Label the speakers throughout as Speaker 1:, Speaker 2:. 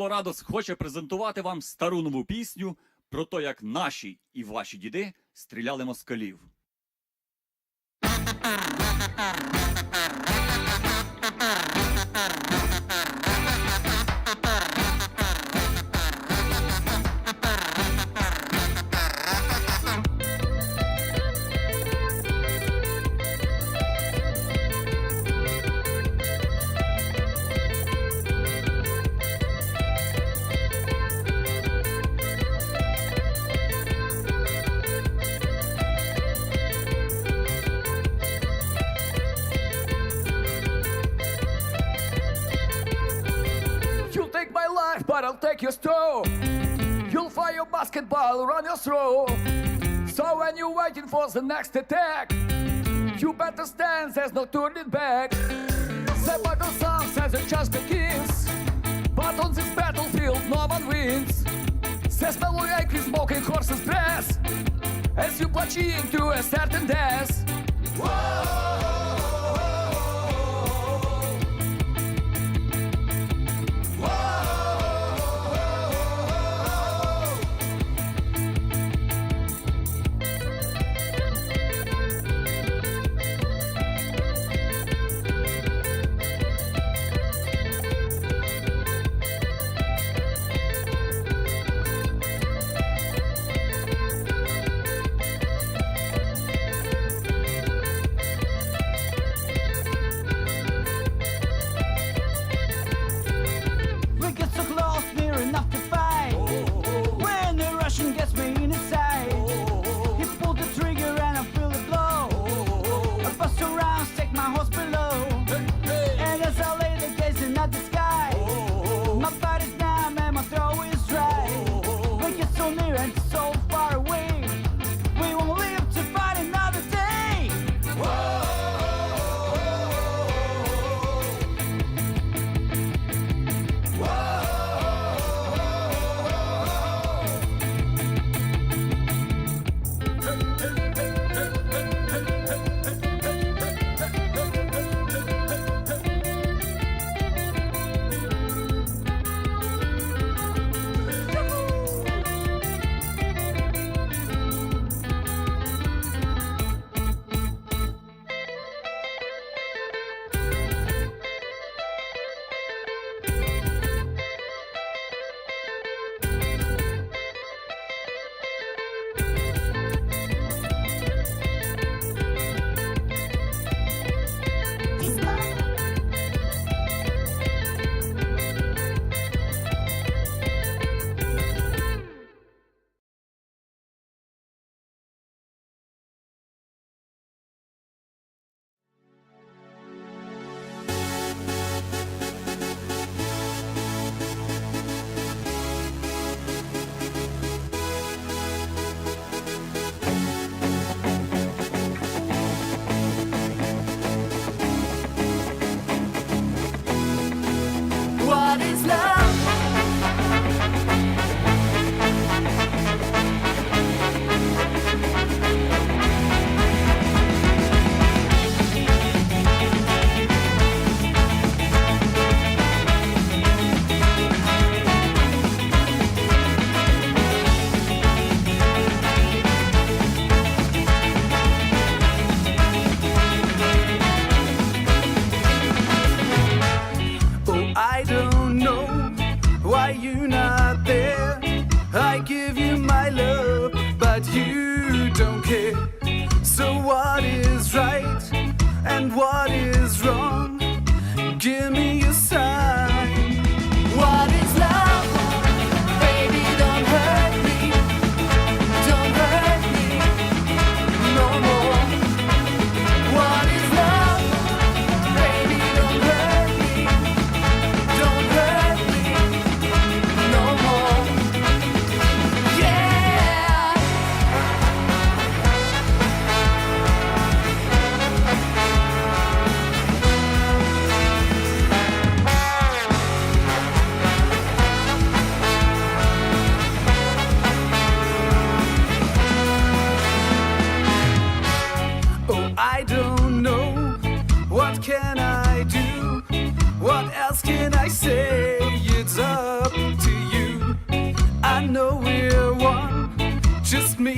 Speaker 1: Радос хоче презентувати вам стару нову пісню про те, як наші і ваші діди стріляли москалів.
Speaker 2: But I'll take your stove. You'll fire your basketball, run your throw. So when you're waiting for the next attack, you better stand, there's no turning back. The battle song says it just begins, but on this battlefield no one wins. The smell of angry smoking horse's breath as you plunging to a certain death. Whoa!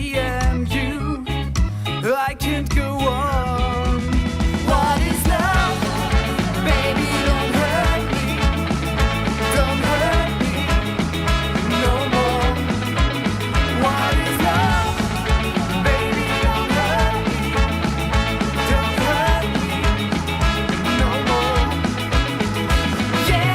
Speaker 3: me and you. I can't go on. What is love? Baby, don't hurt me. Don't hurt me no more. What is love? Baby, don't hurt me. Don't hurt me no more. Yeah.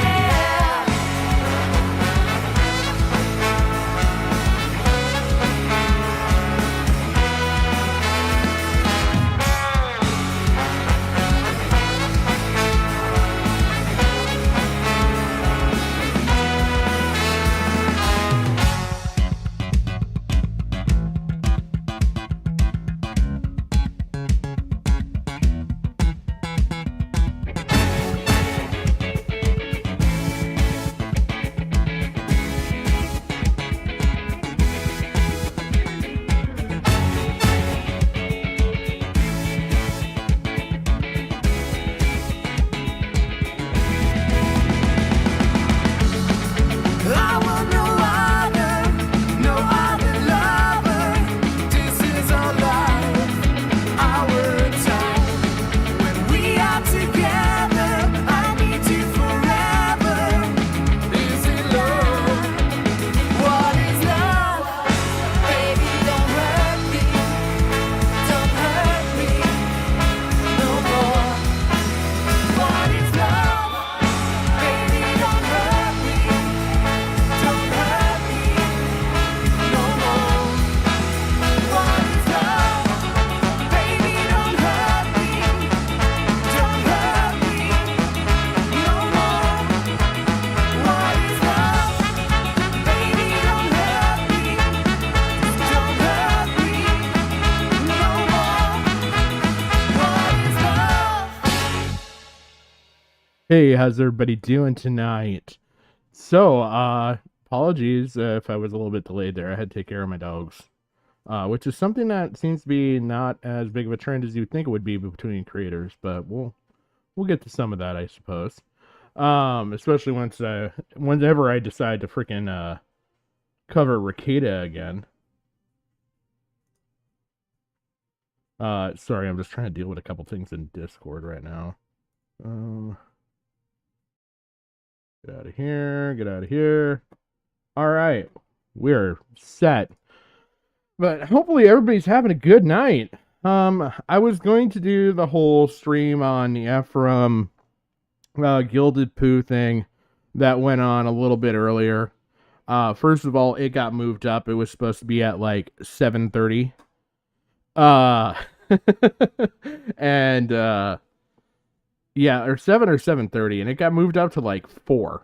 Speaker 3: I want no other lover. This is our life, our time. When we are together, I need you forever. Is it love? What is love? Baby, don't hurt me. Don't hurt me no more. What is love? Baby, don't hurt me. Don't hurt me no more. What is love? Baby, don't hurt me. Don't hurt me no more. What is love? Baby, don't hurt me. Don't hurt me no more. What is love?
Speaker 4: Hey, how's everybody doing tonight? So, apologies if I was a little bit delayed there. I had to take care of my dogs, which is something that seems to be not as big of a trend as you'd think it would be between creators, but we'll get to some of that, I suppose. Especially whenever I decide to freaking cover Ricada again. Sorry, I'm just trying to deal with a couple things in Discord right now. Get out of here. Get out of here. All right. We're set. But hopefully everybody's having a good night. I was going to do the whole stream on the Ephraim Gilded Poo thing that went on a little bit earlier. First of all, it got moved up. It was supposed to be at like 7:30. And yeah, or 7 or 7:30, and it got moved up to like 4.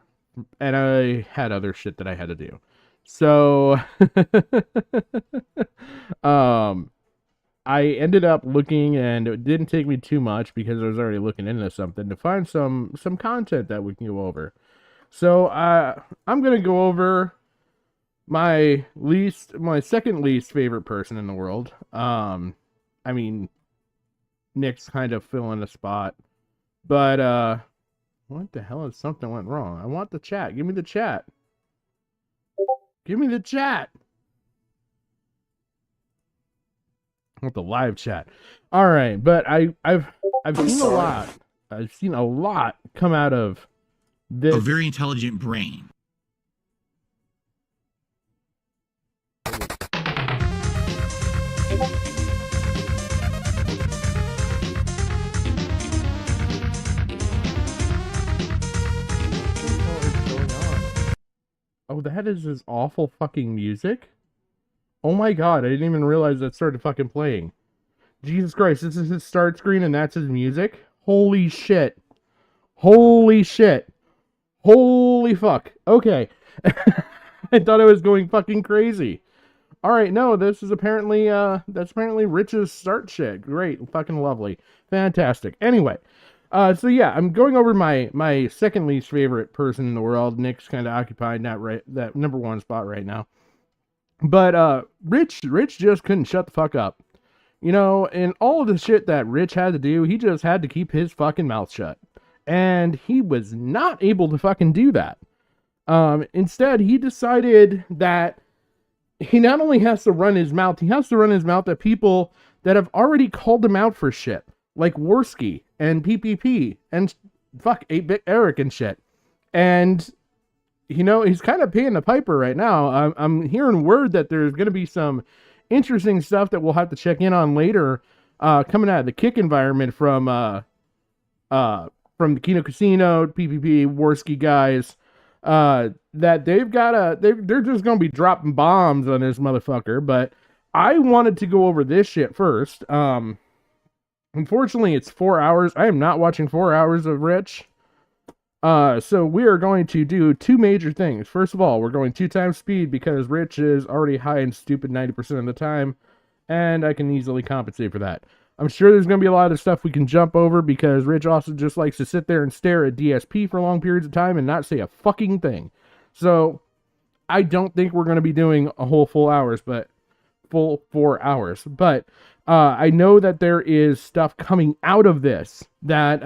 Speaker 4: And I had other shit that I had to do. So I ended up looking, and it didn't take me too much because I was already looking into something to find some content that we can go over. So I'm gonna go over my second least favorite person in the world. I mean, Nick's kind of filling a spot, but what the hell is something went wrong? I want the chat. Give me the chat. Give me the chat. I want the live chat. All right, but I've seen a lot. I've seen a lot come out of this.
Speaker 5: A very intelligent brain.
Speaker 4: Oh, that is his awful fucking music? Oh my god, I didn't even realize that started fucking playing. Jesus Christ, this is his start screen and that's his music? Holy shit. Holy shit. Holy fuck. Okay. I thought I was going fucking crazy. Alright, no, this is apparently, that's apparently Rich's start shit. Great. Fucking lovely. Fantastic. Anyway. So yeah, I'm going over my second least favorite person in the world. Nick's kind of occupying that number one spot right now. But Rich just couldn't shut the fuck up. You know, and all of the shit that Rich had to do, he just had to keep his fucking mouth shut. And he was not able to fucking do that. Instead, he decided that he not only has to run his mouth, he has to run his mouth at people that have already called him out for shit, like Worski and PPP and fuck 8-Bit Eric and shit. And he's kind of paying the piper right now. I'm hearing word that there's going to be some interesting stuff that we'll have to check in on later, coming out of the kick environment from the Kino Casino, PPP, Worski guys, that they're just going to be dropping bombs on this motherfucker. But I wanted to go over this shit first. Unfortunately, it's 4 hours. I am not watching 4 hours of Rich. So we are going to do two major things. First of all, we're going 2 times speed because Rich is already high and stupid 90% of the time, and I can easily compensate for that. I'm sure there's going to be a lot of stuff we can jump over because Rich also just likes to sit there and stare at DSP for long periods of time and not say a fucking thing. So I don't think we're going to be doing a whole full 4 hours. But I know that there is stuff coming out of this that,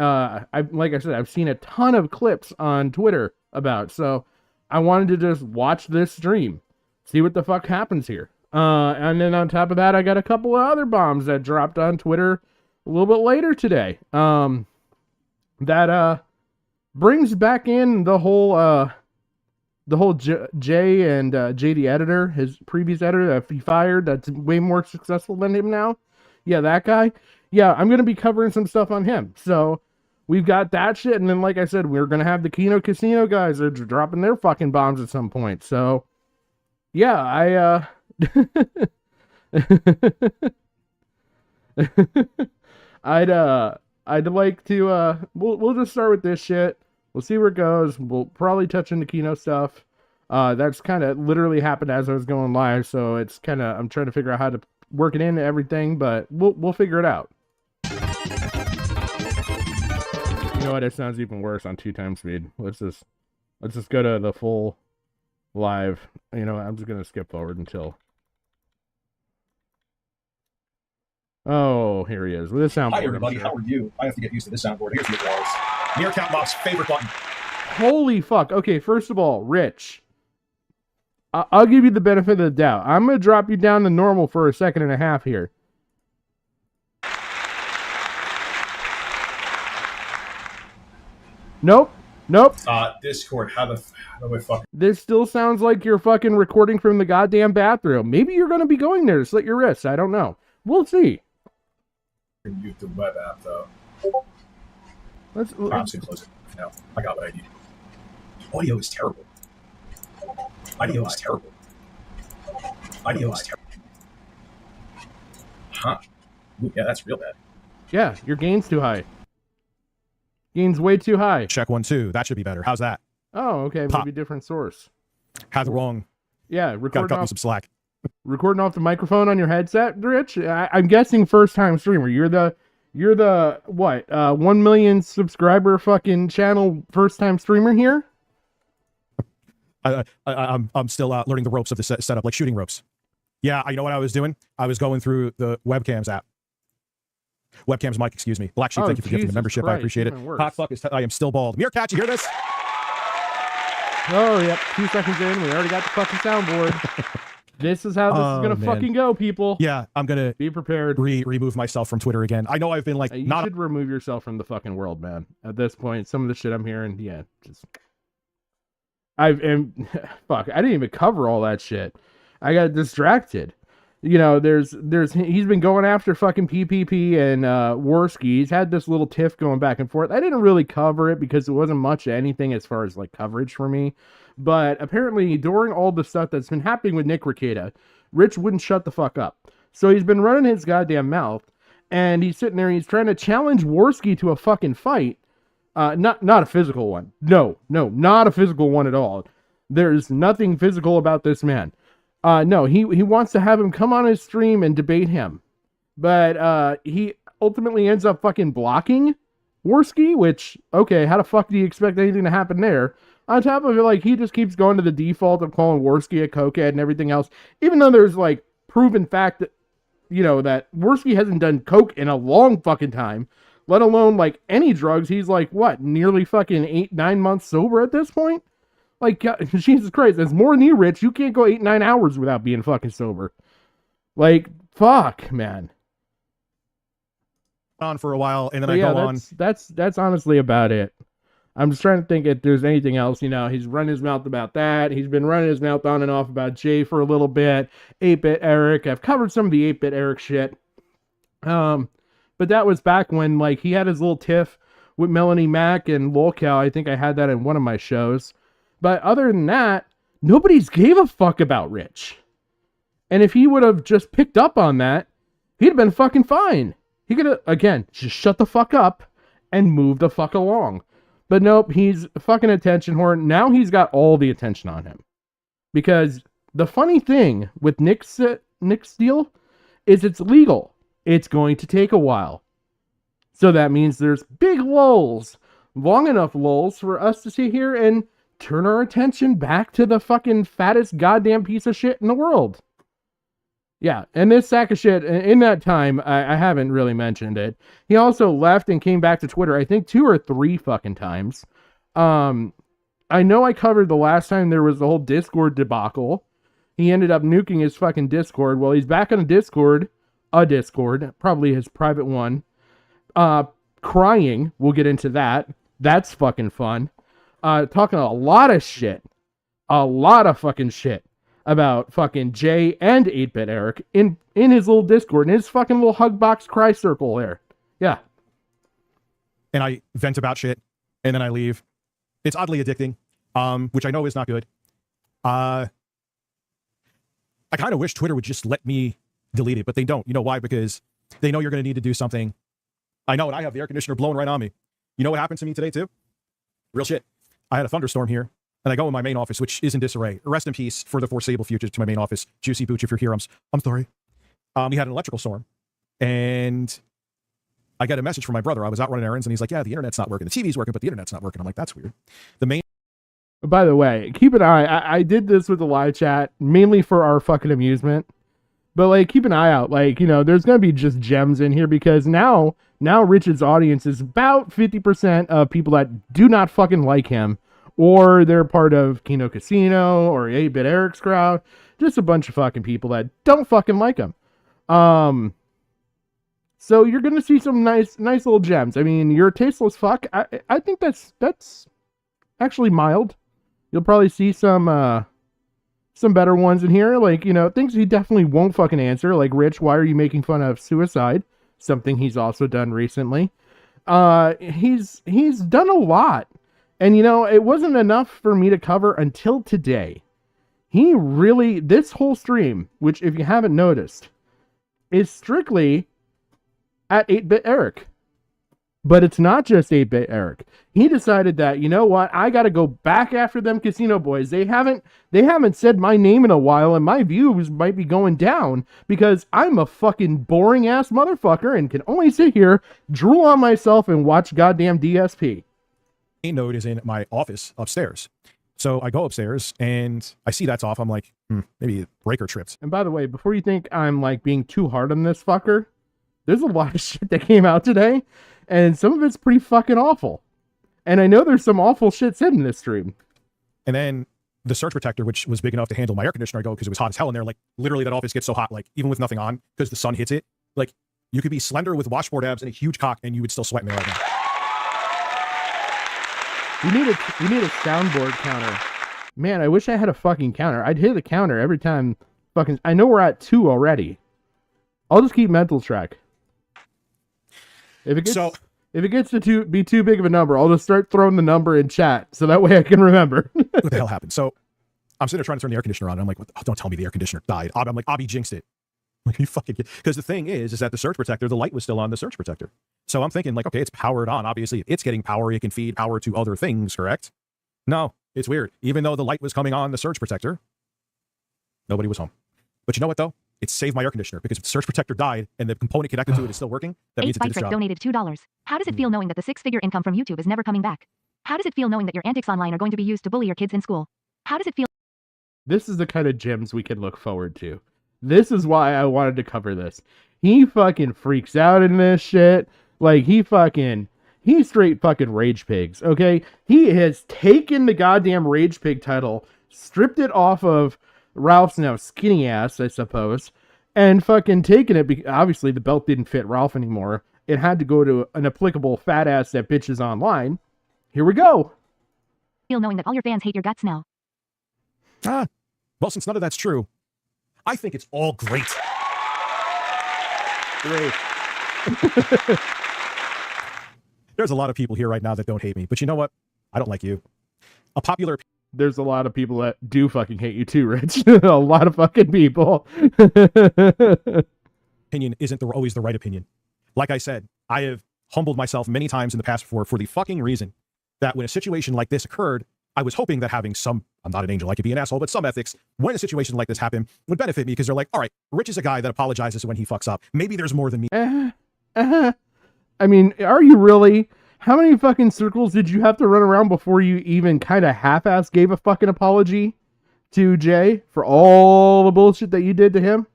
Speaker 4: like I said, I've seen a ton of clips on Twitter about. So I wanted to just watch this stream, see what the fuck happens here. And then on top of that, I got a couple of other bombs that dropped on Twitter a little bit later today. That brings back in the whole Jay and Jay the editor, his previous editor that he fired, that's way more successful than him now. Yeah, that guy. Yeah, I'm going to be covering some stuff on him. So we've got that shit. And then, like I said, we're going to have the Kino Casino guys that are dropping their fucking bombs at some point. So yeah, I'd like to, we'll just start with this shit. We'll see where it goes. We'll probably touch into Kino stuff. That's kind of literally happened as I was going live. So it's kind of, I'm trying to figure out how to work it into everything, but we'll figure it out. You know what? It sounds even worse on 2 times speed. Let's just go to the full live. You know, I'm just going to skip forward until. Oh, here he is with the soundboard.
Speaker 6: Hi, everybody. How are you? I have to get used to this soundboard. Here's your balls. Meerkat Bob's favorite button.
Speaker 4: Holy fuck. Okay, first of all, Rich, I'll give you the benefit of the doubt. I'm going to drop you down to normal for a second and a half here. Nope.
Speaker 6: Discord, how do I fuck?
Speaker 4: This still sounds like you're fucking recording from the goddamn bathroom. Maybe you're going to be going there to slit your wrists. I don't know. We'll see.
Speaker 6: YouTube web app, though. I'm just going to close it. No, I got what I need. Audio is terrible. Audio is terrible. Huh. Ooh, yeah, that's real bad.
Speaker 4: Yeah, your gain's too high. Gain's way too high.
Speaker 7: Check 1, 2. That should be better. How's that?
Speaker 4: Oh, okay.
Speaker 7: Pop.
Speaker 4: Maybe different source.
Speaker 7: Had the wrong.
Speaker 4: Yeah,
Speaker 7: Gotta cut me some slack.
Speaker 4: Recording off the microphone on your headset, Rich? I'm guessing first time streamer. You're the what? 1 million subscriber fucking channel first time streamer here?
Speaker 7: I'm still learning the ropes of the setup, like shooting ropes. Yeah, you know what I was doing? I was going through the webcams app. Webcams mic, excuse me. Black Sheep, thank you for gifting the membership.
Speaker 4: Christ,
Speaker 7: I appreciate it. Hot fuck is I am still bald. Meerkat, you hear this?
Speaker 4: Oh, yep. 2 seconds in, we already got the fucking soundboard. This is how this is gonna fucking go, people.
Speaker 7: Yeah, I'm gonna
Speaker 4: be prepared.
Speaker 7: Remove myself from Twitter again. I know I've been like
Speaker 4: you should remove yourself from the fucking world, man. At this point, some of the shit I'm hearing, yeah, just fuck. I didn't even cover all that shit. I got distracted. You know, there's he's been going after fucking PPP and Worski. He's had this little tiff going back and forth. I didn't really cover it because it wasn't much of anything as far as like coverage for me. But apparently during all the stuff that's been happening with Nick Rekieta, Rich wouldn't shut the fuck up. So he's been running his goddamn mouth, and he's sitting there, he's trying to challenge Worski to a fucking fight. Not a physical one. No, not a physical one at all. There's nothing physical about this man. No, he wants to have him come on his stream and debate him. But he ultimately ends up fucking blocking Worski, which, okay, how the fuck do you expect anything to happen there? On top of it, like, he just keeps going to the default of calling Worski a cokehead and everything else, even though there's, like, proven fact that, you know, that Worski hasn't done coke in a long fucking time, let alone, like, any drugs. He's, like, what, nearly fucking 8-9 months sober at this point? Like, Jesus Christ, that's more than you, Rich. You can't go 8-9 hours without being fucking sober. Like, fuck, man.
Speaker 7: On for a while, and then
Speaker 4: But
Speaker 7: I go on.
Speaker 4: That's honestly about it. I'm just trying to think if there's anything else. You know, he's run his mouth about that. He's been running his mouth on and off about Jay for a little bit. 8-Bit Eric. I've covered some of the 8-Bit Eric shit. But that was back when, like, he had his little tiff with Melanie Mack and lolcow. I think I had that in one of my shows. But other than that, nobody's gave a fuck about Rich. And if he would have just picked up on that, he'd have been fucking fine. He could have, again, just shut the fuck up and move the fuck along. But nope, he's a fucking attention whore. Now he's got all the attention on him. Because the funny thing with Nick's deal is it's legal. It's going to take a while. So that means there's big lulls. Long enough lulls for us to sit here and turn our attention back to the fucking fattest goddamn piece of shit in the world. Yeah, and this sack of shit, in that time, I haven't really mentioned it. He also left and came back to Twitter, I think 2 or 3 fucking times. I know I covered the last time there was the whole Discord debacle. He ended up nuking his fucking Discord. Well, he's back on a Discord, probably his private one. Crying, we'll get into that. That's fucking fun. Talking a lot of shit. A lot of fucking shit. About fucking Jay and 8-Bit Eric in his little Discord, in his fucking little hug box cry circle there. Yeah.
Speaker 7: And I vent about shit, and then I leave. It's oddly addicting, which I know is not good. I kind of wish Twitter would just let me delete it, but they don't. You know why? Because they know you're going to need to do something. I know, and I have the air conditioner blowing right on me. You know what happened to me today, too? Real shit. I had a thunderstorm here. And I go in my main office, which is in disarray. Rest in peace for the foreseeable future to my main office. Juicy Booch, if you're here, I'm sorry. We had an electrical storm. And I get a message from my brother. I was out running errands, and he's like, yeah, the internet's not working. The TV's working, but the internet's not working. I'm like, that's weird. The main...
Speaker 4: By the way, keep an eye. I did this with the live chat, mainly for our fucking amusement. But, like, keep an eye out. Like, you know, there's going to be just gems in here, because now Richard's audience is about 50% of people that do not fucking like him. Or they're part of Kino Casino or 8-Bit Eric's crowd. Just a bunch of fucking people that don't fucking like him. So you're going to see some nice little gems. I mean, you're a tasteless fuck. I think that's actually mild. You'll probably see some better ones in here. Like, you know, things he definitely won't fucking answer. Like, Rich, why are you making fun of suicide? Something he's also done recently. He's done a lot. And, you know, it wasn't enough for me to cover until today. He really, this whole stream, which if you haven't noticed, is strictly at 8-Bit Eric. But it's not just 8-Bit Eric. He decided that, you know what, I got to go back after them casino boys. They haven't said my name in a while, and my views might be going down because I'm a fucking boring ass motherfucker and can only sit here, drool on myself, and watch goddamn DSP.
Speaker 7: node is in my office upstairs. So I go upstairs and I see that's off. I'm like, maybe breaker tripped.
Speaker 4: And by the way, before you think I'm like being too hard on this fucker, there's a lot of shit that came out today, and some of it's pretty fucking awful. And I know there's some awful shit said in this stream.
Speaker 7: And then the surge protector, which was big enough to handle my air conditioner, I go, because it was hot as hell in there. Like literally that office gets so hot, like even with nothing on, because the sun hits it. Like you could be slender with washboard abs and a huge cock and you would still sweat in there right now.
Speaker 4: We need a soundboard counter. Man, I wish I had a fucking counter. I'd hit the counter every time fucking... I know we're at 2 already. I'll just keep mental track. If it gets to be too big of a number, I'll just start throwing the number in chat so that way I can remember.
Speaker 7: What the hell happened? So I'm sitting there trying to turn the air conditioner on. And I'm like, oh, don't tell me the air conditioner died. I'm like, Abby jinxed it. Like, you fucking... Because the thing is that the surge protector, the light was still on the surge protector. So I'm thinking like, okay, it's powered on. Obviously, it's getting power. It can feed power to other things, correct? No, it's weird. Even though the light was coming on the surge protector, nobody was home. But you know what, though? It saved my air conditioner, because if the surge protector died and the component connected to it is still working, that means it did its job.
Speaker 8: Donated $2. How does it feel knowing that the 6-figure income from YouTube is never coming back? How does it feel knowing that your antics online are going to be used to bully your kids in school? How does it feel?
Speaker 4: This is the kind of gems we can look forward to. This is why I wanted to cover this. He fucking freaks out in this shit. Like, he He's straight fucking rage pigs, okay? He has taken the goddamn rage pig title, stripped it off of Ralph's now skinny ass, I suppose, and fucking taken it. Obviously, the belt didn't fit Ralph anymore. It had to go to an applicable fat ass that bitches online. Here we go.
Speaker 8: Feel knowing that all your fans hate your guts now.
Speaker 7: Well, since none of that's true, I think it's all great.
Speaker 4: Great.
Speaker 7: There's a lot of people here right now that don't hate me, but you know what? I don't like you. A popular
Speaker 4: There's a lot of people that do fucking hate you too, Rich. A lot of fucking people.
Speaker 7: opinion isn't always the right opinion. Like I said, I have humbled myself many times in the past for the fucking reason that when a situation like this occurred, I was hoping that having some, I'm not an angel, I could be an asshole, but some ethics, when a situation like this happened, would benefit me because they're like, all right, Rich is a guy that apologizes when he fucks up. Maybe there's more than me.
Speaker 4: I mean, are you really? How many fucking circles did you have to run around before you even kind of half-ass gave a fucking apology to Jay for all the bullshit that you did to him?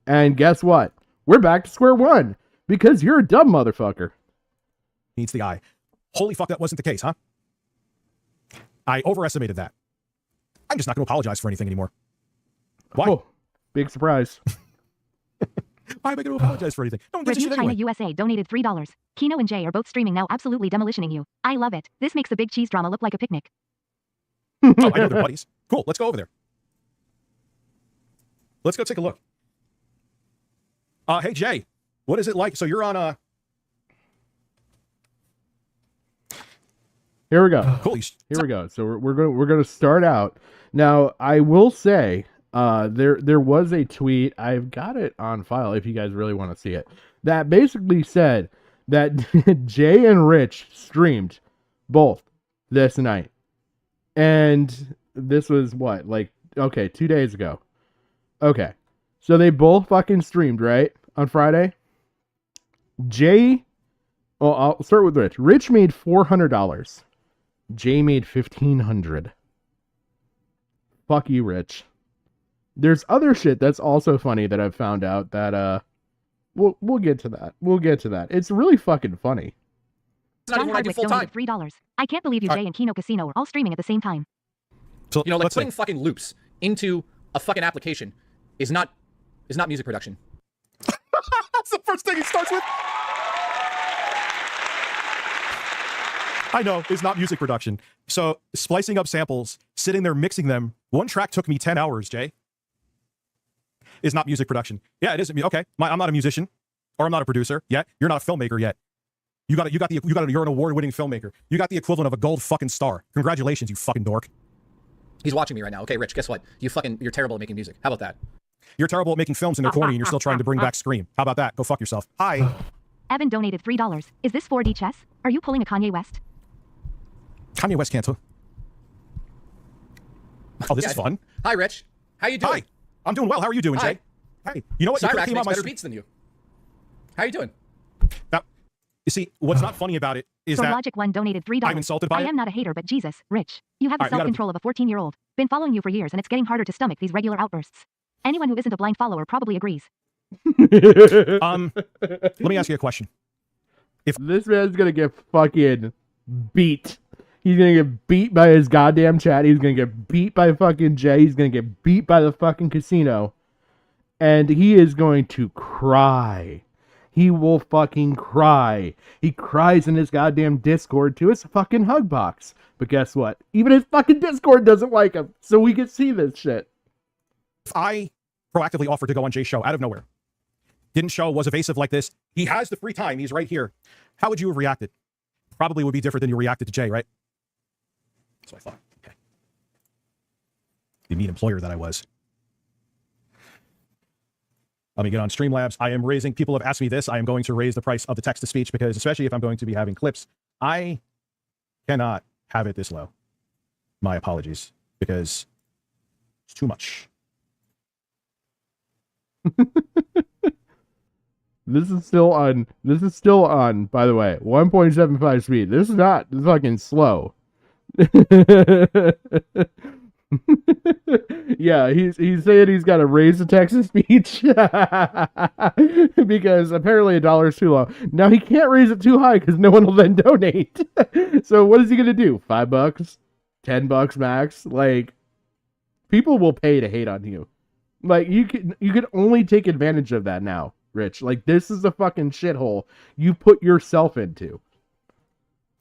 Speaker 4: And guess what? We're back to square one because you're a dumb motherfucker.
Speaker 7: Needs the eye. Holy fuck, that wasn't the case, huh? I overestimated that. I'm just not going to apologize for anything anymore. Why?
Speaker 4: Oh, big surprise.
Speaker 7: Why am I going to apologize for anything? No one gives a
Speaker 8: Review
Speaker 7: shit
Speaker 8: China
Speaker 7: anyway.
Speaker 8: USA donated $3. Kino and Jay are both streaming now, absolutely demolitioning you. I love it. This makes the big cheese drama look like a picnic.
Speaker 7: Oh, I know they're buddies. Cool, let's go over there. Let's go take a look. Hey, Jay, what is it like? So you're on
Speaker 4: Here we go.
Speaker 7: Cool.
Speaker 4: Here we go. So we're gonna start out. Now, I will say, there was a tweet. I've got it on file if you guys really want to see it. That basically said that Jay and Rich streamed both this night, and this was what, like, okay, 2 days ago. Okay, so they both fucking streamed, right, on Friday. Jay, well, I'll start with Rich. Rich made $400. Jay made $1,500. Fuck you, Rich. There's other shit that's also funny that I've found out that we'll get to that. We'll get to that. It's really fucking funny.
Speaker 8: John Hardwick donated $3. I can't believe you, Jay, and Kino Casino are all streaming at the same time.
Speaker 7: So,
Speaker 9: You know, like
Speaker 7: let's
Speaker 9: putting
Speaker 7: see.
Speaker 9: fucking loops into a fucking application is not music production.
Speaker 7: That's the first thing he starts with. I know, it's not music production. So, splicing up samples, sitting there mixing them, one track took me 10 hours, Jay. Is not music production. Yeah, it isn't. Okay, I'm not a musician, or I'm not a producer yet. You're not a filmmaker yet. You're an award-winning filmmaker. You got the equivalent of a gold fucking star. Congratulations, you fucking dork.
Speaker 9: He's watching me right now. Okay, Rich, guess what? You're terrible at making music. How about that?
Speaker 7: You're terrible at making films and they're corny and you're still trying to bring back Scream. How about that? Go fuck yourself. Hi.
Speaker 8: Evan donated $3. Is this 4D chess? Are you pulling a Kanye West?
Speaker 7: Kanye West can't. Oh, this is fun.
Speaker 9: Hi, Rich. How you doing?
Speaker 7: Hi. I'm doing well. How are you doing,
Speaker 9: Hi.
Speaker 7: Jay? Hey, you know what? You could've
Speaker 9: Cyrax
Speaker 7: came
Speaker 9: makes
Speaker 7: on my
Speaker 9: better
Speaker 7: stream.
Speaker 9: beats than you. How you doing?
Speaker 7: Now, you see, what's not funny about it is
Speaker 8: So
Speaker 7: that
Speaker 8: Logic 1 donated $3.
Speaker 7: I'm insulted by
Speaker 8: I
Speaker 7: it.
Speaker 8: am not a hater, but Jesus, Rich. You have the
Speaker 7: All right, we gotta-
Speaker 8: self-control of a 14-year-old. Been following you for years and it's getting harder to stomach these regular outbursts. Anyone who isn't a blind follower probably agrees.
Speaker 7: Let me ask you a question.
Speaker 4: This man's gonna get fucking beat. He's gonna get beat by his goddamn chat. He's gonna get beat by fucking Jay. He's gonna get beat by the fucking casino. And he is going to cry. He will fucking cry. He cries in his goddamn Discord to his fucking hug box. But guess what? Even his fucking Discord doesn't like him. So we can see this shit.
Speaker 7: If I proactively offered to go on Jay's show out of nowhere, didn't show, was evasive like this, he has the free time, he's right here, how would you have reacted? Probably would be different than you reacted to Jay, right? So I thought, okay. The mean employer that I was. Let me get on Streamlabs. I am raising, people have asked me this, I am going to raise the price of the text-to-speech because especially if I'm going to be having clips, I cannot have it this low. My apologies, because it's too much.
Speaker 4: This is still on, by the way, 1.75 speed. This is not fucking slow. Yeah, he's saying he's got to raise the Texas speech because apparently $1 is too low. Now he can't raise it too high because no one will then donate. So what is he gonna do? $5, $10 max? Like, people will pay to hate on you. Like, you can only take advantage of that now, Rich. Like, this is the fucking shithole you put yourself into.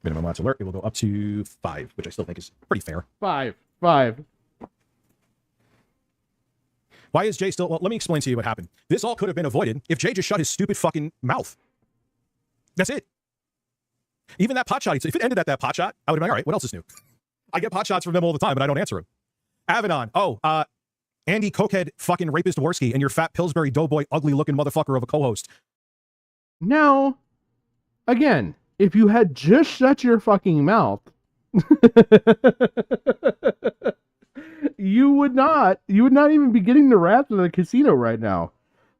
Speaker 7: Minimum lots alert, it will go up to 5, which I still think is pretty fair.
Speaker 4: 5.
Speaker 7: Why is Jay still... Well, let me explain to you what happened. This all could have been avoided if Jay just shut his stupid fucking mouth. That's it. Even that pot shot, if it ended at that pot shot, I would have been like, all right, what else is new? I get pot shots from them all the time, but I don't answer them. Avedon, Andy Cokehead fucking rapist Worski and your fat Pillsbury doughboy ugly looking motherfucker of a co-host.
Speaker 4: Now, again, if you had just shut your fucking mouth, you would not even be getting the wrath of the casino right now.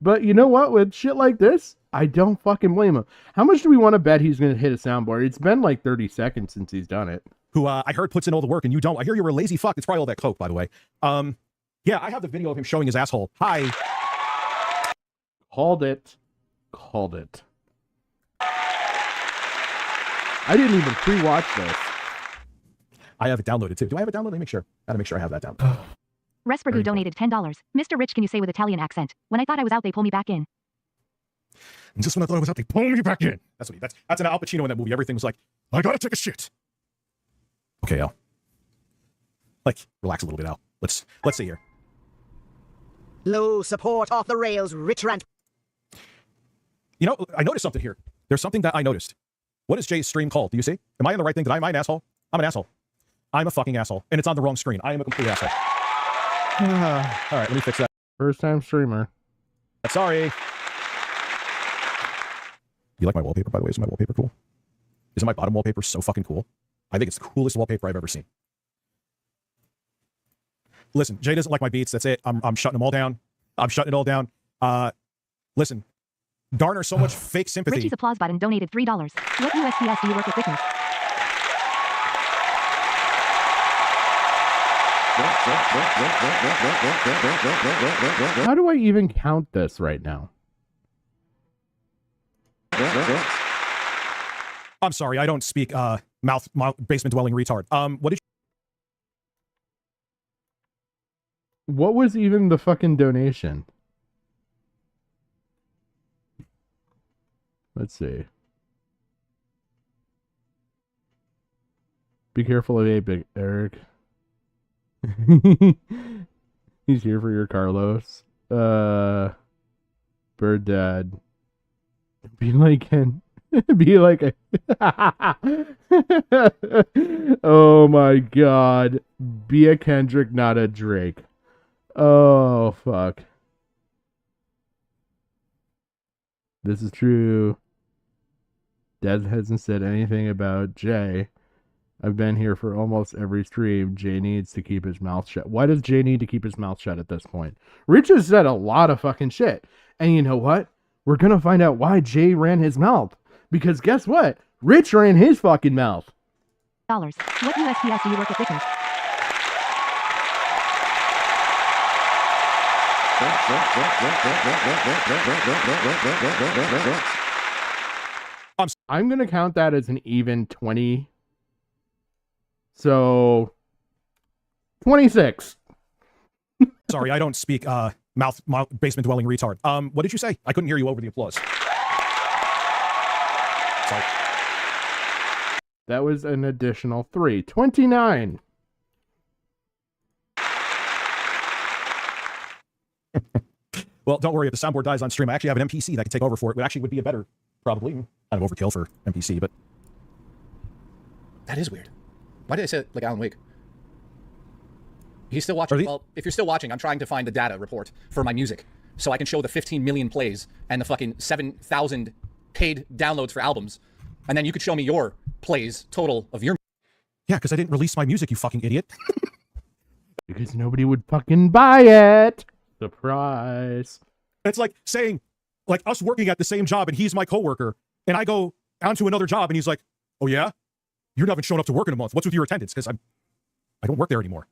Speaker 4: But you know what? With shit like this, I don't fucking blame him. How much do we want to bet he's going to hit a soundboard? It's been like 30 seconds since he's done it.
Speaker 7: Who I heard puts in all the work and you don't. I hear you're a lazy fuck. It's probably all that coke, by the way. Yeah, I have the video of him showing his asshole. Hi.
Speaker 4: Called it. I didn't even pre-watch this.
Speaker 7: I have it downloaded too. Do I have it downloaded? Let me make sure. Gotta make sure I have that downloaded.
Speaker 8: Respergu donated $10. Mr. Rich, can you say with Italian accent? When I thought I was out, they pull me back in.
Speaker 7: And just when I thought I was out, they pulled me back in. That's an Al Pacino in that movie. Everything was like, I gotta take a shit. Okay, Al. Like, relax a little bit, Al. Let's see here.
Speaker 10: Low support off the rails, rich rant.
Speaker 7: You know, I noticed something here. There's something that I noticed. What is Jay's stream called? Do you see? Am I on the right thing? Am I an asshole? I'm an asshole. I'm a fucking asshole. And it's on the wrong screen. I am a complete asshole. All right, let me fix that.
Speaker 4: First time streamer.
Speaker 7: Sorry. You like my wallpaper, by the way? Isn't my wallpaper cool? Isn't my bottom wallpaper so fucking cool? I think it's the coolest wallpaper I've ever seen. Listen, Jay doesn't like my beats. That's it. I'm shutting them all down. I'm shutting it all down. Listen, garner so much fake sympathy.
Speaker 8: Richie's applause button donated $3. What USPS do you work with Vickers?
Speaker 4: How do I even count this right now?
Speaker 7: I'm sorry, I don't speak mouth basement dwelling retard. What did you...
Speaker 4: What was even the fucking donation? Let's see. Be careful of Ape, Eric. He's here for your Carlos. Bird Dad. Be like Ken. Be like a... Oh my god. Be a Kendrick, not a Drake. Oh, fuck. This is true. Dad hasn't said anything about Jay. I've been here for almost every stream. Jay needs to keep his mouth shut. Why does Jay need to keep his mouth shut at this point? Rich has said a lot of fucking shit. And you know what? We're gonna find out why Jay ran his mouth. Because guess what? Rich ran his fucking mouth.
Speaker 8: What USPS do you work at Vickers?
Speaker 4: I'm gonna count that as an even 20. So 26.
Speaker 7: Sorry, I don't speak mouth basement dwelling retard. What did you say? I couldn't hear you over the applause. Sorry.
Speaker 4: That was an additional 3. 29.
Speaker 7: Well, don't worry. If the soundboard dies on stream, I actually have an NPC that could take over for it. It actually would be a better, probably, kind of overkill for NPC, but...
Speaker 9: That is weird. Why did I say it like Alan Wake? He's still watching. Well, if you're still watching, I'm trying to find the data report for my music so I can show the 15 million plays and the fucking 7,000 paid downloads for albums. And then you could show me your plays total of your...
Speaker 7: Yeah, because I didn't release my music, you fucking idiot.
Speaker 4: Because nobody would fucking buy it. Surprise.
Speaker 7: It's like saying, like, us working at the same job and he's my coworker, and I go onto another job and he's like, oh yeah? You haven't shown up to work in a month. What's with your attendance? Because I don't work there anymore.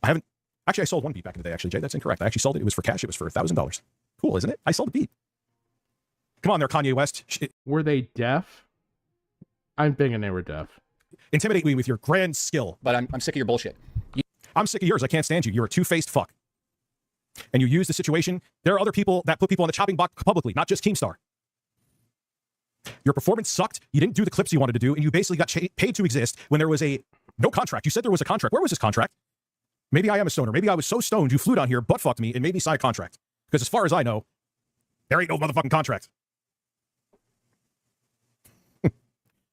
Speaker 7: I haven't. Actually, I sold one beat back in the day, actually, Jay. That's incorrect. I actually sold it. It was for cash. It was for $1,000. Cool, isn't it? I sold a beat. Come on there, Kanye West.
Speaker 4: Were they deaf? I'm thinking they were deaf.
Speaker 7: Intimidate me with your grand skill.
Speaker 9: But I'm sick of your bullshit.
Speaker 7: I'm sick of yours. I can't stand you. You're a two-faced fuck. And you use the situation. There are other people that put people on the chopping block publicly, not just Keemstar. Your performance sucked. You didn't do the clips you wanted to do, and you basically got paid to exist when there was no contract. You said there was a contract. Where was this contract? Maybe I am a stoner. Maybe I was so stoned you flew down here, butt-fucked me, and made me sign a contract. Because as far as I know, there ain't no motherfucking contract.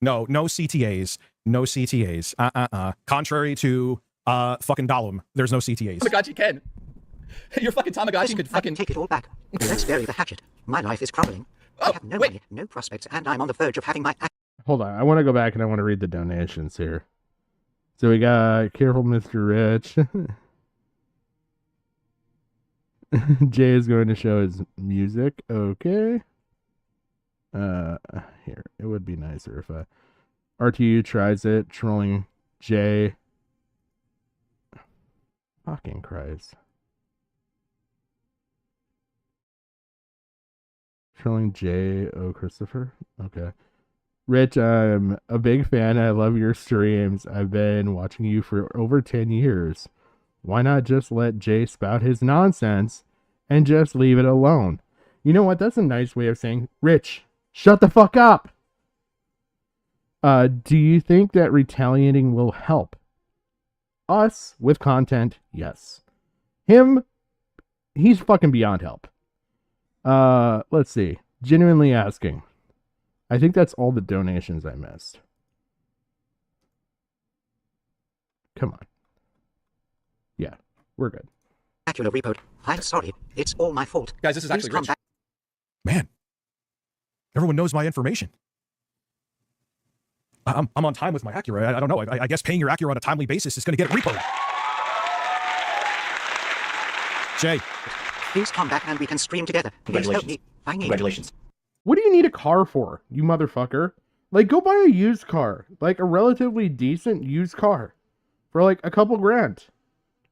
Speaker 7: No CTAs. No CTAs. Contrary to fucking Gollum, there's no CTAs.
Speaker 9: Tamagotchi can. Your fucking Tamagotchi
Speaker 10: Listen,
Speaker 9: could
Speaker 10: I
Speaker 9: fucking...
Speaker 10: can take it all back. Let's bury the hatchet. My life is crumbling. I have no money, no prospects, and I'm on the verge of having my...
Speaker 4: Hold on. I want to go back and I want to read the donations here. So we got Careful Mr. Rich. Jay is going to show his music. Okay. Here. It would be nicer if RTU tries it. Trolling Jay. Fucking Christ. Trolling J. O. Christopher. Okay. Rich, I'm a big fan. I love your streams. I've been watching you for over 10 years. Why not just let Jay spout his nonsense and just leave it alone? You know what? That's a nice way of saying, Rich, shut the fuck up. Do you think that retaliating will help? Us with content, yes. Him, he's fucking beyond help. Let's see. Genuinely asking. I think that's all the donations I missed. Come on. Yeah, we're good.
Speaker 10: Acura repo. I'm sorry. It's all my fault.
Speaker 9: Guys, this is actually Rich.
Speaker 7: Man. Everyone knows my information. I'm on time with my Acura. I don't know. I guess paying your Acura on a timely basis is going to get it repoed. Jay.
Speaker 10: Please come back and we can stream together. Please help me. I need...
Speaker 5: Congratulations.
Speaker 4: What do you need a car for, you motherfucker? Like, go buy a used car. Like, a relatively decent used car. For, like, a couple grand.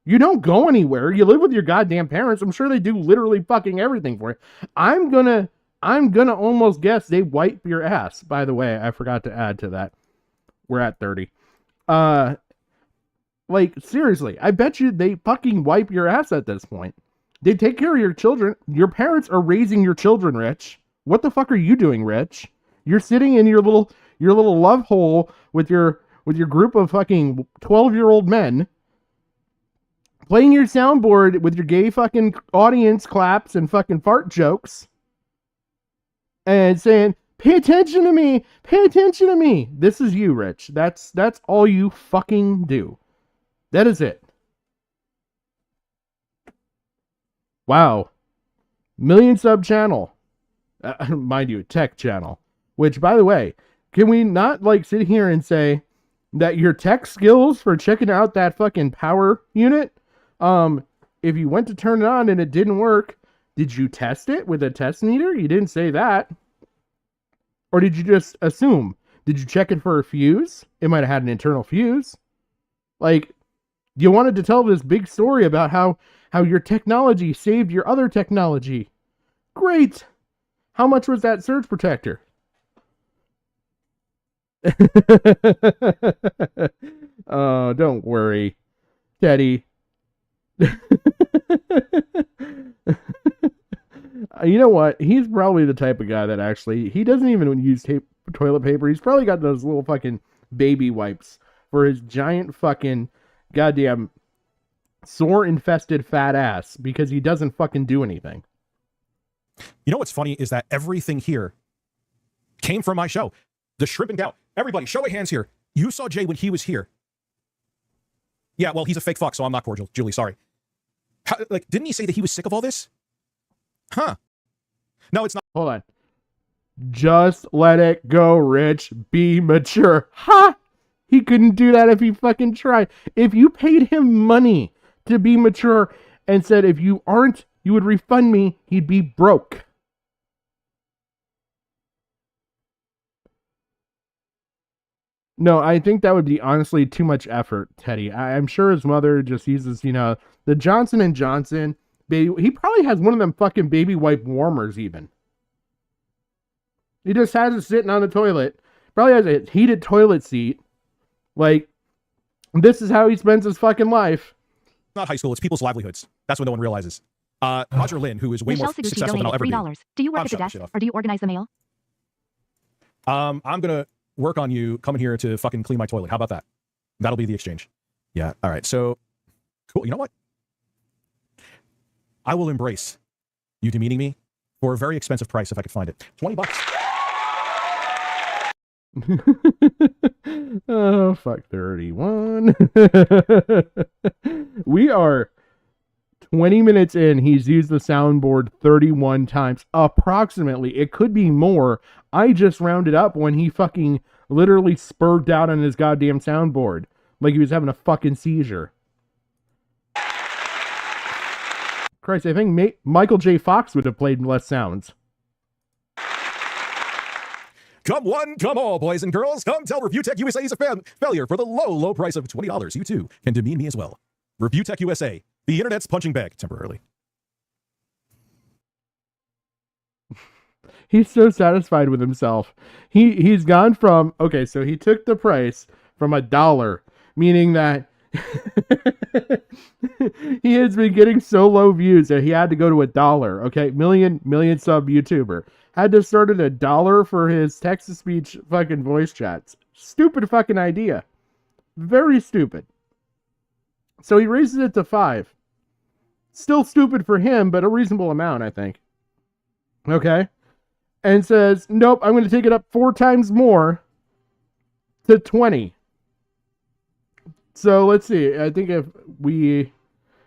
Speaker 4: You don't go anywhere. You live with your goddamn parents. I'm sure they do literally fucking everything for you. I'm gonna almost guess they wipe your ass. By the way, I forgot to add to that. We're at 30. Like, seriously, I bet you they fucking wipe your ass at this point. They take care of your children. Your parents are raising your children, Rich. What the fuck are you doing, Rich? You're sitting in your little love hole with your group of fucking 12-year-old men, playing your soundboard with your gay fucking audience claps and fucking fart jokes, and saying, "Pay attention to me, pay attention to me." This is you, Rich. That's all you fucking do. That is it. Wow. Million sub channel. Mind you, tech channel. Which, by the way, can we not like sit here and say that your tech skills for checking out that fucking power unit, if you went to turn it on and it didn't work, did you test it with a test meter? You didn't say that. Or did you just assume? Did you check it for a fuse? It might have had an internal fuse. Like, you wanted to tell this big story about how your technology saved your other technology. Great. How much was that surge protector? Oh, don't worry, Teddy. You know what? He's probably the type of guy that actually, he doesn't even use toilet paper. He's probably got those little fucking baby wipes for his giant fucking goddamn sore-infested fat ass because he doesn't fucking do anything.
Speaker 7: You know what's funny is that everything here came from my show. The shrimp and gout. Everybody, show of hands here. You saw Jay when he was here. Yeah, well, he's a fake fuck, so I'm not cordial. Julie, sorry. Like, didn't he say that he was sick of all this? Huh. No, it's not.
Speaker 4: Hold on. Just let it go, Rich. Be mature. Ha! He couldn't do that if he fucking tried. If you paid him money to be mature and said, if you aren't, you would refund me, he'd be broke. No, I think that would be honestly too much effort, Teddy. I'm sure his mother just uses, the Johnson & Johnson baby. He probably has one of them fucking baby wipe warmers even. He just has it sitting on the toilet. Probably has a heated toilet seat. Like, this is how he spends his fucking life.
Speaker 7: Not high school, it's people's livelihoods. That's what no one realizes. Roger Lynn, who is way
Speaker 8: Michelle
Speaker 7: more
Speaker 8: Suguchi
Speaker 7: successful than I'll ever
Speaker 8: donated
Speaker 7: be.
Speaker 8: $3. Do you work
Speaker 7: I'm
Speaker 8: at the
Speaker 7: shutting
Speaker 8: desk,
Speaker 7: shit off.
Speaker 8: or do you organize the mail?
Speaker 7: I'm gonna work on you coming here to fucking clean my toilet. How about that? That'll be the exchange. Yeah, all right, so, cool, you know what? I will embrace you demeaning me for a very expensive price if I could find it. $20.
Speaker 4: Oh, fuck 31. We are 20 minutes in. He's used the soundboard 31 times. Approximately. It could be more. I just rounded up when he fucking literally spurred out on his goddamn soundboard. Like he was having a fucking seizure. Christ, I think Michael J. Fox would have played less sounds.
Speaker 7: Come one, come all, boys and girls. Come tell Reviewtechusa he's a failure for the low price of $20. You too can demean me as well. Reviewtechusa, the internet's punching bag temporarily.
Speaker 4: He's so satisfied with himself. He's gone from, okay, so he took the price from $1, meaning that he has been getting so low views that he had to go to $1. Okay, million sub YouTuber. Had to start at $1 for his text-to-speech fucking voice chats. Stupid fucking idea. Very stupid. So he raises it to $5. Still stupid for him, but a reasonable amount, I think. Okay? And says, nope, I'm going to take it up 4 times more to 20. So let's see. I think if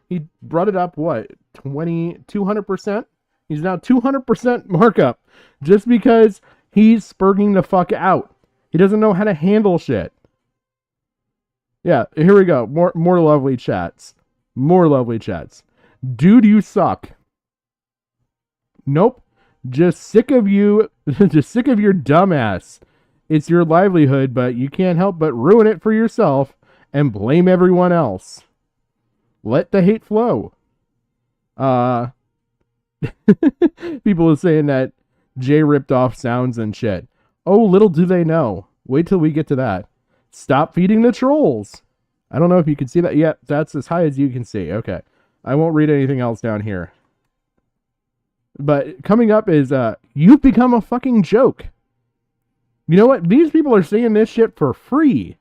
Speaker 4: he brought it up, what, 200%? He's now 200% markup just because he's spurging the fuck out. He doesn't know how to handle shit. Yeah, here we go. More lovely chats. More lovely chats. Dude, you suck. Nope. Just sick of you. Just sick of your dumbass. It's your livelihood, but you can't help but ruin it for yourself and blame everyone else. Let the hate flow. People are saying that Jay ripped off sounds and shit. Oh, little do they know. Wait till we get to that. Stop feeding the trolls. I don't know if you can see that. Yep, that's as high as you can see. Okay. I won't read anything else down here. But coming up is, you've become a fucking joke. You know what? These people are saying this shit for free.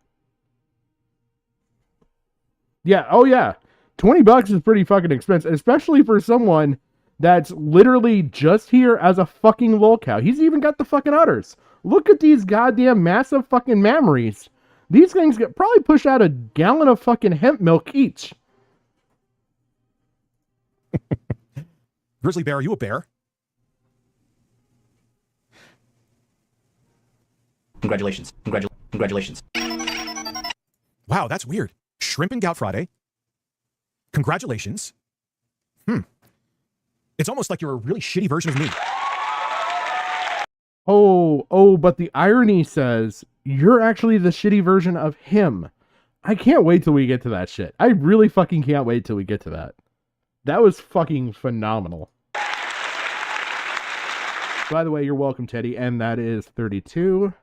Speaker 4: Yeah, oh yeah. $20 is pretty fucking expensive, especially for someone that's literally just here as a fucking lolcow. He's even got the fucking udders. Look at these goddamn massive fucking mammaries. These things get probably push out a gallon of fucking hemp milk each.
Speaker 7: Grizzly Bear, are you a bear?
Speaker 9: Congratulations. Congratulations.
Speaker 7: Wow, that's weird. Shrimp and Gout Friday. Congratulations. It's almost like you're a really shitty version of me.
Speaker 4: Oh, but the irony says you're actually the shitty version of him. I can't wait till we get to that shit. I really fucking can't wait till we get to that. That was fucking phenomenal. By the way, you're welcome, Teddy, and that is 32.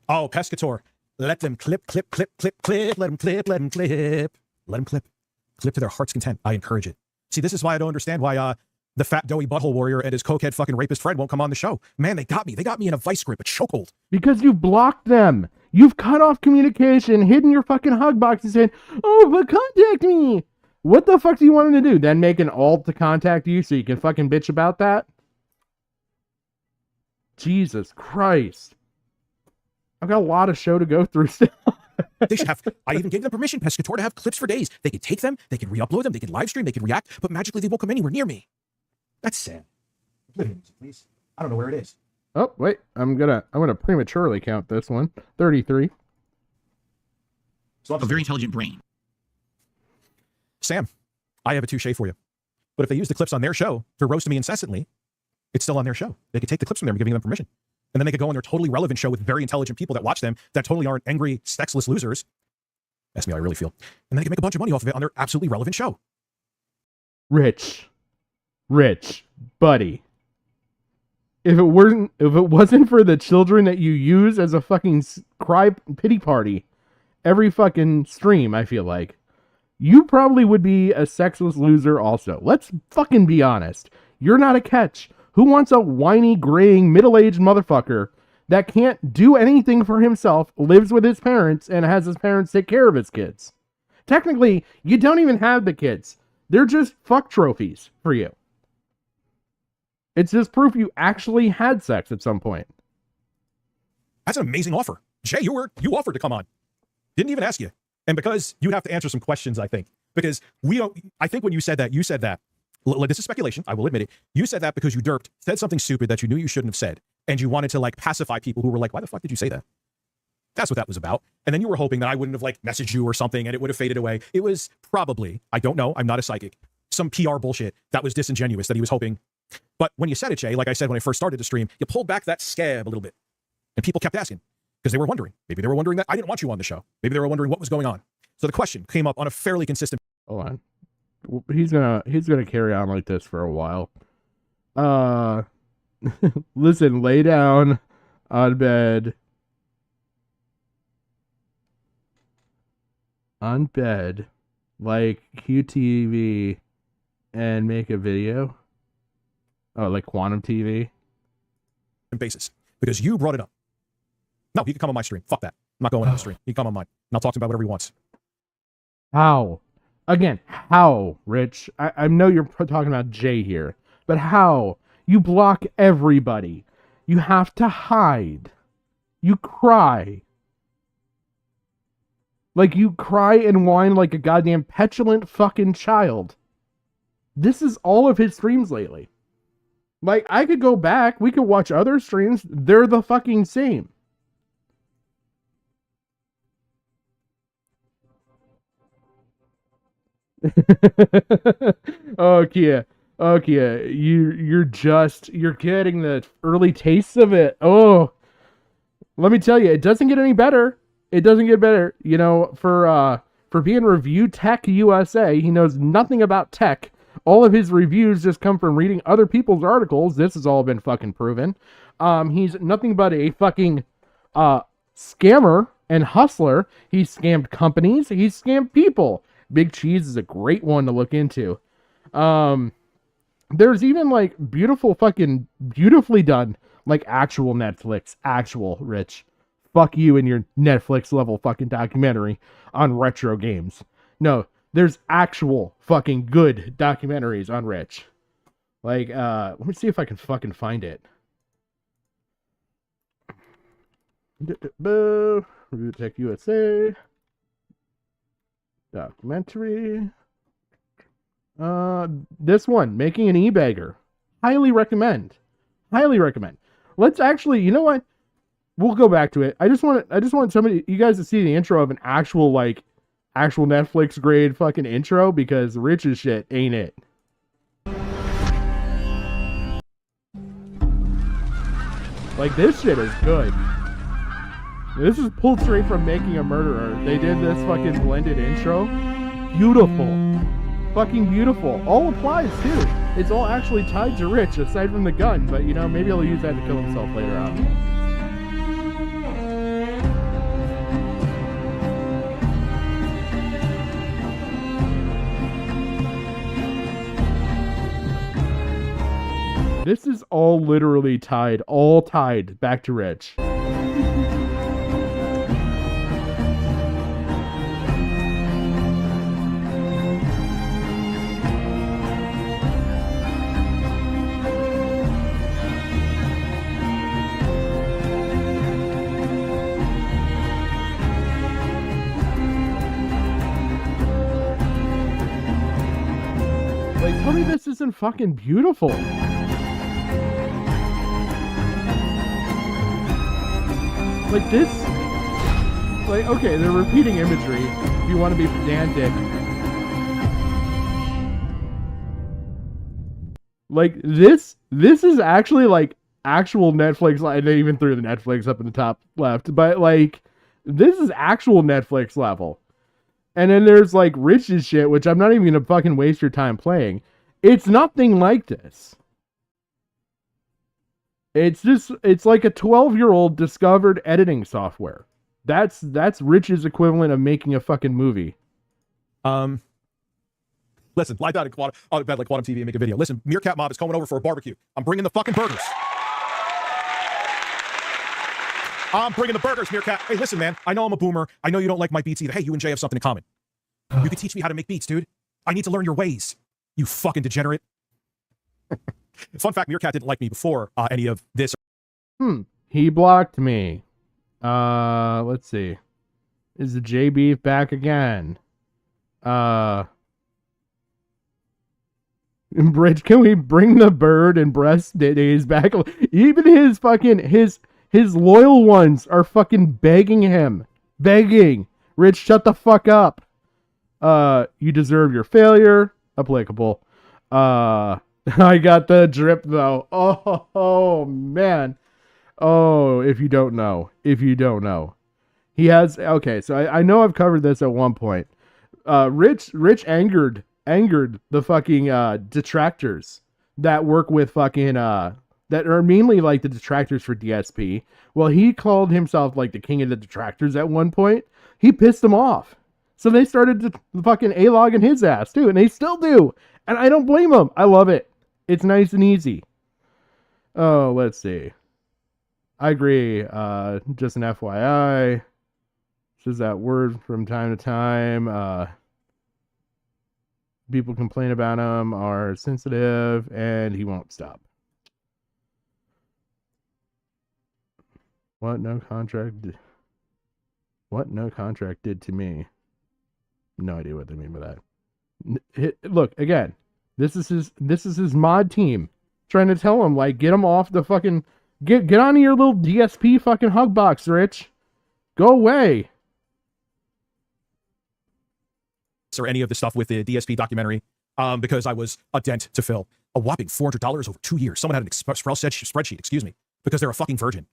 Speaker 7: Oh, Pescator. Let them clip. Let them clip. Let them clip. Clip to their heart's content. I encourage it. See, this is why I don't understand why the fat, doughy butthole warrior and his cokehead fucking rapist friend won't come on the show. Man, they got me. They got me in a vice grip, a chokehold.
Speaker 4: Because you blocked them. You've cut off communication, hidden your fucking hug box and said, oh, but contact me. What the fuck do you want him to do? Then make an alt to contact you so you can fucking bitch about that? Jesus Christ. I've got a lot of show to go through still.
Speaker 7: They should have, I even gave them permission, Pescator, to have clips for days. They could take them, they could re-upload them, they could live stream, they could react, but magically they won't come anywhere near me. That's sad. Please. I don't know where it is.
Speaker 4: Oh, wait. I'm gonna prematurely count this one. 33.
Speaker 5: A very intelligent brain.
Speaker 7: Sam, I have a touche for you. But if they use the clips on their show to roast me incessantly, it's still on their show. They could take the clips from there and giving them permission. And then they could go on their totally relevant show with very intelligent people that watch them that totally aren't angry, sexless losers. That's me how I really feel. And they can make a bunch of money off of it on their absolutely relevant show.
Speaker 4: Rich, buddy. If it wasn't for the children that you use as a fucking cry pity party every fucking stream, I feel like you probably would be a sexless loser also. Let's fucking be honest. You're not a catch. Who wants a whiny, graying, middle-aged motherfucker that can't do anything for himself, lives with his parents, and has his parents take care of his kids? Technically, you don't even have the kids. They're just fuck trophies for you. It's just proof you actually had sex at some point.
Speaker 7: That's an amazing offer. Jay, you offered to come on. Didn't even ask you. And because you'd have to answer some questions, I think. Because I think when you said that, this is speculation, I will admit it. You said that because you said something stupid that you knew you shouldn't have said. And you wanted to like pacify people who were like, why the fuck did you say that? That's what that was about. And then you were hoping that I wouldn't have like messaged you or something and it would have faded away. It was probably, I don't know, I'm not a psychic, some PR bullshit that was disingenuous that he was hoping. But when you said it, Jay, like I said when I first started the stream, you pulled back that scab a little bit. And people kept asking because they were wondering. Maybe they were wondering that I didn't want you on the show. Maybe they were wondering what was going on. So the question came up on a fairly consistent.
Speaker 4: Hold on. He's gonna carry on like this for a while. Listen, lay down on bed. On bed, like QTV, and make a video. Oh, like Quantum TV?
Speaker 7: Basis. Because you brought it up. No, he can come on my stream. Fuck that. I'm not going on the stream. He can come on mine. And I'll talk to him about whatever he wants.
Speaker 4: How? Again, how, Rich? I know you're talking about Jay here, but how? You block everybody. You have to hide. You cry. Like, you cry and whine like a goddamn petulant fucking child. This is all of his streams lately. Like, I could go back. We could watch other streams. They're the fucking same. Oh, Kia. Oh, Kia. You're getting the early tastes of it. Oh. Let me tell you, it doesn't get any better. It doesn't get better. You know, for being Reviewtechusa, he knows nothing about tech. All of his reviews just come from reading other people's articles. This has all been fucking proven. He's nothing but a fucking scammer and hustler. He's scammed companies. He's scammed people. Big Cheese is a great one to look into. There's even like beautifully done, like actual Netflix, actual Rich. Fuck you and your Netflix level fucking documentary on retro games. No, there's actual fucking good documentaries on Rich. Like, let me see if I can fucking find it. Reviewtechusa documentary. This one, Making an E-Bagger. Highly recommend. Highly recommend. Let's actually, you know what? We'll go back to it. I just want you guys to see the intro of an actual Netflix grade fucking intro, because Rich's shit ain't it. Like, this shit is good. This is pulled straight from Making a Murderer. They did this fucking blended intro. Beautiful. Fucking beautiful. All applies too. It's all actually tied to Rich, aside from the gun, but you know, maybe he'll use that to kill himself later on. This is all literally tied back to Rich. Like, tell me this isn't fucking beautiful. Like this, like, okay, they're repeating imagery if you want to be pedantic. Like this is actually like actual Netflix. They even threw the Netflix up in the top left, but like this is actual Netflix level. And then there's like Rich's shit, which I'm not even gonna fucking waste your time playing. It's nothing like this. It's like a 12-year-old discovered editing software. That's Rich's equivalent of making a fucking movie.
Speaker 7: Listen, lie down in Quantum TV and make a video. Listen, Meerkat Mob is coming over for a barbecue. I'm bringing the fucking burgers. I'm bringing the burgers, Meerkat. Hey, listen, man. I know I'm a boomer. I know you don't like my beats either. Hey, you and Jay have something in common. You can teach me how to make beats, dude. I need to learn your ways. You fucking degenerate. Fun fact, Meerkat didn't like me before any of this.
Speaker 4: He blocked me. Let's see. Is the J Beef back again? Bridge, can we bring the bird and breast days back? Even his fucking his loyal ones are fucking begging him. Begging. Rich, shut the fuck up. You deserve your failure. Applicable. I got the drip though. Oh man. Oh, if you don't know. He has, okay, so I know I've covered this at one point. Rich angered the fucking detractors that work with fucking that are mainly like the detractors for DSP. Well, he called himself like the king of the detractors at one point. He pissed them off. So they started to fucking A-log in his ass too, and they still do. And I don't blame them. I love it. It's nice and easy. Oh, let's see. I agree. Just an FYI. Says that word from time to time. People complain about him, are sensitive, and he won't stop. What no contract did to me. No idea what they mean by that. Look, again, this is his mod team trying to tell him, like, get him off the fucking, get onto your little DSP fucking hug box, Rich. Go away.
Speaker 7: Or any of the stuff with the DSP documentary, because I was a dent to fill. A whopping $400 over 2 years. Someone had an Excel spreadsheet, excuse me, because they're a fucking virgin.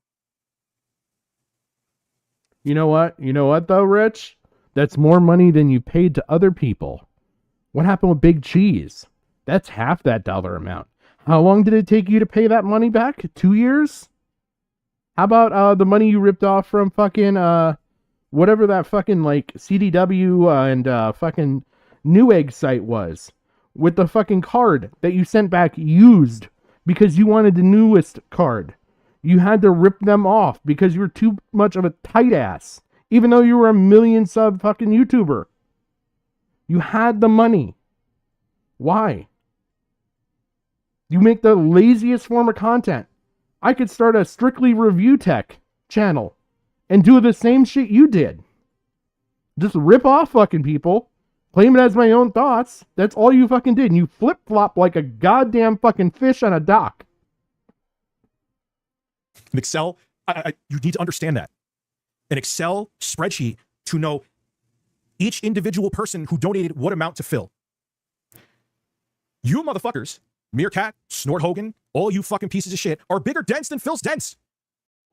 Speaker 4: You know what though, Rich? That's more money than you paid to other people. What happened with Big Cheese? That's half that dollar amount. How long did it take you to pay that money back? 2 years? How about the money you ripped off from fucking whatever that fucking like CDW and fucking Newegg site was, with the fucking card that you sent back used because you wanted the newest card. You had to rip them off because you were too much of a tight ass, even though you were a million sub fucking YouTuber. You had the money. Why? You make the laziest form of content. I could start a strictly review tech channel and do the same shit you did. Just rip off fucking people, claim it as my own thoughts. That's all you fucking did. And you flip-flop like a goddamn fucking fish on a dock.
Speaker 7: An Excel, you need to understand that. An Excel spreadsheet to know each individual person who donated what amount to fill. You motherfuckers, Meerkat, Snort Hogan, all you fucking pieces of shit, are bigger dents than Phil's dents.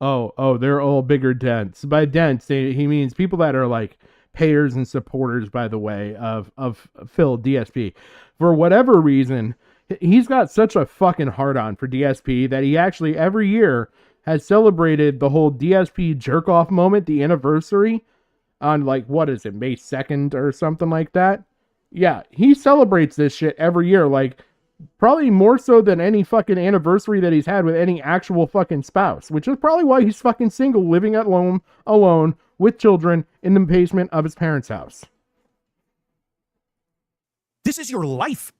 Speaker 4: Oh, they're all bigger dents. By dents, he means people that are like payers and supporters, by the way, of Phil DSP. For whatever reason, he's got such a fucking hard-on for DSP that he actually every year has celebrated the whole DSP jerk-off moment, the anniversary, on like, what is it, May 2nd or something like that? Yeah, he celebrates this shit every year, like, probably more so than any fucking anniversary that he's had with any actual fucking spouse, which is probably why he's fucking single, living at home alone with children in the basement of his parents' house.
Speaker 7: This is your life.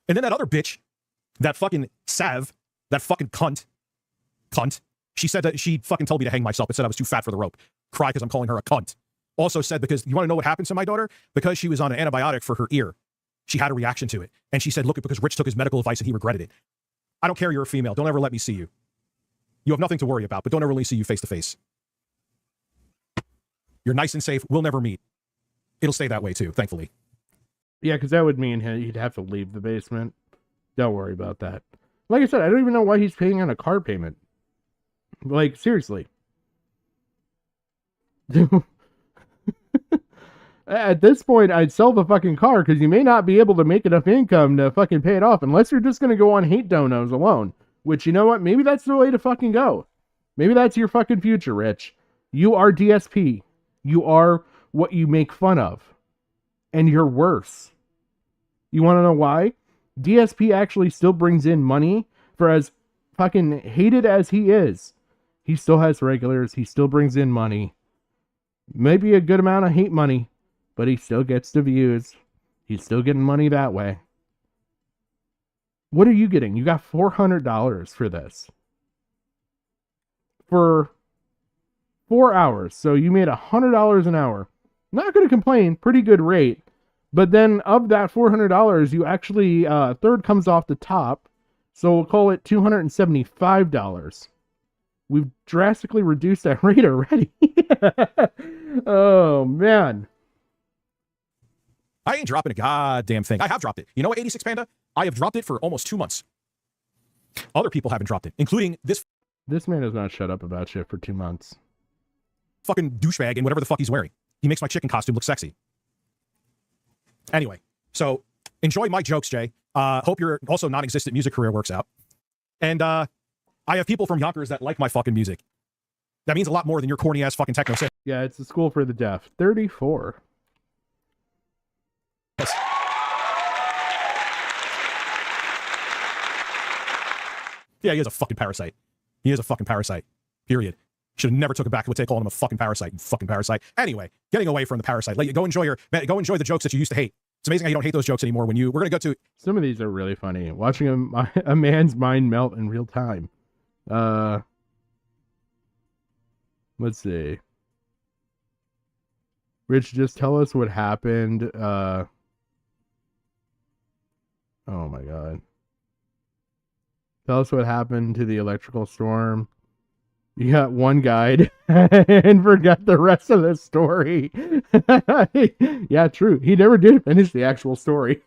Speaker 7: And then that other bitch, that fucking Sav, that fucking cunt, she said that she fucking told me to hang myself, but said I was too fat for the rope. Cry because I'm calling her a cunt. Also said, because you want to know what happened to my daughter? Because she was on an antibiotic for her ear, she had a reaction to it. And she said, look, because Rich took his medical advice and he regretted it. I don't care you're a female. Don't ever let me see you. You have nothing to worry about, but don't ever let me see you face to face. You're nice and safe. We'll never meet. It'll stay that way too, thankfully.
Speaker 4: Yeah, because that would mean he'd have to leave the basement. Don't worry about that. Like I said, I don't even know why he's paying on a car payment. Like, seriously. At this point, I'd sell the fucking car because you may not be able to make enough income to fucking pay it off unless you're just going to go on hate donos alone. Which, you know what? Maybe that's the way to fucking go. Maybe that's your fucking future, Rich. You are DSP. You are what you make fun of. And you're worse. You want to know why? DSP actually still brings in money for as fucking hated as he is. He still has regulars. He still brings in money. Maybe a good amount of hate money. But he still gets the views. He's still getting money that way. What are you getting? You got $400 for this. For 4 hours. So you made $100 an hour. Not going to complain. Pretty good rate. But then of that $400, you actually, third comes off the top. So we'll call it $275. We've drastically reduced that rate already. Oh, man.
Speaker 7: I ain't dropping a goddamn thing. I have dropped it. You know what, 86 Panda? I have dropped it for almost 2 months. Other people haven't dropped it, including this
Speaker 4: man has not shut up about shit for 2 months.
Speaker 7: fucking douchebag in whatever the fuck he's wearing. He makes my chicken costume look sexy. Anyway, so enjoy my jokes, Jay. Hope your also non-existent music career works out. And I have people from Yonkers that like my fucking music. That means a lot more than your corny ass fucking techno shit.
Speaker 4: Yeah, it's a school for the deaf. 34.
Speaker 7: Yes. Yeah, he is a fucking parasite. He is a fucking parasite. Period. Should have never took it back. Would take calling him a fucking parasite. Fucking parasite. Anyway, getting away from the parasite. Go enjoy the jokes that you used to hate. It's amazing how you don't hate those jokes anymore. We're gonna go to
Speaker 4: some of these are really funny. Watching a man's mind melt in real time. Let's see. Rich, just tell us what happened. Oh my god. Tell us what happened to the electrical storm. You got one guide and forgot the rest of the story. Yeah, true. He never did finish the actual story.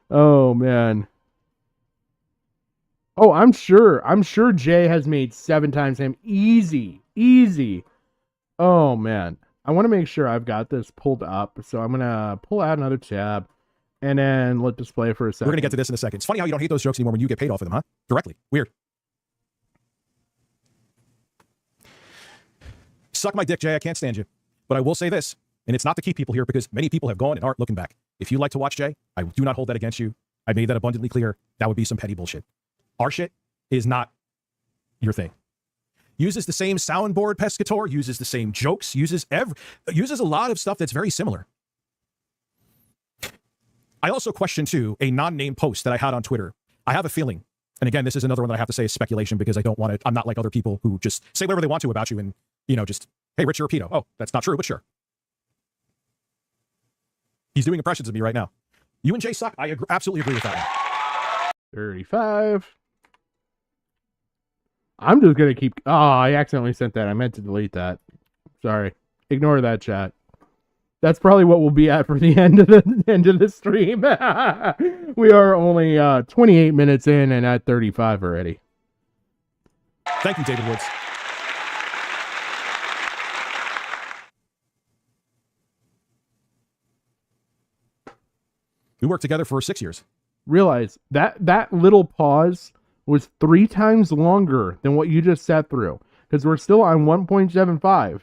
Speaker 4: Oh, man. Oh, I'm sure Jay has made 7 times him. Easy. Oh, man. I want to make sure I've got this pulled up. So I'm going to pull out another tab and then let display for a second.
Speaker 7: We're going to get to this in a second. It's funny how you don't hate those jokes anymore when you get paid off of them, huh? Directly. Weird. Suck my dick, Jay. I can't stand you. But I will say this, and it's not to keep people here because many people have gone and aren't looking back. If you like to watch Jay, I do not hold that against you. I made that abundantly clear. That would be some petty bullshit. Our shit is not your thing. Uses the same soundboard pescator, uses the same jokes, uses a lot of stuff that's very similar. I also question, too, a non-named post that I had on Twitter. I have a feeling, and again, this is another one that I have to say is speculation because I don't want to, I'm not like other people who just say whatever they want to about you and, you know, just, hey, Rich, you're a pedo. Oh, that's not true, but sure. He's doing impressions of me right now. You and Jay suck. I absolutely agree with that one.
Speaker 4: 35. I'm just going to keep... Oh, I accidentally sent that. I meant to delete that. Sorry. Ignore that, chat. That's probably what we'll be at for the end of the stream. We are only 28 minutes in and at 35 already.
Speaker 7: Thank you, David Woods. We worked together for 6 years.
Speaker 4: Realize that little pause was 3 times longer than what you just sat through. Because we're still on 1.75.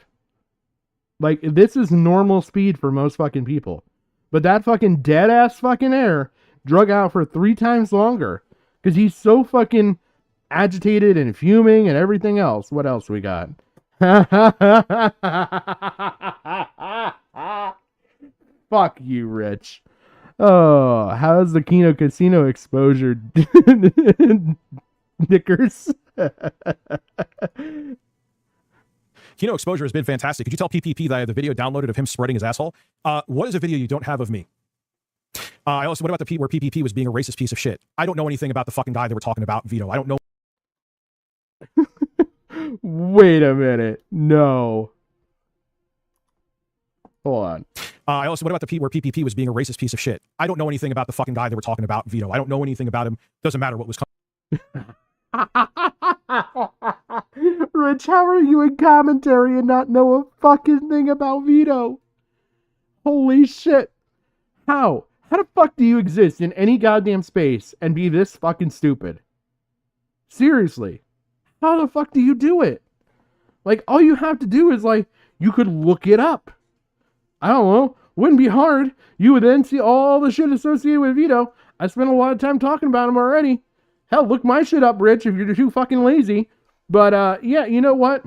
Speaker 4: Like, this is normal speed for most fucking people. But that fucking dead-ass fucking air drug out for 3 times longer. Because he's so fucking agitated and fuming and everything else. What else we got? Fuck you, Rich. Oh, how's the Kino Casino exposure, Knickers?
Speaker 7: Kino exposure has been fantastic. Could you tell PPP that I have the video downloaded of him spreading his asshole? What is a video you don't have of me? I also, what about the where PPP was being a racist piece of shit? I don't know anything about the fucking guy they were talking about, Vito. I don't know.
Speaker 4: Wait a minute. No. Hold on.
Speaker 7: I also, what about the where PPP was being a racist piece of shit? I don't know anything about the fucking guy they were talking about, Vito. I don't know anything about him. Doesn't matter what was
Speaker 4: Rich, how are you in commentary and not know a fucking thing about Vito? Holy shit. How? How the fuck do you exist in any goddamn space and be this fucking stupid? Seriously. How the fuck do you do it? Like, all you have to do is, like, you could look it up. I don't know. Wouldn't be hard. You would then see all the shit associated with Vito. I spent a lot of time talking about him already. Hell, look my shit up, Rich, if you're too fucking lazy. But, yeah, you know what?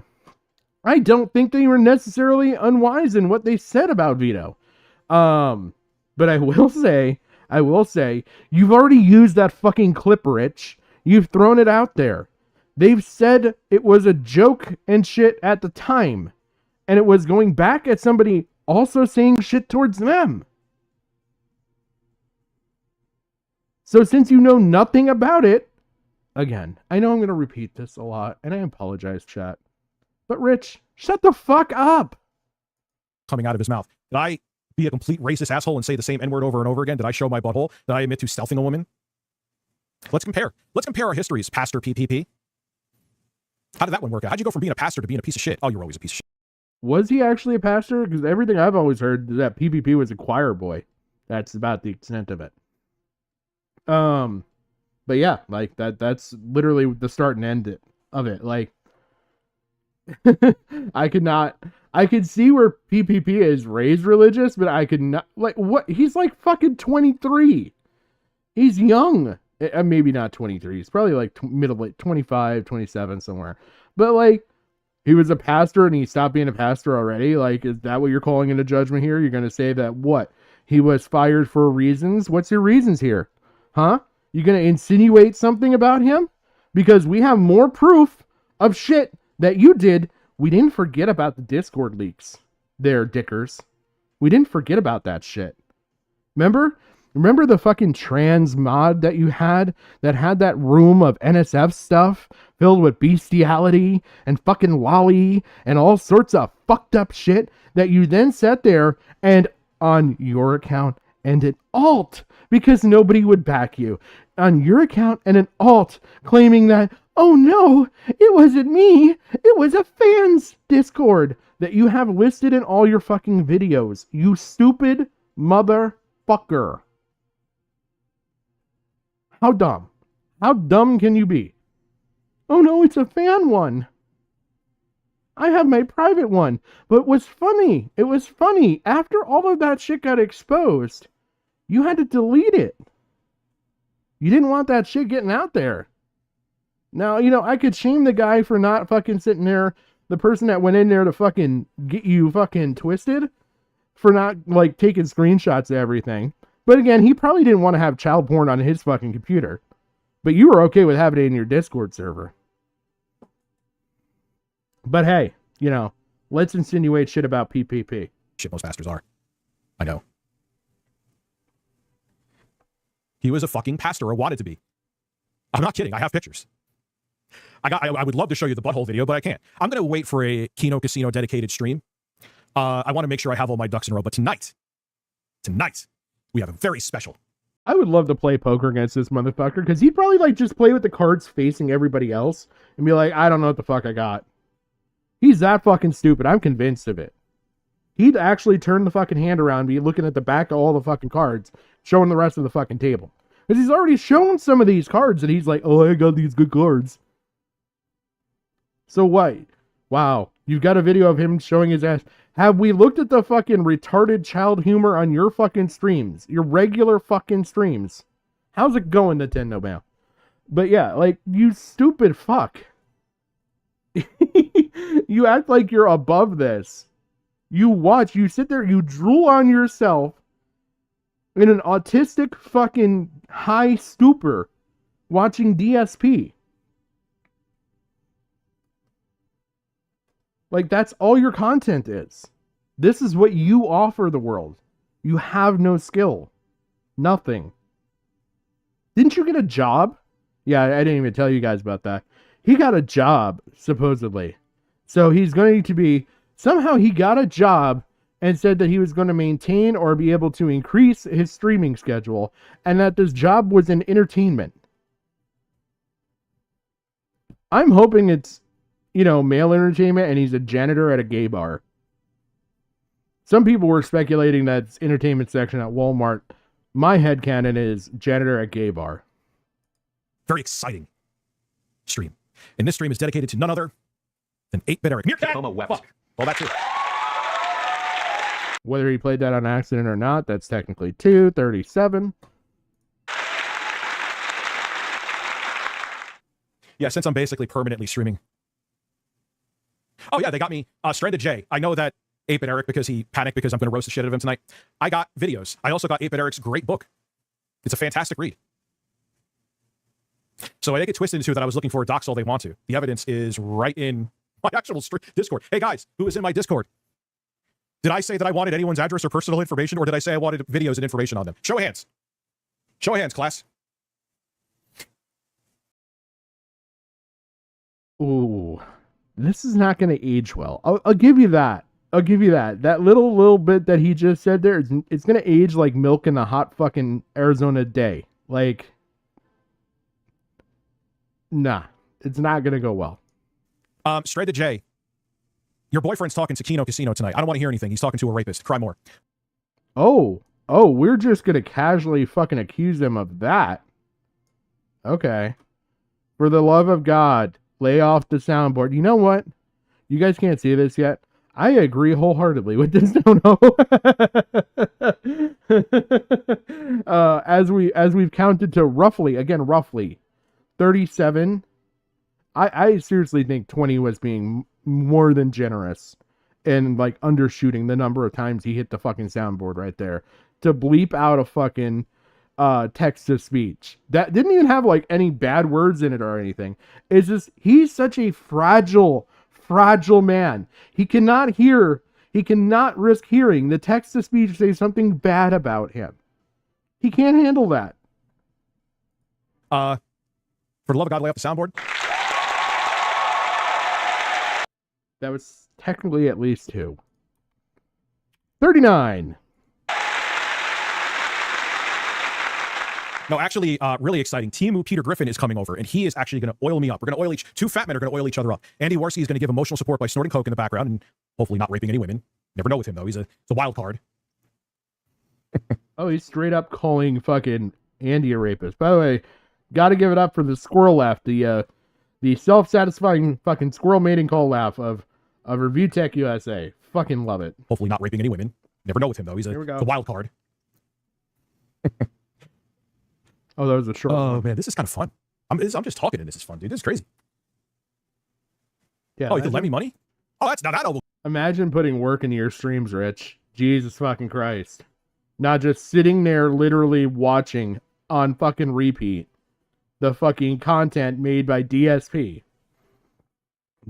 Speaker 4: I don't think they were necessarily unwise in what they said about Vito. But I will say, you've already used that fucking clip, Rich. You've thrown it out there. They've said it was a joke and shit at the time. And it was going back at somebody also saying shit towards them. So since you know nothing about it, again, I know I'm going to repeat this a lot, and I apologize, chat. But Rich, shut the fuck up.
Speaker 7: Coming out of his mouth. Did I be a complete racist asshole and say the same N-word over and over again? Did I show my butthole? Did I admit to stealthing a woman? Let's compare. Let's compare our histories, Pastor PPP. How did that one work out? How'd you go from being a pastor to being a piece of shit? Oh, you're always a piece of shit.
Speaker 4: Was he actually a pastor? Because everything I've always heard is that PPP was a choir boy. That's about the extent of it. But yeah, like that's literally the start and end of it. Like, I could see where PPP is raised religious, but I could not, like, what? He's like fucking 23. He's young. Maybe not 23. He's probably like middle, like 25, 27, somewhere. But like, he was a pastor and he stopped being a pastor already. Like, is that what you're calling into judgment here? You're going to say that what? He was fired for reasons? What's your reasons here? Huh? You going to insinuate something about him? Because we have more proof of shit that you did. We didn't forget about the Discord leaks there, dickers. We didn't forget about that shit. Remember the fucking trans mod that you had that had that room of NSF stuff filled with bestiality and fucking lolly and all sorts of fucked up shit that you then sat there and on your account and an alt because nobody would back you on your account and an alt claiming that, oh no, it wasn't me. It was a fan's Discord that you have listed in all your fucking videos. You stupid motherfucker. How dumb? How dumb can you be? Oh no, it's a fan one. I have my private one. But it was funny. It was funny. After all of that shit got exposed, you had to delete it. You didn't want that shit getting out there. Now, you know, I could shame the guy for not fucking sitting there, the person that went in there to fucking get you fucking twisted, for not, like, taking screenshots of everything. But again, he probably didn't want to have child porn on his fucking computer. But you were okay with having it in your Discord server. But hey, you know, let's insinuate shit about PPP.
Speaker 7: Shit most pastors are. I know. He was a fucking pastor, or wanted to be. I'm not kidding. I have pictures. I would love to show you the butthole video, but I can't. I'm going to wait for a Kino Casino dedicated stream. I want to make sure I have all my ducks in a row. But tonight, we have a very special.
Speaker 4: I would love to play poker against this motherfucker, because he'd probably, like, just play with the cards facing everybody else and be like, I don't know what the fuck I got. He's that fucking stupid. I'm convinced of it. He'd actually turn the fucking hand around and be looking at the back of all the fucking cards, showing the rest of the fucking table. Because he's already shown some of these cards, and he's like, oh, I got these good cards. So what? Wow. You've got a video of him showing his ass. Have we looked at the fucking retarded child humor on your fucking streams? Your regular fucking streams? How's it going, Nintendo Man? But yeah, like, you stupid fuck. You act like you're above this. You watch, you sit there, you drool on yourself in an autistic fucking high stupor watching DSP. Like, that's all your content is. This is what you offer the world. You have no skill. Nothing. Didn't you get a job? Yeah, I didn't even tell you guys about that. He got a job, supposedly. So he's going to be... Somehow he got a job and said that he was going to maintain or be able to increase his streaming schedule, and that this job was in entertainment. I'm hoping it's, you know, male entertainment and he's a janitor at a gay bar. Some people were speculating that it's entertainment section at Walmart. My headcanon is janitor at gay bar.
Speaker 7: Very exciting stream. And this stream is dedicated to none other than 8-Bit Eric.
Speaker 9: Tacoma wept.
Speaker 7: Fuck. Well, that's it.
Speaker 4: Whether he played that on accident or not, that's technically 237.
Speaker 7: Yeah, since I'm basically permanently streaming. Oh yeah, they got me. Stranded J. I know that 8-Bit Eric, because he panicked because I'm going to roast the shit out of him tonight. I got videos. I also got 8-Bit Eric's great book. It's a fantastic read. So I didn't get twisted into that I was looking for a dox all they want to. The evidence is right in my actual Discord. Hey guys, who is in my Discord? Did I say that I wanted anyone's address or personal information, or did I say I wanted videos and information on them? Show of hands. Show of hands, class.
Speaker 4: Ooh, this is not going to age well. I'll give you that. I'll give you that. That little bit that he just said there, it's going to age like milk in a hot fucking Arizona day. Like, nah, it's not going to go well.
Speaker 7: Straight to Jay. Your boyfriend's talking to Kino Casino tonight. I don't want to hear anything. He's talking to a rapist. Cry more.
Speaker 4: Oh, we're just going to casually fucking accuse them of that. Okay. For the love of God, lay off the soundboard. You know what? You guys can't see this yet. I agree wholeheartedly with this no. As we've counted to roughly 37. I seriously think 20 was being more than generous and like undershooting the number of times he hit the fucking soundboard right there to bleep out a fucking text to speech that didn't even have like any bad words in it or anything. It's just he's such a fragile man. He cannot risk hearing the text to speech say something bad about him. He can't handle that.
Speaker 7: For the love of God, lay off the soundboard.
Speaker 4: That was technically at least 2. 39.
Speaker 7: No, actually, really exciting. Timu Peter Griffin is coming over, and he is actually going to oil me up. We're going to oil two fat men are going to oil each other up. Andy Warsey is going to give emotional support by snorting coke in the background, and hopefully not raping any women. Never know with him, though. He's a wild card.
Speaker 4: Oh, he's straight up calling fucking Andy a rapist. By the way, got to give it up for the squirrel laugh, the self-satisfying fucking squirrel mating call laugh of Reviewtechusa. Fucking love it.
Speaker 7: Hopefully not raping any women. Never know with him, though. He's a wild card.
Speaker 4: Oh, that was a short one.
Speaker 7: Man, this is kind of fun. I'm just talking, and this is fun, dude. This is crazy.
Speaker 4: Yeah.
Speaker 7: Oh, you can lend me money? Oh, that's not that old.
Speaker 4: Imagine putting work into your streams, Rich. Jesus fucking Christ. Not just sitting there literally watching on fucking repeat the fucking content made by DSP.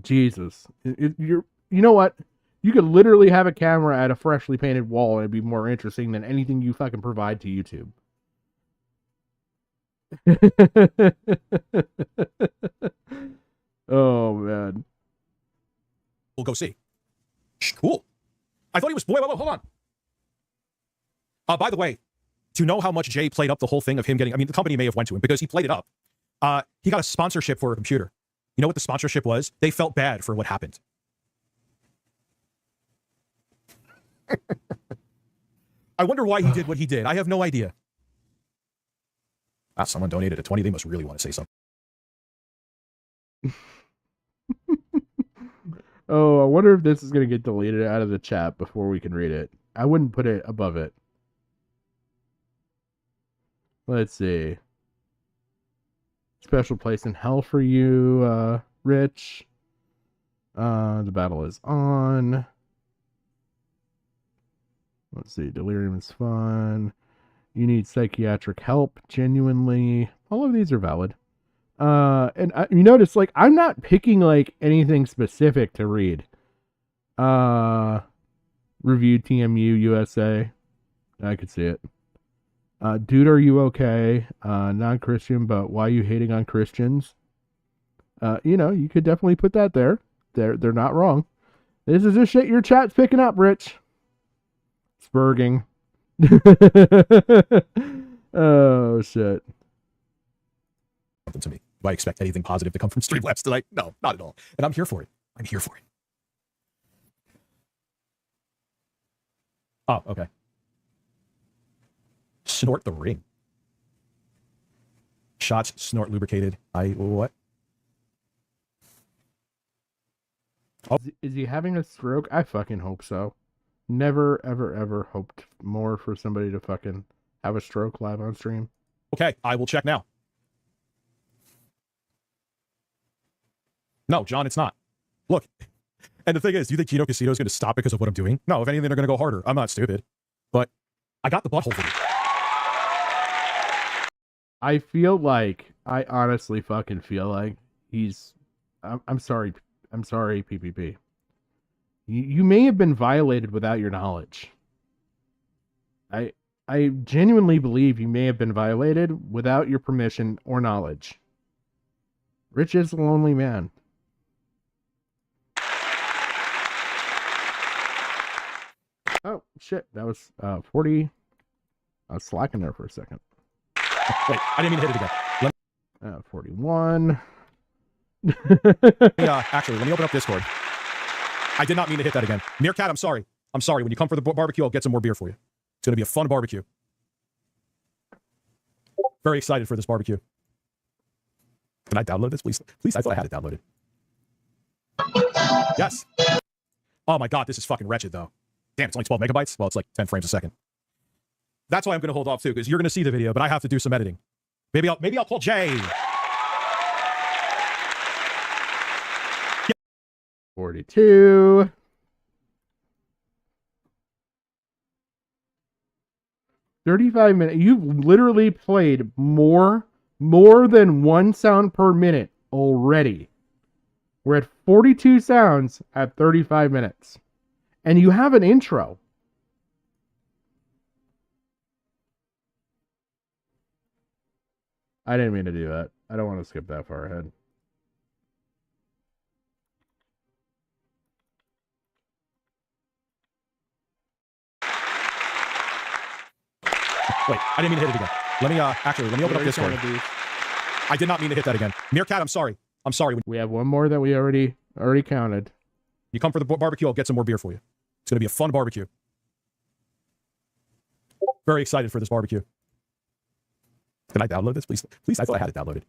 Speaker 4: Jesus. You know what? You could literally have a camera at a freshly painted wall and it'd be more interesting than anything you fucking provide to YouTube. Oh, man.
Speaker 7: We'll go see. Cool. I thought he was... Wait, hold on. By the way, to know how much Jay played up the whole thing of him getting... I mean, the company may have went to him because he played it up. He got a sponsorship for a computer. You know what the sponsorship was? They felt bad for what happened. I wonder why he did what he did. I have no idea. Someone donated a 20. They must really want to say something.
Speaker 4: Oh, I wonder if this is going to get deleted out of the chat before we can read it. I wouldn't put it above it. Let's see. Special place in hell for you, Rich. The battle is on. Let's see. Delirium is fun. You need psychiatric help, genuinely. All of these are valid. And you notice, like, I'm not picking, like, anything specific to read. Review TMU USA. I could see it. Dude, are you okay? Non-Christian, but why are you hating on Christians? You know, you could definitely put that there. They're not wrong. This is just shit your chat's picking up, Rich. Spurging. Oh, shit.
Speaker 7: Something to me. Do I expect anything positive to come from Streamlabs tonight? No, not at all. And I'm here for it. I'm here for it. Oh, okay. Snort the ring. Shots, snort, lubricated. What?
Speaker 4: Oh. Is he having a stroke? I fucking hope so. Never, ever, ever hoped more for somebody to fucking have a stroke live on stream.
Speaker 7: Okay, I will check now. No, John, it's not. Look, and the thing is, do you think Kino Casino is going to stop because of what I'm doing? No, if anything, they're going to go harder. I'm not stupid. But I got the butthole for you.
Speaker 4: I feel like, I honestly fucking feel like he's... I'm sorry, PPP. You may have been violated without your knowledge. I genuinely believe you may have been violated without your permission or knowledge. Rich is a lonely man. Oh, shit. That was 40. I was slacking there for a second.
Speaker 7: Wait, I didn't mean to hit it again.
Speaker 4: 41.
Speaker 7: Actually, let me open up Discord. I did not mean to hit that again. Meerkat, I'm sorry. I'm sorry. When you come for the barbecue, I'll get some more beer for you. It's going to be a fun barbecue. Very excited for this barbecue. Can I download this, please? Please, I thought I had it downloaded. Yes. Oh my god, this is fucking wretched, though. Damn, it's only 12 megabytes? Well, it's like 10 frames a second. That's why I'm going to hold off, too, because you're going to see the video, but I have to do some editing. Maybe I'll call Jay.
Speaker 4: 42. $35 You've literally played more than one sound per minute already. We're at 42 sounds at 35 minutes. And you have an intro. I didn't mean to do that. I don't want to skip that far ahead.
Speaker 7: Wait, I didn't mean to hit it again. Let me open up Discord. I did not mean to hit that again. Meerkat, I'm sorry. I'm sorry.
Speaker 4: We have one more that we already counted.
Speaker 7: You come for the barbecue, I'll get some more beer for you. It's going to be a fun barbecue. Very excited for this barbecue. Can I download this, please? Please, I thought I had it downloaded.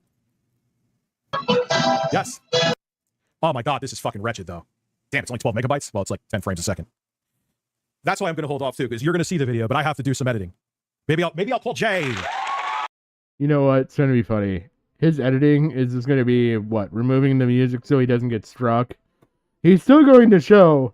Speaker 7: Yes. Oh my god, this is fucking wretched, though. Damn, it's only 12 megabytes? Well, it's like 10 frames a second. That's why I'm going to hold off, too, because you're going to see the video, but I have to do some editing. Maybe I'll call Jay.
Speaker 4: You know what? It's going to be funny. His editing is just going to be, what, removing the music so he doesn't get struck. He's still going to show,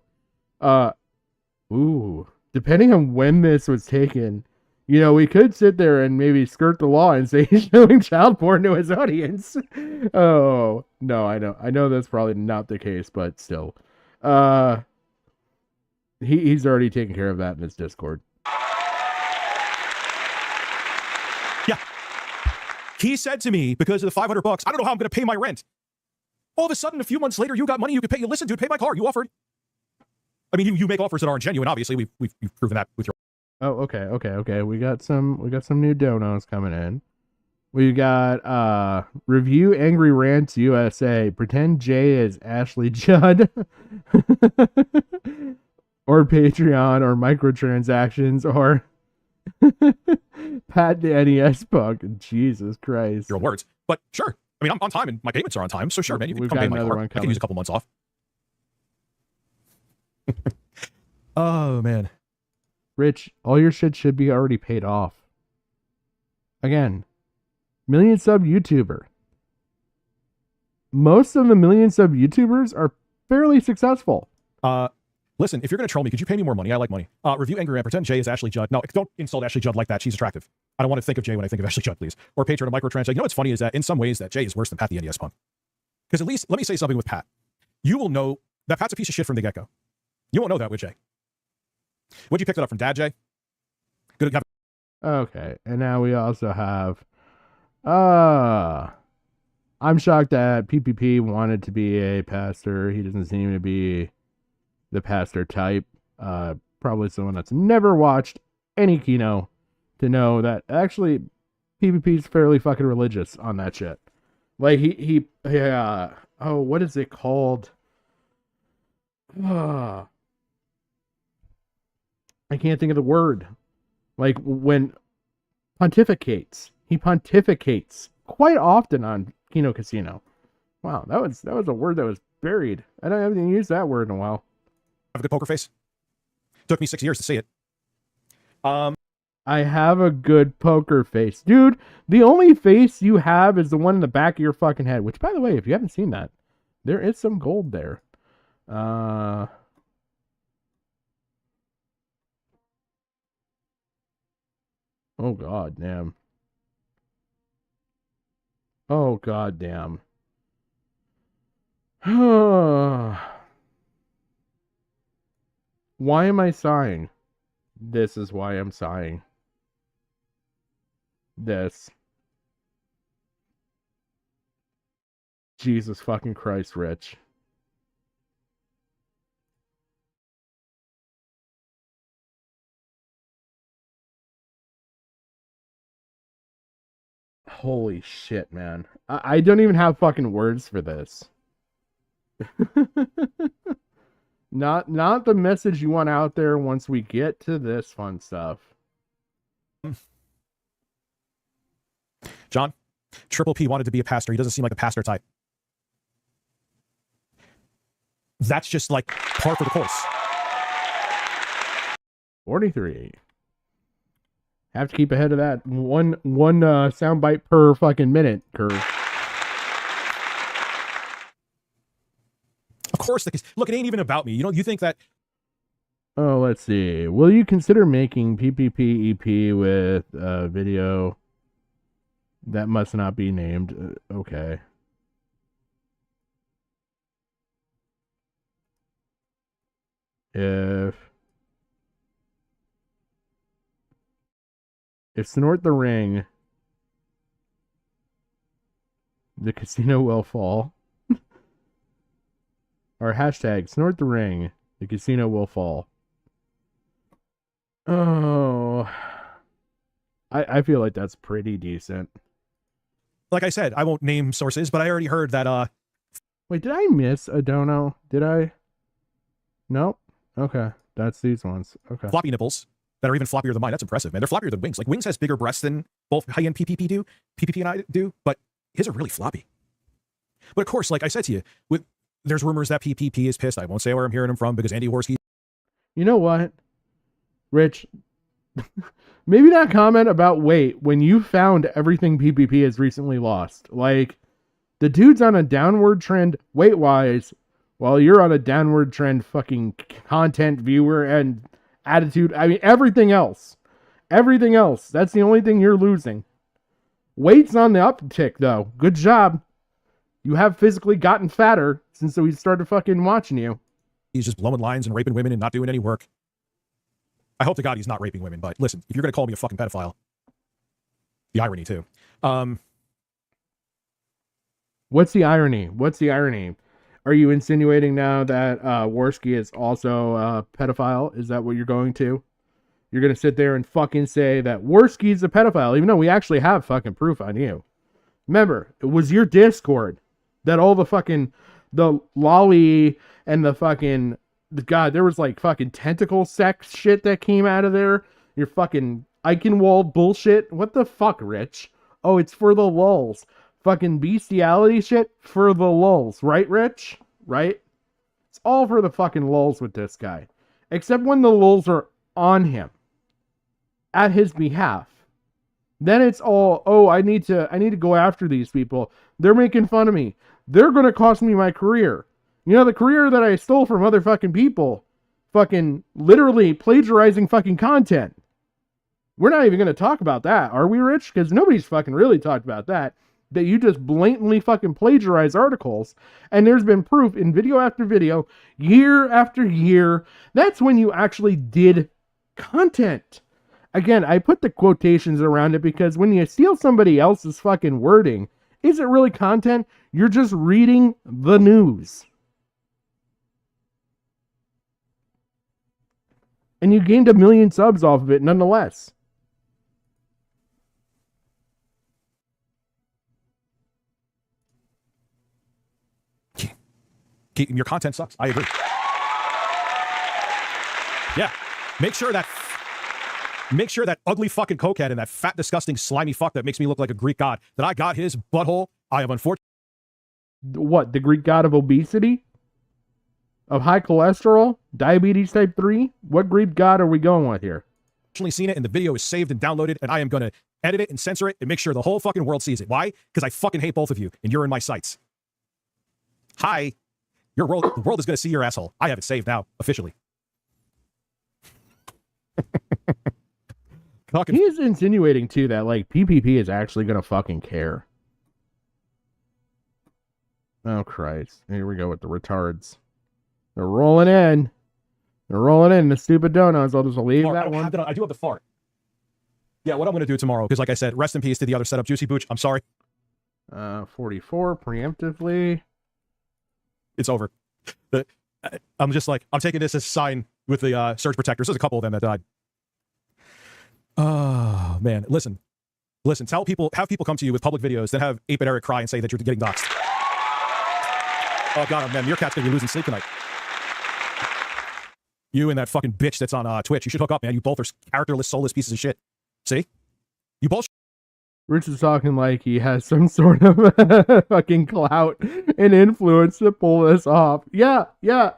Speaker 4: depending on when this was taken, you know, we could sit there and maybe skirt the law and say he's showing child porn to his audience. Oh, no, I know that's probably not the case, but still. He's already taken care of that in his Discord.
Speaker 7: Yeah. He said to me, because of the $500, I don't know how I'm going to pay my rent. All of a sudden, a few months later, you got money you could pay. You listen, dude, pay my car. You offered. I mean, you make offers that aren't genuine. Obviously, we've proven that with your.
Speaker 4: Oh, okay. We got some new donos coming in. We got Review Angry Rants USA. Pretend Jay is Ashley Judd. Or Patreon or microtransactions or Pat the NES Punk. Jesus Christ.
Speaker 7: Your words. But sure. I mean, I'm on time and my payments are on time. So sure, man, you can come pay my car. I can use a couple months off. Oh, man.
Speaker 4: Rich, all your shit should be already paid off. Again, million sub YouTuber. Most of the million sub YouTubers are fairly successful.
Speaker 7: Listen, if you're going to troll me, could you pay me more money? I like money. Review Angry Man. Pretend Jay is Ashley Judd. No, don't insult Ashley Judd like that. She's attractive. I don't want to think of Jay when I think of Ashley Judd, please. Or Patreon or microtransaction. You know what's funny is that in some ways that Jay is worse than Pat the NES Punk. Because at least, let me say something with Pat. You will know that Pat's a piece of shit from the get-go. You won't know that with Jay. What'd you pick that up from, Dad, Jay? Good.
Speaker 4: Okay, and now we also have... I'm shocked that PPP wanted to be a pastor. He doesn't seem to be the pastor type. Probably someone that's never watched any Kino to know that actually PPP's fairly fucking religious on that shit. Like oh, what is it called? I can't think of the word. Like when pontificates. He pontificates quite often on Kino Casino. Wow, that was a word that was buried. I haven't used that word in a while.
Speaker 7: Have a good poker face. Took me 6 years to see it.
Speaker 4: I have a good poker face. Dude, the only face you have is the one in the back of your fucking head. Which, by the way, if you haven't seen that, there is some gold there. Oh, god damn. Oh, god damn. Why am I sighing? This is why I'm sighing. This. Jesus fucking Christ, Rich. Holy shit, man. I don't even have fucking words for this. Not the message you want out there once we get to this fun stuff.
Speaker 7: John, Triple P wanted to be a pastor. He doesn't seem like a pastor type. That's just like par for the course.
Speaker 4: 43. Have to keep ahead of that one soundbite per fucking minute curve.
Speaker 7: Of course, look, it ain't even about me. You think that...
Speaker 4: Oh, let's see. Will you consider making PPP EP with a video that must not be named? Okay. If Snort the Ring, the casino will fall. Or hashtag Snort the Ring, the casino will fall. Oh, I feel like that's pretty decent.
Speaker 7: Like I said, I won't name sources, but I already heard that,
Speaker 4: Wait, did I miss a dono? Did I? Nope. Okay, that's these ones. Okay.
Speaker 7: floppy nipples that are even floppier than mine. That's impressive, man. They're floppier than Wings. Like, Wings has bigger breasts than both high-end PPP and I do, but his are really floppy. But of course, like I said to you, there's rumors that PPP is pissed. I won't say where I'm hearing them from because Andy Worski.
Speaker 4: You know what, Rich? Maybe not comment about weight when you found everything PPP has recently lost. Like, the dude's on a downward trend weight-wise, while you're on a downward trend fucking content viewer and attitude. I mean, everything else. Everything else. That's the only thing you're losing. Weight's on the uptick, though. Good job. You have physically gotten fatter since we started fucking watching you.
Speaker 7: He's just blowing lines and raping women and not doing any work. I hope to God he's not raping women, but listen, if you're going to call me a fucking pedophile, the irony too.
Speaker 4: What's the irony? What's the irony? Are you insinuating now that Worski is also a pedophile? Is that what you're going to? You're going to sit there and fucking say that Worski's a pedophile, even though we actually have fucking proof on you. Remember, it was your Discord that all the fucking, the lolly and the fucking, God, there was like fucking tentacle sex shit that came out of there. Your fucking Eichenwald bullshit. What the fuck, Rich? Oh, it's for the lulz. Fucking bestiality shit for the lulz. Right, Rich? Right? It's all for the fucking lulz with this guy. Except when the lulz are on him. At his behalf. Then it's all, oh, I need to go after these people. They're making fun of me. They're going to cost me my career. You know, the career that I stole from other fucking people. Fucking literally plagiarizing fucking content. We're not even going to talk about that, are we, Rich? Because nobody's fucking really talked about that. That you just blatantly fucking plagiarize articles. And there's been proof in video after video, year after year. That's when you actually did content. Again, I put the quotations around it because when you steal somebody else's fucking wording, is it really content? You're just reading the news. And you gained 1 million subs off of it nonetheless.
Speaker 7: Your content sucks. I agree. Yeah. Make sure that ugly fucking cokehead and that fat, disgusting, slimy fuck that makes me look like a Greek god, that I got his butthole. I have unfortunately...
Speaker 4: What, the Greek god of obesity? Of high cholesterol? Diabetes type 3? What Greek god are we going with here?
Speaker 7: Seen it, and the video is saved and downloaded, and I am going to edit it and censor it and make sure the whole fucking world sees it. Why? Because I fucking hate both of you, and you're in my sights. Hi. The world is going to see your asshole. I have it saved now, officially.
Speaker 4: He's insinuating, too, that, like, PPP is actually going to fucking care. Oh, Christ. Here we go with the retards. They're rolling in. They're rolling in the stupid donuts. I'll just leave that one.
Speaker 7: I do have the fart. Yeah, what I'm going to do tomorrow, because like I said, rest in peace to the other setup, Juicy Booch. I'm sorry.
Speaker 4: 44, preemptively.
Speaker 7: It's over. I'm just like, I'm taking this as a sign with the surge protectors. There's a couple of them that died. Oh, man. Listen. Have people come to you with public videos, then have Ape and Eric cry and say that you're getting doxxed. Oh, God, man, Meerkat's going to be losing sleep tonight. You and that fucking bitch that's on Twitch, you should hook up, man. You both are characterless, soulless pieces of shit. See? You both...
Speaker 4: Rich is talking like he has some sort of fucking clout and influence to pull this off. Yeah,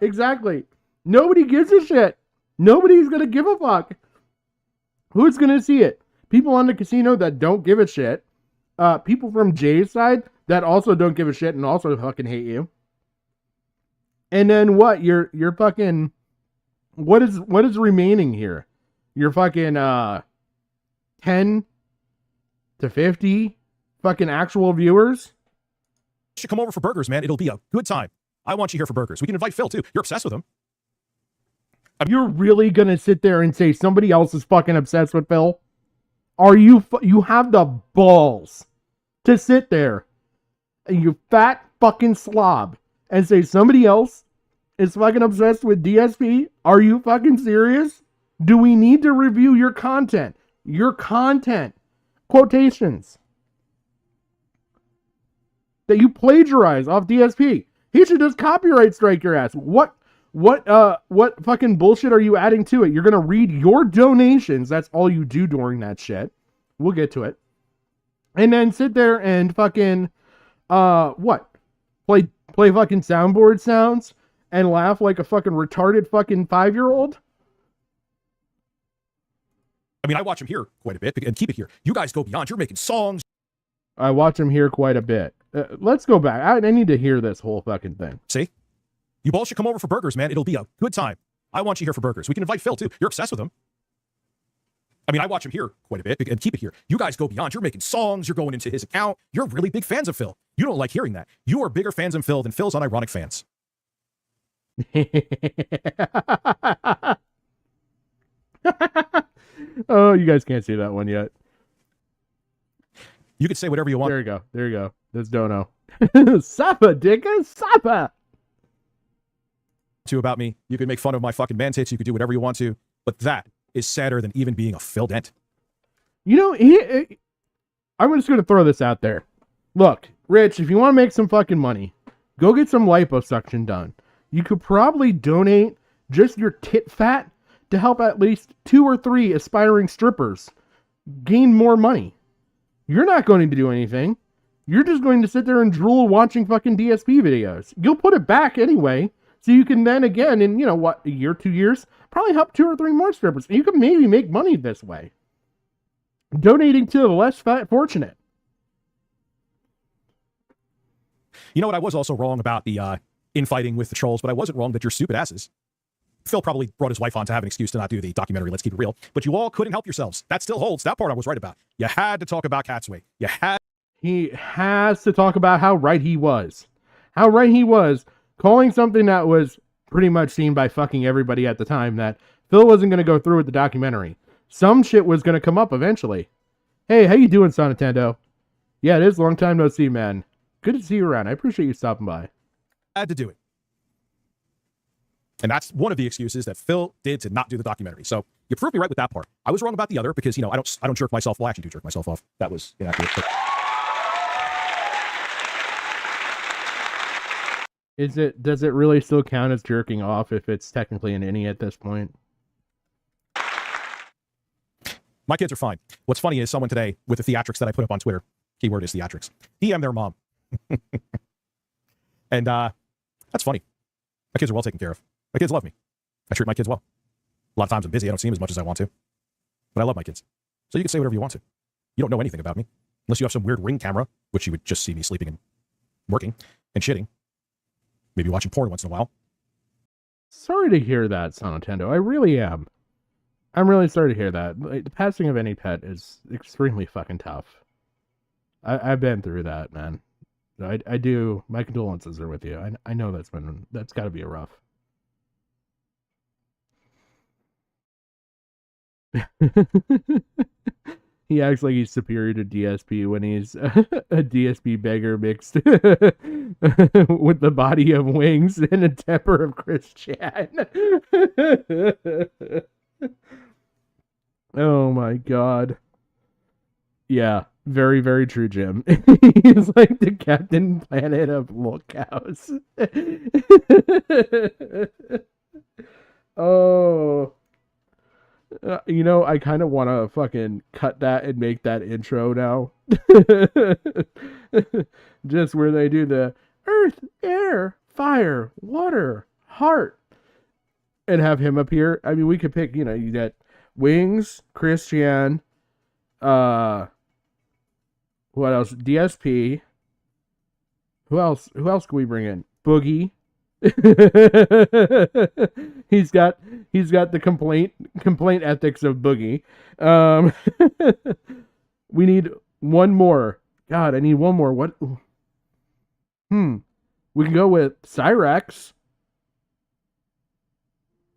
Speaker 4: exactly. Nobody gives a shit. Nobody's going to give a fuck. Who's going to see it? People on the casino that don't give a shit. People from Jay's side that also don't give a shit and also fucking hate you. And then what? You're fucking... What is remaining here? You're fucking 10 to 50 fucking actual viewers?
Speaker 7: You should come over for burgers, man. It'll be a good time. I want you here for burgers. We can invite Phil, too. You're obsessed with him.
Speaker 4: You're really gonna sit there and say somebody else is fucking obsessed with Phil? Are you... You have the balls to sit there, you fat fucking slob, and say somebody else is fucking obsessed with DSP? Are you fucking serious? Do we need to review your content? Your content. Quotations. That you plagiarize off DSP. He should just copyright strike your ass. What fucking bullshit are you adding to it? You're gonna read your donations. That's all you do during that shit. We'll get to it. And then sit there and fucking, what? Play fucking soundboard sounds and laugh like a fucking retarded fucking 5-year-old?
Speaker 7: I mean, I watch him here quite a bit and keep it here. You guys go beyond. You're making songs.
Speaker 4: I watch him here quite a bit. Let's go back. I need to hear this whole fucking thing.
Speaker 7: See? You both should come over for burgers, man. It'll be a good time. I want you here for burgers. We can invite Phil, too. You're obsessed with him. I mean, I watch him here quite a bit and keep it here. You guys go beyond. You're making songs. You're going into his account. You're really big fans of Phil. You don't like hearing that. You are bigger fans of Phil than Phil's unironic fans.
Speaker 4: Oh, you guys can't see that one yet.
Speaker 7: You can say whatever you want.
Speaker 4: There you go. That's Dono. Sappa, Dicka, Sappa.
Speaker 7: About me. You can make fun of my fucking man tits. You can do whatever you want to. But that is sadder than even being a Phil Dent.
Speaker 4: You know, I'm just going to throw this out there. Look, Rich, if you want to make some fucking money, go get some liposuction done. You could probably donate just your tit fat to help at least 2 or 3 aspiring strippers gain more money. You're not going to do anything. You're just going to sit there and drool watching fucking DSP videos. You'll put it back anyway, so you can then again, in, you know what, a year, 2 years, probably help 2 or 3 more strippers. You can maybe make money this way. Donating to the less fortunate.
Speaker 7: You know what? I was also wrong about the infighting with the trolls, but I wasn't wrong that you're stupid asses. Phil probably brought his wife on to have an excuse to not do the documentary, Let's Keep It Real, but you all couldn't help yourselves. That still holds. That part I was right about. You had to talk about Catsway. He
Speaker 4: has to talk about how right he was. How right he was, calling something that was pretty much seen by fucking everybody at the time that Phil wasn't going to go through with the documentary. Some shit was going to come up eventually. Hey, how you doing, Son Nintendo? Yeah, it is a long time no see, man. Good to see you around. I appreciate you stopping by.
Speaker 7: Had to do it. And that's one of the excuses that Phil did to not do the documentary. So you proved me right with that part. I was wrong about the other because, you know, I don't jerk myself. Well, I actually do jerk myself off. That was inaccurate. But
Speaker 4: Does it really still count as jerking off if it's technically an innie at this point?
Speaker 7: My kids are fine. What's funny is someone today with the theatrics that I put up on Twitter, keyword is theatrics, DM their mom. And that's funny. My kids are well taken care of. My kids love me. I treat my kids well. A lot of times I'm busy. I don't see them as much as I want to. But I love my kids. So you can say whatever you want to. You don't know anything about me. Unless you have some weird Ring camera, which you would just see me sleeping and working and shitting. Maybe watching porn once in a while.
Speaker 4: Sorry to hear that, Son Nintendo. I really am. I'm really sorry to hear that. Like, the passing of any pet is extremely fucking tough. I've been through that, man. I do. My condolences are with you. I know that's got to be a rough. He acts like he's superior to DSP when he's a DSP beggar mixed with the body of Wings and a temper of Christian. Oh my god. Yeah, very, very true, Jim. He's like the Captain Planet of lolcows. Oh. You know, I kind of want to fucking cut that and make that intro now. Just where they do the earth, air, fire, water, heart. And have him appear. I mean, we could pick, you know, you got Wings, Christian, what else? DSP. Who else can we bring in? Boogie. he's got the complaint ethics of Boogie. We need one more. God, I need one more. What? We can go with Cyrex.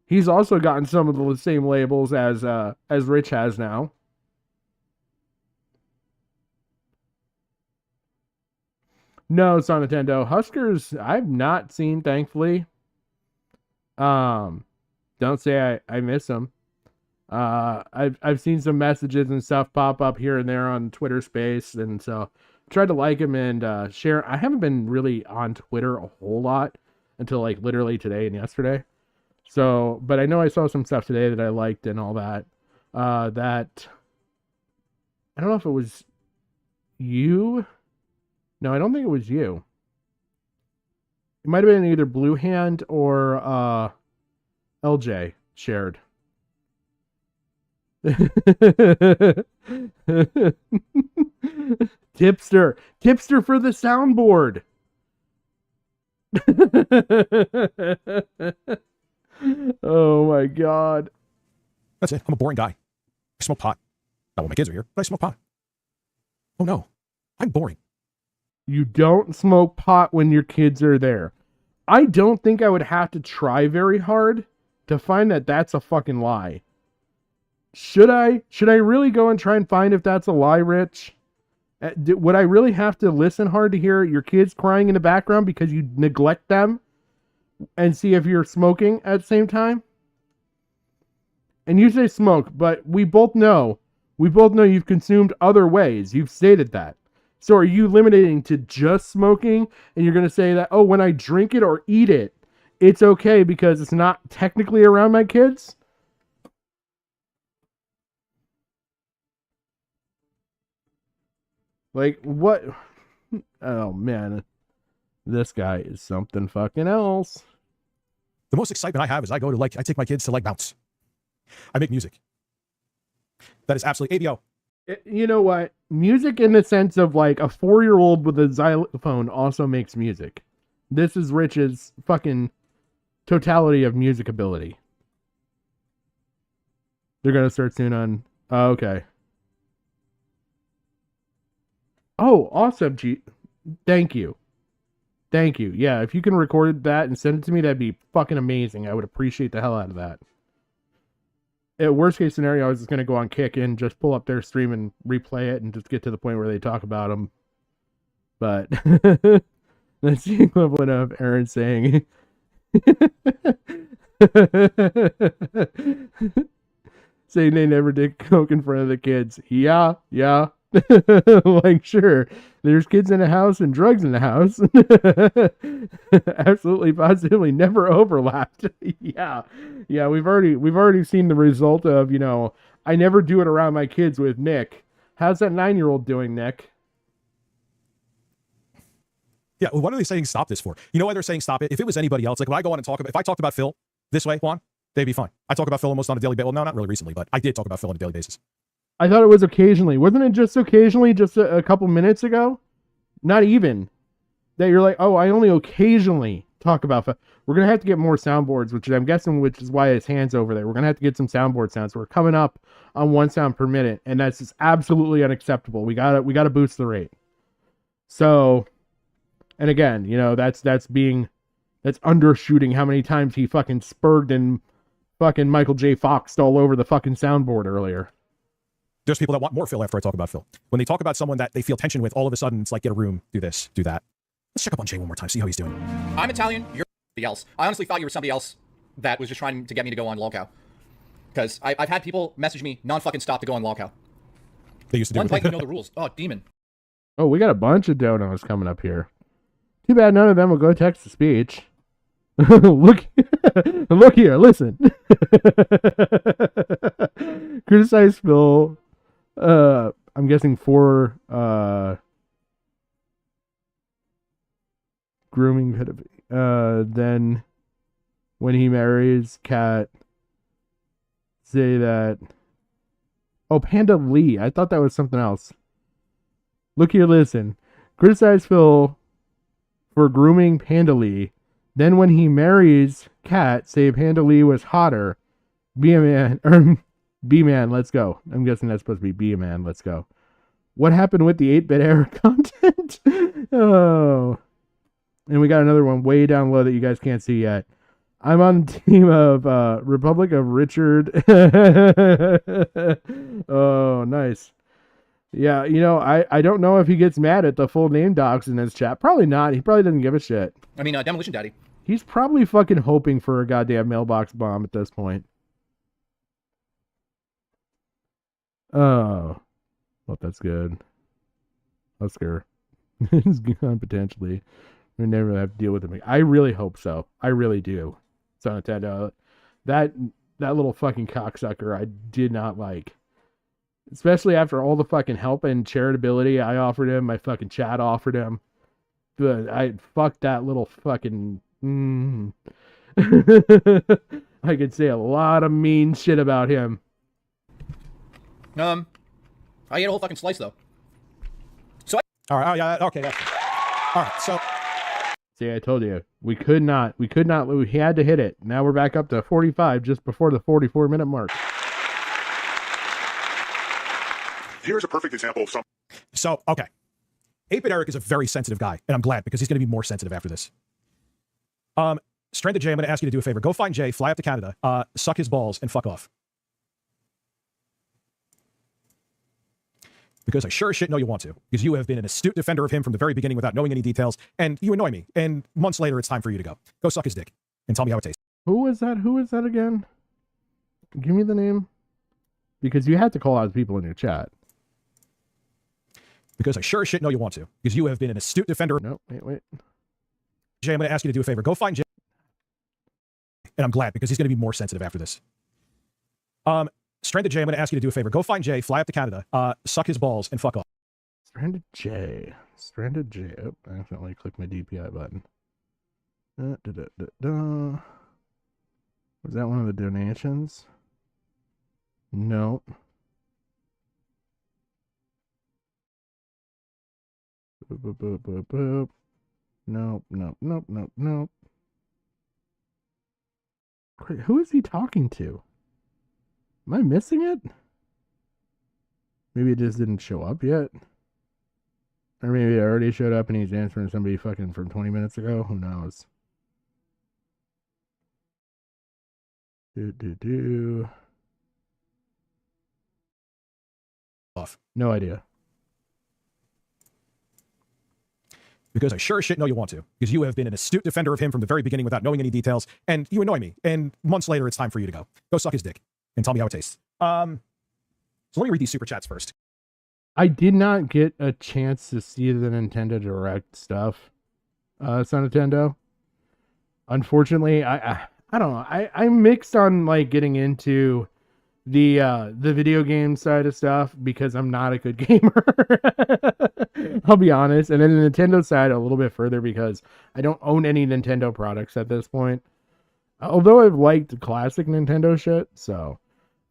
Speaker 4: He's also gotten some of the same labels as Rich has now. No, it's on Nintendo. Huskers, I've not seen, thankfully. Don't say I miss them. I've seen some messages and stuff pop up here and there on Twitter Space, and so tried to like them and share. I haven't been really on Twitter a whole lot until like literally today and yesterday. So, but I know I saw some stuff today that I liked and all that. That I don't know if it was you. No, I don't think it was you. It might have been either Blue Hand or LJ shared. Tipster for the soundboard. Oh my god.
Speaker 7: That's it. I'm a boring guy. I smoke pot. Not when my kids are here, but I smoke pot. Oh no. I'm boring.
Speaker 4: You don't smoke pot when your kids are there. I don't think I would have to try very hard to find that that's a fucking lie. Should I really go and try and find if that's a lie, Rich? Would I really have to listen hard to hear your kids crying in the background because you neglect them and see if you're smoking at the same time? And you say smoke, but we both know you've consumed other ways. You've stated that. So are you limiting to just smoking, and you're going to say that, oh, when I drink it or eat it, it's okay because it's not technically around my kids? Like, what? Oh, man. This guy is something fucking else.
Speaker 7: The most excitement I have is I take my kids to mounts. I make music. That is absolutely ABO.
Speaker 4: You know what? Music in the sense of like a 4-year-old with a xylophone also makes music. This is Rich's fucking totality of music ability. They're going to start soon on... Oh, okay. Oh, awesome, G. Thank you. Thank you. Yeah, if you can record that and send it to me, that'd be fucking amazing. I would appreciate the hell out of that. At worst case scenario, I was just going to go on Kick and just pull up their stream and replay it and just get to the point where they talk about them. But that's the equivalent of Aaron saying, saying they never did coke in front of the kids. Yeah. Like, sure, there's kids in the house and drugs in the house. Absolutely, positively, never overlapped. Yeah, we've already seen the result of, you know, I never do it around my kids with Nick. How's that 9-year-old doing, Nick?
Speaker 7: Yeah, well, what are they saying stop this for? You know why they're saying stop it? If it was anybody else, like when I go on and talk about, if I talked about Phil this way, Juan, they'd be fine. I talk about Phil almost on a daily basis. Well, no, not really recently, but I did talk about Phil on a daily basis.
Speaker 4: I thought it was occasionally. Wasn't it just occasionally, just a couple minutes ago? Not even. That you're like, oh, I only occasionally talk about Phil. We're going to have to get more soundboards, which I'm guessing, which is why his hand's over there. We're going to have to get some soundboard sounds. We're coming up on 1 sound per minute, and that's just absolutely unacceptable. We gotta boost the rate. So, and again, you know, that's undershooting how many times he fucking spurred and fucking Michael J. Foxed all over the fucking soundboard earlier.
Speaker 7: There's people that want more Phil after I talk about Phil. When they talk about someone that they feel tension with, all of a sudden it's like, get a room, do this, do that. Let's check up on Jay one more time, see how he's doing.
Speaker 9: I'm Italian, you're somebody else. I honestly thought you were somebody else that was just trying to get me to go on lolcow. Because I've had people message me non-fucking stop to go on lolcow.
Speaker 7: They used to do
Speaker 9: One
Speaker 7: it.
Speaker 9: fight, you know the rules. Oh, demon.
Speaker 4: Oh, we got a bunch of donos coming up here. Too bad none of them will go text to speech. Look here, listen. Criticize Phil. I'm guessing for grooming pedophilia. Then when he marries Kat, say that. Oh, Panda Lee. I thought that was something else. Look here, listen. Criticize Phil for grooming Panda Lee. Then when he marries Kat, say Panda Lee was hotter. Be a man. Or be man, let's go. I'm guessing that's supposed to be a man, let's go. What happened with the 8-bit era content? Oh. And we got another one way down low that you guys can't see yet. I'm on the team of Republic of Richard. Oh, nice. Yeah, you know, I don't know if he gets mad at the full name docs in his chat. Probably not. He probably doesn't give a shit.
Speaker 9: I mean, Demolition Daddy.
Speaker 4: He's probably fucking hoping for a goddamn mailbox bomb at this point. Oh. Well, that's good. Oscar. He's gone potentially. We never have to deal with him. I really hope so. I really do. So Nintendo. That little fucking cocksucker I did not like. Especially after all the fucking help and charitability I offered him, my fucking chat offered him. But I fucked that little fucking... I could say a lot of mean shit about him.
Speaker 9: I ate a whole fucking slice, though. So
Speaker 7: All right, oh, yeah, okay. All right, so...
Speaker 4: See, I told you. We had to hit it. Now we're back up to 45 just before the 44-minute mark.
Speaker 11: Here's a perfect example of something.
Speaker 7: So, okay. 8-Bit Eric is a very sensitive guy, and I'm glad because he's going to be more sensitive after this. Stranded Jay, I'm going to ask you to do a favor. Go find Jay, fly up to Canada, suck his balls, and fuck off. Because I sure as shit know you want to. Because you have been an astute defender of him from the very beginning without knowing any details, and you annoy me. And months later, it's time for you to go. Go suck his dick, and tell me how it tastes.
Speaker 4: Who is that? Who is that again? Give me the name. Because you had to call out people in your chat.
Speaker 7: Because I sure as shit know you want to. Because you have been an astute defender.
Speaker 4: No, wait.
Speaker 7: Jay, I'm going to ask you to do a favor. Go find Jay. And I'm glad because he's going to be more sensitive after this. Stranded Jay, I'm going to ask you to do a favor. Go find Jay, fly up to Canada, suck his balls, and fuck off.
Speaker 4: Stranded Jay. Oh, I accidentally clicked my DPI button. Was that one of the donations? No. Boop. Nope. Wait, who is he talking to? Am I missing it? Maybe it just didn't show up yet. Or maybe it already showed up and he's answering somebody fucking from 20 minutes ago. Who knows?
Speaker 7: Off.
Speaker 4: No idea.
Speaker 7: Because I sure as shit know you want to. Because you have been an astute defender of him from the very beginning without knowing any details, and you annoy me. And months later, it's time for you to go. Go suck his dick, and tell me how it tastes. So let me read these super chats first.
Speaker 4: I did not get a chance to see the Nintendo Direct stuff, Son Nintendo. Unfortunately, I don't know. I'm mixed on like getting into the video game side of stuff because I'm not a good gamer. I'll be honest. And then the Nintendo side a little bit further because I don't own any Nintendo products at this point. Although I've liked classic Nintendo shit, so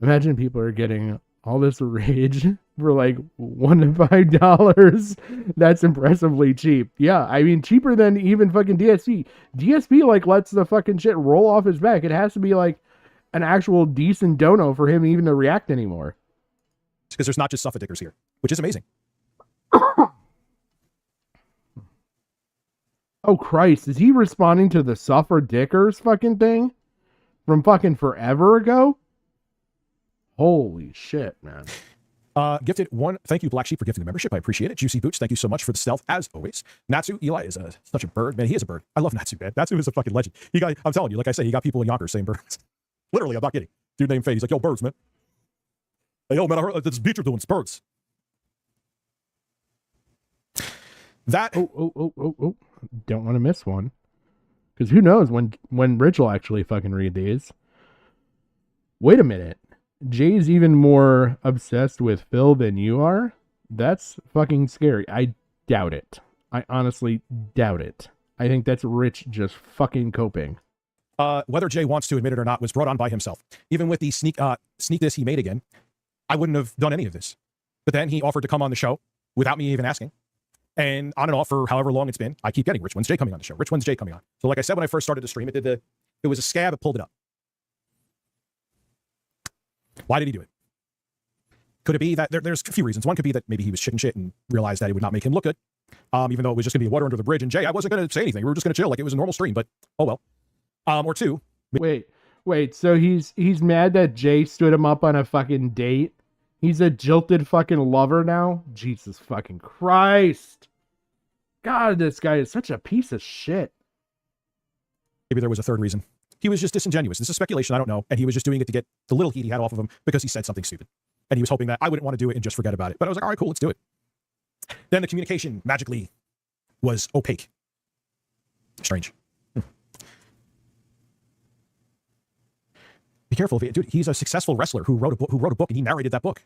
Speaker 4: imagine people are getting all this rage for like $1 to $5. That's impressively cheap. Yeah, I mean cheaper than even fucking DSP. DSP like lets the fucking shit roll off his back. It has to be like an actual decent dono for him even to react anymore.
Speaker 7: Because there's not just suffer dickers here, which is amazing.
Speaker 4: Oh Christ, is he responding to the suffer dickers fucking thing from fucking forever ago? Holy shit, man.
Speaker 7: Gifted one. Thank you, Black Sheep, for gifting the membership. I appreciate it. Juicy Boots, thank you so much for the stealth, as always. Natsu, Eli is such a bird. Man, he is a bird. I love Natsu, man. Natsu is a fucking legend. I'm telling you, like I say, he got people in Yonkers saying birds. Literally, I'm not kidding. Dude named Faye, he's like, yo, birds, man. Hey, yo, man, I heard this beach are doing birds. That.
Speaker 4: Oh. Don't want to miss one. Because who knows when Rich will actually fucking read these. Wait a minute. Jay's even more obsessed with Phil than you are? That's fucking scary. I doubt it. I honestly doubt it. I think that's Rich just fucking coping.
Speaker 7: Whether Jay wants to admit it or not was brought on by himself. Even with the sneak this he made again, I wouldn't have done any of this. But then he offered to come on the show without me even asking. And on and off for however long it's been, I keep getting Rich When's Jay coming on the show. Rich When's Jay coming on. So like I said when I first started to stream, it was a scab, it pulled it up. Why did he do it? Could it be that there's a few reasons. One could be that maybe he was chicken shit and realized that it would not make him look good. Even though it was just gonna be water under the bridge. And Jay, I wasn't gonna say anything. We were just gonna chill like it was a normal stream, but oh well. Or two.
Speaker 4: Wait, so he's mad that Jay stood him up on a fucking date? He's a jilted fucking lover now? Jesus fucking Christ. God, this guy is such a piece of shit.
Speaker 7: Maybe there was a third reason. He was just disingenuous. This is speculation, I don't know. And he was just doing it to get the little heat he had off of him because he said something stupid. And he was hoping that I wouldn't want to do it and just forget about it. But I was like, all right, cool, let's do it. Then the communication magically was opaque. Strange. Be careful, dude. He's a successful wrestler who wrote a book, and he narrated that book.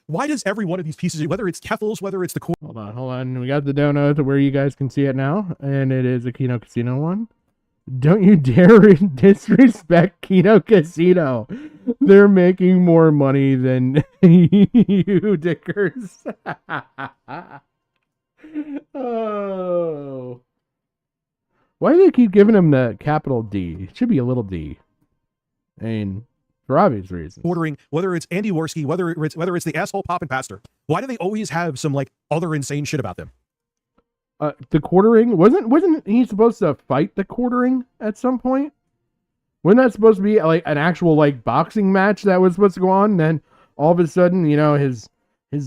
Speaker 7: Why does every one of these pieces, whether it's Keffels, whether it's the core...
Speaker 4: Hold on. We got the dono to where you guys can see it now, and it is a Kino Casino one. Don't you dare disrespect Kino Casino. They're making more money than you dickers. Oh. Why do they keep giving him the capital D? It should be a little d. I mean, for obvious reasons.
Speaker 7: Ordering, whether it's Andy Worski, whether it's the asshole Poppin' Pastor. Why do they always have some like other insane shit about them?
Speaker 4: The quartering wasn't he supposed to fight the quartering at some point? Wasn't that supposed to be like an actual like boxing match that was supposed to go on? And then all of a sudden, you know, his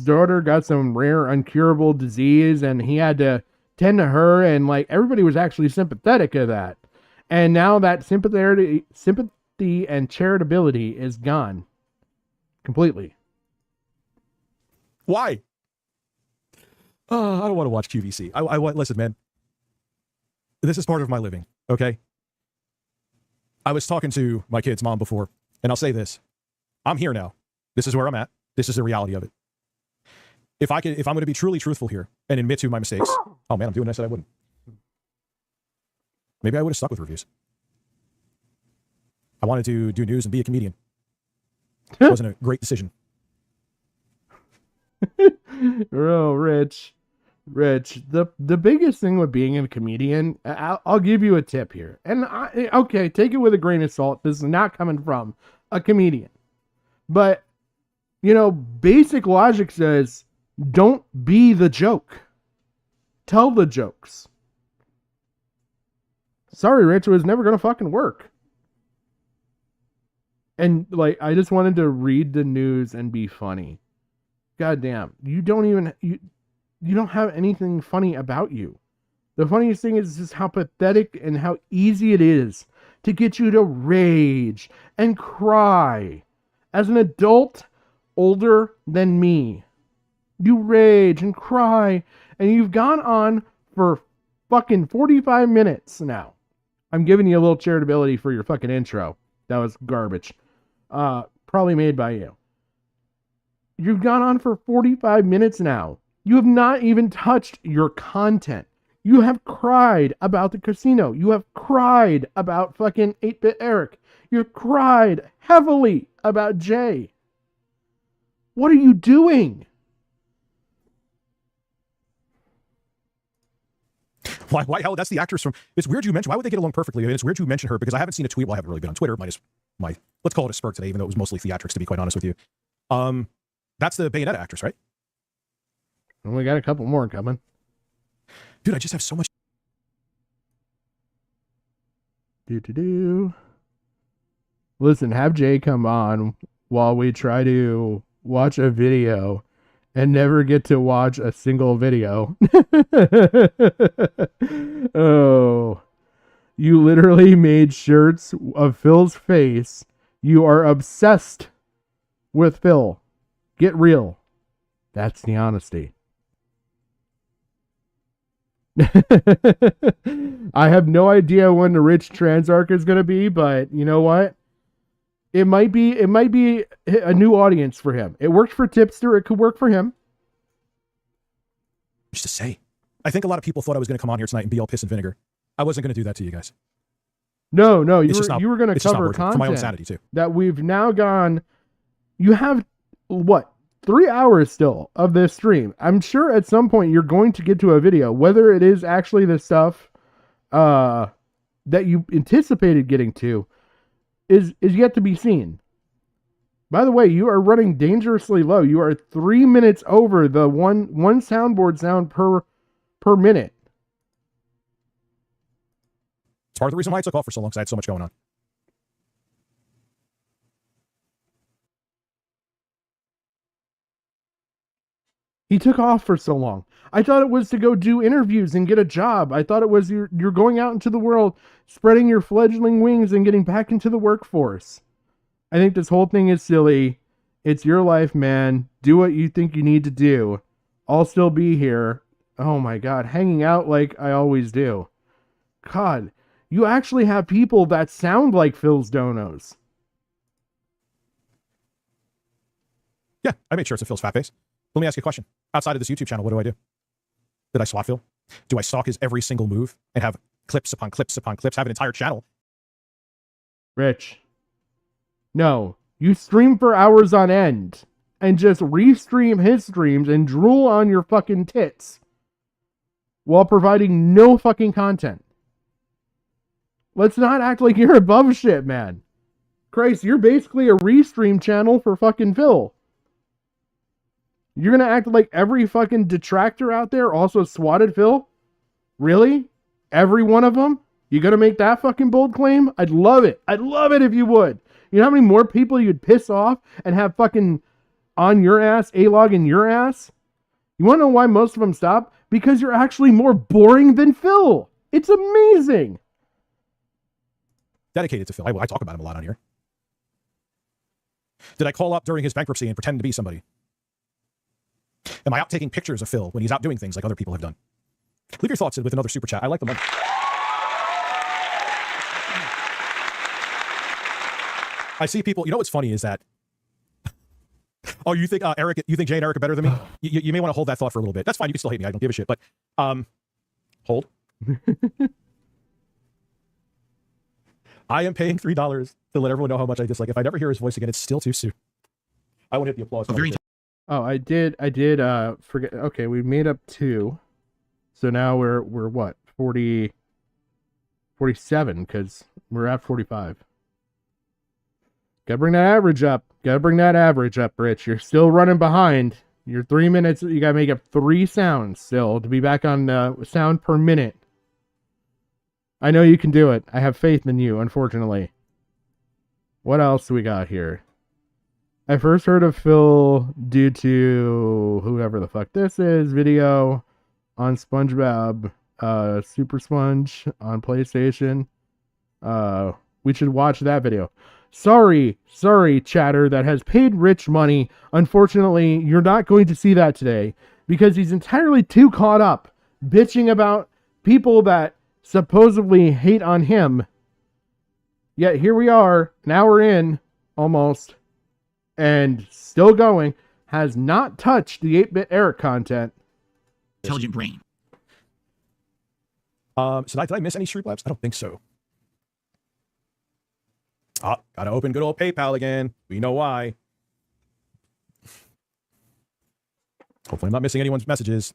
Speaker 4: daughter got some rare uncurable disease, and he had to tend to her, and like everybody was actually sympathetic of that. And now that sympathy and charitability is gone completely.
Speaker 7: Why? I don't want to watch QVC. I want, listen, man. This is part of my living, okay? I was talking to my kid's mom before, and I'll say this. I'm here now. This is where I'm at. This is the reality of it. If I'm going to be truly truthful here and admit to my mistakes, oh man, I'm doing this and I wouldn't. Maybe I would have stuck with reviews. I wanted to do news and be a comedian. It wasn't a great decision.
Speaker 4: Oh, Rich, the biggest thing with being a comedian, I'll give you a tip here. And okay, take it with a grain of salt. This is not coming from a comedian. But, you know, basic logic says, don't be the joke. Tell the jokes. Sorry, Rich, it was never going to fucking work. And, like, I just wanted to read the news and be funny. Goddamn. You don't have anything funny about you. The funniest thing is just how pathetic and how easy it is to get you to rage and cry as an adult older than me. You rage and cry, and you've gone on for fucking 45 minutes now. I'm giving you a little charitability for your fucking intro. That was garbage. Probably made by you. You've gone on for 45 minutes now. You have not even touched your content. You have cried about the casino. You have cried about fucking 8-Bit Eric. You've cried heavily about Jay. What are you doing?
Speaker 7: Why? Hell, that's the actress from. It's weird you mention. Why would they get along perfectly? It's weird you mention her because I haven't seen a tweet. Well, I haven't really been on Twitter. Minus my let's call it a spurt today, even though it was mostly theatrics. To be quite honest with you, that's the Bayonetta actress, right?
Speaker 4: And we got a couple more coming.
Speaker 7: Dude, I just have so much.
Speaker 4: Listen, have Jay come on while we try to watch a video and never get to watch a single video. Oh, you literally made shirts of Phil's face. You are obsessed with Phil. Get real. That's the honesty. I have no idea when the Rich trans arc is going to be, but you know what? It might be a new audience for him. It worked for Tipster. It could work for him.
Speaker 7: Just to say, I think a lot of people thought I was going to come on here tonight and be all piss and vinegar. I wasn't going to do that to you guys.
Speaker 4: No, you were going to cover
Speaker 7: content
Speaker 4: for
Speaker 7: my own sanity too.
Speaker 4: That we've now gone. You have what? 3 hours still of this stream. I'm sure at some point you're going to get to a video, whether it is actually the stuff that you anticipated getting to is yet to be seen. By the way, you are running dangerously low. You are 3 minutes over the one soundboard sound per minute.
Speaker 7: It's part of the reason why I took off for so long, because I had so much going on.
Speaker 4: He took off for so long. I thought it was to go do interviews and get a job. I thought it was you're going out into the world, spreading your fledgling wings and getting back into the workforce. I think this whole thing is silly. It's your life, man. Do what you think you need to do. I'll still be here. Oh my God, hanging out like I always do. God, you actually have people that sound like Phil's donos.
Speaker 7: Yeah, I made shirts of Phil's fat face. Let me ask you a question. Outside of this YouTube channel, what do? Did I swat Phil? Do I stalk his every single move and have clips upon clips upon clips, have an entire channel?
Speaker 4: Rich. No, you stream for hours on end and just restream his streams and drool on your fucking tits while providing no fucking content. Let's not act like you're above shit, man. Christ, you're basically a restream channel for fucking Phil. You're gonna act like every fucking detractor out there also swatted Phil? Really? Every one of them? You gonna make that fucking bold claim? I'd love it. I'd love it if you would. You know how many more people you'd piss off and have fucking on your ass, A-log in your ass? You wanna know why most of them stop? Because you're actually more boring than Phil. It's amazing.
Speaker 7: Dedicated to Phil. I talk about him a lot on here. Did I call up during his bankruptcy and pretend to be somebody? Am I out taking pictures of Phil when he's out doing things like other people have done? Leave your thoughts with another super chat. I like the money. I see people. You know what's funny is that. Oh, you think Eric? You think Jay and Eric are better than me? You may want to hold that thought for a little bit. That's fine. You can still hate me. I don't give a shit. But hold. I am paying $3 to let everyone know how much I dislike. If I never hear his voice again, it's still too soon. I won't hit the applause.
Speaker 4: Oh, I did forget. Okay, we made up 2. So now we're what? 47 cuz we're at 45. Got to bring that average up. Rich. You're still running behind. You're 3 minutes. You got to make up 3 sounds still to be back on sound per minute. I know you can do it. I have faith in you, unfortunately. What else do we got here? I first heard of Phil due to whoever the fuck this is video on SpongeBob Super Sponge on PlayStation. We should watch that video. Sorry, chatter that has paid Rich money. Unfortunately, you're not going to see that today because he's entirely too caught up bitching about people that supposedly hate on him. Yet here we are, an hour in, almost, and still going, has not touched the 8-bit Eric content.
Speaker 5: Intelligent brain.
Speaker 7: So did I miss any Streamlabs? I don't think so. Gotta open good old PayPal again. We know why. Hopefully I'm not missing anyone's messages.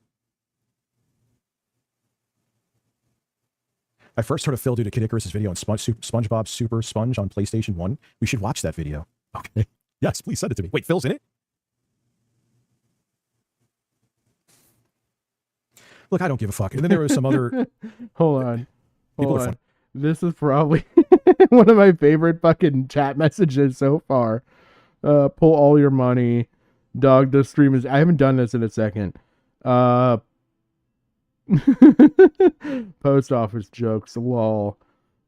Speaker 7: I first heard of Phil due to Kid Icarus's video on SpongeBob Super Sponge on PlayStation 1. We should watch that video. Okay. Yes, please send it to me. Wait, Phil's in it? Look, I don't give a fuck. And then there was some other...
Speaker 4: Hold on.
Speaker 7: People are fun.
Speaker 4: This is probably one of my favorite fucking chat messages so far. Pull all your money. Dog, the stream is... I haven't done this in a second. Post office jokes. Lol.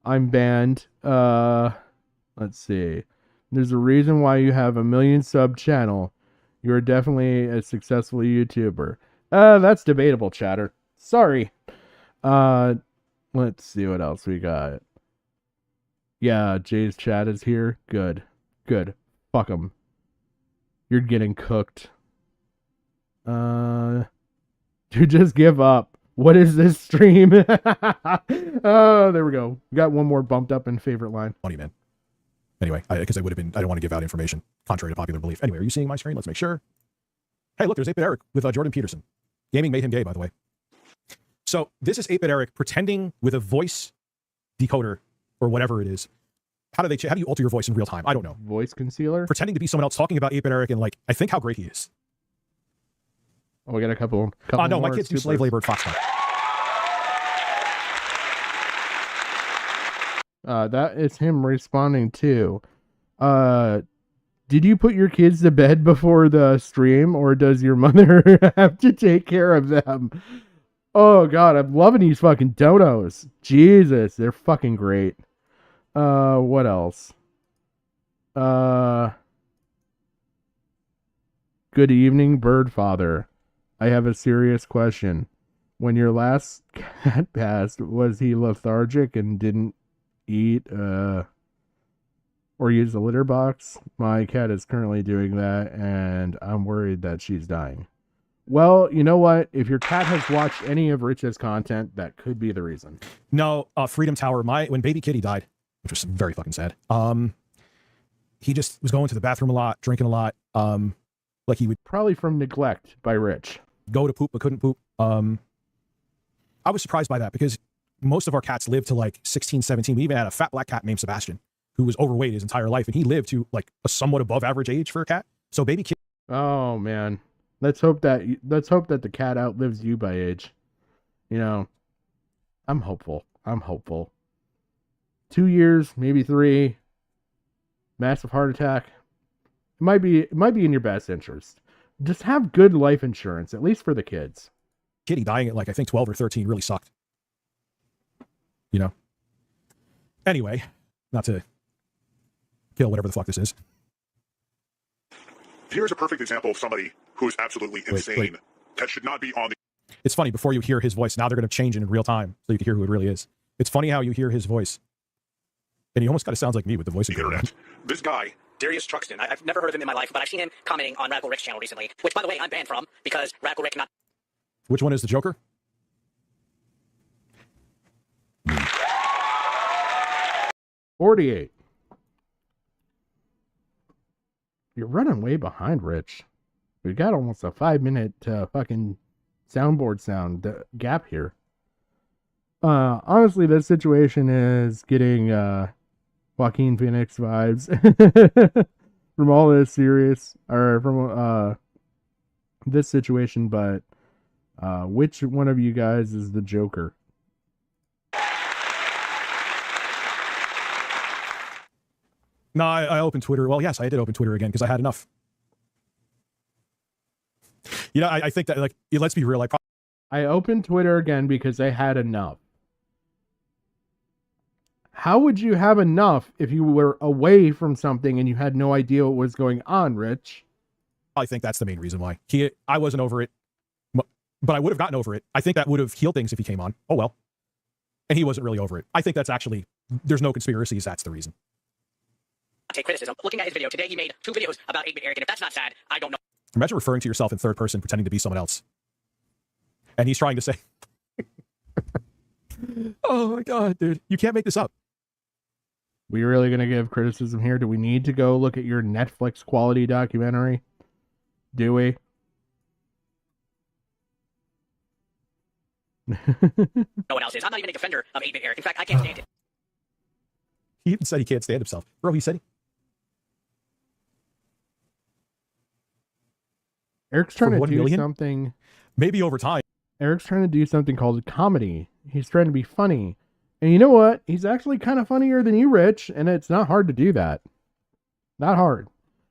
Speaker 4: I'm banned. Let's see. There's a reason why you have a 1 million sub channel. You're definitely a successful YouTuber. That's debatable, chatter. Sorry. Let's see what else we got. Yeah, Jay's chat is here. Good. Good. Fuck him. You're getting cooked. Dude, just give up. What is this stream? Oh, there we go. We got one more bumped up in favorite line.
Speaker 7: Funny, man. Anyway, because I would have been... I don't want to give out information contrary to popular belief. Anyway, are you seeing my screen? Let's make sure. Hey, look, there's 8-Bit Eric with Jordan Peterson. Gaming made him gay, by the way. So this is 8-Bit Eric pretending with a voice decoder or whatever it is. How do you alter your voice in real time? I don't know.
Speaker 4: Voice concealer?
Speaker 7: Pretending to be someone else talking about 8-Bit Eric and like, I think how great he is.
Speaker 4: Oh, we got a couple
Speaker 7: no, my kids do slave labor at Foxconn.
Speaker 4: That is him responding too. Did you put your kids to bed before the stream, or does your mother have to take care of them? Oh god, I'm loving these fucking donos. Jesus, they're fucking great. What else? Good evening, bird father. I have a serious question. When your last cat passed, was he lethargic and didn't eat, or use the litter box? My cat is currently doing that, and I'm worried that she's dying. Well, you know what? If your cat has watched any of Rich's content, that could be the reason.
Speaker 7: No, Freedom Tower, when baby Kitty died, which was very fucking sad, he just was going to the bathroom a lot, drinking a lot, like he would...
Speaker 4: Probably from neglect by Rich.
Speaker 7: Go to poop but couldn't poop. I was surprised by that because most of our cats lived to like 16, 17. We even had a fat black cat named Sebastian who was overweight his entire life, and he lived to like a somewhat above average age for a cat. So baby Kitty...
Speaker 4: Oh man. Let's hope that the cat outlives you by age. You know, I'm hopeful. 2 years, maybe 3. Massive heart attack. It might be in your best interest. Just have good life insurance, at least for the kids.
Speaker 7: Kitty dying at like I think 12 or 13 really sucked. You know. Anyway, not to kill whatever the fuck this is.
Speaker 11: Here's a perfect example of somebody who is absolutely insane. That should not be on the...
Speaker 7: It's funny, before you hear his voice, now they're going to change it in real time so you can hear who it really is. It's funny how you hear his voice. And he almost kind of sounds like me with the voice.
Speaker 11: The internet. This guy...
Speaker 10: Darius Truxton. I've never heard of him in my life, but I've seen him commenting on Radical Rick's channel recently, which, by the way, I'm banned from because Radical Rick not...
Speaker 7: Which one is the Joker?
Speaker 4: 48. You're running way behind, Rich. We got almost a 5-minute fucking soundboard sound gap here. Honestly, this situation is getting Joaquin Phoenix vibes from all this from this situation, but which one of you guys is the Joker?
Speaker 7: No, I opened Twitter. Well, yes, I did open Twitter again because I had enough. You know, I think that, like, let's be real. I
Speaker 4: opened Twitter again because I had enough. How would you have enough if you were away from something and you had no idea what was going on, Rich?
Speaker 7: I think that's the main reason why. I wasn't over it, but I would have gotten over it. I think that would have healed things if he came on. Oh, well. And he wasn't really over it. I think that's actually, there's no conspiracies. That's the reason.
Speaker 10: Take criticism. Looking at his video today, he made 2 videos about 8-bit Eric, and if that's not sad, I don't know.
Speaker 7: Imagine referring to yourself in third person, pretending to be someone else. And he's trying to say, oh my God, dude, you can't make this up.
Speaker 4: We really going to give criticism here? Do we need to go look at your Netflix quality documentary? Do we?
Speaker 10: No one else is. I'm not even a defender of 8-bit Eric. In fact, I can't stand it.
Speaker 7: He even said he can't stand himself. Bro, he said
Speaker 4: Eric's trying to do something.
Speaker 7: Maybe over time.
Speaker 4: Eric's trying to do something called comedy. He's trying to be funny. And you know what? He's actually kind of funnier than you, Rich, and it's not hard to do that. Not hard.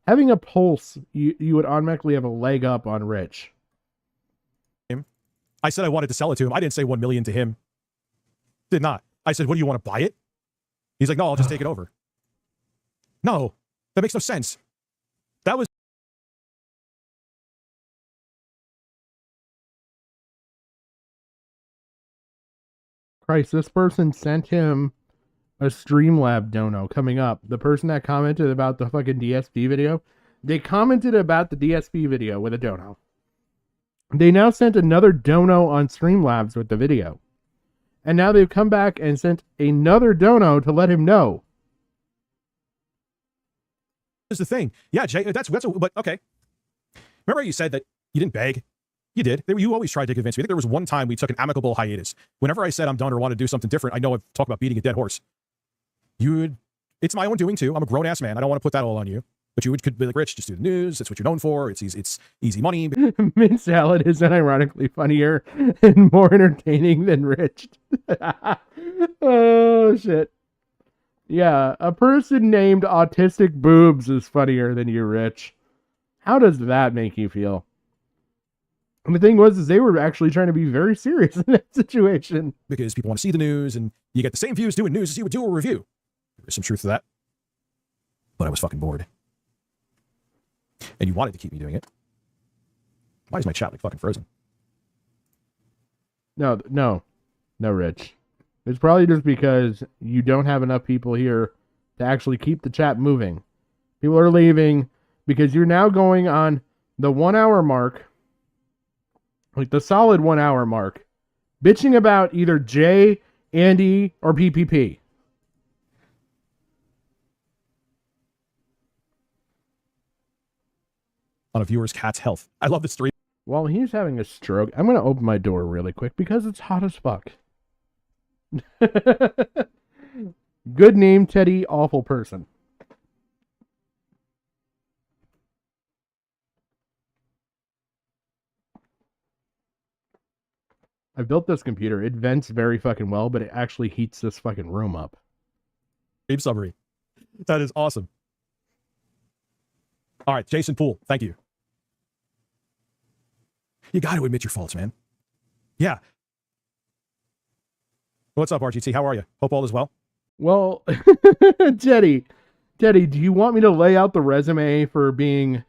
Speaker 4: Having a pulse, you would automatically have a leg up on Rich.
Speaker 7: I said I wanted to sell it to him. I didn't say 1 million to him. Did not. I said, what, do you want to buy it? He's like, no, I'll just take it over. No, that makes no sense. That was
Speaker 4: Christ, this person sent him a Streamlab dono coming up. The person that commented about the fucking DSP video, they commented about the DSP video with a dono. They now sent another dono on Streamlabs with the video. And now they've come back and sent another dono to let him know.
Speaker 7: the thing. Yeah, Jay, but okay. Remember you said that you didn't beg? You did. You always tried to convince me. I think there was one time we took an amicable hiatus. Whenever I said I'm done or want to do something different, I know I've talked about beating a dead horse. It's my own doing too. I'm a grown-ass man. I don't want to put that all on you. But you could be like, Rich, just do the news. That's what you're known for. It's easy money.
Speaker 4: Mint salad is unironically funnier and more entertaining than Rich. Oh, shit. Yeah, a person named Autistic Boobs is funnier than you, Rich. How does that make you feel? And the thing was, is they were actually trying to be very serious in that situation.
Speaker 7: Because people want to see the news, and you get the same views doing news as you would do a review. There's some truth to that. But I was fucking bored. And you wanted to keep me doing it. Why is my chat like fucking frozen?
Speaker 4: No, Rich. It's probably just because you don't have enough people here to actually keep the chat moving. People are leaving because you're now going on the 1 hour mark, like the solid 1 hour mark, bitching about either Jay, Andy, or PPP.
Speaker 7: On a viewer's cat's health. I love the stream.
Speaker 4: While he's having a stroke, I'm going to open my door really quick because it's hot as fuck. Good name, Teddy. Awful person. I built this computer. It vents very fucking well, but it actually heats this fucking room up.
Speaker 7: Stream summary. That is awesome. All right, Jason Poole. Thank you. You got to admit your faults, man. Yeah. What's up, RGT? How are you? Hope all is well.
Speaker 4: Well, Teddy, do you want me to lay out the resume for being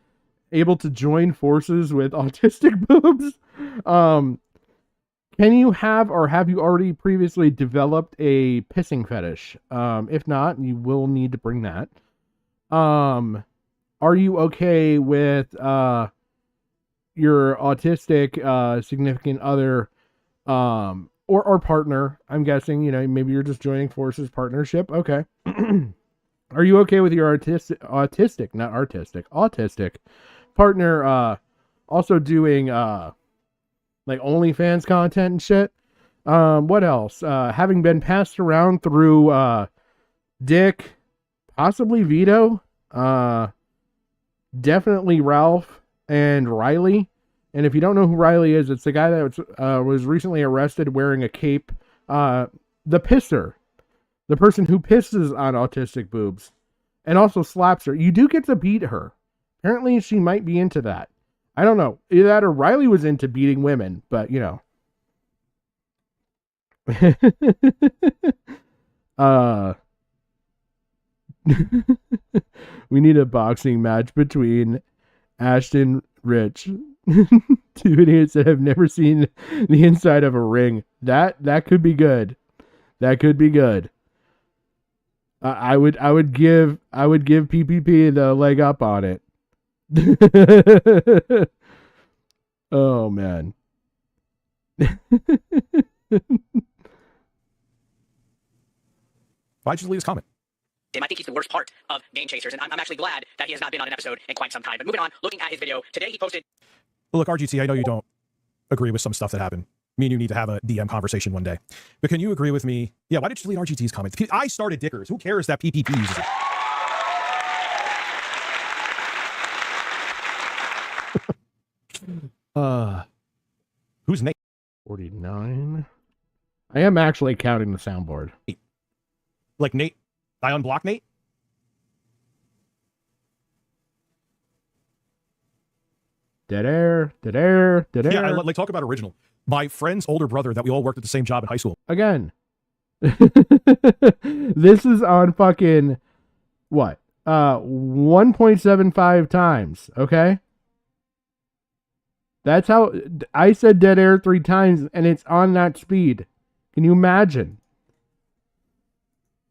Speaker 4: able to join forces with Autistic Boobs? Can you have, or have you already previously developed a pissing fetish? If not, you will need to bring that. Are you okay with your autistic significant other or partner? I'm guessing, maybe you're just joining forces partnership. Okay. Are you okay with your autistic partner also doing like OnlyFans content and shit? What else? Having been passed around through Dick, possibly Vito, definitely Ralph and Riley. And if you don't know who Riley is, it's the guy that was recently arrested wearing a cape. The pisser. The person who pisses on Autistic Boobs. And also slaps her. You do get to beat her. Apparently she might be into that. I don't know. Either that or Riley was into beating women. But, We need a boxing match between Ashton Rich. Two idiots that have never seen the inside of a ring. That could be good. That could be good. I would give PPP the leg up on it. Oh man.
Speaker 7: Why'd you leave this comment?
Speaker 10: Tim, I think he's the worst part of Game Chasers, and I'm actually glad that he has not been on an episode in quite some time. But moving on, looking at his video, today he posted...
Speaker 7: Well, look, RGT, I know you don't agree with some stuff that happened. Me and you need to have a DM conversation one day. But can you agree with me? Yeah, why did you delete RGT's comments? I started Dickers. Who cares that PPP uses it? Who's Nate?
Speaker 4: 49. I am actually counting the soundboard.
Speaker 7: Like Nate? I unblock Nate?
Speaker 4: Dead air, dead air, dead air.
Speaker 7: Yeah, like talk about original. My friend's older brother that we all worked at the same job in high school.
Speaker 4: Again. This is on fucking what? 1.75 times, okay? That's how I said dead air 3 times and it's on that speed. Can you imagine?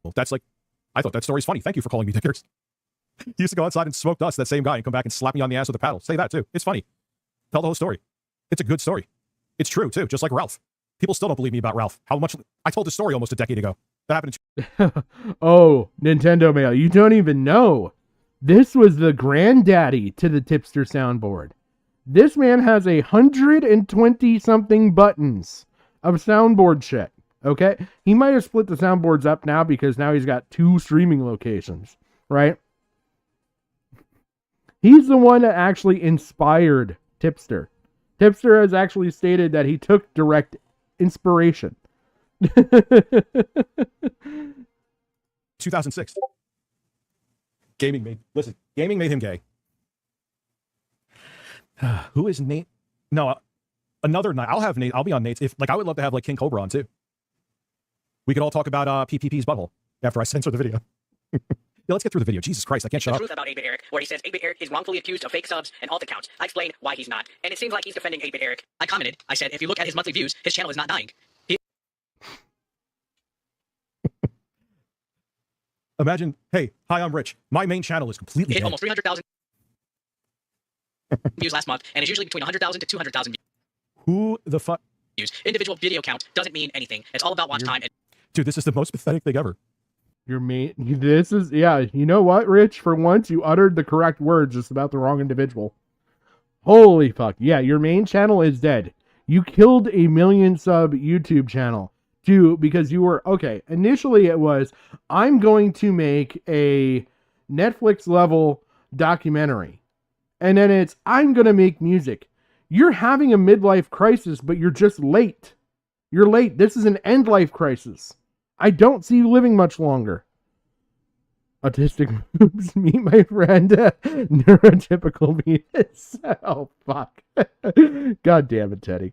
Speaker 7: Well, that's like, I thought that story's funny. Thank you for calling me Dickers. He used to go outside and smoke dust, that same guy, and come back and slap me on the ass with a paddle. Say that too. It's funny. Tell the whole story. It's a good story. It's true too, just like Ralph. People still don't believe me about Ralph. How much I told the story almost a decade ago. That happened in
Speaker 4: Oh, Nintendo Mail. You don't even know. This was the granddaddy to the tipster soundboard. This man has 120 something buttons of soundboard shit. Okay? He might have split the soundboards up now because now he's got 2 streaming locations, right? He's the one that actually inspired Tipster. Tipster has actually stated that he took direct inspiration.
Speaker 7: 2006. Gaming made him gay. Who is Nate? No, another Nate. I'll have Nate. I'll be on Nate's. I would love to have like King Cobra on too. We could all talk about PPP's butthole after I censor the video. Yeah, let's get through the video. Jesus Christ, I can't shut up.
Speaker 10: The truth about 8-Bit Eric, where he says 8-Bit Eric is wrongfully accused of fake subs and alt accounts. I explained why he's not, and it seems like he's defending 8-Bit Eric. I commented. I said, if you look at his monthly views, his channel is not dying.
Speaker 7: Imagine, hey, hi, I'm Rich. My main channel is completely
Speaker 10: hit
Speaker 7: dead.
Speaker 10: Almost 300,000 views last month, and is usually between 100,000 to 200,000 views.
Speaker 7: Who the fuck?
Speaker 10: Individual video count doesn't mean anything. It's all about watch time. And
Speaker 7: dude, this is the most pathetic thing ever.
Speaker 4: Your main, this is, yeah, you know what, Rich? For once, you uttered the correct words just about the wrong individual. Holy fuck. Yeah, your main channel is dead. You killed a 1 million sub YouTube channel. Because you were, okay, initially it was, I'm going to make a Netflix level documentary. And then it's, I'm going to make music. You're having a midlife crisis, but you're just late. You're late. This is an end life crisis. I don't see you living much longer. Autistic moves, meet my friend. Neurotypical penis. Oh, fuck. God damn it, Teddy.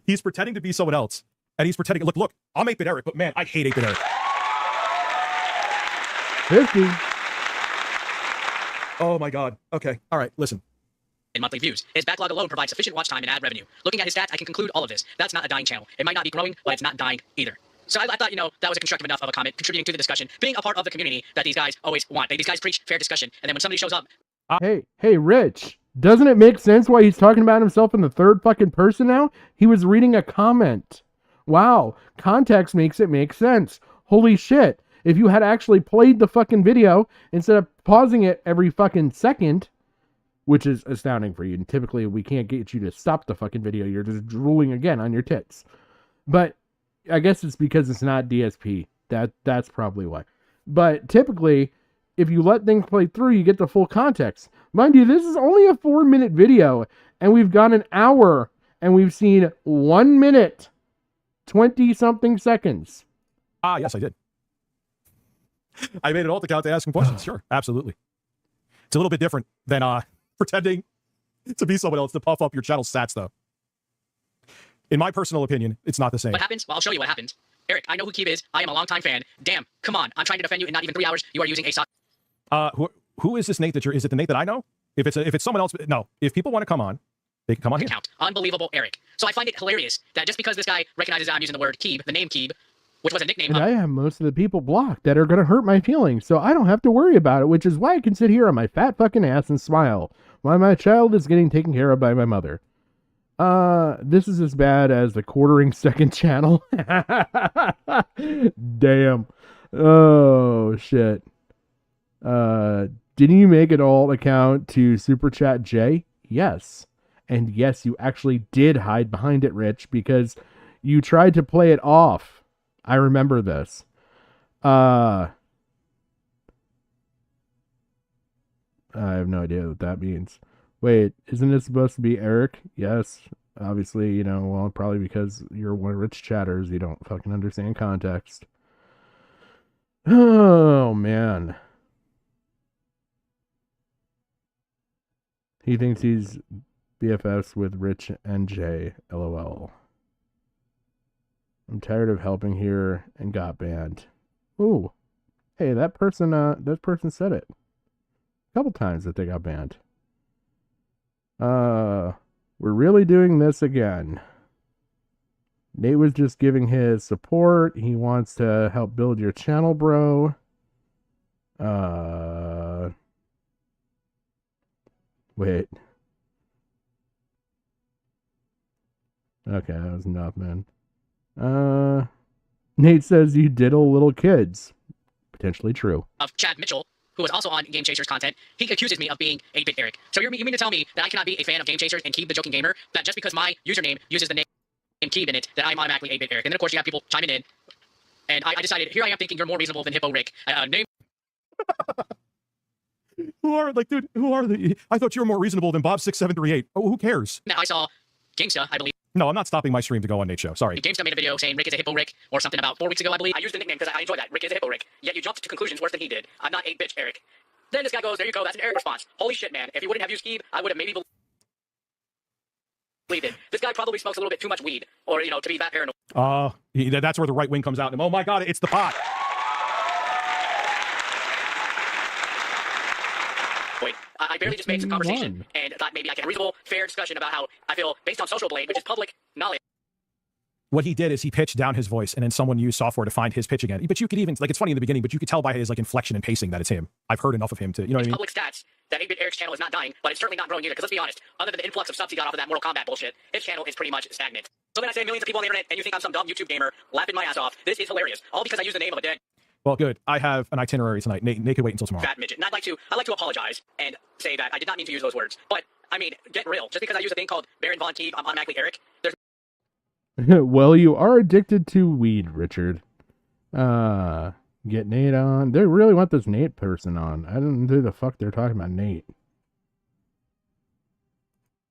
Speaker 7: He's pretending to be someone else. And he's pretending, look, I'm 8-Bit Eric, but man, I hate 8-Bit Eric.
Speaker 4: 50.
Speaker 7: Oh my God. Okay. All right, listen.
Speaker 10: in monthly views. His backlog alone provides sufficient watch time and ad revenue. Looking at his stats, I can conclude all of this. That's not a dying channel. It might not be growing, but it's not dying either. So I thought, that was a constructive enough of a comment, contributing to the discussion, being a part of the community that these guys always want. These guys preach fair discussion, and then when somebody shows up...
Speaker 4: Hey, Rich, doesn't it make sense why he's talking about himself in the third fucking person now? He was reading a comment. Wow, context makes it make sense. Holy shit. If you had actually played the fucking video instead of pausing it every fucking second, which is astounding for you, and typically we can't get you to stop the fucking video, you're just drooling again on your tits. But I guess it's because it's not DSP. That's probably why. But typically, if you let things play through, you get the full context. Mind you, this is only a 4-minute video, and we've got an hour, and we've seen 1 minute, 20-something seconds.
Speaker 7: Yes, I did. I made an alt account to ask him questions. Sure, absolutely. It's a little bit different than pretending to be someone else to puff up your channel stats, though. In my personal opinion, it's not the same.
Speaker 10: What happens? Well, I'll show you what happens. Eric, I know who Keeb is. I am a longtime fan. Damn, come on. I'm trying to defend you in not even 3 hours. You are using a sock.
Speaker 7: Who is this Nate that you're? Is it the Nate that I know? If it's someone else, no. If people want to come on, they can come on here.
Speaker 10: Account. Unbelievable, Eric. So I find it hilarious that just because this guy recognizes that I'm using the word Keeb, the name Keeb, which was a nickname.
Speaker 4: And I have most of the people blocked that are going to hurt my feelings, so I don't have to worry about it, which is why I can sit here on my fat fucking ass and smile while my child is getting taken care of by my mother. This is as bad as the quartering second channel. Damn. Oh, shit. Didn't you make an alt account to Super Chat Jay? Yes. And yes, you actually did hide behind it, Rich, because you tried to play it off. I remember this. I have no idea what that means. Wait, isn't it supposed to be Eric? Yes. Obviously, you know, well, probably because you're one of Rich chatters, you don't fucking understand context. Oh, man. He thinks he's BFFs with Rich and Jay. LOL. I'm tired of helping here and got banned. Ooh. Hey, that person said it a couple times that they got banned. We're really doing this again. Nate was just giving his support. He wants to help build your channel, bro. Wait. Okay, that was nothing. Nate says you diddle little kids. Potentially true.
Speaker 10: Of Chad Mitchell, who was also on Game Chasers content, he accuses me of being 8-bit Eric. So you mean to tell me that I cannot be a fan of Game Chasers and Keeb the Joking Gamer, that just because my username uses the name Keeb in it, that I'm automatically 8-bit Eric? And then of course you have people chiming in, and I decided, here I am thinking you're more reasonable than Hippo Rick. Name.
Speaker 7: Who are the? I thought you were more reasonable than Bob6738. Oh, who cares?
Speaker 10: That I saw Gamesta, I believe.
Speaker 7: No, I'm not stopping my stream to go on Nate's show. Sorry.
Speaker 10: Gamesta made a video saying Rick is a Hippo Rick or something about 4 weeks ago, I believe. I used the nickname because I enjoy that. Rick is a Hippo Rick. Yet you jumped to conclusions worse than he did. I'm not 8-bit Eric. Then this guy goes, there you go, that's an Eric response. Holy shit, man. If he wouldn't have used Keeb, I would have maybe believed it. This guy probably smokes a little bit too much weed, or, you know, to be that paranoid.
Speaker 7: That's where the right wing comes out. And oh my God, it's the pot.
Speaker 10: Wait, I barely just made some conversation and thought maybe I can have a reasonable, fair discussion about how I feel based on Social Blade, which is public knowledge.
Speaker 7: What he did is he pitched down his voice, and then someone used software to find his pitch again. But you could even, like, it's funny in the beginning, but you could tell by his, like, inflection and pacing that it's him. I've heard enough of him to, you know what I mean?
Speaker 10: Public stats that 8-bit Eric's channel is not dying, but it's certainly not growing either. Because let's be honest, other than the influx of subs he got off of that Mortal Kombat bullshit, his channel is pretty much stagnant. So then I say millions of people on the internet, and you think I'm some dumb YouTube gamer laughing my ass off. This is hilarious, all because I use the name of a dead.
Speaker 7: Well, good. I have an itinerary tonight. Nate can wait until tomorrow.
Speaker 10: Fat midget. And I'd like to apologize and say that I did not mean to use those words. But I mean, get real. Just because I use a thing called Baron Von Keeb, I'm automatically Eric. There's
Speaker 4: well, you are addicted to weed, Richard. Get Nate on. They really want this Nate person on. I don't know who the fuck they're talking about Nate.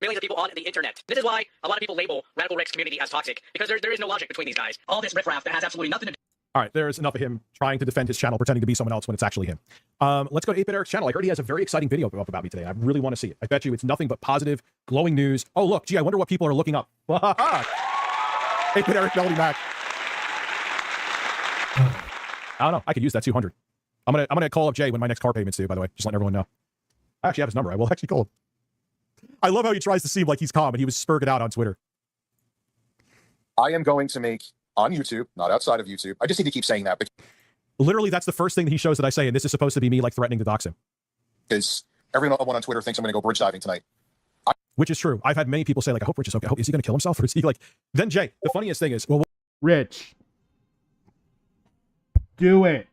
Speaker 10: millions of people on the internet. This is why a lot of people label Radical Rick's community as toxic, because there is no logic between these guys. All this riffraff that has absolutely nothing to do.
Speaker 7: All right, there's enough of him trying to defend his channel, pretending to be someone else when it's actually him. Let's go to 8-bit Eric's channel. I heard he has a very exciting video up about me today. I really want to see it. I bet you it's nothing but positive, glowing news. Oh, look, gee, I wonder what people are looking up. 8-bit Eric Melody Mac. I don't know. I could use that 200. I'm gonna call up Jay when my next car payment's due, by the way. Just letting everyone know. I actually have his number. I will actually call him. I love how he tries to seem like he's calm, and he was spurred out on Twitter.
Speaker 12: I am going to make on YouTube, not outside of YouTube. I just need to keep saying that. But
Speaker 7: literally, that's the first thing that he shows that I say, and this is supposed to be me like threatening to dox him.
Speaker 12: Because everyone on Twitter thinks I'm going to go bridge diving tonight.
Speaker 7: Which is true. I've had many people say, like, I hope Rich is okay. Is he going to kill himself? Or is he like... Then Jay, the funniest thing is... Well,
Speaker 4: Rich. Do it.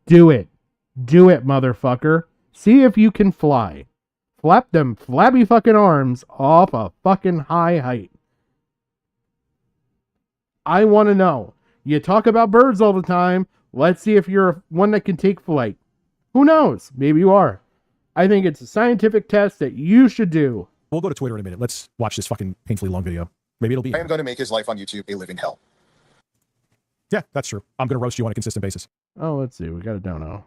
Speaker 4: Do it. Do it, motherfucker. See if you can fly. Flap them flabby fucking arms off a fucking high height. I want to know. You talk about birds all the time. Let's see if you're one that can take flight. Who knows? Maybe you are. I think it's a scientific test that you should do.
Speaker 7: We'll go to Twitter in a minute. Let's watch this fucking painfully long video. Maybe it'll be...
Speaker 12: I am going to make his life on YouTube a living hell.
Speaker 7: Yeah, that's true. I'm going to roast you on a consistent basis.
Speaker 4: Oh, let's see. We got a dono.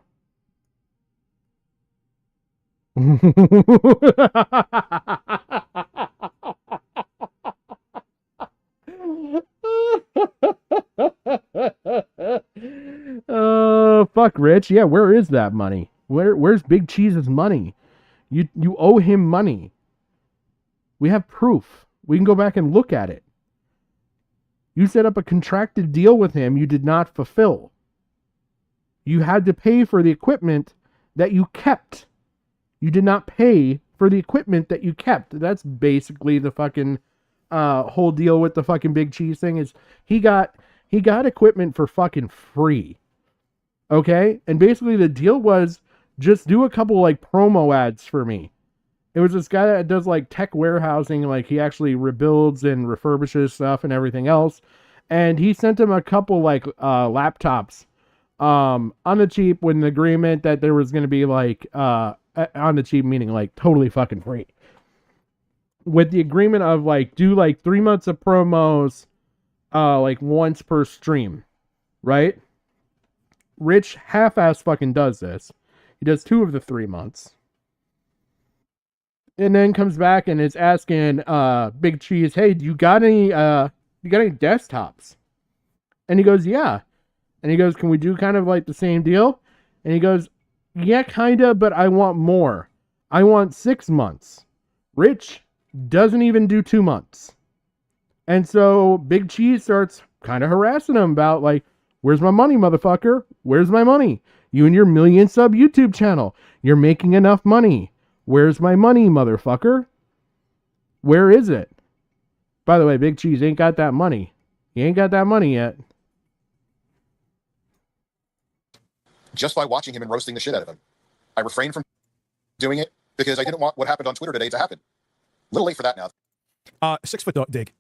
Speaker 4: fuck, Rich? Yeah, where is that money? Where's Big Cheese's money? You owe him money. We have proof. We can go back and look at it. You set up a contracted deal with him you did not fulfill. You had to pay for the equipment that you kept. You did not pay for the equipment that you kept. That's basically the fucking whole deal with the fucking Big Cheese thing is he got equipment for fucking free. Okay? And basically the deal was just do a couple like promo ads for me. It was this guy that does like tech warehousing, like he actually rebuilds and refurbishes stuff and everything else. And he sent him a couple like laptops on the cheap with an agreement that there was going to be like on the cheap meaning like totally fucking free. With the agreement of like do like 3 months of promos like once per stream, right? Rich half-ass fucking does this. He does 2 of the 3 months. And then comes back and is asking Big Cheese, "Hey, do you got any desktops?" And he goes, "Yeah." And he goes, "Can we do kind of like the same deal?" And he goes, "Yeah, kinda, but I want more. I want 6 months." Rich doesn't even do 2 months. And so Big Cheese starts kind of harassing him about like, "Where's my money, motherfucker? Where's my money? You and your 1 million sub YouTube channel. You're making enough money. Where's my money, motherfucker? Where is it?" By the way, Big Cheese ain't got that money. He ain't got that money yet.
Speaker 12: Just by watching him and roasting the shit out of him. I refrained from doing it because I didn't want what happened on Twitter today to happen. A little late for that now.
Speaker 7: 6 foot dig.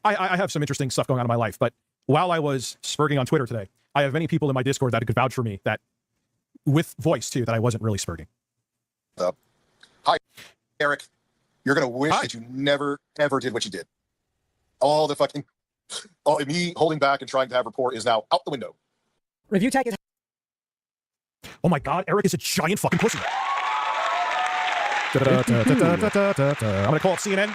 Speaker 7: I have some interesting stuff going on in my life, but while I was spurging on Twitter today, I have many people in my Discord that could vouch for me that, with voice too, that I wasn't really spurging.
Speaker 12: Hi, Eric. You're going to wish that you never, ever did what you did. All me holding back and trying to have rapport is now out the window.
Speaker 10: Review Tech is.
Speaker 7: Oh my God, Eric is a giant fucking pussy. I'm going to call up CNN.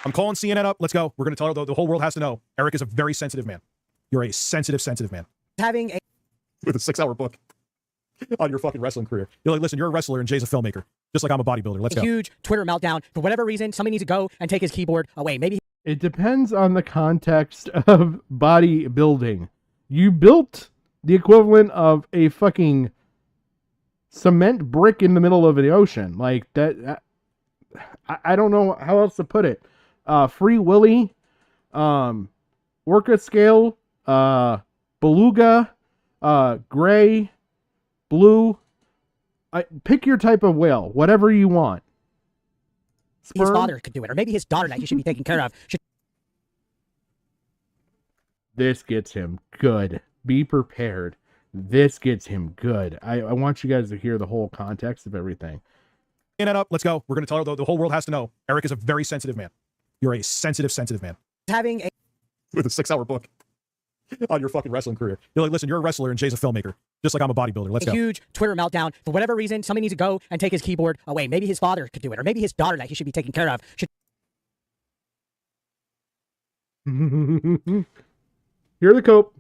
Speaker 7: I'm calling CNN up. Let's go. We're going to tell her the whole world has to know. Eric is a very sensitive man. You're a sensitive man.
Speaker 10: Having a.
Speaker 7: With a 6-hour book on your fucking wrestling career. You're like, listen, you're a wrestler and Jay's a filmmaker. Just like I'm a bodybuilder. Let's go.
Speaker 10: Huge Twitter meltdown. For whatever reason, somebody needs to go and take his keyboard away. Maybe.
Speaker 4: It depends on the context of bodybuilding. You built the equivalent of a fucking cement brick in the middle of the ocean. Like that. I don't know how else to put it. Free Willy, Orca Scale, Beluga, Gray, Blue. Pick your type of whale, whatever you want. Sperm?
Speaker 10: His father could do it, or maybe his daughter that he should be taking care of.
Speaker 4: This gets him good. Be prepared. This gets him good. I want you guys to hear the whole context of everything.
Speaker 7: It up. Let's go. We're going to tell her the whole world has to know. Eric is a very sensitive man. You're a sensitive man.
Speaker 10: Having a.
Speaker 7: With a 6-hour book on your fucking wrestling career. You're like, listen, you're a wrestler and Jay's a filmmaker. Just like I'm a bodybuilder. Let's go.
Speaker 10: Huge Twitter meltdown. For whatever reason, somebody needs to go and take his keyboard away. Maybe his father could do it, or maybe his daughter that he should be taking care of.
Speaker 4: Hear the cope.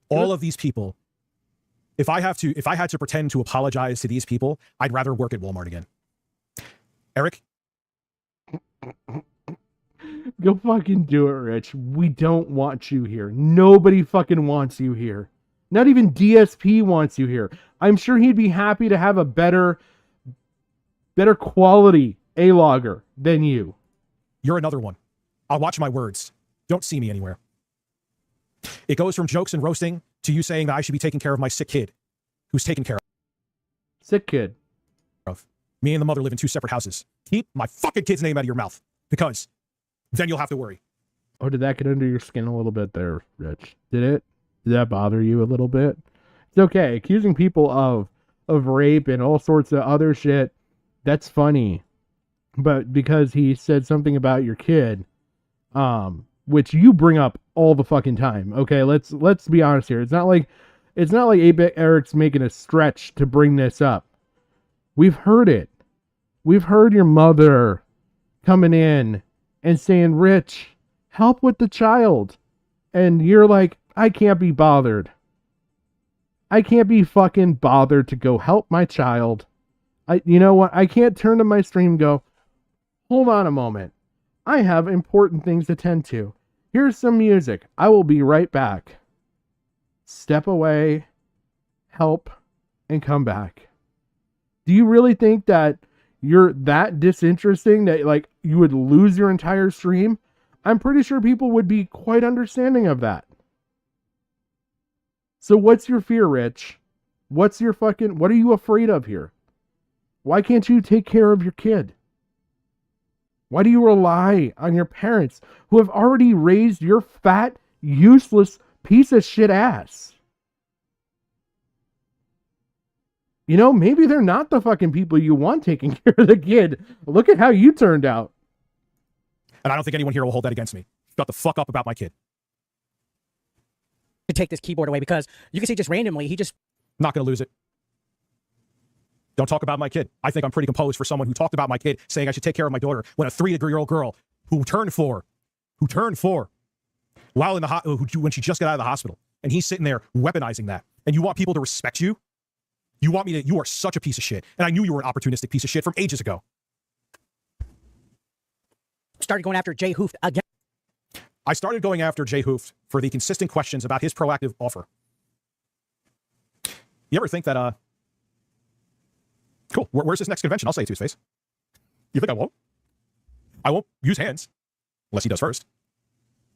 Speaker 7: All of these people. If I had to pretend to apologize to these people, I'd rather work at Walmart again. Eric?
Speaker 4: Go fucking do it, Rich. We don't want you here. Nobody fucking wants you here. Not even DSP wants you here. I'm sure he'd be happy to have a better quality A-logger than you.
Speaker 7: You're another one. I'll watch my words. Don't see me anywhere. It goes from jokes and roasting to you saying that I should be taking care of my sick kid, who's taken care of.
Speaker 4: Sick kid.
Speaker 7: Me and the mother live in 2 separate houses. Keep my fucking kid's name out of your mouth, because then you'll have to worry.
Speaker 4: Oh, did that get under your skin a little bit there, Rich? Did it? Did that bother you a little bit? It's okay. Accusing people of rape and all sorts of other shit, that's funny. But because he said something about your kid, which you bring up all the fucking time. Okay, let's be honest here. It's not like 8-Bit Eric's making a stretch to bring this up. We've heard it. We've heard your mother coming in and saying, "Rich, help with the child." And you're like, "I can't be bothered. I can't be fucking bothered to go help my child. You know what? I can't turn to my stream and go, hold on a moment. I have important things to tend to. Here's some music. I will be right back. Step away, help, and come back. Do you really think that you're that disinteresting that like you would lose your entire stream? I'm pretty sure people would be quite understanding of that. So what's your fear, Rich? What are you afraid of here? Why can't you take care of your kid? Why do you rely on your parents who have already raised your fat, useless piece of shit ass? You know, maybe they're not the fucking people you want taking care of the kid. Look at how you turned out.
Speaker 7: And I don't think anyone here will hold that against me. Shut the fuck up about my kid.
Speaker 10: To take this keyboard away because you can see just randomly, he just...
Speaker 7: Not going to lose it. Don't talk about my kid. I think I'm pretty composed for someone who talked about my kid saying I should take care of my daughter when a 3-year-old girl who turned 4, while in the when she just got out of the hospital, and he's sitting there weaponizing that. And you want people to respect you? You are such a piece of shit. And I knew you were an opportunistic piece of shit from ages ago.
Speaker 10: started going after Jay Hooft again.
Speaker 7: I started going after Jay Hooft for the consistent questions about his proactive offer. You ever think that, cool, where's his next convention? I'll say it to his face. You think I won't? I won't use hands, unless he does first.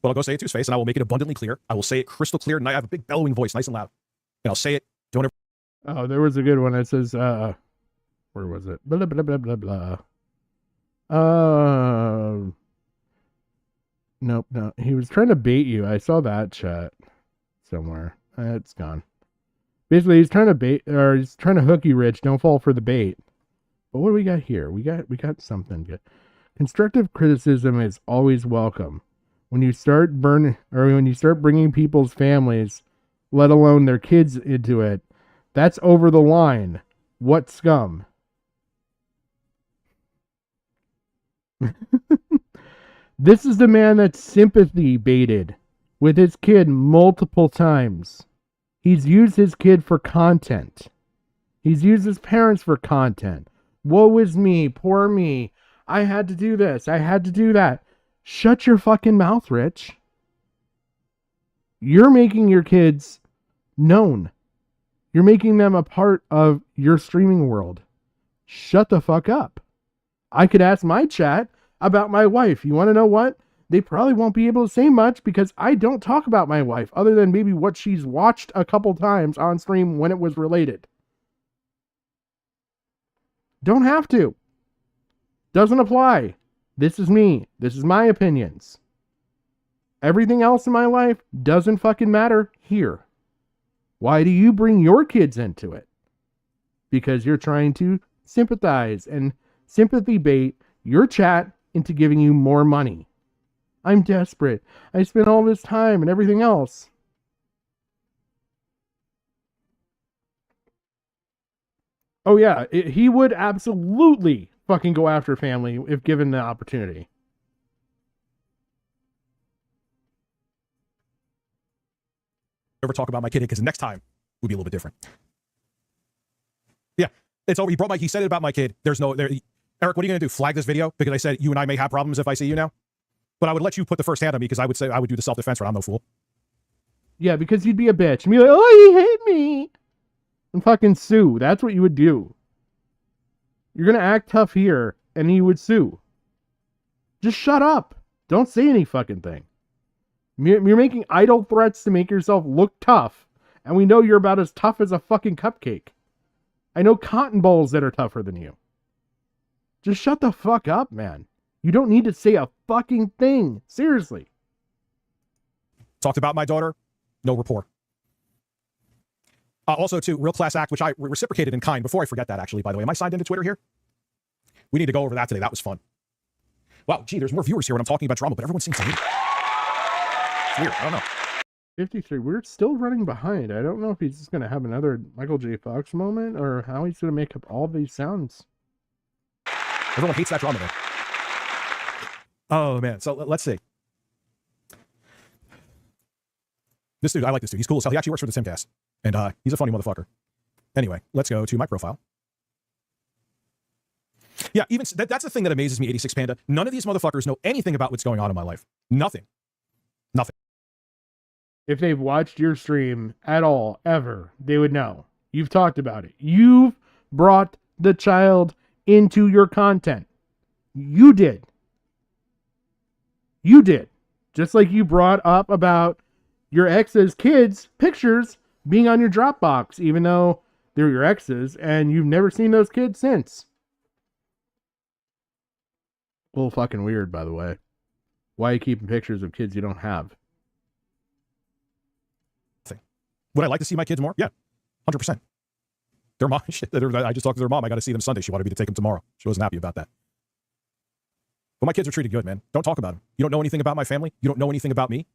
Speaker 7: But I'll go say it to his face, and I will make it abundantly clear. I will say it crystal clear, and I have a big bellowing voice, nice and loud. And I'll say it, don't ever...
Speaker 4: Oh, there was a good one that says, where was it? Blah, blah, blah, blah, blah. Nope, no. He was trying to bait you. I saw that chat somewhere. It's gone. Basically, he's trying to bait, or he's trying to hook you, Rich. Don't fall for the bait. But what do we got here? We got something good. Constructive criticism is always welcome. When you start when you start bringing people's families, let alone their kids, into it, that's over the line. What scum? This is the man that's sympathy baited with his kid multiple times. He's used his kid for content. He's used his parents for content. Woe is me, poor me. I had to do this. I had to do that. Shut your fucking mouth, Rich. You're making your kids known. You're making them a part of your streaming world. Shut the fuck up. I could ask my chat about my wife. You want to know what? They probably won't be able to say much because I don't talk about my wife other than maybe what she's watched a couple times on stream when it was related. Don't have to. Doesn't apply. This is me. This is my opinions. Everything else in my life doesn't fucking matter here. Why do you bring your kids into it? Because you're trying to sympathize and sympathy bait your chat into giving you more money. I'm desperate. I spent all this time and everything else. Oh yeah, he would absolutely fucking go after family if given the opportunity.
Speaker 7: Ever talk about my kid, because next time would be a little bit different. Yeah, it's over. He said it about my kid. Eric, what are you going to do? Flag this video? Because I said you and I may have problems if I see you now? But I would let you put the first hand on me because I would say I would do the self-defense, right? I'm no fool.
Speaker 4: Yeah, because you'd be a bitch and be like, oh, he hit me. And fucking sue. That's what you would do. You're going to act tough here and you would sue. Just shut up. Don't say any fucking thing. You're making idle threats to make yourself look tough. And we know you're about as tough as a fucking cupcake. I know cotton balls that are tougher than you. Just shut the fuck up, man. You don't need to say a fucking thing. Seriously.
Speaker 7: Talked about my daughter. No rapport. Also, too, Real Class Act, which I reciprocated in kind. Before I forget that, actually, by the way. Am I signed into Twitter here? We need to go over that today. That was fun. Wow, gee, there's more viewers here when I'm talking about drama, but everyone seems to hate it. It's weird. I don't know.
Speaker 4: 53. We're still running behind. I don't know if he's just going to have another Michael J. Fox moment or how he's going to make up all these sounds.
Speaker 7: Everyone hates that drama, though. Oh, man. So let's see. This dude, I like this dude. He's cool as hell. He actually works for the Simcast. And he's a funny motherfucker. Anyway, let's go to my profile. Yeah, even that's the thing that amazes me, 86 Panda. None of these motherfuckers know anything about what's going on in my life. Nothing. Nothing.
Speaker 4: If they've watched your stream at all, ever, they would know. You've talked about it. You've brought the child into your content. You did. You did. Just like you brought up about your ex's kids' pictures being on your Dropbox, even though they're your exes, and you've never seen those kids since. A little fucking weird, by the way. Why are you keeping pictures of kids you don't have?
Speaker 7: Would I like to see my kids more? Yeah, 100%. Their mom, I just talked to their mom. I got to see them Sunday. She wanted me to take them tomorrow. She wasn't happy about that. But my kids are treated good, man. Don't talk about them. You don't know anything about my family. You don't know anything about me.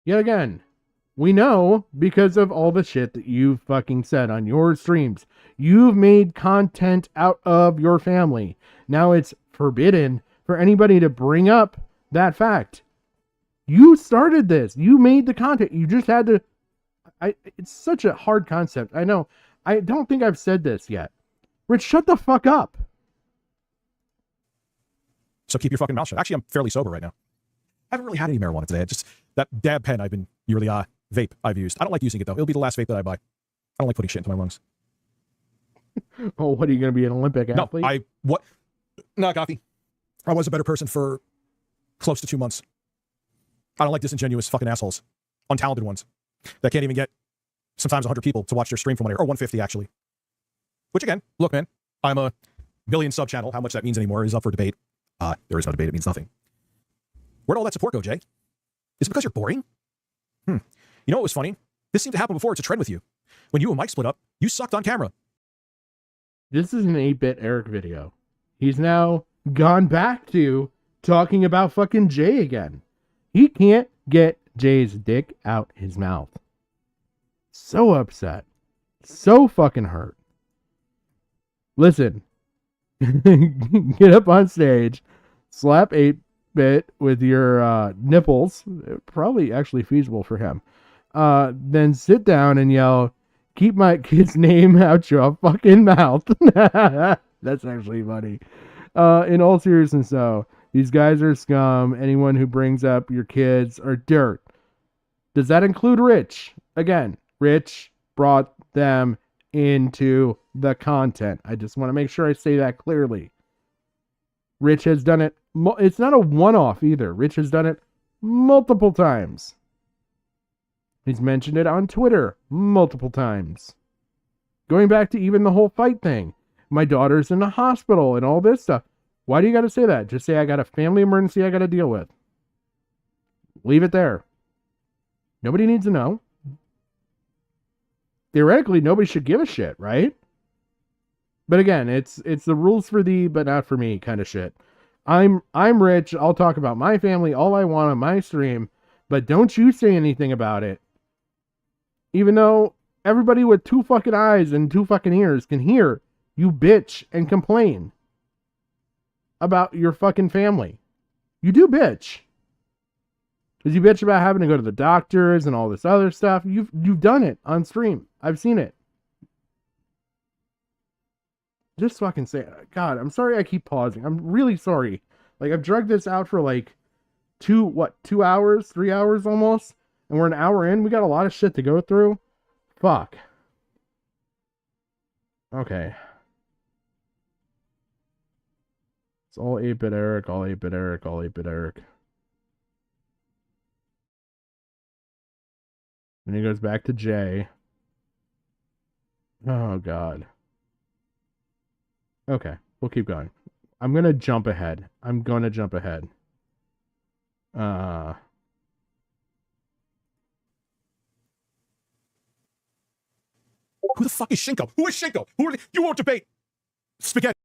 Speaker 4: Yet again, we know because of all the shit that you've fucking said on your streams. You've made content out of your family. Now it's forbidden for anybody to bring up that fact. You started this. You made the content. You just had to... it's such a hard concept. I know. I don't think I've said this yet. Rich, shut the fuck up.
Speaker 7: So keep your fucking mouth shut. Actually, I'm fairly sober right now. I haven't really had any marijuana today. Just that dab pen vape I've used. I don't like using it, though. It'll be the last vape that I buy. I don't like putting shit into my lungs.
Speaker 4: Oh, what are you going to be, an Olympic athlete?
Speaker 7: No, No, Gothi. I was a better person for close to 2 months. I don't like disingenuous fucking assholes. Untalented ones. That can't even get sometimes 100 people to watch their stream from one area. Or 150, actually. Which, again, look, man. I'm a billion sub channel. How much that means anymore is up for debate. There is no debate. It means nothing. Where'd all that support go, Jay? Is it because you're boring? You know what was funny? This seemed to happen before. It's a trend with you. When you and Mike split up, you sucked on camera.
Speaker 4: This is an 8-bit Eric video. He's now gone back to talking about fucking Jay again. He can't get Jay's dick out his mouth. So upset. So fucking hurt. Listen. Get up on stage. Slap 8-bit with your nipples. Probably actually feasible for him. Then sit down and yell, "Keep my kid's name out your fucking mouth." That's actually funny. In all seriousness, though, these guys are scum. Anyone who brings up your kids are dirt. Does that include Rich? Again, Rich brought them into the content. I just want to make sure I say that clearly. Rich has done it. It's not a one-off either. Rich has done it multiple times. He's mentioned it on Twitter multiple times. Going back to even the whole fight thing. My daughter's in the hospital and all this stuff. Why do you got to say that? Just say I got a family emergency I got to deal with. Leave it there. Nobody needs to know. Theoretically, nobody should give a shit, right? But again, it's the rules for thee, but not for me kind of shit. I'm rich. I'll talk about my family all I want on my stream, but don't you say anything about it. Even though everybody with 2 fucking eyes and 2 fucking ears can hear you bitch and complain about your fucking family. You do bitch. Because you bitch about having to go to the doctors and all this other stuff. You've done it on stream. I've seen it. Just fucking say it. God, I'm sorry I keep pausing. I'm really sorry. Like, I've dragged this out for like 2 hours, 3 hours almost. And we're an hour in. We got a lot of shit to go through. Fuck. Okay. It's all 8-bit Eric, all 8-bit Eric, all 8-bit Eric. And he goes back to Jay. Oh, God. Okay, we'll keep going. I'm going to jump ahead.
Speaker 7: Who the fuck is Shinko? Who is Shinko? You won't debate. Spaghetti.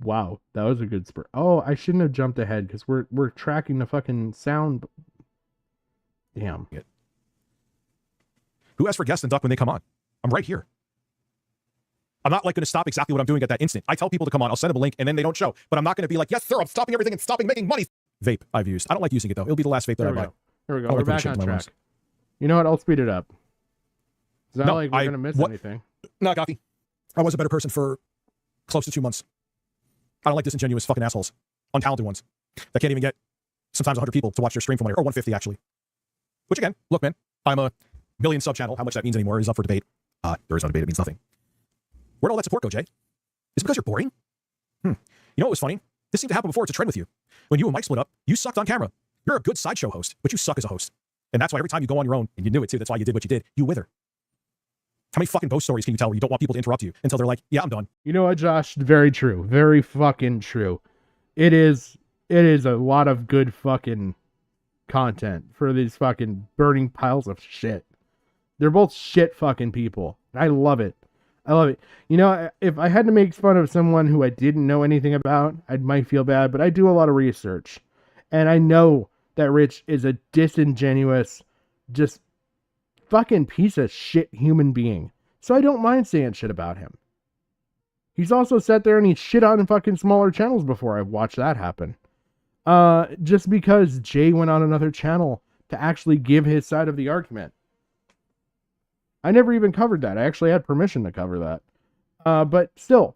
Speaker 4: Wow, that was a good spur. Oh, I shouldn't have jumped ahead because we're tracking the fucking sound. Damn.
Speaker 7: Who asked for guest and duck when they come on? I'm right here. I'm not like going to stop exactly what I'm doing at that instant. I tell people to come on. I'll send them a link and then they don't show. But I'm not going to be like, yes, sir, I'm stopping everything and stopping making money. Vape I've used. I don't like using it though. It'll be the last vape that I buy.
Speaker 4: There we go.
Speaker 7: Oh,
Speaker 4: We're
Speaker 7: I put a
Speaker 4: back
Speaker 7: shit
Speaker 4: on
Speaker 7: in my
Speaker 4: track.
Speaker 7: lungs.
Speaker 4: You know what? I'll speed it up. It's not
Speaker 7: No,
Speaker 4: like we're gonna miss anything.
Speaker 7: No, Coffee. I was a better person for close to 2 months. I don't like disingenuous fucking assholes. Untalented ones. That can't even get sometimes 100 people to watch their stream from one, or 150 actually. Which again, look, man, I'm a million sub channel. How much that means anymore is up for debate. There is no debate. It means nothing. Where'd all that support go, Jay? Is it because you're boring? You know what was funny? This seemed to happen before. It's a trend with you. When you and Mike split up, you sucked on camera. You're a good sideshow host, but you suck as a host. And that's why every time you go on your own, and you knew it too, that's why you did what you did, you wither. How many fucking ghost stories can you tell where you don't want people to interrupt you until they're like, yeah, I'm done?
Speaker 4: You know what, Josh? Very true. Very fucking true. It is a lot of good fucking content for these fucking burning piles of shit. They're both shit fucking people. I love it. I love it. You know, if I had to make fun of someone who I didn't know anything about, I might feel bad, but I do a lot of research. And I know that Rich is a disingenuous, just fucking piece of shit human being. So I don't mind saying shit about him. He's also sat there and he shit on fucking smaller channels before. I've watched that happen. Just because Jay went on another channel to actually give his side of the argument. I never even covered that. I actually had permission to cover that. But still,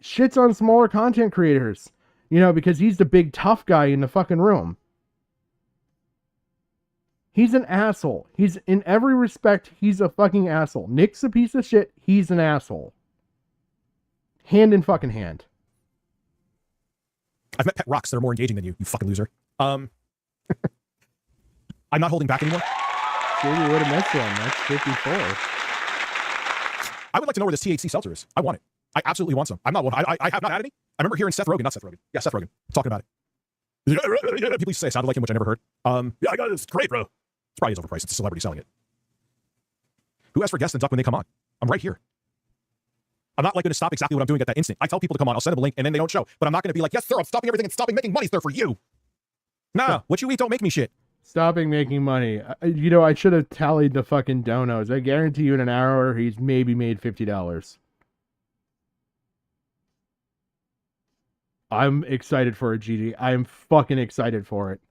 Speaker 4: shits on smaller content creators. You know, because he's the big tough guy in the fucking room. He's an asshole. He's, in every respect, he's a fucking asshole. Nick's a piece of shit. He's an asshole. Hand in fucking hand.
Speaker 7: I've met pet rocks that are more engaging than you fucking loser. I'm not holding back anymore.
Speaker 4: Sure, you would have missed one. That's 54.
Speaker 7: I would like to know where this THC seltzer is. I want it. I absolutely want some. I'm not one. I have not had any. I remember hearing Seth Rogen, talking about it. People used to say it sounded like him, which I never heard. Yeah, I got it. It's great, bro. It's probably overpriced. It's a celebrity selling it. Who asks for guests and duck when they come on? I'm right here. I'm not like going to stop exactly what I'm doing at that instant. I tell people to come on. I'll send them a link and then they don't show. But I'm not going to be like, yes, sir, I'm stopping everything and stopping making money, sir, for you. Nah, what you eat don't make me shit.
Speaker 4: Stopping making money. You know, I should have tallied the fucking donos. I guarantee you in an hour, he's maybe made $50. I'm excited for a GG. I'm fucking excited for it.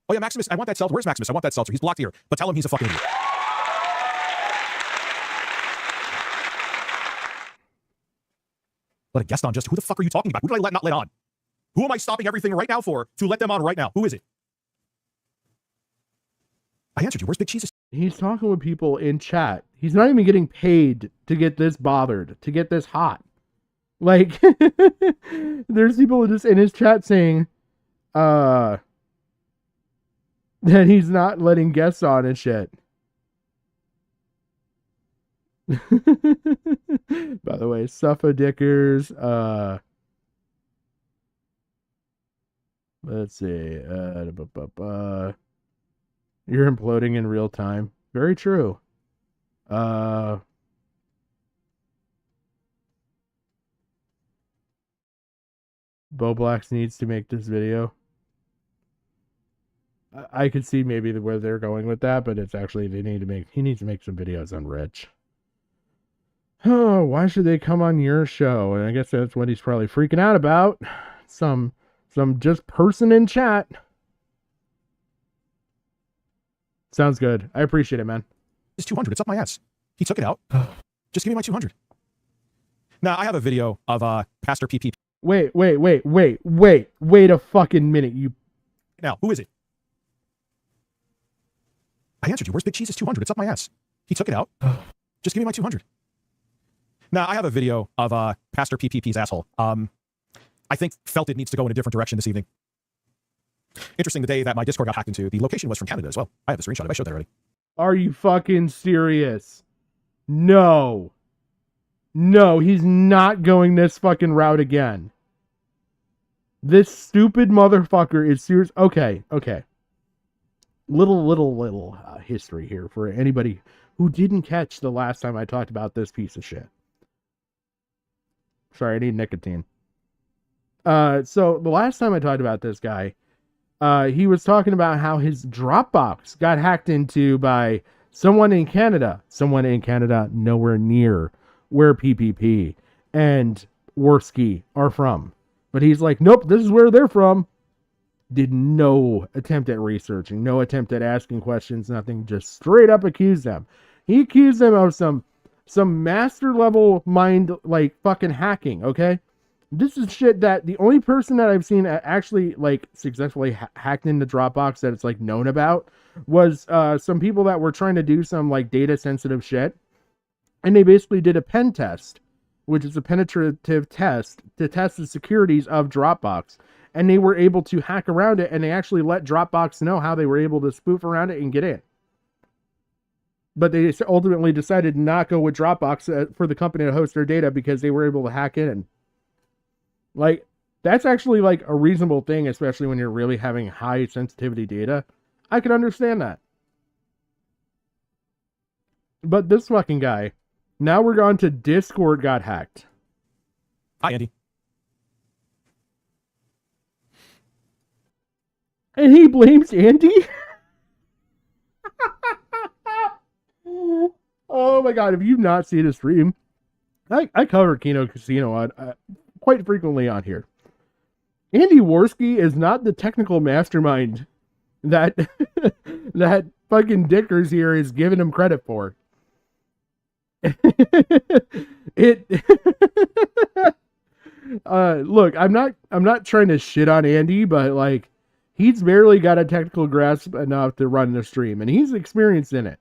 Speaker 7: Oh yeah, Maximus, I want that seltzer. Where's Maximus? I want that seltzer. He's blocked here. But tell him he's a fucking idiot. Let a guest on just, who the fuck are you talking about? Who did I not let on? Who am I stopping everything right now for to let them on right now? Who is it? I answered you. Where's Big Cheese?
Speaker 4: He's talking with people in chat. He's not even getting paid to get this bothered, to get this hot. Like, there's people just in his chat saying, that he's not letting guests on and shit. By the way, Suffa Dickers, let's see, you're imploding in real time. Very true. Bo Blacks needs to make this video. I could see maybe where they're going with that, but it's actually he needs to make some videos on Rich. Oh, why should they come on your show? And I guess that's what he's probably freaking out about. Some just person in chat. Sounds good. I appreciate it, man.
Speaker 7: It's 200. It's up my ass. He took it out. Just give me my 200. Now, I have a video of Pastor PP.
Speaker 4: Wait a fucking minute.
Speaker 7: Now, who is it? I answered you. Where's Big Cheese? 200. It's up my ass. He took it out. Just give me my 200. Now, I have a video of Pastor PPP's asshole. I think felt it needs to go in a different direction this evening. Interesting, the day that my Discord got hacked into, the location was from Canada as well. I have the screenshot. I showed that already.
Speaker 4: Are you fucking serious? No. No, he's not going this fucking route again. This stupid motherfucker is serious. Okay. Little history here for anybody who didn't catch the last time I talked about this piece of shit. Sorry, I need nicotine. So the last time I talked about this guy, he was talking about how his Dropbox got hacked into by someone in Canada nowhere near where PPP and Worski are from. But he's like, nope, this is where they're from. did no attempt at researching, no attempt at asking questions, nothing, just straight up accused them. He accused them of some master level mind, like, fucking hacking, okay? This is shit that the only person that I've seen actually, like, successfully hacked into Dropbox that it's, like, known about was some people that were trying to do some, like, data sensitive shit. And they basically did a pen test, which is a penetrative test to test the securities of Dropbox. And they were able to hack around it, and they actually let Dropbox know how they were able to spoof around it and get in. But they ultimately decided to not go with Dropbox for the company to host their data because they were able to hack in. Like, that's actually, like, a reasonable thing, especially when you're really having high sensitivity data. I can understand that. But this fucking guy, now we're on to Discord got hacked.
Speaker 7: Hi, Andy.
Speaker 4: And he blames Andy? Oh my god, if you've not seen a stream, I cover Kino Casino on quite frequently on here. Andy Worski is not the technical mastermind that that fucking Dickers here is giving him credit for. Look, I'm not trying to shit on Andy, but like, he's barely got a technical grasp enough to run the stream, and he's experienced in it.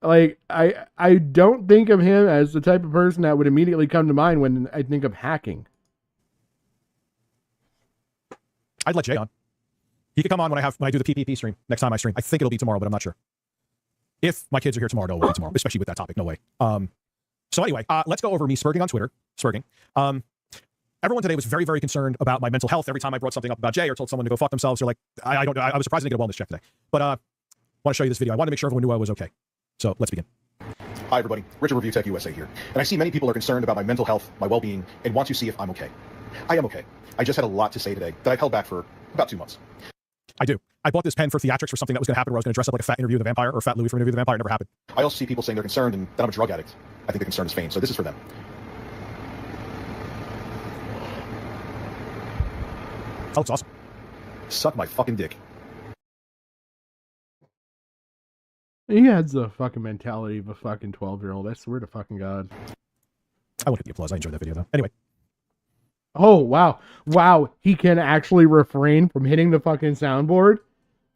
Speaker 4: Like, I don't think of him as the type of person that would immediately come to mind when I think of hacking.
Speaker 7: I'd let Jay on. He could come on when I do the PPP stream next time I stream. I think it'll be tomorrow, but I'm not sure. If my kids are here tomorrow, no way tomorrow, especially with that topic, no way. So anyway, let's go over me spurging on Twitter. Everyone today was very, very concerned about my mental health. Every time I brought something up about Jay or told someone to go fuck themselves, they're like, I was surprised to get a wellness check today. But I want to show you this video. I wanted to make sure everyone knew I was okay. So let's begin.
Speaker 12: Hi, everybody. Richard, Reviewtechusa here. And I see many people are concerned about my mental health, my well-being, and want to see if I'm okay. I am okay. I just had a lot to say today that I've held back for about 2 months.
Speaker 7: I do. I bought this pen for theatrics for something that was going to happen where I was going to dress up like a fat Interview with the Vampire or fat Louis from Interview with the Vampire. It never happened.
Speaker 12: I also see people saying they're concerned and that I'm a drug addict. I think the concern is feigned, so this is for them.
Speaker 7: That looks awesome.
Speaker 12: Suck my fucking dick.
Speaker 4: He has the fucking mentality of a fucking 12-year-old. I swear to fucking God.
Speaker 7: I won't get the applause. I enjoyed that video, though. Anyway.
Speaker 4: Oh, wow. Wow. He can actually refrain from hitting the fucking soundboard.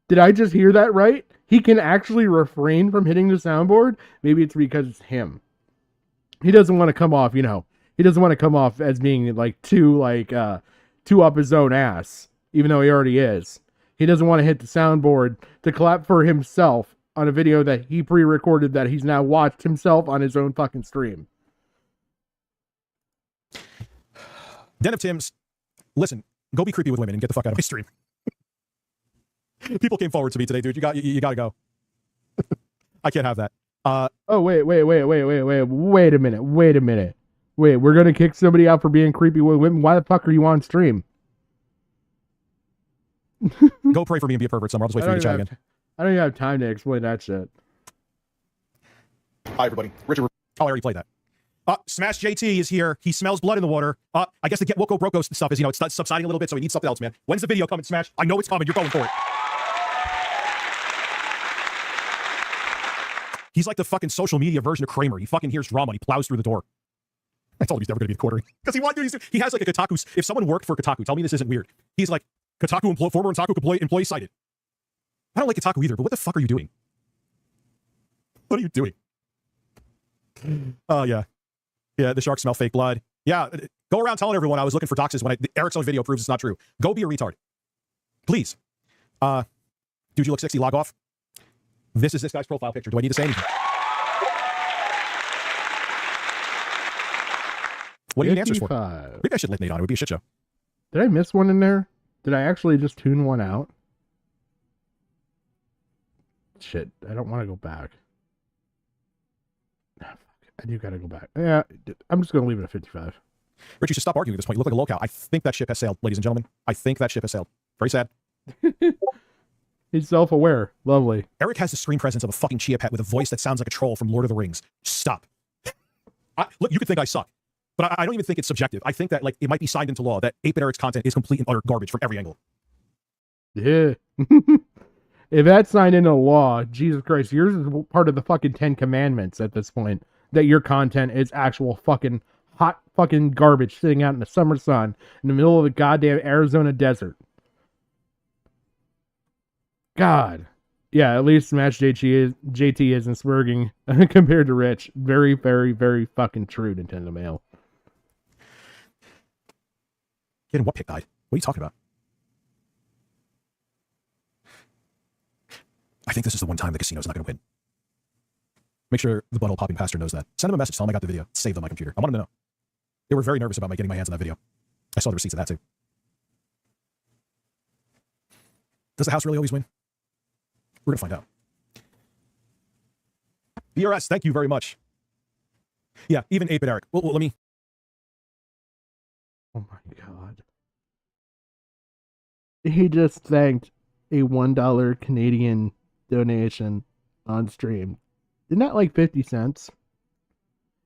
Speaker 4: Did I just hear that right? He can actually refrain from hitting the soundboard? Maybe it's because it's him. He doesn't want to come off, he doesn't want to come off as being like too up his own ass, even though he already is. He doesn't want to hit the soundboard to clap for himself on a video that he pre-recorded that he's now watched himself on his own fucking stream.
Speaker 7: Den of Tim's, listen, go be creepy with women and get the fuck out of my stream. People came forward to me today, dude. You gotta go. I can't have that.
Speaker 4: Oh, wait a minute. Wait, we're gonna kick somebody out for being creepy with women? Why the fuck are you on stream?
Speaker 7: Go pray for me and be a pervert somewhere. I'll just wait for you to chat again.
Speaker 4: I don't even have time to explain that shit.
Speaker 12: Hi, everybody. Richard.
Speaker 7: Oh, I already played that. Smash JT is here. He smells blood in the water. I guess the Get Woko Brokos stuff is, it's subsiding a little bit, so we need something else, man. When's the video coming, Smash? I know it's coming. You're going for it. He's like the fucking social media version of Kramer. He fucking hears drama and he plows through the door. I told him he's never going to be the quartering. Because he has like a Kotaku. If someone worked for Kotaku, tell me this isn't weird. He's like, former Kotaku employee cited. I don't like Kotaku either, but what the fuck are you doing? What are you doing? Oh, yeah. Yeah, the sharks smell fake blood. Yeah, go around telling everyone I was looking for doxes when Eric's own video proves it's not true. Go be a retard. Please. Dude, you look sexy. Log off. This is this guy's profile picture. Do I need to say anything? What do you need answers for? Maybe I should let Nate on. It would be a shit show.
Speaker 4: Did I miss one in there? Did I actually just tune one out? Shit, I don't want to go back. I do gotta go back. Yeah, I'm just gonna leave it at 55.
Speaker 7: Rich, you should stop arguing at this point. You look like a lolcow. I think that ship has sailed, ladies and gentlemen. I think that ship has sailed. Very sad.
Speaker 4: He's self-aware. Lovely.
Speaker 7: Eric has the screen presence of a fucking chia pet with a voice that sounds like a troll from Lord of the Rings. Stop. Look, you could think I suck, but I don't even think it's subjective. I think that it might be signed into law that 8-bit Eric's content is complete and utter garbage from every angle.
Speaker 4: Yeah. If that's signed into law, Jesus Christ, yours is part of the fucking 10 Commandments at this point. That your content is actual fucking hot fucking garbage sitting out in the summer sun in the middle of the goddamn Arizona desert. God. Yeah, at least Smash JT isn't smirking compared to Rich. Very, very, very fucking true, Nintendo Mail.
Speaker 7: Getting what pick died? What are you talking about? I think this is the one time the casino's not going to win. Make sure the butthole popping pastor knows that. Send him a message, tell him I got the video. Save them on my computer. I want them to know. They were very nervous about my getting my hands on that video. I saw the receipts of that too. Does the house really always win? We're going to find out. BRS, thank you very much. Yeah, even 8-bit Eric. Well, let me...
Speaker 4: Oh my god. He just thanked a $1 Canadian donation on stream. Isn't that like 50 cents?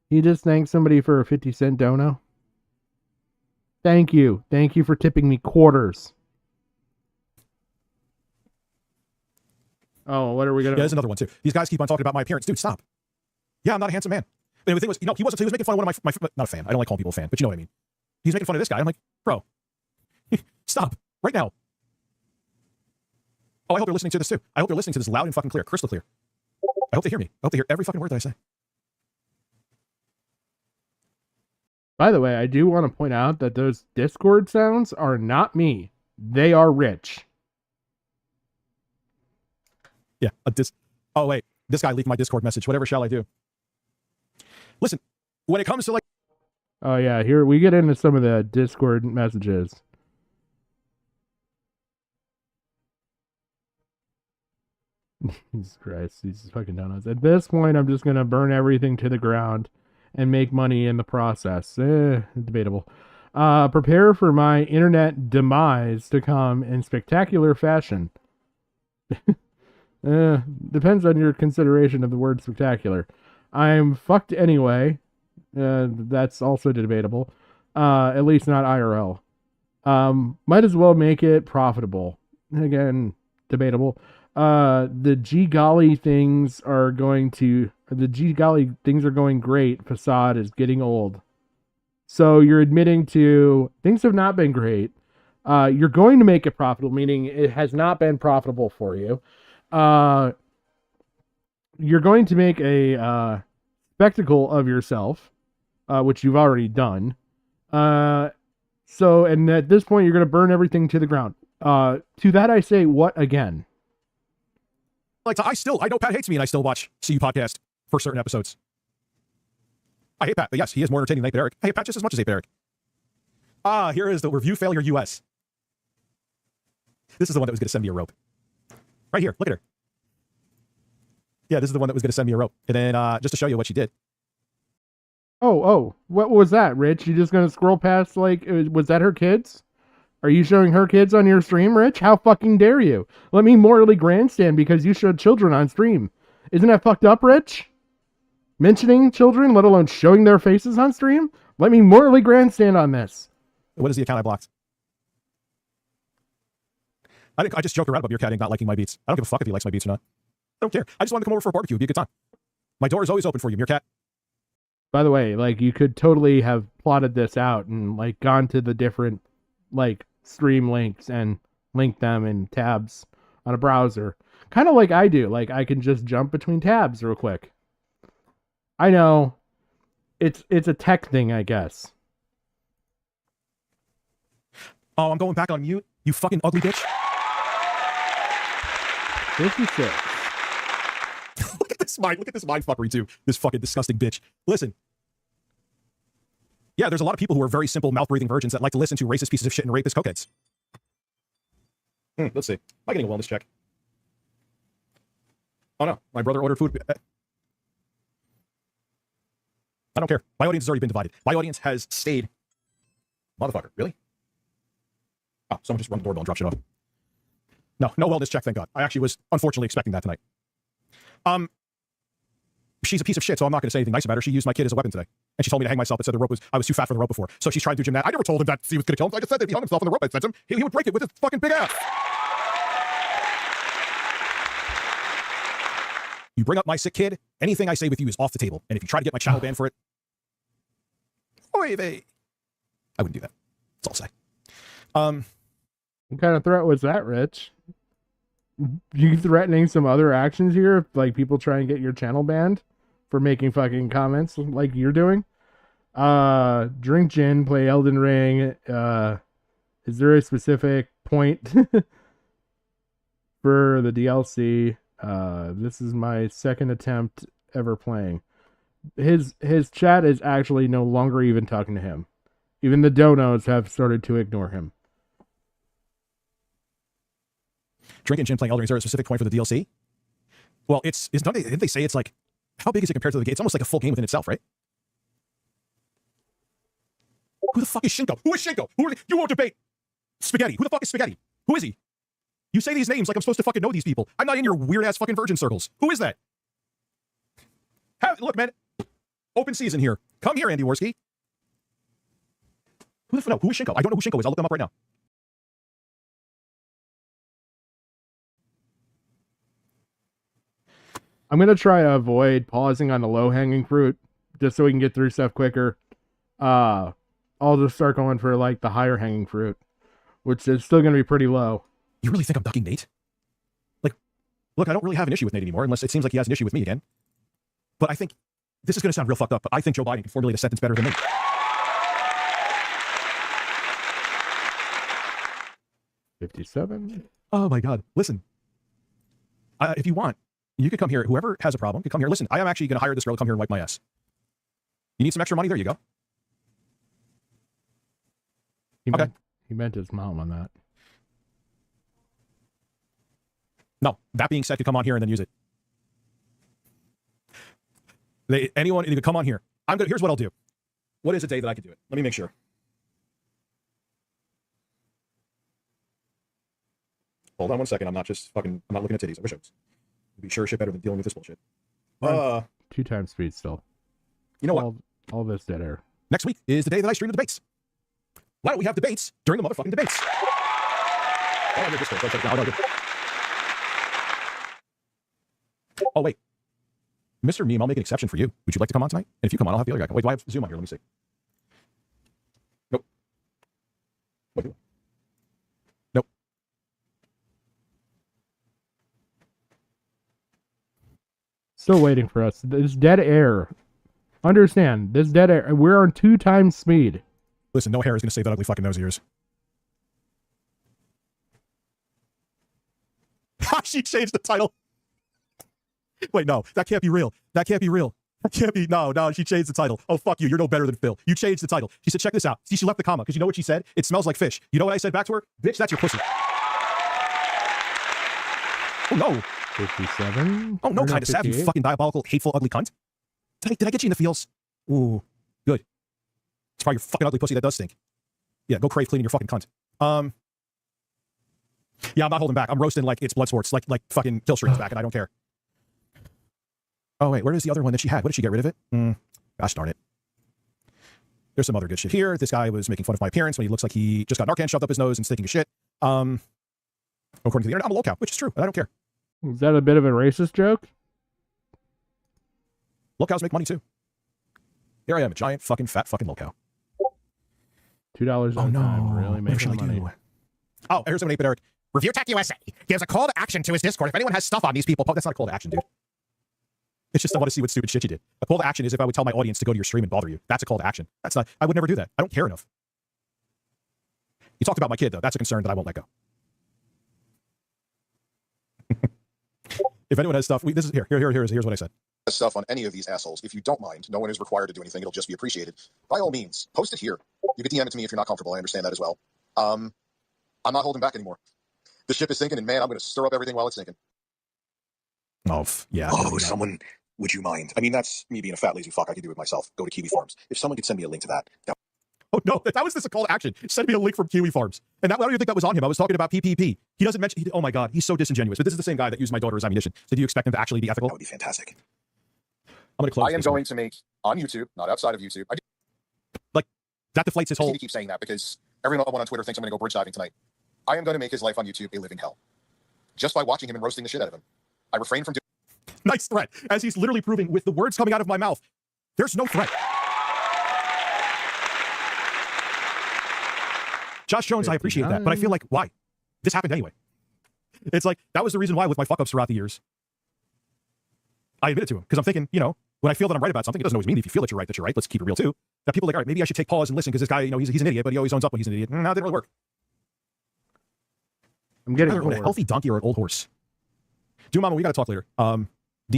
Speaker 4: He just thanked somebody for a 50-cent dono? Thank you. Thank you for tipping me quarters. Oh, what are we gonna...
Speaker 7: Yeah, there's another one too. These guys keep on talking about my appearance. Dude, stop. Yeah, I'm not a handsome man. But the thing was, he was making fun of one of my not a fan. I don't like calling people a fan, but you know what I mean. He's making fun of this guy. I'm like, bro, stop right now. Oh, I hope they're listening to this too. I hope they're listening to this loud and fucking clear, crystal clear. I hope they hear me. I hope they hear every fucking word that I say.
Speaker 4: By the way, I do want to point out that those Discord sounds are not me. They are Rich.
Speaker 7: Yeah, oh wait, this guy leaked my Discord message. Whatever shall I do? Listen, when it comes to like...
Speaker 4: Oh yeah, here we get into some of the Discord messages. Jesus Christ, these fucking donuts. At this point, I'm just gonna burn everything to the ground and make money in the process. Debatable. Prepare for my internet demise to come in spectacular fashion. Depends on your consideration of the word spectacular. I'm fucked anyway. That's also debatable. At least not IRL. Might as well make it profitable. Again, debatable. The G golly things are going great. Facade is getting old. So you're admitting to things have not been great. You're going to make it profitable, meaning it has not been profitable for you. You're going to make a spectacle of yourself, which you've already done. And at this point, you're going to burn everything to the ground. To that I say, what again?
Speaker 7: Like, I know Pat hates me and I still watch CU Podcast for certain episodes. I hate Pat, but yes, he is more entertaining than 8-bit Eric. I hate Pat just as much as 8-bit Eric. Here is the review failure US. This is the one that was going to send me a rope. Right here, look at her. Yeah, this is the one that was going to send me a rope. And then just to show you what she did.
Speaker 4: Oh, what was that, Rich? You just going to scroll past, like, was that her kids? Are you showing her kids on your stream, Rich? How fucking dare you? Let me morally grandstand because you showed children on stream. Isn't that fucked up, Rich? Mentioning children, let alone showing their faces on stream? Let me morally grandstand on this.
Speaker 7: What is the account I blocked? I just joked around about Meerkat not liking my beats. I don't give a fuck if he likes my beats or not. I don't care. I just wanted to come over for a barbecue. It'd be a good time. My door is always open for you, Meerkat.
Speaker 4: By the way, like, you could totally have plotted this out and, like, gone to the different, like, stream links and linked them in tabs on a browser. Kind of like I do. Like, I can just jump between tabs real quick. I know. It's a tech thing, I guess.
Speaker 7: Oh, I'm going back on mute. You fucking ugly bitch.
Speaker 4: 56.
Speaker 7: Look at this mindfuckery too. This fucking disgusting bitch. Listen. Yeah, there's a lot of people who are very simple mouth-breathing virgins that like to listen to racist pieces of shit and rapist cokeheads. Let's see. Am I getting a wellness check? Oh no, my brother ordered food. I don't care. My audience has already been divided. My audience has stayed. Motherfucker, really? Oh, someone just run the doorbell and drop shit off. No wellness check, thank God. I actually was unfortunately expecting that tonight. She's a piece of shit, so I'm not going to say anything nice about her. She used my kid as a weapon today. And she told me to hang myself, but said I was too fat for the rope before. So she's trying to do gymnastics. I never told him that he was going to kill him. I just said that if he hung himself on the rope, I sent him, he would break it with his fucking big ass. You bring up my sick kid, anything I say with you is off the table. And if you try to get my channel banned for it, oy vey. I wouldn't do that. That's all I'll say.
Speaker 4: What kind of threat was that, Rich? You threatening some other actions here? If, like, people try and get your channel banned for making fucking comments like you're doing? Drink gin, play Elden Ring. Is there a specific point for the DLC? This is my second attempt ever playing. His chat is actually no longer even talking to him. Even the donos have started to ignore him.
Speaker 7: Drinking gin, playing Elden Ring, is there a specific point for the DLC? Well, didn't they say it's like, how big is it compared to the game? It's almost like a full game within itself, right? Who the fuck is Shinko? Who is Shinko? You won't debate. Spaghetti. Who the fuck is Spaghetti? Who is he? You say these names like I'm supposed to fucking know these people. I'm not in your weird-ass fucking virgin circles. Who is that? Look, man. Open season here. Come here, Andy Worski. Who is Shinko? I don't know who Shinko is. I'll look them up right now.
Speaker 4: I'm going to try to avoid pausing on the low-hanging fruit just so we can get through stuff quicker. I'll just start going for, like, the higher-hanging fruit, which is still going to be pretty low.
Speaker 7: You really think I'm ducking Nate? Like, look, I don't really have an issue with Nate anymore, unless it seems like he has an issue with me again. But I think, this is going to sound real fucked up, but I think Joe Biden can formulate a sentence better than me. $57. Oh my God. Listen, if you want, you could come here. Whoever has a problem could come here. Listen, I am actually going to hire this girl to come here and wipe my ass. You need some extra money? There you go.
Speaker 4: He meant his mom on that.
Speaker 7: No, that being said, could come on here and then use it. Anyone, you could come on here. Here's what I'll do. What is a day that I could do it? Let me make sure. Hold on one second. I'm not looking at titties. I wish I was. It'd be sure shit better than dealing with this bullshit.
Speaker 4: 2 times speed still.
Speaker 7: You know what?
Speaker 4: All this dead air.
Speaker 7: Next week is the day that I stream the debates. Why don't we have debates during the motherfucking debates? Oh, wait. Mr. Meme, I'll make an exception for you. Would you like to come on tonight? And if you come on, I'll have the other guy. Wait, do I have Zoom on here? Let me see. Nope. What do I? Nope.
Speaker 4: Still waiting for us. This dead air. Understand, this dead air. We're on 2 times speed.
Speaker 7: Listen, no hair is going to save that ugly fucking nose of yours. She changed the title. Wait, no, that can't be real. That can't be real. That can't be. No, she changed the title. Oh, fuck you. You're no better than Phil. You changed the title. She said, check this out. See, she left the comma because you know what she said? It smells like fish. You know what I said back to her? Bitch, that's your pussy. Oh, no.
Speaker 4: 57.
Speaker 7: Oh, no kind of sad, you fucking diabolical, hateful, ugly cunt. Did I get you in the feels? Ooh, good. It's probably your fucking ugly pussy that does stink. Yeah, go crave cleaning your fucking cunt. Yeah, I'm not holding back. I'm roasting like it's blood sports, like fucking kill streams back, and I don't care. Oh, wait, where is the other one that she had? What did she get rid of it? Gosh darn it. There's some other good shit here. This guy was making fun of my appearance when he looks like he just got Narcan shoved up his nose and stinking his shit. According to the internet, I'm a lolcow, which is true, and I don't care.
Speaker 4: Is that a bit of a racist joke?
Speaker 7: Lolcows make money too. Here I am, a giant fucking fat fucking lolcow.
Speaker 4: $2 on time, really making money.
Speaker 7: Oh, here's someone 8-bit Eric. Reviewtechusa gives a call to action to his Discord. If anyone has stuff on these people, that's not a call to action, dude. It's just I want to see what stupid shit you did. A call to action is if I would tell my audience to go to your stream and bother you. That's a call to action. That's not. I would never do that. I don't care enough. You talked about my kid though. That's a concern that I won't let go. If anyone has stuff, here's what I said.
Speaker 12: Stuff on any of these assholes. If you don't mind, no one is required to do anything. It'll just be appreciated. By all means, post it here. You can DM it to me if you're not comfortable. I understand that as well. I'm not holding back anymore. The ship is sinking, and man, I'm going to stir up everything while it's sinking.
Speaker 7: Oh, yeah.
Speaker 12: Oh, someone, would you mind? I mean, that's me being a fat, lazy fuck. I could do it myself. Go to Kiwi Farms. If someone could send me a link to that.
Speaker 7: Oh, no, that was just a call to action. Send me a link from Kiwi Farms. And I don't even think that was on him. I was talking about PPP. He doesn't mention, oh my God, he's so disingenuous. But this is the same guy that used my daughter as ammunition. So do you expect him to actually be ethical?
Speaker 12: That would be fantastic.
Speaker 7: I'm going to close.
Speaker 12: I am going to make, on YouTube, not outside of YouTube.
Speaker 7: Like, that deflates his whole...
Speaker 12: I keep saying that because everyone on Twitter thinks I'm going to go bridge diving tonight. I am going to make his life on YouTube a living hell. Just by watching him and roasting the shit out of him. I refrain from doing...
Speaker 7: Nice threat. As he's literally proving with the words coming out of my mouth, there's no threat. Josh Jones, I appreciate that, but I feel like, why? This happened anyway. It's like, that was the reason why with my fuck-ups throughout the years, I admit it to him, because I'm thinking, you know, when I feel that I'm right about something, it doesn't always mean if you feel that you're right. Let's keep it real too. That people are like, all right, maybe I should take pause and listen because this guy, you know, he's an idiot, but he always owns up when he's an idiot. No, it didn't really work.
Speaker 4: I'm getting
Speaker 7: either own a healthy donkey or an old horse. Dude, Mama, we gotta talk later. DM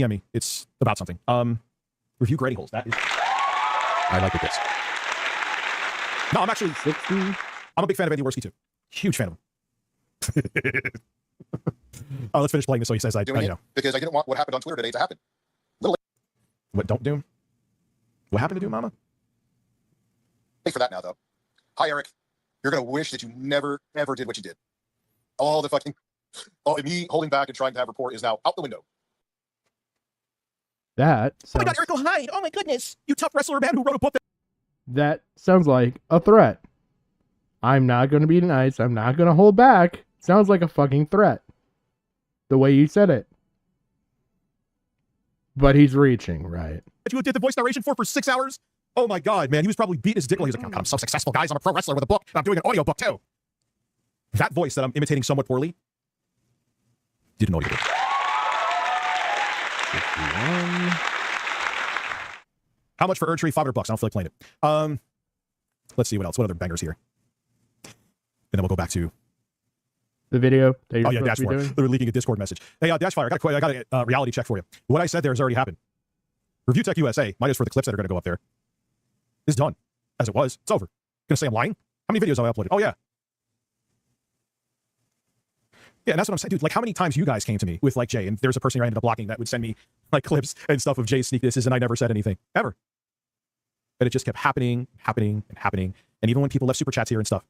Speaker 7: me. It's about something. Review grading holes. That is. I like it. No, I'm actually 60. I'm a big fan of Andy Worski too. Huge fan of him. Let's finish playing this so he says I
Speaker 12: doing
Speaker 7: you
Speaker 12: it
Speaker 7: know.
Speaker 12: because I didn't want what happened on Twitter today to happen.
Speaker 7: What, don't do? What happened to do, Mama?
Speaker 12: Wait for that now, though. Hi, Eric. You're going to wish that you never, ever did what you did. All the fucking... me holding back and trying to have rapport is now out the window.
Speaker 4: That sounds...
Speaker 7: Oh my God, Eric Hyde! Oh my goodness! You tough wrestler man who wrote a book
Speaker 4: that sounds like a threat. I'm not going to be nice. I'm not going to hold back. Sounds like a fucking threat. The way you said it. But he's reaching, right?
Speaker 7: That you did the voice narration for 6 hours? Oh my God, man. He was probably beating his dick. He's like, oh God, I'm so successful, guys. I'm a pro wrestler with a book. And I'm doing an audio book, too. That voice that I'm imitating somewhat poorly did an audio book. 51. How much for Erd Tree? $500. I don't feel like playing it. Let's see what else. What other bangers here? And then we'll go back to
Speaker 4: the video that you're
Speaker 7: oh yeah, Dashfire. They're leaking a Discord message. Hey, Dashfire, I got a reality check for you. What I said there has already happened. Reviewtechusa, minus for the clips that are going to go up there, is done. As it was. It's over. Gonna say I'm lying? How many videos have I uploaded? Oh yeah. Yeah, and that's what I'm saying, dude. Like, how many times you guys came to me with like Jay, and there's a person who I ended up blocking that would send me like clips and stuff of Jay's sneak disses, and I never said anything ever. But it just kept happening. And even when people left super chats here and stuff,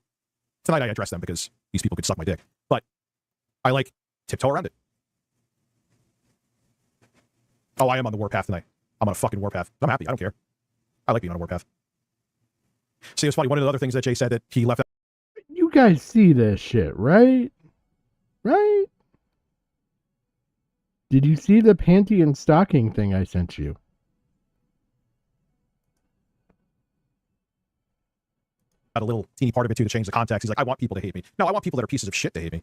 Speaker 7: tonight I addressed them because these people could suck my dick. But I like tiptoe around it. Oh, I am on the warpath tonight. I'm on a fucking warpath. I'm happy. I don't care. I like being on a warpath. See, it was funny. One of the other things that Jay said that he left out.
Speaker 4: You guys see this shit, right? Right? Did you see the panty and stocking thing I sent you?
Speaker 7: A little teeny part of it too to change the context. He's like, I want people to hate me. No, I want people that are pieces of shit to hate me.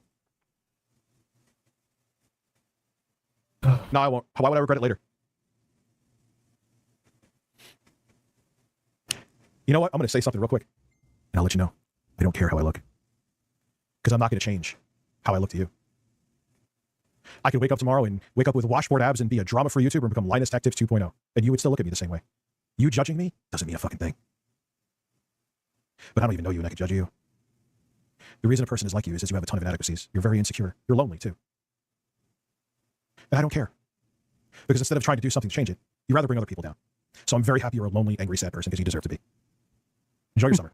Speaker 7: No, I won't. Why would I regret it later? You know what? I'm going to say something real quick, and I'll let you know. I don't care how I look. Because I'm not going to change how I look to you. I could wake up tomorrow and wake up with washboard abs and be a drama-free YouTuber and become Linus Tech Tips 2.0, and you would still look at me the same way. You judging me doesn't mean a fucking thing. But I don't even know you and I could judge you. The reason a person is like you is you have a ton of inadequacies. You're very insecure. You're lonely too. And I don't care. Because instead of trying to do something to change it, you'd rather bring other people down. So I'm very happy you're a lonely, angry, sad person because you deserve to be. Enjoy your summer.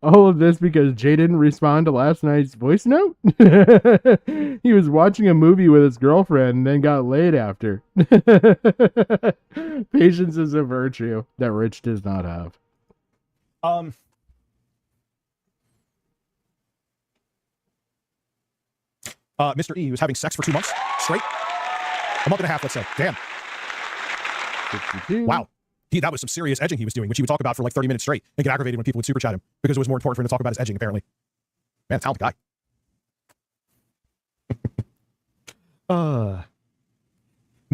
Speaker 4: All of this because Jay didn't respond to last night's voice note? He was watching a movie with his girlfriend and then got laid after. Patience is a virtue that Rich does not have.
Speaker 7: Mr. E was having sex for 2 months straight. A month and a half, let's say. Damn.
Speaker 4: 52.
Speaker 7: Wow. That was some serious edging he was doing, which he would talk about for like 30 minutes straight and get aggravated when people would super chat him because it was more important for him to talk about his edging, apparently. Man, talented guy. No,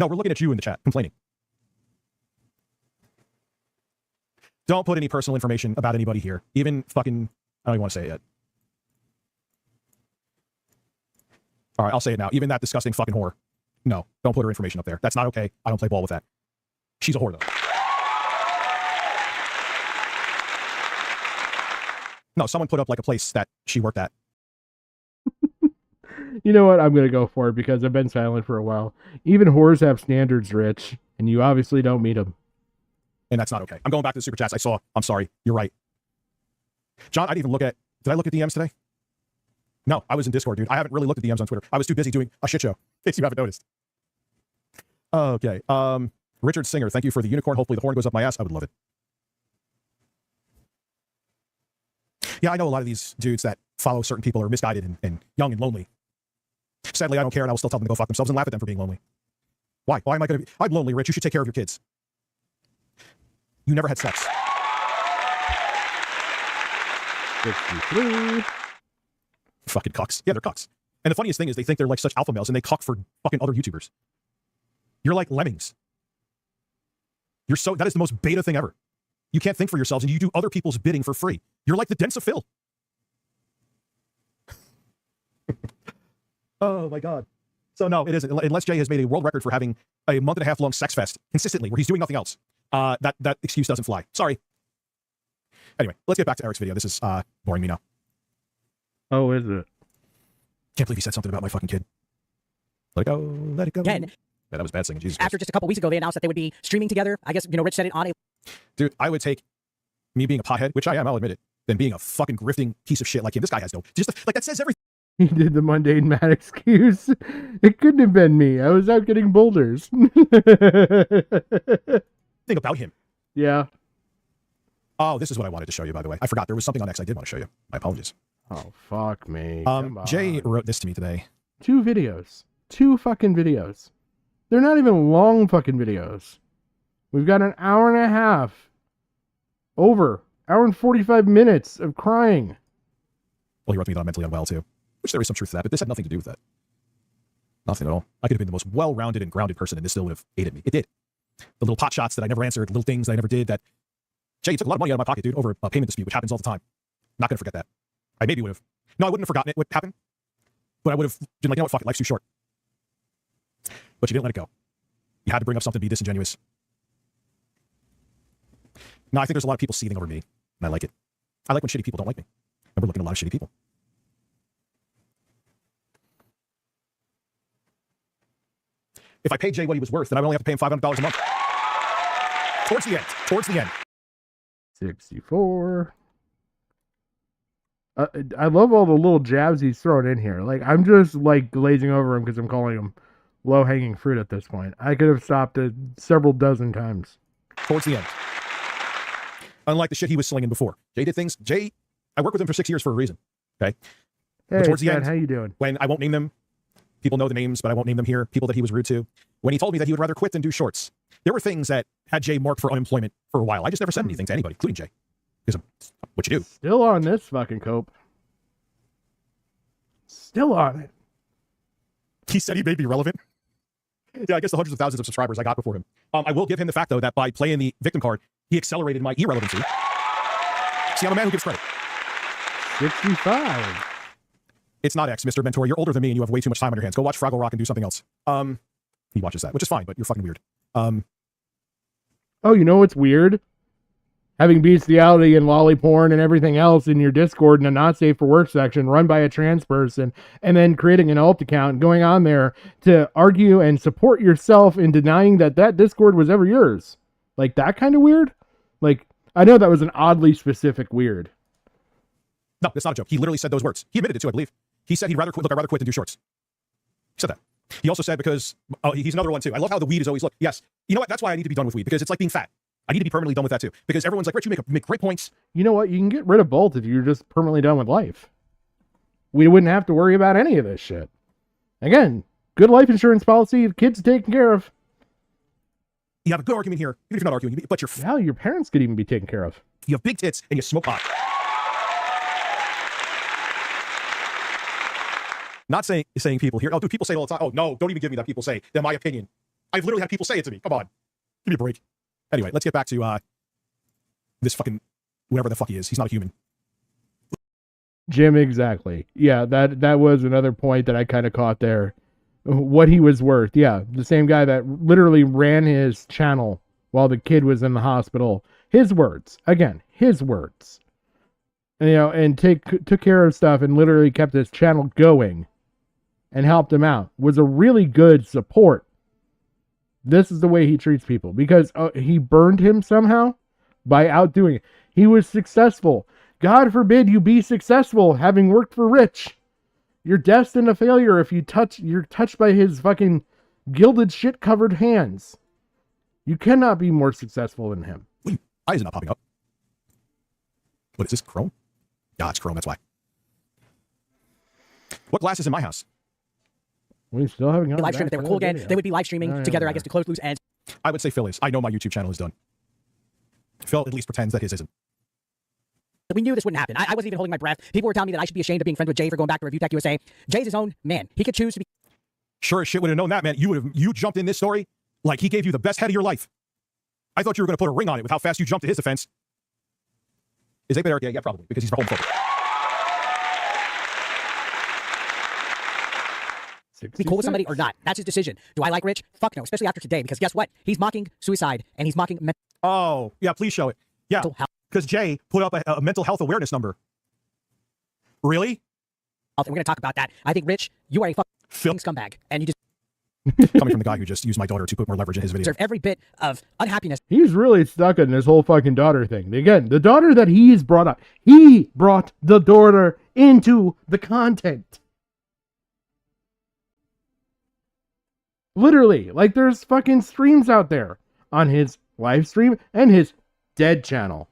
Speaker 7: we're looking at you in the chat, complaining. Don't put any personal information about anybody here. Even fucking, I don't even want to say it yet. All right, I'll say it now. Even that disgusting fucking whore. No, don't put her information up there. That's not okay. I don't play ball with that. She's a whore, though. No, someone put up like a place that she worked at.
Speaker 4: You know what? I'm going to go for it because I've been silent for a while. Even whores have standards, Rich, and you obviously don't meet them.
Speaker 7: And that's not okay. I'm going back to the super chats I saw. I'm sorry. You're right. John, I didn't even look at... Did I look at DMs today? No, I was in Discord, dude. I haven't really looked at DMs on Twitter. I was too busy doing a shit show, in case you haven't noticed. Okay. Richard Singer, thank you for the unicorn. Hopefully the horn goes up my ass. I would love it. Yeah, I know a lot of these dudes that follow certain people are misguided and young and lonely. Sadly, I don't care, and I will still tell them to go fuck themselves and laugh at them for being lonely. Why? Why am I going to be? I'm lonely, Rich. You should take care of your kids. You never had sex.
Speaker 4: 63.
Speaker 7: Fucking cucks. Yeah, they're cucks. And the funniest thing is they think they're like such alpha males and they cuck for fucking other YouTubers. You're like lemmings. That is the most beta thing ever. You can't think for yourselves and you do other people's bidding for free. You're like the dense of Phil. Oh my God. So no, it isn't. Unless Jay has made a world record for having a month-and-a-half long sex fest consistently where he's doing nothing else. That excuse doesn't fly. Sorry. Anyway, let's get back to Eric's video. This is boring me now.
Speaker 4: Oh, is it?
Speaker 7: Can't believe he said something about my fucking kid. Let it go. Let it go.
Speaker 13: Again.
Speaker 7: Yeah, that was bad singing. Jesus
Speaker 13: After
Speaker 7: Christ.
Speaker 13: just a couple weeks ago, they announced that they would be streaming together. I guess, Rich said it on a...
Speaker 7: Dude, I would take me being a pothead, which I am, I'll admit it, than being a fucking grifting piece of shit like him. This guy has no... like, that says everything.
Speaker 4: He did the mundane mad excuse. It couldn't have been me. I was out getting boulders.
Speaker 7: Thing about him.
Speaker 4: Yeah.
Speaker 7: Oh, this is what I wanted to show you, by the way. I forgot. There was something on X I did want to show you. My apologies.
Speaker 4: Oh, fuck me.
Speaker 7: Jay wrote this to me today.
Speaker 4: 2 videos. 2 fucking videos. They're not even long fucking videos. We've got an hour and a half. Over. Hour and 45 minutes of crying.
Speaker 7: Well, he wrote to me that I'm mentally unwell, too. Which there is some truth to that, but this had nothing to do with that. Nothing at all. I could have been the most well-rounded and grounded person, and this still would have aided me. It did. The little pot shots that I never answered, little things that I never did that... Jay, you took a lot of money out of my pocket, dude, over a payment dispute, which happens all the time. Not going to forget that. I maybe would have. No, I wouldn't have forgotten it would happen. But I would have been like, you know what, fuck it, life's too short. But you didn't let it go. You had to bring up something to be disingenuous. No, I think there's a lot of people seething over me, and I like it. I like when shitty people don't like me. And we're looking at a lot of shitty people. If I paid Jay what he was worth, then I would only have to pay him $500 a month. Towards the end. Towards the end.
Speaker 4: 64. I love all the little jabs he's throwing in here. Like, I'm just, like, glazing over him because I'm calling him low-hanging fruit at this point. I could have stopped it several dozen times.
Speaker 7: Towards the end. Unlike the shit he was slinging before. Jay did things. Jay, I worked with him for 6 years for a reason. Okay?
Speaker 4: Hey,
Speaker 7: but towards the
Speaker 4: Chad,
Speaker 7: end,
Speaker 4: how you doing?
Speaker 7: When I won't name them, people know the names, but I won't name them here. People that he was rude to. When he told me that he would rather quit than do shorts. There were things that had Jay marked for unemployment for a while. I just never said anything to anybody, including Jay. Because of what you do.
Speaker 4: Still on this fucking cope. Still on it.
Speaker 7: He said he made me relevant. Yeah, I guess the hundreds of thousands of subscribers I got before him. I will give him the fact, though, that by playing the victim card, he accelerated my irrelevancy. See, I'm a man who gives credit.
Speaker 4: 65.
Speaker 7: It's not X, Mr. Mentor. You're older than me and you have way too much time on your hands. Go watch Fraggle Rock and do something else. He watches that, which is fine, but you're fucking weird.
Speaker 4: Oh, you know what's weird? Having bestiality and lolly porn and everything else in your Discord in a not safe for work section run by a trans person, and then creating an alt account, going on there to argue and support yourself in denying that that Discord was ever yours. Like, that kind of weird? Like, I know that was an oddly specific weird.
Speaker 7: No, that's not a joke. He literally said those words. He admitted it too, I believe. He said he'd rather quit. Look, I'd rather quit than do shorts. He said that. He also said because, he's another one too. I love how the weed is always, look, yes. You know what? That's why I need to be done with weed, because it's like being fat. I need to be permanently done with that too. Because everyone's like, Rich, you make great points.
Speaker 4: You know what? You can get rid of both if you're just permanently done with life. We wouldn't have to worry about any of this shit. Again, good life insurance policy, kids taken care of.
Speaker 7: You have a good argument here, even if you're not arguing, but
Speaker 4: your parents could even be taken care of.
Speaker 7: You have big tits and you smoke pot. Not saying people here, oh, dude, people say it all the time. Oh, no, don't even give me that. People say, they're my opinion. I've literally had people say it to me. Come on. Give me a break. Anyway, let's get back to this fucking, whatever the fuck he is. He's not a human.
Speaker 4: Jim, exactly. Yeah, that was another point that I kind of caught there. What he was worth. Yeah, the same guy that literally ran his channel while the kid was in the hospital. His words. Again, his words. And took care of stuff and literally kept his channel going and helped him out. Was a really good support. This is the way he treats people, because he burned him somehow by outdoing it. He was successful. God forbid you be successful having worked for Rich. You're destined to failure if you're touched by his fucking gilded shit covered hands. You cannot be more successful than him.
Speaker 7: Wait, eyes are not popping up. What is this, Chrome? Yeah, it's Chrome, that's why. What glass is in my house?
Speaker 4: We still haven't gotten
Speaker 13: live stream if they were cool again. They would be live streaming together, I guess, to close loose ends.
Speaker 7: I would say Phil is. I know my YouTube channel is done. Phil at least pretends that his isn't.
Speaker 13: We knew this wouldn't happen. I wasn't even holding my breath. People were telling me that I should be ashamed of being friends with Jay for going back to Reviewtechusa. Jay's his own man. He could choose to be.
Speaker 7: Sure as shit would have known that, man. You jumped in this story like he gave you the best head of your life. I thought you were going to put a ring on it with how fast you jumped to his defense. Is 8-Bit Eric? Yeah, probably, because he's homophobic.
Speaker 13: Be cool with somebody or not. That's his decision. Do I like Rich? Fuck no, especially after today, because guess what? He's mocking suicide, and he's mocking
Speaker 7: oh, yeah, please show it. Yeah, because Jay put up a mental health awareness number. Really?
Speaker 13: We're going to talk about that. I think, Rich, you are a fucking scumbag, and you just...
Speaker 7: Coming from the guy who just used my daughter to put more leverage in his video.
Speaker 13: Deserve every bit of unhappiness.
Speaker 4: He's really stuck in this whole fucking daughter thing. Again, the daughter that he's brought up. He brought the daughter into the content. Literally, like there's fucking streams out there on his live stream and his dead channel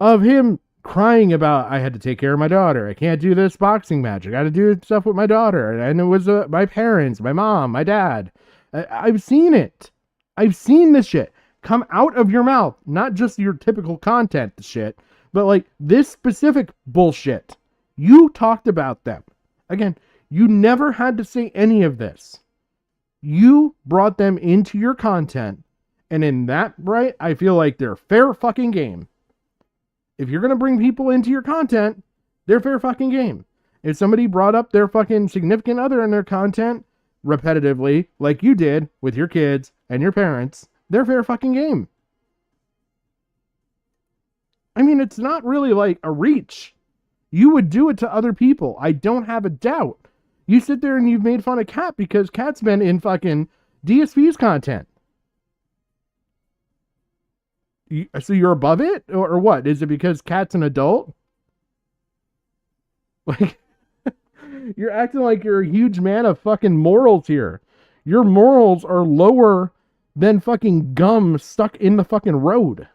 Speaker 4: of him crying about, I had to take care of my daughter. I can't do this boxing match. I got to do stuff with my daughter. And it was my parents, my mom, my dad. I've seen it. I've seen this shit come out of your mouth. Not just your typical content shit, but like this specific bullshit. You talked about them. Again, you never had to say any of this. You brought them into your content. And in that, right, I feel like they're fair fucking game. If you're going to bring people into your content, they're fair fucking game. If somebody brought up their fucking significant other in their content repetitively, like you did with your kids and your parents, they're fair fucking game. I mean, it's not really like a reach. You would do it to other people. I don't have a doubt. You sit there and you've made fun of Kat because Kat's been in fucking DSV's content. So you're above it? Or what? Is it because Kat's an adult? Like, you're acting like you're a huge man of fucking morals here. Your morals are lower than fucking gum stuck in the fucking road.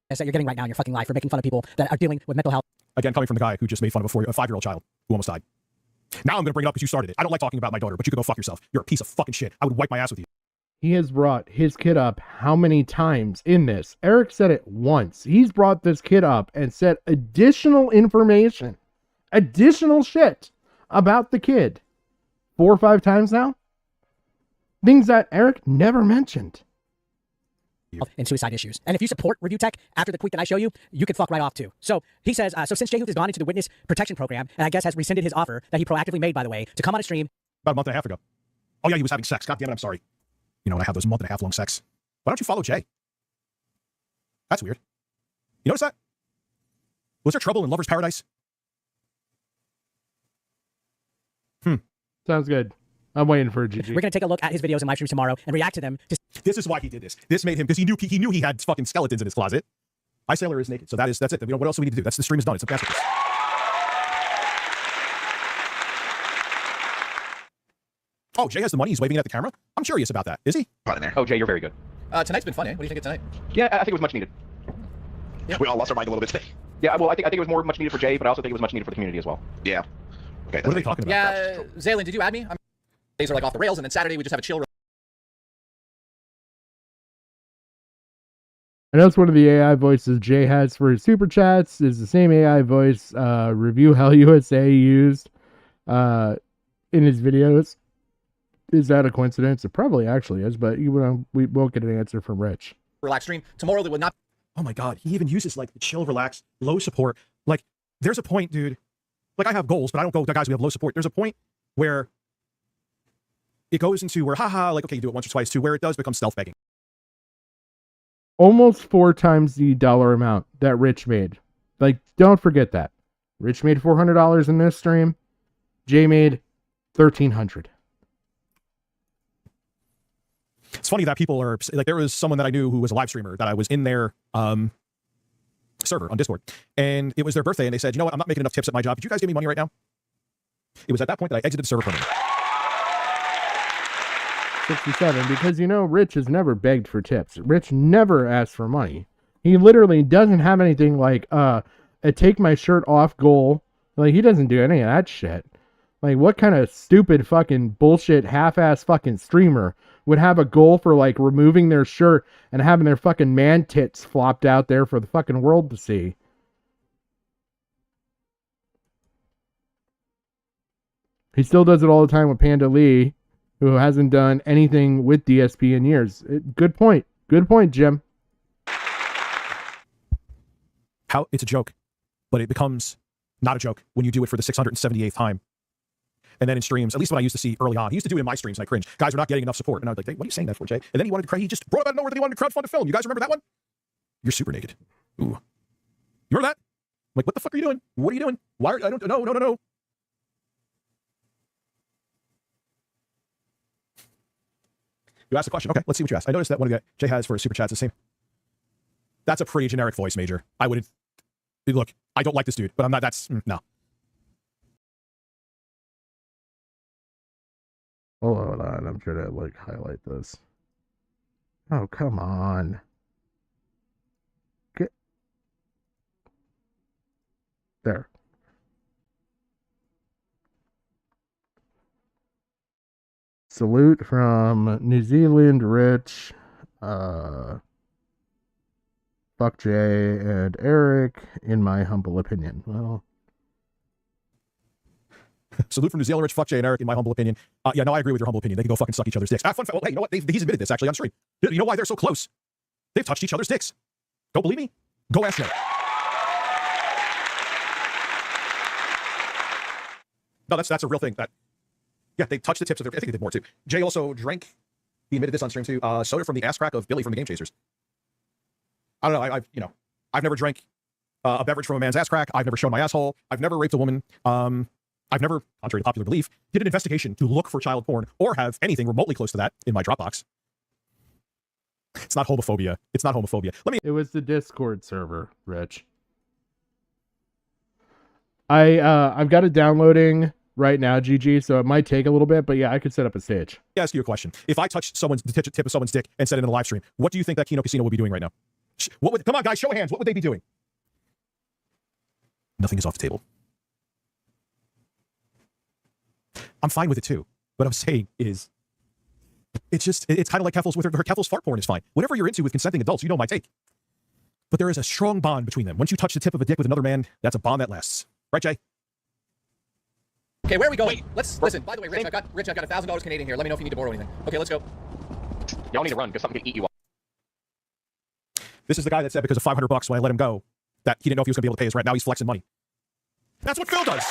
Speaker 13: That you're getting right now in your fucking life for making fun of people that are dealing with mental health.
Speaker 7: Again, coming from the guy who just made fun of a 5-year-old child who almost died. Now I'm going to bring it up because you started it. I don't like talking about my daughter, but you could go fuck yourself. You're a piece of fucking shit. I would wipe my ass with you.
Speaker 4: He has brought his kid up how many times in this? Eric said it once. He's brought this kid up and said additional information, additional shit about the kid 4 or 5 times now. Things that Eric never mentioned.
Speaker 13: And suicide issues. And if you support Review Tech after the tweet that I show you, you can fuck right off too. So he says, so since Jay Huth has gone into the witness protection program, and I guess has rescinded his offer that he proactively made, by the way, to come on a stream.
Speaker 7: About a month and a half ago. Oh yeah, he was having sex. God damn it, I'm sorry. You know, when I have those month and a half long sex. Why don't you follow Jay? That's weird. You notice that? Was there trouble in Lover's Paradise?
Speaker 4: Sounds good. I'm waiting for a GG.
Speaker 13: We're going to take a look at his videos and live streams tomorrow and react to them.
Speaker 7: This is why he did this. This made him, because he knew he had fucking skeletons in his closet. My sailor is naked, so that's it. You know, what else do we need to do? The stream is done. It's a masterpiece. Oh, Jay has the money. He's waving it at the camera. I'm curious about that. Is he?
Speaker 14: Right in there. Oh, Jay, you're very good.
Speaker 9: Tonight's been fun, eh? What do you think of tonight?
Speaker 14: Yeah, I think it was much needed.
Speaker 11: Yeah. We all lost our mind a little bit today.
Speaker 14: Yeah, well, I think it was more much needed for Jay, but I also think it was much needed for the community as well.
Speaker 11: Yeah. Okay.
Speaker 7: What are they talking about?
Speaker 9: Yeah, Zaylin, did you add me? Days are like off the rails, and then Saturday we just have a chill.
Speaker 4: I know it's one of the AI voices Jay has for his super chats. Is the same AI voice Review Hell USA used in his videos. Is that a coincidence? It probably actually is, but we won't get an answer from Rich.
Speaker 9: Relax stream. Tomorrow there will not.
Speaker 7: Oh my God. He even uses like chill, relax, low support. Like there's a point, dude. Like I have goals, but I don't go to guys who have low support. There's a point where it goes into where, haha, like, okay, you do it once or twice, to where it does become stealth begging.
Speaker 4: Almost 4 times the dollar amount that Rich made. Like, don't forget that. Rich made $400 in this stream. Jay made $1,300.
Speaker 7: It's funny that people are like, there was someone that I knew who was a live streamer that I was in their server on Discord, and it was their birthday, and they said, you know what, I'm not making enough tips at my job. Could you guys give me money right now? It was at that point that I exited the server permanently.
Speaker 4: 67, because you know Rich has never begged for tips. Rich never asked for money. He literally doesn't have anything like a take my shirt off goal. Like, he doesn't do any of that shit. Like, what kind of stupid fucking bullshit half-ass fucking streamer would have a goal for, like, removing their shirt and having their fucking man tits flopped out there for the fucking world to see? He still does it all the time with Panda Lee, who hasn't done anything with DSP in years. Good point. Good point, Jim.
Speaker 7: How it's a joke, but it becomes not a joke when you do it for the 678th time. And then in streams, at least what I used to see early on, he used to do it in my streams, and I cringe. Guys are not getting enough support. And I was like, hey, what are you saying that for, Jay? And then he just brought up out of nowhere that he wanted to crowdfund a film. You guys remember that one? You're super naked. Ooh. You remember that? I'm like, what the fuck are you doing? What are you doing? Why are I don't no. You asked a question. Okay, let's see what you asked. I noticed that one of the Jay has for a super chat is the same. That's a pretty generic voice, Major. I wouldn't look. I don't like this dude, but I'm not. That's no.
Speaker 4: Hold on, I'm trying to like highlight this. Oh, come on. Get there. Salute from New Zealand, Rich, Fuck Jay, and Eric, in my humble opinion. Well,
Speaker 7: salute from New Zealand, Rich, Fuck Jay, and Eric, in my humble opinion. Yeah, no, I agree with your humble opinion. They can go fucking suck each other's dicks. Fun fact. Well, hey, you know what? He's admitted this actually on stream. You know why they're so close? They've touched each other's dicks. Don't believe me? Go ask Jay. No, that's a real thing. Yeah, they touched the tips of their. I think they did more too. Jay also drank. He admitted this on stream too. Soda from the ass crack of Billy from the Game Chasers. I don't know. I've never drank a beverage from a man's ass crack. I've never shown my asshole. I've never raped a woman. I've never, contrary to popular belief, did an investigation to look for child porn or have anything remotely close to that in my Dropbox. It's not homophobia. It's not homophobia.
Speaker 4: It was the Discord server, Rich. I've got it downloading right now, GG, so it might take a little bit, but yeah, I could set up a stage.
Speaker 7: Let me ask you a question. If I touched the tip of someone's dick and said it in a live stream, what do you think that Kino Casino would be doing right now? Come on, guys, show of hands. What would they be doing? Nothing is off the table. I'm fine with it too. What I'm saying is, it's kind of like Keffel's with her Keffel's fart porn is fine. Whatever you're into with consenting adults, you know my take. But there is a strong bond between them. Once you touch the tip of a dick with another man, that's a bond that lasts. Right, Jay?
Speaker 9: Okay, where are we going? Let's listen. By the way, Rich, I've got $1,000 Canadian here. Let me know if you need to borrow anything. Okay, let's go.
Speaker 14: Y'all need to run because something can eat you up.
Speaker 7: This is the guy that said because of $500 when I let him go that he didn't know if he was going to be able to pay his rent. Now he's flexing money. That's what Phil does.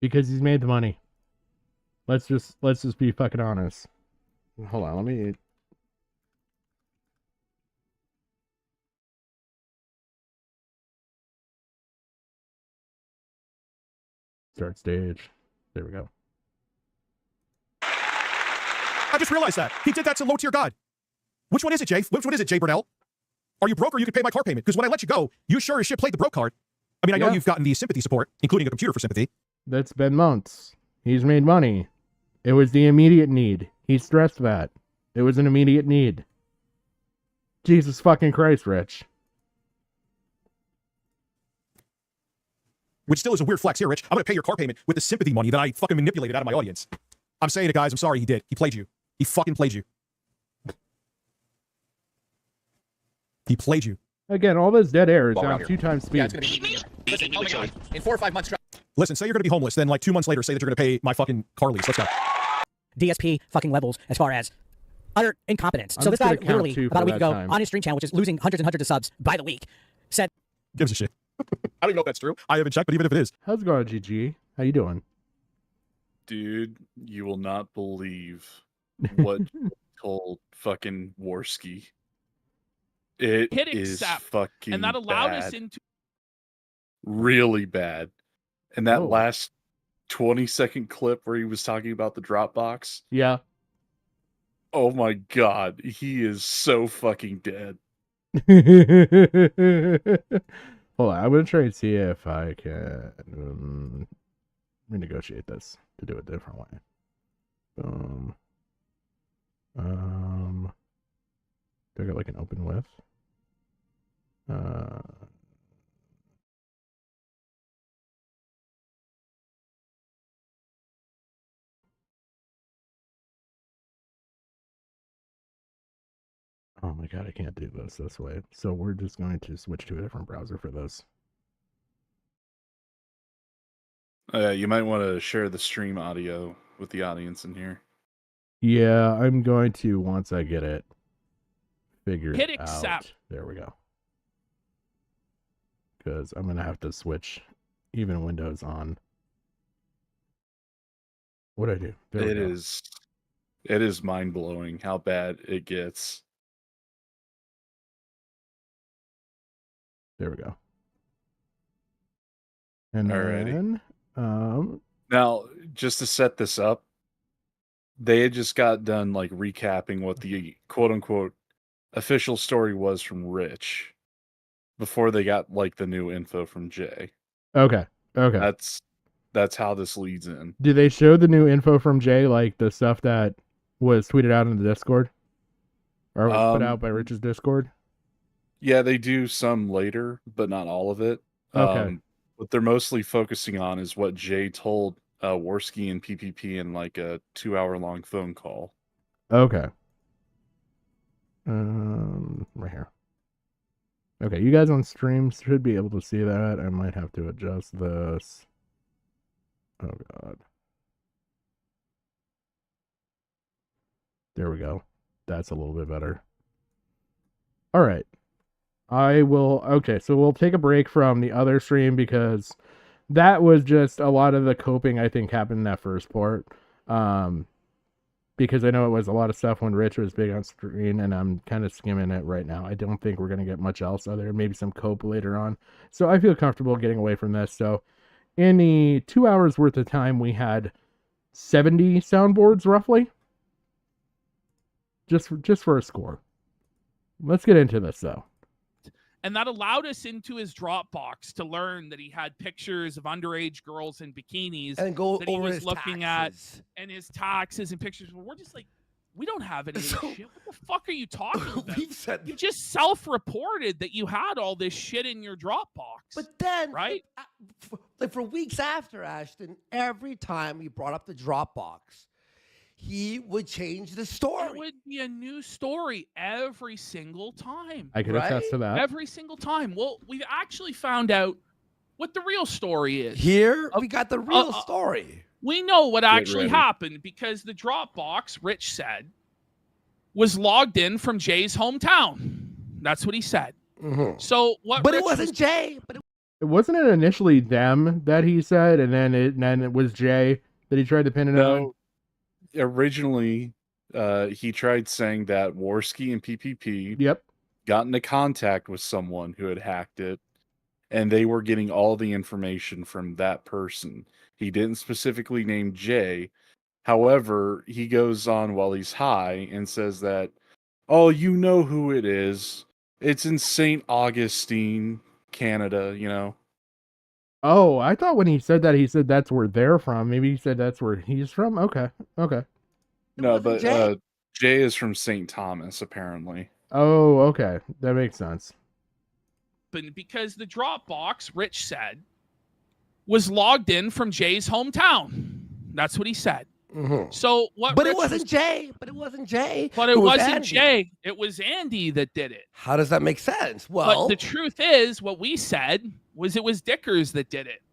Speaker 4: Because he's made the money. Let's just be fucking honest. Hold on, let me. Start stage. There we go.
Speaker 7: I just realized that. He did that to low-tier God. Which one is it, Jay? Which one is it, Jay Burnell? Are you broke or you can pay my car payment? Because when I let you go, you sure as shit played the broke card. I mean, I know you've gotten the sympathy support, including a computer for sympathy.
Speaker 4: That's been months. He's made money. It was the immediate need. He stressed that. It was an immediate need. Jesus fucking Christ, Rich.
Speaker 7: Which still is a weird flex here, Rich. I'm going to pay your car payment with the sympathy money that I fucking manipulated out of my audience. I'm saying it, guys. I'm sorry he did. He played you. He fucking played you. He played you.
Speaker 4: Again, all this dead air is now 2 times speed.
Speaker 9: Yeah, it's gonna be. Listen, oh my God. In 4 or 5 months.
Speaker 7: Listen, say you're going to be homeless, then like 2 months later say that you're going to pay my fucking car lease. Let's go.
Speaker 13: DSP fucking levels as far as utter incompetence. So this guy literally, about a week ago, on his stream channel, which is losing hundreds and hundreds of subs by the week, said...
Speaker 7: Gives a shit. I don't know if that's true. I haven't checked, but even if it is.
Speaker 4: How's it going, GG? How you doing?
Speaker 15: Dude, you will not believe what told fucking Worski. It
Speaker 16: hit
Speaker 15: is
Speaker 16: accept,
Speaker 15: fucking
Speaker 16: and that allowed
Speaker 15: bad.
Speaker 16: us into
Speaker 15: Really bad. And that last 20-second clip where he was talking about the Dropbox.
Speaker 4: Yeah.
Speaker 15: Oh my God, he is so fucking dead.
Speaker 4: Hold on, I'm gonna try and see if I can renegotiate this to do it a different way. Boom. Do I got like an open with? Oh my god, I can't do this way. So we're just going to switch to a different browser for this.
Speaker 15: You might want to share the stream audio with the audience in here.
Speaker 4: Yeah, I'm going to once I get it figured
Speaker 16: Hit
Speaker 4: out.
Speaker 16: accept.
Speaker 4: There we go. Because I'm going to have to switch even Windows on. What'd I do? There we go.
Speaker 15: It is mind-blowing how bad it gets.
Speaker 4: There we go. And
Speaker 15: Alrighty.
Speaker 4: then,
Speaker 15: Now, just to set this up, they had just got done like recapping what the quote-unquote official story was from Rich before they got like the new info from Jay.
Speaker 4: okay.
Speaker 15: That's how this leads in.
Speaker 4: Do they show the new info from Jay, like the stuff that was tweeted out in the Discord? Or was put out by Rich's Discord?
Speaker 15: Yeah, they do some later, but not all of it.
Speaker 4: Okay.
Speaker 15: What they're mostly focusing on is what Jay told Worski and PPP in like a 2-hour-long phone call.
Speaker 4: Okay. Right here. Okay, you guys on stream should be able to see that. I might have to adjust this. Oh god. There we go. That's a little bit better. All right. Okay, so we'll take a break from the other stream because that was just a lot of the coping I think happened in that first part. Because I know it was a lot of stuff when Rich was big on screen, and I'm kind of skimming it right now. I don't think we're going to get much else other, maybe some cope later on. So I feel comfortable getting away from this. So in the 2 hours worth of time, we had 70 soundboards roughly. Just for a score. Let's get into this though.
Speaker 16: And that allowed us into his Dropbox to learn that he had pictures of underage girls in bikinis
Speaker 17: and go
Speaker 16: that
Speaker 17: over
Speaker 16: he was
Speaker 17: his
Speaker 16: looking
Speaker 17: taxes.
Speaker 16: at, and his taxes and pictures. We're just like, we don't have any of this shit. What the fuck are you talking about? You just self-reported that you had all this shit in your Dropbox.
Speaker 17: But then,
Speaker 16: right?
Speaker 17: For weeks after, Ashton, every time we brought up the Dropbox, he would change the story.
Speaker 16: It would be a new story every single time.
Speaker 4: I could attest to that.
Speaker 16: Every single time. Well, we've actually found out what the real story is.
Speaker 17: Here, we got the real story.
Speaker 16: We know what actually happened because the Dropbox, Rich said, was logged in from Jay's hometown. That's what he said.
Speaker 17: Mm-hmm.
Speaker 16: So what?
Speaker 17: But
Speaker 16: Rich
Speaker 17: it wasn't Jay. But
Speaker 4: Wasn't it initially them that he said, and then it was Jay that he tried to pin it on?
Speaker 15: Originally, he tried saying that Worski and PPP got into contact with someone who had hacked it, and they were getting all the information from that person. He didn't specifically name Jay. However, he goes on while he's high and says that, oh, you know who it is. It's in St. Augustine, Canada, you know.
Speaker 4: Oh, I thought when he said that, he said that's where they're from. Maybe he said that's where he's from. Okay.
Speaker 15: No, but Jay is from St. Thomas, apparently.
Speaker 4: Oh, okay. That makes sense.
Speaker 16: But because the Dropbox, Rich said, was logged in from Jay's hometown. That's what he said.
Speaker 17: Mm-hmm.
Speaker 16: So what?
Speaker 17: But
Speaker 16: Rich
Speaker 17: it wasn't Jay. But it wasn't Jay.
Speaker 16: But it wasn't
Speaker 17: Andy.
Speaker 16: Jay. It was Andy that did it.
Speaker 17: How does that make sense? Well,
Speaker 16: but the truth is, what we said was it was Dickers that did it,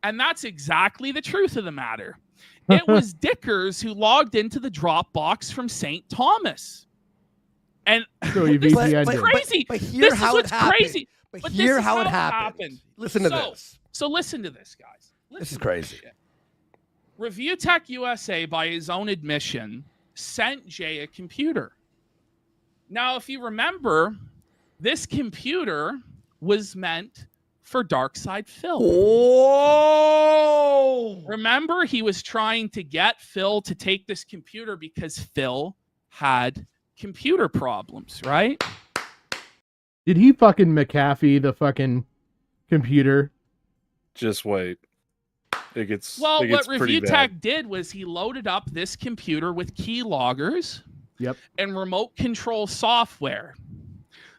Speaker 16: and that's exactly the truth of the matter. It was Dickers who logged into the Dropbox from St. Thomas, and
Speaker 4: so
Speaker 16: this is crazy.
Speaker 17: But
Speaker 16: this
Speaker 17: hear
Speaker 16: is
Speaker 17: how
Speaker 16: what's
Speaker 17: it happened.
Speaker 16: crazy.
Speaker 17: But hear how it happened. Listen to this.
Speaker 16: So listen to this, guys.
Speaker 17: This is crazy.
Speaker 16: Reviewtechusa, by his own admission, sent Jay a computer. Now, if you remember, this computer was meant for Darkside Phil.
Speaker 17: Oh!
Speaker 16: Remember, he was trying to get Phil to take this computer because Phil had computer problems, right?
Speaker 4: Did he fucking McAfee the fucking computer?
Speaker 15: Just wait. It gets
Speaker 16: what
Speaker 15: pretty bad.
Speaker 16: Reviewtech did was he loaded up this computer with keyloggers and remote control software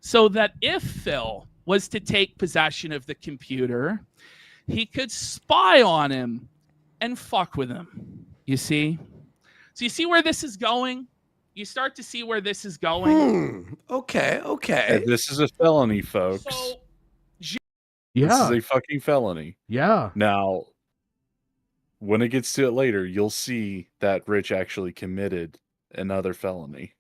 Speaker 16: so that if Phil was to take possession of the computer, he could spy on him and fuck with him. You see? So you see where this is going? You start to see where this is going.
Speaker 17: Okay.
Speaker 15: And this is a felony, folks.
Speaker 16: So,
Speaker 15: This
Speaker 4: Yeah.
Speaker 15: is a fucking felony.
Speaker 4: Yeah.
Speaker 15: Now, when it gets to it later, you'll see that Rich actually committed another felony.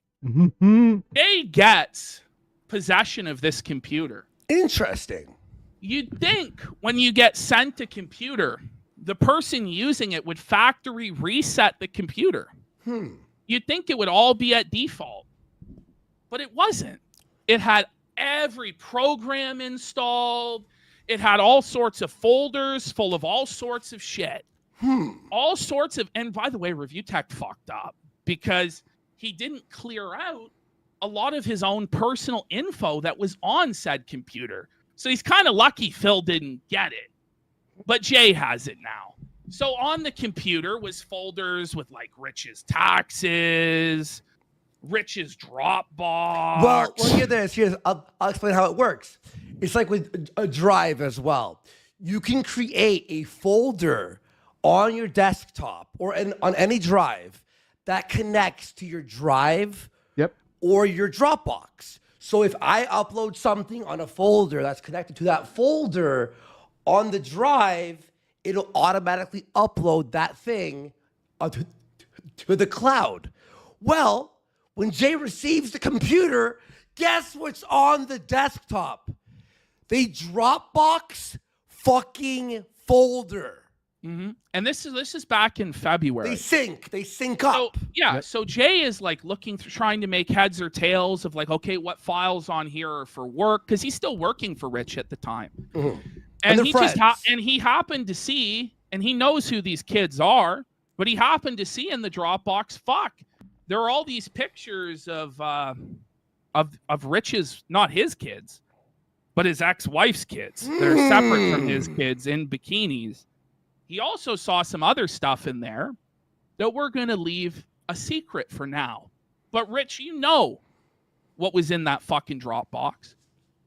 Speaker 16: Jay gets possession of this computer.
Speaker 17: Interesting.
Speaker 16: You'd think when you get sent a computer, the person using it would factory reset the computer. You'd think it would all be at default, but it wasn't. It had every program installed. It had all sorts of folders full of all sorts of shit. All sorts of, and by the way, Review Tech fucked up because he didn't clear out a lot of his own personal info that was on said computer. So he's kind of lucky Phil didn't get it, but Jay has it now. So on the computer was folders with like Rich's taxes, Rich's Dropbox.
Speaker 17: Well, hear this. I'll explain how it works. It's like with a drive as well. You can create a folder on your desktop or on any drive that connects to your drive or your Dropbox. So if I upload something on a folder that's connected to that folder on the drive, it'll automatically upload that thing to the cloud. Well, when Jay receives the computer, guess what's on the desktop? The Dropbox fucking folder.
Speaker 16: And this is back in February.
Speaker 17: They sync up.
Speaker 16: So Jay is like looking through, trying to make heads or tails of like, okay, what files on here are for work, because he's still working for Rich at the time. And he just he happened to see, and he knows who these kids are, but he happened to see in the Dropbox, there are all these pictures of Rich's, not his kids, but his ex-wife's kids. They're separate from his kids in bikinis. He also saw some other stuff in there that we're going to leave a secret for now. But Rich, you know what was in that fucking Dropbox.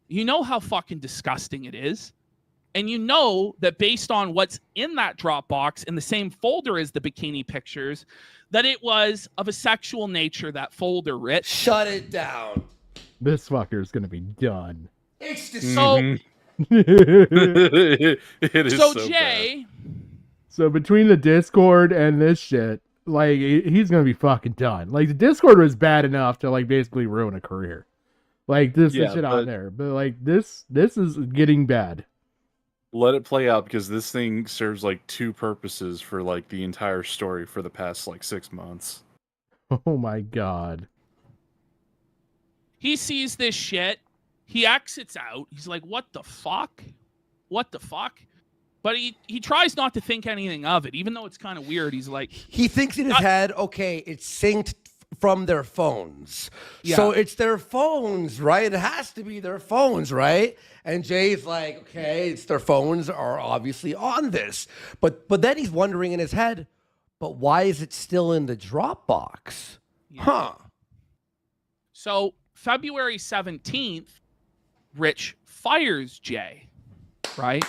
Speaker 16: You know how fucking disgusting it is. And you know that based on what's in that Dropbox in the same folder as the bikini pictures, that it was of a sexual nature, that folder, Rich.
Speaker 17: Shut it down.
Speaker 4: This fucker's going to be done.
Speaker 17: It's the
Speaker 15: It is so
Speaker 16: Jay...
Speaker 4: So between the Discord and this shit, like, he's gonna be fucking done. Like, the Discord was bad enough to like basically ruin a career. Like this shit on there, but like this is getting bad.
Speaker 15: Let it play out, because this thing serves like two purposes for like the entire story for the past like 6 months.
Speaker 4: Oh my god.
Speaker 16: He sees this shit. He exits out. He's like, what the fuck? What the fuck? But he tries not to think anything of it, even though it's kind of weird. He's like...
Speaker 17: He thinks in his head, okay, it's synced from their phones. So it's their phones, right? It has to be their phones, right? And Jay's like, okay, it's their phones are obviously on this. But then he's wondering in his head, but why is it still in the Dropbox?
Speaker 16: So February 17th, Rich fires Jay, right?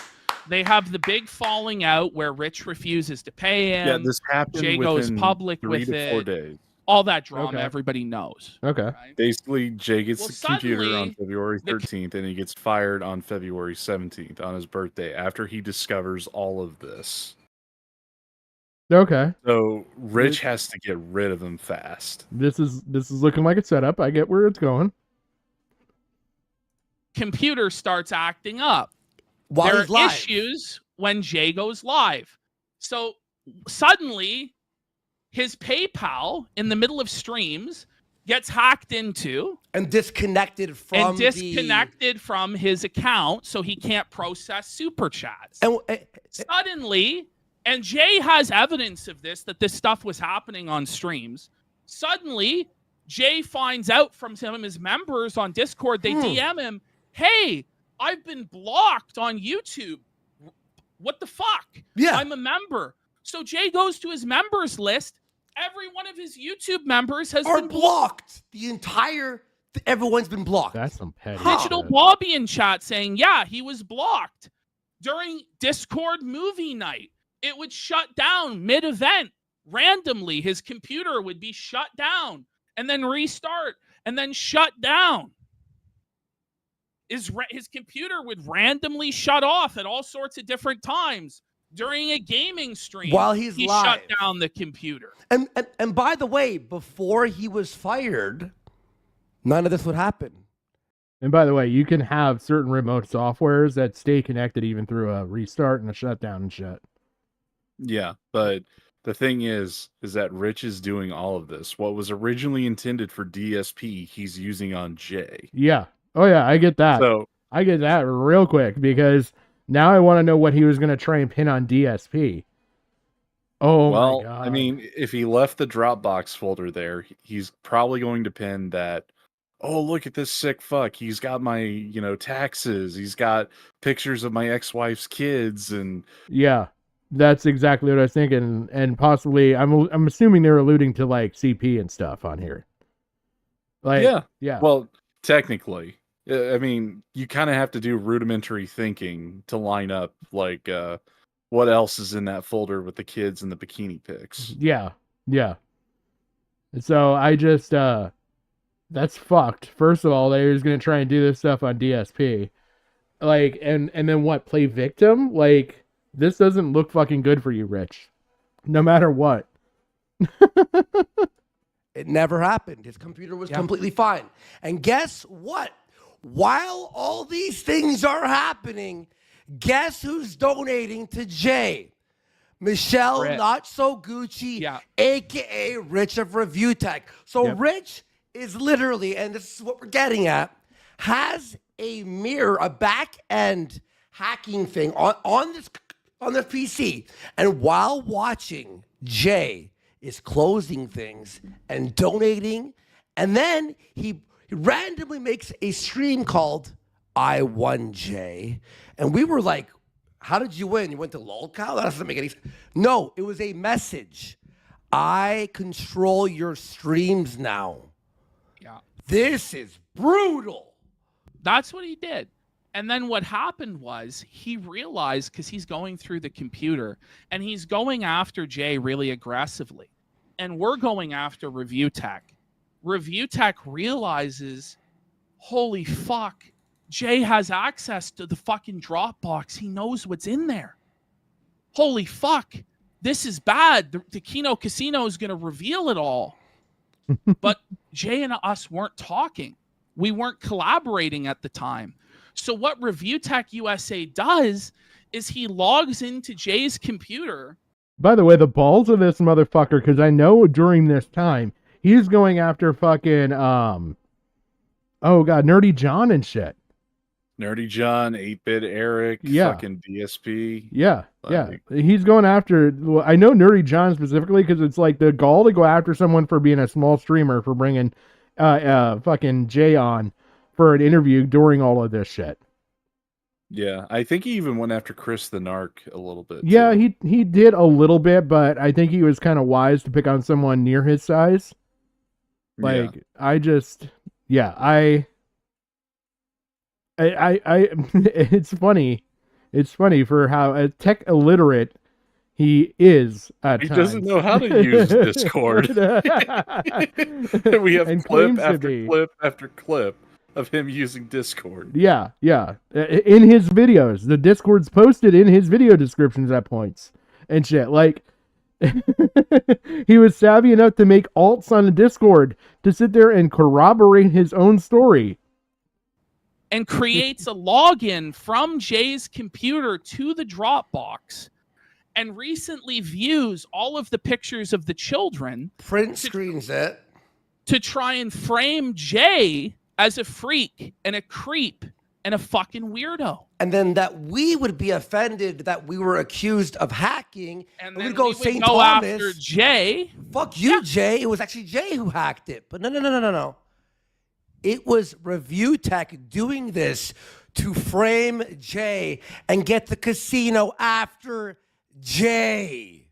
Speaker 16: They have the big falling out where Rich refuses to pay him.
Speaker 15: Yeah, this happened.
Speaker 16: Jay goes public
Speaker 15: 3
Speaker 16: with
Speaker 15: to 4
Speaker 16: it.
Speaker 15: days.
Speaker 16: All that drama everybody knows.
Speaker 4: Okay.
Speaker 16: Right?
Speaker 15: Basically, Jay gets the computer
Speaker 16: suddenly,
Speaker 15: on February 13th, and he gets fired on February 17th on his birthday after he discovers all of this.
Speaker 4: Okay.
Speaker 15: So Rich has to get rid of him fast.
Speaker 4: This is looking like a setup. I get where it's going.
Speaker 16: Computer starts acting up.
Speaker 17: While
Speaker 16: there
Speaker 17: he's
Speaker 16: are
Speaker 17: live.
Speaker 16: issues when Jay goes live. So suddenly, his PayPal in the middle of streams gets hacked into
Speaker 17: and disconnected from
Speaker 16: from his account, so he can't process super chats. Suddenly, and Jay has evidence of this, that this stuff was happening on streams. Suddenly, Jay finds out from some of his members on Discord. They DM him, "Hey, I've been blocked on YouTube. What the fuck?
Speaker 17: Yeah.
Speaker 16: I'm a member." So Jay goes to his members list. Every one of his YouTube members has been
Speaker 17: blocked. Everyone's been blocked.
Speaker 4: That's some petty
Speaker 16: Digital
Speaker 4: shit.
Speaker 16: Bobby in chat saying, yeah, he was blocked. During Discord movie night, it would shut down mid-event. Randomly, his computer would be shut down. and then restart and then shut down. His computer would randomly shut off at all sorts of different times during a gaming stream
Speaker 17: while he live.
Speaker 16: Shut down the computer.
Speaker 17: And by the way, before he was fired, none of this would happen.
Speaker 4: And by the way, you can have certain remote softwares that stay connected even through a restart and a shutdown and shit.
Speaker 15: Yeah, but the thing is that Rich is doing all of this. What was originally intended for DSP, he's using on J.
Speaker 4: Yeah. Oh yeah, I get that.
Speaker 15: So
Speaker 4: I get that real quick because now I want to know what he was going to try and pin on DSP. Oh
Speaker 15: well,
Speaker 4: my God.
Speaker 15: I mean, if he left the Dropbox folder there, he's probably going to pin that. Oh, look at this sick fuck. He's got my, taxes. He's got pictures of my ex-wife's kids and
Speaker 4: yeah, that's exactly what I was thinking. And possibly, I'm assuming they're alluding to like CP and stuff on here. Like, yeah.
Speaker 15: Well, technically, I mean, you kind of have to do rudimentary thinking to line up like what else is in that folder with the kids and the bikini pics.
Speaker 4: Yeah. So I just that's fucked. First of all, they're just gonna try and do this stuff on DSP. Like, and then what, play victim? Like, this doesn't look fucking good for you, Rich. No matter what.
Speaker 17: It never happened. His computer was completely fine. And guess what? While all these things are happening, guess who's donating to Jay? Michelle Not So Gucci, aka Rich of Review Tech. So Rich is literally, and this is what we're getting at, has a mirror, a back end hacking thing on this PC. And while watching, Jay is closing things and donating, and then he randomly makes a stream called I Won Jay. And we were like, how did you win? You went to lolcow? That doesn't make any sense. No, it was a message. I control your streams now.
Speaker 16: Yeah.
Speaker 17: This is brutal.
Speaker 16: That's what he did. And then what happened was he realized, because he's going through the computer and he's going after Jay really aggressively. And we're going after Review Tech. Review Tech realizes, holy fuck, Jay has access to the fucking Dropbox. He knows what's in there. Holy fuck, this is bad. The Kino Casino is going to reveal it all. But Jay and us weren't talking. We weren't collaborating at the time. So what Review Tech USA does is he logs into Jay's computer.
Speaker 4: By the way, the balls of this motherfucker, because I know during this time, he's going after fucking, oh god, Nerdy John and shit.
Speaker 15: Nerdy John, 8-Bit Eric, fucking DSP.
Speaker 4: Yeah. He's going after, well, I know Nerdy John specifically because it's like the gall to go after someone for being a small streamer, for bringing fucking Jay on for an interview during all of this shit.
Speaker 15: Yeah, I think he even went after Chris the Narc a little bit.
Speaker 4: Yeah, he did a little bit, but I think he was kind of wise to pick on someone near his size. Like, it's funny. It's funny for how tech illiterate he is at times.
Speaker 15: He doesn't know how to use Discord. We have clip after clip after clip of him using Discord.
Speaker 4: Yeah. In his videos. The Discord's posted in his video descriptions at points and shit. Like, he was savvy enough to make alts on the Discord to sit there and corroborate his own story.
Speaker 16: And creates a login from Jay's computer to the Dropbox and recently views all of the pictures of the children.
Speaker 17: Print screens it.
Speaker 16: To try and frame Jay as a freak and a creep and a fucking weirdo.
Speaker 17: And then that we would be offended that we were accused of hacking.
Speaker 16: And
Speaker 17: we'd
Speaker 16: then
Speaker 17: go
Speaker 16: we would
Speaker 17: St.
Speaker 16: go
Speaker 17: Thomas.
Speaker 16: after Jay.
Speaker 17: Fuck you, Jay. It was actually Jay who hacked it. But no. It was Review Tech doing this to frame Jay and get the casino after Jay.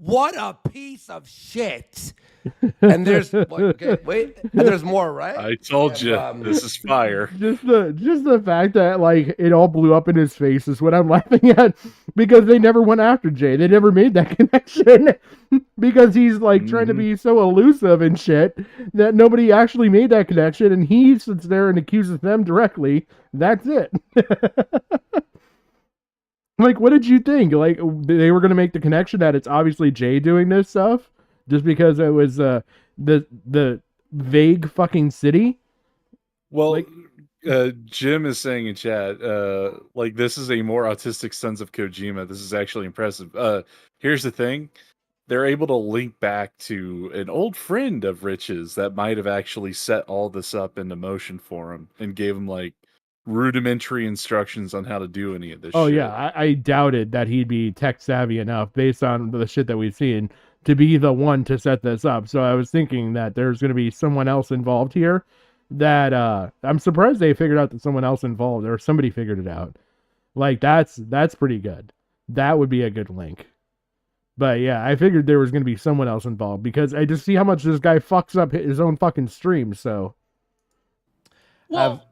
Speaker 17: What a piece of shit. And there's wait, and there's more, right?
Speaker 15: I told you, this is fire.
Speaker 4: Just the fact that like it all blew up in his face is what I'm laughing at, because they never went after Jay. They never made that connection because he's like trying to be so elusive and shit that nobody actually made that connection, and he sits there and accuses them directly. That's it. Like, what did you think? Like, they were gonna make the connection that it's obviously Jay doing this stuff just because it was the vague fucking city?
Speaker 15: Well, like, Jim is saying in chat, like, this is a more autistic sense of Kojima. This is actually impressive. Here's the thing. They're able to link back to an old friend of Rich's that might have actually set all this up into motion for him and gave him, like, rudimentary instructions on how to do any of this shit.
Speaker 4: Yeah, I doubted that he'd be tech savvy enough based on the shit that we've seen to be the one to set this up. So I was thinking that there's going to be someone else involved here that I'm surprised they figured out that someone else involved, or somebody figured it out. Like, that's pretty good. That would be a good link. But yeah, I figured there was going to be someone else involved because I just see how much this guy fucks up his own fucking stream. So
Speaker 16: well,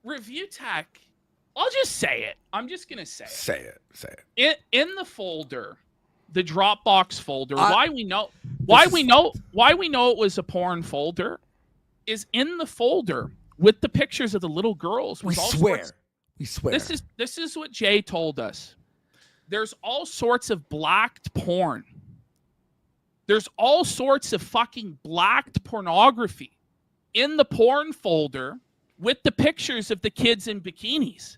Speaker 16: Review Tech, I'll just say it. I'm just gonna say it.
Speaker 17: Say it.
Speaker 16: In the folder, the Dropbox folder. Why we know it was a porn folder is in the folder with the pictures of the little girls.
Speaker 17: We swear.
Speaker 16: This is what Jay told us. There's all sorts of blacked porn. There's all sorts of fucking blacked pornography in the porn folder with the pictures of the kids in bikinis.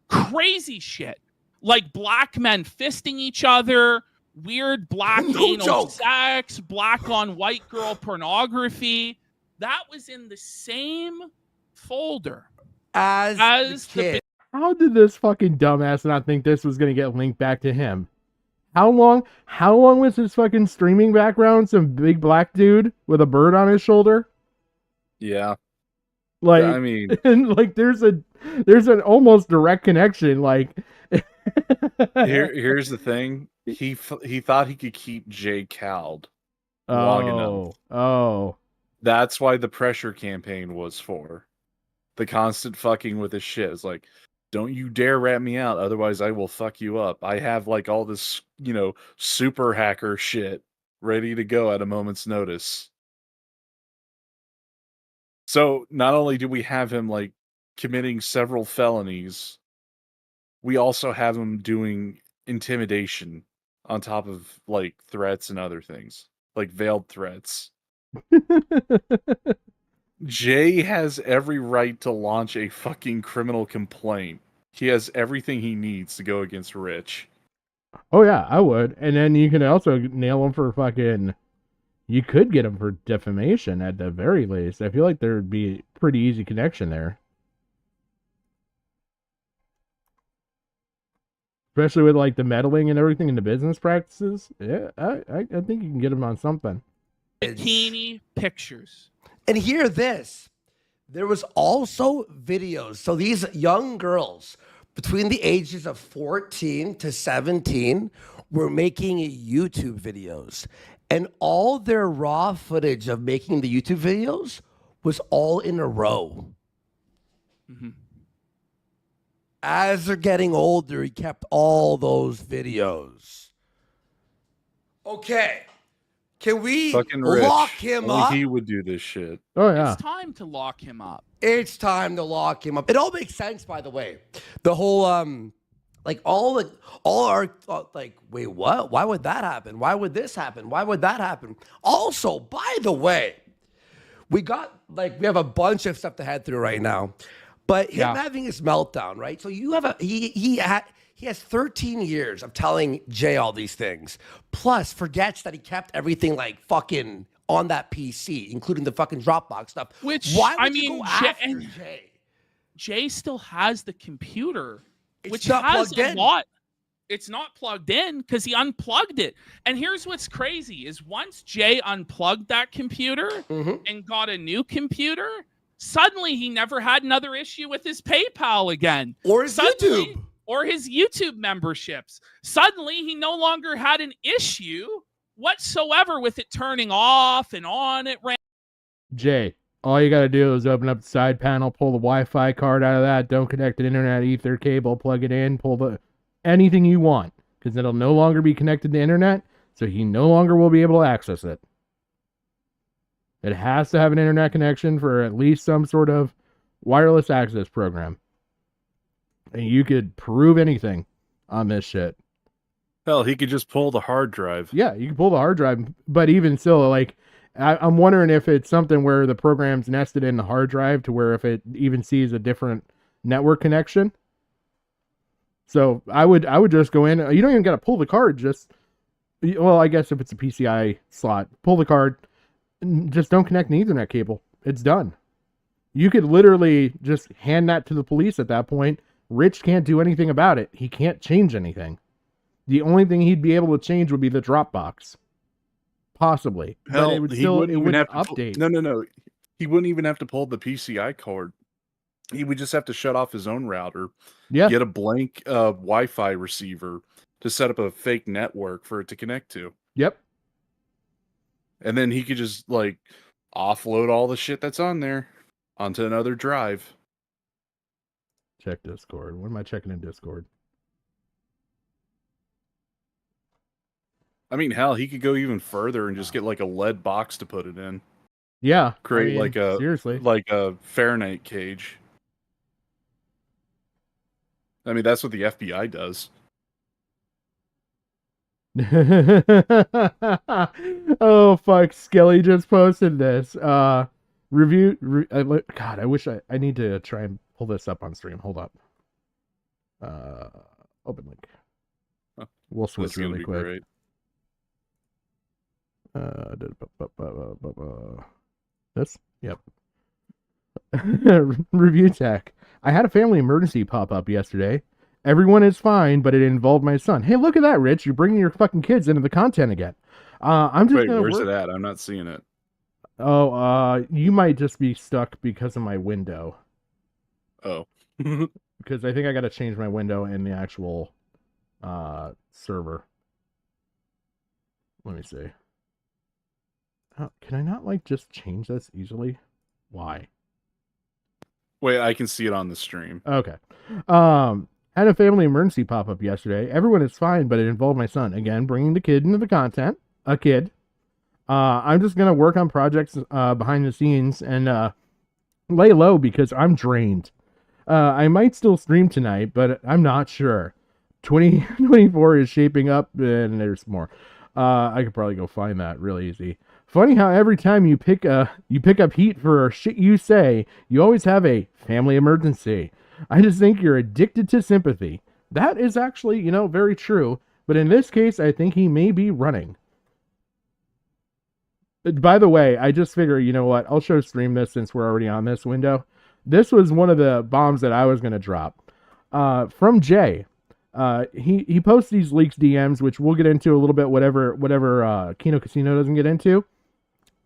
Speaker 16: Crazy shit. Like black men fisting each other, weird black anal sex, black on white girl pornography. That was in the same folder as the kid.
Speaker 4: How did this fucking dumbass not think this was going to get linked back to him? How long was his fucking streaming background? Some big black dude with a bird on his shoulder?
Speaker 15: Yeah.
Speaker 4: Like,
Speaker 15: I mean,
Speaker 4: and like there's an almost direct connection. Like,
Speaker 15: here's the thing. He thought he could keep Jay cowed long enough.
Speaker 4: Oh,
Speaker 15: that's why the pressure campaign was for. The constant fucking with his shit. It's like, don't you dare rat me out, otherwise I will fuck you up. I have like all this, super hacker shit ready to go at a moment's notice. So not only do we have him like committing several felonies, we also have him doing intimidation on top of like threats and other things, like veiled threats. Jay has every right to launch a fucking criminal complaint. He has everything he needs to go against Rich.
Speaker 4: Oh yeah, I would. And then you can also nail him for fucking... You could get him for defamation at the very least. I feel like there would be a pretty easy connection there. Especially with like the meddling and everything in the business practices. Yeah, I think you can get him on something.
Speaker 16: Bikini pictures.
Speaker 17: And hear this. There was also videos. So these young girls between the ages of 14 to 17 were making YouTube videos. And all their raw footage of making the YouTube videos was all in a row.
Speaker 16: Mm-hmm.
Speaker 17: As they're getting older, he kept all those videos. Okay. Can we lock him up?
Speaker 15: He would do this shit.
Speaker 4: Oh, yeah.
Speaker 16: It's time to lock him up.
Speaker 17: It's time to lock him up. It all makes sense, by the way. The whole, wait, what? Why would that happen? Why would this happen? Why would that happen? Also, by the way, we have a bunch of stuff to head through right now, but him having his meltdown, right? So you have he has 13 years of telling Jay all these things, plus forgets that he kept everything like fucking on that PC, including the fucking Dropbox stuff.
Speaker 16: Which,
Speaker 17: why would you go after Jay?
Speaker 16: Jay still has the computer, which
Speaker 17: not
Speaker 16: has
Speaker 17: plugged
Speaker 16: a
Speaker 17: in.
Speaker 16: lot. It's not plugged in because he unplugged it. And here's what's crazy is once Jay unplugged that computer and got a new computer, suddenly he never had another issue with his PayPal again.
Speaker 17: Or his YouTube.
Speaker 16: or his YouTube memberships. Suddenly, he no longer had an issue whatsoever with it turning off and on at random.
Speaker 4: Jay, all you gotta do is open up the side panel, pull the Wi-Fi card out of that, don't connect an internet ether cable, plug it in, pull the anything you want, because it'll no longer be connected to internet, so he no longer will be able to access it. It has to have an internet connection for at least some sort of wireless access program. And you could prove anything on this shit.
Speaker 15: Hell, he could just pull the hard drive.
Speaker 4: Yeah, you can pull the hard drive, but even still, like, I'm wondering if it's something where the program's nested in the hard drive to where if it even sees a different network connection. So I would just go in. You don't even got to pull the card. Well, I guess if it's a PCI slot, pull the card. Just don't connect an Ethernet cable. It's done. You could literally just hand that to the police at that point. Rich can't do anything about it. He can't change anything. The only thing he'd be able to change would be the Dropbox. Possibly.
Speaker 15: Hell,
Speaker 4: but it would
Speaker 15: he
Speaker 4: still
Speaker 15: wouldn't even have to
Speaker 4: update.
Speaker 15: No. He wouldn't even have to pull the PCI card. He would just have to shut off his own router.
Speaker 4: Yeah.
Speaker 15: Get a blank Wi-Fi receiver to set up a fake network for it to connect to.
Speaker 4: Yep.
Speaker 15: And then he could just like offload all the shit that's on there onto another drive.
Speaker 4: Check Discord. What am I checking in Discord?
Speaker 15: I mean, hell, he could go even further and just get like a lead box to put it in.
Speaker 4: Yeah.
Speaker 15: Create
Speaker 4: seriously.
Speaker 15: like a Fahrenheit cage. I mean, that's what the FBI does.
Speaker 4: Oh fuck, Skelly just posted this. God, I wish I need to try and pull this up on stream. Hold up. Open link. We'll switch really quick.
Speaker 15: Great.
Speaker 4: This? Yep. Review tech. I had a family emergency pop up yesterday. Everyone is fine, but it involved my son. Hey, look at that, Rich. You're bringing your fucking kids into the content again. I'm just
Speaker 15: Wait,
Speaker 4: gonna
Speaker 15: where's it at? I'm not seeing it.
Speaker 4: Oh, you might just be stuck because of my window.
Speaker 15: Oh.
Speaker 4: Because I think I got to change my window in the actual server. Let me see. Can I not like just change this easily? Why?
Speaker 15: Wait, I can see it on the stream.
Speaker 4: Okay. Had a family emergency pop up yesterday. Everyone is fine, but it involved my son. Again, bringing the kid into the content. A kid. I'm just going to work on projects behind the scenes and lay low because I'm drained. I might still stream tonight, but I'm not sure. 2024 is shaping up, and there's more. I could probably go find that real easy. Funny how every time you pick up heat for shit you say, you always have a family emergency. I just think you're addicted to sympathy. That is actually, very true. But in this case, I think he may be running. By the way, I just figure, you know what? I'll show stream this since we're already on this window. This was one of the bombs that I was going to drop. From Jay. He posts these leaks DMs, which we'll get into a little bit, whatever Kino Casino doesn't get into.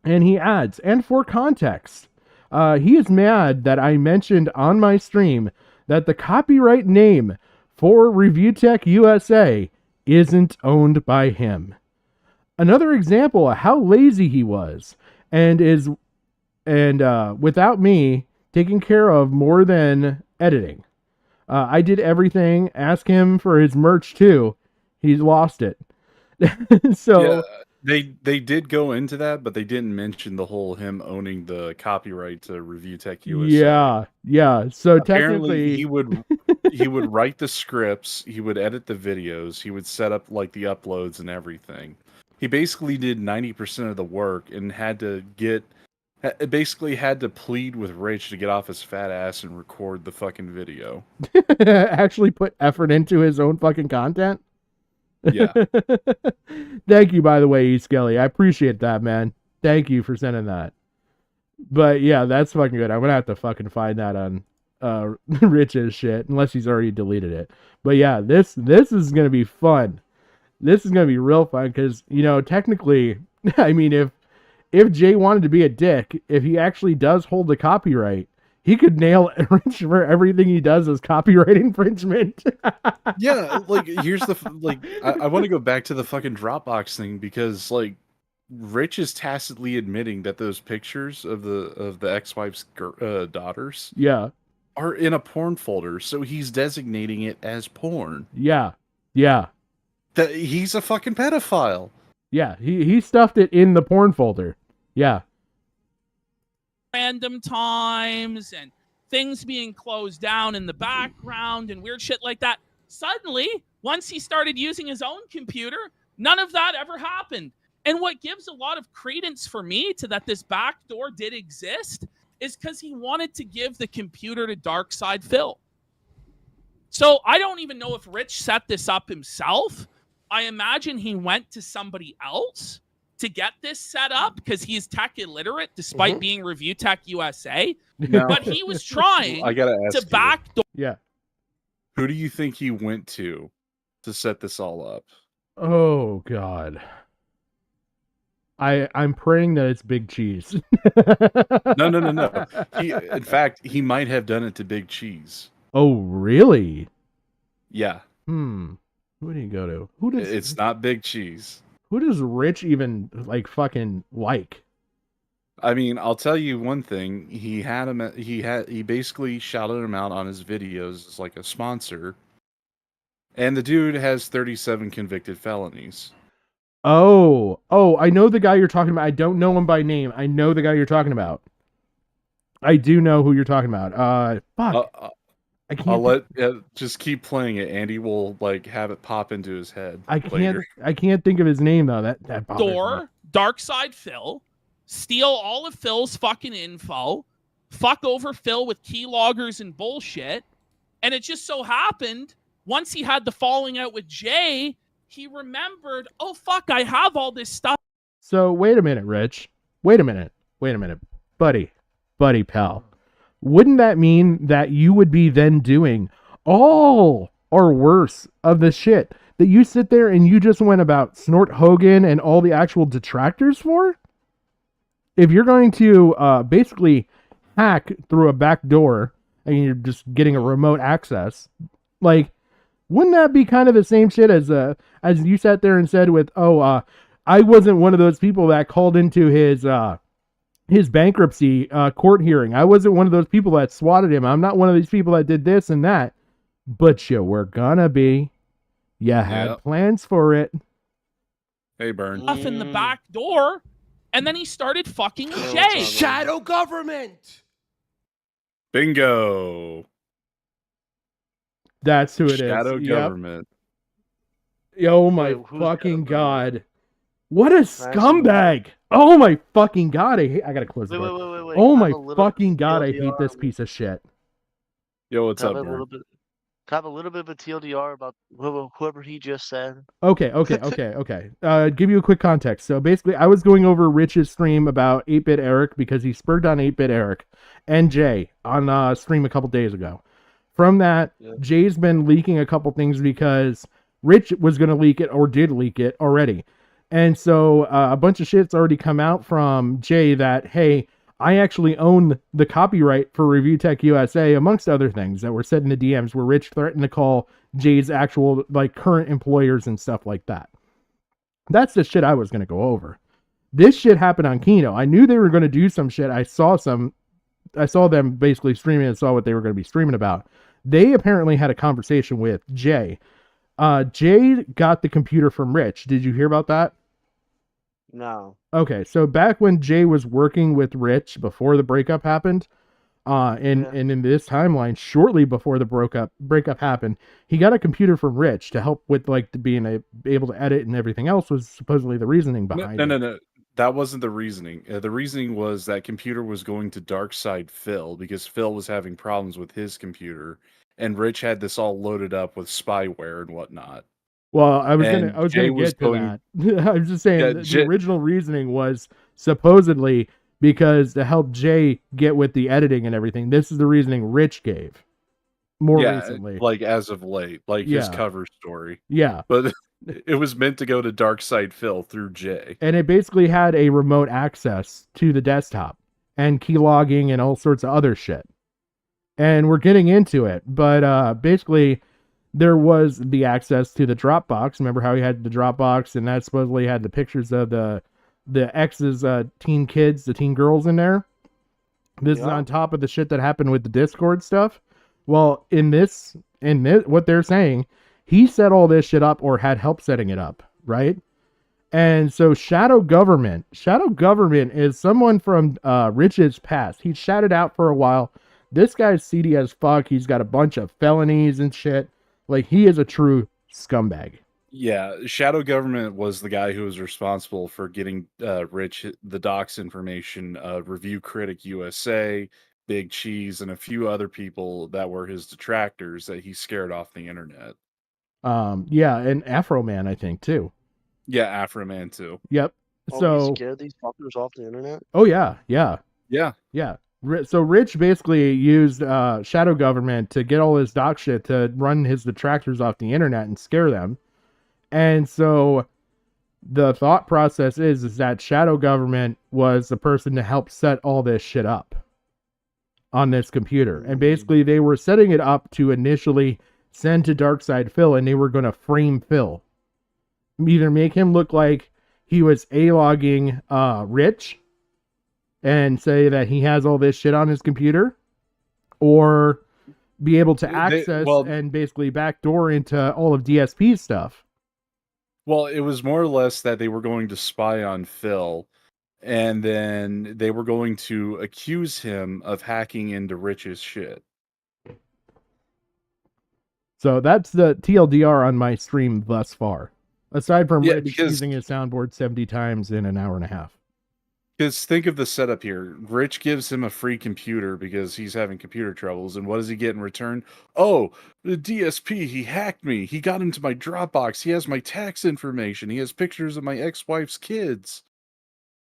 Speaker 4: And he adds, and for context, he is mad that I mentioned on my stream that the copyright name for Reviewtechusa isn't owned by him. Another example of how lazy he was, and without me taking care of more than editing. I did everything. Ask him for his merch too. He's lost it. So
Speaker 15: yeah, they did go into that, but they didn't mention the whole him owning the copyright to Reviewtechusa.
Speaker 4: Yeah. So
Speaker 15: apparently
Speaker 4: technically,
Speaker 15: he would write the scripts, he would edit the videos, he would set up like the uploads and everything. He basically did 90% of the work and had to plead with Rich to get off his fat ass and record the fucking video.
Speaker 4: actually put effort into his own fucking content.
Speaker 15: Yeah.
Speaker 4: Thank you, by the way, E. Skelly. I appreciate that, man. Thank you for sending that. But yeah, that's fucking good. I'm gonna have to fucking find that on Rich's shit, unless he's already deleted it. But yeah, this is gonna be fun. This is gonna be real fun because technically, I mean, if Jay wanted to be a dick, if he actually does hold the copyright, he could nail Rich for everything he does as copyright infringement.
Speaker 15: Yeah, like here's the I want to go back to the fucking Dropbox thing because like Rich is tacitly admitting that those pictures of the ex-wife's daughters are in a porn folder, so he's designating it as porn.
Speaker 4: Yeah.
Speaker 15: That he's a fucking pedophile.
Speaker 4: Yeah, he stuffed it in the porn folder. Yeah.
Speaker 16: Random times and things being closed down in the background and weird shit like that. Suddenly, once he started using his own computer, none of that ever happened. And what gives a lot of credence for me to that this back door did exist is because he wanted to give the computer to Darkside Phil. So I don't even know if Rich set this up himself. I imagine he went to somebody else to get this set up because he's tech illiterate despite being Reviewtechusa.
Speaker 15: No.
Speaker 16: But he was trying
Speaker 15: I gotta ask
Speaker 16: to backdoor.
Speaker 4: Yeah.
Speaker 15: Who do you think he went to set this all up?
Speaker 4: Oh God. I'm praying that it's Big Cheese.
Speaker 15: No. In fact, he might have done it to Big Cheese.
Speaker 4: Oh, really?
Speaker 15: Yeah.
Speaker 4: Who do you go to? Who does?
Speaker 15: It's not Big Cheese.
Speaker 4: Who does Rich even like fucking like?
Speaker 15: I mean, I'll tell you one thing. He basically shouted him out on his videos as like a sponsor. And the dude has 37 convicted felonies.
Speaker 4: Oh, I know the guy you're talking about. I don't know him by name. I know the guy you're talking about. I do know who you're talking about. Fuck. I can't.
Speaker 15: I'll let just keep playing it. Andy will like have it pop into his head.
Speaker 4: I can't.
Speaker 15: Later.
Speaker 4: I can't think of his name though. That bothers me.
Speaker 16: Darkside Phil, steal all of Phil's fucking info, fuck over Phil with keyloggers and bullshit, and it just so happened once he had the falling out with Jay, he remembered, oh fuck, I have all this stuff.
Speaker 4: So wait a minute, Rich. Wait a minute, buddy, pal. Wouldn't that mean that you would be then doing all or worse of the shit that you sit there and you just went about Snort Hogan and all the actual detractors for? If you're going to basically hack through a back door and you're just getting a remote access, like, wouldn't that be kind of the same shit as you sat there and said with, I wasn't one of those people that called into his bankruptcy court hearing. I wasn't one of those people that swatted him. I'm not one of these people that did this and that. But you were gonna be. You had plans for it.
Speaker 15: Hey, Burn.
Speaker 16: Stuff in the back door, and then he started fucking Jay.
Speaker 17: Shadow government.
Speaker 15: Bingo.
Speaker 4: That's who it is.
Speaker 15: Shadow government.
Speaker 4: Oh my fucking God. What a scumbag. Oh my fucking God. I gotta close the door.
Speaker 18: Wait.
Speaker 4: Oh my fucking God. I hate this piece of shit.
Speaker 15: Yo, what's up,
Speaker 18: Can
Speaker 15: Burn?
Speaker 18: I have a little bit of a TLDR about whoever he just said?
Speaker 4: Okay. Give you a quick context. So basically, I was going over Rich's stream about 8-Bit Eric because he spurred on 8-Bit Eric and Jay on stream a couple days ago. From that, Jay's been leaking a couple things because Rich was going to leak it or did leak it already. And so a bunch of shit's already come out from Jay that, hey, I actually own the copyright for Reviewtechusa, amongst other things that were said in the DMs where Rich threatened to call Jay's actual like current employers and stuff like that. That's the shit I was going to go over. This shit happened on Kino. I knew they were going to do some shit. I saw them basically streaming and saw what they were going to be streaming about. They apparently had a conversation with Jay. Jay got the computer from Rich. Did you hear about that?
Speaker 18: No.
Speaker 4: Okay, so back when Jay was working with Rich before the breakup happened, and in this timeline, shortly before the breakup happened, he got a computer from Rich to help with like being able to edit and everything else was supposedly the reasoning behind it.
Speaker 15: No. That wasn't the reasoning. The reasoning was that computer was going to Darkside Phil because Phil was having problems with his computer, and Rich had this all loaded up with spyware and whatnot.
Speaker 4: Well, I was gonna get to that. I was just saying the original reasoning was supposedly because to help Jay get with the editing and everything. This is the reasoning Rich gave more recently,
Speaker 15: like as of late, like his cover story.
Speaker 4: Yeah,
Speaker 15: but it was meant to go to Darkside Phil through Jay,
Speaker 4: and it basically had a remote access to the desktop and keylogging and all sorts of other shit. And we're getting into it, but basically there was the access to the Dropbox. Remember how he had the Dropbox, and that supposedly had the pictures of the ex's teen kids, the teen girls in there. This is on top of the shit that happened with the Discord stuff. Well, in this, what they're saying, he set all this shit up or had help setting it up, right? And so Shadow Government is someone from Rich's past. He shouted out for a while. This guy's seedy as fuck. He's got a bunch of felonies and shit. Like, he is a true scumbag.
Speaker 15: Yeah, Shadow Government was the guy who was responsible for getting Rich the docs information, Review Critic USA, Big Cheese, and a few other people that were his detractors that he scared off the internet.
Speaker 4: Yeah, and Afro Man, I think, too.
Speaker 15: Yeah, Afro Man, too.
Speaker 4: Yep.
Speaker 18: Oh,
Speaker 4: So
Speaker 18: he scared these fuckers off the internet?
Speaker 4: Oh, yeah. Yeah.
Speaker 15: Yeah.
Speaker 4: So Rich basically used Shadow Government to get all his doc shit to run his detractors off the internet and scare them. And so the thought process is that Shadow Government was the person to help set all this shit up on this computer. And basically they were setting it up to initially send to Darkside Phil, and they were going to frame Phil. Either make him look like he was A-logging Rich and say that he has all this shit on his computer, or be able to access and basically backdoor into all of DSP's stuff.
Speaker 15: Well, it was more or less that they were going to spy on Phil, and then they were going to accuse him of hacking into Rich's shit.
Speaker 4: So that's the TLDR on my stream thus far. Aside from Rich using his soundboard 70 times in an hour and a half.
Speaker 15: Because think of the setup here. Rich gives him a free computer because he's having computer troubles. And what does he get in return? Oh, the DSP, he hacked me. He got into my Dropbox. He has my tax information. He has pictures of my ex-wife's kids.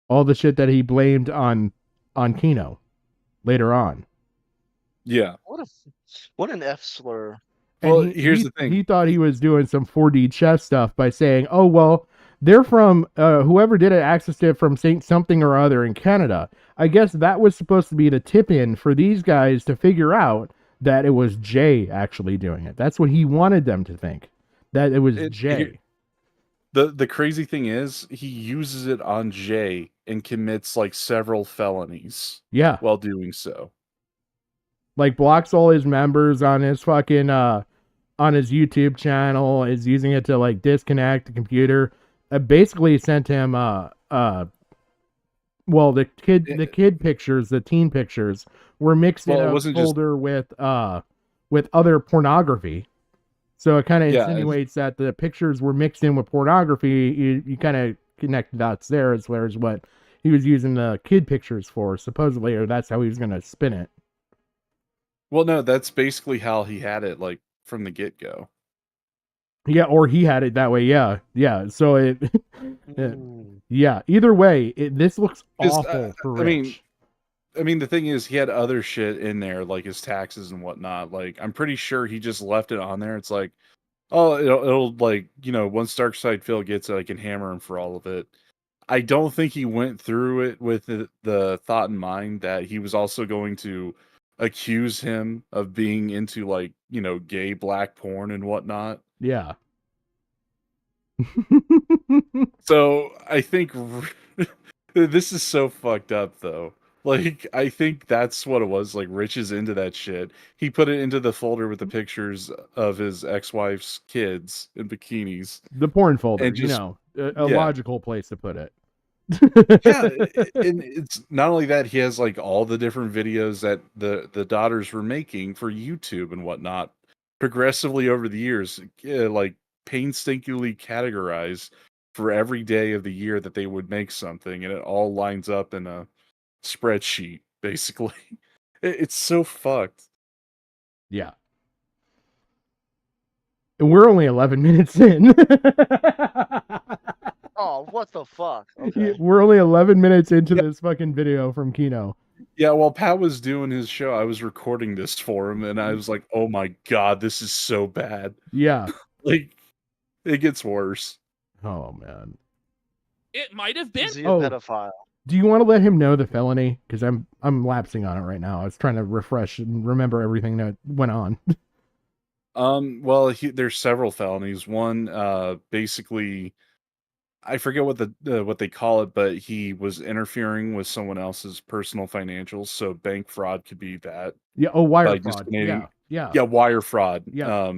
Speaker 4: All the shit that he blamed on Kino later on.
Speaker 15: Yeah.
Speaker 18: What an F slur.
Speaker 15: Well, here's the thing.
Speaker 4: He thought he was doing some 4D chess stuff by saying, oh, well, they're from, whoever did it accessed it from Saint something or other in Canada. I guess that was supposed to be the tip-in for these guys to figure out that it was Jay actually doing it. That's what he wanted them to think, that it was Jay.
Speaker 15: The crazy thing is, he uses it on Jay and commits, like, several felonies.
Speaker 4: Yeah.
Speaker 15: While doing so.
Speaker 4: Like, blocks all his members on his fucking, on his YouTube channel, is using it to, like, disconnect the computer. Basically sent him well, the kid pictures, the teen pictures were mixed in a folder with other pornography. So it kind of insinuates that the pictures were mixed in with pornography. You kind of connect dots there as far as what he was using the kid pictures for, supposedly, or that's how he was going to spin it.
Speaker 15: Well, no, that's basically how he had it, like, from the get-go.
Speaker 4: Yeah, or he had it that way. Yeah. So it, yeah. Either way, this looks awful for Rich.
Speaker 15: I mean, the thing is, he had other shit in there, like his taxes and whatnot. Like, I'm pretty sure he just left it on there. It's like, oh, it'll like, you know, once Darkside Phil gets it, I can hammer him for all of it. I don't think he went through it with the thought in mind that he was also going to accuse him of being into, like, you know, gay black porn and whatnot.
Speaker 4: Yeah.
Speaker 15: So I think this is so fucked up, though. Like, I think that's what it was. Like, Rich is into that shit. He put it into the folder with the pictures of his ex-wife's kids in bikinis.
Speaker 4: The porn folder,
Speaker 15: and just,
Speaker 4: you know, a logical place to put it.
Speaker 15: Yeah, and it's not only that, he has, like, all the different videos that the daughters were making for YouTube and whatnot, progressively over the years, like, painstakingly categorized for every day of the year that they would make something, and it all lines up in a spreadsheet, basically. It's so fucked.
Speaker 4: Yeah. And we're only 11 minutes in.
Speaker 18: Oh, what the fuck? Okay.
Speaker 4: We're only 11 minutes into this fucking video from Kino.
Speaker 15: Yeah, while Pat was doing his show, I was recording this for him, and I was like, oh my god, this is so bad.
Speaker 4: Yeah.
Speaker 15: Like, it gets worse.
Speaker 4: Oh, man.
Speaker 16: It might have been.
Speaker 18: Is he a pedophile?
Speaker 4: Do you want to let him know the felony? Because I'm lapsing on it right now. I was trying to refresh and remember everything that went on.
Speaker 15: Well, there's several felonies. One, basically, I forget what they call it, but he was interfering with someone else's personal financials. So bank fraud could be that.
Speaker 4: Yeah. Oh, wire
Speaker 15: By
Speaker 4: fraud.
Speaker 15: disconnecting-
Speaker 4: Yeah.
Speaker 15: wire fraud.
Speaker 4: Yeah.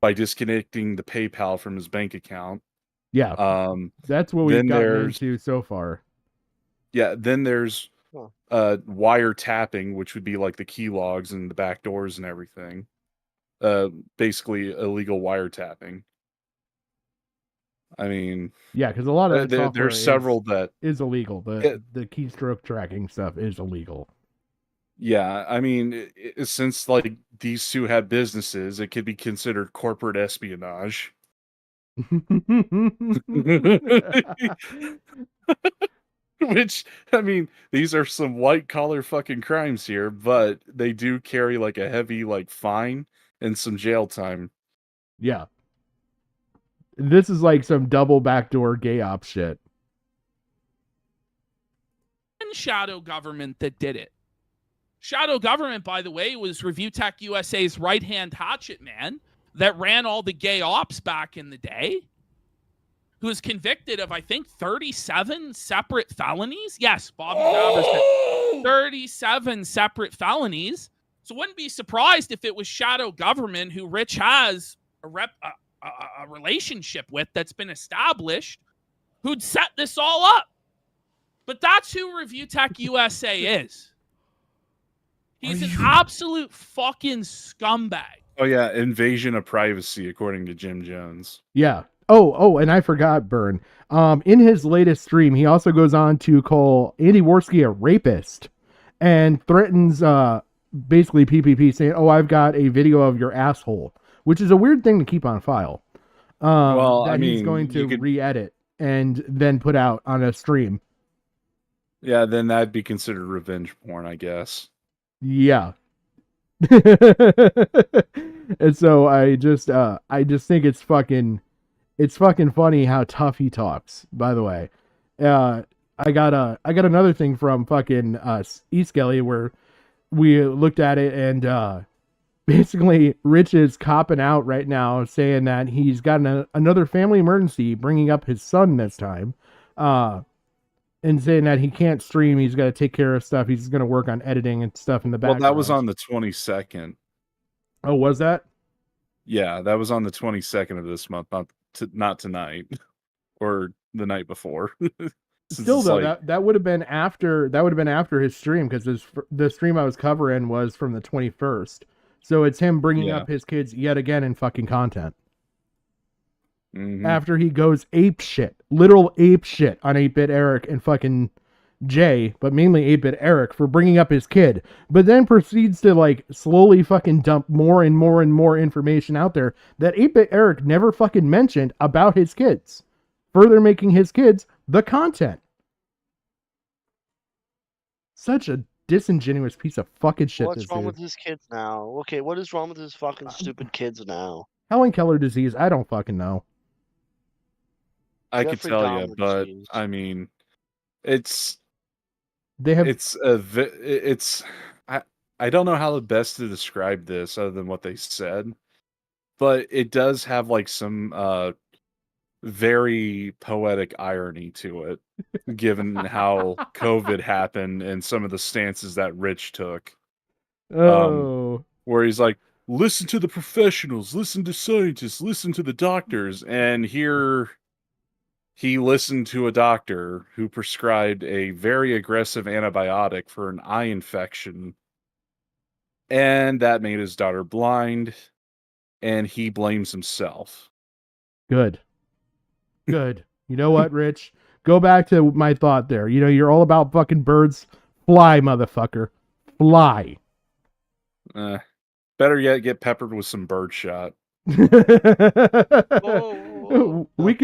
Speaker 15: By disconnecting the PayPal from his bank account.
Speaker 4: Yeah. That's what we've
Speaker 15: then
Speaker 4: gotten
Speaker 15: there's-
Speaker 4: into so far.
Speaker 15: Yeah, then there's wire tapping, which would be like the key logs and the back doors and everything. Basically illegal wiretapping. I mean,
Speaker 4: Yeah, because a lot of that software
Speaker 15: there's several that
Speaker 4: is illegal. The keystroke tracking stuff is illegal.
Speaker 15: Yeah, I mean, since like these two have businesses, it could be considered corporate espionage. Which, I mean, these are some white collar fucking crimes here, but they do carry like a heavy like fine and some jail time.
Speaker 4: Yeah. This is like some double backdoor gay op shit.
Speaker 16: And shadow government that did it. Shadow government, by the way, was Reviewtechusa's right-hand hatchet man that ran all the gay ops back in the day, who was convicted of, I think, 37 separate felonies. Yes, Bobby Travers said 37 separate felonies. So wouldn't be surprised if it was shadow government who Rich has a relationship with that's been established, who'd set this all up. But that's who Reviewtechusa is. He's an absolute fucking scumbag.
Speaker 15: Oh yeah, invasion of privacy, according to Jim Jones.
Speaker 4: Yeah. Oh, and I forgot, Burn. In his latest stream, he also goes on to call Andy Worski a rapist and threatens basically PPP, saying, "Oh, I've got a video of your asshole," which is a weird thing to keep on file.
Speaker 15: Well,
Speaker 4: that
Speaker 15: I mean,
Speaker 4: he's going to
Speaker 15: you could-
Speaker 4: re-edit and then put out on a stream.
Speaker 15: Yeah, then that'd be considered revenge porn, I guess.
Speaker 4: Yeah. And so I just think it's fucking funny how tough he talks, by the way. I got another thing from fucking East Skelly where we looked at it, and basically Rich is copping out right now, saying that he's got another family emergency, bringing up his son this time, and saying that he can't stream. He's got to take care of stuff. He's going to work on editing and stuff in the background.
Speaker 15: Well, that was on the 22nd.
Speaker 4: Oh, was that?
Speaker 15: Yeah, that was on the 22nd of this month, not tonight or the night before.
Speaker 4: Still though, that would have been after his stream, because the stream I was covering was from the 21st. So it's him bringing up his kids yet again in fucking content.
Speaker 15: Mm-hmm.
Speaker 4: After he goes ape shit, literal ape shit on 8-Bit Eric and fucking Jay, but mainly 8-Bit Eric for bringing up his kid, but then proceeds to like slowly fucking dump more and more and more information out there that 8-Bit Eric never fucking mentioned about his kids, further making his kids the content. Such a disingenuous piece of fucking shit.
Speaker 18: What's wrong with his kids now? Okay, what is wrong with his fucking stupid kids now?
Speaker 4: Helen Keller disease, I don't fucking know.
Speaker 15: I could
Speaker 18: Jeffrey
Speaker 15: tell
Speaker 18: Dahmer
Speaker 15: you, but
Speaker 18: disease.
Speaker 15: I mean, I don't know how the best to describe this other than what they said, but it does have like some very poetic irony to it, given how COVID happened and some of the stances that Rich took. Where he's like, listen to the professionals, listen to scientists, listen to the doctors, and here he listened to a doctor who prescribed a very aggressive antibiotic for an eye infection, and that made his daughter blind, and he blames himself.
Speaker 4: Good. You know what, Rich? Go back to my thought there. You know, you're all about fucking birds. Fly, motherfucker. Fly.
Speaker 15: Better yet, get peppered with some birdshot.
Speaker 4: We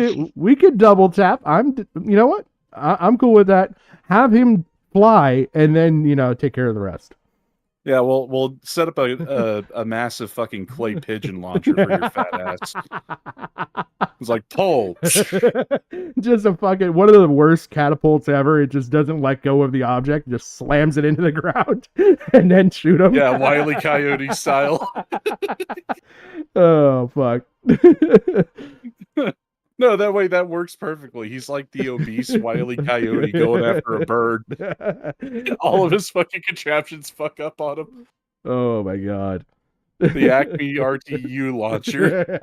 Speaker 4: could double tap. You know what? I'm cool with that. Have him fly and then, take care of the rest.
Speaker 15: Yeah, we'll set up a massive fucking clay pigeon launcher for your fat ass. It's like pull.
Speaker 4: Just a fucking one of the worst catapults ever. It just doesn't let go of the object, just slams it into the ground and then shoot him.
Speaker 15: Yeah, Wile E. Coyote style.
Speaker 4: Oh fuck.
Speaker 15: No, that way that works perfectly. He's like the obese Wile E. Coyote going after a bird. All of his fucking contraptions fuck up on him.
Speaker 4: Oh my god.
Speaker 15: The Acme RTU launcher.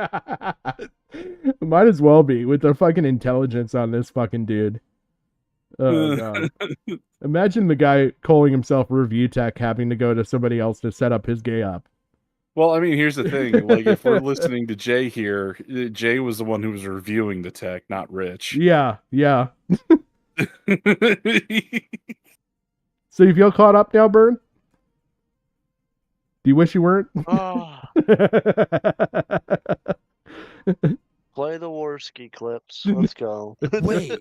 Speaker 4: Might as well be with the fucking intelligence on this fucking dude. Oh god. Imagine the guy calling himself Review Tech having to go to somebody else to set up his gay up.
Speaker 15: Well, I mean, here's the thing. Like, if we're listening to Jay here, Jay was the one who was reviewing the tech, not Rich.
Speaker 4: Yeah. So you feel caught up now, Bird? Do you wish you weren't?
Speaker 18: Oh. Play the Worski clips. Let's go.
Speaker 17: Wait.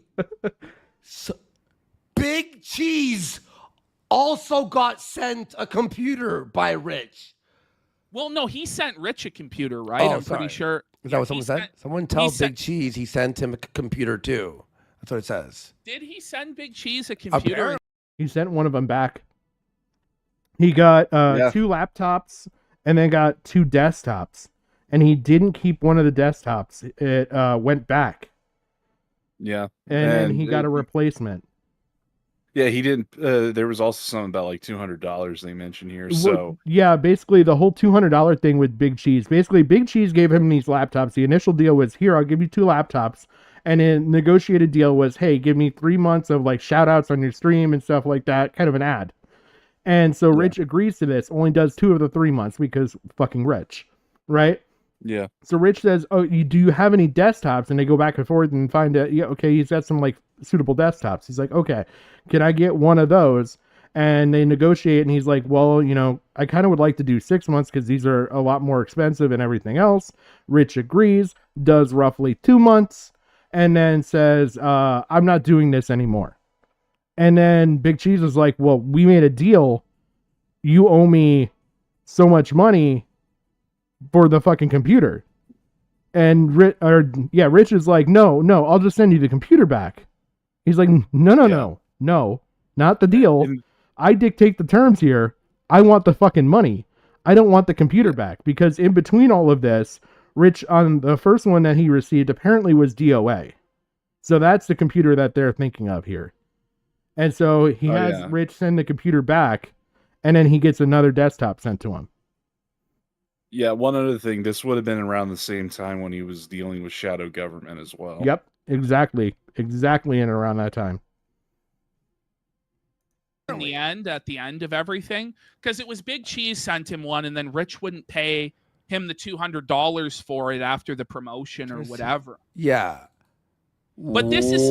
Speaker 17: So, Big Cheese also got sent a computer by Rich.
Speaker 16: Well, no, he sent Rich a computer, right?
Speaker 17: Oh,
Speaker 16: I'm
Speaker 17: sorry.
Speaker 16: pretty sure.
Speaker 17: Is that what someone said? Someone tell Big
Speaker 16: sent-
Speaker 17: Cheese he sent him a computer too. That's what it says.
Speaker 16: Did he send Big Cheese a computer?
Speaker 4: He sent one of them back. He got 2 laptops and then got 2 desktops. And he didn't keep one of the desktops. It went back.
Speaker 15: Yeah.
Speaker 4: And then he got a replacement.
Speaker 15: Yeah, he didn't. There was also something about like $200 they mentioned here. So
Speaker 4: yeah, basically the whole $200 thing with Big Cheese. Basically, Big Cheese gave him these laptops. The initial deal was, here, I'll give you 2 laptops. And then negotiated deal was, hey, give me 3 months of like shout outs on your stream and stuff like that. Kind of an ad. And so Rich agrees to this, only does 2 of the 3 months because fucking Rich, right?
Speaker 15: Yeah.
Speaker 4: So Rich says, oh, do you have any desktops? And they go back and forth and find out, yeah, okay, he's got some like suitable desktops. He's like, okay, can I get one of those? And they negotiate, and he's like, well, you know, I kind of would like to do 6 months because these are a lot more expensive and everything else. Rich agrees, does roughly 2 months, and then says, I'm not doing this anymore. And then Big Cheese is like, well, we made a deal. You owe me so much money for the fucking computer. And Rich is like, no, I'll just send you the computer back. He's like, no, not the deal. I dictate the terms here. I want the fucking money. I don't want the computer back, because in between all of this, Rich, on the first one that he received, apparently was DOA. So that's the computer that they're thinking of here. And so he has Rich send the computer back, and then he gets another desktop sent to him.
Speaker 15: Yeah, one other thing, this would have been around the same time when he was dealing with shadow government as well.
Speaker 4: Yep, exactly in around that time.
Speaker 16: At the end of everything, because it was Big Cheese sent him one, and then Rich wouldn't pay him the $200 for it after the promotion or whatever.
Speaker 17: Yeah.
Speaker 16: But this is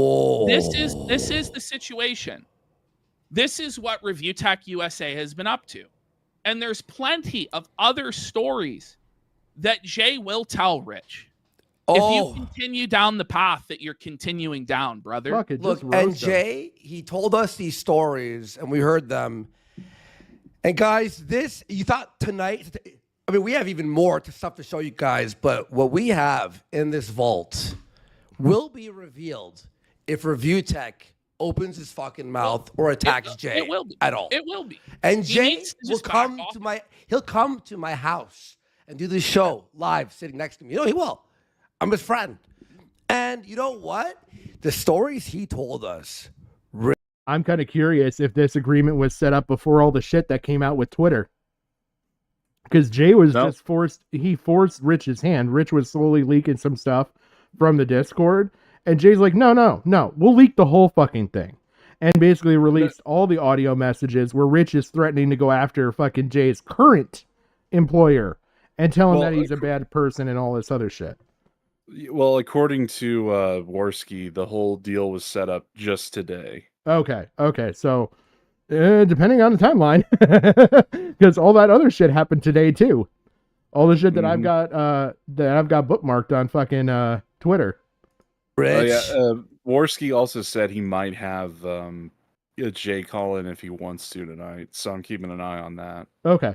Speaker 16: the situation. This is what Reviewtechusa has been up to. And there's plenty of other stories that Jay will tell, Rich. If you continue down the path that you're continuing down, brother.
Speaker 17: Look, and Jay, he told us these stories, and we heard them. And guys, you thought tonight, I mean, we have even more stuff to show you guys, but what we have in this vault will be revealed if Review Tech opens his fucking mouth or attacks Jay
Speaker 16: it will be.
Speaker 17: at all.
Speaker 16: It will be.
Speaker 17: And Jay will come to he'll come to my house and do this show live sitting next to me. You know, he will. I'm his friend. And you know what? The stories he told us.
Speaker 4: I'm kind of curious if this agreement was set up before all the shit that came out with Twitter. Because Jay was just forced Rich's hand. Rich was slowly leaking some stuff from the Discord. And Jay's like, no, we'll leak the whole fucking thing. And basically released all the audio messages where Rich is threatening to go after fucking Jay's current employer and tell him that he's a bad person and all this other shit.
Speaker 15: Well, according to Worski, the whole deal was set up just today.
Speaker 4: Okay. So, depending on the timeline, because all that other shit happened today too. All the shit that I've got bookmarked on fucking Twitter.
Speaker 17: Rich.
Speaker 15: Worski also said he might have Jay call in if he wants to tonight, so I'm keeping an eye on that.
Speaker 4: Okay.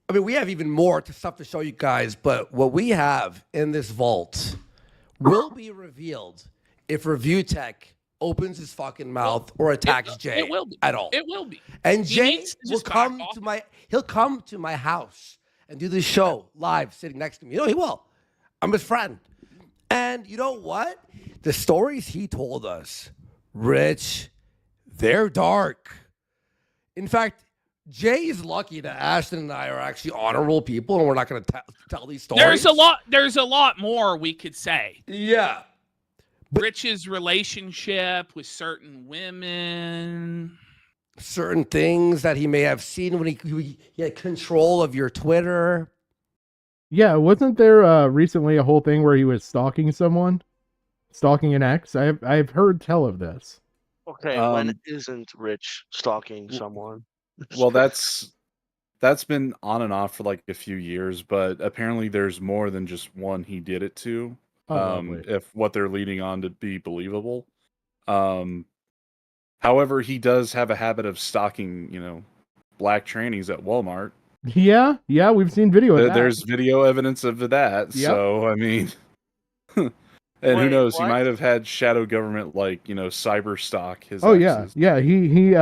Speaker 17: I mean, we have even more stuff to show you guys, but what we have in this vault will be revealed if Review Tech opens his fucking mouth or attacks Jay
Speaker 16: It will be.
Speaker 17: at all.
Speaker 16: It will be.
Speaker 17: And
Speaker 16: He
Speaker 17: Jay
Speaker 16: needs to
Speaker 17: will
Speaker 16: just back
Speaker 17: come
Speaker 16: off.
Speaker 17: to he'll come to my house and do the show live sitting next to me. You know, he will. I'm his friend. And you know what? The stories he told us, Rich, they're dark. In fact, Jay is lucky that Ashton and I are actually honorable people, and we're not going to tell these stories.
Speaker 16: There's a lot more we could say.
Speaker 17: Yeah.
Speaker 16: Rich's relationship with certain women.
Speaker 17: Certain things that he may have seen when he had control of your Twitter.
Speaker 4: Yeah, wasn't there recently a whole thing where he was stalking someone? Stalking an ex? I've heard tell of this.
Speaker 18: Okay, when isn't Rich stalking someone?
Speaker 15: Well, that's been on and off for like a few years, but apparently there's more than just one he did it to. If what they're leading on to be believable. However, he does have a habit of stalking, black trannies at Walmart.
Speaker 4: Yeah, we've seen video of that.
Speaker 15: There's video evidence of that.
Speaker 4: Yep.
Speaker 15: So, I mean, and who knows? He might have had shadow government, cyber stalk his exes.
Speaker 4: Yeah. He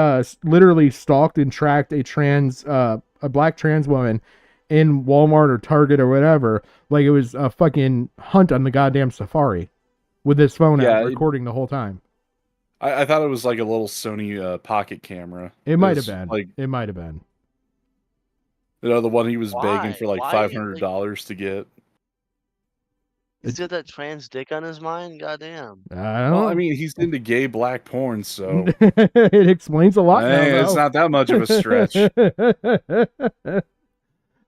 Speaker 4: literally stalked and tracked a black trans woman in Walmart or Target or whatever. Like it was a fucking hunt on the goddamn safari with his phone out, recording the whole time.
Speaker 15: I thought it was like a little Sony pocket camera.
Speaker 4: It might have been. It might have been.
Speaker 15: The one he was begging for like $500 to get.
Speaker 18: Is it that trans dick on his mind? Goddamn.
Speaker 15: I mean, he's into gay black porn, so
Speaker 4: it explains a lot.
Speaker 15: It's not that much of a stretch.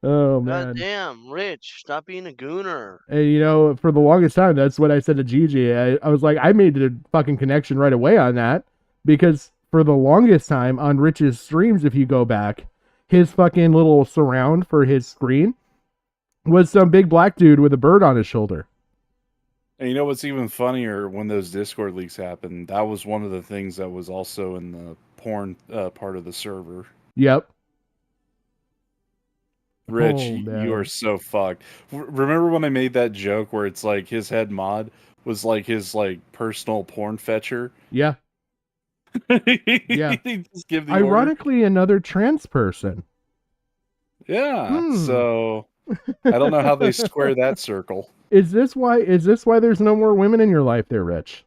Speaker 4: Oh man.
Speaker 18: Goddamn, Rich, stop being a gooner.
Speaker 4: And for the longest time, that's what I said to Gigi. I was like, I made the fucking connection right away on that because for the longest time on Rich's streams, if you go back, his fucking little surround for his screen was some big black dude with a bird on his shoulder.
Speaker 15: And you know what's even funnier? When those Discord leaks happened, that was one of the things that was also in the porn part of the server.
Speaker 4: Yep.
Speaker 15: Rich, you are so fucked. Remember when I made that joke where it's like his head mod was like his personal porn fetcher?
Speaker 4: Yeah. Yeah.
Speaker 15: Just give the
Speaker 4: Ironically, another trans person.
Speaker 15: Yeah. So I don't know how they square that circle.
Speaker 4: Is this why there's no more women in your life there, Rich?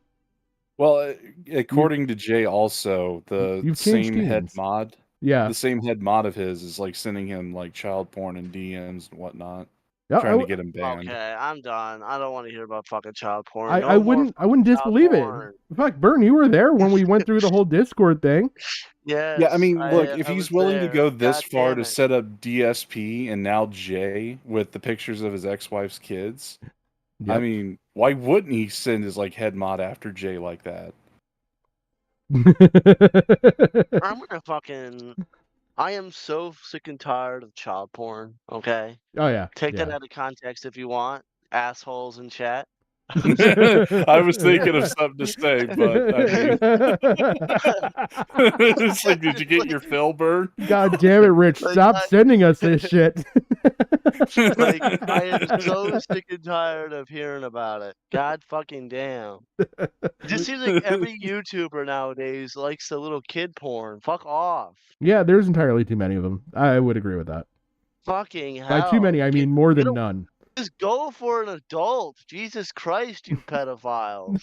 Speaker 15: Well, according to Jay, also the same head mod.
Speaker 4: Yeah.
Speaker 15: The same head mod of his is sending him child porn and DMs and whatnot.
Speaker 4: Yeah,
Speaker 15: trying to get him banned.
Speaker 18: Okay, I'm done. I don't want to hear about fucking child porn.
Speaker 4: I wouldn't disbelieve it. Fuck, Bern, you were there when we went through the whole Discord thing.
Speaker 18: Yes,
Speaker 15: Yeah, I mean, look, if
Speaker 18: I
Speaker 15: he's
Speaker 18: was
Speaker 15: willing to
Speaker 18: there.
Speaker 15: go this
Speaker 18: God
Speaker 15: far
Speaker 18: damn
Speaker 15: to
Speaker 18: it.
Speaker 15: set up DSP and now Jay with the pictures of his ex-wife's kids, I
Speaker 4: Yep.
Speaker 15: mean, why wouldn't he send his head mod after Jay like that?
Speaker 18: I'm gonna fucking. I am so sick and tired of child porn. Okay.
Speaker 4: Oh yeah.
Speaker 18: Take that
Speaker 4: yeah.
Speaker 18: out of context if you want, assholes in chat.
Speaker 15: I was thinking of something to say, but I mean, it's like, did you get your fill, Bird?
Speaker 4: God damn it, Rich! Stop sending us this shit.
Speaker 18: I am so sick and tired of hearing about it. God fucking damn. It just seems like every YouTuber nowadays likes a little kid porn. Fuck off.
Speaker 4: Yeah, there's entirely too many of them. I would agree with that.
Speaker 18: Fucking hell.
Speaker 4: By too many, I mean more than none.
Speaker 18: Just go for an adult. Jesus Christ, you pedophiles.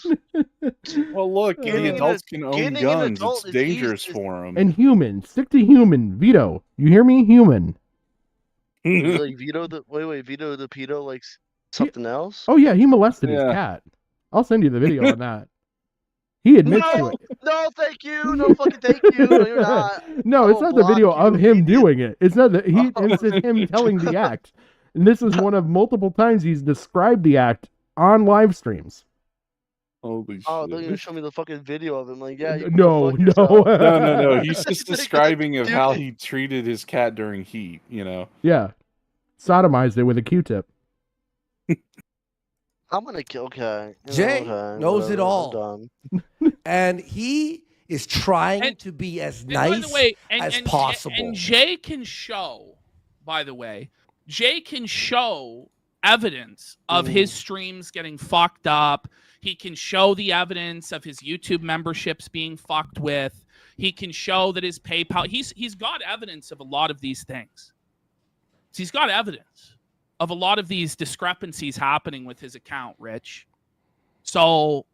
Speaker 15: Well, look,
Speaker 18: Getting
Speaker 15: the
Speaker 18: an-
Speaker 15: adults can own
Speaker 18: getting an
Speaker 15: guns.
Speaker 18: adult
Speaker 15: It's
Speaker 18: is
Speaker 15: dangerous
Speaker 18: easy.
Speaker 15: for them.
Speaker 4: And human, stick to human. Vito, you hear me? Human.
Speaker 18: Like Vito the Vito the pedo likes something else?
Speaker 4: Oh yeah, he molested his
Speaker 15: Yeah.
Speaker 4: cat. I'll send you the video on that. He admits to
Speaker 18: No,
Speaker 4: it.
Speaker 18: no, thank you. No fucking thank you. No, you're not.
Speaker 4: No, it's
Speaker 18: I'll
Speaker 4: not the video
Speaker 18: block
Speaker 4: of
Speaker 18: you
Speaker 4: him doing it. It's not that he.
Speaker 18: Oh,
Speaker 4: It's just him telling the act. And this is one of multiple times he's described the act on live streams.
Speaker 15: Holy
Speaker 18: Oh,
Speaker 15: shit.
Speaker 18: they're gonna show me the fucking video of him. Like, yeah, you
Speaker 4: No,
Speaker 18: can go fuck
Speaker 4: no.
Speaker 18: yourself.
Speaker 15: No. He's just describing of how he treated his cat during heat,
Speaker 4: Yeah. Sodomized it with a Q-tip.
Speaker 18: I'm gonna kill. Okay.
Speaker 17: Jay
Speaker 18: Okay,
Speaker 17: knows it
Speaker 18: whatever, I'm
Speaker 17: all.
Speaker 18: done.
Speaker 17: And he is trying to be as nice as possible.
Speaker 16: And Jay can show, by the way, evidence of his streams getting fucked up. He can show the evidence of his YouTube memberships being fucked with. He can show that his PayPal. He's got evidence of a lot of these things. He's got evidence of a lot of these discrepancies happening with his account, Rich. So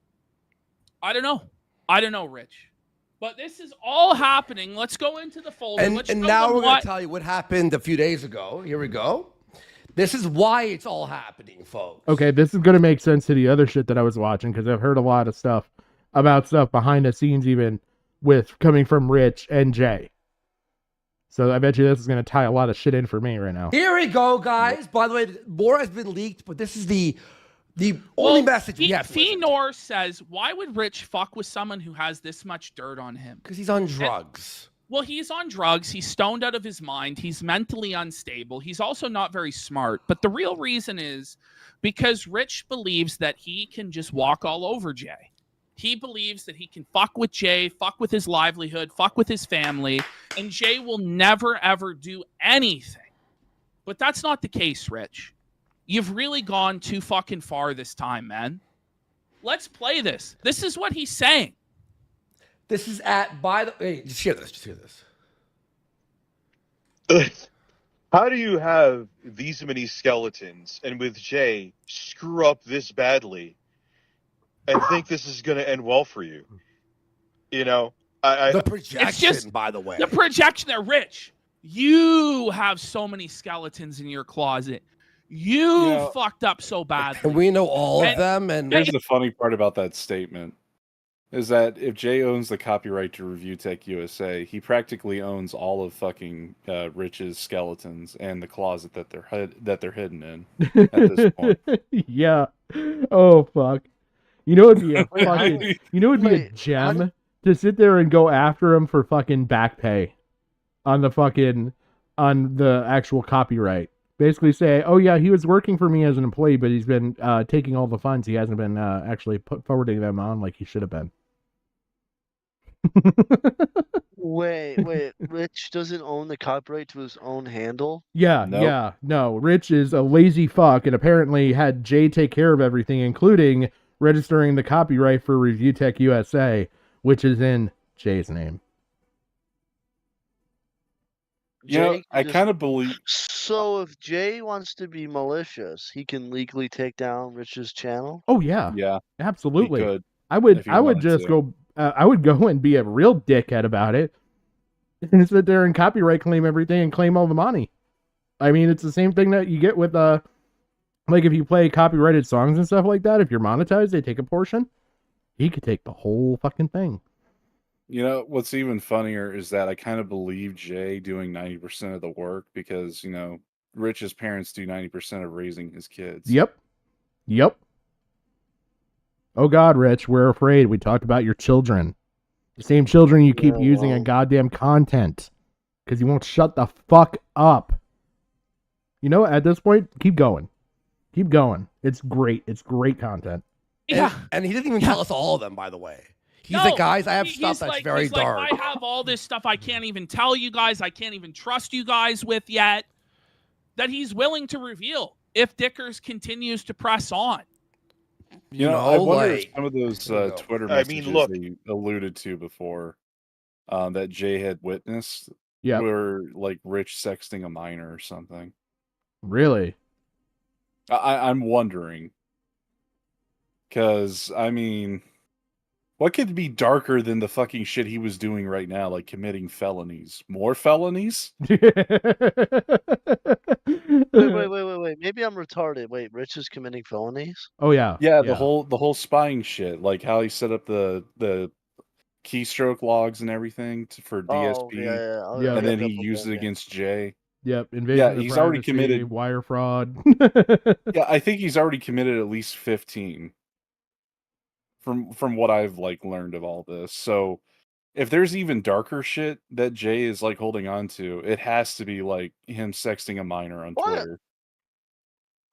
Speaker 16: I don't know, Rich. But this is all happening. Let's go into the folder.
Speaker 17: And now we're going to tell you what happened a few days ago. Here we go. This is why it's all happening, folks.
Speaker 4: Okay, this is going to make sense to the other shit that I was watching because I've heard a lot of stuff about stuff behind the scenes, even with coming from Rich and Jay. So I bet you this is going to tie a lot of shit in for me right now.
Speaker 17: Here we go, guys. By the way, more has been leaked, but this is the only message we have.
Speaker 16: Fenor says, why would Rich fuck with someone who has this much dirt on him?
Speaker 17: Because he's on drugs.
Speaker 16: Well, he's on drugs. He's stoned out of his mind. He's mentally unstable. He's also not very smart. But the real reason is because Rich believes that he can just walk all over Jay. He believes that he can fuck with Jay, fuck with his livelihood, fuck with his family, and Jay will never, ever do anything. But that's not the case, Rich. You've really gone too fucking far this time, man. Let's play this. This is what he's saying.
Speaker 17: This is hey, just hear this. Just hear
Speaker 19: this. How do you have these many skeletons and with Jay screw up this badly and think this is going to end well for you? You know,
Speaker 17: the projection, by the way.
Speaker 16: The projection there, Rich. You have so many skeletons in your closet. You fucked up so badly.
Speaker 17: And we know all of them. And
Speaker 15: here's the funny part about that statement. Is that if Jay owns the copyright to Reviewtechusa, he practically owns all of fucking Rich's skeletons and the closet that they're hidden in at this point.
Speaker 4: Yeah. Oh fuck. You know it'd be a fucking. You know it'd be a gem to sit there and go after him for fucking back pay on the actual copyright. Basically say, oh yeah, he was working for me as an employee, but he's been taking all the funds. He hasn't been actually forwarding them on like he should have been.
Speaker 18: Wait, Rich doesn't own the copyright to his own handle?
Speaker 4: Yeah,
Speaker 15: Nope.
Speaker 4: no. Rich is a lazy fuck and apparently had Jay take care of everything, including registering the copyright for Reviewtechusa, which is in Jay's name.
Speaker 15: Yeah, I kind of believe.
Speaker 18: So if Jay wants to be malicious, he can legally take down Rich's channel?
Speaker 4: Oh yeah.
Speaker 15: Yeah.
Speaker 4: Absolutely.
Speaker 15: He could,
Speaker 4: I would
Speaker 15: if he
Speaker 4: would
Speaker 15: wanted
Speaker 4: just
Speaker 15: to.
Speaker 4: go I would go and be a real dickhead about it and sit there and copyright claim everything and claim all the money. I mean, it's the same thing that you get with like if you play copyrighted songs and stuff like that, if you're monetized, they take a portion. He could take the whole fucking thing.
Speaker 15: You know, what's even funnier is that I kind of believe Jay doing 90% of the work because, you know, Rich's parents do 90% of raising his kids.
Speaker 4: Yep. Oh God, Rich, we're afraid. We talked about your children. The same children you keep using in goddamn content. Because you won't shut the fuck up. You know, at this point, keep going. Keep going. It's great. It's great content.
Speaker 16: Yeah.
Speaker 17: And he didn't even tell us all of them, by the way. He's like, guys, I have stuff that's very dark.
Speaker 16: Like, I have all this stuff I can't even tell you guys. I can't even trust you guys with yet. That he's willing to reveal if Dickers continues to press on.
Speaker 15: You know, I wonder if some of those Twitter messages he alluded to before that Jay had witnessed were like Rich sexting a minor or something.
Speaker 4: Really?
Speaker 15: I'm wondering. Because, I mean, what could be darker than the fucking shit he was doing right now, like committing felonies? More felonies?
Speaker 18: Wait. Maybe I'm retarded. Wait, Rich is committing felonies?
Speaker 4: Oh yeah.
Speaker 15: Yeah, the whole spying shit, like how he set up the keystroke logs and everything for DSP, and then he used it against Jay.
Speaker 4: Yep, invasion of
Speaker 15: he's already
Speaker 4: privacy,
Speaker 15: committed
Speaker 4: wire fraud.
Speaker 15: Yeah, I think he's already committed at least 15. From what I've like learned of all this. So if there's even darker shit that Jay is like holding on to, it has to be like him sexting a minor on Twitter.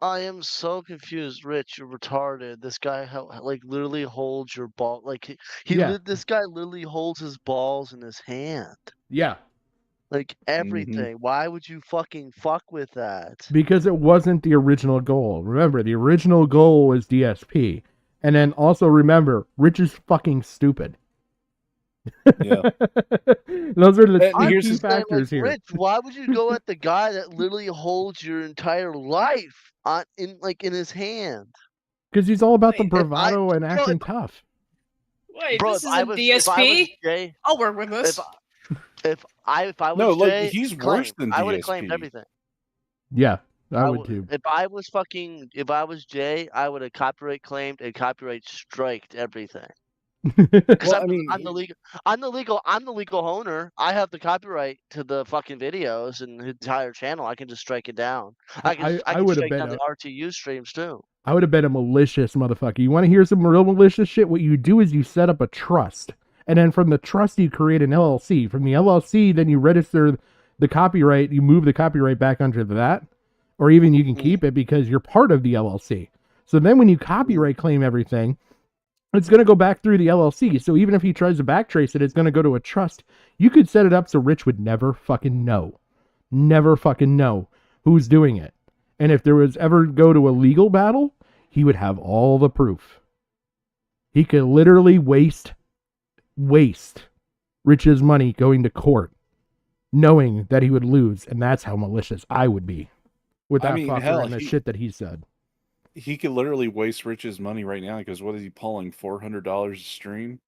Speaker 18: I am so confused, Rich. You're retarded. This guy, like, literally holds your ball. Like, this guy literally holds his balls in his hand.
Speaker 4: Yeah.
Speaker 18: Like, everything. Why would you fucking fuck with that?
Speaker 4: Because it wasn't the original goal. Remember, the original goal was DSP. And then also remember, Rich is fucking stupid.
Speaker 15: Yeah.
Speaker 4: Those are the
Speaker 18: I'm
Speaker 4: two
Speaker 18: just saying,
Speaker 4: factors
Speaker 18: like,
Speaker 4: here.
Speaker 18: Rich, why would you go at the guy that literally holds your entire life in his hand?
Speaker 4: Because he's all about the
Speaker 18: If I-
Speaker 4: bravado and
Speaker 18: bro,
Speaker 4: acting tough.
Speaker 20: Wait,
Speaker 18: Bro,
Speaker 20: this
Speaker 18: if
Speaker 20: is
Speaker 18: I
Speaker 20: a
Speaker 18: was- if I was
Speaker 20: DSP?
Speaker 18: Jay-
Speaker 20: I'll work with this.
Speaker 18: If I was
Speaker 15: No, look,
Speaker 18: Jay,
Speaker 15: he's worse than
Speaker 18: I would have claimed
Speaker 15: DSP.
Speaker 18: everything.
Speaker 4: Yeah, I would too.
Speaker 18: If I was Jay, I would have copyright claimed and copyright striked everything. Because I'm the legal owner. I have the copyright to the fucking videos and the entire channel. I can just strike it down. I can
Speaker 4: would have
Speaker 18: strike
Speaker 4: been
Speaker 18: down the RTU streams too.
Speaker 4: I would have been a malicious motherfucker. You want to hear some real malicious shit? What you do is you set up a trust. And then from the trust, you create an LLC. From the LLC, then you register the copyright. You move the copyright back under that. Or even you can keep it because you're part of the LLC. So then when you copyright claim everything, it's going to go back through the LLC. So even if he tries to backtrace it, it's going to go to a trust. You could set it up so Rich would never fucking know. Never fucking know who's doing it. And if there was ever go to a legal battle, he would have all the proof. He could literally waste Rich's money going to court, knowing that he would lose. And that's how malicious I would be with that fucker and the shit that he said.
Speaker 15: He could literally waste Rich's money right now because what is he pulling? $400 a stream?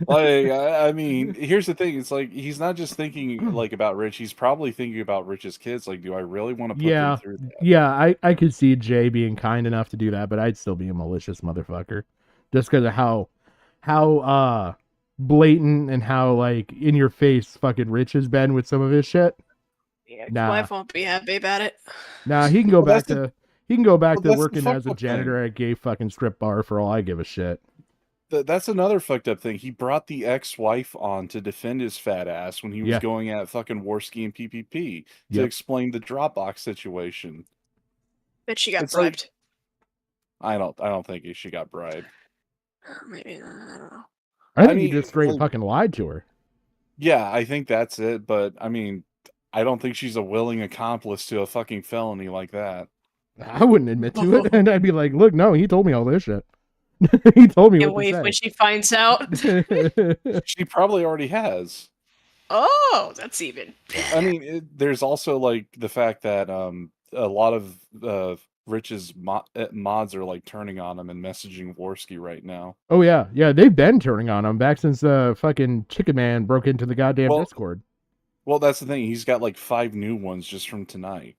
Speaker 15: Like, I mean, here's the thing. It's like he's not just thinking like about Rich. He's probably thinking about Rich's kids. Like, do I really want to put them through that?
Speaker 4: Yeah, I could see Jay being kind enough to do that, but I'd still be a malicious motherfucker. Just because of how blatant and how like in your face fucking Rich has been with some of his shit.
Speaker 20: Yeah,
Speaker 4: Nah.
Speaker 20: wife won't be happy about it.
Speaker 4: Nah, he can go back
Speaker 15: that's
Speaker 4: to he can go back
Speaker 15: well,
Speaker 4: to
Speaker 15: that's the
Speaker 4: working
Speaker 15: fucked
Speaker 4: as a
Speaker 15: up thing.
Speaker 4: janitor at a gay fucking strip bar for all I give a shit.
Speaker 15: That's another fucked up thing. He brought the ex-wife on to defend his fat ass when he was
Speaker 4: Yeah.
Speaker 15: going at fucking Warski and PPP to
Speaker 4: Yep.
Speaker 15: explain the Dropbox situation.
Speaker 20: Bet she got
Speaker 15: It's like-
Speaker 20: bribed.
Speaker 15: I don't think she got bribed.
Speaker 20: Maybe, I don't know.
Speaker 4: I think
Speaker 15: mean,
Speaker 4: he just straight
Speaker 15: well-
Speaker 4: fucking lied to her.
Speaker 15: Yeah, I think that's it. But I mean, I don't think she's a willing accomplice to a fucking felony like that.
Speaker 4: I wouldn't admit to it, and I'd be like, "Look, no, he told me all this shit. He told me
Speaker 20: Can't
Speaker 4: what to
Speaker 20: wait
Speaker 4: say."
Speaker 20: when she finds out.
Speaker 15: She probably already has.
Speaker 20: Oh, that's even.
Speaker 15: I mean, there's also like the fact that a lot of Rich's mods are like turning on him and messaging Warski right now.
Speaker 4: Oh yeah, they've been turning on him back since fucking Chicken Man broke into the goddamn Discord.
Speaker 15: Well, that's the thing. He's got like 5 new ones just from tonight.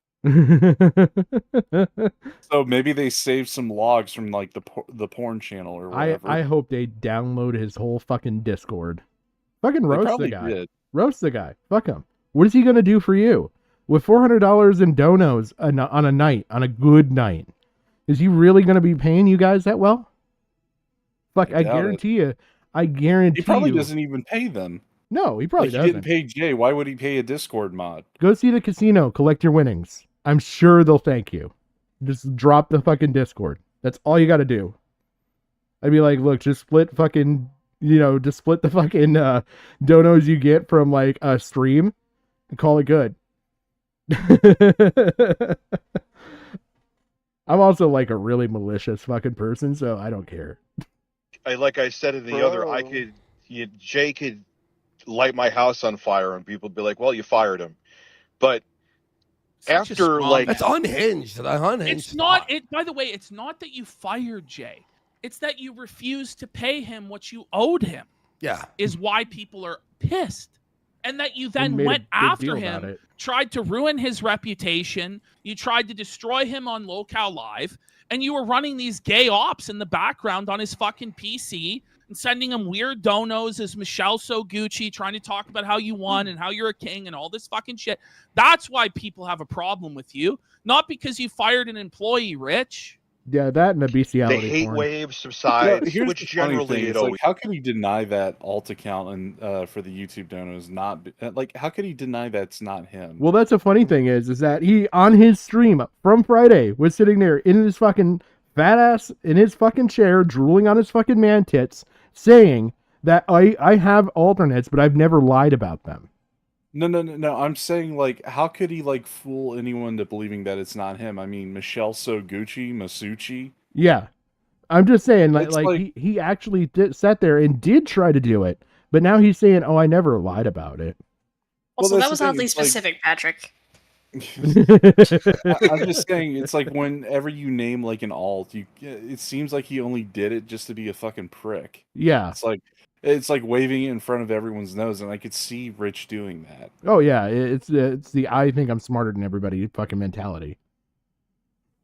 Speaker 15: So maybe they saved some logs from like the porn channel or whatever.
Speaker 4: I hope they download his whole fucking Discord. Fucking
Speaker 15: They
Speaker 4: roast the
Speaker 15: probably
Speaker 4: guy.
Speaker 15: did.
Speaker 4: Roast the guy. Fuck him. What is he gonna do for you with $400 in donos on a night, on a good night? Is he really gonna be paying you guys that well? Fuck, I
Speaker 15: doubt
Speaker 4: guarantee you. I guarantee
Speaker 15: He probably
Speaker 4: you.
Speaker 15: doesn't even pay them.
Speaker 4: No, he probably
Speaker 15: If he
Speaker 4: doesn't.
Speaker 15: didn't pay Jay, why would he pay a Discord mod?
Speaker 4: Go see the casino, collect your winnings. I'm sure they'll thank you. Just drop the fucking Discord. That's all you got to do. I'd be like, look, just split fucking, just split the fucking donos you get from like a stream and call it good. I'm also like a really malicious fucking person, so I don't care.
Speaker 19: Like I said in the other, Jay could light my house on fire and people would be like, well, you fired him. But after like
Speaker 17: that's unhinged.
Speaker 16: It's not. By the way, it's not that you fired Jay. It's that you refused to pay him what you owed him.
Speaker 17: Yeah,
Speaker 16: is why people are pissed, and that you then
Speaker 4: made a
Speaker 16: went
Speaker 4: big
Speaker 16: after
Speaker 4: deal about
Speaker 16: him,
Speaker 4: it.
Speaker 16: tried to ruin his reputation. You tried to destroy him on lolcow Live, and you were running these gay ops in the background on his fucking PC. And sending him weird donos as Michelle So Gucci, trying to talk about how you won and how you're a king and all this fucking shit. That's why people have a problem with you, not because you fired an employee, Rich.
Speaker 4: Yeah, that and the
Speaker 19: The
Speaker 4: bestiality
Speaker 19: hate
Speaker 4: porn.
Speaker 19: wave
Speaker 15: Yeah,
Speaker 19: subsides,
Speaker 15: here's
Speaker 19: which
Speaker 15: the funny
Speaker 19: generally
Speaker 15: thing.
Speaker 19: it
Speaker 15: It's like,
Speaker 19: always.
Speaker 15: how could he deny that alt account and for the YouTube donos not like? How could he deny that's not him?
Speaker 4: Well, that's a funny thing is that he on his stream from Friday was sitting there in his fucking fat ass in his fucking chair, drooling on his fucking man tits, saying that I have alternates, but I've never lied about them.
Speaker 15: No. I'm saying, like, how could he like fool anyone to believing that it's not him? I mean, Michelle Masucci.
Speaker 4: Yeah, I'm just saying,
Speaker 15: It's
Speaker 4: like
Speaker 15: like-
Speaker 4: he actually sat there and did try to do it, but now he's saying, "Oh, I never lied about it."
Speaker 20: Also,
Speaker 15: that's
Speaker 20: that
Speaker 15: the
Speaker 20: was
Speaker 15: thing,
Speaker 20: oddly
Speaker 15: it's like-
Speaker 20: specific, Patrick.
Speaker 15: I'm just saying, it's like whenever you name like an alt, it seems like he only did it just to be a fucking prick.
Speaker 4: Yeah.
Speaker 15: It's like waving it in front of everyone's nose, and I could see Rich doing that.
Speaker 4: Oh yeah, it's the I think I'm smarter than everybody fucking mentality.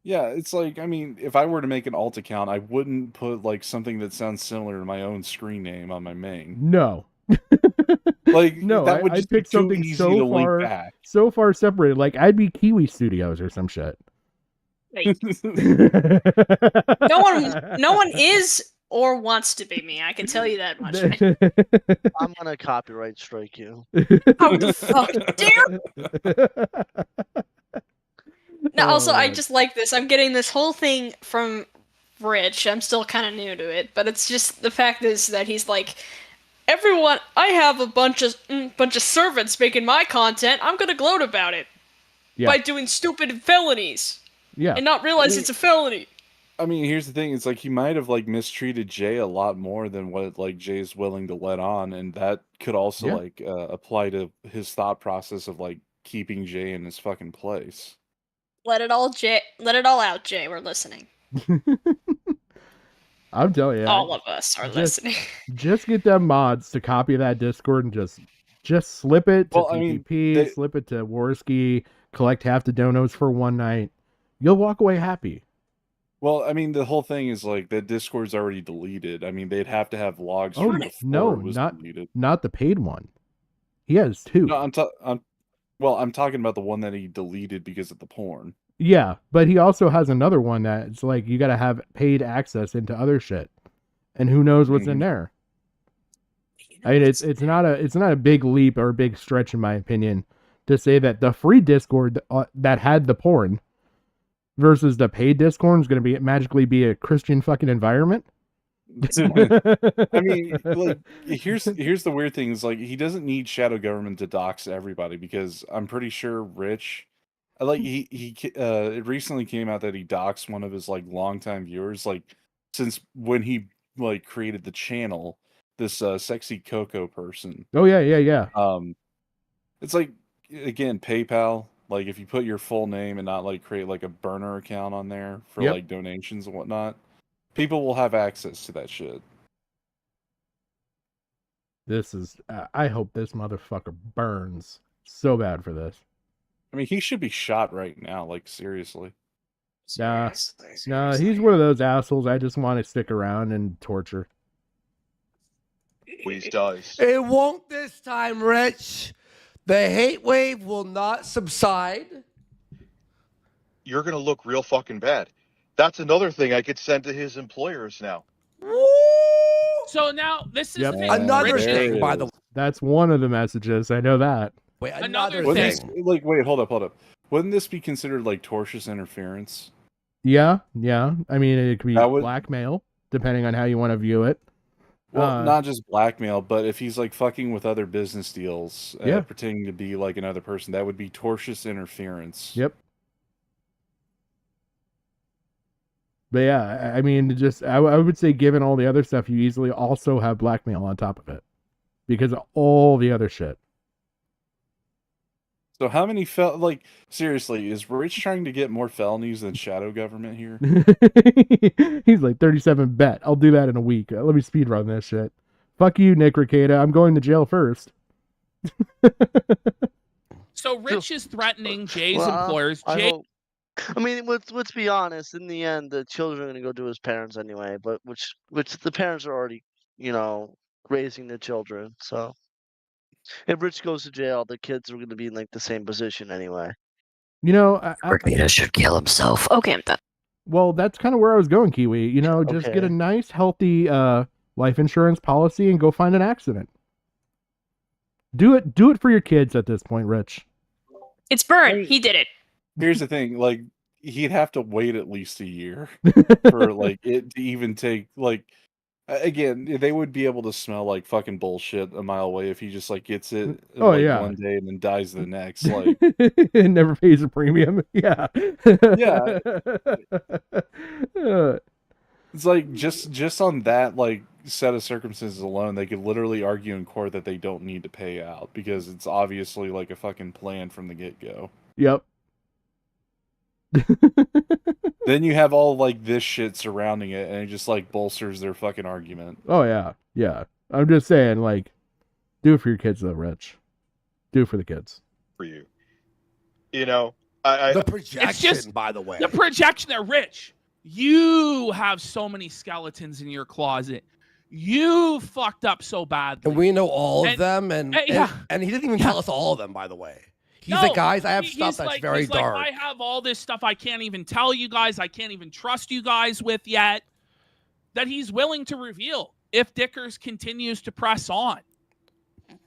Speaker 15: Yeah, it's like, I mean, if I were to make an alt account, I wouldn't put like something that sounds similar to my own screen name on my main.
Speaker 4: No.
Speaker 15: Like,
Speaker 4: No,
Speaker 15: that would
Speaker 4: I'd
Speaker 15: just be
Speaker 4: pick
Speaker 15: too
Speaker 4: something
Speaker 15: easy
Speaker 4: so
Speaker 15: to link
Speaker 4: far
Speaker 15: back.
Speaker 4: so far separated. Like I'd be Kiwi Studios or some shit.
Speaker 20: Wait. No one is or wants to be me. I can tell you that much.
Speaker 18: I'm gonna copyright strike you.
Speaker 20: How the fuck dare? Now, also, I just like this. I'm getting this whole thing from Rich. I'm still kind of new to it, but it's just the fact is that he's like, everyone. I have a bunch of servants making my content. I'm gonna gloat about it by doing stupid felonies.
Speaker 4: Yeah,
Speaker 20: and not realize it's a felony.
Speaker 15: I mean, here's the thing: it's like he might have like mistreated Jay a lot more than what like Jay's willing to let on, and that could also
Speaker 4: Yeah.
Speaker 15: like apply to his thought process of like keeping Jay in his fucking place.
Speaker 20: Let it all out, Jay. We're listening.
Speaker 4: I'm telling you,
Speaker 20: All of us are listening.
Speaker 4: Just get them mods to copy that Discord and just slip it to
Speaker 15: Well, I mean,
Speaker 4: PvP, slip it to Warski, collect half the donos for one night. You'll walk away happy.
Speaker 15: Well, I mean, the whole thing is like that Discord's already deleted. I mean, they'd have to have logs
Speaker 4: Oh
Speaker 15: from before
Speaker 4: no,
Speaker 15: it was
Speaker 4: not
Speaker 15: deleted.
Speaker 4: not the paid one. He has two.
Speaker 15: No, I'm talking about the one that he deleted because of the porn.
Speaker 4: Yeah, but he also has another one that's like you got to have paid access into other shit, and who knows what's in there. I mean, it's not a big leap or a big stretch in my opinion to say that the free Discord that had the porn versus the paid Discord is going to be magically be a Christian fucking environment.
Speaker 15: I mean, like, here's the weird thing is like he doesn't need shadow government to dox everybody because I'm pretty sure Rich, like it recently came out that he doxed one of his like longtime viewers, like since when he like created the channel, this sexy Coco person.
Speaker 4: Oh yeah.
Speaker 15: It's like again PayPal. Like if you put your full name and not like create like a burner account on there for
Speaker 4: Yep.
Speaker 15: like donations and whatnot, people will have access to that shit.
Speaker 4: This is. I hope this motherfucker burns so bad for this.
Speaker 15: I mean, he should be shot right now. Like seriously.
Speaker 4: Nah, he's one of those assholes. I just want to stick around and torture.
Speaker 19: Please does.
Speaker 17: It won't this time, Rich. The hate wave will not subside.
Speaker 19: You're gonna look real fucking bad. That's another thing I could send to his employers now.
Speaker 16: So now this is
Speaker 4: Yep.
Speaker 16: the thing.
Speaker 17: Another
Speaker 16: Rich-
Speaker 17: thing, by the way.
Speaker 4: That's one of the messages. I know that.
Speaker 17: Wait,
Speaker 16: Another
Speaker 17: another
Speaker 16: thing.
Speaker 17: thing.
Speaker 15: Like, wait, hold up. Wouldn't this be considered like tortious interference?
Speaker 4: Yeah. I mean, it could be
Speaker 15: That would-
Speaker 4: blackmail, depending on how you want to view it.
Speaker 15: Well, not just blackmail, but if he's like fucking with other business deals,
Speaker 4: Yeah.
Speaker 15: pretending to be like another person, that would be tortious interference.
Speaker 4: Yep. But yeah, I mean, just I would say, given all the other stuff, you easily also have blackmail on top of it because of all the other shit.
Speaker 15: So how many like seriously, is Rich trying to get more felonies than shadow government here?
Speaker 4: He's like 37 bet. I'll do that in a week. Let me speed run this shit. Fuck you, Nick Ricada. I'm going to jail first.
Speaker 16: So Rich is threatening Jay's
Speaker 18: Well,
Speaker 16: employers.
Speaker 18: I
Speaker 16: Jay,
Speaker 18: hope- I mean, let's be honest. In the end, the children are gonna go to his parents anyway. But which the parents are already, raising the children. So if Rich goes to jail, the kids are gonna be in like the same position anyway.
Speaker 4: You know,
Speaker 10: Ricada should kill himself. Okay, I'm done.
Speaker 4: Well, that's kind of where I was going, Kiwi. You know, just get a
Speaker 18: Okay.
Speaker 4: nice, healthy life insurance policy and go find an accident. Do it for your kids at this point, Rich.
Speaker 20: It's Byrne. He did it.
Speaker 15: Here's the thing, like he'd have to wait at least a year for like it to even take like again, they would be able to smell like fucking bullshit a mile away if he just like gets it
Speaker 4: Oh,
Speaker 15: like
Speaker 4: yeah.
Speaker 15: one day and then dies the next. Like
Speaker 4: And never pays a premium. Yeah.
Speaker 15: yeah. It's like just on that like set of circumstances alone, they could literally argue in court that they don't need to pay out because it's obviously like a fucking plan from the get-go.
Speaker 4: Yep.
Speaker 15: Then you have all like this shit surrounding it and it just like bolsters their fucking argument.
Speaker 4: Oh yeah. Yeah. I'm just saying, like, do it for your kids though, Rich. Do it for the kids.
Speaker 19: For you. You know, I
Speaker 17: The projection,
Speaker 16: It's just
Speaker 17: by the way.
Speaker 16: the projection there, Rich. You have so many skeletons in your closet. You fucked up so badly.
Speaker 17: And we know all of
Speaker 16: And-
Speaker 17: them, and
Speaker 16: yeah.
Speaker 17: and he didn't even tell us all of them, by the way. He's
Speaker 16: No,
Speaker 17: like, guys, I have
Speaker 16: he's
Speaker 17: stuff that's
Speaker 16: like,
Speaker 17: very
Speaker 16: he's like,
Speaker 17: dark.
Speaker 16: I have all this stuff I can't even tell you guys. I can't even trust you guys with yet. That he's willing to reveal if Dickers continues to press on.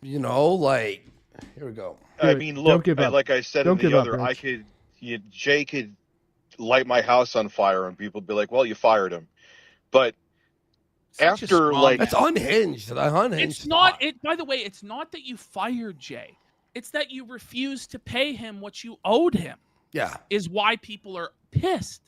Speaker 17: You know, like, here we go.
Speaker 19: I mean, look, like I said
Speaker 4: Don't
Speaker 19: in the
Speaker 4: give up,
Speaker 19: other,
Speaker 4: Rich.
Speaker 19: Jay could light my house on fire and people would be like, well, you fired him. But
Speaker 16: Such a
Speaker 19: after,
Speaker 16: strong-
Speaker 19: like,
Speaker 17: That's unhinged. Unhinged.
Speaker 16: It's not. It. By the way, it's not that you fired Jay. It's that you refused to pay him what you owed him.
Speaker 17: Yeah.
Speaker 16: Is why people are pissed,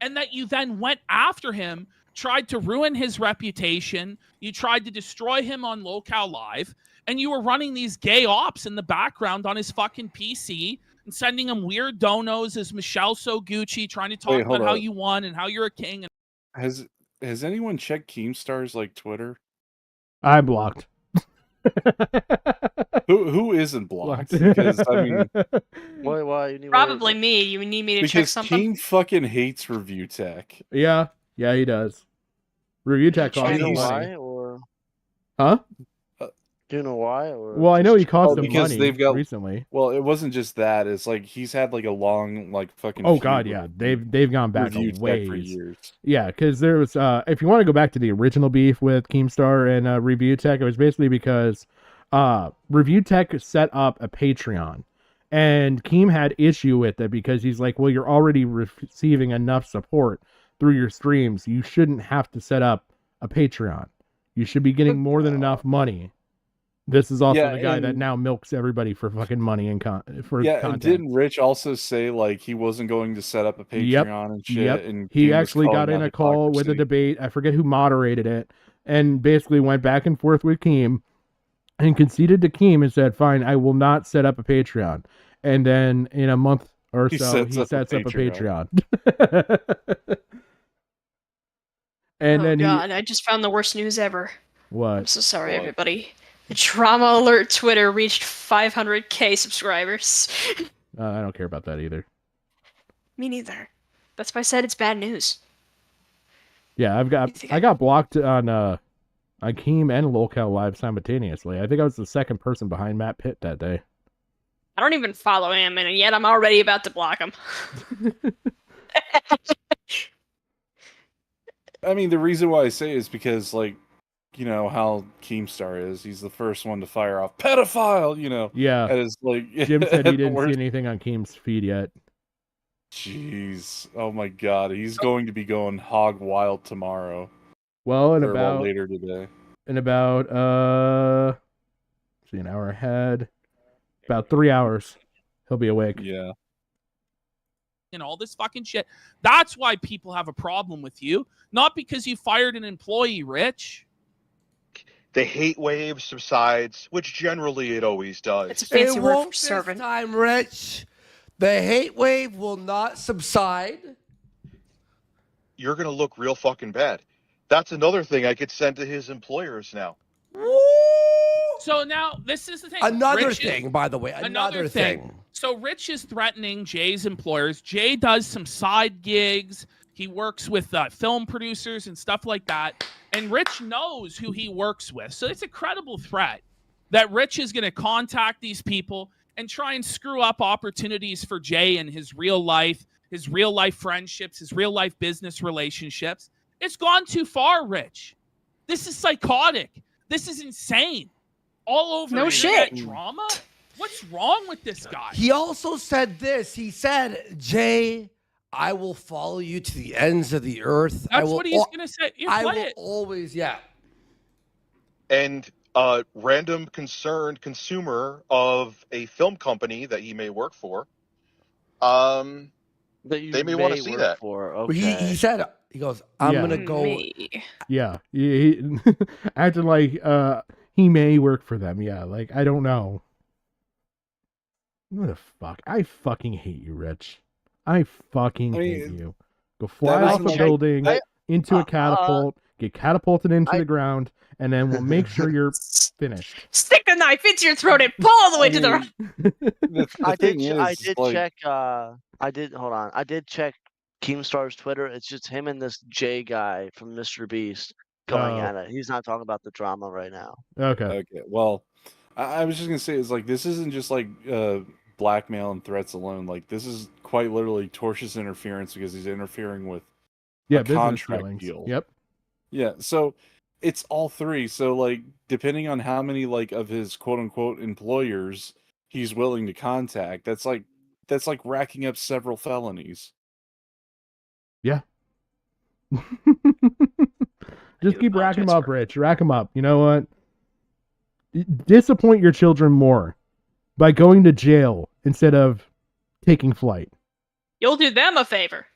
Speaker 16: and that you then went after him, tried to ruin his reputation. You tried to destroy him on Lolcow Live, and you were running these gay ops in the background on his fucking PC and sending him weird donos as Michelle So Gucci, trying to talk
Speaker 15: Wait,
Speaker 16: about
Speaker 15: hold
Speaker 16: how
Speaker 15: up.
Speaker 16: you won and how you're a king. And
Speaker 15: Has anyone checked Keemstar's like Twitter?
Speaker 4: I'm blocked.
Speaker 15: Who isn't blocked? Because I mean,
Speaker 18: Why? You need
Speaker 20: Probably me. You need me to check
Speaker 15: because
Speaker 20: something.
Speaker 15: Keem fucking hates Review Tech.
Speaker 4: Yeah. Yeah, he does. Review Tech
Speaker 18: Do
Speaker 4: costs
Speaker 18: you know
Speaker 4: him
Speaker 18: why,
Speaker 4: money.
Speaker 18: or
Speaker 4: Huh?
Speaker 18: do you know why? Or
Speaker 4: Well, I know he cost them
Speaker 15: because
Speaker 4: money
Speaker 15: they've got
Speaker 4: recently.
Speaker 15: Well, it wasn't just that. It's like he's had like a long like fucking.
Speaker 4: Oh
Speaker 15: feud
Speaker 4: God,
Speaker 15: with
Speaker 4: yeah, they've gone back
Speaker 15: Review
Speaker 4: a
Speaker 15: Tech
Speaker 4: ways.
Speaker 15: for years.
Speaker 4: Yeah, because there was if you want to go back to the original beef with Keemstar and Review Tech, it was basically because Review Tech set up a Patreon, and Keem had issue with it because he's like, well, you're already receiving enough support through your streams. You shouldn't have to set up a Patreon. You should be getting more than enough money. This is also
Speaker 15: Yeah,
Speaker 4: the guy that
Speaker 15: and-
Speaker 4: now milks everybody for fucking money and for
Speaker 15: Yeah,
Speaker 4: content.
Speaker 15: and didn't Rich also say like he wasn't going to set up a Patreon
Speaker 4: Yep.
Speaker 15: and shit?
Speaker 4: Yep.
Speaker 15: And
Speaker 4: He
Speaker 15: Keem was
Speaker 4: actually got
Speaker 15: calling
Speaker 4: in
Speaker 15: out
Speaker 4: a call with a
Speaker 15: hypocrisy.
Speaker 4: debate. I forget who moderated it, and basically went back and forth with Keem, and conceded to Keem and said, "Fine, I will not set up a Patreon." And then in a month or
Speaker 15: He
Speaker 4: so,
Speaker 15: sets
Speaker 4: he
Speaker 15: up a
Speaker 4: sets up a
Speaker 15: Patreon.
Speaker 4: Patreon. And
Speaker 20: Oh
Speaker 4: then
Speaker 20: God, I just found the worst news ever.
Speaker 4: what?
Speaker 20: I'm so sorry, everybody. The Trauma Alert Twitter reached 500k subscribers.
Speaker 4: I don't care about that either.
Speaker 20: Me neither. That's why I said it's bad news.
Speaker 4: Yeah, I got blocked on Keem and Lolcow Live simultaneously. I think I was the second person behind Matt Pitt that day.
Speaker 20: I don't even follow him, and yet I'm already about to block him.
Speaker 15: I mean, the reason why I say is because, like, you know how Keemstar is. He's the first one to fire off pedophile. You know.
Speaker 4: Yeah.
Speaker 15: And it's like
Speaker 4: Jim said he
Speaker 15: the
Speaker 4: didn't
Speaker 15: worst-
Speaker 4: see anything on Keem's feed yet.
Speaker 15: Jeez, oh my God, he's going to be going hog wild tomorrow.
Speaker 4: Well,
Speaker 15: Or, well, later today.
Speaker 4: in about see, an hour ahead, about 3 hours, he'll be awake.
Speaker 15: Yeah.
Speaker 16: And all this fucking shit. That's why people have a problem with you, not because you fired an employee, Rich.
Speaker 19: the hate wave subsides, which generally it always does.
Speaker 20: It's a fancy
Speaker 17: It
Speaker 20: word
Speaker 17: won't
Speaker 20: for
Speaker 17: this
Speaker 20: servant.
Speaker 17: time, Rich. The hate wave will not subside.
Speaker 19: You're going to look real fucking bad. That's another thing I could send to his employers now.
Speaker 16: So now this is the thing.
Speaker 17: Another
Speaker 16: Rich is-
Speaker 17: thing, by the way. Another thing.
Speaker 16: So Rich is threatening Jay's employers. Jay does some side gigs. He works with film producers and stuff like that. And Rich knows who he works with. So it's a credible threat that Rich is going to contact these people and try and screw up opportunities for Jay in his real life his real life friendships, his real life business relationships. It's gone too far, Rich. This is psychotic. This is insane. All over
Speaker 20: No
Speaker 16: internet
Speaker 20: shit.
Speaker 16: drama? What's wrong with this guy?
Speaker 17: He also said this. He said, Jay, I will follow you to the ends of the earth.
Speaker 16: That's what he's going to say. You
Speaker 17: I
Speaker 16: play
Speaker 17: will
Speaker 16: it.
Speaker 17: always, yeah.
Speaker 19: And a random concerned consumer of a film company that he may work for, they may want to see that.
Speaker 17: But he said, he goes, I'm
Speaker 4: Yeah.
Speaker 17: going to go.
Speaker 4: Yeah, he acted like he may work for them. Yeah, like I don't know. What the fuck? I fucking hate you, Rich. I fucking hate you. Go fly off a building into a catapult, get catapulted into the ground, and then we'll make sure you're finished.
Speaker 20: Stick the knife into your throat and pull all the way to the.
Speaker 18: I did check Keemstar's Twitter. It's just him and this Jay guy from Mr. Beast going at it. He's not talking about the drama right now.
Speaker 4: Okay.
Speaker 15: Well, I was just gonna say, it's like this isn't just like blackmail and threats alone. Like this is quite literally tortious interference because he's interfering with a
Speaker 4: business
Speaker 15: contract
Speaker 4: dealings.
Speaker 15: deal.
Speaker 4: Yep.
Speaker 15: Yeah. So it's all three. So like, depending on how many like of his quote unquote employers he's willing to contact, that's like racking up several felonies.
Speaker 4: Yeah. Just keep racking them up, Rich. Rack them up. You know what? Disappoint your children more by going to jail instead of taking flight.
Speaker 20: You'll do them a favor.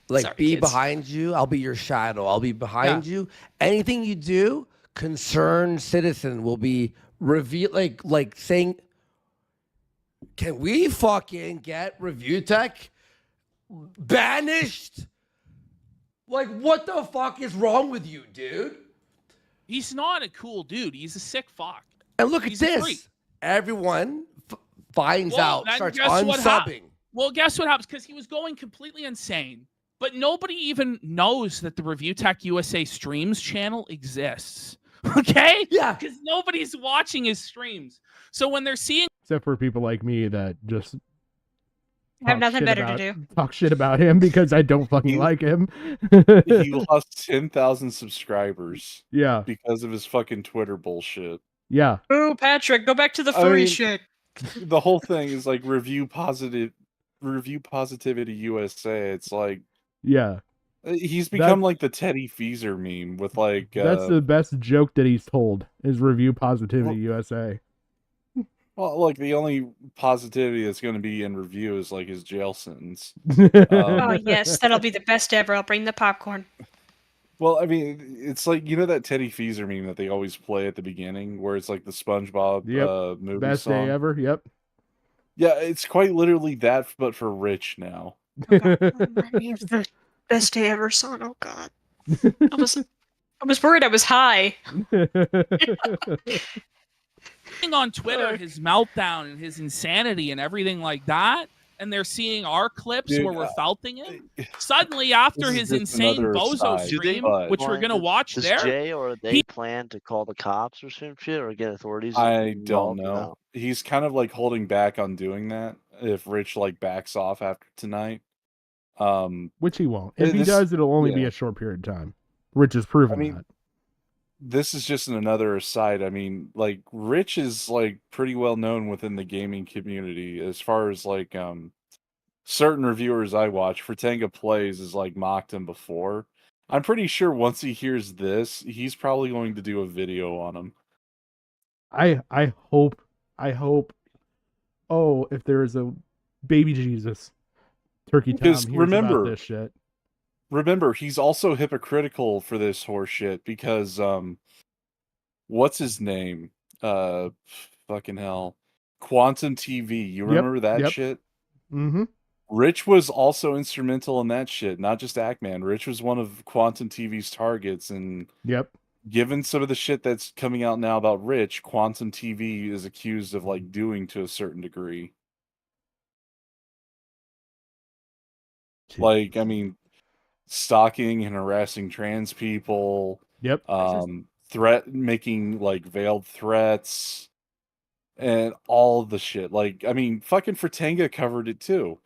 Speaker 17: Like,
Speaker 20: Sorry,
Speaker 17: be
Speaker 20: kids.
Speaker 17: behind you. I'll be your shadow. I'll be behind you. Anything you do, concerned citizen will be revealed. Like saying, can we fucking get Review Tech banished? Like, what the fuck is wrong with you, dude?
Speaker 16: He's not a cool dude. He's a sick fuck.
Speaker 17: And look
Speaker 16: He's
Speaker 17: at
Speaker 16: a
Speaker 17: this.
Speaker 16: freak.
Speaker 17: Everyone finds
Speaker 16: Well,
Speaker 17: out,
Speaker 16: then
Speaker 17: starts
Speaker 16: guess what hap-
Speaker 17: unsubbing.
Speaker 16: Well, guess what happens? Because he was going completely insane. But nobody even knows that the Review Tech USA streams channel exists. Okay?
Speaker 17: Yeah.
Speaker 16: Because nobody's watching his streams. So when they're seeing
Speaker 4: Except for people like me that just
Speaker 20: Have
Speaker 4: talk
Speaker 20: nothing
Speaker 4: shit
Speaker 20: better
Speaker 4: about-
Speaker 20: to do.
Speaker 4: Talk shit about him because I don't fucking like him.
Speaker 15: He lost 10,000 subscribers.
Speaker 4: Yeah.
Speaker 15: Because of his fucking Twitter bullshit.
Speaker 4: Yeah.
Speaker 20: Ooh, Patrick, go back to the
Speaker 15: I
Speaker 20: furry
Speaker 15: mean,
Speaker 20: shit.
Speaker 15: The whole thing is like review positivity USA. It's like,
Speaker 4: Yeah.
Speaker 15: he's become like the Teddy Feezer meme with like
Speaker 4: That's the best joke that he's told is Review Positivity USA.
Speaker 15: well, like the only positivity that's going to be in review is like his jail sentence.
Speaker 20: Oh yes, that'll be the best ever. I'll bring the popcorn.
Speaker 15: Well, I mean, it's like, you know that Teddy Feezer meme that they always play at the beginning, where it's like the SpongeBob movie
Speaker 4: Best
Speaker 15: song.
Speaker 4: day ever. Yep.
Speaker 15: Yeah, it's quite literally that, but for Rich now.
Speaker 20: The best day ever song. Oh god. I was worried I was high.
Speaker 16: on Twitter his meltdown and his insanity and everything like that, and they're seeing our clips
Speaker 15: Dude,
Speaker 16: where we're felting him. Suddenly, after
Speaker 15: this is
Speaker 16: his
Speaker 15: just
Speaker 16: insane
Speaker 15: another
Speaker 16: bozo
Speaker 15: aside,
Speaker 16: stream,
Speaker 15: but-
Speaker 16: which we're gonna watch
Speaker 18: Does
Speaker 16: there,
Speaker 18: Jay or they
Speaker 16: he-
Speaker 18: plan to call the cops or some shit or get authorities?
Speaker 15: I don't
Speaker 18: involved?
Speaker 15: know. He's kind of like holding back on doing that if Rich like backs off after tonight.
Speaker 4: Which he won't. If he
Speaker 15: this-
Speaker 4: does, it'll only be
Speaker 15: yeah.
Speaker 4: a short period of time. Rich has proven
Speaker 15: I mean,
Speaker 4: that.
Speaker 15: This is just another aside. I mean, like Rich is like pretty well known within the gaming community as far as like certain reviewers I watch. Fratanga Plays has like mocked him before. I'm pretty sure once he hears this, he's probably going to do a video on him.
Speaker 4: I hope. Oh, if there is a baby Jesus, Turkey Tom
Speaker 15: Because
Speaker 4: hears
Speaker 15: remember-
Speaker 4: about this shit.
Speaker 15: Remember, he's also hypocritical for this horse shit because what's his name? Fucking hell. Quantum TV. You remember that shit?
Speaker 4: Mm-hmm.
Speaker 15: Rich was also instrumental in that shit, not just Ackman. Rich was one of Quantum TV's targets, and given some of the shit that's coming out now about Rich, Quantum TV is accused of like doing to a certain degree. Like, I mean, stalking and harassing trans people.
Speaker 4: Yep.
Speaker 15: Making like veiled threats, and all the shit. Like, I mean, fucking Fratanga covered it too.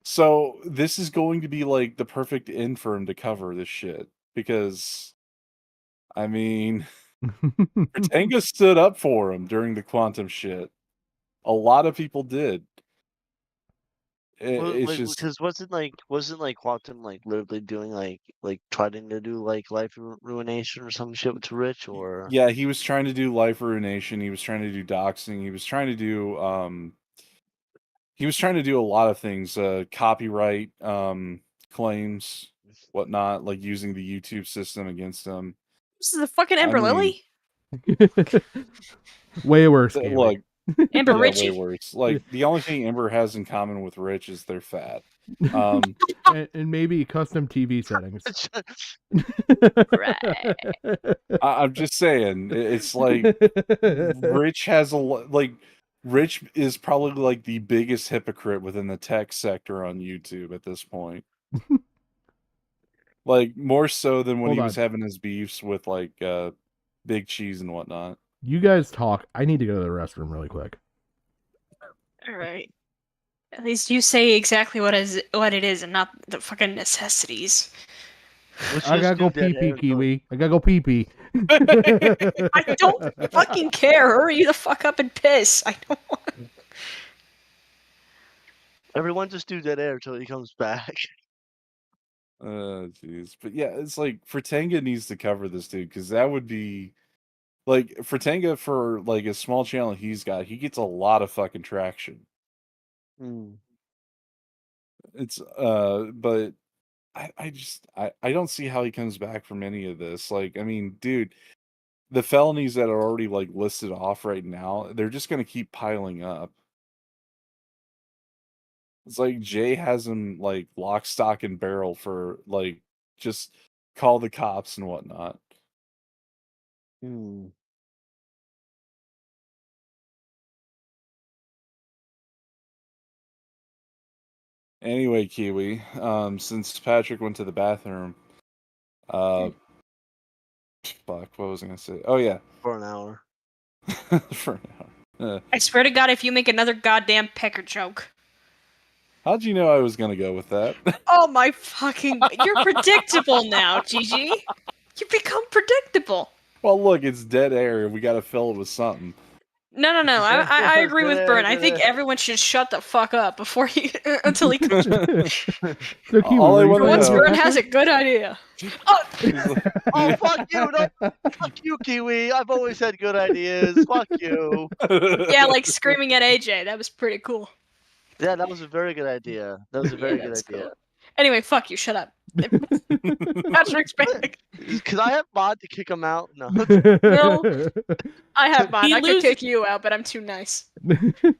Speaker 15: So this is going to be like the perfect end for him to cover this shit because, I mean, Fratanga stood up for him during the quantum shit. A lot of people did. It's just
Speaker 18: because wasn't Quantum like literally doing like trying to do like life ruination or some shit to Rich or
Speaker 15: yeah, he was trying to do life ruination. He was trying to do doxing. He was trying to do a lot of things, copyright claims, whatnot, like using the YouTube system against him.
Speaker 20: This is the fucking Ember Lily.
Speaker 4: Way worse.
Speaker 15: Look,
Speaker 20: Ember
Speaker 15: way
Speaker 20: Richie.
Speaker 15: worse. Like the only thing Ember has in common with Rich is they're fat.
Speaker 4: And maybe custom TV settings.
Speaker 15: I'm just saying, it's like Rich has Rich is probably like the biggest hypocrite within the tech sector on YouTube at this point. Like more so than when he was having his beefs with like Big Cheese and whatnot.
Speaker 4: You guys talk. I need to go to the restroom really quick.
Speaker 20: All right. At least you say exactly what it is, and not the fucking necessities.
Speaker 4: I gotta go pee pee, Kiwi. I gotta go pee pee.
Speaker 20: I don't fucking care. Hurry the fuck up and piss. I don't want.
Speaker 18: everyone just do dead air till he comes back.
Speaker 15: Jeez. But yeah, it's like Fratanga needs to cover this dude because that would be like Fratanga for like a small channel he's got. He gets a lot of fucking traction. It's but I don't see how he comes back from any of this. Like, I mean, dude, the felonies that are already like listed off right now, they're just gonna keep piling up. It's like Jay has him like lock, stock, and barrel for like just call the cops and whatnot. Anyway, Kiwi, since Patrick went to the bathroom, fuck, what was I gonna say? Oh yeah,
Speaker 18: For an hour.
Speaker 15: for an hour.
Speaker 20: I swear to God, if you make another goddamn pecker joke.
Speaker 15: How'd you know I was gonna go with that?
Speaker 20: Oh my fucking! You're predictable now, Gigi. You become predictable.
Speaker 15: Well, look, it's dead air. We gotta fill it with something.
Speaker 20: No. I agree with Bern. I think everyone should shut the fuck up before he until he comes.
Speaker 15: All I want to
Speaker 20: Once
Speaker 15: know.
Speaker 20: Bern has a good idea.
Speaker 18: Oh fuck you! No, fuck you, Kiwi. I've always had good ideas. Fuck you.
Speaker 20: Yeah, like screaming at AJ. That was pretty cool.
Speaker 18: Yeah, that was a very good idea. That was a very good
Speaker 20: that's
Speaker 18: idea.
Speaker 20: cool. Anyway, fuck you. Shut up. Patrick's back.
Speaker 18: Could I have Mod to kick him out? No.
Speaker 20: No. I have mine.
Speaker 16: He
Speaker 20: I could
Speaker 16: loses-
Speaker 20: kick you out, but I'm too nice.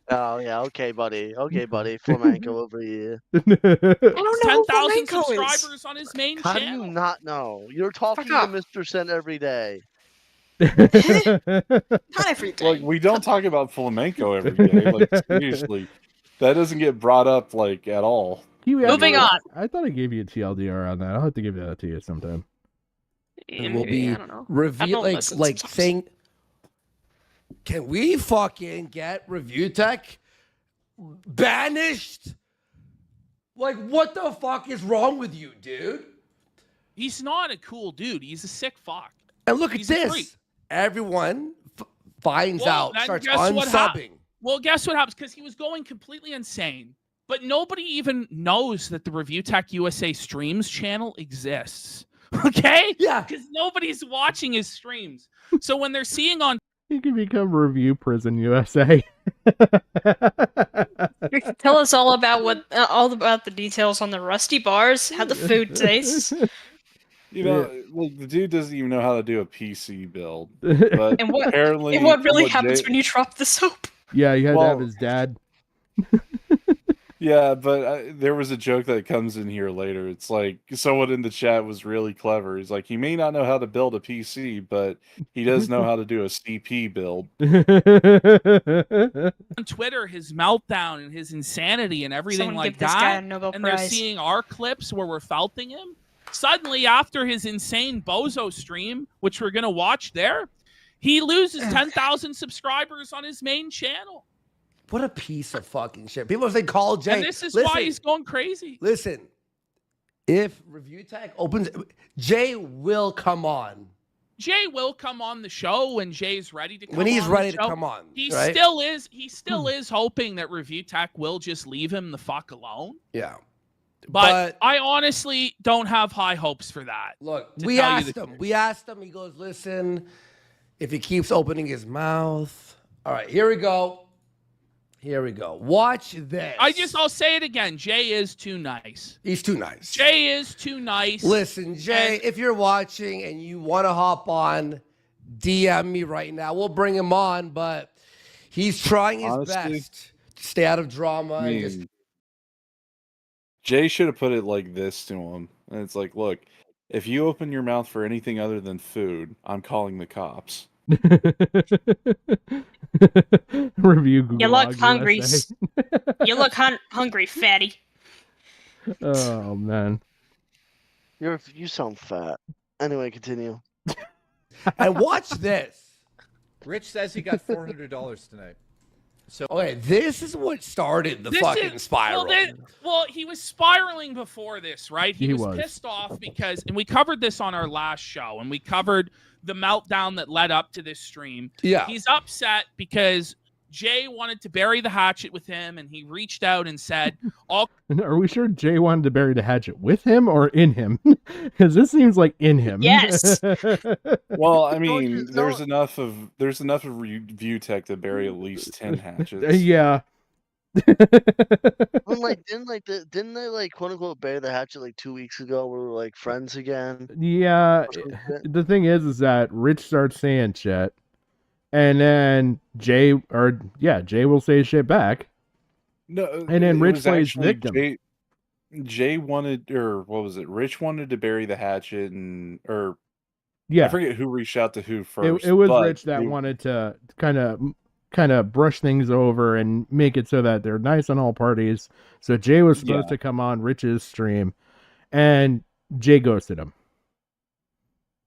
Speaker 18: Oh yeah, okay, buddy. Okay, buddy. Flamenco over here.
Speaker 20: I don't know
Speaker 16: 10,000
Speaker 20: who Flamenco is.
Speaker 16: subscribers on his main
Speaker 18: How do
Speaker 16: channel.
Speaker 18: you not know? You're talking to
Speaker 20: off.
Speaker 18: Mr. Cent every day.
Speaker 20: Not every day.
Speaker 15: Like, we don't talk about flamenco every day. Like, seriously, that doesn't get brought up like at all.
Speaker 4: Kiwi,
Speaker 20: Moving on.
Speaker 4: I thought I gave you a TLDR on that. I'll have to give that to you sometime.
Speaker 20: Yeah,
Speaker 17: Will
Speaker 20: maybe,
Speaker 17: be
Speaker 20: I don't know. I
Speaker 17: reveal
Speaker 20: don't
Speaker 17: like
Speaker 20: listen
Speaker 17: like
Speaker 20: sometimes.
Speaker 17: saying, can we fucking get Review Tech banished? Like, what the fuck is wrong with you, dude?
Speaker 16: He's not a cool dude. He's a sick fuck.
Speaker 17: And look
Speaker 16: He's
Speaker 17: at
Speaker 16: a
Speaker 17: this.
Speaker 16: freak.
Speaker 17: Everyone finds
Speaker 16: Well,
Speaker 17: out,
Speaker 16: then
Speaker 17: starts
Speaker 16: guess what hap-
Speaker 17: unsubbing.
Speaker 16: Well, guess what happens? Because he was going completely insane. But nobody even knows that the Reviewtechusa streams channel exists. Okay?
Speaker 17: Yeah.
Speaker 16: Because nobody's watching his streams. So when they're seeing on
Speaker 4: You can become Review Prison USA.
Speaker 20: Tell us all about the details on the rusty bars, how the food tastes,
Speaker 15: You know, like, the dude doesn't even know how to do a PC build. But
Speaker 20: and what
Speaker 15: apparently,
Speaker 20: really happens
Speaker 15: Jay-
Speaker 20: when you drop the soap.
Speaker 4: Yeah, you had to have
Speaker 15: Well-
Speaker 4: his dad.
Speaker 15: Yeah, but there was a joke that comes in here later. It's like someone in the chat was really clever. He's like, he may not know how to build a PC, but he does know how to do a CP build.
Speaker 16: on Twitter his meltdown and his insanity and everything
Speaker 20: Someone
Speaker 16: like
Speaker 20: give this guy
Speaker 16: that,
Speaker 20: a Nobel
Speaker 16: and they're
Speaker 20: Prize.
Speaker 16: seeing our clips where we're felting him. Suddenly, after his insane bozo stream, which we're gonna watch there, He loses 10,000 subscribers on his main channel.
Speaker 17: What a piece of fucking shit. People say call Jay.
Speaker 16: And this is why he's going crazy.
Speaker 17: Listen, if Review Tech opens, Jay will come on.
Speaker 16: Jay will come on the show when Jay's ready to come on.
Speaker 17: When he's ready
Speaker 16: the
Speaker 17: to
Speaker 16: show.
Speaker 17: come on.
Speaker 16: He
Speaker 17: right?
Speaker 16: still is. He still is hoping that Review Tech will just leave him the fuck alone.
Speaker 17: Yeah.
Speaker 16: But I honestly don't have high hopes for that.
Speaker 17: Look, we asked him. We asked him. He goes, listen, if he keeps opening his mouth. All right, here we go. Here we go. Watch this.
Speaker 16: I'll say it again. Jay is too nice.
Speaker 17: He's too nice.
Speaker 16: Jay is too nice.
Speaker 17: Listen, Jay, if you're watching and you want to hop on, DM me right now. We'll bring him on, but he's trying his best to stay out of drama. And just...
Speaker 15: Jay should have put it like this to him. And it's like, look, if you open your mouth for anything other than food, I'm calling the cops.
Speaker 4: Review Google
Speaker 20: You look
Speaker 4: Log
Speaker 20: hungry.
Speaker 4: USA.
Speaker 20: You look hungry, fatty.
Speaker 4: Oh man,
Speaker 18: You sound fat. Anyway, continue.
Speaker 17: And watch this.
Speaker 2: Rich says he got $400 tonight. So
Speaker 17: okay, this is what started the fucking spiral.
Speaker 16: Well, he was spiraling before this, right? He was pissed off because, and we covered this on our last show, and we covered the meltdown that led up to this stream.
Speaker 17: Yeah.
Speaker 16: He's upset because Jay wanted to bury the hatchet with him, and he reached out and said,
Speaker 4: Are we sure Jay wanted to bury the hatchet with him or in him? Because this seems like in him.
Speaker 20: Yes.
Speaker 15: Well, I mean, there's enough of Review Tech to bury at least 10 hatchets.
Speaker 4: Yeah.
Speaker 18: Didn't they like quote unquote bury the hatchet like 2 weeks ago? We were like friends again.
Speaker 4: Yeah. The thing is that Rich starts saying shit, and then Jay will say shit back.
Speaker 15: No,
Speaker 4: and then Rich plays
Speaker 15: actually
Speaker 4: victim.
Speaker 15: Jay wanted, or what was it? Rich wanted to bury the hatchet, I forget who reached out to who first.
Speaker 4: It was Rich that wanted to kind of brush things over and make it so that they're nice on all parties. So Jay was supposed to come on Rich's stream, and Jay ghosted him.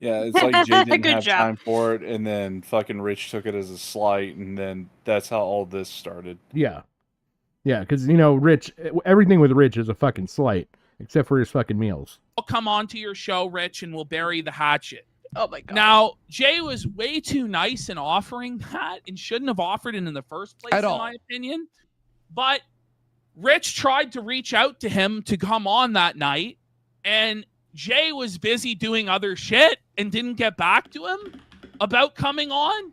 Speaker 15: Yeah, it's like Jay didn't have time for it, and then fucking Rich took it as a slight, and then that's how all this started.
Speaker 4: Yeah. Yeah, because, Rich, everything with Rich is a fucking slight, except for his fucking meals.
Speaker 16: I'll come on to your show, Rich, and we'll bury the hatchet.
Speaker 20: Oh my God.
Speaker 16: Now, Jay was way too nice in offering that and shouldn't have offered it in the first place, in my opinion. But Rich tried to reach out to him to come on that night, and Jay was busy doing other shit and didn't get back to him about coming on.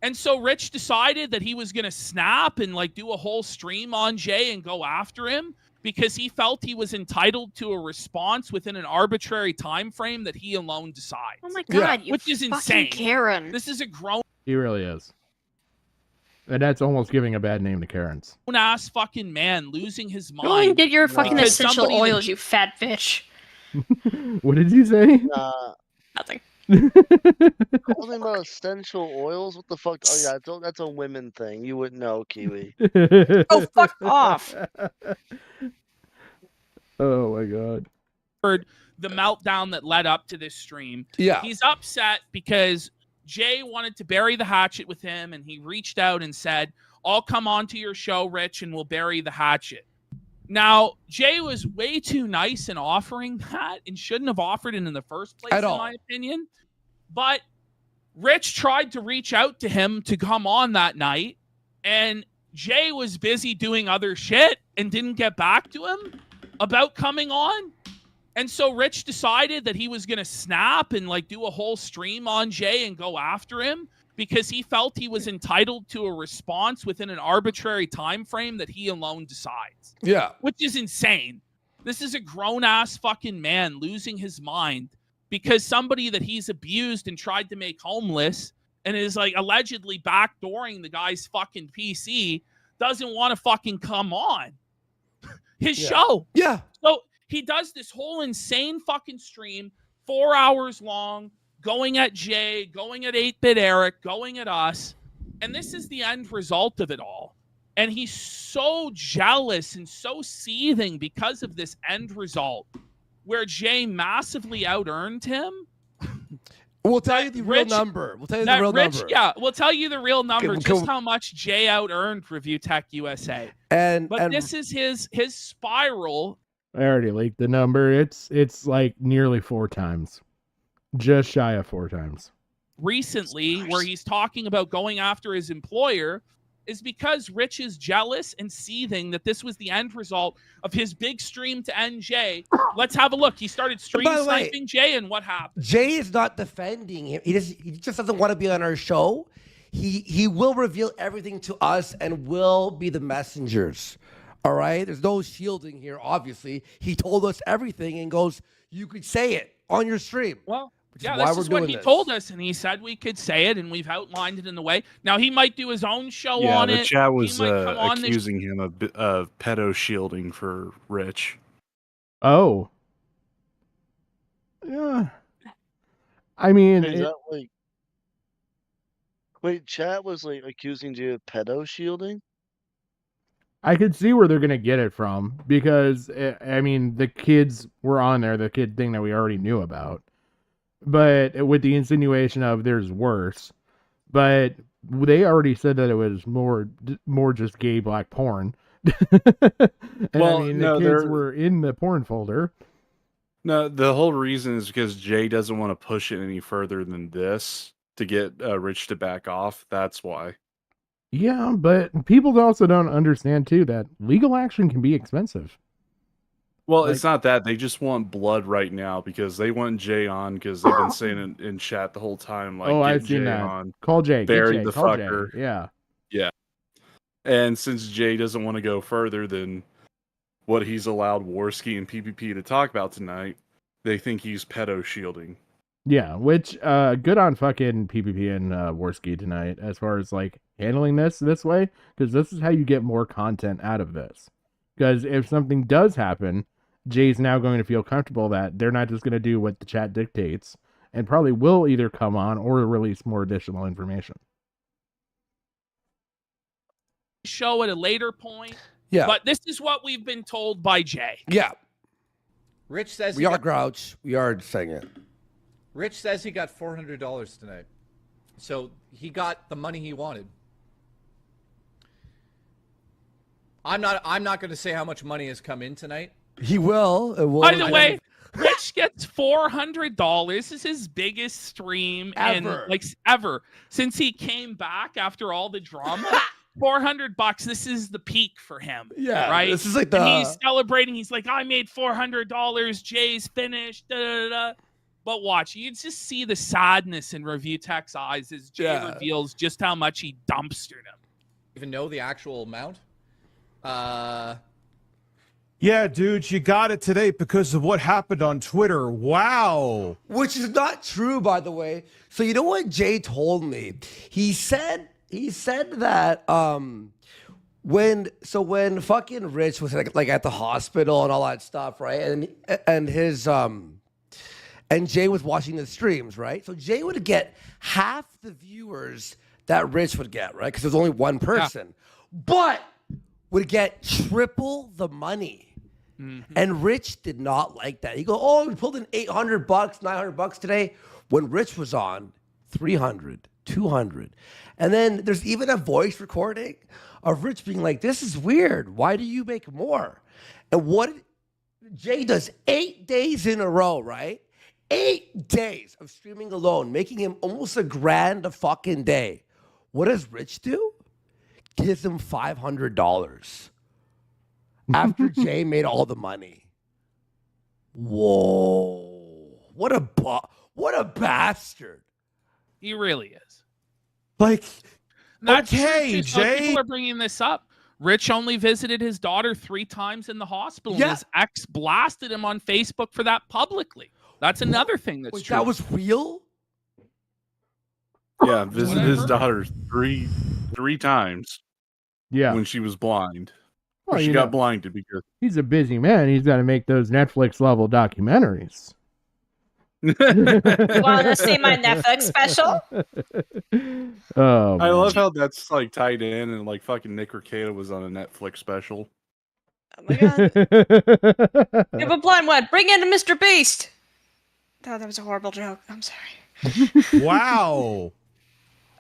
Speaker 16: And so Rich decided that he was going to snap and do a whole stream on Jay and go after him because he felt he was entitled to a response within an arbitrary time frame that he alone decides.
Speaker 20: Oh my God,
Speaker 16: which is
Speaker 20: fucking
Speaker 16: insane.
Speaker 20: Karen.
Speaker 16: This is a grown
Speaker 4: He really is. And that's almost giving a bad name to Karens.
Speaker 16: ass fucking man losing his mind.
Speaker 20: Go and get your fucking
Speaker 16: because
Speaker 20: essential
Speaker 16: somebody that-
Speaker 20: oils, you fat bitch.
Speaker 4: What did you say?
Speaker 20: Nothing.
Speaker 18: Talking about essential oils? What the fuck? Oh yeah, that's a women thing. You wouldn't know, Kiwi.
Speaker 20: Oh, fuck off.
Speaker 4: Oh my God.
Speaker 16: The meltdown that led up to this stream.
Speaker 17: Yeah.
Speaker 16: He's upset because Jay wanted to bury the hatchet with him, and he reached out and said, I'll come on to your show, Rich, and we'll bury the hatchet. Now, Jay was way too nice in offering that and shouldn't have offered it in the first place, in my opinion. But Rich tried to reach out to him to come on that night, and Jay was busy doing other shit and didn't get back to him about coming on. And so Rich decided that he was going to snap and do a whole stream on Jay and go after him because he felt he was entitled to a response within an arbitrary time frame that he alone decides.
Speaker 17: Yeah.
Speaker 16: Which is insane. This is a grown-ass fucking man losing his mind because somebody that he's abused and tried to make homeless and is allegedly backdooring the guy's fucking PC doesn't want to fucking come on his show.
Speaker 17: Yeah.
Speaker 16: So he does this whole insane fucking stream, 4 hours long, going at Jay, going at 8-Bit Eric, going at us. And this is the end result of it all. And he's so jealous and so seething because of this end result where Jay massively out-earned him.
Speaker 17: We'll tell you the real
Speaker 16: Rich-
Speaker 17: number. We'll tell you the
Speaker 16: that
Speaker 17: real
Speaker 16: Rich,
Speaker 17: number.
Speaker 16: yeah, we'll tell you the real number,
Speaker 17: Can-
Speaker 16: just
Speaker 17: can-
Speaker 16: how much Jay out earned Review Tech USA.
Speaker 17: And
Speaker 16: This is his spiral.
Speaker 4: I already leaked the number. It's like nearly 4 times. Just shy of 4 times.
Speaker 16: Recently, where he's talking about going after his employer, is because Rich is jealous and seething that this was the end result of his big stream to end Jay. Let's have a look. He started stream
Speaker 17: By the way,
Speaker 16: sniping Jay, and what happened?
Speaker 17: Jay is not defending him. He just doesn't want to be on our show. He will reveal everything to us and will be the messengers. All right? There's no shielding here, obviously. He told us everything and goes, you could say it on your stream.
Speaker 16: Well,
Speaker 17: which
Speaker 16: yeah,
Speaker 17: is why
Speaker 16: this
Speaker 17: we're
Speaker 16: is what
Speaker 17: doing
Speaker 16: he
Speaker 17: this.
Speaker 16: told us, and he said we could say it, and we've outlined it in the way. Now, he might do his own show
Speaker 15: Yeah,
Speaker 16: on
Speaker 15: the
Speaker 16: it.
Speaker 15: chat
Speaker 16: He
Speaker 15: was
Speaker 16: might come on this-
Speaker 15: accusing him of pedo shielding for Rich.
Speaker 4: Oh. Yeah. I mean,
Speaker 18: Is that like? Wait, chat was like accusing you of pedo shielding.
Speaker 4: I could see where they're going to get it from because, I mean, the kids were on there, the kid thing that we already knew about. But with the insinuation of there's worse. But they already said that it was more just gay black porn. And
Speaker 15: Well,
Speaker 4: I mean,
Speaker 15: no,
Speaker 4: the kids
Speaker 15: they're-
Speaker 4: were in the porn folder.
Speaker 15: No, the whole reason is because Jay doesn't want to push it any further than this to get Rich to back off. That's why.
Speaker 4: Yeah, but people also don't understand, too, that legal action can be expensive.
Speaker 15: Well, it's not that. They just want blood right now because they want Jay on because they've been saying in chat the whole time, like,
Speaker 4: Oh,
Speaker 15: get
Speaker 4: I've seen
Speaker 15: Jay
Speaker 4: that.
Speaker 15: on.
Speaker 4: Call Jay, get
Speaker 15: Bury
Speaker 4: Jay,
Speaker 15: the
Speaker 4: call Jay,
Speaker 15: fucker.
Speaker 4: yeah.
Speaker 15: Yeah. And since Jay doesn't want to go further than what he's allowed Worski and PPP to talk about tonight, they think he's pedo shielding.
Speaker 4: Yeah, which, good on fucking PPP and Worski tonight as far as, like, handling this way, because this is how you get more content out of this. Because if something does happen, Jay's now going to feel comfortable that they're not just going to do what the chat dictates, and probably will either come on or release more additional information.
Speaker 16: Show at a later point.
Speaker 17: Yeah.
Speaker 16: But this is what we've been told by Jay.
Speaker 17: Yeah.
Speaker 21: Rich says
Speaker 17: We are Grouch. We are saying it.
Speaker 21: Rich says he got $400 tonight. So he got the money he wanted. I'm not going to say how much money has come in tonight.
Speaker 17: He will. It will.
Speaker 16: By the way, Rich gets $400. This is his biggest stream ever since he came back after all the drama. $400. This is the peak for him.
Speaker 17: Yeah,
Speaker 16: right.
Speaker 17: this is like
Speaker 16: And
Speaker 17: the-
Speaker 16: he's celebrating. He's like, I made $400. Jay's finished. Da, da, da. But watch, you can just see the sadness in Review Tech's eyes as Jay reveals just how much he dumpstered him.
Speaker 21: Even know the actual amount?
Speaker 7: Yeah, dude, you got it today because of what happened on Twitter. Wow.
Speaker 17: Which is not true, by the way. So you know what Jay told me? He said that when fucking Rich was like at the hospital and all that stuff, right? And his and Jay was watching the streams, right? So Jay would get half the viewers that Rich would get, right? Because there's only one person. But would get triple the money. And Rich did not like that. He go, oh, we pulled in $800, $900 today. When Rich was on, 300, 200. And then there's even a voice recording of Rich being like, this is weird. Why do you make more? And what Jay does 8 days in a row, right? 8 days of streaming alone, making him almost $1,000 a fucking day. What does Rich do? Gives him $500 after Jay made all the money. Whoa! What a bastard!
Speaker 16: He really is.
Speaker 7: Like,
Speaker 16: That's
Speaker 7: okay,
Speaker 16: true, too. So
Speaker 7: Jay.
Speaker 16: people are bringing this up. Rich only visited his daughter 3 times in the hospital.
Speaker 17: Yeah.
Speaker 16: And his ex blasted him on Facebook for that publicly. That's another thing that's true.
Speaker 17: That was real?
Speaker 15: Yeah, visited his daughter three times.
Speaker 4: Yeah.
Speaker 15: When she was blind.
Speaker 4: Well,
Speaker 15: She
Speaker 4: you
Speaker 15: got
Speaker 4: know,
Speaker 15: blinded because
Speaker 4: he's a busy man. He's got to make those Netflix level documentaries.
Speaker 20: Want to see my Netflix special?
Speaker 4: Oh,
Speaker 15: I love how that's like tied in and like fucking Nick Ricada was on a Netflix special.
Speaker 20: We have a blind one. Bring in Mr. Beast. Oh, that was a horrible joke. I'm sorry.
Speaker 7: Wow.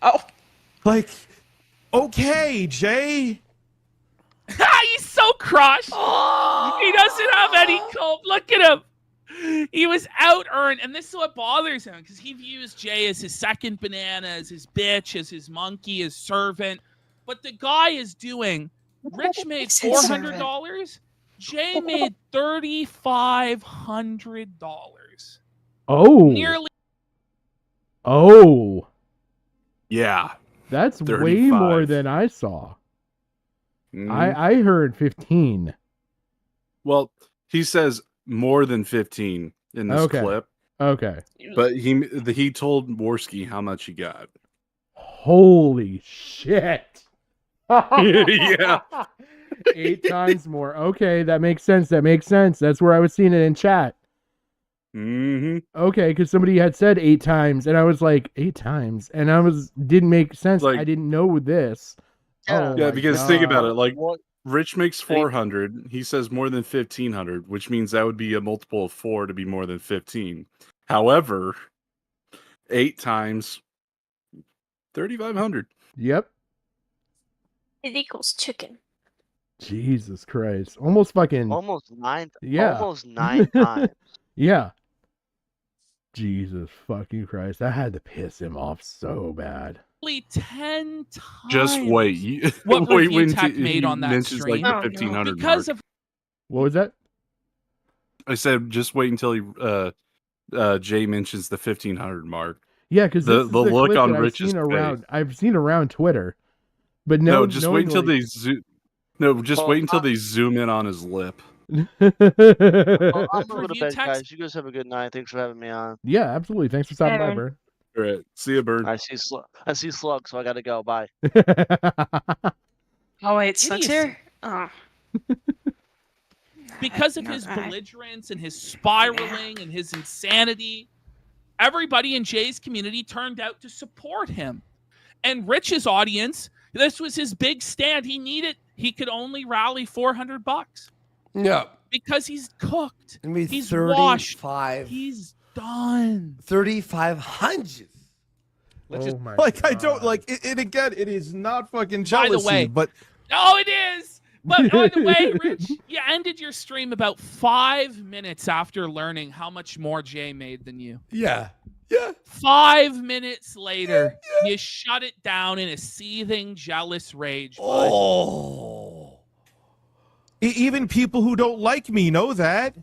Speaker 20: Oh.
Speaker 7: Like, okay, Jay.
Speaker 16: He's so crushed. He doesn't have any cope. Look at him. He was out earned, and this is what bothers him because he views Jay as his second banana, as his bitch, as his monkey, his servant. But the guy is doing. Rich made $400. Jay made $3,500.
Speaker 4: Oh.
Speaker 16: Nearly.
Speaker 4: Oh.
Speaker 15: Yeah.
Speaker 4: That's
Speaker 15: 35.
Speaker 4: way more than I saw. I heard 15.
Speaker 15: Well, he says more than 15 in this clip.
Speaker 4: Okay.
Speaker 15: But he told Worski how much he got.
Speaker 4: Holy shit.
Speaker 15: Yeah.
Speaker 4: 8 times more. Okay, that makes sense. That's where I was seeing it in chat.
Speaker 15: Mm-hmm.
Speaker 4: Okay, because somebody had said 8 times, and I was like, 8 times? And didn't make sense.
Speaker 15: Like,
Speaker 4: I didn't know this.
Speaker 15: Yeah, because think about it. Like,
Speaker 18: What?
Speaker 15: Rich makes 400. He says more than 1,500, which means that would be a multiple of 4 to be more than 15. However, 8 times 3,500.
Speaker 4: Yep.
Speaker 20: It equals chicken.
Speaker 4: Jesus Christ. Almost fucking...
Speaker 18: Almost 9
Speaker 4: Yeah.
Speaker 18: Almost 9 times.
Speaker 4: Yeah. Jesus fucking Christ. That had to piss him off so bad.
Speaker 16: 10 times.
Speaker 15: Just wait.
Speaker 16: What
Speaker 15: wait when
Speaker 16: Reviewtech made on that
Speaker 15: mentions
Speaker 16: stream.
Speaker 15: like the 1,500
Speaker 16: Because
Speaker 15: mark.
Speaker 16: of
Speaker 4: What was that?
Speaker 15: I said just wait until Jay mentions the 1,500 mark.
Speaker 4: Yeah, because
Speaker 15: the look on Rich's face.
Speaker 4: I've seen around Twitter, but
Speaker 15: No, just wait until
Speaker 4: they.
Speaker 15: wait until they zoom in on his lip.
Speaker 18: Well, I'm gonna go to bed, guys. You guys have a good night. Thanks for having me on.
Speaker 4: Yeah, absolutely. Thanks for stopping by, Bird.
Speaker 15: All right, see you, Bird.
Speaker 18: I see Slug, so I gotta go. Bye.
Speaker 20: Oh wait, Slug's here. Oh.
Speaker 16: Because of his belligerence and his spiraling and his insanity, everybody in Jay's community turned out to support him. And Rich's audience, this was his big stand. He could only rally $400.
Speaker 17: Yeah.
Speaker 16: Because he's cooked.
Speaker 17: I mean,
Speaker 16: He's
Speaker 17: 35.
Speaker 16: washed. He's done.
Speaker 17: 3,500.
Speaker 7: Oh my I don't like it again. It is not fucking
Speaker 16: By
Speaker 7: jealousy,
Speaker 16: the way,
Speaker 7: but
Speaker 16: oh, it is. But by the way, Rich, you ended your stream about 5 minutes after learning how much more Jay made than you.
Speaker 17: Yeah. Yeah.
Speaker 16: 5 minutes later, you shut it down in a seething, jealous rage.
Speaker 17: Oh.
Speaker 7: Even people who don't like me know that.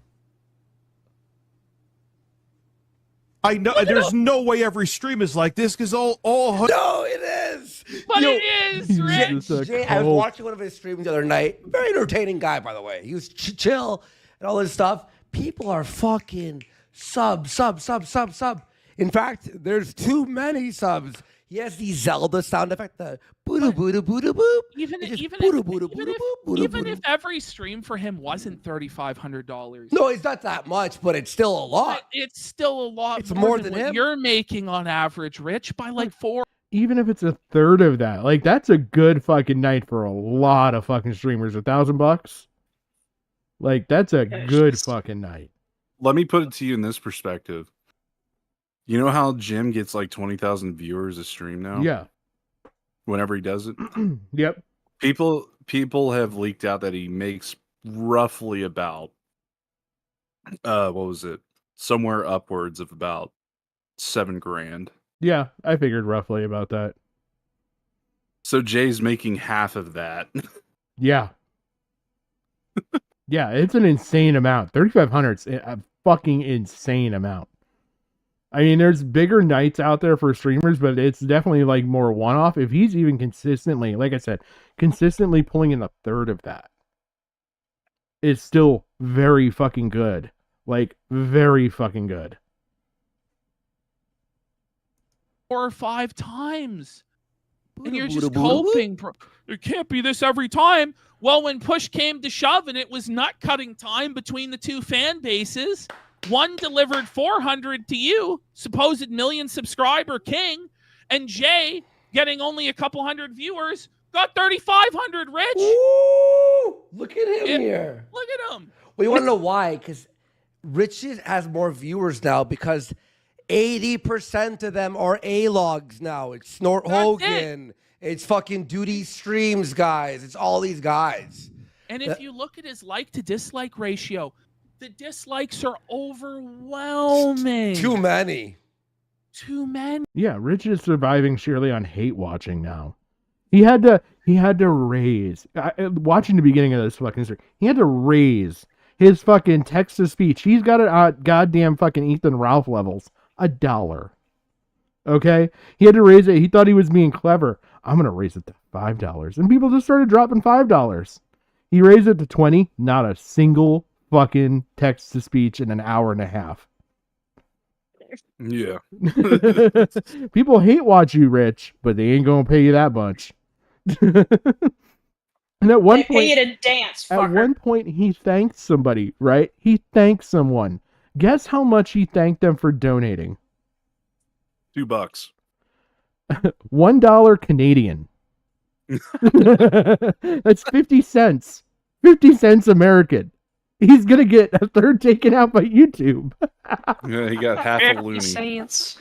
Speaker 7: I know there's no way every stream is like this because all
Speaker 17: No, it is.
Speaker 16: But it is, Rich.
Speaker 17: Jay, I was watching one of his streams the other night. Very entertaining guy, by the way. He was chill and all this stuff. People are fucking sub. In fact, there's too many subs. He has the Zelda sound effect, the boo-doo-boo-doo-boo-doo-boop.
Speaker 16: Even if every stream for him wasn't $3,500.
Speaker 17: No, it's not that much, but it's still a lot.
Speaker 16: It's still a lot.
Speaker 17: It's more than
Speaker 16: what
Speaker 17: him.
Speaker 16: You're making on average, Rich, by like 4.
Speaker 4: Even if it's a third of that, like that's a good fucking night for a lot of fucking streamers. $1,000. Like that's a good fucking night.
Speaker 15: Let me put it to you in this perspective. You know how Jim gets like 20,000 viewers a stream now?
Speaker 4: Yeah.
Speaker 15: Whenever he does it?
Speaker 4: Yep.
Speaker 15: People have leaked out that he makes roughly about what was it? Somewhere upwards of about $7,000.
Speaker 4: Yeah, I figured roughly about that.
Speaker 15: So Jay's making half of that.
Speaker 4: Yeah. Yeah, it's an insane amount. 3,500 is a fucking insane amount. I mean, there's bigger nights out there for streamers, but it's definitely like more one-off. If he's even consistently, like I said, consistently pulling in a third of that, it's still very fucking good. Like, very fucking good.
Speaker 16: 4 or 5 times. And you're just hoping it can't be this every time. Well, when push came to shove and it was nut cutting time between the two fan bases, one delivered 400 to you, supposed million subscriber king, and Jay, getting only a couple hundred viewers, got 3,500, Rich.
Speaker 17: Ooh, look at him here.
Speaker 16: Look at him.
Speaker 17: Well, you want to know why? Because Rich has more viewers now because 80% of them are A-logs now. It's Snort Hogan. It's fucking Duty Streams guys. It's all these guys.
Speaker 16: And if you look at his like to dislike ratio, the dislikes are overwhelming.
Speaker 17: Too many.
Speaker 16: Too many.
Speaker 4: Yeah, Rich is surviving sheerly on hate watching now. He had to raise, watching the beginning of this fucking story, he had to raise his fucking text to speech. He's got it at goddamn fucking Ethan Ralph levels. $1. Okay? He had to raise it. He thought he was being clever. I'm going to raise it to $5. And people just started dropping $5. He raised it to 20. Not a single fucking text to speech in an hour and a half.
Speaker 15: Yeah.
Speaker 4: People hate watch you, Rich, but they ain't going to pay you that much. And at one
Speaker 20: They
Speaker 4: point,
Speaker 20: pay you to dance, fucker.
Speaker 4: at one point, he thanked somebody, right? He thanked someone. Guess how much he thanked them for donating?
Speaker 15: $2.
Speaker 4: $1 Canadian. That's 50 cents. 50 cents American. He's gonna get a third taken out by YouTube.
Speaker 15: Yeah, he got half a
Speaker 20: 50
Speaker 15: loony.
Speaker 20: cents.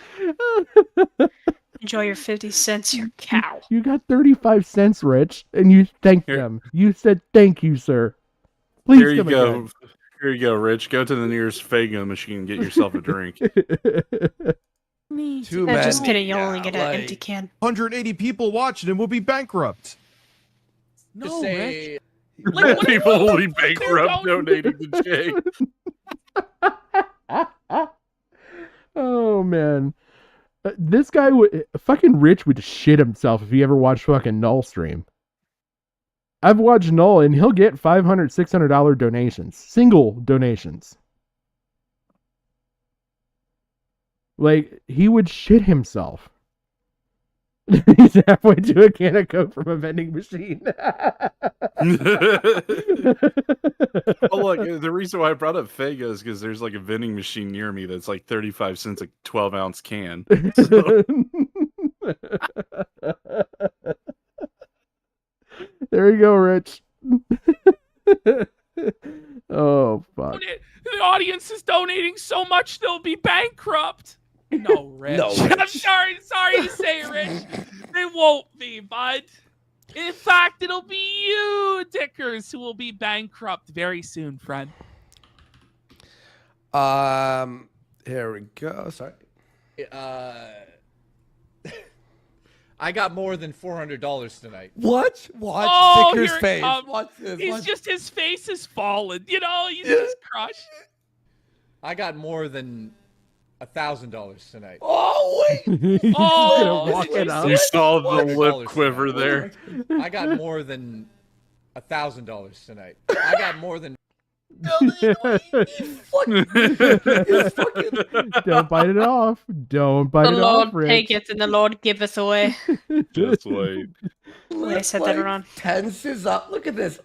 Speaker 20: Enjoy your 50 cents, you cow.
Speaker 4: You got 35 cents, Rich, and you thanked them. You said, "Thank you, sir." Please
Speaker 15: Here you
Speaker 4: come
Speaker 15: go.
Speaker 4: again.
Speaker 15: Here you go, Rich. Go to the nearest Fago machine and get yourself a drink.
Speaker 20: Just kidding, you'll only get an empty can.
Speaker 7: 180 people watching and we'll be bankrupt.
Speaker 16: No, Rich.
Speaker 15: People will be bankrupt donating to Jay.
Speaker 4: Oh man, this guy would fucking Rich would shit himself if he ever watched fucking Null stream. I've watched Null and he'll get $500, $600 donations, single donations. Like he would shit himself. He's halfway to a can of Coke from a vending machine.
Speaker 15: Oh, look, the reason why I brought up Fago is because there's like a vending machine near me that's like 35 cents a 12-ounce can. So.
Speaker 4: There you go, Rich. Oh, fuck.
Speaker 16: The audience is donating so much they'll be bankrupt. No, Rich.
Speaker 17: No, Rich.
Speaker 16: I'm sorry to say, Rich. They won't be, bud. In fact, it'll be you, Dickers, who will be bankrupt very soon, friend.
Speaker 17: Here we go. Sorry.
Speaker 21: I got more than $400 tonight.
Speaker 17: What? Watch
Speaker 16: Oh,
Speaker 17: Sticker's
Speaker 16: here it
Speaker 17: face.
Speaker 16: comes.
Speaker 17: Watch this.
Speaker 16: He's
Speaker 17: Watch-
Speaker 16: just, his face is fallen. You know, he's just crushed.
Speaker 21: I got more than $1,000 tonight.
Speaker 17: Oh, wait.
Speaker 4: He's
Speaker 16: Oh,
Speaker 4: gonna walk it up.
Speaker 15: You saw the lip
Speaker 21: $100
Speaker 15: quiver there.
Speaker 21: I got more than $1,000 tonight. I got more than.
Speaker 4: Don't bite it off. Don't bite
Speaker 20: The
Speaker 4: it
Speaker 20: Lord
Speaker 4: off, Rich.
Speaker 20: taketh and the Lord giveth away.
Speaker 15: Just wait.
Speaker 20: I said that wrong.
Speaker 17: Tenses up. Look at this.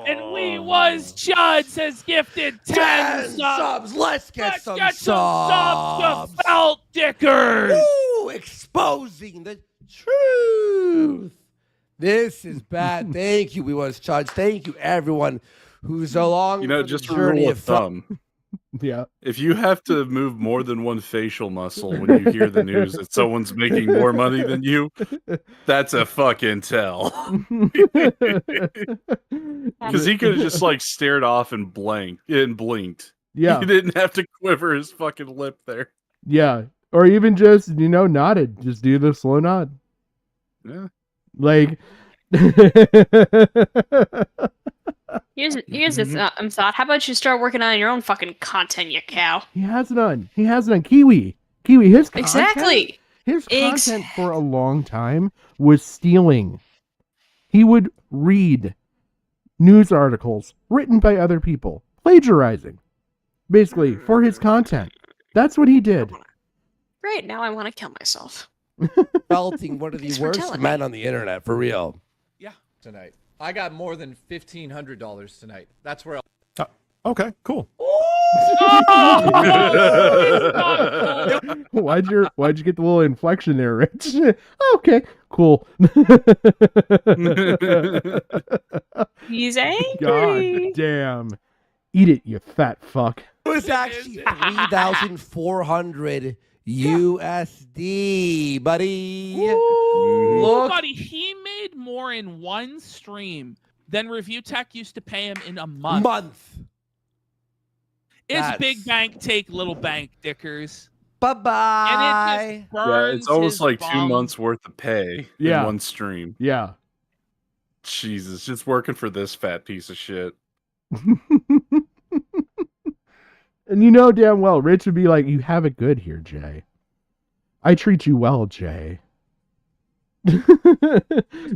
Speaker 16: And we was Chuds has gifted 10
Speaker 17: subs. Let's get some
Speaker 16: subs
Speaker 17: subs.
Speaker 16: to Felt Dickers.
Speaker 17: Woo! Exposing the truth. This is bad. Thank you, We Was Charged. Thank you, everyone who's along.
Speaker 15: You know,
Speaker 17: for the
Speaker 15: just a
Speaker 17: journey
Speaker 15: rule of
Speaker 17: Felt-
Speaker 15: thumb.
Speaker 4: Yeah.
Speaker 15: If you have to move more than one facial muscle when you hear the news that someone's making more money than you, that's a fucking tell. Because he could have just like stared off and blinked.
Speaker 4: Yeah.
Speaker 15: He didn't have to quiver his fucking lip there.
Speaker 4: Yeah. Or even just, nodded. Just do the slow nod.
Speaker 15: Yeah.
Speaker 4: Like.
Speaker 20: Here's a thought. How about you start working on your own fucking content, you cow?
Speaker 4: He has none. Kiwi, his content.
Speaker 20: Exactly.
Speaker 4: His content for a long time was stealing. He would read news articles written by other people, plagiarizing, basically, for his content. That's what he did.
Speaker 20: Right now, I want to kill myself.
Speaker 17: Belting one of the
Speaker 20: Thanks for
Speaker 17: worst
Speaker 20: telling
Speaker 17: men on the internet, for real.
Speaker 21: Yeah. Tonight. I got more than $1,500 tonight. That's where.
Speaker 7: Okay, cool.
Speaker 4: Why'd you get the little inflection there, Rich? Okay, cool.
Speaker 20: He's angry.
Speaker 4: God damn. Eat it, you fat fuck.
Speaker 17: It was actually 3,400 USD, buddy.
Speaker 16: Look, buddy, he made more in one stream than Review Tech used to pay him in a month. Is big bank take little bank, dickers?
Speaker 17: Bye-bye.
Speaker 16: And it just burns
Speaker 15: it's almost
Speaker 16: his
Speaker 15: like
Speaker 16: bum.
Speaker 15: 2 months worth of pay in one stream.
Speaker 4: Yeah.
Speaker 15: Jesus, just working for this fat piece of shit.
Speaker 4: And you know damn well, Rich would be like, you have it good here, Jay. I treat you well, Jay.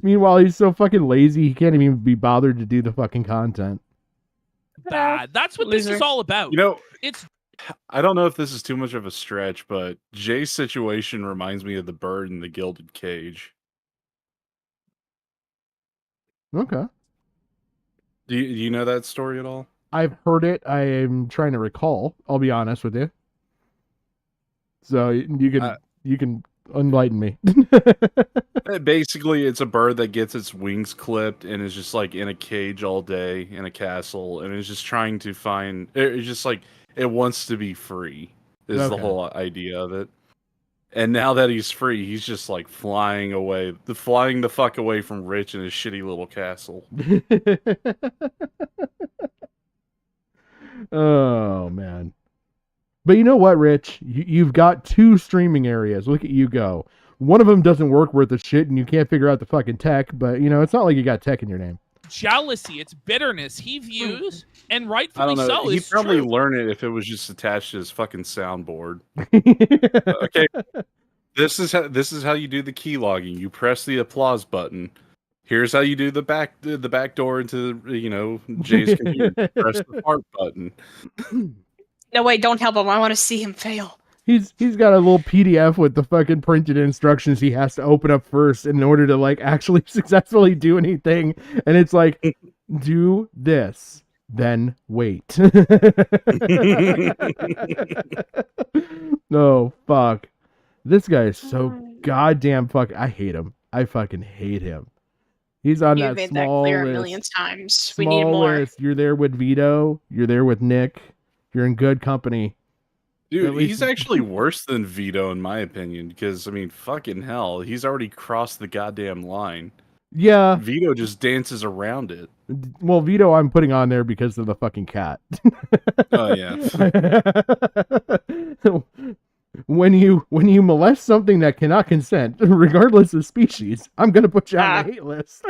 Speaker 4: Meanwhile, he's so fucking lazy, he can't even be bothered to do the fucking content.
Speaker 16: Bad. That's what this is all about.
Speaker 15: You know,
Speaker 16: it's
Speaker 15: I don't know if this is too much of a stretch, but Jay's situation reminds me of the bird in the gilded cage.
Speaker 4: Okay.
Speaker 15: Do you know that story at all?
Speaker 4: I've heard it. I am trying to recall. I'll be honest with you. So you can enlighten me.
Speaker 15: Basically, it's a bird that gets its wings clipped and is just like in a cage all day in a castle, and is just trying to find. It's just like it wants to be free. Is the whole idea of it. And now that he's free, he's just like flying the fuck away from Rich and his shitty little castle.
Speaker 4: Oh man. But you know what, Rich? You've got 2 streaming areas. Look at you go. One of them doesn't work worth a shit and you can't figure out the fucking tech, but you know, it's not like you got tech in your name.
Speaker 16: Jealousy, it's bitterness. He views, and
Speaker 15: I
Speaker 16: rightfully
Speaker 15: don't know.
Speaker 16: so.
Speaker 15: He'd
Speaker 16: It's
Speaker 15: probably
Speaker 16: true.
Speaker 15: learn it if it was just attached to his fucking soundboard. Okay. This is how you do the key logging. You press the applause button. Here's how you do the back door into Jay's computer. Press the fart button.
Speaker 20: No, wait, don't help him. I want to see him fail.
Speaker 4: He's got a little PDF with the fucking printed instructions he has to open up first in order to like actually successfully do anything. And it's like, do this, then wait. No, fuck. This guy is so goddamn fuck. I hate him. I fucking hate him. He's on
Speaker 20: You've
Speaker 4: that
Speaker 20: made that
Speaker 4: small
Speaker 20: clear
Speaker 4: list.
Speaker 20: a million times. We need
Speaker 4: Small
Speaker 20: more.
Speaker 4: list. You're there with Vito. You're there with Nick. You're in good company.
Speaker 15: Dude,
Speaker 4: At least-
Speaker 15: he's actually worse than Vito in my opinion, because I mean, fucking hell, he's already crossed the goddamn line.
Speaker 4: Yeah.
Speaker 15: Vito just dances around it.
Speaker 4: Well, Vito, I'm putting on there because of the fucking cat.
Speaker 15: Oh yeah.
Speaker 4: When you molest something that cannot consent, regardless of species, I'm gonna put you on the hate list.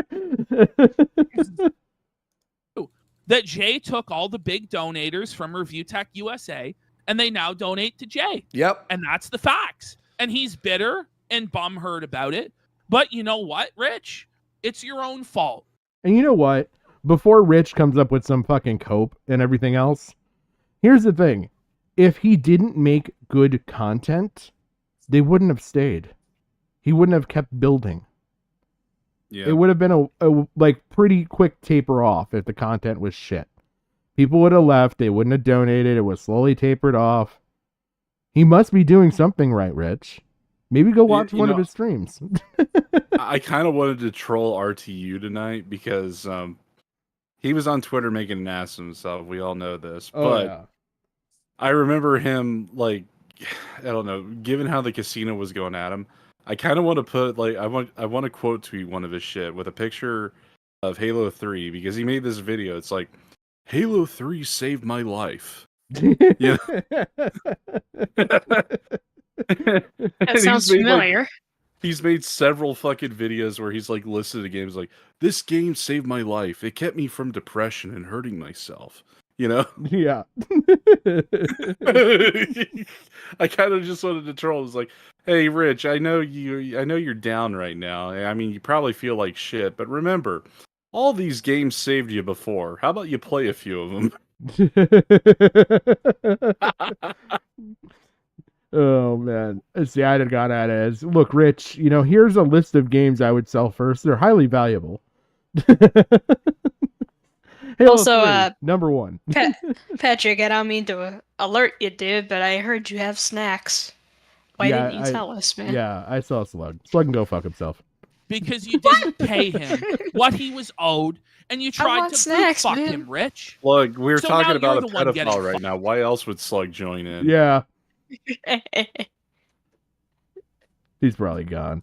Speaker 16: That Jay took all the big donators from Review Tech USA, and they now donate to Jay.
Speaker 17: Yep.
Speaker 16: And that's the facts. And he's bitter and bumhurt about it. But you know what, Rich? It's your own fault.
Speaker 4: And you know what? Before Rich comes up with some fucking cope and everything else, here's the thing. If he didn't make good content, they wouldn't have stayed. He wouldn't have kept building.
Speaker 15: Yeah.
Speaker 4: It would have been a like pretty quick taper off if the content was shit. People would have left. They wouldn't have donated. It was slowly tapered off. He must be doing something right, Rich. Maybe go watch one of his streams.
Speaker 15: I kind of wanted to troll RTU tonight because he was on Twitter making an ass of himself. We all know this. But
Speaker 4: yeah.
Speaker 15: I remember him, like, I don't know, given how the casino was going at him, I kind of want to put, like, I want to quote tweet one of his shit with a picture of Halo 3 because he made this video. It's like, Halo 3 saved my life. Yeah.
Speaker 20: That sounds familiar.
Speaker 15: He's made several fucking videos where he's like listed the games like, this game saved my life. It kept me from depression and hurting myself. You know?
Speaker 4: Yeah.
Speaker 15: I kind of just wanted to troll. I was like, hey, Rich, I know you're down right now. I mean, you probably feel like shit, but remember, all these games saved you before. How about you play a few of them?
Speaker 4: Oh man. See, I'd have gone at it as, look, Rich, here's a list of games I would sell first. They're highly valuable. Halo
Speaker 20: Also,
Speaker 4: 3, number 1.
Speaker 20: Patrick, I don't mean to alert you, dude, but I heard you have snacks. Why didn't you tell us, man?
Speaker 4: Yeah, I saw Slug. Slug can go fuck himself.
Speaker 16: because you didn't pay him what he was owed, and you tried to
Speaker 20: snacks,
Speaker 16: fuck
Speaker 20: man.
Speaker 16: him, Rich.
Speaker 15: Look, we're
Speaker 16: So
Speaker 15: talking
Speaker 16: now
Speaker 15: about
Speaker 16: you're
Speaker 15: a
Speaker 16: the one getting
Speaker 15: pedophile right now. Why else would Slug join in?
Speaker 4: Yeah. He's probably gone.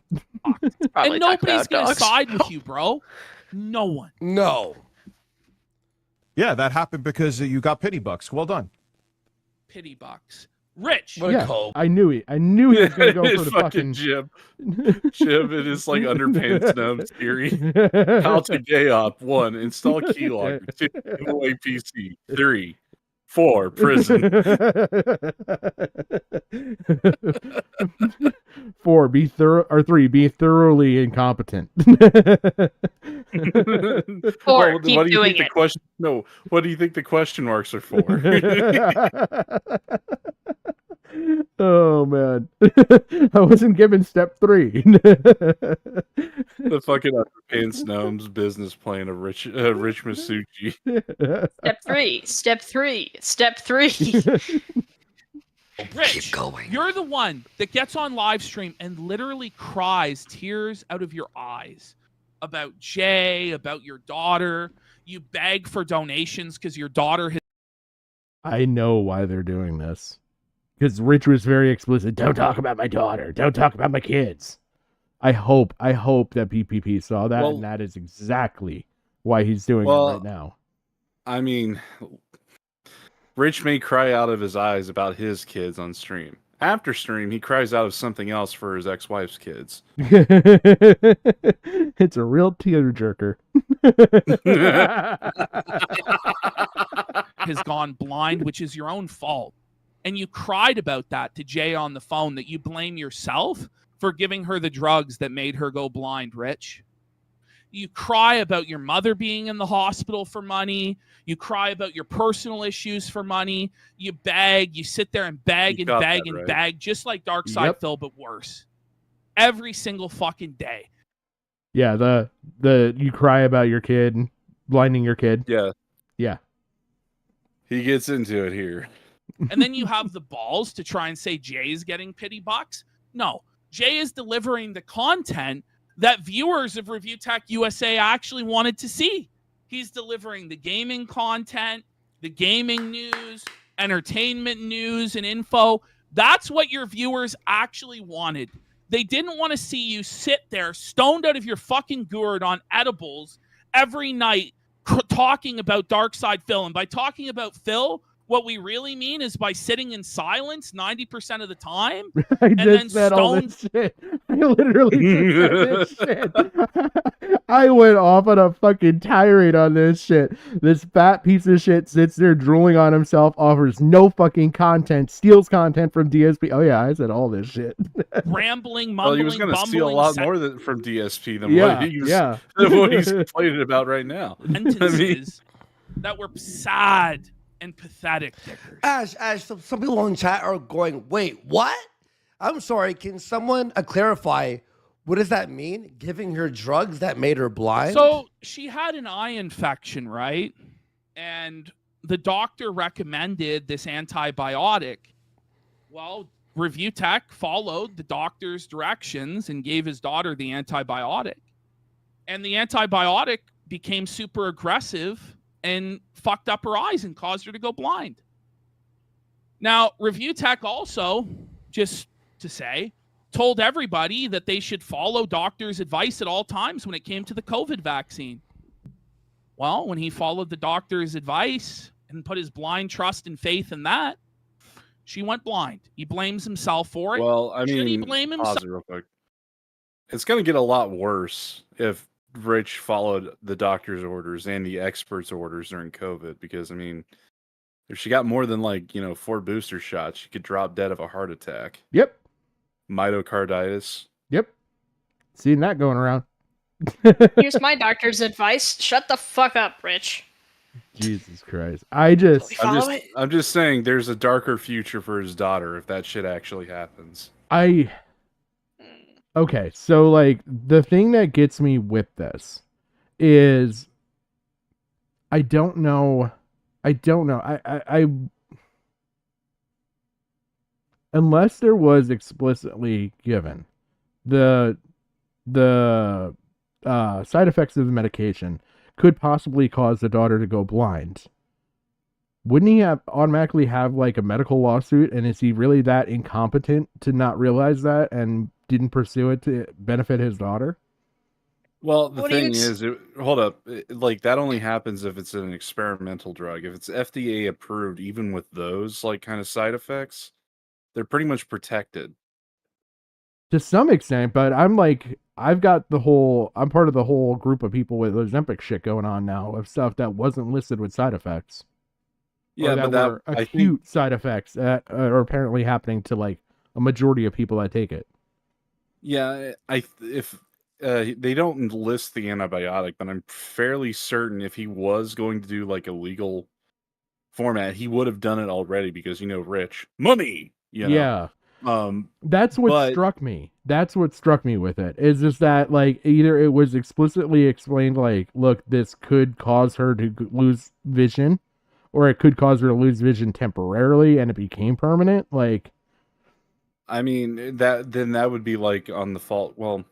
Speaker 16: And nobody's gonna side with you, bro. No one.
Speaker 17: No.
Speaker 7: Yeah, that happened because you got pity bucks. Well done.
Speaker 16: Pity bucks. Rich.
Speaker 4: Yeah, I knew he was gonna go for the fucking
Speaker 15: Jim. Jim, it is like underpants gnomes theory. How to gay op. 1, install keylogger. 2, give away PC. 3, 4, prison.
Speaker 4: 4, be thorough, or 3, be thoroughly incompetent.
Speaker 15: Well,
Speaker 20: keep
Speaker 15: what do you
Speaker 20: doing
Speaker 15: think the
Speaker 20: it.
Speaker 15: question? No, what do you think the question marks are for?
Speaker 4: Oh man, I wasn't given step 3.
Speaker 15: The fucking underpants gnomes business plan of Rich Masucci.
Speaker 20: Step three.
Speaker 16: Rich, you're the one that gets on live stream and literally cries tears out of your eyes about Jay, about your daughter. You beg for donations because your daughter has.
Speaker 4: I know why they're doing this. Because Rich was very explicit. Don't talk about my daughter. Don't talk about my kids. I hope that PPP saw that, and that is exactly why he's doing it right now.
Speaker 15: I mean, Rich may cry out of his eyes about his kids on stream. After stream, he cries out of something else for his ex-wife's kids.
Speaker 4: It's a real tearjerker.
Speaker 16: Has gone blind, which is your own fault. And you cried about that to Jay on the phone, that you blame yourself for giving her the drugs that made her go blind, Rich. You cry about your mother being in the hospital for money. You cry about your personal issues for money. You beg. You sit there and beg and beg and beg, just like Darkside Phil, but worse. Every single fucking day.
Speaker 4: Yeah, the you cry about your kid, blinding your kid.
Speaker 15: Yeah.
Speaker 4: Yeah.
Speaker 15: He gets into it here.
Speaker 16: And then you have the balls to try and say Jay is getting pity bucks. No, Jay is delivering the content that viewers of Reviewtechusa actually wanted to see. He's delivering the gaming content, the gaming news, entertainment news and info. That's what your viewers actually wanted. They didn't want to see you sit there stoned out of your fucking gourd on edibles every night talking about Darkside Phil. And by talking about Phil, what we really mean is by sitting in silence 90% of the time.
Speaker 4: I just said all this shit. I literally just said this shit. I went off on a fucking tirade on this shit. This fat piece of shit sits there drooling on himself, offers no fucking content, steals content from DSP. Oh yeah, I said all this shit.
Speaker 16: Rambling, mumbling,
Speaker 15: Well, he was going to steal a lot more from DSP than what he's complaining about right now.
Speaker 16: Sentences that were sad and pathetic, Dickers.
Speaker 17: Ash, some people in chat are going, wait, what? I'm sorry, can someone clarify, what does that mean? Giving her drugs that made her blind?
Speaker 16: So she had an eye infection, right? And the doctor recommended this antibiotic. Well, Review Tech followed the doctor's directions and gave his daughter the antibiotic. And the antibiotic became super aggressive and fucked up her eyes and caused her to go blind. Now, Review Tech also, just to say, told everybody that they should follow doctors' advice at all times when it came to the COVID vaccine. Well, when he followed the doctor's advice and put his blind trust and faith in that, she went blind. He blames himself for it.
Speaker 15: Well, I mean,
Speaker 16: should he blame himself?
Speaker 15: pause it real quick. It's going to get a lot worse if Rich followed the doctor's orders and the experts' orders during COVID, because I mean, if she got more than 4 booster shots, she could drop dead of a heart attack.
Speaker 4: Yep.
Speaker 15: Myocarditis.
Speaker 4: Yep. Seen that going around.
Speaker 20: Here's my doctor's advice. Shut the fuck up, Rich.
Speaker 4: Jesus Christ. I'm
Speaker 15: just saying there's a darker future for his daughter if that shit actually happens.
Speaker 4: Okay, so the thing that gets me with this is I don't know. I unless there was explicitly given the side effects of the medication could possibly cause the daughter to go blind, wouldn't he automatically have like a medical lawsuit? And is he really that incompetent to not realize that and didn't pursue it to benefit his daughter?
Speaker 15: Well, the thing is, hold up, like that only happens if it's an experimental drug. If it's FDA approved, even with those like kind of side effects, they're pretty much protected.
Speaker 4: To some extent, but I'm like, I'm part of the whole group of people with Ozempic shit going on now of stuff that wasn't listed with side effects.
Speaker 15: Yeah,
Speaker 4: that
Speaker 15: but
Speaker 4: were acute side effects that are apparently happening to like a majority of people that take it.
Speaker 15: Yeah, if they don't list the antibiotic, but I'm fairly certain if he was going to do like a legal format, he would have done it already because rich money.
Speaker 4: Yeah. That's what
Speaker 15: but-
Speaker 4: struck me. That's what struck me with it. Is just that like either it was explicitly explained like, look, this could cause her to lose vision, or it could cause her to lose vision temporarily and it became permanent. Like,
Speaker 15: I mean, that would be like on the fault. Well,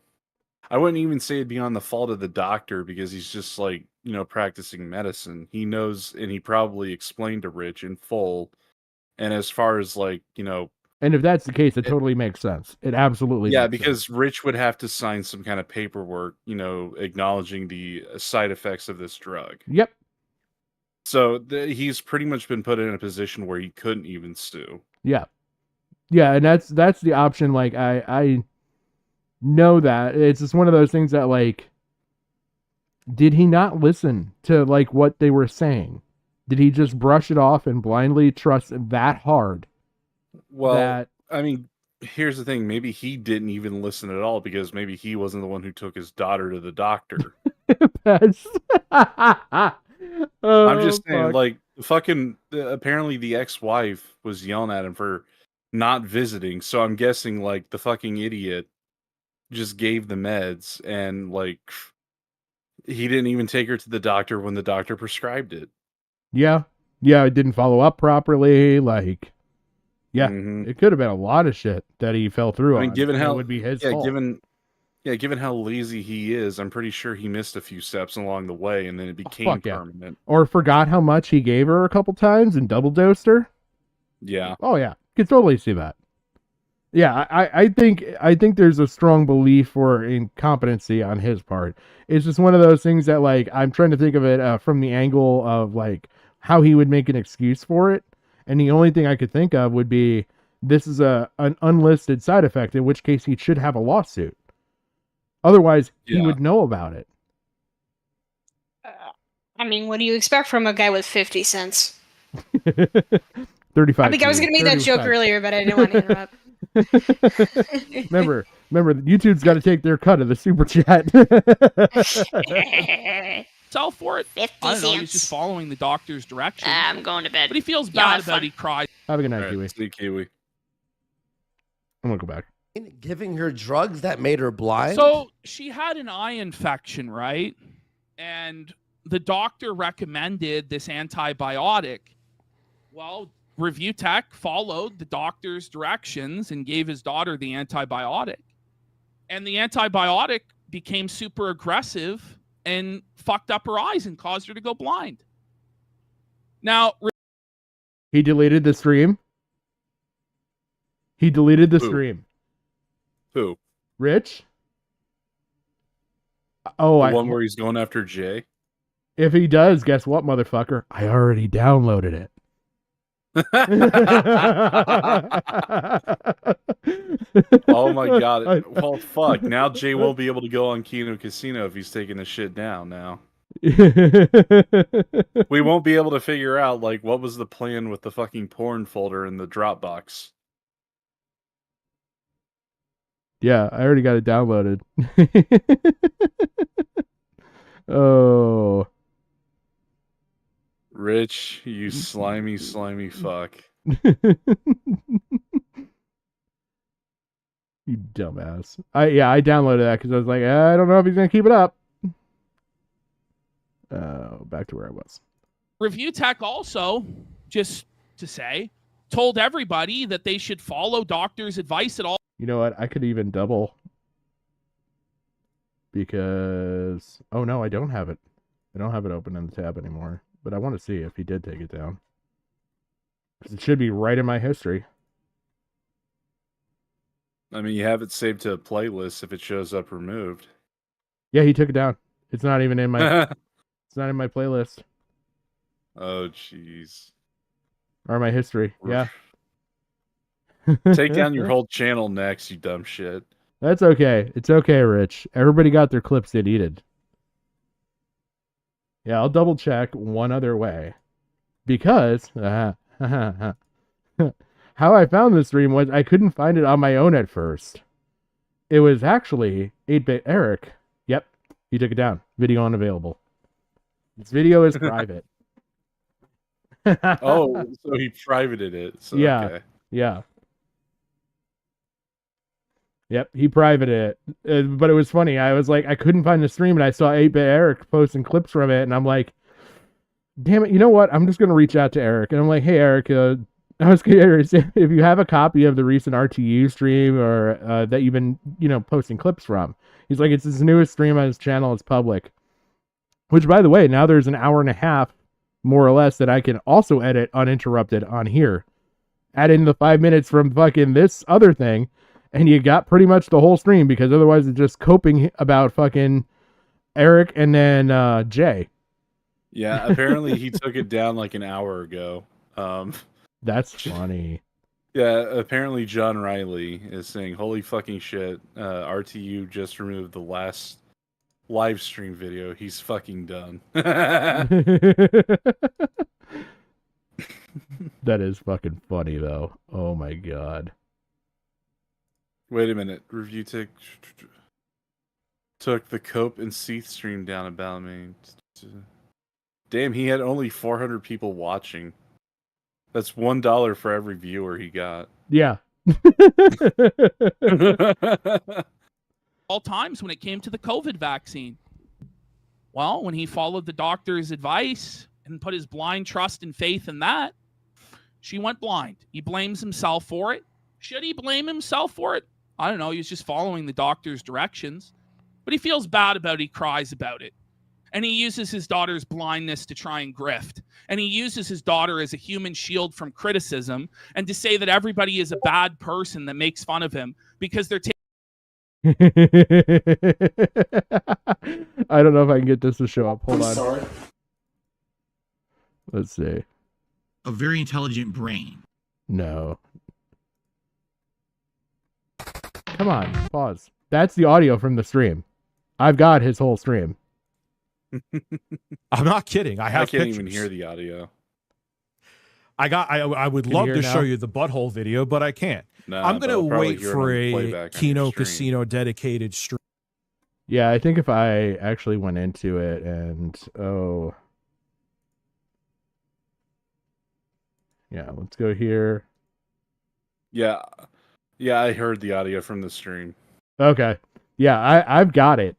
Speaker 15: I wouldn't even say it'd be on the fault of the doctor because he's just like, practicing medicine. He knows, and he probably explained to Rich in full. And as far as like,
Speaker 4: and if that's the case, it totally makes sense. It absolutely
Speaker 15: yeah,
Speaker 4: makes
Speaker 15: because
Speaker 4: sense.
Speaker 15: Rich would have to sign some kind of paperwork, acknowledging the side effects of this drug.
Speaker 4: Yep.
Speaker 15: So he's pretty much been put in a position where he couldn't even sue.
Speaker 4: Yeah. Yeah, and that's the option. Like I know that. It's just one of those things that like, did he not listen to like what they were saying? Did he just brush it off and blindly trust that hard?
Speaker 15: Well, I mean, here's the thing. Maybe he didn't even listen at all because maybe he wasn't the one who took his daughter to the doctor. I'm just saying, like, fucking, apparently the ex-wife was yelling at him for not visiting. So I'm guessing, like, the fucking idiot just gave the meds and, like, he didn't even take her to the doctor when the doctor prescribed it.
Speaker 4: Yeah. Yeah, it didn't follow up properly. Like, yeah, it could have been a lot of shit that he fell through on.
Speaker 15: I mean, given how
Speaker 4: it would be his fault.
Speaker 15: Given how lazy he is, I'm pretty sure he missed a few steps along the way, and then it became permanent.
Speaker 4: Or forgot how much he gave her a couple times and double dosed her.
Speaker 15: Yeah.
Speaker 4: Oh yeah, could totally see that. Yeah, I think there's a strong belief for incompetency on his part. It's just one of those things that like I'm trying to think of it from the angle of like how he would make an excuse for it, and the only thing I could think of would be this is an unlisted side effect, in which case he should have a lawsuit. Otherwise, he would know about it.
Speaker 20: I mean, what do you expect from a guy with 50 cents?
Speaker 4: 35.
Speaker 20: I think I was going to make that joke earlier, but I didn't want to interrupt.
Speaker 4: remember, YouTube's got to take their cut of the super chat.
Speaker 16: Sell for it.
Speaker 20: 50
Speaker 16: I don't know. He's
Speaker 20: cents.
Speaker 16: just following the doctor's directions.
Speaker 20: I'm going to bed.
Speaker 16: But he feels
Speaker 20: Y'all
Speaker 16: bad
Speaker 20: have
Speaker 16: about
Speaker 20: fun.
Speaker 16: it. He cried.
Speaker 4: Have a good night,
Speaker 15: All
Speaker 4: Kiwi.
Speaker 15: right, see Kiwi.
Speaker 4: I'm gonna go back.
Speaker 17: Giving her drugs that made her blind?
Speaker 16: So she had an eye infection, right? And the doctor recommended this antibiotic. Well, Review Tech followed the doctor's directions and gave his daughter the antibiotic. And the antibiotic became super aggressive and fucked up her eyes and caused her to go blind. Now,
Speaker 4: He deleted the stream. He deleted the stream.
Speaker 15: Who?
Speaker 4: Rich? Oh,
Speaker 15: The one where he's going after Jay?
Speaker 4: If he does, guess what, motherfucker? I already downloaded it.
Speaker 15: Oh my god. Well, fuck. Now Jay won't be able to go on Kino Casino if he's taking this shit down now. We won't be able to figure out, like, what was the plan with the fucking porn folder in the Dropbox.
Speaker 4: Yeah, I already got it downloaded. Oh.
Speaker 15: Rich, you slimy, slimy fuck.
Speaker 4: You dumbass. I downloaded that because I was like, I don't know if he's gonna keep it up. Back to where I was.
Speaker 16: Review Tech also, just to say, told everybody that they should follow doctors' advice at all.
Speaker 4: You know what? I could even double because oh no, I don't have it. I don't have it open in the tab anymore. But I want to see if he did take it down. Because it should be right in my history.
Speaker 15: I mean, you have it saved to a playlist if it shows up removed.
Speaker 4: Yeah, he took it down. It's not even in my. It's not in my playlist
Speaker 15: Oh, jeez.
Speaker 4: or my history. Yeah.
Speaker 15: Take down your whole channel next, you dumb shit.
Speaker 4: That's okay. It's okay, Rich. Everybody got their clips they needed. Yeah, I'll double check one other way. Because how I found this stream was I couldn't find it on my own at first. It was actually 8-Bit Eric. Yep, he took it down. Video unavailable. This video is private.
Speaker 15: Oh, so he privated it. So,
Speaker 4: yeah,
Speaker 15: okay.
Speaker 4: yeah. Yep, he privated it. But it was funny. I was like, I couldn't find the stream, and I saw 8-Bit Eric posting clips from it, and I'm like, damn it, you know what? I'm just going to reach out to Eric. And I'm like, hey, Eric, I was curious if you have a copy of the recent RTU stream or that you've been, posting clips from. He's like, it's his newest stream on his channel. It's public. Which, by the way, now there's an hour and a half, more or less, that I can also edit uninterrupted on here. Add in the 5 minutes from fucking this other thing, and you got pretty much the whole stream, because otherwise it's just coping about fucking Eric and then Jay.
Speaker 15: Yeah, apparently he took it down like an hour ago.
Speaker 4: That's funny.
Speaker 15: Yeah, apparently John Riley is saying, holy fucking shit, RTU just removed the last live stream video. He's fucking done.
Speaker 4: That is fucking funny, though. Oh my god.
Speaker 15: Wait a minute. Review took the Cope and Seath stream down about me. Damn, he had only 400 people watching. That's $1 for every viewer he got.
Speaker 4: Yeah.
Speaker 16: All times when it came to the COVID vaccine. Well, when he followed the doctor's advice and put his blind trust and faith in that, she went blind. He blames himself for it. Should he blame himself for it? I don't know. He was just following the doctor's directions. But he feels bad about it. He cries about it. And he uses his daughter's blindness to try and grift. And he uses his daughter as a human shield from criticism and to say that everybody is a bad person that makes fun of him because they're
Speaker 4: I don't know if I can get this to show up. Hold on.
Speaker 5: Sorry.
Speaker 4: Let's see.
Speaker 5: A very intelligent brain.
Speaker 4: No. Come on, pause. That's the audio from the stream. I've got his whole stream.
Speaker 7: I'm not kidding. I
Speaker 15: can't
Speaker 7: pictures.
Speaker 15: even hear the audio.
Speaker 7: I would love to show you the butthole video, but I can't.
Speaker 15: No,
Speaker 7: I'm going to wait for a
Speaker 15: playback on
Speaker 7: Kino
Speaker 15: your stream.
Speaker 7: Casino dedicated stream.
Speaker 4: Yeah, I think if I actually went into it and yeah, let's go here.
Speaker 15: Yeah, I heard the audio from the stream.
Speaker 4: Okay. Yeah, I've got it.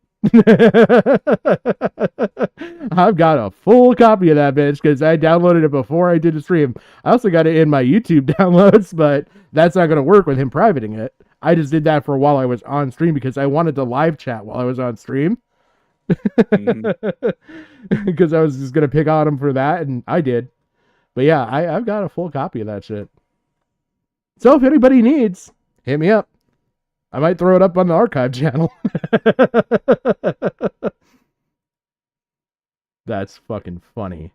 Speaker 4: I've got a full copy of that bitch because I downloaded it before I did the stream. I also got it in my YouTube downloads, but that's not going to work with him privating it. I just did that for while I was on stream because I wanted to live chat while I was on stream. Because I was just going to pick on him for that, and I did. But yeah, I've got a full copy of that shit. So if anybody needs, hit me up. I might throw it up on the archive channel. That's fucking funny.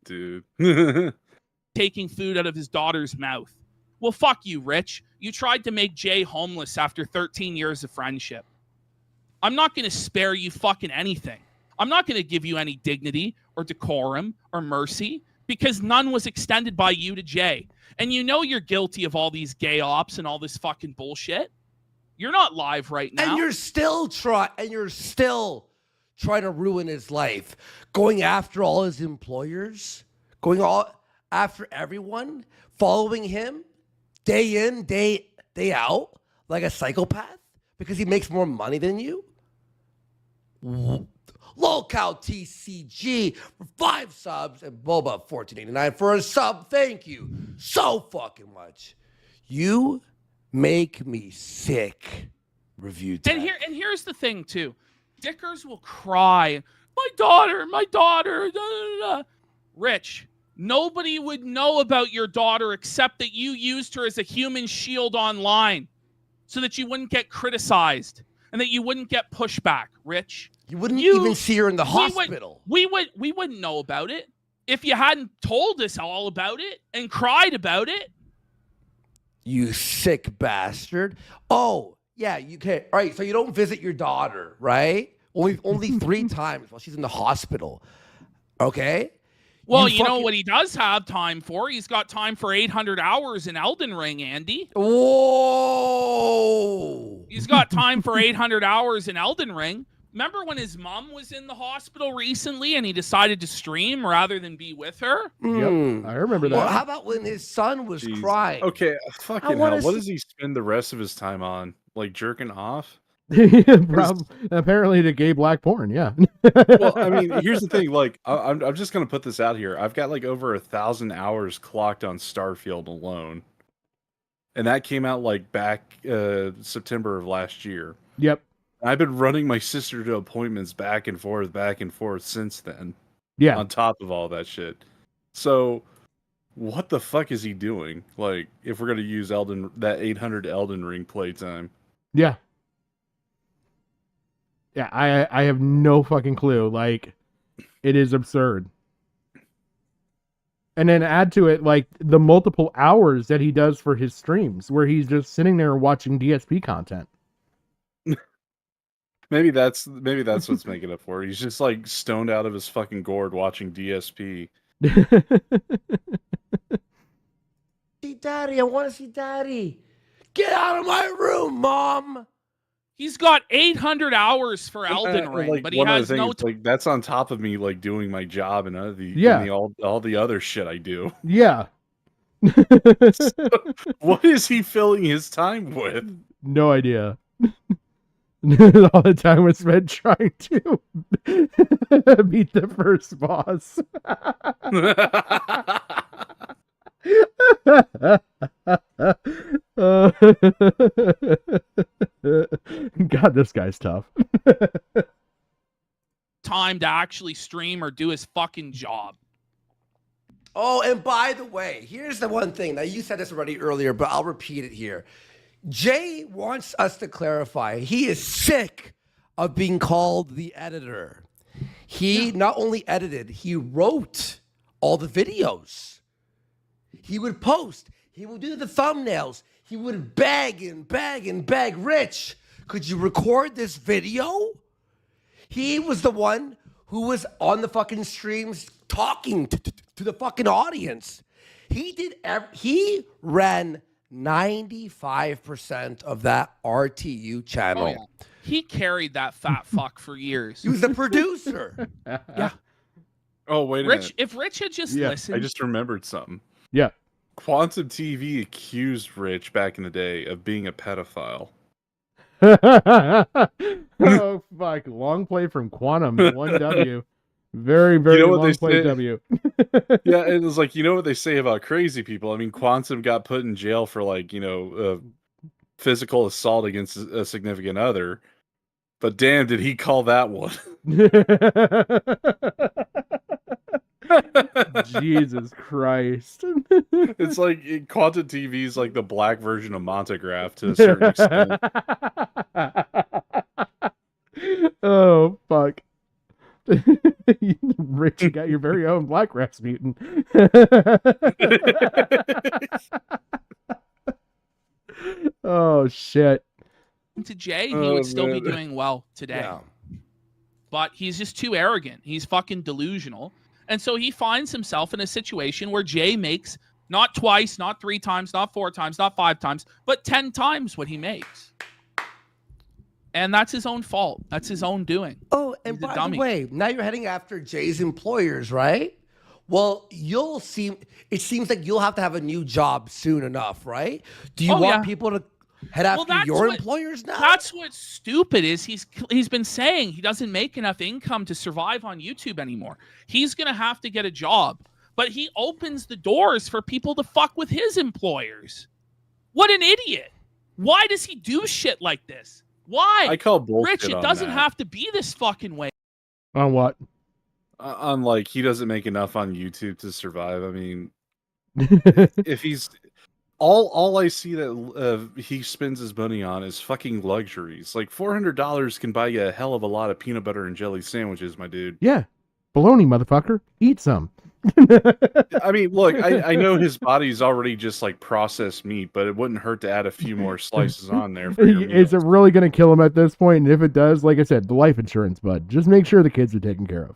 Speaker 15: Dude.
Speaker 16: taking food out of his daughter's mouth. Well, fuck you, Rich. You tried to make Jay homeless after 13 years of friendship. I'm not going to spare you fucking anything. I'm not going to give you any dignity or decorum or mercy because none was extended by you to Jay. And you know you're guilty of all these gay ops and all this fucking bullshit. You're not live right now.
Speaker 17: And you're still trying to ruin his life. Going after all his employers, going all after everyone, following him day in, day out, like a psychopath because he makes more money than you. Lolcow TCG for 5 subs and Boba 1489 for a sub. Thank you so fucking much. You make me sick. Review
Speaker 16: And here's the thing too. Dickers will cry, my daughter, da, da, da. Rich, nobody would know about your daughter except that you used her as a human shield online so that you wouldn't get criticized and that you wouldn't get pushback, Rich.
Speaker 17: You wouldn't even see her in the hospital.
Speaker 16: We wouldn't know about it if you hadn't told us all about it and cried about it.
Speaker 17: You sick bastard. Oh, yeah, you can. All right, so you don't visit your daughter, right? Only 3 times while she's in the hospital. Okay?
Speaker 16: Well, you know what he does have time for? He's got time for 800 hours in Elden Ring, Andy.
Speaker 17: Whoa!
Speaker 16: He's got time for 800 hours in Elden Ring. Remember when his mom was in the hospital recently and he decided to stream rather than be with her?
Speaker 4: Yep, I remember that.
Speaker 17: Well, how about when his son was crying?
Speaker 15: Okay, fucking hell. What does he spend the rest of his time on? Like jerking off?
Speaker 4: Apparently to gay black porn, yeah.
Speaker 15: Well, I mean, here's the thing. Like, I'm just gonna put this out here. I've got like over 1,000 hours clocked on Starfield alone, and that came out like back September of last year.
Speaker 4: Yep.
Speaker 15: I've been running my sister to appointments back and forth since then.
Speaker 4: Yeah.
Speaker 15: On top of all that shit. So, what the fuck is he doing? Like, if we're gonna use that 800 Elden Ring playtime.
Speaker 4: Yeah. Yeah, I have no fucking clue. Like, it is absurd. And then add to it, like, the multiple hours that he does for his streams, where he's just sitting there watching DSP content.
Speaker 15: Maybe that's what's making up for it. He's just like stoned out of his fucking gourd watching DSP.
Speaker 17: See Daddy, I want to see Daddy. Get out of my room, Mom.
Speaker 16: He's got 800 hours for Elden Ring,
Speaker 15: like,
Speaker 16: but he has no time.
Speaker 15: Like, that's on top of me like doing my job and all the other shit I do.
Speaker 4: Yeah.
Speaker 15: So, what is he filling his time with?
Speaker 4: No idea. All the time was spent trying to beat the first boss. God, this guy's tough.
Speaker 16: Time to actually stream or do his fucking job.
Speaker 17: Oh, and by the way, here's the one thing. Now, you said this already earlier, but I'll repeat it here. Jay wants us to clarify. He is sick of being called the editor. He not only edited, he wrote all the videos. He would post. He would do the thumbnails. He would beg and beg and beg. Rich, could you record this video? He was the one who was on the fucking streams talking to the fucking audience. He ran 95% of that RTU channel.
Speaker 16: Oh, yeah. He carried that fat fuck for years.
Speaker 17: He was the producer.
Speaker 16: Yeah.
Speaker 15: Oh, wait a minute.
Speaker 16: If Rich had just listened.
Speaker 15: I just remembered something.
Speaker 4: Yeah.
Speaker 15: Quantum TV accused Rich back in the day of being a pedophile.
Speaker 4: Oh, fuck. Long play from Quantum. 1W. Very, very long play W.
Speaker 15: Yeah, it was like, you know what they say about crazy people? I mean, Quantum got put in jail for, like, physical assault against a significant other. But damn, did he call that one?
Speaker 4: Jesus Christ.
Speaker 15: It's like Quantum TV is like the black version of Montagraph to a certain extent.
Speaker 4: Oh, fuck. Rich, you got your very own Black Rasputin. Oh, shit.
Speaker 16: To Jay, he would still be doing well today.
Speaker 17: Yeah.
Speaker 16: But he's just too arrogant. He's fucking delusional. And so he finds himself in a situation where Jay makes not twice, not 3 times, not 4 times, not 5 times, but 10 times what he makes. And that's his own fault. That's his own doing.
Speaker 17: Oh, and by the way, now you're heading after Jay's employers, right? Well, it seems like you'll have to have a new job soon enough, right? Do you want people to head after your employers now?
Speaker 16: That's what's stupid is he's been saying he doesn't make enough income to survive on YouTube anymore. He's going to have to get a job. But he opens the doors for people to fuck with his employers. What an idiot. Why does he do shit like this? Why?
Speaker 15: I call bullshit
Speaker 16: Rich, it
Speaker 15: on
Speaker 16: doesn't
Speaker 15: that.
Speaker 16: have to be this fucking way.
Speaker 4: On what?
Speaker 15: On like he doesn't make enough on YouTube to survive. I mean, if he's all I see that he spends his money on is fucking luxuries. Like $400 can buy you a hell of a lot of peanut butter and jelly sandwiches, my dude.
Speaker 4: Yeah. Bologna, motherfucker. Eat some.
Speaker 15: I mean, look, I know his body's already just like processed meat, but it wouldn't hurt to add a few more slices on there for your meal.
Speaker 4: Is it really going to kill him at this point? And if it does, like I said, the life insurance, bud. Just make sure the kids are taken care of.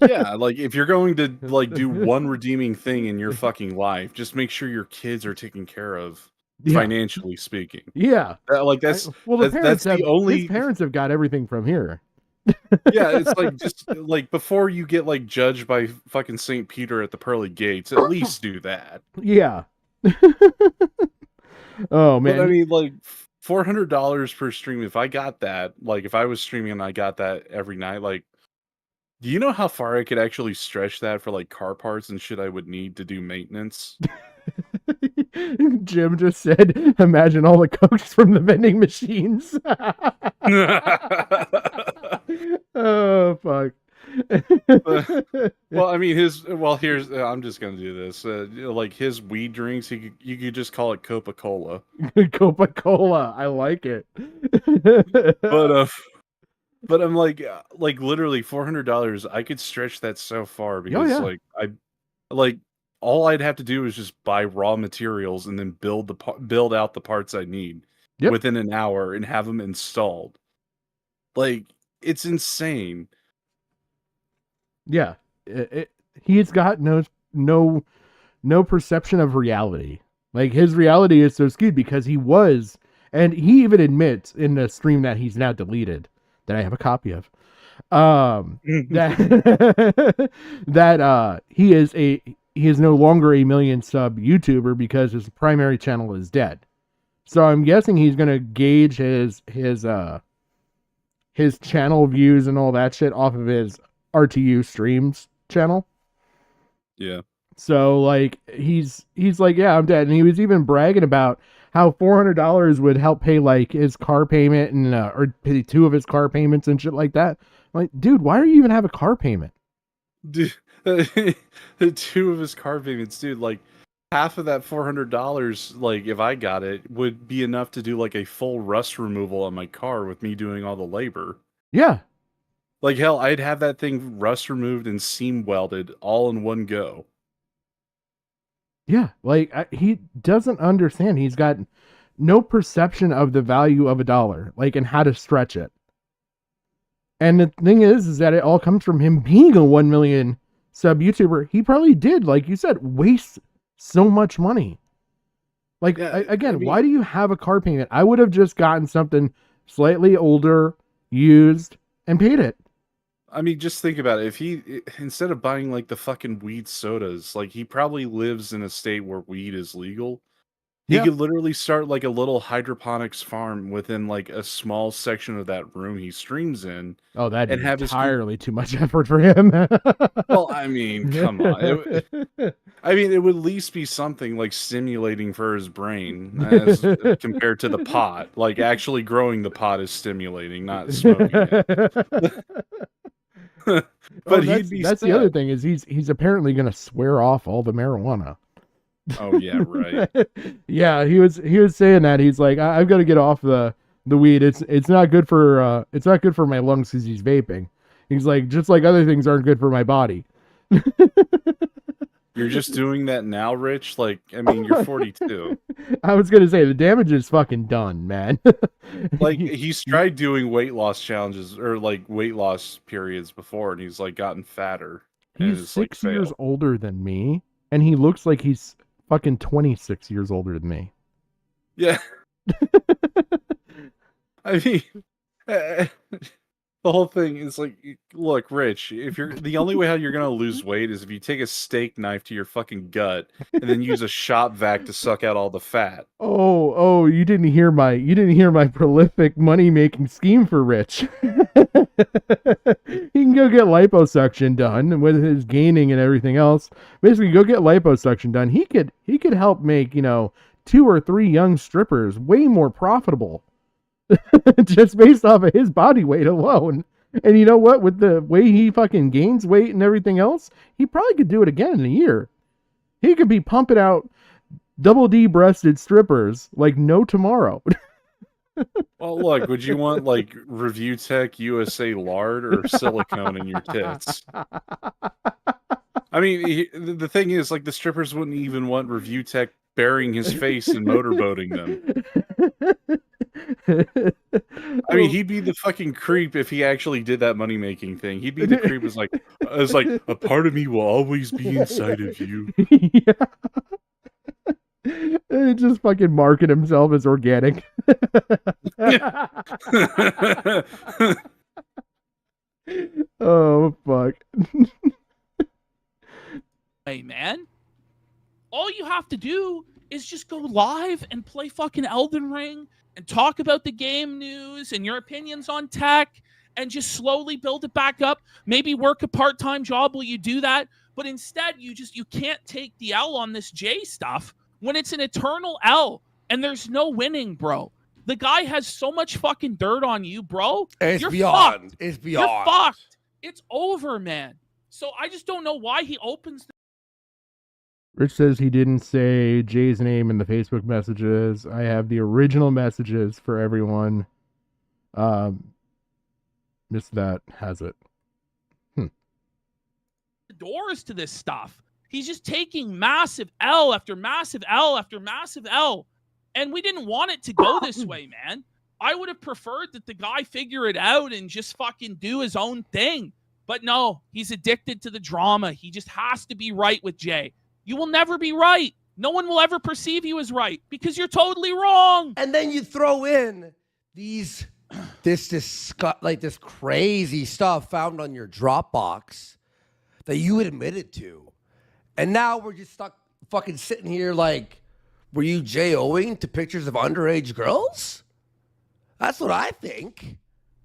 Speaker 15: Yeah, like if you're going to like do one redeeming thing in your fucking life, just make sure your kids are taken care of, financially speaking.
Speaker 4: Yeah.
Speaker 15: That's
Speaker 4: parents
Speaker 15: the only.
Speaker 4: his parents have got everything from here.
Speaker 15: Yeah, it's like just like before you get like judged by fucking St. Peter at the pearly gates, at least do that.
Speaker 4: Yeah. Oh man.
Speaker 15: But I mean, like $400 per stream. If I got that, like if I was streaming and I got that every night, like, do you know how far I could actually stretch that for like car parts and shit I would need to do maintenance?
Speaker 4: Jim just said, imagine all the cokes from the vending machines. Oh, fuck.
Speaker 15: Well, I mean, here's, I'm just going to do this. Like his weed drinks, you could just call it Coca-Cola.
Speaker 4: Coca-Cola. I like it.
Speaker 15: But I'm like literally $400. I could stretch that so far because like all I'd have to do is just buy raw materials and then build out the parts I need within an hour and have them installed. Like it's insane.
Speaker 4: Yeah, he's got no perception of reality. Like his reality is so skewed because he was, and he even admits in the stream that he's now deleted, that I have a copy of, that he is no longer a million sub YouTuber because his primary channel is dead. So I'm guessing he's gonna gauge his channel views and all that shit off of his RTU streams channel.
Speaker 15: Yeah.
Speaker 4: So like he's like, yeah, I'm dead. And he was even bragging about how $400 would help pay like his car payment and or pay 2 of his car payments and shit like that. I'm like, dude, why do you even have a car payment?
Speaker 15: Dude, 2 of his car payments, dude, like half of that $400, like if I got it, would be enough to do like a full rust removal on my car with me doing all the labor.
Speaker 4: Yeah.
Speaker 15: Like hell, I'd have that thing rust removed and seam welded all in one go.
Speaker 4: Yeah, like he doesn't understand. He's got no perception of the value of a dollar, like, and how to stretch it. And the thing is that it all comes from him being a 1 million sub YouTuber. He probably did, like you said, waste so much money. Like, again, why do you have a car payment? I would have just gotten something slightly older, used, and paid it.
Speaker 15: I mean, just think about it. If he, instead of buying like the fucking weed sodas, like he probably lives in a state where weed is legal. He could literally start like a little hydroponics farm within like a small section of that room he streams in.
Speaker 4: Oh, that'd
Speaker 15: and
Speaker 4: be
Speaker 15: have
Speaker 4: entirely too much effort for him.
Speaker 15: Well, I mean, come on. I mean, it would at least be something like stimulating for his brain as compared to the pot. Like actually growing the pot is stimulating, not smoking it. But
Speaker 4: that's the other thing is he's apparently going to swear off all the marijuana.
Speaker 15: Oh yeah, right.
Speaker 4: Yeah, he was saying that he's like, I've got to get off the weed. It's not good for my lungs because he's vaping. He's like, just like other things aren't good for my body.
Speaker 15: You're just doing that now, Rich? Like, I mean, you're 42.
Speaker 4: I was gonna say the damage is fucking done, man.
Speaker 15: Like he's tried doing weight loss challenges or like weight loss periods before, and he's like gotten fatter.
Speaker 4: He's 6 years older than me, and he looks like he's fucking 26 years older than me.
Speaker 15: Yeah. I mean, the whole thing is like, look, Rich, if you're the only way how you're gonna lose weight is if you take a steak knife to your fucking gut and then use a shop vac to suck out all the fat.
Speaker 4: Oh, you didn't hear my prolific money making scheme for Rich. He can go get liposuction done with his gaining and everything else. Basically, go get liposuction done. He could help make 2 or 3 young strippers way more profitable just based off of his body weight alone. And you know what? With the way he fucking gains weight and everything else, he probably could do it again in a year. He could be pumping out double D breasted strippers like no tomorrow.
Speaker 15: Well, look, would you want like Reviewtechusa lard or silicone in your tits? I mean, the thing is, like, the strippers wouldn't even want Reviewtech burying his face and motorboating them. I mean, he'd be the fucking creep if he actually did that money-making thing. He'd be the creep as like, a part of me will always be inside of you.
Speaker 4: Yeah. Just fucking market himself as organic. Oh, fuck.
Speaker 16: Hey, man. All you have to do is just go live and play fucking Elden Ring and talk about the game news and your opinions on tech and just slowly build it back up. Maybe work a part-time job while you do that. But instead, you can't take the L on this J stuff when it's an eternal L and there's no winning, bro. The guy has so much fucking dirt on you, bro.
Speaker 17: It's beyond.
Speaker 16: Fucked.
Speaker 17: It's beyond.
Speaker 16: You're fucked. It's over, man. So I just don't know why he opens.
Speaker 4: Rich says he didn't say Jay's name in the Facebook messages. I have the original messages for everyone. Missed that has it.
Speaker 16: The doors to this stuff. He's just taking massive L after massive L after massive L. And we didn't want it to go this way, man. I would have preferred that the guy figure it out and just fucking do his own thing. But no, he's addicted to the drama. He just has to be right with Jay. You will never be right. No one will ever perceive you as right because you're totally wrong.
Speaker 17: And then you throw in this crazy stuff found on your Dropbox that you admitted to. And now we're just stuck fucking sitting here like, were you J-O'ing to pictures of underage girls? That's what I think.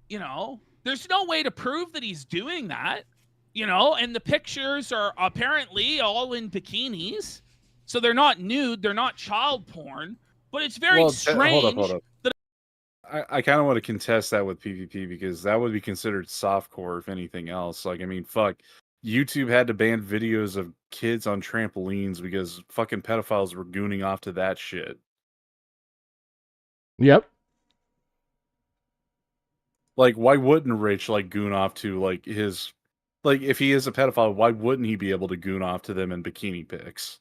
Speaker 16: You know, there's no way to prove that he's doing that. You know, and the pictures are apparently all in bikinis. So they're not nude, they're not child porn. But it's very strange.
Speaker 15: Hold up. I kind of want to contest that with PvP because that would be considered softcore if anything else. Like, I mean, fuck. YouTube had to ban videos of kids on trampolines because fucking pedophiles were gooning off to that shit.
Speaker 4: Yep.
Speaker 15: Like, why wouldn't Rich, like, goon off to, like, his... Like, if he is a pedophile, why wouldn't he be able to goon off to them in bikini pics?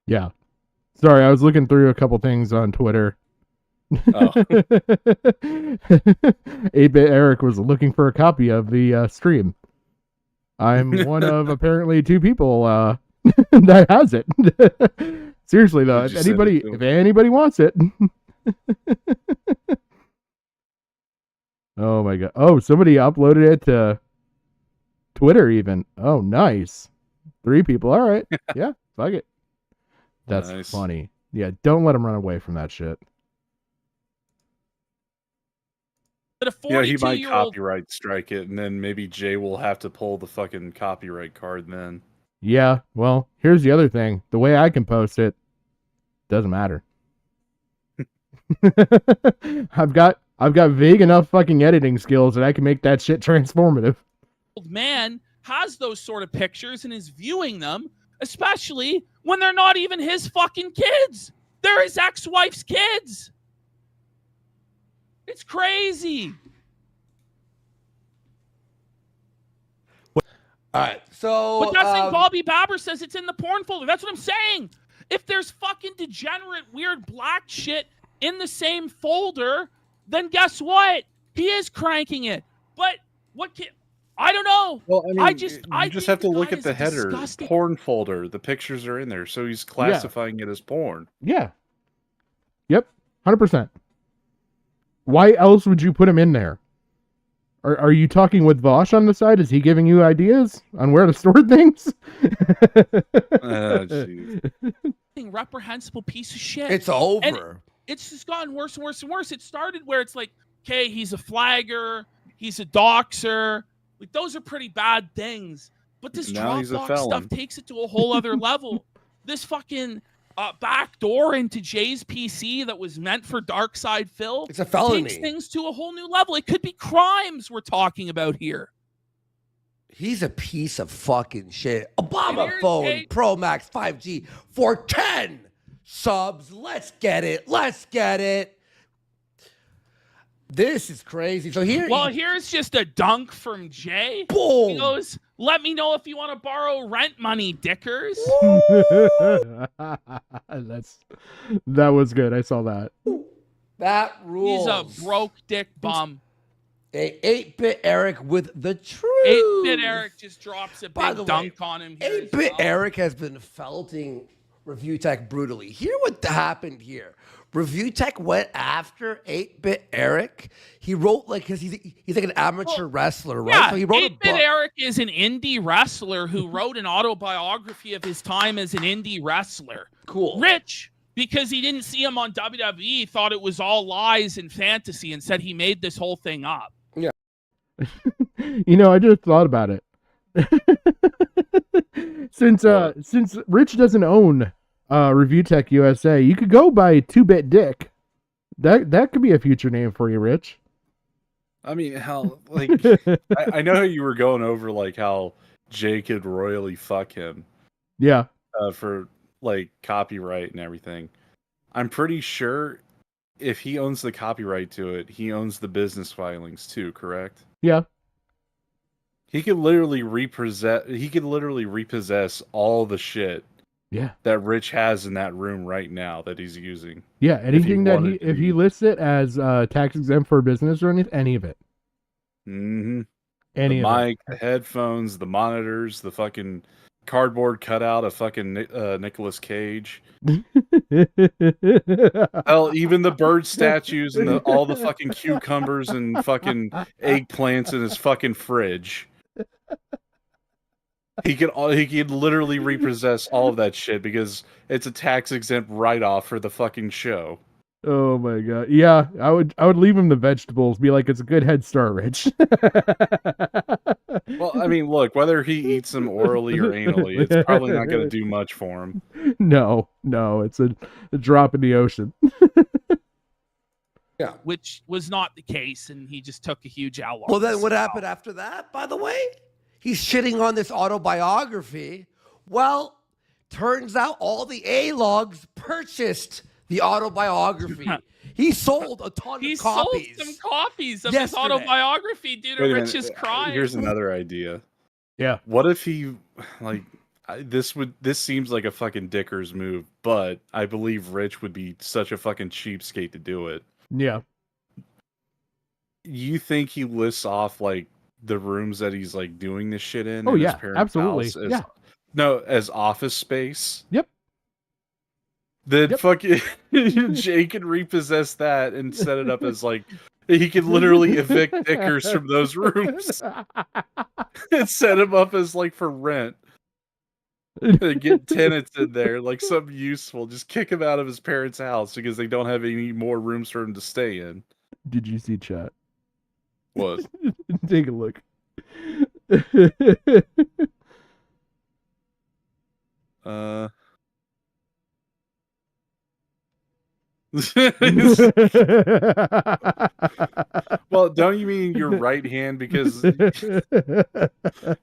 Speaker 4: Yeah. Sorry, I was looking through a couple things on Twitter.
Speaker 15: Oh.
Speaker 4: 8-Bit Eric was looking for a copy of the stream. I'm one of apparently 2 people that has it. Seriously though, if anybody wants it. Oh my god. Oh, somebody uploaded it to Twitter even. Oh, nice. 3 people. All right. Yeah, fuck it. That's
Speaker 15: nice.
Speaker 4: Funny. Yeah, don't let him run away from that shit.
Speaker 16: But
Speaker 15: yeah, he might copyright strike it, and then maybe Jay will have to pull the fucking copyright card then.
Speaker 4: Yeah, well, here's the other thing. The way I can post it doesn't matter. I've got vague enough fucking editing skills that I can make that shit transformative.
Speaker 16: Old man has those sort of pictures and is viewing them, especially when they're not even his fucking kids. They're his ex-wife's kids. It's crazy.
Speaker 17: All right, so...
Speaker 16: But that's like Bobby Babber says it's in the porn folder. That's what I'm saying. If there's fucking degenerate, weird black shit in the same folder, then guess what? He is cranking it. But what can... I don't know.
Speaker 15: Well, I mean, you just have to look at the header. Porn folder. The pictures are in there, so he's classifying it as porn.
Speaker 4: Yeah. Yep. 100%. Why else would you put him in there? Are you talking with Vosh on the side? Is he giving you ideas on where to store things?
Speaker 16: Reprehensible piece of shit.
Speaker 17: It's over.
Speaker 16: And it's just gotten worse and worse and worse. It started where it's like, okay, he's a flagger, he's a doxer. Like, those are pretty bad things. But this Dropbox stuff takes it to a whole other level. This fucking back door into Jay's PC that was meant for Dark Side Phil.
Speaker 17: It's a felony.
Speaker 16: Takes things to a whole new level. It could be crimes we're talking about here.
Speaker 17: He's a piece of fucking shit. Obama phone Pro Max 5G for 10 subs. Let's get it. Let's get it. This is crazy. So
Speaker 16: here's just a dunk from Jay.
Speaker 17: Boom.
Speaker 16: He goes, let me know if you want to borrow rent money, dickers.
Speaker 4: That was good. I saw that.
Speaker 17: That rules.
Speaker 16: He's a broke dick bum.
Speaker 17: A 8-bit Eric with the truth.
Speaker 16: 8-bit Eric just drops a big dunk on him.
Speaker 17: 8-bit Eric has been felting Review Tech brutally. Hear what happened here. Review Tech went after 8-bit Eric. He wrote because he's like an amateur wrestler, right?
Speaker 16: Yeah,
Speaker 17: so he wrote
Speaker 16: 8-bit Eric is an indie wrestler who wrote an autobiography of his time as an indie wrestler.
Speaker 17: Cool.
Speaker 16: Rich, because he didn't see him on WWE, thought it was all lies and fantasy and said he made this whole thing up.
Speaker 17: Yeah.
Speaker 4: I just thought about it. Since Rich doesn't own Review Tech USA, you could go by 2-bit Dick. That could be a future name for you, Rich.
Speaker 15: I mean, hell, like I know you were going over like how Jay could royally fuck him.
Speaker 4: Yeah.
Speaker 15: For like copyright and everything. I'm pretty sure if he owns the copyright to it, he owns the business filings too, correct?
Speaker 4: Yeah.
Speaker 15: He could literally repossess all the shit that Rich has in that room right now that he's using.
Speaker 4: Yeah, anything if he lists it as tax exempt for business or any of it.
Speaker 15: Mm-hmm.
Speaker 4: Any
Speaker 15: the
Speaker 4: of
Speaker 15: mic, the headphones, the monitors, the fucking cardboard cutout of fucking Nicolas Cage. Hell, even the bird statues and all the fucking cucumbers and fucking eggplants in his fucking fridge. He could literally repossess all of that shit because it's a tax exempt write-off for the fucking show.
Speaker 4: Oh my god. Yeah, I would leave him the vegetables, be like, it's a good head start, Rich.
Speaker 15: Well, I mean, look, whether he eats them orally or anally, it's probably not going to do much for him.
Speaker 4: No, it's a drop in the ocean.
Speaker 17: Yeah.
Speaker 16: Which was not the case, and he just took a huge L.
Speaker 17: Well, then what happened after that, by the way? He's shitting on this autobiography. Well, turns out all the A-logs purchased the autobiography. He sold a ton of copies.
Speaker 16: He sold some copies of his autobiography due to Rich's crime.
Speaker 15: Here's another idea.
Speaker 4: Yeah.
Speaker 15: What if he, like, this seems like a fucking dicker's move, but I believe Rich would be such a fucking cheapskate to do it.
Speaker 4: Yeah.
Speaker 15: You think he lists off, like, the rooms that he's, like, doing this shit in?
Speaker 4: Oh,
Speaker 15: his
Speaker 4: yeah,
Speaker 15: parents'
Speaker 4: absolutely.
Speaker 15: house as office space?
Speaker 4: Yep.
Speaker 15: Then fucking Jay can repossess that and set it up as like he can literally evict dickers from those rooms and set them up as like for rent. And get tenants in there, like something useful. Just kick him out of his parents' house because they don't have any more rooms for him to stay in.
Speaker 4: Did you see chat?
Speaker 15: What?
Speaker 4: Take a look.
Speaker 15: Well, don't you mean your right hand because you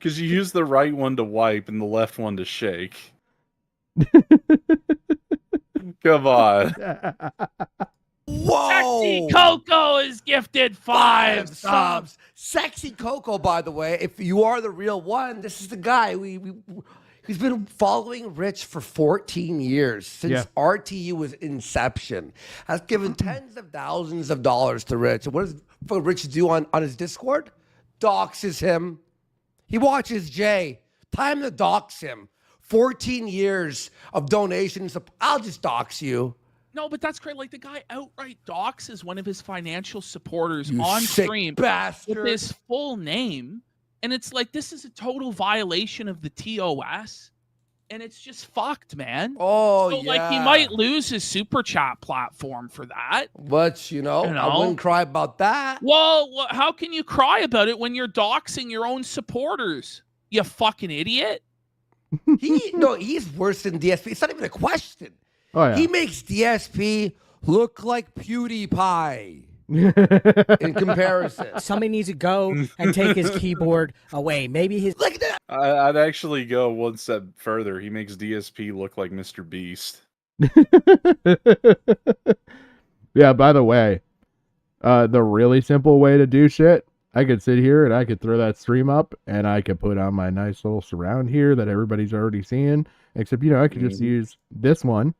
Speaker 15: use the right one to wipe and the left one to shake? Come on.
Speaker 17: Whoa!
Speaker 16: Sexy Coco is gifted 5 subs.
Speaker 17: Sexy Coco, by the way, if you are the real one, this is the guy he's been following Rich for 14 years, since RTU was inception. Has given tens of thousands of dollars to Rich. And what does Rich do on his Discord? Doxes him. He watches Jay. Time to dox him. 14 years of donations. I'll just dox you.
Speaker 16: No, but that's great. Like, the guy outright doxes one of his financial supporters
Speaker 17: You
Speaker 16: on
Speaker 17: sick
Speaker 16: stream
Speaker 17: bastard.
Speaker 16: with his full name. And it's like, this is a total violation of the TOS. And it's just fucked, man.
Speaker 17: Oh,
Speaker 16: so, like, he might lose his super chat platform for that.
Speaker 17: But, I wouldn't cry about that.
Speaker 16: Well, how can you cry about it when you're doxing your own supporters? You fucking idiot.
Speaker 17: He's worse than DSP. It's not even a question.
Speaker 4: Oh, yeah.
Speaker 17: He makes DSP look like PewDiePie. In comparison.
Speaker 13: Somebody needs to go and take his keyboard away. Maybe his
Speaker 17: like that.
Speaker 15: I'd actually go one step further. He makes DSP look like Mr. Beast.
Speaker 4: Yeah, by the way, the really simple way to do shit, I could sit here and I could throw that stream up and I could put on my nice little surround here that everybody's already seeing. Except, I could just use this one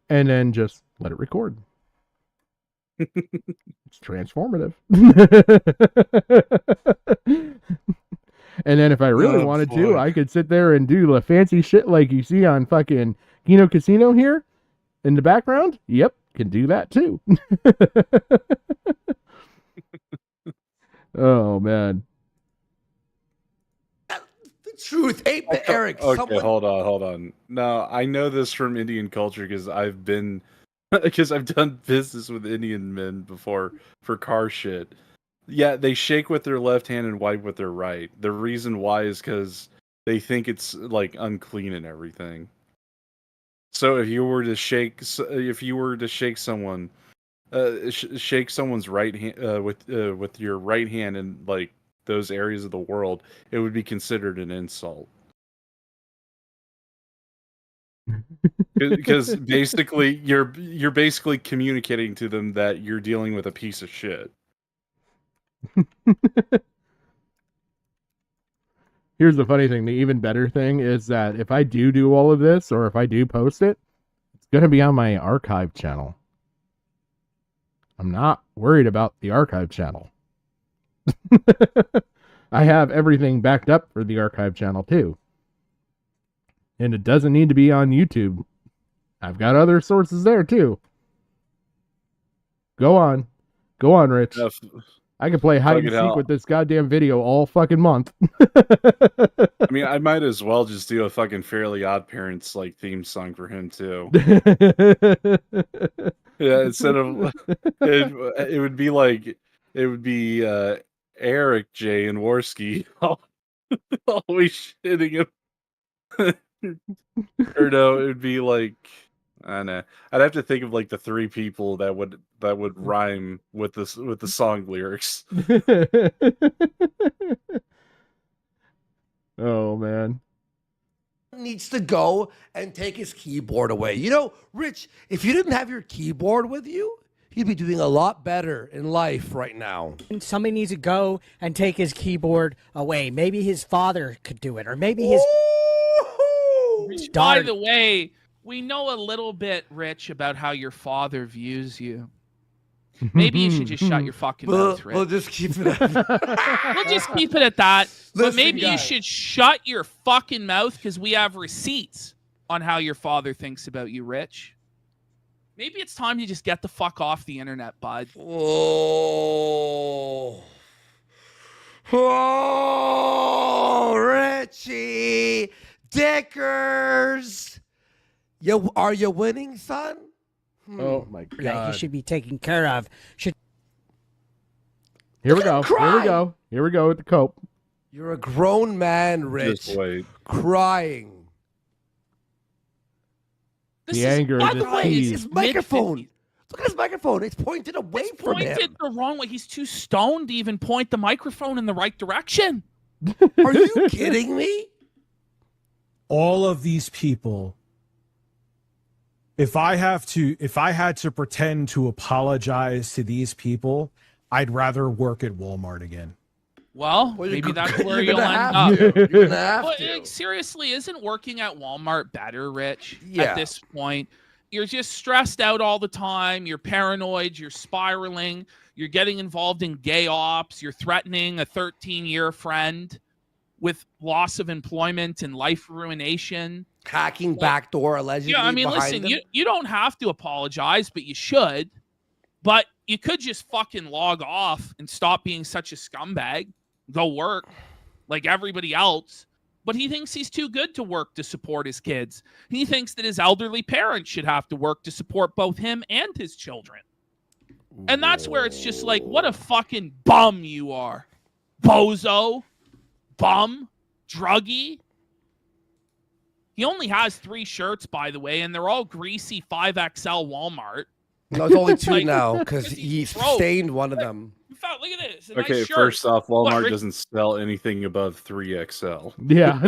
Speaker 4: and then just let it record. It's transformative. And then if I really wanted to, I could sit there and do the fancy shit like you see on fucking Kino Casino here in the background. Yep, can do that too. Oh, man.
Speaker 17: The truth. Hey, Eric.
Speaker 15: Okay, hold on. No, I know this from Indian culture because I've done business with Indian men before for car shit. Yeah, they shake with their left hand and wipe with their right. The reason why is because they think it's like unclean and everything. So if you were to shake someone, shake someone's right hand with your right hand in like those areas of the world, it would be considered an insult. Because basically you're basically communicating to them that you're dealing with a piece of shit.
Speaker 4: Here's the funny thing. The even better thing is that if I do all of this, or if I do post it, it's going to be on my archive channel. I'm not worried about the archive channel. I have everything backed up for the archive channel too. And it doesn't need to be on YouTube. I've got other sources there too. Go on, Rich. I can play hide and seek with this goddamn video all fucking month.
Speaker 15: I mean, I might as well just do a fucking Fairly Odd Parents like theme song for him too. Yeah, instead of it would be Eric, Jay, and Worski always shitting him. Or no, it would be like, I don't know. I'd have to think of like the three people that would rhyme with the song lyrics.
Speaker 4: Oh man.
Speaker 17: Needs to go and take his keyboard away. Rich, if you didn't have your keyboard with you, you'd be doing a lot better in life right now.
Speaker 13: Somebody needs to go and take his keyboard away. Maybe his father could do it, or maybe his
Speaker 16: By the way, we know a little bit, Rich, about how your father views you. Maybe you should just shut your fucking mouth, Rich.
Speaker 17: We'll just keep it at
Speaker 16: We'll just keep it at that. But
Speaker 17: Listen,
Speaker 16: maybe you
Speaker 17: guys.
Speaker 16: should shut your fucking mouth because we have receipts on how your father thinks about you, Rich. Maybe it's time to just get the fuck off the internet, bud.
Speaker 17: Oh, Richie Dickers. Are you winning, son?
Speaker 4: Oh my
Speaker 13: That
Speaker 4: god.
Speaker 13: he should be taken care of.
Speaker 4: Here we go. Here we go with the cope.
Speaker 17: You're a grown man, Rich.
Speaker 15: Just wait.
Speaker 17: Crying.
Speaker 4: The anger,
Speaker 17: By
Speaker 4: the
Speaker 17: the way,
Speaker 4: tease.
Speaker 17: his microphone. Look at his microphone. It's pointed away from him.
Speaker 16: Pointed the wrong way. He's too stoned to even point the microphone in the right direction.
Speaker 17: Are you kidding me?
Speaker 7: All of these people, if I had to pretend to apologize to these people, I'd rather work at Walmart again.
Speaker 16: Well, maybe that's where
Speaker 17: you're
Speaker 16: you'll
Speaker 17: gonna
Speaker 16: end
Speaker 17: have
Speaker 16: up.
Speaker 17: to. You're gonna have
Speaker 16: But,
Speaker 17: to.
Speaker 16: seriously, isn't working at Walmart better, Rich?
Speaker 17: Yeah.
Speaker 16: At this point, you're just stressed out all the time. You're paranoid. You're spiraling. You're getting involved in gay ops. You're threatening a 13-year friend with loss of employment and life ruination.
Speaker 17: Hacking backdoor allegedly.
Speaker 16: Yeah, I mean,
Speaker 17: behind
Speaker 16: listen,
Speaker 17: him.
Speaker 16: you don't have to apologize, but you should. But you could just fucking log off and stop being such a scumbag. Go work like everybody else. But he thinks he's too good to work to support his kids. He thinks that his elderly parents should have to work to support both him and his children. And that's where it's just like, what a fucking bum you are. Bozo. Bum. Druggie. He only has 3 shirts, by the way, and they're all greasy 5XL Walmart.
Speaker 17: No, it's only 2
Speaker 16: Like,
Speaker 17: now because he stained one of them.
Speaker 16: In fact, look at this. A
Speaker 15: Okay,
Speaker 16: nice shirt.
Speaker 15: first off, Walmart
Speaker 16: What, Rich-
Speaker 15: doesn't sell anything above 3XL.
Speaker 4: Yeah.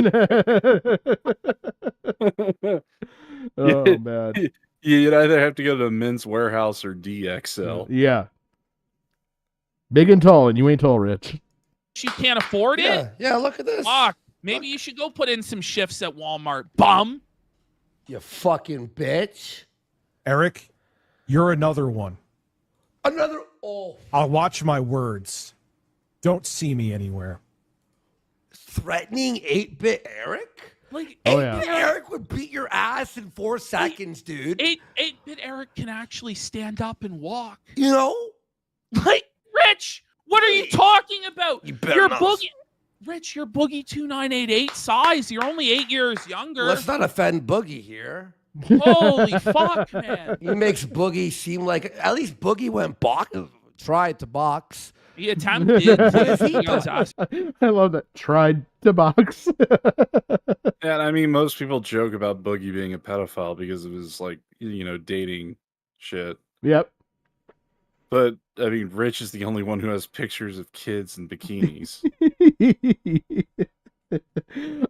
Speaker 4: Oh, man.
Speaker 15: You'd either have to go to Men's Warehouse or DXL.
Speaker 4: Yeah. Big and tall, and you ain't tall, Rich.
Speaker 16: You can't afford it?
Speaker 17: Yeah, look at this.
Speaker 16: Fuck. Maybe you should go put in some shifts at Walmart. Bum.
Speaker 17: You fucking bitch.
Speaker 7: Eric, you're another one.
Speaker 17: Another. Oh.
Speaker 7: I'll watch my words. Don't see me anywhere.
Speaker 17: Threatening 8-bit Eric?
Speaker 16: Like,
Speaker 17: 8-bit Eric would beat your ass in 4 seconds, dude.
Speaker 16: 8-bit Eric can actually stand up and walk.
Speaker 17: You know? Like,
Speaker 16: Rich, what are you talking about?
Speaker 17: better
Speaker 16: You're
Speaker 17: not.
Speaker 16: Boogie. Rich, you're Boogie 2988 size. You're only 8 years younger.
Speaker 17: Let's not offend Boogie here.
Speaker 16: Holy fuck, man.
Speaker 17: He makes Boogie seem like at least Boogie went tried to box.
Speaker 16: He attempted.
Speaker 4: I love that. Tried to box.
Speaker 15: And I mean, most people joke about Boogie being a pedophile because of his, like, dating shit.
Speaker 4: Yep.
Speaker 15: But, I mean, Rich is the only one who has pictures of kids in bikinis.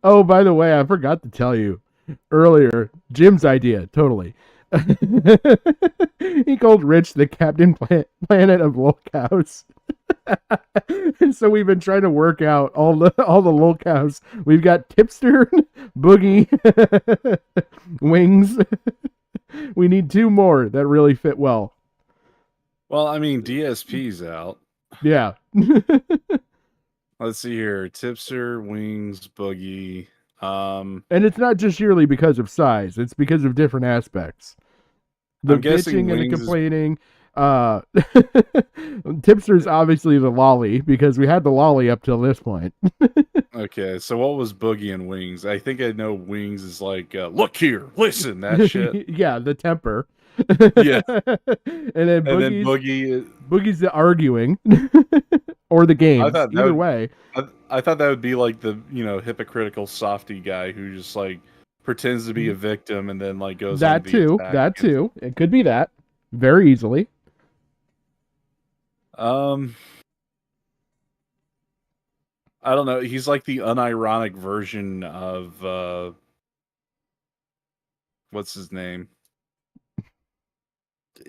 Speaker 4: Oh, by the way, I forgot to tell you earlier, Jim's idea, totally. He called Rich the Captain Planet of lolcows. And so we've been trying to work out all the lolcows. We've got Tipster, Boogie, Wings. We need 2 more that really fit well.
Speaker 15: Well, I mean, DSP's out.
Speaker 4: Yeah.
Speaker 15: Let's see here. Tipster, Wings, Boogie.
Speaker 4: And it's not just purely because of size. It's because of different aspects. The
Speaker 15: I'm guessing
Speaker 4: bitching and the
Speaker 15: Wings
Speaker 4: complaining. Tipster's obviously the lolly because we had the lolly up till this point.
Speaker 15: Okay, so what was Boogie and Wings? I think I know Wings is like, look here, listen, that shit.
Speaker 4: Yeah, the temper.
Speaker 15: Yeah.
Speaker 4: And then
Speaker 15: Boogie.
Speaker 4: Boogie's the arguing. Or the games. Either way.
Speaker 15: I thought that would be like the, hypocritical softy guy who just like pretends to be a victim and then like goes
Speaker 4: that
Speaker 15: on the
Speaker 4: too.
Speaker 15: attack.
Speaker 4: That too. It could be that. Very easily.
Speaker 15: I don't know. He's like the unironic version of what's his name?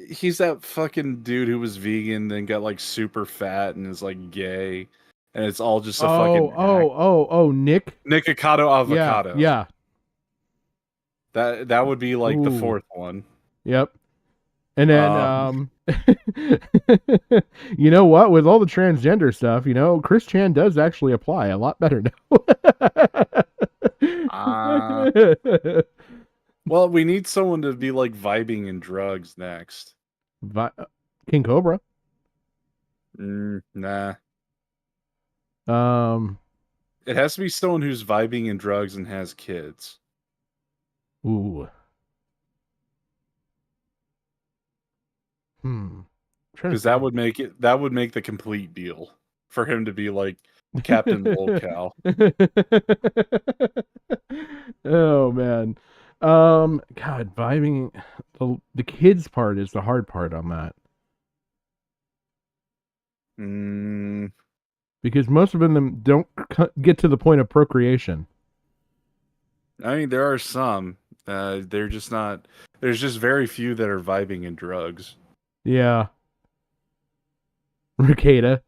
Speaker 15: He's that fucking dude who was vegan, then got like super fat and is like gay, and it's all just a fucking
Speaker 4: Nick
Speaker 15: Nikocado Avocado.
Speaker 4: Yeah.
Speaker 15: That would be like the
Speaker 4: Ooh.
Speaker 15: 4th one.
Speaker 4: Yep. And then you know what? With all the transgender stuff, Chris Chan does actually apply a lot better now.
Speaker 15: Well, we need someone to be like vibing in drugs next.
Speaker 4: King Cobra.
Speaker 15: Nah.
Speaker 4: It
Speaker 15: It has to be someone who's vibing in drugs and has kids.
Speaker 4: Ooh.
Speaker 15: Because that would make the complete deal for him to be like Captain lolcow.
Speaker 4: Oh man. God, vibing the kids part is the hard part on that. Because most of them don't get to the point of procreation.
Speaker 15: I mean, there are some. They're just not. There's just very few that are vibing in drugs.
Speaker 4: Yeah. Ricada.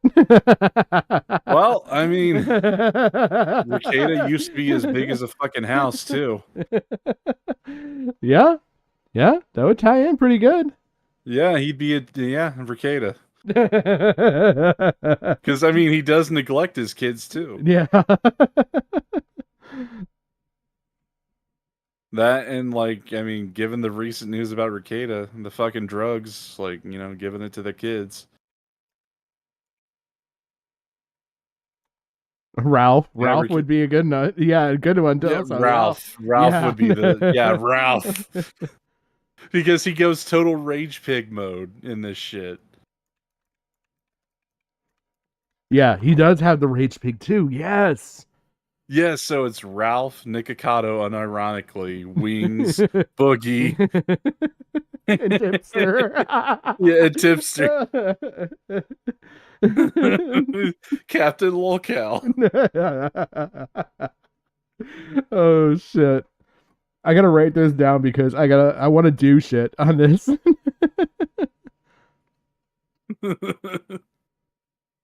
Speaker 15: Well, I mean, Ricada used to be as big as a fucking house, too.
Speaker 4: Yeah. Yeah, that would tie in pretty good.
Speaker 15: Yeah, he'd be Ricada. Because, I mean, he does neglect his kids, too.
Speaker 4: Yeah.
Speaker 15: That and, like, I mean, given the recent news about Ricada, the fucking drugs, like, giving it to the kids.
Speaker 4: Ralph would be a good one. Yeah, a good one.
Speaker 15: Yeah, Ralph would be Ralph. Because he goes total rage pig mode in this shit.
Speaker 4: Yeah, he does have the rage pig too. Yes.
Speaker 15: Yeah, so it's Ralph, Nikocado, unironically, Wings, Boogie,
Speaker 4: and Tipster.
Speaker 15: Yeah, and Tipster. Captain Lolcow.
Speaker 4: Oh shit. I gotta write this down because I want to do shit on this.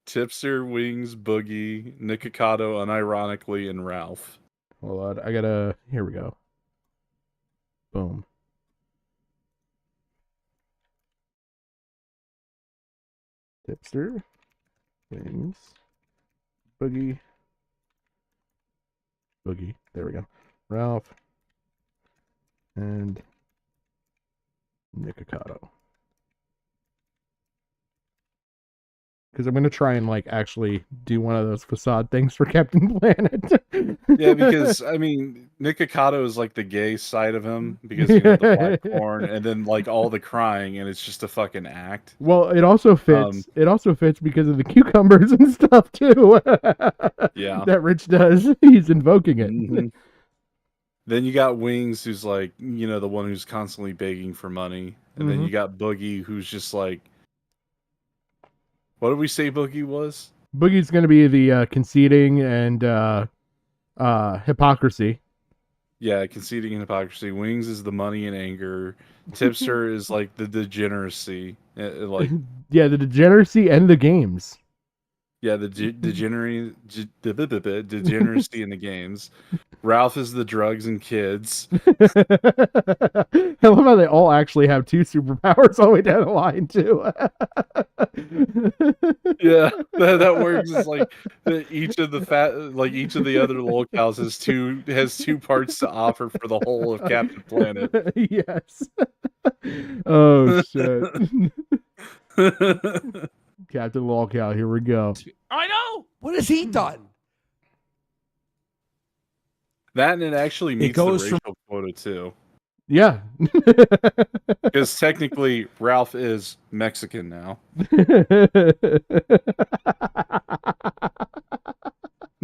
Speaker 15: Tipster, Wings, Boogie, Nikocado, unironically, and Ralph.
Speaker 4: Hold on, here we go. Boom. Tipster, Wings, Boogie. There we go. Ralph and Nikocado. Because I'm gonna try and like actually do one of those facade things for Captain Planet.
Speaker 15: Yeah, because I mean, Nikocado is like the gay side of him because you know the black porn and then like all the crying and it's just a fucking act.
Speaker 4: Well, it also fits. It also fits because of the cucumbers and stuff too.
Speaker 15: Yeah,
Speaker 4: that Rich does. He's invoking it.
Speaker 15: Mm-hmm. Then you got Wings, who's like, you know, the one who's constantly begging for money, and then you got Boogie, who's just like, what did we say Boogie was?
Speaker 4: Boogie's gonna be the conceding and hypocrisy.
Speaker 15: Yeah, conceding and hypocrisy. Wings is the money and anger. Tipster is like the degeneracy, like
Speaker 4: yeah, the degeneracy and the games.
Speaker 15: Yeah, the degeneracy in the games. Ralph is the drugs and kids.
Speaker 4: I love how they all actually have 2 superpowers all the way down the line too.
Speaker 15: Yeah, that works. It's like each of the other lolcows has two parts to offer for the whole of Captain Planet.
Speaker 4: Yes. Oh shit. Captain Lolcow, here we go.
Speaker 16: I know.
Speaker 17: What has he done?
Speaker 15: That and it actually meets
Speaker 17: goes
Speaker 15: the racial quota too.
Speaker 4: Yeah.
Speaker 15: Because technically Ralph is Mexican now.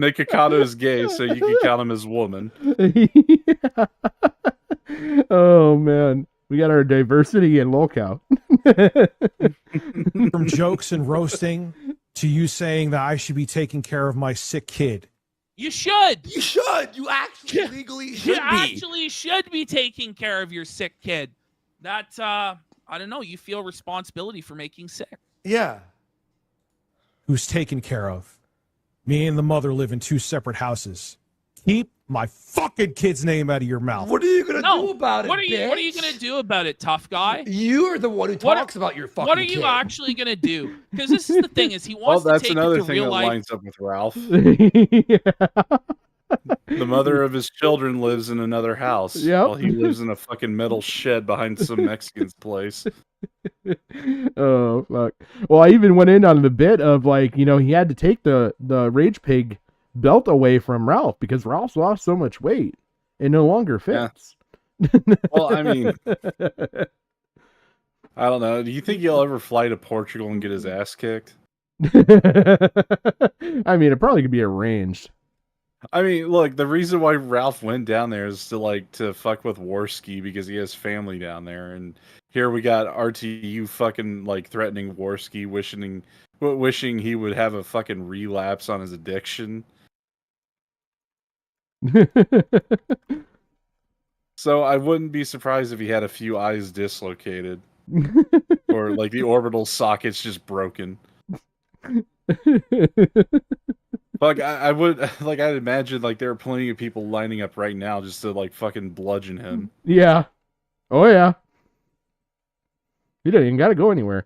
Speaker 15: Nikocado is gay, so you can count him as woman.
Speaker 4: Yeah. Oh man. We got our diversity in Lolcow.
Speaker 7: From jokes and roasting to you saying that I should be taking care of my sick kid.
Speaker 16: You should.
Speaker 17: You should. You actually legally should
Speaker 16: You
Speaker 17: be.
Speaker 16: actually should be taking care of your sick kid. That I don't know. You feel responsibility for making sick.
Speaker 17: Yeah.
Speaker 7: Who's taken care of? Me and the mother live in 2 separate houses. Keep my fucking kid's name out of your mouth.
Speaker 17: What are you gonna do about it?
Speaker 16: What are you gonna do about it, tough guy?
Speaker 17: You're the one who talks about your fucking
Speaker 16: What are you
Speaker 17: kid.
Speaker 16: actually gonna do? Because this is the thing: is he wants
Speaker 15: Well, that's
Speaker 16: to take
Speaker 15: another
Speaker 16: it to
Speaker 15: thing
Speaker 16: real
Speaker 15: that
Speaker 16: life.
Speaker 15: lines up with Ralph.
Speaker 4: Yeah.
Speaker 15: The mother of his children lives in another house.
Speaker 4: Yep.
Speaker 15: While he lives in a fucking metal shed behind some Mexican's place.
Speaker 4: Oh fuck. Well, I even went in on the bit of like, you know, he had to take the Rage Pig belt away from Ralph because Ralph's lost so much weight. It no longer fits.
Speaker 15: Yeah. Well, I mean, I don't know. Do you think he'll ever fly to Portugal and get his ass kicked?
Speaker 4: I mean, it probably could be arranged.
Speaker 15: I mean, look, the reason why Ralph went down there is to fuck with Warski because he has family down there, and here we got RTU fucking like threatening Warski, wishing he would have a fucking relapse on his addiction. So I wouldn't be surprised if he had a few eyes dislocated, or like the orbital sockets just broken. Fuck, I'd imagine like there are plenty of people lining up right now just to like fucking bludgeon him.
Speaker 4: Yeah. Oh yeah. He didn't even gotta go anywhere.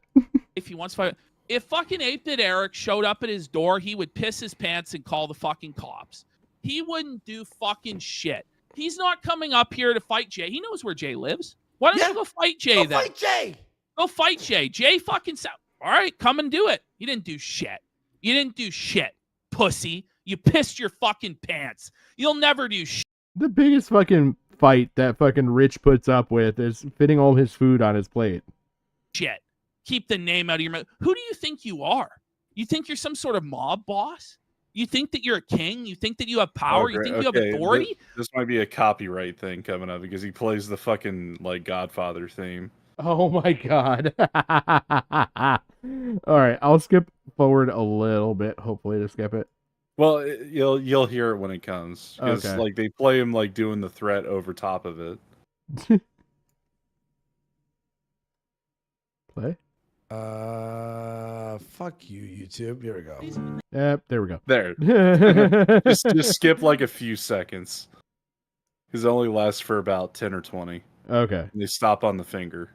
Speaker 16: If he wants to fight, if fucking 8-Bit Eric showed up at his door, he would piss his pants and call the fucking cops. He wouldn't do fucking shit. He's not coming up here to fight Jay. He knows where Jay lives. Why don't you go fight Jay then?
Speaker 17: Go fight Jay.
Speaker 16: Go fight Jay. Jay fucking all right, come and do it. You didn't do shit. You didn't do shit, pussy. You pissed your fucking pants. You'll never do shit.
Speaker 4: The biggest fucking fight that fucking Rich puts up with is fitting all his food on his plate.
Speaker 16: Shit. Keep the name out of your mouth. Who do you think you are? You think you're some sort of mob boss? You think that you're a king? You think that you have power? You think you have authority?
Speaker 15: This might be a copyright thing coming up because he plays the fucking like Godfather theme.
Speaker 4: Oh my god. All right, I'll skip forward a little bit, hopefully to skip it.
Speaker 15: Well, you'll hear it when it comes because
Speaker 4: Okay.
Speaker 15: like they play him like doing the threat over top of it.
Speaker 4: Play.
Speaker 17: Fuck you, YouTube. Here we go.
Speaker 4: Yep, there we go.
Speaker 15: There. just skip like a few seconds because it only lasts for about 10 or 20.
Speaker 4: Okay.
Speaker 15: And they stop on the finger.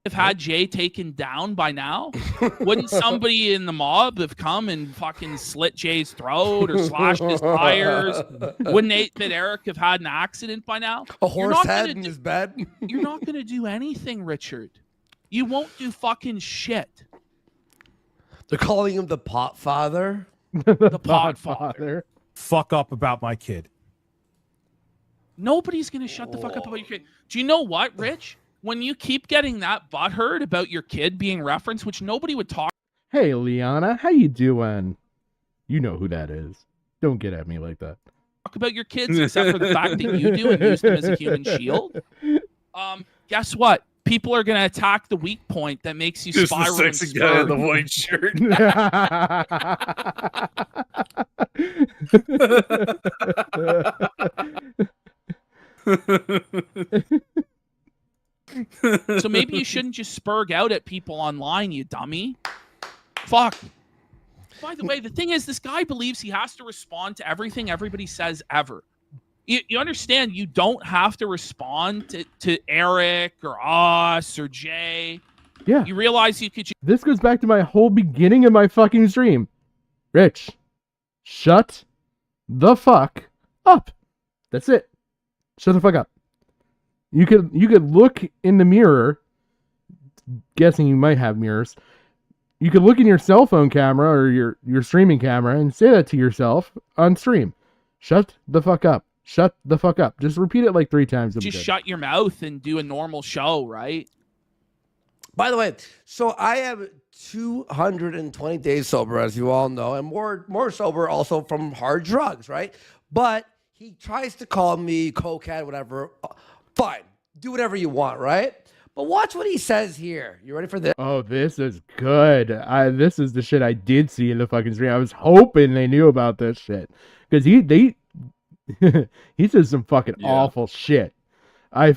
Speaker 16: Have had Jay taken down by now? Wouldn't somebody in the mob have come and fucking slit Jay's throat or slashed his tires? Wouldn't 8-Bit Eric have had an accident by now?
Speaker 17: A horse head in his bed?
Speaker 16: You're not going to do anything, Richard. You won't do fucking shit.
Speaker 17: They're calling him the pot father.
Speaker 16: The pot father.
Speaker 7: Fuck up about my kid.
Speaker 16: Nobody's going to shut the fuck up about your kid. Do you know what, Rich? When you keep getting that butthurt about your kid being referenced, which nobody would talk
Speaker 4: Hey, Liana, how you doing? You know who that is. Don't get at me like that.
Speaker 16: about your kids, except for the fact that you do and use them as a human shield. Guess what? People are going to attack the weak point that makes you
Speaker 15: Just
Speaker 16: spiral.
Speaker 15: the sexy guy in the white shirt.
Speaker 16: So maybe you shouldn't just spurg out at people online, you dummy. Fuck. By the way, the thing is, this guy believes he has to respond to everything everybody says ever. You understand you don't have to respond to Eric or us or Jay.
Speaker 4: Yeah.
Speaker 16: You realize you could...
Speaker 4: This goes back to my whole beginning of my fucking stream. Rich, shut the fuck up. That's it. Shut the fuck up. You could look in the mirror, guessing you might have mirrors. You could look in your cell phone camera or your streaming camera and say that to yourself on stream. Shut the fuck up. Shut the fuck up. Just repeat it like 3 times.
Speaker 16: Just shut your mouth and do a normal show, right?
Speaker 17: By the way, so I am 220 days sober, as you all know, and more sober also from hard drugs, right? But he tries to call me cokehead, whatever. Fine. Do whatever you want, right? But watch what he says here. You ready for this?
Speaker 4: Oh, this is good. This is the shit I did see in the fucking stream. I was hoping they knew about this shit. Because he says some fucking awful shit. I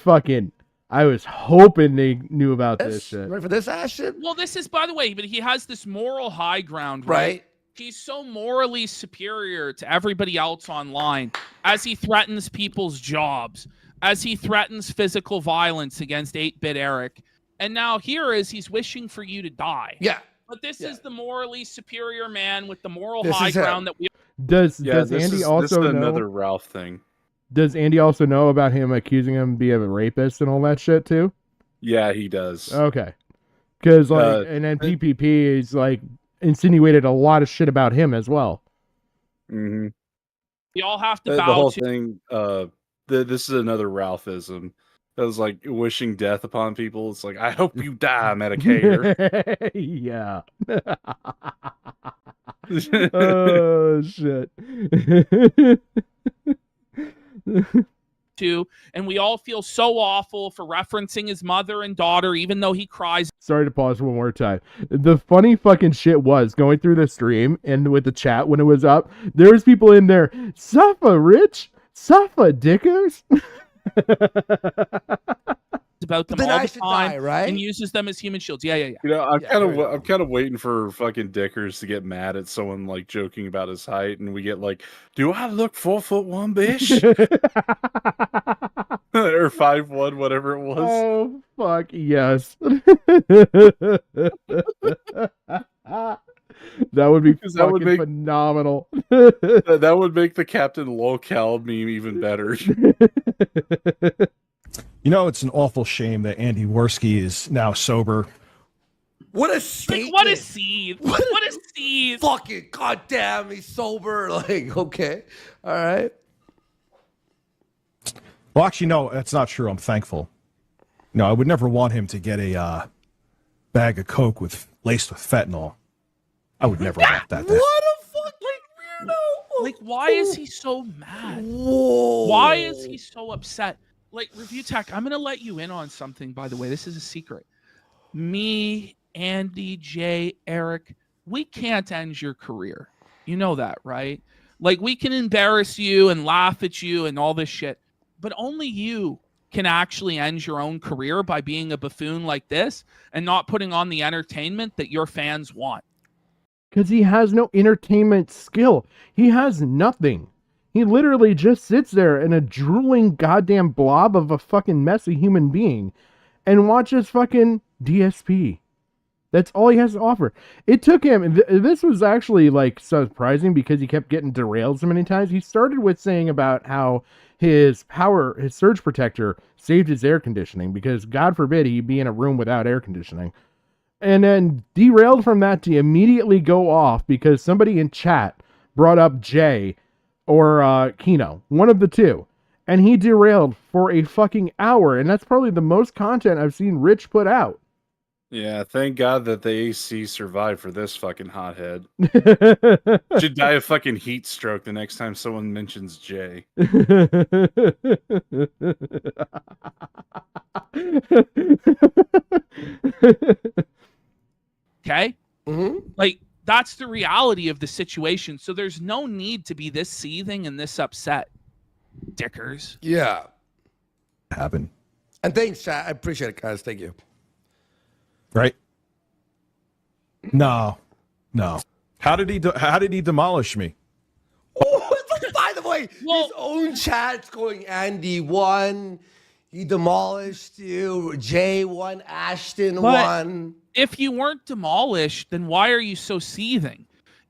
Speaker 4: was hoping they knew about this shit.
Speaker 17: Ready for this ass shit?
Speaker 16: Well, this is, by the way, but he has this moral high ground, right? He's so morally superior to everybody else online as he threatens people's jobs, as he threatens physical violence against 8-Bit Eric. And now here is he's wishing for you to die.
Speaker 17: Yeah.
Speaker 16: But this is the morally superior man with the moral
Speaker 17: This
Speaker 16: high
Speaker 17: is him.
Speaker 16: ground that we...
Speaker 4: Does
Speaker 15: this
Speaker 4: Andy
Speaker 15: is
Speaker 4: also know?
Speaker 15: another Ralph thing.
Speaker 4: Does Andy also know about him accusing him of being a rapist and all that shit too?
Speaker 15: Yeah, he does.
Speaker 4: Okay. Because and then PPP is like insinuated a lot of shit about him as well.
Speaker 15: Mm-hmm.
Speaker 16: We all have to
Speaker 15: The
Speaker 16: bow
Speaker 15: whole
Speaker 16: to...
Speaker 15: thing. This is another Ralphism. That was like wishing death upon people. It's like, I hope you die, Medicaid.
Speaker 4: Yeah. Oh shit.
Speaker 16: And we all feel so awful for referencing his mother and daughter, even though he cries.
Speaker 4: Sorry to pause one more time. The funny fucking shit was going through the stream and with the chat when it was up, there was people in there, suffer, Rich, suffer, dickers.
Speaker 16: About them
Speaker 17: Then
Speaker 16: all
Speaker 17: I
Speaker 16: the
Speaker 17: should
Speaker 16: time,
Speaker 17: die, right?
Speaker 16: and uses them as human shields. Yeah.
Speaker 15: You know, I'm kind of waiting for fucking Dickers to get mad at someone like joking about his height, and we get like, "Do I look 4'1", bish?" or 5'1", whatever it was.
Speaker 4: Oh fuck yes. That would be fucking phenomenal.
Speaker 15: That would make the Captain Lolcow meme even better.
Speaker 7: You know, it's an awful shame that Andy Worski is now sober.
Speaker 17: What a statement.
Speaker 16: What a seed. What a seed.
Speaker 17: Fucking goddamn, he's sober. Like, okay. All right.
Speaker 7: Well, actually, no, that's not true. I'm thankful. No, I would never want him to get a bag of Coke laced with fentanyl. I would never want that.
Speaker 17: What a fucking weirdo!
Speaker 16: Like, why is he so mad?
Speaker 17: Whoa.
Speaker 16: Why is he so upset? Like, Review Tech, I'm going to let you in on something, by the way. This is a secret. Me, Andy, Jay, Eric, we can't end your career. You know that, right? Like, we can embarrass you and laugh at you and all this shit, but only you can actually end your own career by being a buffoon like this and not putting on the entertainment that your fans want.
Speaker 4: Because he has no entertainment skill. He has nothing. He literally just sits there in a drooling goddamn blob of a fucking messy human being and watches fucking DSP. That's all he has to offer. It took him, this was actually like surprising because he kept getting derailed so many times. He started with saying about how his surge protector saved his air conditioning because God forbid he be in a room without air conditioning. And then derailed from that to immediately go off because somebody in chat brought up Jay or Kino, one of the two. And he derailed for a fucking hour. And that's probably the most content I've seen Rich put out.
Speaker 15: Yeah, thank God that the AC survived for this fucking hothead. Should die of fucking heat stroke the next time someone mentions Jay.
Speaker 16: Okay? Like, that's the reality of the situation. So there's no need to be this seething and this upset. Dickers.
Speaker 17: Yeah.
Speaker 7: Happen.
Speaker 17: And thanks, chat. I appreciate it, guys. Thank you.
Speaker 7: Right? No. How did he demolish me?
Speaker 17: Oh, by the way, his own chat's going, Andy won. He demolished you. Jay won. Ashton won.
Speaker 16: If you weren't demolished, then why are you so seething?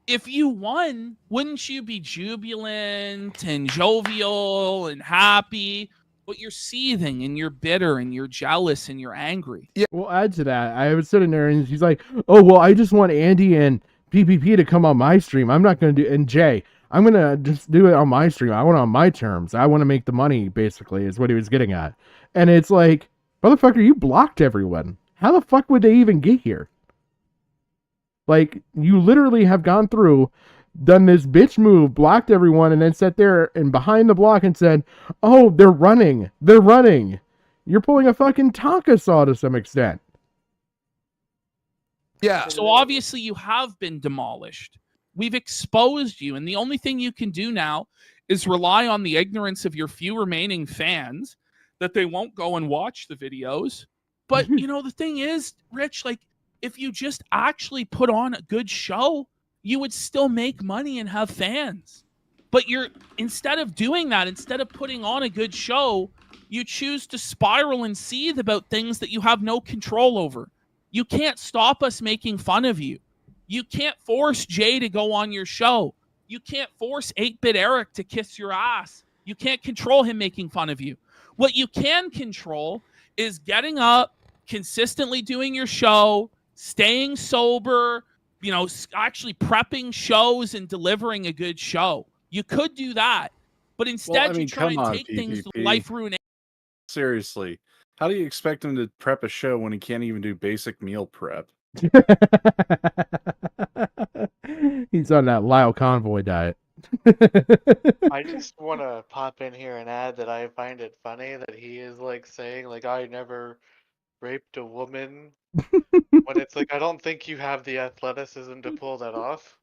Speaker 16: If you won, wouldn't you be jubilant and jovial and happy? But you're seething and you're bitter and you're jealous and you're angry.
Speaker 4: Yeah. We'll add to that. I was sitting there and he's like, oh, well, I just want Andy and PPP to come on my stream. I'm not going to do, and Jay, I'm going to just do it on my stream. I want it on my terms. I want to make the money, basically, is what he was getting at. And it's like, motherfucker, you blocked everyone. How the fuck would they even get here? Like, you literally have gone through, done this bitch move, blocked everyone, and then sat there and behind the block and said, oh, they're running. They're running. You're pulling a fucking Tonka saw to some extent.
Speaker 17: Yeah.
Speaker 16: So obviously you have been demolished. We've exposed you, and the only thing you can do now is rely on the ignorance of your few remaining fans that they won't go and watch the videos. But, you know, the thing is, Rich, like, if you just actually put on a good show, you would still make money and have fans. But instead of doing that, instead of putting on a good show, you choose to spiral and seethe about things that you have no control over. You can't stop us making fun of you. You can't force Jay to go on your show. You can't force 8-Bit Eric to kiss your ass. You can't control him making fun of you. What you can control is getting up, consistently doing your show, staying sober, you know, actually prepping shows and delivering a good show. You could do that, but instead you try and take things to life ruination.
Speaker 15: Seriously, how do you expect him to prep a show when he can't even do basic meal prep?
Speaker 4: He's on that Lyle Convoy diet.
Speaker 1: I just want to pop in here and add that I find it funny that he is like saying like I never raped a woman when it's like I don't think you have the athleticism to pull that off.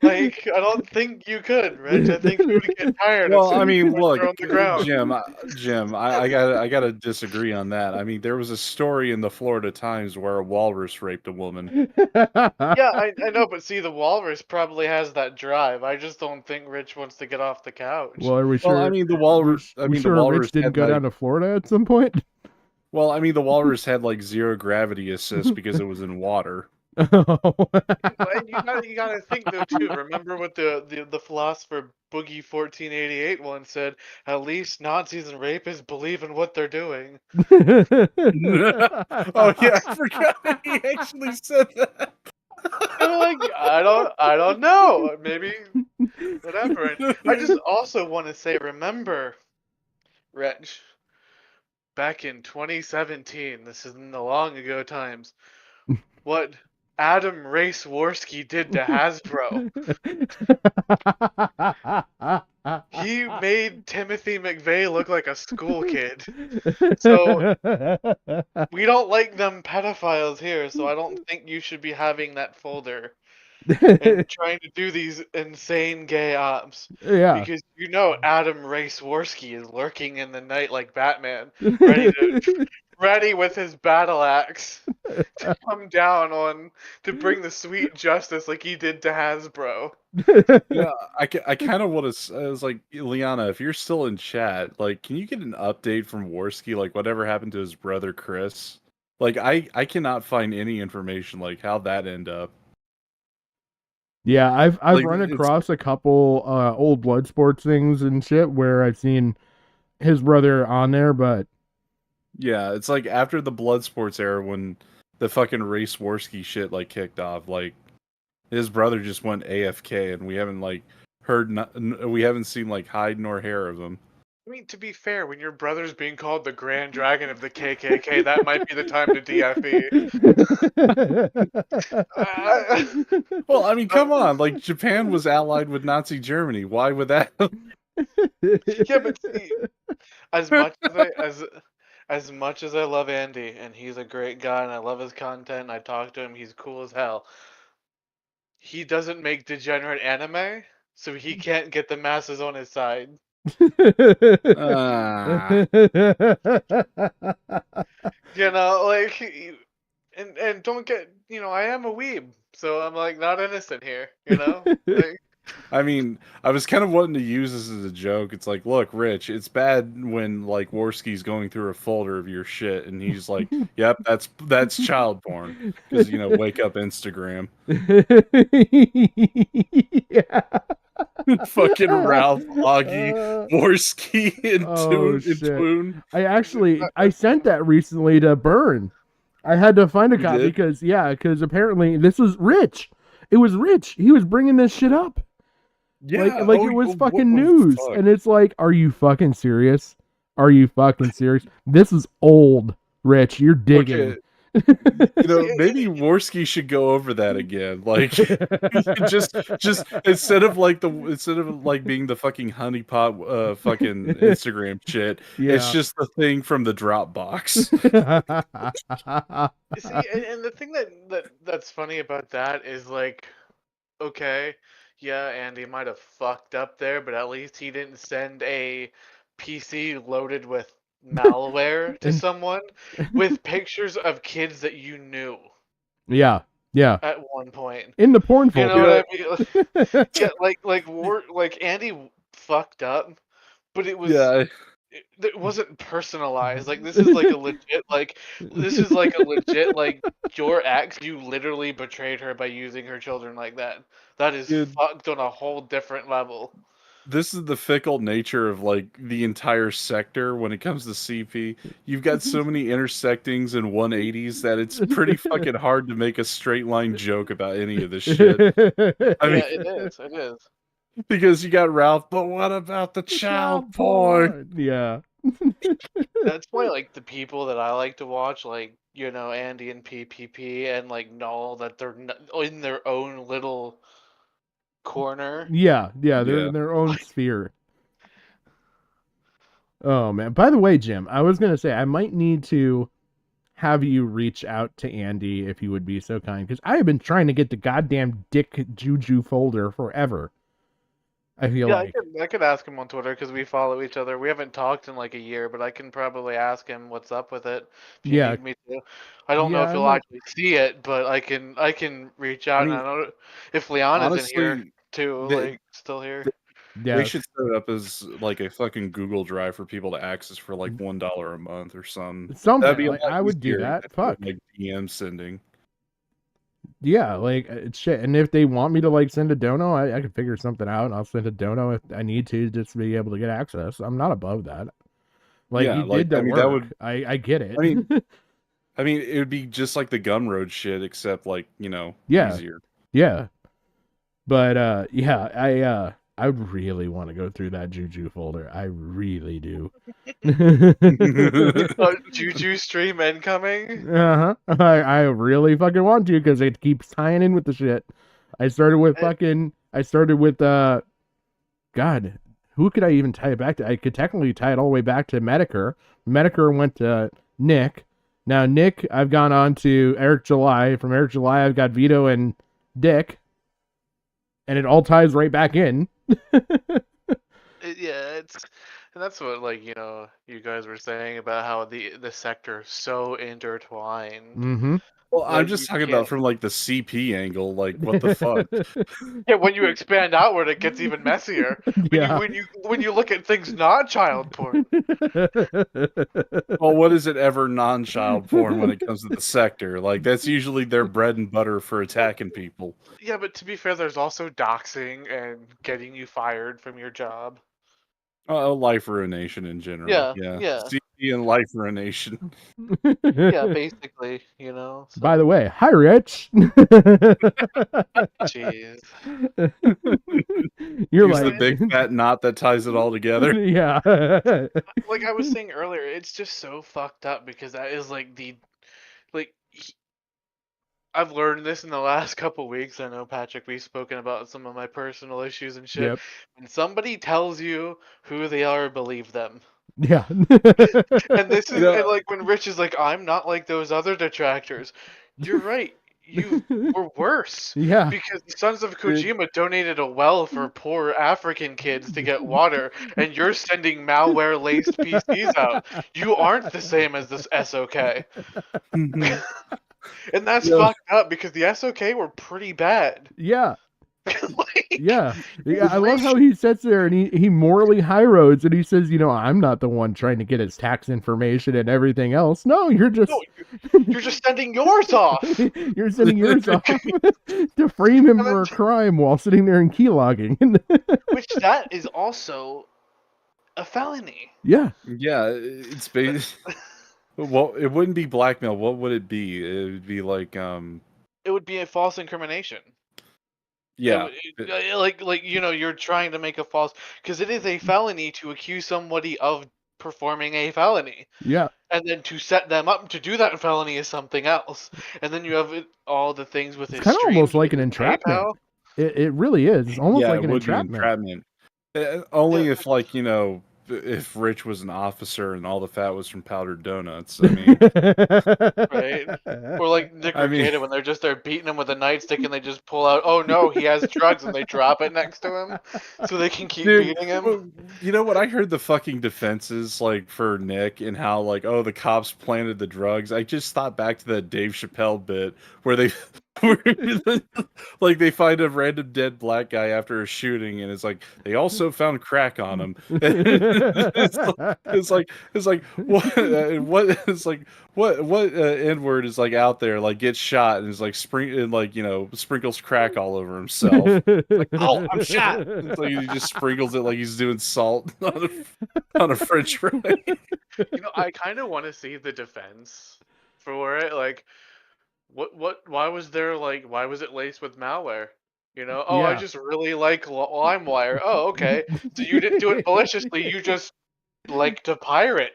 Speaker 1: Like I don't think you could, Rich. I think you would get tired.
Speaker 15: Well,
Speaker 1: of
Speaker 15: I mean, look,
Speaker 1: on the ground.
Speaker 15: Jim, I gotta disagree on that. I mean, there was a story in the Florida Times where a walrus raped a woman.
Speaker 1: Yeah, I know, but see, the walrus probably has that drive. I just don't think Rich wants to get off the couch.
Speaker 4: Well, are we sure?
Speaker 15: Well, I mean, the walrus. I mean,
Speaker 4: sure
Speaker 15: the walrus
Speaker 4: Rich didn't
Speaker 15: had,
Speaker 4: go down to Florida at some point.
Speaker 15: Well, I mean, the walrus had like zero gravity assist because it was in water.
Speaker 1: You gotta think though too. Remember what the philosopher Boogie 1488 once said: "At least Nazis and rapists believe in what they're doing."
Speaker 15: Oh yeah, I forgot he actually said that.
Speaker 1: Like I don't know. Maybe whatever. And I just also want to say, remember, Rich, back in 2017, this is in the long ago times, what Adam Ray Swirsky did to Hasbro. He made Timothy McVeigh look like a school kid. So we don't like them pedophiles here, so I don't think you should be having that folder and trying to do these insane gay ops.
Speaker 4: Yeah.
Speaker 1: Because you know Adam Ray Swirsky is lurking in the night like Batman, ready with his battle axe to come down to bring the sweet justice like he did to Hasbro.
Speaker 15: Yeah, I kind of want to. I was like, Liana, if you're still in chat, like, can you get an update from Worski? Like, whatever happened to his brother Chris? Like, I cannot find any information like how that end up.
Speaker 4: Yeah, I've
Speaker 15: Like,
Speaker 4: run across a couple old Bloodsport things and shit where I've seen his brother on there, but
Speaker 15: yeah, it's like after the Bloodsports era when the fucking Ray Swirsky shit like kicked off, like his brother just went AFK, and we haven't like we haven't seen like hide nor hair of him.
Speaker 1: I mean, to be fair, when your brother's being called the Grand Dragon of the KKK, that might be the time to DFE.
Speaker 15: Well, I mean, come on. Like, Japan was allied with Nazi Germany. Why would that?
Speaker 1: Yeah, but see, as much as I love Andy, and he's a great guy, and I love his content, and I talk to him, he's cool as hell. He doesn't make degenerate anime, so he can't get the masses on his side. You know, like, and don't get, you know, I am a weeb, so I'm like not innocent here, you know. Like,
Speaker 15: I mean, I was kind of wanting to use this as a joke. It's like, look, Rich, it's bad when like Worski's going through a folder of your shit, and he's like, "Yep, that's child porn," because you know, wake up Instagram.
Speaker 4: Yeah.
Speaker 15: Fucking Ralph, Augie, Worski, and Toon.
Speaker 4: I sent that recently to Burn. I had to find a copy because apparently this was Rich. It was Rich. He was bringing this shit up.
Speaker 15: Yeah,
Speaker 4: like it was fucking news, and it's like, are you fucking serious? Are you fucking serious? This is old, Rich. You're digging.
Speaker 15: Okay. You know, maybe Worski should go over that again. Like, just instead of like being the fucking honeypot fucking Instagram shit, it's just the thing from the Dropbox.
Speaker 1: see, and the thing that's funny about that is like, okay, yeah, Andy might have fucked up there, but at least he didn't send a PC loaded with malware to someone with pictures of kids that you knew.
Speaker 4: Yeah.
Speaker 1: At one point.
Speaker 4: In the porn folder.
Speaker 1: You know what I mean? Like Andy fucked up, but it was it wasn't personalized. Like this is like a legit like your ex, you literally betrayed her by using her children like that. That is fucked on a whole different level.
Speaker 15: This is the fickle nature of like the entire sector when it comes to CP. You've got so many intersectings and 180s that it's pretty fucking hard to make a straight line joke about any of this shit. I mean,
Speaker 1: it is.
Speaker 15: Because you got Ralph, but what about the child porn?
Speaker 4: Yeah.
Speaker 1: That's why like the people that I like to watch, like, you know, Andy and PPP and like Null, that they're in their own little corner.
Speaker 4: Yeah, they're in their own sphere. Oh man. By the way, Jim, I was gonna say I might need to have you reach out to Andy if you would be so kind, because I have been trying to get the goddamn Dick Juju folder forever. I feel like
Speaker 1: I could ask him on Twitter because we follow each other. We haven't talked in like a year, but I can probably ask him what's up with it if you need me to. I don't know if he'll actually see it, but I can reach out. And I don't know if Liana's in here too, like still here.
Speaker 15: They should set it up as like a fucking Google Drive for people to access for like $1 a month or something.
Speaker 4: That'd be like, I would do that. Fuck.
Speaker 15: Like DM sending.
Speaker 4: Yeah, like shit. And if they want me to like send a dono, I can figure something out. I'll send a dono if I need to, just to be able to get access. I'm not above that. Like you did the work. That would, I get it.
Speaker 15: I mean, it would be just like the Gumroad shit, except like, you know, easier.
Speaker 4: Yeah. But I really want to go through that Juju folder. I really do.
Speaker 1: Juju stream incoming?
Speaker 4: I really fucking want to because it keeps tying in with the shit. I started with God, who could I even tie it back to? I could technically tie it all the way back to Medicare. Medicare went to Nick. Now Nick, I've gone on to Eric July. From Eric July, I've got Vito and Dick. And it all ties right back in.
Speaker 1: Yeah, and that's what, like, you guys were saying about how the sector is so intertwined.
Speaker 4: Mm-hmm.
Speaker 15: Well, I'm
Speaker 1: Like,
Speaker 15: just
Speaker 1: you
Speaker 15: talking about
Speaker 1: can't-
Speaker 15: from like the CP angle. Like, what the fuck?
Speaker 1: Yeah, when you expand outward, it gets even messier.
Speaker 4: Yeah.
Speaker 1: When you look at things not child porn.
Speaker 15: Well, what is it ever non-child porn when it comes to the sector? Like, that's usually their bread and butter for attacking people.
Speaker 1: Yeah, but to be fair, there's also doxing and getting you fired from your job.
Speaker 15: Life ruination in general.
Speaker 1: Yeah.
Speaker 15: CP and life ruination.
Speaker 1: Yeah, basically, So.
Speaker 4: By the way, hi, Rich.
Speaker 1: Jeez.
Speaker 4: You're
Speaker 15: Here's
Speaker 4: like
Speaker 15: the big fat knot that ties it all together.
Speaker 4: Yeah.
Speaker 1: Like I was saying earlier, it's just so fucked up because that is like I've learned this in the last couple weeks. I know, Patrick, we've spoken about some of my personal issues and shit.
Speaker 4: Yep.
Speaker 1: When somebody tells you who they are, believe them.
Speaker 4: Yeah.
Speaker 1: And this is and like when Rich is like, I'm not like those other detractors. You're right. You were worse.
Speaker 4: Yeah.
Speaker 1: Because the Sons of Kojima donated a well for poor African kids to get water, and you're sending malware-laced PCs out. You aren't the same as this SOK. And that's fucked up because the SOK were pretty bad.
Speaker 4: Yeah. Yeah. I love how he sits there and he morally high roads and he says, I'm not the one trying to get his tax information and everything else. No, you're just
Speaker 1: you're just sending yours off.
Speaker 4: You're sending yours off to frame him for a crime while sitting there and keylogging.
Speaker 1: Which that is also a felony.
Speaker 4: Yeah.
Speaker 15: Yeah, it's based. Well, it wouldn't be blackmail. What would it be? It would be like
Speaker 1: It would be a false incrimination.
Speaker 15: Yeah.
Speaker 1: You're trying to make a false, because it is a felony to accuse somebody of performing a felony.
Speaker 4: Yeah.
Speaker 1: And then to set them up to do that felony is something else. And then you have all the things with his
Speaker 4: It's kind of almost like an
Speaker 1: PayPal.
Speaker 4: entrapment. It really is. It's almost like
Speaker 15: it
Speaker 4: an
Speaker 15: would be
Speaker 4: entrapment.
Speaker 15: Only if, like, if Rich was an officer and all the fat was from powdered donuts. I mean,
Speaker 1: right? Or like Nick Regatta when they're just there beating him with a nightstick and they just pull out, oh no, he has drugs, and they drop it next to him so they can keep beating him.
Speaker 15: You know what? I heard the fucking defenses like for Nick and how like, oh, the cops planted the drugs. I just thought back to that Dave Chappelle bit where they like they find a random dead black guy after a shooting and it's like they also found crack on him. It's like what N-word is like out there, like gets shot and is like sprinkles crack all over himself. Like, oh, I'm shot. It's like he just sprinkles it like he's doing salt on a French fry.
Speaker 1: I kind of want to see the defense for it. Like, why was it laced with malware? Oh, I just really like LimeWire. Oh, okay. So you didn't do it maliciously. You just like to pirate.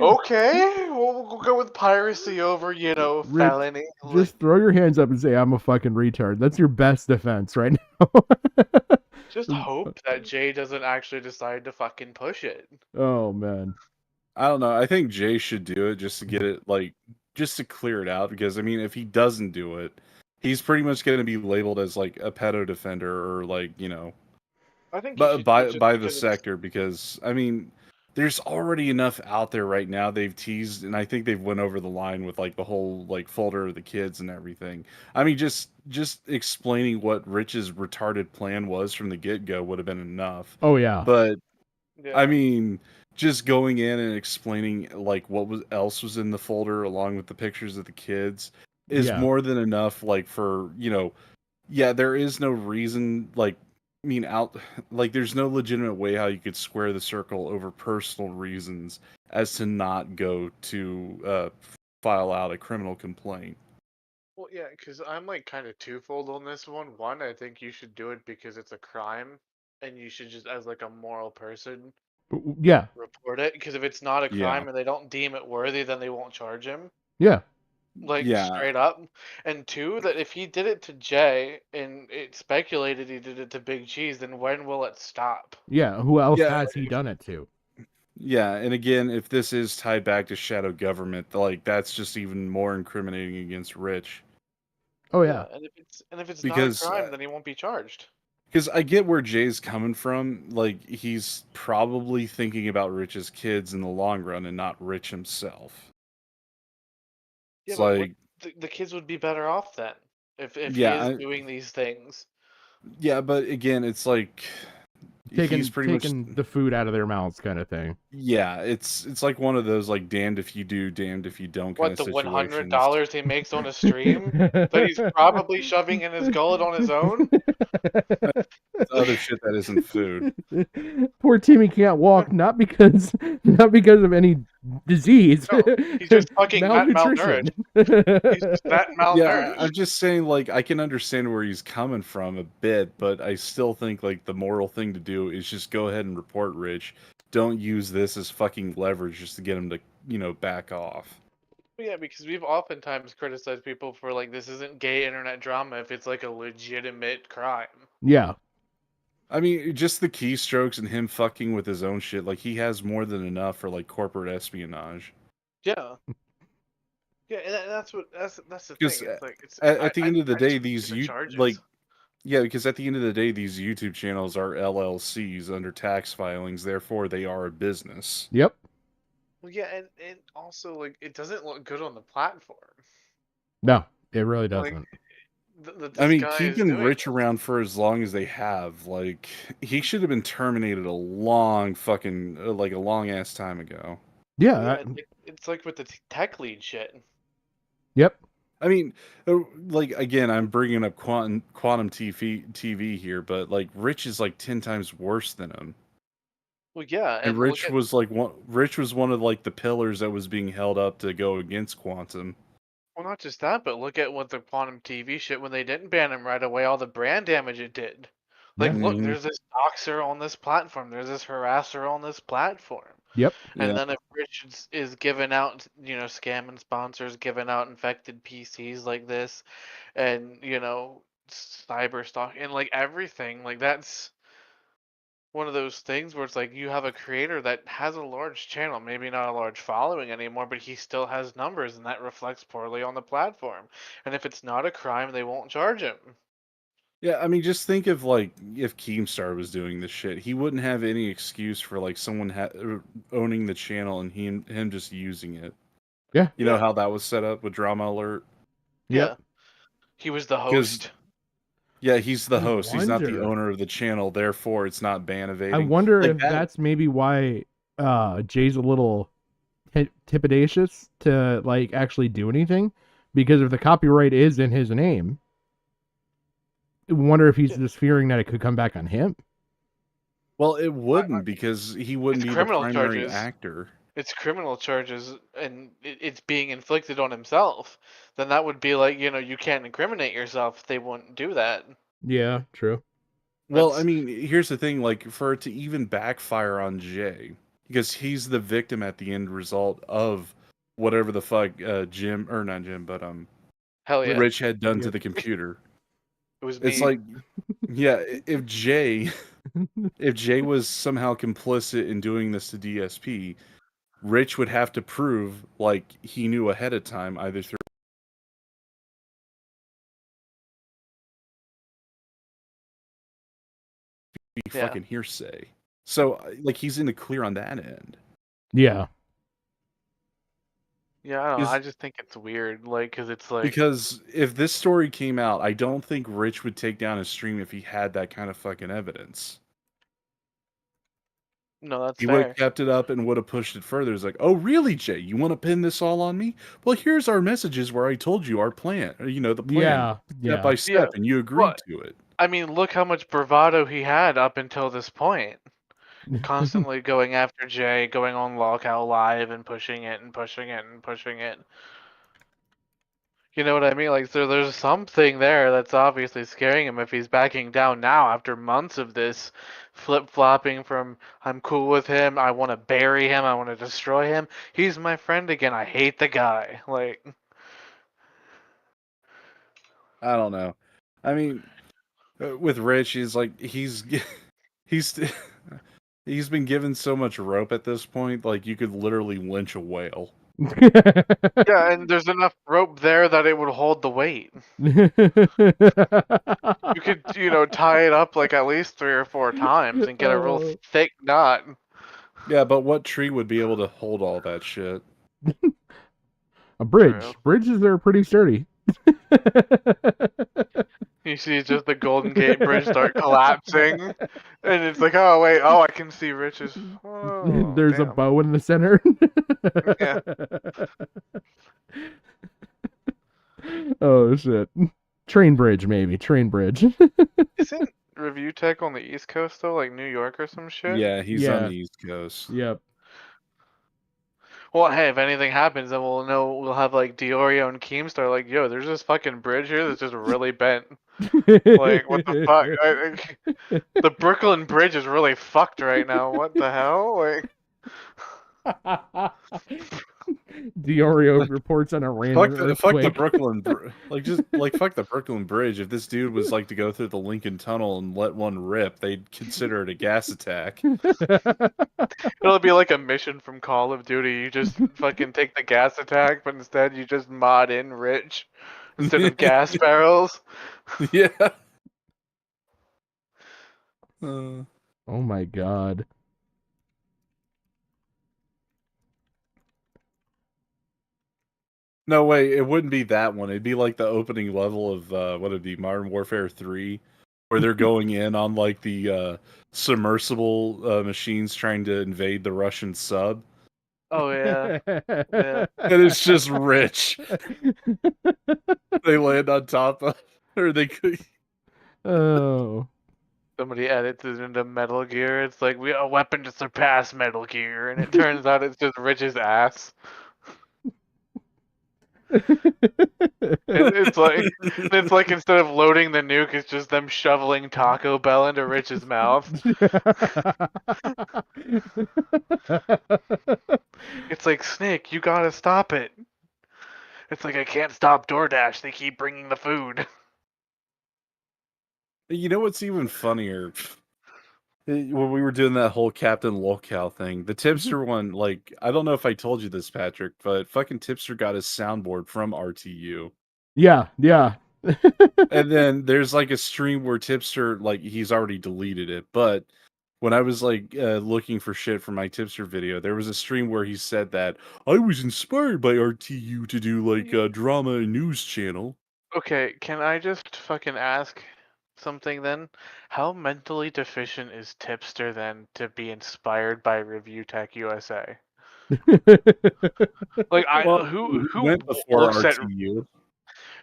Speaker 1: Okay, we'll go with piracy over, felony.
Speaker 4: Just throw your hands up and say, I'm a fucking retard. That's your best defense right now.
Speaker 1: Just hope that Jay doesn't actually decide to fucking push it.
Speaker 4: Oh, man.
Speaker 15: I don't know. I think Jay should do it just to get it, just to clear it out. Because, I mean, if he doesn't do it, he's pretty much going to be labeled as, like, a pedo defender or, like,
Speaker 1: I think
Speaker 15: by the sector. Because, I mean, there's already enough out there right now. They've teased, and I think they've went over the line with, like, the whole, like, folder of the kids and everything. I mean, just explaining what Rich's retarded plan was from the get-go would have been enough.
Speaker 4: Oh, yeah.
Speaker 15: But, I mean, just going in and explaining, like, what else was in the folder along with the pictures of the kids is more than enough, like, for, there is no reason, like, there's no legitimate way how you could square the circle over personal reasons as to not go to file out a criminal complaint.
Speaker 1: Well, yeah, because I'm like kind of twofold on this one. One, I think you should do it because it's a crime, and you should just, as like a moral person,
Speaker 4: Yeah.
Speaker 1: report it. Because if it's not a
Speaker 15: Yeah.
Speaker 1: crime and they don't deem it worthy, then they won't charge him.
Speaker 4: Yeah.
Speaker 1: Like
Speaker 15: Yeah.
Speaker 1: straight up. And two, that if he did it to Jay and it speculated he did it to Big Cheese, then when will it stop?
Speaker 4: Yeah. Who else
Speaker 15: Yeah.
Speaker 4: has he done it to?
Speaker 15: Yeah, and again, if this is tied back to shadow government, like that's just even more incriminating against Rich.
Speaker 4: Oh yeah.
Speaker 1: And if it's
Speaker 15: Because,
Speaker 1: not a crime, then he won't be charged.
Speaker 15: Because I get where Jay's coming from. Like he's probably thinking about Rich's kids in the long run and not Rich himself.
Speaker 1: Yeah,
Speaker 15: It's
Speaker 1: but
Speaker 15: like,
Speaker 1: the kids would be better off then if he
Speaker 15: yeah,
Speaker 1: is doing these things.
Speaker 15: yeah, but again, it's like he's pretty much
Speaker 4: taking the food out of their mouths, kind of thing.
Speaker 15: Yeah, it's like one of those like damned if you do, damned if you don't kind
Speaker 1: What,
Speaker 15: of
Speaker 1: the
Speaker 15: situations.
Speaker 1: $100 he makes on a stream that he's probably shoving in his gullet on his own?
Speaker 15: Other shit that isn't food.
Speaker 4: Poor Timmy can't walk, not because of any disease.
Speaker 1: No, he's just fucking that
Speaker 4: malnutrition.
Speaker 1: malnourished. He's just that malnourished.
Speaker 15: Yeah, I'm just saying, like, I can understand where he's coming from a bit, but I still think, like, the moral thing to do is just go ahead and report Rich. Don't use this as fucking leverage just to get him to, back off.
Speaker 1: Yeah, because we've oftentimes criticized people for, like, this isn't gay internet drama if it's, like, a legitimate crime.
Speaker 4: Yeah.
Speaker 15: I mean, just the keystrokes and him fucking with his own shit, like, he has more than enough for, like, corporate espionage.
Speaker 1: Yeah. Yeah, and that's the thing.
Speaker 15: Because
Speaker 1: It's like,
Speaker 15: at the end of the day,
Speaker 1: because
Speaker 15: at the end of the day, these YouTube channels are LLCs under tax filings, therefore they are a business.
Speaker 4: Yep.
Speaker 1: Well, yeah, and also, like, it doesn't look good on the platform.
Speaker 4: No, it really doesn't.
Speaker 15: I mean, keeping Rich around for as long as they have, like, he should have been terminated a long ass time ago.
Speaker 4: Yeah.
Speaker 1: It's like with the tech lead shit.
Speaker 4: Yep.
Speaker 15: I mean, like, again, I'm bringing up quantum TV here, but like, Rich is like 10 times worse than him.
Speaker 1: Well, yeah,
Speaker 15: and Rich was one of like the pillars that was being held up to go against quantum.
Speaker 1: Well, not just that, but look at what the quantum TV shit, when they didn't ban him right away, all the brand damage it did. Like, look, there's this doxer on this platform. There's this harasser on this platform.
Speaker 4: Yep.
Speaker 1: And then if Rich is giving out, scamming sponsors, giving out infected PCs like this, and, cyber stalk, and, like, everything, like, that's one of those things where it's like you have a creator that has a large channel, maybe not a large following anymore, but he still has numbers, and that reflects poorly on the platform. And if it's not a crime, they won't charge him.
Speaker 15: Yeah, I mean, just think of like if Keemstar was doing this shit, he wouldn't have any excuse for like someone owning the channel and him just using it.
Speaker 4: Yeah,
Speaker 15: you know how that was set up with Drama Alert.
Speaker 1: Yeah, he was the host.
Speaker 15: Yeah, he's the host. He's not the owner of the channel, therefore it's not ban evading.
Speaker 4: I wonder
Speaker 15: like
Speaker 4: if that's maybe why Jay's a little tipidatious to like actually do anything, because if the copyright is in his name, I wonder if he's just fearing that it could come back on him.
Speaker 15: Well, it wouldn't, because he wouldn't be the primary actor.
Speaker 1: It's criminal charges, and it's being inflicted on himself. Then that would be like, you can't incriminate yourself. They wouldn't do that.
Speaker 4: Yeah, true.
Speaker 15: Well, I mean, here's the thing, like, for it to even backfire on Jay, because he's the victim at the end result of whatever the fuck Jim, or not Jim, but
Speaker 1: Hell yeah.
Speaker 15: Rich had done to the computer.
Speaker 1: It was me.
Speaker 15: It's like, yeah, if Jay was somehow complicit in doing this to DSP, Rich would have to prove, like, he knew ahead of time, either through fucking hearsay. So, like, he's in the clear on that end.
Speaker 4: Yeah.
Speaker 1: Yeah, I don't know. I just think it's weird, like, because it's like...
Speaker 15: Because if this story came out, I don't think Rich would take down his stream if he had that kind of fucking evidence.
Speaker 1: No, that's
Speaker 15: he
Speaker 1: fair.
Speaker 15: would have kept it up and would have pushed it further. It's like, oh, really, Jay? You want to pin this all on me? Well, here's our messages where I told you our plan. The plan. Step by step, and you agreed to it.
Speaker 1: I mean, look how much bravado he had up until this point. Constantly going after Jay, going on lolcow live and pushing it and pushing it and pushing it. You know what I mean? Like, so there's something there that's obviously scaring him if he's backing down now after months of this flip-flopping from I'm cool with him, I want to bury him, I want to destroy him. He's my friend again. I hate the guy. Like,
Speaker 15: I don't know. I mean, with Rich, he's like he's he's been given so much rope at this point. Like you could literally lynch a whale.
Speaker 1: yeah, and there's enough rope there that it would hold the weight. You could, tie it up like at least 3 or 4 times and get a real thick knot.
Speaker 15: Yeah, but what tree would be able to hold all that shit?
Speaker 4: A bridge.
Speaker 1: True.
Speaker 4: Bridges are pretty sturdy.
Speaker 1: You see just the Golden Gate Bridge start collapsing, and it's like, oh wait, I can see Rich's. Oh,
Speaker 4: There's a bow in the center.
Speaker 1: Yeah.
Speaker 4: Oh shit. Train bridge, maybe. Train bridge.
Speaker 1: Isn't Review Tech on the East Coast though, like New York or some shit?
Speaker 15: Yeah, he's on the East Coast.
Speaker 4: Yep.
Speaker 1: Well, hey, if anything happens, then we'll know. We'll have like Diorio and Keemstar like, yo, there's this fucking bridge here that's just really bent. Like, what the fuck? The Brooklyn Bridge is really fucked right now. What the hell? Like,
Speaker 4: Diorio reports on a random
Speaker 15: fuck
Speaker 4: earthquake.
Speaker 15: the Brooklyn, fuck the Brooklyn Bridge. If this dude was like to go through the Lincoln Tunnel and let one rip, they'd consider it a gas attack.
Speaker 1: It'll be like a mission from Call of Duty. You just fucking take the gas attack, but instead you just mod in Rich instead of gas barrels.
Speaker 15: Yeah.
Speaker 4: Oh my god.
Speaker 15: No way, it wouldn't be that one. It'd be like the opening level of what would it be, Modern Warfare 3, where they're going in on like the submersible machines trying to invade the Russian sub.
Speaker 1: Oh yeah. Yeah.
Speaker 15: And it's just Rich. They land on top of, or they could.
Speaker 4: Oh.
Speaker 1: Somebody edits it into Metal Gear. It's like, we got a weapon to surpass Metal Gear, and it turns out it's just Rich's ass. It's like instead of loading the nuke, it's just them shoveling Taco Bell into Rich's mouth. It's like, Snake, you gotta stop it. It's like, I can't stop DoorDash. They keep bringing the food.
Speaker 15: You know what's even funnier? When we were doing that whole Captain Lolcow thing, the Tipster one, like, I don't know if I told you this, Patrick, but fucking Tipster got his soundboard from RTU.
Speaker 4: Yeah, yeah.
Speaker 15: And then there's like a stream where Tipster, like, he's already deleted it, but when I was like looking for shit for my Tipster video, there was a stream where he said that I was inspired by RTU to do like a drama and news channel.
Speaker 1: Okay, can I just fucking ask something then? How mentally deficient is Tipster then to be inspired by Reviewtechusa? Like, who
Speaker 15: went before
Speaker 1: looks
Speaker 15: RTU?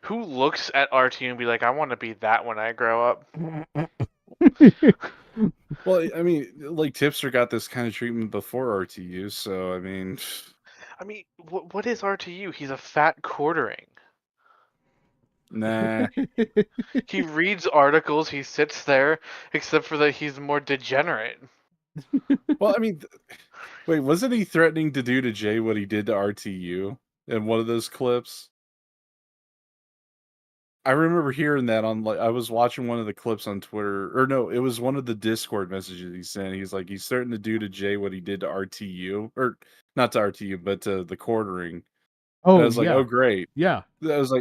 Speaker 1: Who looks at RTU and be like, I want to be that when I grow up?
Speaker 15: Well, I mean, like, Tipster got this kind of treatment before RTU, so I mean,
Speaker 1: what is RTU? He's a fat quartering.
Speaker 15: Nah.
Speaker 1: He reads articles, he sits there, except for that he's more degenerate.
Speaker 15: Well, I mean, wait, wasn't he threatening to do to Jay what he did to RTU in one of those clips? I remember hearing that on, like, I was watching one of the clips on Twitter, or no, it was one of the Discord messages he sent. He's like, he's starting to do to Jay what he did to RTU, or not to RTU, but to the quartering.
Speaker 4: Oh,
Speaker 15: and I was like,
Speaker 4: yeah.
Speaker 15: oh, great.
Speaker 4: Yeah.
Speaker 15: I was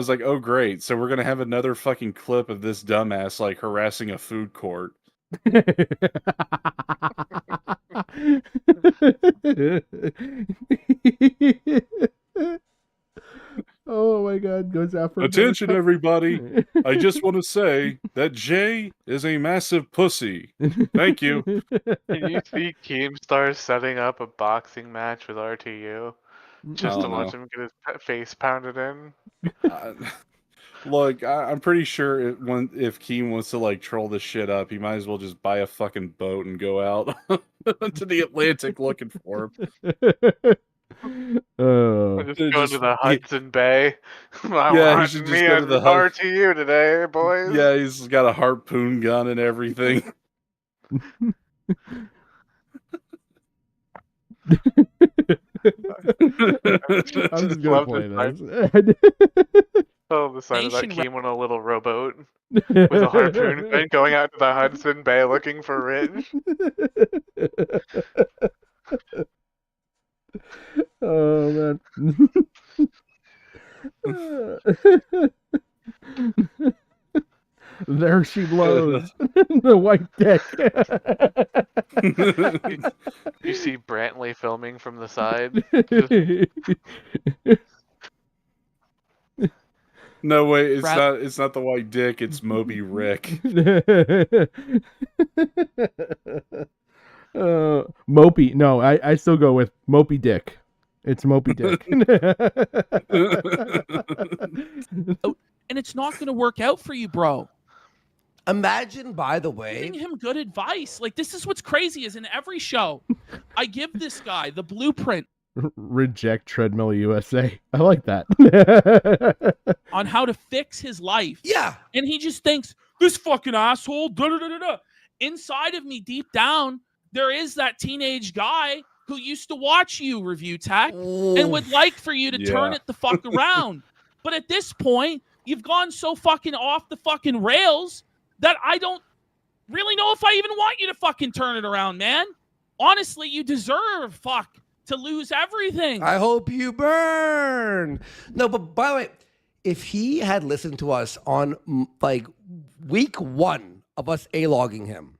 Speaker 15: like, oh, great. So we're going to have another fucking clip of this dumbass, like, harassing a food court.
Speaker 4: Oh my god, goes out for
Speaker 15: Attention, everybody. I just want to say that Jay is a massive pussy. Thank you.
Speaker 1: Can you see Keemstar setting up a boxing match with RTU? Just to watch him get his face pounded in?
Speaker 15: Look, I'm pretty sure if Keem wants to, like, troll this shit up, he might as well just buy a fucking boat and go out to the Atlantic looking for him.
Speaker 1: I just go to the Hudson Bay. I
Speaker 15: Yeah, he
Speaker 1: want
Speaker 15: should
Speaker 1: me
Speaker 15: just go
Speaker 1: a
Speaker 15: to the
Speaker 1: RTU today, boys.
Speaker 15: Yeah, he's got a harpoon gun and everything.
Speaker 4: I'm just gonna play this.
Speaker 1: Oh, the side of that
Speaker 16: Nation
Speaker 1: came on a little rowboat with a harpoon gun going out to the Hudson Bay looking for Rich.
Speaker 4: Oh man. There she blows. The white dick.
Speaker 1: You see Brantley filming from the side.
Speaker 15: No way, it's not the white dick, it's Moby Rick.
Speaker 4: Mopey. No, I still go with Mopey Dick. It's Mopey Dick.
Speaker 16: And it's not going to work out for you, bro.
Speaker 17: Imagine, by the way,
Speaker 16: Giving him good advice. Like, this is what's crazy is in every show, I give this guy the blueprint
Speaker 4: Reject Treadmill USA. I like that.
Speaker 16: on how to fix his life.
Speaker 17: Yeah.
Speaker 16: And he just thinks, this fucking asshole, da-da-da-da-da. Inside of me, deep down, there is that teenage guy who used to watch you, Review Tech, and would like for you to turn it the fuck around. But at this point, you've gone so fucking off the fucking rails that I don't really know if I even want you to fucking turn it around, man. Honestly, you deserve, to lose everything.
Speaker 17: I hope you burn. No, but by the way, if he had listened to us on like week 1 of us A-logging him,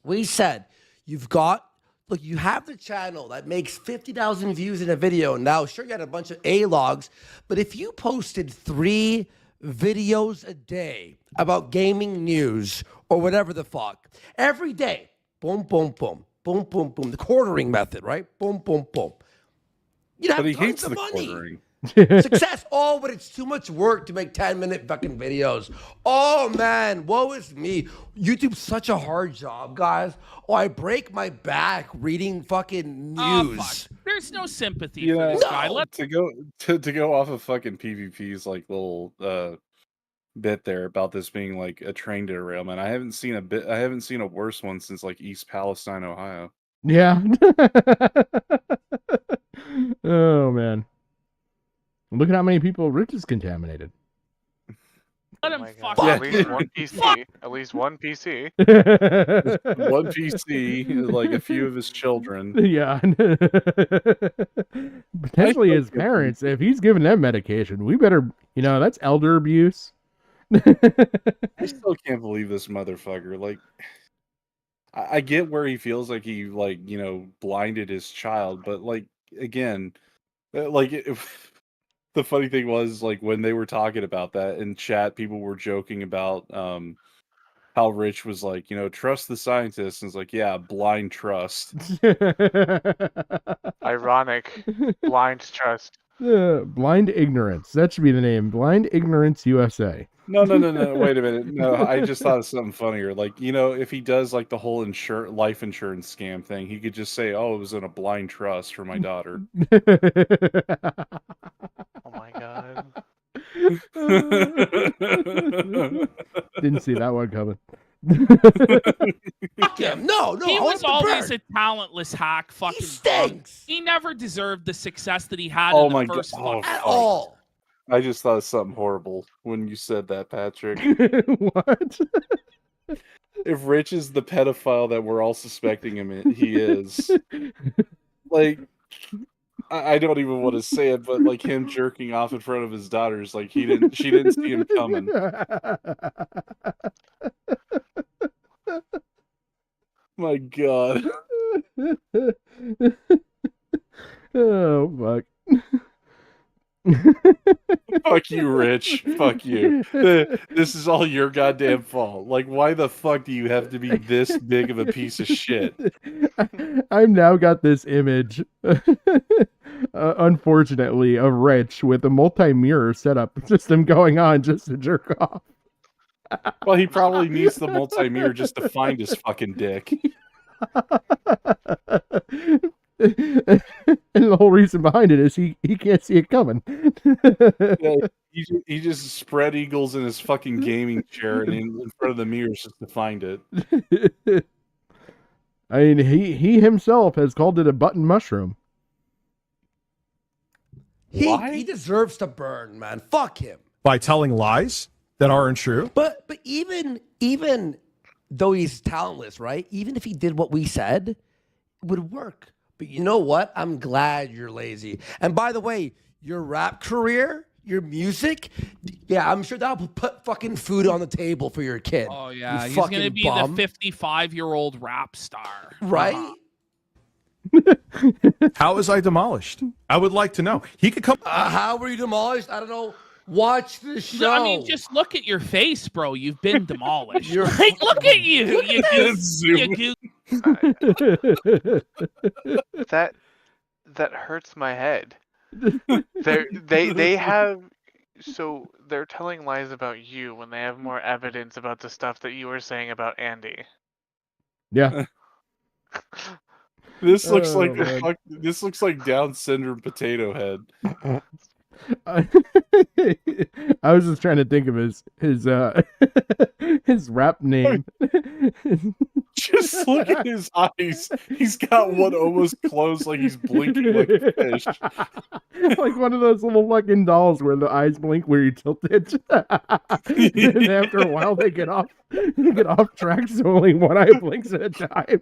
Speaker 17: we said, you have the channel that makes 50,000 views in a video. Now, sure, you had a bunch of A-logs, but if you posted 3 videos a day about gaming news or whatever the fuck, every day, boom, boom, boom, boom, boom, boom, the quartering method, right? Boom, boom, boom. You'd have
Speaker 15: But he
Speaker 17: tons
Speaker 15: hates
Speaker 17: of
Speaker 15: the
Speaker 17: money.
Speaker 15: quartering.
Speaker 17: Success. Oh, but it's too much work to make 10-minute fucking videos. Oh, man. Woe is me. YouTube's such a hard job, guys. Oh, I break my back reading fucking news.
Speaker 16: There's no sympathy for this guy.
Speaker 15: To go off of fucking PvP's like little bit there about this being like a train derailment. I haven't seen a worse one since like East Palestine, Ohio.
Speaker 4: Yeah. Oh man. Look at how many people Rich is contaminated.
Speaker 16: Let him fuck.
Speaker 1: At least one PC. At least one PC.
Speaker 15: One PC, like a few of his children.
Speaker 4: Yeah. Potentially his parents. If he's giving them medication, we better, that's elder abuse.
Speaker 15: I still can't believe this motherfucker. Like, I get where he feels like he, blinded his child, but, like, again, the funny thing was, like, when they were talking about that in chat, people were joking about how Rich was like, trust the scientists. And it's like, yeah, blind trust.
Speaker 1: Ironic. Blind trust.
Speaker 4: Blind ignorance. That should be the name. Blind Ignorance USA.
Speaker 15: No. Wait a minute. No, I just thought of something funnier. Like, if he does like the whole life insurance scam thing, he could just say, "Oh, it was in a blind trust for my daughter."
Speaker 1: Oh my god.
Speaker 4: Didn't see that one coming.
Speaker 17: Fuck him. No.
Speaker 16: He
Speaker 17: I
Speaker 16: was
Speaker 17: want him to
Speaker 16: always
Speaker 17: burn.
Speaker 16: a talentless hack. Fucking
Speaker 17: He stinks.
Speaker 16: He never deserved the success that he had
Speaker 15: Oh
Speaker 16: in
Speaker 15: my
Speaker 16: the first
Speaker 15: god.
Speaker 17: At all.
Speaker 15: I just thought of something horrible when you said that, Patrick.
Speaker 4: What?
Speaker 15: If Rich is the pedophile that we're all suspecting he is, like, I don't even want to say it, but like him jerking off in front of his daughters, like she didn't see him coming. My god.
Speaker 4: Oh fuck.
Speaker 15: Fuck you, Rich. Fuck you. This is all your goddamn fault. Like, why the fuck do you have to be this big of a piece of shit?
Speaker 4: I've now got this image, unfortunately, of Rich with a multi-mirror setup system going on just to jerk off.
Speaker 15: Well, he probably needs the multi-mirror just to find his fucking dick.
Speaker 4: And the whole reason behind it is he can't see it coming.
Speaker 15: Yeah, he just spread eagles in his fucking gaming chair and in front of the mirrors just to find it.
Speaker 4: I mean, he himself has called it a button mushroom.
Speaker 17: He deserves to burn, man. Fuck him.
Speaker 7: By telling lies that aren't true.
Speaker 17: But even though he's talentless, right? Even if he did what we said, it would work. But you know what? I'm glad you're lazy. And by the way, your rap career, your music, yeah, I'm sure that'll put fucking food on the table for your kid.
Speaker 16: Oh yeah,
Speaker 17: you
Speaker 16: he's
Speaker 17: fucking
Speaker 16: gonna be
Speaker 17: bum.
Speaker 16: the 55-year-old rap star,
Speaker 17: Right?
Speaker 7: How was I demolished? I would like to know. He could come.
Speaker 17: How were you demolished? I don't know. Watch the show.
Speaker 16: I mean, just look at your face, bro. You've been demolished. Like, look at you.
Speaker 17: Look
Speaker 16: You
Speaker 17: at
Speaker 16: goose.
Speaker 17: this.
Speaker 16: You goose.
Speaker 1: That hurts my head. They have, so they're telling lies about you when they have more evidence about the stuff that you were saying about Andy.
Speaker 4: Yeah.
Speaker 15: This looks
Speaker 4: Oh,
Speaker 15: like
Speaker 4: man.
Speaker 15: this looks like Down syndrome potato head.
Speaker 4: I was just trying to think of his his rap name.
Speaker 15: Just look at his eyes. He's got one almost closed, like he's blinking like a fish.
Speaker 4: Like one of those little fucking dolls where the eyes blink where you tilt it. And after a while they get off track, so only one eye blinks at a time.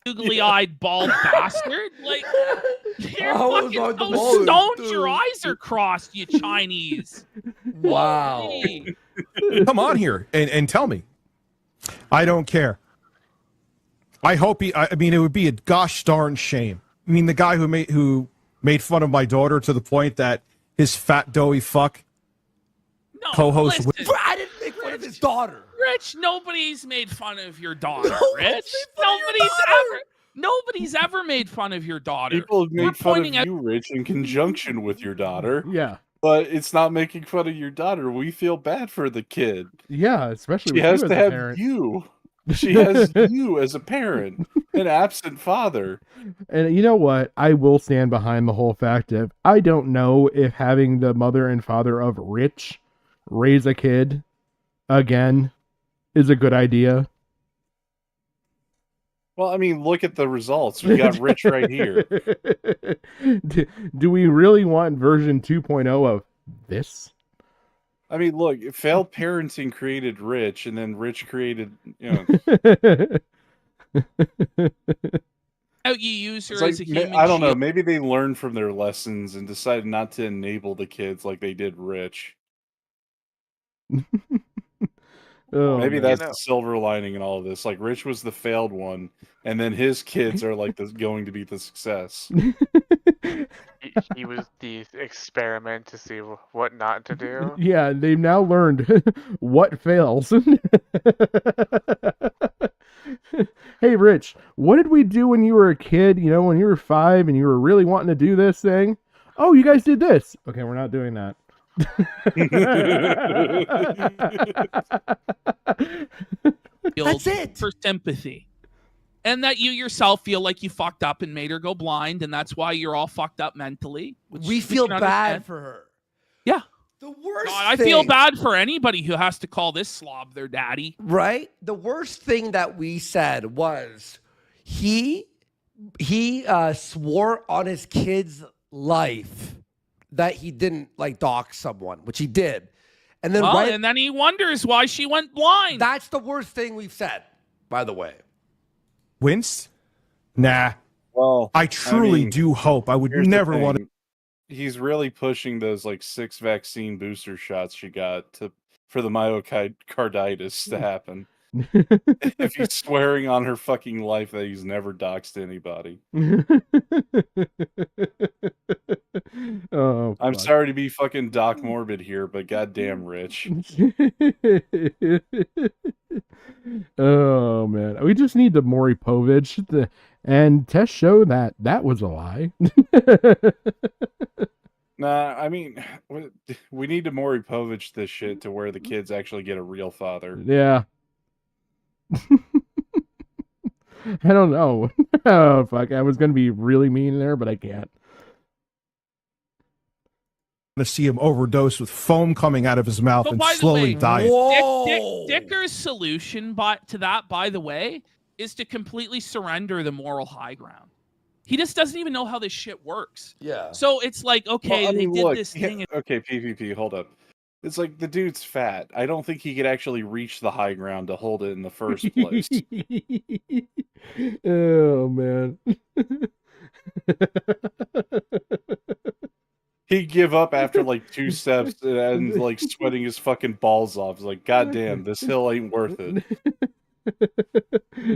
Speaker 16: Googly-eyed bald bastard. Like, you're
Speaker 17: I was
Speaker 16: fucking
Speaker 17: like
Speaker 16: so
Speaker 17: demolished,
Speaker 16: stoned.
Speaker 17: dude.
Speaker 16: Your eyes are crossed, you Chinese.
Speaker 17: Wow.
Speaker 16: Holy.
Speaker 7: Come on here and tell me. I don't care. I hope I mean, it would be a gosh darn shame. I mean, the guy who made fun of my daughter to the point that his fat doughy fuck co-host.
Speaker 16: listen.
Speaker 17: I didn't make fun of his daughter.
Speaker 16: Rich, nobody's made fun of your daughter,
Speaker 17: Nobody's
Speaker 16: Rich.
Speaker 17: made fun of your
Speaker 16: Nobody's ever made fun of your daughter.
Speaker 15: People have
Speaker 16: We're
Speaker 15: made fun of
Speaker 16: pointing out-
Speaker 15: you, Rich, in conjunction with your daughter.
Speaker 4: Yeah.
Speaker 15: But it's not making fun of your daughter. We feel bad for the kid.
Speaker 4: Yeah, especially
Speaker 15: She
Speaker 4: with
Speaker 15: has
Speaker 4: you
Speaker 15: to
Speaker 4: as a
Speaker 15: have
Speaker 4: parent.
Speaker 15: you. She has you as a parent, an absent father.
Speaker 4: And you know what? I will stand behind the whole fact of I don't know if having the mother and father of Rich raise a kid again is a good idea.
Speaker 15: Well, I mean, look at the results. We got Rich right here.
Speaker 4: Do we really want version 2.0 of this?
Speaker 15: I mean, look, failed parenting created Rich, and then Rich created,
Speaker 16: You use her
Speaker 15: It's
Speaker 16: as a
Speaker 15: like,
Speaker 16: human
Speaker 15: I don't know.
Speaker 16: shield.
Speaker 15: Maybe they learned from their lessons and decided not to enable the kids like they did Rich.
Speaker 4: Oh,
Speaker 15: Maybe
Speaker 4: man.
Speaker 15: that's the silver lining in all of this. Like Rich was the failed one, and then his kids are like going to be the success.
Speaker 1: He was the experiment to see what not to do.
Speaker 4: Yeah, they've now learned what fails. Hey, Rich, what did we do when you were a kid? You know, when you were 5 and you were really wanting to do this thing? Oh, you guys did this. Okay, we're not doing that.
Speaker 17: That's it.
Speaker 16: For sympathy. And that you yourself feel like you fucked up and made her go blind, and that's why you're all fucked up mentally.
Speaker 17: We feel bad for her.
Speaker 16: Yeah.
Speaker 17: The worst
Speaker 16: God, I
Speaker 17: thing,
Speaker 16: feel bad for anybody who has to call this slob their daddy.
Speaker 17: right? The worst thing that we said was he swore on his kid's life that he didn't like dox someone, which he did. And then
Speaker 16: And then he wonders why she went blind.
Speaker 17: That's the worst thing we've said, by the way.
Speaker 7: Winced? Nah.
Speaker 15: Well,
Speaker 7: I truly do hope. I would
Speaker 15: here's the
Speaker 7: never
Speaker 15: thing.
Speaker 7: want to.
Speaker 15: He's really pushing those like 6 vaccine booster shots she got for the myocarditis to happen. If he's swearing on her fucking life that he's never doxed anybody.
Speaker 4: Oh,
Speaker 15: I'm
Speaker 4: fuck.
Speaker 15: sorry to be fucking Doc Morbid here, but goddamn, Rich.
Speaker 4: Oh man, we just need the Maury Povich, and tests show that was a lie.
Speaker 15: Nah, I mean, we need to Maury Povich this shit to where the kids actually get a real father.
Speaker 4: Yeah. I don't know. Oh, fuck. I was going to be really mean there, but I can't.
Speaker 7: To see him overdose with foam coming out of his mouth and slowly dying.
Speaker 16: Dicker's solution to that, by the way, is to completely surrender the moral high ground. He just doesn't even know how this shit works.
Speaker 17: Yeah.
Speaker 16: So it's like, okay,
Speaker 15: Well, I mean,
Speaker 16: they did
Speaker 15: look,
Speaker 16: this thing.
Speaker 15: Okay, PvP, hold up. It's like the dude's fat. I don't think he could actually reach the high ground to hold it in the first place.
Speaker 4: Oh, man.
Speaker 15: He'd give up after like 2 steps and like sweating his fucking balls off. He's like, God damn, this hill ain't worth it.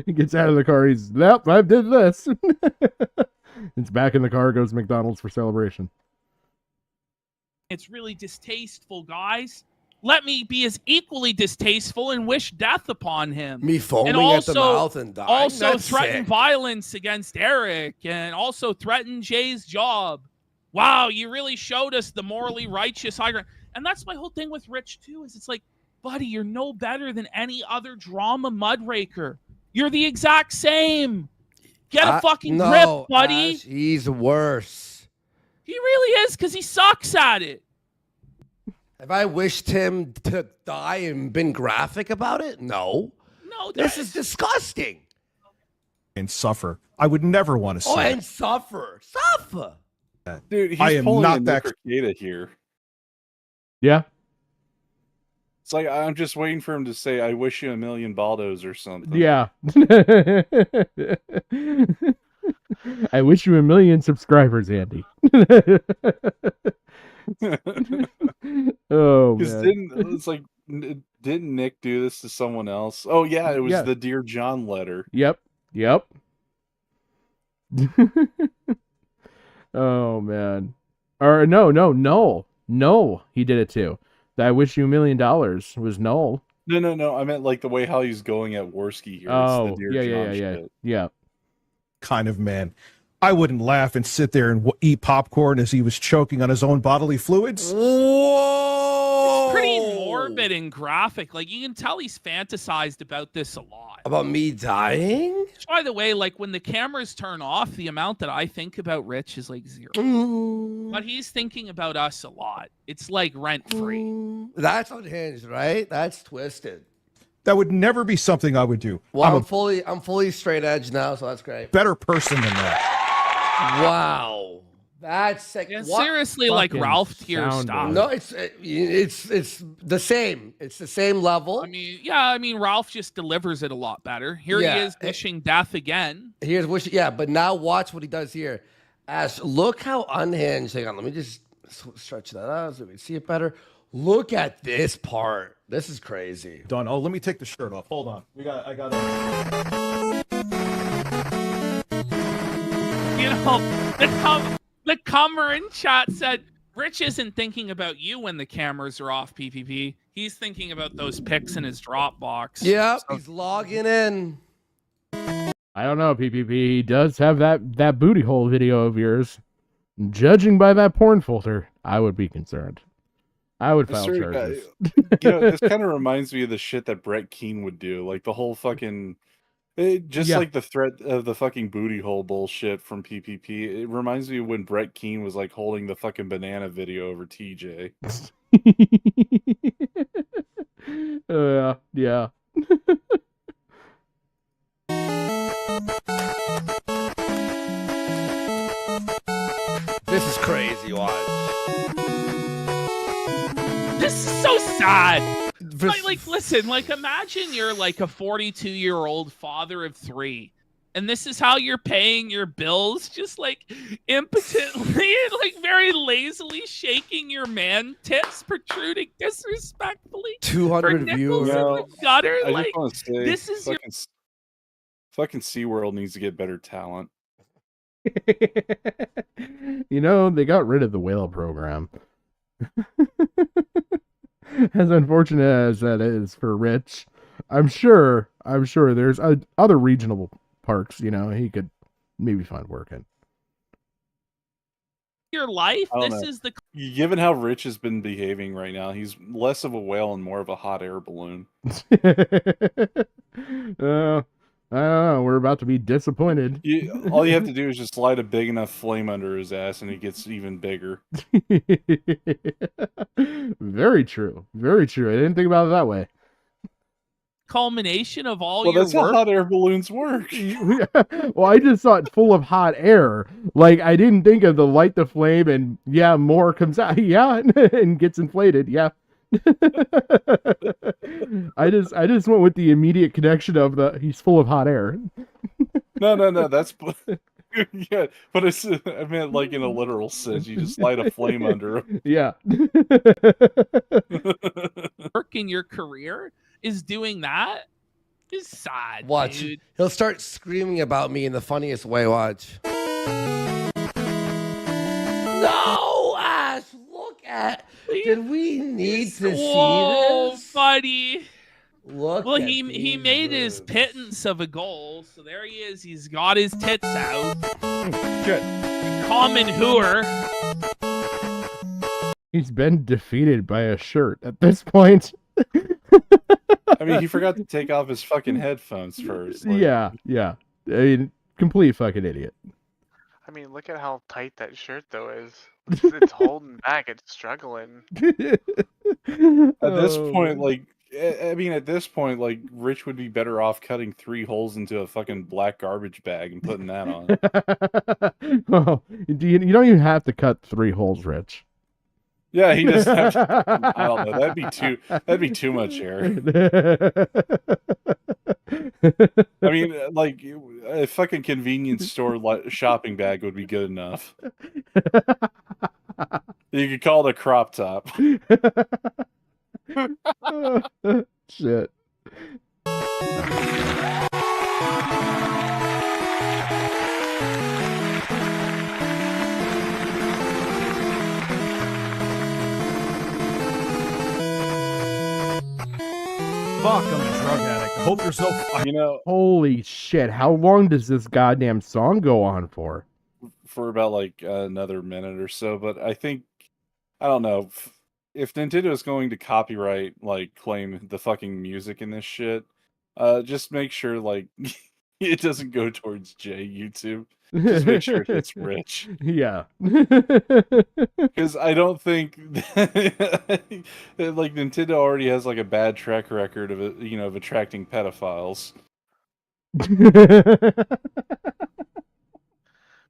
Speaker 4: He gets out of the car. He's, nope, I did this. It's back in the car, goes to McDonald's for celebration.
Speaker 16: It's really distasteful, guys. Let me be as equally distasteful and wish death upon him.
Speaker 17: Me foaming
Speaker 16: and
Speaker 17: at the mouth and dying.
Speaker 16: Also
Speaker 17: That's
Speaker 16: threaten
Speaker 17: sick.
Speaker 16: violence against Eric and also threaten Jay's job. Wow, you really showed us the morally righteous high ground. And that's my whole thing with Rich, too, is it's like, buddy, you're no better than any other drama mudraker. You're the exact same. Get a fucking grip, buddy.
Speaker 17: Ash, he's worse.
Speaker 16: He really is, because he sucks at it.
Speaker 17: Have I wished him to die and been graphic about it? No.
Speaker 16: No,
Speaker 17: this is disgusting.
Speaker 7: And suffer. I would never want to see
Speaker 17: Oh,
Speaker 7: it.
Speaker 17: and suffer. Suffer.
Speaker 15: Dude, he's
Speaker 7: I am
Speaker 15: pulling
Speaker 7: not
Speaker 15: a
Speaker 7: that.
Speaker 15: Nick here.
Speaker 4: Yeah.
Speaker 15: It's like, I'm just waiting for him to say, I wish you a million Baldos or something.
Speaker 4: Yeah. I wish you a million subscribers, Andy. Oh, man.
Speaker 15: It's like, didn't Nick do this to someone else? Oh, yeah, it was
Speaker 4: Yeah.
Speaker 15: the Dear John letter.
Speaker 4: Yep. Oh, man. Or no, he did it too. The I wish you $1 million was Noel.
Speaker 15: No. I meant like the way how he's going at Worski here.
Speaker 4: Oh,
Speaker 15: it's the Dear John shit.
Speaker 4: Yeah.
Speaker 7: Kind of man. I wouldn't laugh and sit there and eat popcorn as he was choking on his own bodily fluids.
Speaker 17: Whoa!
Speaker 16: It's pretty morbid and graphic. Like, you can tell he's fantasized about this a lot.
Speaker 17: About me dying?
Speaker 16: By the way, like, when the cameras turn off, the amount that I think about Rich is like 0. But he's thinking about us a lot. It's like rent-free.
Speaker 17: That's unhinged, right? That's twisted.
Speaker 7: That would never be something I would do.
Speaker 17: Well,
Speaker 7: I'm
Speaker 17: I'm fully straight edge now, so that's great.
Speaker 7: a better person than that.
Speaker 17: Wow. That's sick.
Speaker 16: Yeah,
Speaker 17: What?
Speaker 16: seriously, like Ralph tier stuff.
Speaker 17: No, it's the same. It's the same level.
Speaker 16: I mean, Ralph just delivers it a lot better. Here he is wishing death again.
Speaker 17: Here's wishing, but now watch what he does here. Ash, look how unhinged. Hang on, let me just stretch that out so we can see it better. Look at this part. This is crazy.
Speaker 7: Done. Oh, let me take the shirt off. Hold on. I got
Speaker 16: You know, the comer in chat said, Rich isn't thinking about you when the cameras are off, PPP. He's thinking about those pics in his Dropbox.
Speaker 17: Yep, he's logging in.
Speaker 4: I don't know, PPP. He does have that booty hole video of yours. Judging by that porn filter, I would be concerned. I would file charges.
Speaker 15: This kind of reminds me of the shit that Brett Keane would do. Like the whole fucking... like the threat of the fucking booty hole bullshit from PPP. It reminds me of when Brett Keane was like holding the fucking banana video over TJ.
Speaker 4: Yeah.
Speaker 17: This is crazy, watch.
Speaker 16: This is so sad. Like, listen, like, imagine you're like a 42-year-old father of 3, and this is how you're paying your bills, just like impotently, like very lazily shaking your man tits, protruding disrespectfully.
Speaker 17: 200 viewers.
Speaker 16: In the gutter.
Speaker 15: I
Speaker 16: Like,
Speaker 15: just want to say,
Speaker 16: this is your...
Speaker 15: fucking SeaWorld needs to get better talent.
Speaker 4: You know, they got rid of the whale program. As unfortunate as that is for Rich, I'm sure there's other regional parks, you know, he could maybe find work in.
Speaker 16: Your life?
Speaker 15: I don't
Speaker 16: This
Speaker 15: know.
Speaker 16: is the...
Speaker 15: Given how Rich has been behaving right now, he's less of a whale and more of a hot air balloon.
Speaker 4: I don't know. We're about to be disappointed.
Speaker 15: All you have to do is just light a big enough flame under his ass, and he gets even bigger.
Speaker 4: Very true. Very true. I didn't think about it that way.
Speaker 16: Culmination of all
Speaker 15: Well,
Speaker 16: your
Speaker 15: that's
Speaker 16: work.
Speaker 15: how hot air balloons work.
Speaker 4: Well, I just saw it full of hot air. Like, I didn't think of the light the flame and, yeah, more comes out. Yeah, and gets inflated. Yeah. I just went with the immediate connection of he's full of hot air.
Speaker 15: No, that's yeah, but I meant like in a literal sense. You just light a flame under him.
Speaker 4: Yeah.
Speaker 16: Work in your career is doing that is sad.
Speaker 17: Watch.
Speaker 16: Dude.
Speaker 17: He'll start screaming about me in the funniest way. Watch. No, Ash, look at. Did we need to see this?
Speaker 16: Buddy.
Speaker 17: Look.
Speaker 16: Well,
Speaker 17: at
Speaker 16: he made his pittance of a goal, so there he is. He's got his tits out.
Speaker 4: Good.
Speaker 16: Common hooer.
Speaker 4: He's been defeated by a shirt at this point.
Speaker 15: I mean, he forgot to take off his fucking headphones first. Like...
Speaker 4: Yeah. I mean, complete fucking idiot.
Speaker 1: I mean, look at how tight that shirt though is. It's holding back. It's struggling.
Speaker 15: At this point, like, Rich would be better off cutting 3 holes into a fucking black garbage bag and putting that on.
Speaker 4: Well, you don't even have to cut 3 holes, Rich.
Speaker 15: Yeah, he doesn't have to. I don't know. That'd be too much air. I mean, like a fucking convenience store shopping bag would be good enough. You could call it a crop top.
Speaker 4: Shit.
Speaker 7: Fuck, I'm a drug addict. I hope you're so.
Speaker 4: Holy shit! How long does this goddamn song go on for?
Speaker 15: For about like another minute or so, but I don't know if Nintendo is going to copyright claim the fucking music in this shit. Just make sure like it doesn't go towards YouTube. Just make sure it's Rich.
Speaker 4: Yeah.
Speaker 15: Because I don't think like Nintendo already has like a bad track record of of attracting pedophiles.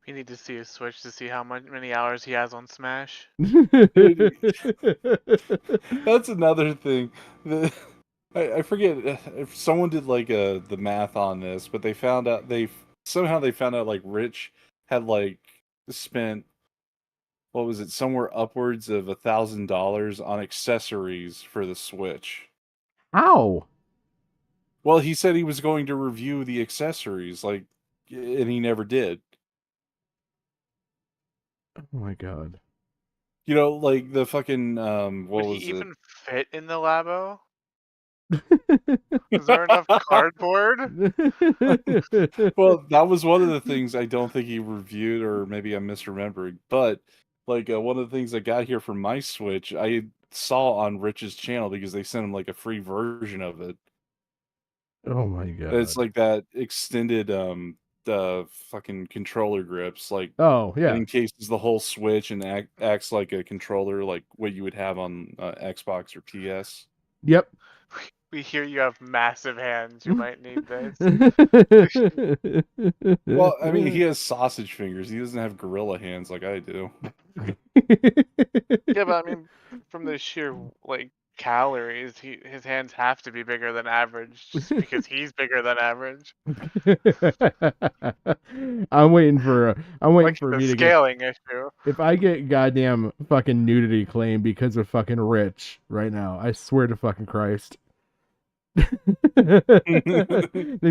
Speaker 1: We need to see his Switch to see how many hours he has on Smash.
Speaker 15: That's another thing. I forget if someone did like the math on this, but they found out like Rich had like spent, what was it, somewhere upwards of $1,000 on accessories for the Switch.
Speaker 4: How?
Speaker 15: Well, he said he was going to review the accessories, and he never did.
Speaker 4: Oh my god.
Speaker 15: You know, like the fucking what
Speaker 1: Would
Speaker 15: was
Speaker 1: he
Speaker 15: it?
Speaker 1: even fit in the labo? Is there enough cardboard?
Speaker 15: Well, that was one of the things I don't think he reviewed, or maybe I'm misremembering. But one of the things I got here from my Switch, I saw on Rich's channel because they sent him like a free version of it.
Speaker 4: Oh my god!
Speaker 15: It's like that extended the fucking controller grips, like
Speaker 4: oh yeah,
Speaker 15: it encases the whole Switch and acts like a controller, like what you would have on Xbox or PS.
Speaker 4: Yep.
Speaker 1: We hear you have massive hands. You might need this.
Speaker 15: Well, I mean, he has sausage fingers. He doesn't have gorilla hands like I do.
Speaker 1: Yeah, but I mean, from the sheer calories, his hands have to be bigger than average, just because he's bigger than average.
Speaker 4: I'm waiting for
Speaker 1: the
Speaker 4: me to
Speaker 1: scaling issue.
Speaker 4: If I get goddamn fucking nudity claim because of fucking Rich right now, I swear to fucking Christ. They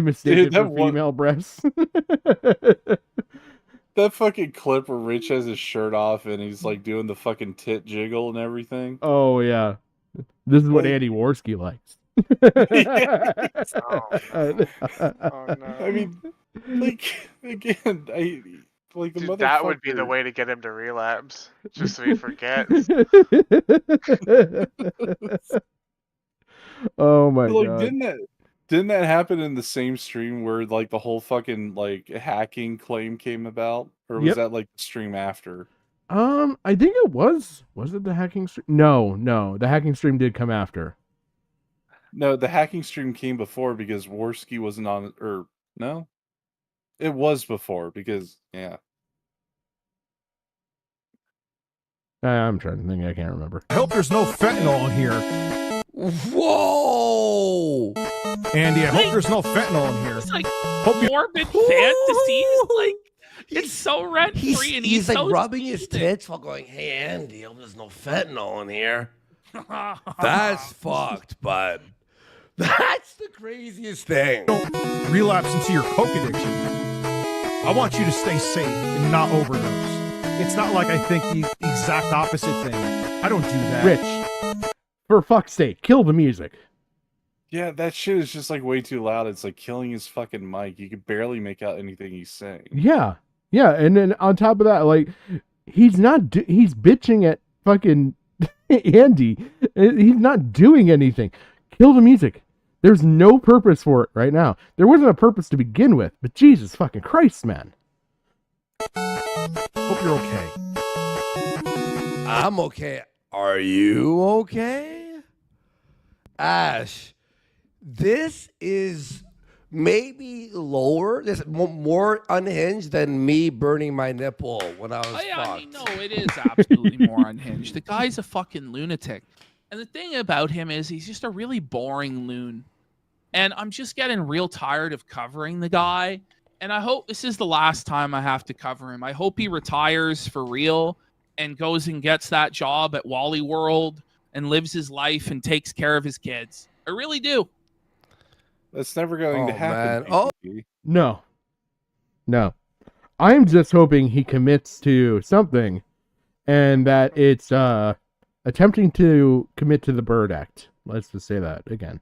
Speaker 4: mistake it for female breasts.
Speaker 15: That fucking clip where Rich has his shirt off and he's like doing the fucking tit jiggle and everything.
Speaker 4: Oh yeah, this is what Andy Worski likes.
Speaker 1: Oh no!
Speaker 15: I mean, again, the
Speaker 1: Dude, that would be the way to get him to relapse, just so he forgets.
Speaker 4: Oh my god!
Speaker 15: Didn't that happen in the same stream where like the whole fucking like hacking claim came about, or was
Speaker 4: Yep.
Speaker 15: that like the stream after?
Speaker 4: I think it was. Was it the hacking stream? No. The hacking stream did come after.
Speaker 15: No, the hacking stream came before because Worski wasn't on, or no? It was before because, yeah.
Speaker 4: I'm trying to think. I can't remember.
Speaker 7: I hope there's no fentanyl in here.
Speaker 17: Whoa!
Speaker 7: Andy, I hope there's no fentanyl in here.
Speaker 16: It's like morbid fantasies. Like, it's so rent free, and
Speaker 17: he's like
Speaker 16: so
Speaker 17: rubbing his tits while going, "Hey Andy, I hope there's no fentanyl in here." That's fucked, bud. That's the craziest thing.
Speaker 7: Don't relapse into your coke addiction. I want you to stay safe and not overdose. It's not like I think the exact opposite thing. I don't do that.
Speaker 4: Rich, for fuck's sake, kill the music.
Speaker 15: Yeah, that shit is just like way too loud. It's like killing his fucking mic. You can barely make out anything he's saying.
Speaker 4: Yeah, and then on top of that, like he's bitching at fucking Andy. He's not doing anything. Kill the music. There's no purpose for it right now. There wasn't a purpose to begin with, but Jesus fucking Christ, man.
Speaker 7: Hope you're okay.
Speaker 17: I'm okay. Are you okay? Ash, this is maybe lower, this more unhinged than me burning my nipple when I was
Speaker 16: Oh, yeah,
Speaker 17: fucked.
Speaker 16: I mean, no, it is absolutely more unhinged. The guy's a fucking lunatic. And the thing about him is he's just a really boring loon. And I'm just getting real tired of covering the guy. And I hope this is the last time I have to cover him. I hope he retires for real and goes and gets that job at Wally World and lives his life and takes care of his kids. I really do.
Speaker 15: That's never going to happen.
Speaker 17: Man.
Speaker 4: No. I'm just hoping he commits to something and that it's attempting to commit to the Bird Act. Let's just say that again.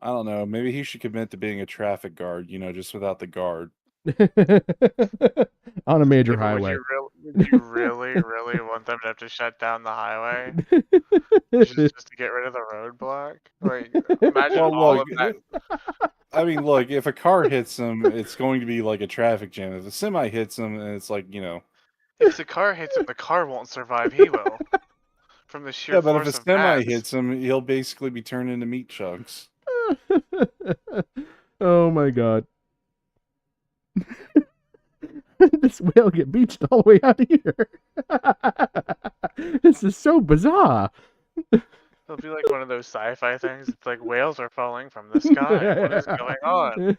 Speaker 15: I don't know. Maybe he should commit to being a traffic guard, just without the guard.
Speaker 4: On a major highway.
Speaker 1: Would you really want them to have to shut down the highway just to get rid of the roadblock? Like, imagine all of that.
Speaker 15: I mean, look, if a car hits him, it's going to be like a traffic jam. If a semi hits him, it's like,
Speaker 1: If the car hits him, the car won't survive. He will. From the sheer
Speaker 15: Yeah, but if
Speaker 1: force
Speaker 15: a
Speaker 1: of
Speaker 15: semi
Speaker 1: mass.
Speaker 15: hits him, he'll basically be turned into meat chunks.
Speaker 4: Oh my god. This whale get beached all the way out of here. This is so bizarre.
Speaker 1: It'll be like one of those sci-fi things. It's like whales are falling from the sky. What is going on?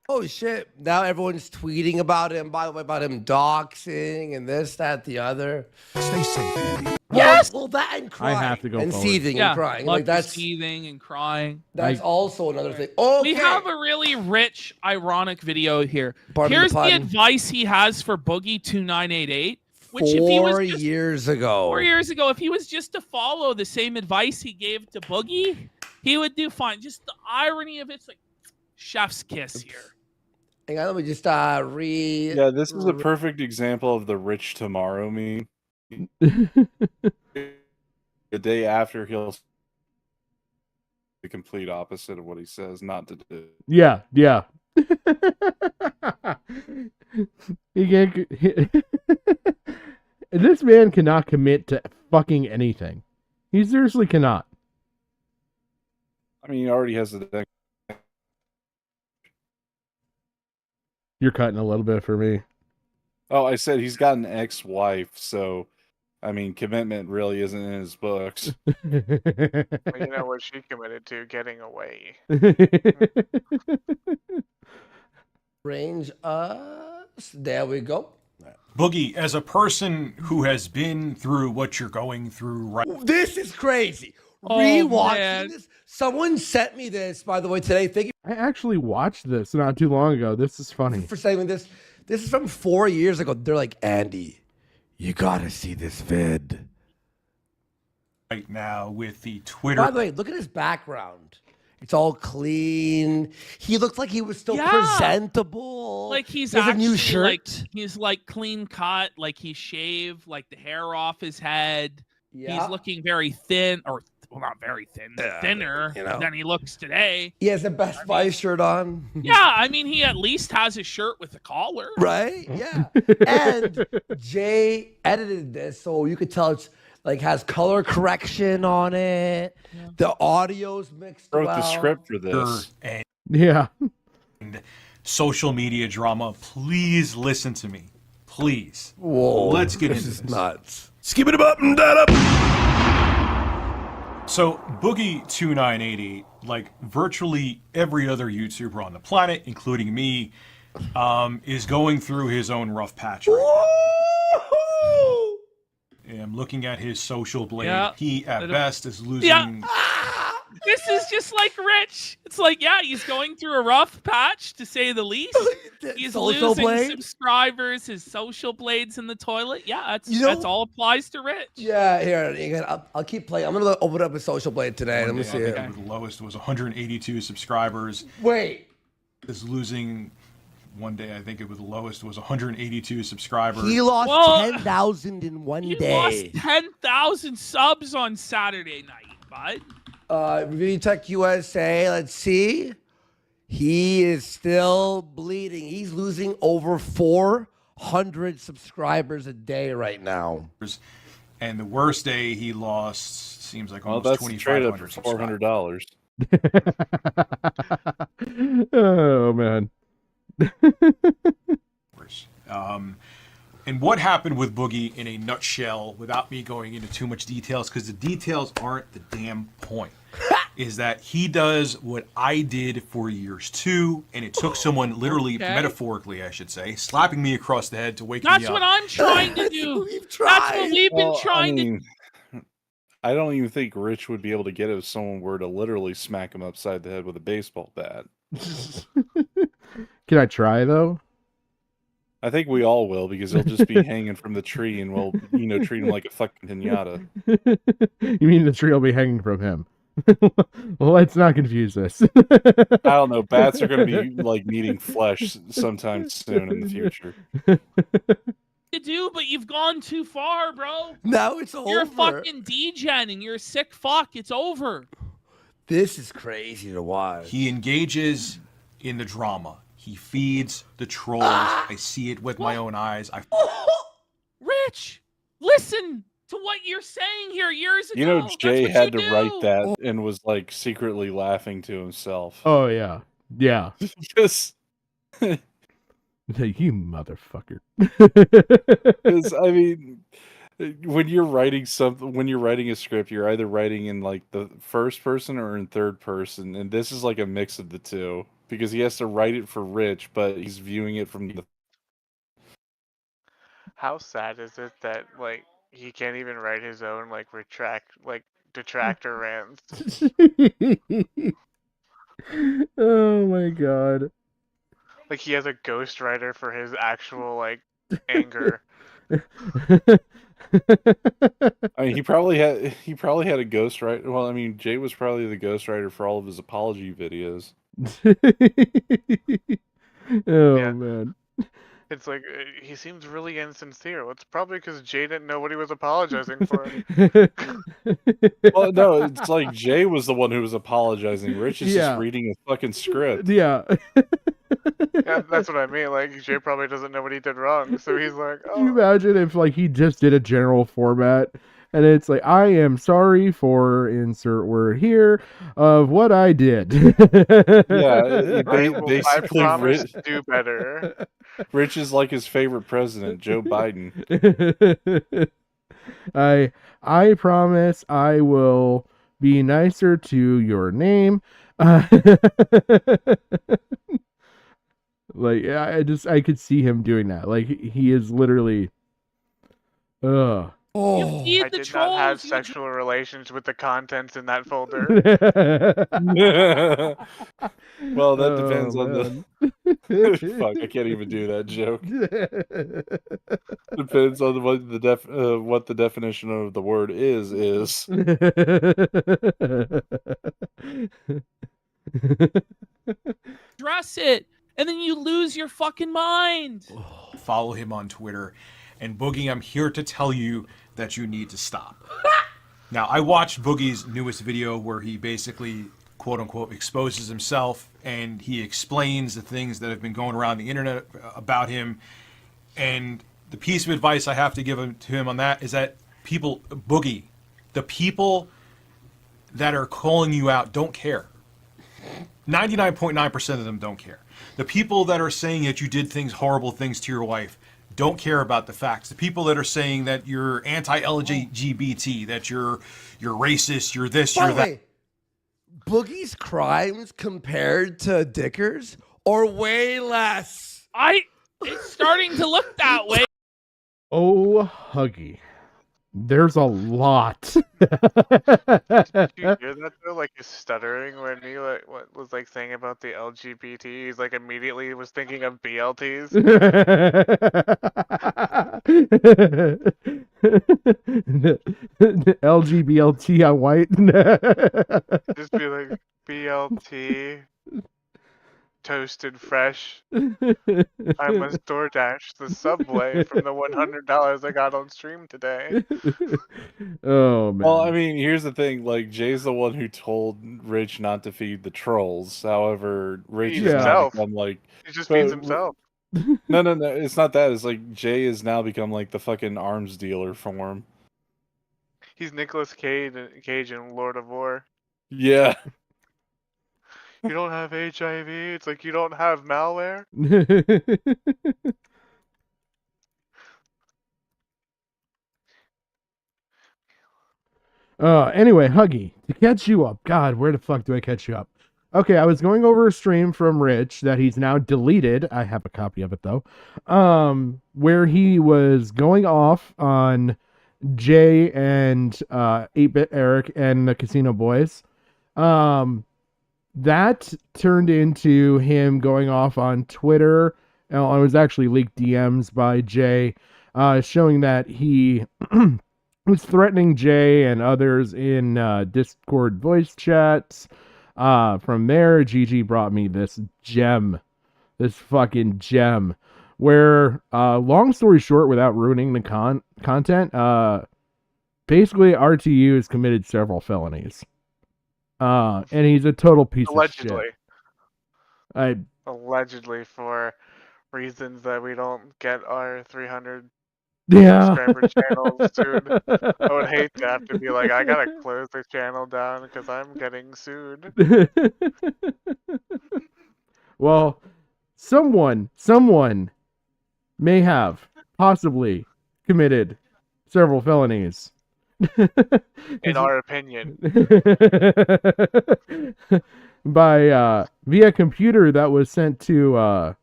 Speaker 17: Oh shit! Now everyone's tweeting about him. By the way, about him doxing and this, that, the other.
Speaker 7: Stay safe, Andy.
Speaker 17: Yes. Well, that and crying.
Speaker 4: I have to go
Speaker 17: and
Speaker 4: forward.
Speaker 17: seething and crying. Like that's
Speaker 16: seething and crying.
Speaker 17: That's also another thing. Okay.
Speaker 16: We have a really rich, ironic video here.
Speaker 17: Pardon
Speaker 16: Here's
Speaker 17: the
Speaker 16: the
Speaker 17: pun.
Speaker 16: advice he has for Boogie 2988. Which
Speaker 17: 4
Speaker 16: if he was just,
Speaker 17: years ago.
Speaker 16: 4 years ago, if he was just to follow the same advice he gave to Boogie, he would do fine. Just the irony of it's like chef's kiss here.
Speaker 17: Hang on, let me just read.
Speaker 15: Yeah, this is a perfect example of the rich tomorrow meme. The day after, he'll the complete opposite of what he says not to do.
Speaker 4: Yeah. He can't. This man cannot commit to fucking anything. He seriously cannot.
Speaker 15: I mean, he already has the.
Speaker 4: You're cutting a little bit for me.
Speaker 15: Oh, I said he's got an ex-wife, so I mean, commitment really isn't in his books.
Speaker 1: Well, you know what she committed to? Getting away.
Speaker 17: Range us. There we go.
Speaker 3: Boogie, as a person who has been through what you're going through right
Speaker 17: This is crazy.
Speaker 16: Oh,
Speaker 17: Rewatching
Speaker 16: man.
Speaker 17: this. Someone sent me this, by the way, today. Thank you
Speaker 4: I actually watched this not too long ago. This is funny.
Speaker 17: for saying this. This is from 4 years ago. They're like, Andy, you gotta see this vid.
Speaker 3: now with the Twitter.
Speaker 17: By the way, look at his background. It's all clean. He looked like he was still
Speaker 16: Yeah.
Speaker 17: presentable.
Speaker 16: Like he's
Speaker 17: He has a
Speaker 16: actually
Speaker 17: new shirt.
Speaker 16: like he's like clean cut, like he's shaved, like the hair off his head.
Speaker 17: Yeah.
Speaker 16: He's looking very thin, or well, not very thin, thinner than he looks today.
Speaker 17: He has a Best Buy shirt on.
Speaker 16: Yeah, I mean, he at least has a shirt with a collar.
Speaker 17: Right? Yeah. And Jay edited this, so you could tell it's like has color correction on it. Yeah. The audio's mixed
Speaker 15: Wrote
Speaker 17: well.
Speaker 15: the script for this.
Speaker 4: Yeah.
Speaker 3: And social media drama. Please listen to me. Please.
Speaker 17: Whoa.
Speaker 3: Let's get into
Speaker 17: This is
Speaker 3: this.
Speaker 17: nuts. Skip it up and that up.
Speaker 3: So Boogie2980, like virtually every other YouTuber on the planet, including me, is going through his own rough patch right now. I'm looking at his social blade.
Speaker 16: Yeah.
Speaker 3: He, at best, is losing...
Speaker 16: Yeah. This is just like Rich. It's like, yeah, he's going through a rough patch, to say the least. He's
Speaker 17: Social
Speaker 16: losing
Speaker 17: blade?
Speaker 16: subscribers, his social blades in the toilet. Yeah, that's all applies to Rich.
Speaker 17: Yeah, here, I'll keep playing. I'm going to open up a social blade today. Let me see it.
Speaker 3: The lowest was 182 subscribers.
Speaker 17: Wait.
Speaker 3: Is losing... One day, I think it was the lowest was 182 subscribers.
Speaker 17: He lost 10,000 in one
Speaker 16: He
Speaker 17: day.
Speaker 16: lost 10,000 subs on Saturday night, bud.
Speaker 17: Reviewtechusa, let's see. He is still bleeding. He's losing over 400 subscribers a day right now.
Speaker 3: And the worst day he lost seems like
Speaker 15: Well,
Speaker 3: almost
Speaker 15: that's straight up
Speaker 3: $2,500.
Speaker 15: $400.
Speaker 4: Oh, man.
Speaker 3: And what happened with Boogie in a nutshell, without me going into too much details, because the details aren't the damn point, is that he does what I did for years too, and it took someone literally, metaphorically, I should say, slapping me across the head to wake me up.
Speaker 16: That's what I'm trying to do. That's what we've been trying to do.
Speaker 15: I don't even think Rich would be able to get it if someone were to literally smack him upside the head with a baseball bat.
Speaker 4: Can I try, though?
Speaker 15: I think we all will, because he'll just be hanging from the tree and we'll, treat him like a fucking pinata.
Speaker 4: You mean the tree will be hanging from him? Well, let's not confuse this.
Speaker 15: I don't know. Bats are going to be, like, needing flesh sometime soon in the future.
Speaker 16: To do, but you've gone too far, bro.
Speaker 17: Now it's over.
Speaker 16: You're fucking degenning. You're a sick fuck. It's over.
Speaker 17: This is crazy to watch.
Speaker 3: He engages in the drama. He feeds the trolls. I see it with my own eyes.
Speaker 16: Rich, listen to what you're saying here years ago.
Speaker 15: Jay had to write that and was, like, secretly laughing to himself.
Speaker 4: Oh, yeah. Yeah.
Speaker 15: Just...
Speaker 4: You motherfucker.
Speaker 15: Because, I mean, when you're writing a script, you're either writing in, like, the first person or in third person, and this is like a mix of the two, because he has to write it for Rich, but he's viewing it from the...
Speaker 1: How sad is it that, like, he can't even write his own, like, detractor rants?
Speaker 4: Oh my god.
Speaker 1: Like, he has a ghostwriter for his actual, like, anger.
Speaker 15: I mean, he probably had a ghostwriter. Well, I mean, Jay was probably the ghostwriter for all of his apology videos.
Speaker 4: Oh, man.
Speaker 1: It's like, he seems really insincere. Well, it's probably because Jay didn't know what he was apologizing for.
Speaker 15: Well, no, it's like Jay was the one who was apologizing. Rich is just reading a fucking script.
Speaker 4: Yeah.
Speaker 1: Yeah, that's what I mean. Like, Jay probably doesn't know what he did wrong, so he's like, oh.
Speaker 4: Can you imagine if, like, he just did a general format and it's like, I am sorry for insert word here of what I did.
Speaker 15: Yeah, basically,
Speaker 1: I promise to do better.
Speaker 15: Rich is like his favorite president, Joe Biden.
Speaker 4: I promise I will be nicer to your name. Like, I could see him doing that. Like, he is literally,
Speaker 1: I did not have sexual relations with the contents in that folder.
Speaker 15: Well, that depends on the... Fuck, I can't even do that joke. Depends on what the definition of the word is.
Speaker 16: Dress it, and then you lose your fucking mind.
Speaker 3: Follow him on Twitter. And Boogie, I'm here to tell you that you need to stop. Now, I watched Boogie's newest video where he basically, quote unquote, exposes himself and he explains the things that have been going around the internet about him. And the piece of advice I have to give to him on that is that people, Boogie, the people that are calling you out don't care. 99.9% of them don't care. The people that are saying that you did horrible things to your wife, don't care about the facts. The people that are saying that you're anti-LGBT, that you're racist, you're this,
Speaker 17: By
Speaker 3: you're
Speaker 17: the
Speaker 3: that.
Speaker 17: way, Boogie's crimes compared to Dicker's are way less.
Speaker 16: It's starting to look that way.
Speaker 4: Oh, Huggy. There's a lot.
Speaker 1: Did you hear that though? Like he's stuttering when he what was like saying about the LGBT. He's like immediately was thinking of BLTs.
Speaker 4: The LGBLT on white.
Speaker 1: Just be like BLT, toasted fresh. I must DoorDash the Subway from the $100 I got on stream today.
Speaker 4: Oh man.
Speaker 15: Well, I mean, here's the thing. Like, Jay's the one who told Rich not to feed the trolls. However, Rich
Speaker 1: Feed
Speaker 15: has now
Speaker 1: himself.
Speaker 15: become like
Speaker 1: He just feeds himself.
Speaker 15: No, it's not that. It's like Jay has now become like the fucking arms dealer for him.
Speaker 1: He's Nicolas Cage in Lord of War.
Speaker 15: Yeah.
Speaker 1: You don't have HIV. It's like you don't have malware.
Speaker 4: Anyway, Huggy, to catch you up. God, where the fuck do I catch you up? Okay, I was going over a stream from Rich that he's now deleted. I have a copy of it though. Where he was going off on Jay and 8-Bit Eric and the Casino Boys. That turned into him going off on Twitter. It was actually leaked DMs by Jay, showing that he was threatening Jay and others in Discord voice chats. From there, Gigi brought me this gem, this fucking gem, where, long story short, without ruining the content, basically RTU has committed several felonies. And he's a total piece of shit.
Speaker 1: Allegedly for reasons that we don't get our 300
Speaker 4: Yeah.
Speaker 1: subscriber channels soon. I would hate to have to be like, I gotta close the channel down because I'm getting sued.
Speaker 4: Well, someone may have possibly committed several felonies.
Speaker 1: In our opinion.
Speaker 4: By via computer that was sent to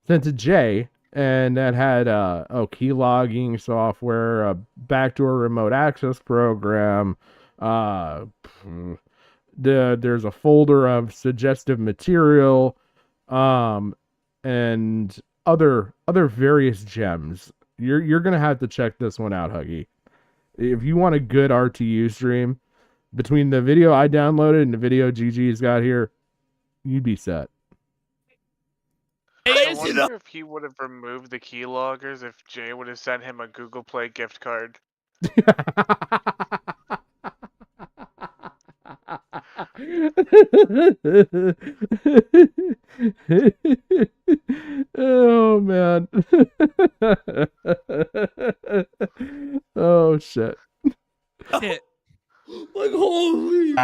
Speaker 4: Jay, and that had key logging software, a backdoor remote access program, there's a folder of suggestive material, and other various gems. You're gonna have to check this one out, Huggy. If you want a good RTU stream, between the video I downloaded and the video GG's got here, you'd be set.
Speaker 1: I wonder if he would have removed the keyloggers if Jay would have sent him a Google Play gift card.
Speaker 4: Oh man. Oh shit.
Speaker 17: Like, holy.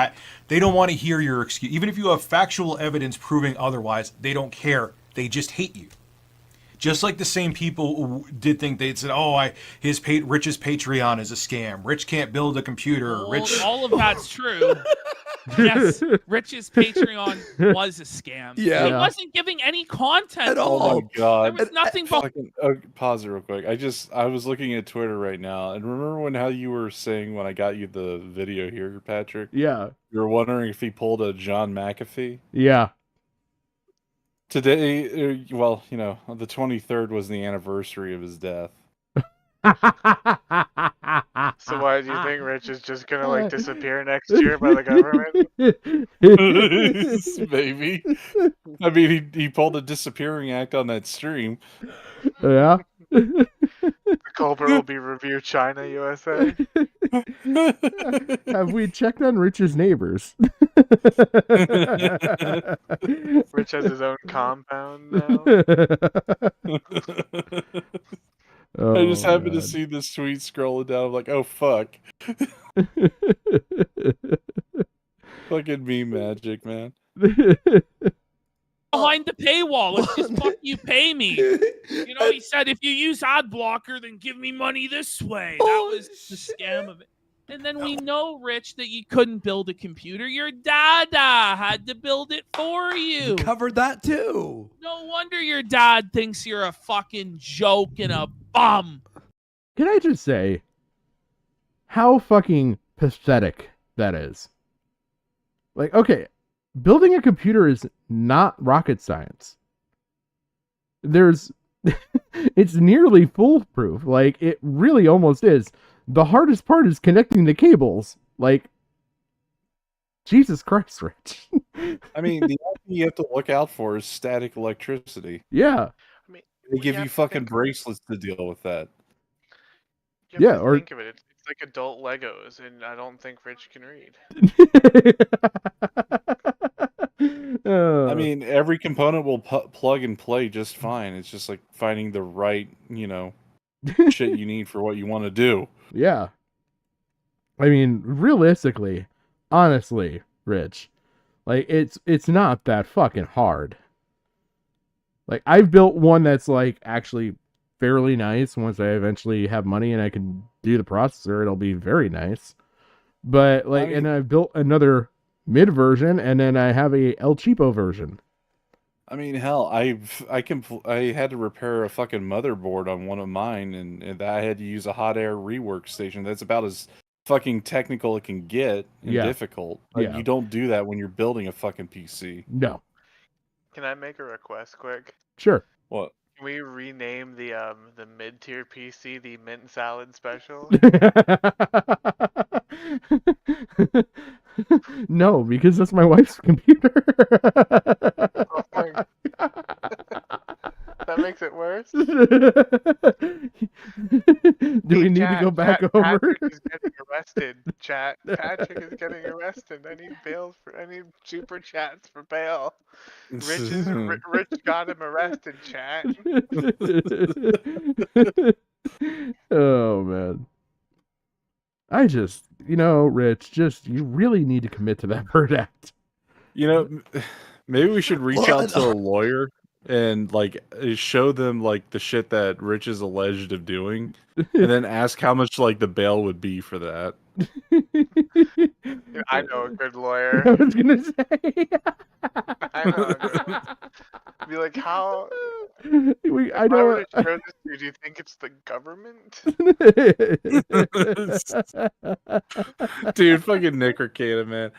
Speaker 3: They don't want to hear your excuse. Even if you have factual evidence proving otherwise, they don't care. They just hate you. Just like the same people who did think they said, Rich's Patreon is a scam. Rich can't build a computer. Rich.
Speaker 16: All of that's true. Yes, Rich's Patreon was a scam.
Speaker 15: Yeah.
Speaker 16: He wasn't giving any content
Speaker 15: At all. Oh my god.
Speaker 16: There was nothing but.
Speaker 15: Pause it real quick. I was looking at Twitter right now, and remember how you were saying when I got you the video here, Patrick?
Speaker 4: Yeah.
Speaker 15: You were wondering if he pulled a John McAfee?
Speaker 4: Yeah.
Speaker 15: Today, the 23rd was the anniversary of his death.
Speaker 1: So why do you think Rich is just gonna disappear next year by the government?
Speaker 15: Maybe. I mean, he pulled a disappearing act on that stream.
Speaker 4: Yeah.
Speaker 1: The culprit will be Review China USA.
Speaker 4: Have we checked on Rich's neighbors?
Speaker 1: Rich has his own compound now.
Speaker 15: I just
Speaker 4: Oh,
Speaker 15: happened to
Speaker 4: God.
Speaker 15: see this tweet scrolling down. I'm like, oh fuck. Fucking meme magic, man.
Speaker 16: Behind the paywall. It's just fuck you, pay me. You know, he said if you use ad blocker, then give me money this way. That was the scam of it. And then we know, Rich, that you couldn't build a computer. Your dada had to build it for you.
Speaker 17: Covered that too.
Speaker 16: No wonder your dad thinks you're a fucking joke and a bum.
Speaker 4: Can I just say how fucking pathetic that is? Like, okay, building a computer is not rocket science. It's nearly foolproof. Like, it really almost is. The hardest part is connecting the cables. Like, Jesus Christ, Rich.
Speaker 15: I mean, the only thing you have to look out for is static electricity.
Speaker 4: Yeah.
Speaker 1: I mean,
Speaker 15: They give you fucking bracelets to deal with that.
Speaker 1: You have to think of it. It's like adult Legos, and I don't think Rich can read.
Speaker 15: I mean, every component will plug and play just fine. It's just like finding the right, shit you need for what you want to do.
Speaker 4: Yeah. I mean, realistically, honestly, Rich, like it's not that fucking hard. Like, I've built one that's like actually fairly nice. Once I eventually have money and I can do the processor, it'll be very nice. But like, and I've built another mid version, and then I have a El Cheapo version.
Speaker 15: I mean, hell, I had to repair a fucking motherboard on one of mine, and I had to use a hot air rework station. That's about as fucking technical it can get and difficult. Like, you don't do that when you're building a fucking PC.
Speaker 4: No.
Speaker 1: Can I make a request quick?
Speaker 4: Sure.
Speaker 15: What?
Speaker 1: Can we rename the mid-tier PC the Mint Salad Special?
Speaker 4: No, because that's my wife's computer.
Speaker 1: That makes it worse.
Speaker 4: Do we need to go back over?
Speaker 1: Patrick is getting arrested. Chat. Patrick is getting arrested. I need super chats for bail. Rich got him arrested. Chat.
Speaker 4: Oh man. I just, Rich, you really need to commit to that Bird Act.
Speaker 15: Maybe we should reach out to a lawyer and like show them like the shit that Rich is alleged of doing, and then ask how much like the bail would be for that.
Speaker 1: I know a good lawyer.
Speaker 4: I was gonna say.
Speaker 1: I know a good lawyer. Be like, how?
Speaker 4: I know.
Speaker 1: Do you think it's the government?
Speaker 15: Dude, fucking Nick Arcana, man.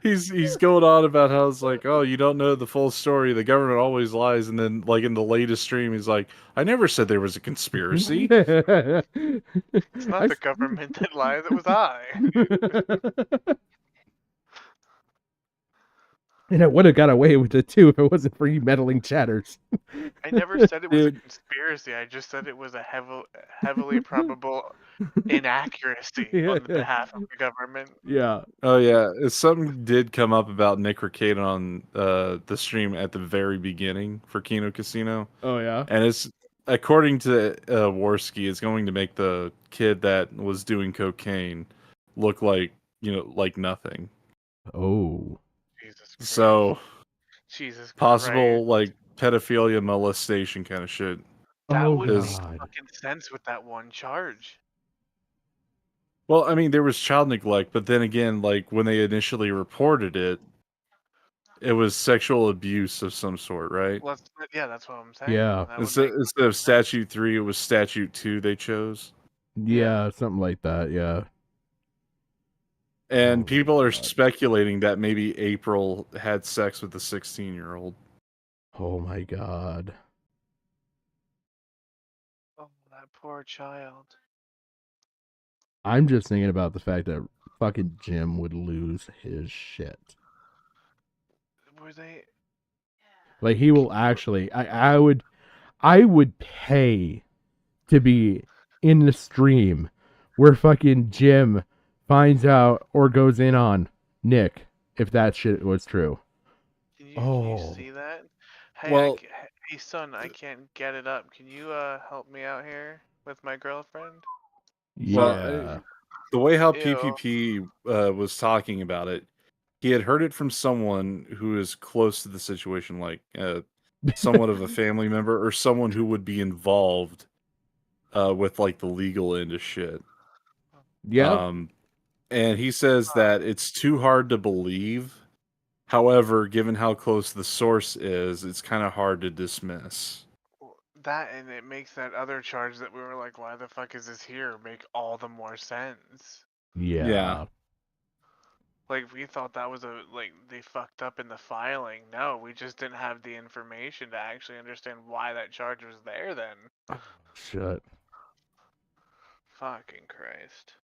Speaker 15: He's going on about how it's like, oh, you don't know the full story. The government always lies, and then like in the latest stream, he's like, I never said there was a conspiracy.
Speaker 1: It's not the government that lies. It was I.
Speaker 4: And I would have got away with it too if it wasn't for you meddling chatters.
Speaker 1: I never said it was a conspiracy. I just said it was a heavily probable inaccuracy on the behalf of the government.
Speaker 4: Yeah.
Speaker 15: Oh yeah. Something did come up about Nick Arcade on the stream at the very beginning for Kino Casino.
Speaker 4: Oh yeah.
Speaker 15: And it's according to Warski, it's going to make the kid that was doing cocaine look like like nothing.
Speaker 4: Oh.
Speaker 15: So,
Speaker 1: Jesus
Speaker 15: possible like pedophilia, molestation kind of shit.
Speaker 1: That would make fucking sense with that one charge.
Speaker 15: Well, I mean, there was child neglect, but then again, like when they initially reported it, it was sexual abuse of some sort, right?
Speaker 1: Well, that's what I'm saying.
Speaker 4: Yeah.
Speaker 15: Instead of statute 3, it was statute 2 they chose.
Speaker 4: Yeah, something like that. Yeah.
Speaker 15: And people are speculating that maybe April had sex with a 16-year-old.
Speaker 4: Oh my god.
Speaker 1: Oh, that poor child.
Speaker 4: I'm just thinking about the fact that fucking Jim would lose his shit.
Speaker 1: Were they?
Speaker 4: Like, he will actually. I would pay to be in the stream where fucking Jim finds out or goes in on Nick, if that shit was true.
Speaker 1: Can you see that? Hey,
Speaker 15: Well-
Speaker 1: hey son, I can't get it up. Can you help me out here with my girlfriend?
Speaker 15: Well, the way how
Speaker 1: Ew.
Speaker 15: PPP was talking about it, he had heard it from someone who is close to the situation, like somewhat of a family member or someone who would be involved with like the legal end of shit.
Speaker 4: Yeah.
Speaker 15: And he says that it's too hard to believe. However, given how close the source is, it's kind of hard to dismiss.
Speaker 1: That, and it makes that other charge that we were like, why the fuck is this here, make all the more sense.
Speaker 4: Yeah.
Speaker 1: Like, we thought that was like, they fucked up in the filing. No, we just didn't have the information to actually understand why that charge was there then.
Speaker 4: Shit.
Speaker 1: Fucking Christ.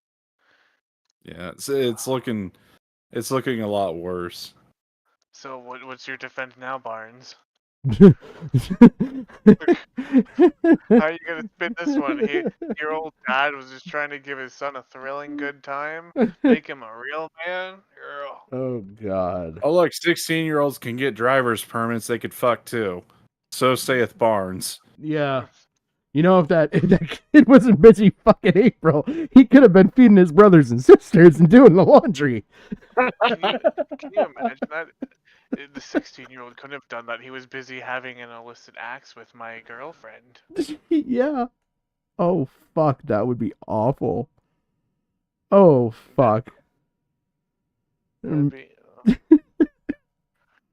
Speaker 15: Yeah, it's looking a lot worse.
Speaker 1: So what's your defense now, Barnes? How are you gonna spin this one? Your old dad was just trying to give his son a thrilling good time, make him a real man.
Speaker 4: Oh God.
Speaker 15: Oh look, 16-year-olds can get driver's permits. They could fuck too. So saith Barnes.
Speaker 4: Yeah. You know, if that kid wasn't busy fucking April, he could have been feeding his brothers and sisters and doing the laundry.
Speaker 1: Can you imagine that? The 16-year-old couldn't have done that. He was busy having an illicit acts with my girlfriend.
Speaker 4: Yeah. Oh fuck, that would be awful. Oh fuck.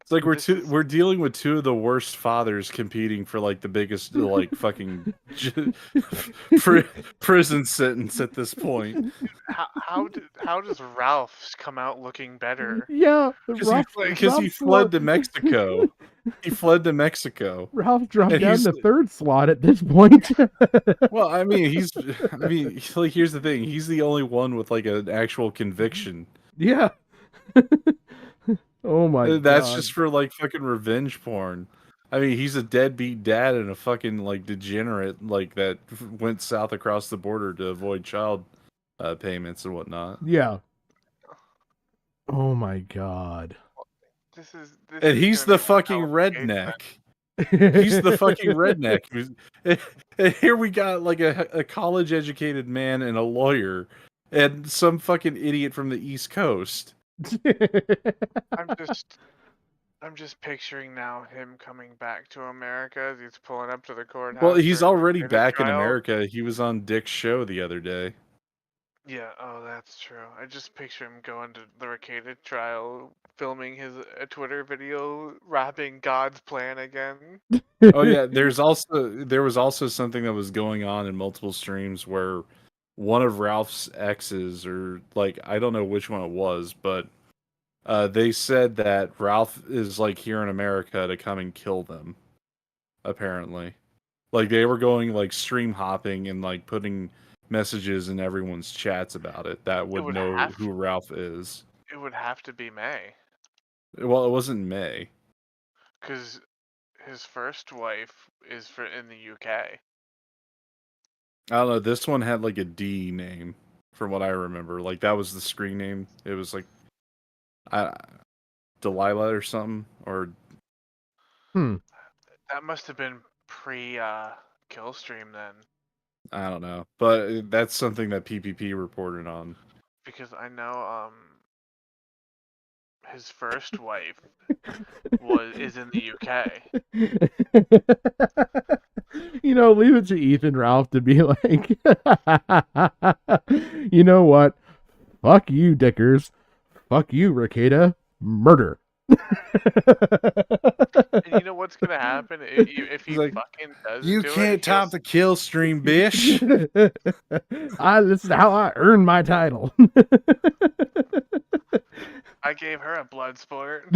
Speaker 15: It's like we're dealing with two of the worst fathers competing for like the biggest like fucking prison sentence at this point.
Speaker 1: How does Ralph come out looking better?
Speaker 4: Yeah,
Speaker 15: because he fled to Mexico. He fled to Mexico.
Speaker 4: Ralph dropped
Speaker 15: And
Speaker 4: down
Speaker 15: he's-
Speaker 4: the third slot at this point.
Speaker 15: Well, I mean, like here's the thing: he's the only one with like an actual conviction.
Speaker 4: Yeah. Oh my god.
Speaker 15: That's just for like fucking revenge porn. I mean, he's a deadbeat dad and a fucking like degenerate like that went south across the border to avoid child payments and whatnot.
Speaker 4: Yeah. Oh my god.
Speaker 1: This
Speaker 15: And
Speaker 1: is
Speaker 15: he's
Speaker 1: gonna
Speaker 15: the
Speaker 1: be
Speaker 15: fucking redneck. He's the fucking redneck. And here we got like a college educated man and a lawyer and some fucking idiot from the East Coast.
Speaker 1: I'm just picturing now him coming back to America as he's pulling up to the courthouse.
Speaker 15: Well, he's
Speaker 1: for
Speaker 15: already
Speaker 1: the
Speaker 15: back in
Speaker 1: trial.
Speaker 15: America. He was on Dick's show the other day.
Speaker 1: Yeah, oh, that's true. I just picture him going to the Recated trial, filming a Twitter video, rapping God's plan again.
Speaker 15: Oh yeah, there was also something that was going on in multiple streams where one of Ralph's exes, or like I don't know which one it was, but they said that Ralph is like here in America to come and kill them. Apparently, like they were going like stream hopping and like putting messages in everyone's chats about it that would know who Ralph is.
Speaker 1: It would have to be May,
Speaker 15: Well, it wasn't May.
Speaker 1: because his first wife is in the UK.
Speaker 15: I don't know. This one had like a D name, from what I remember. Like that was the screen name. It was like, Delilah or something, or.
Speaker 1: That must have been pre Killstream then,
Speaker 15: I don't know, but that's something that PPP reported on.
Speaker 1: because I know his first wife is in the UK.
Speaker 4: You know, leave it to Ethan Ralph to be like, you know what? Fuck you, Dickers. Fuck you, Ricada. Murder.
Speaker 1: And you know what's gonna happen if he fucking does?
Speaker 15: You
Speaker 1: do
Speaker 15: can't
Speaker 1: it,
Speaker 15: top the kill stream, bitch.
Speaker 4: This is how I earned my title.
Speaker 1: I gave her a blood sport.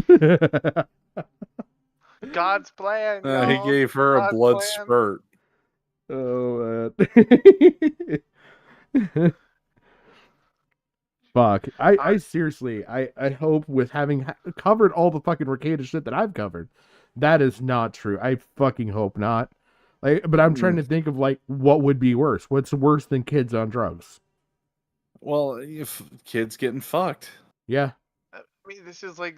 Speaker 1: God's plan.
Speaker 15: He
Speaker 1: y'all.
Speaker 15: gave her a
Speaker 1: God's
Speaker 15: blood
Speaker 1: plan.
Speaker 15: spurt.
Speaker 4: Oh, fuck. I seriously, I hope with having covered all the fucking Ricada shit that I've covered, that is not true. I fucking hope not. Like, but I'm trying to think of like what would be worse. What's worse than kids on drugs?
Speaker 15: Well, if kids getting fucked.
Speaker 4: Yeah.
Speaker 1: I mean, this is like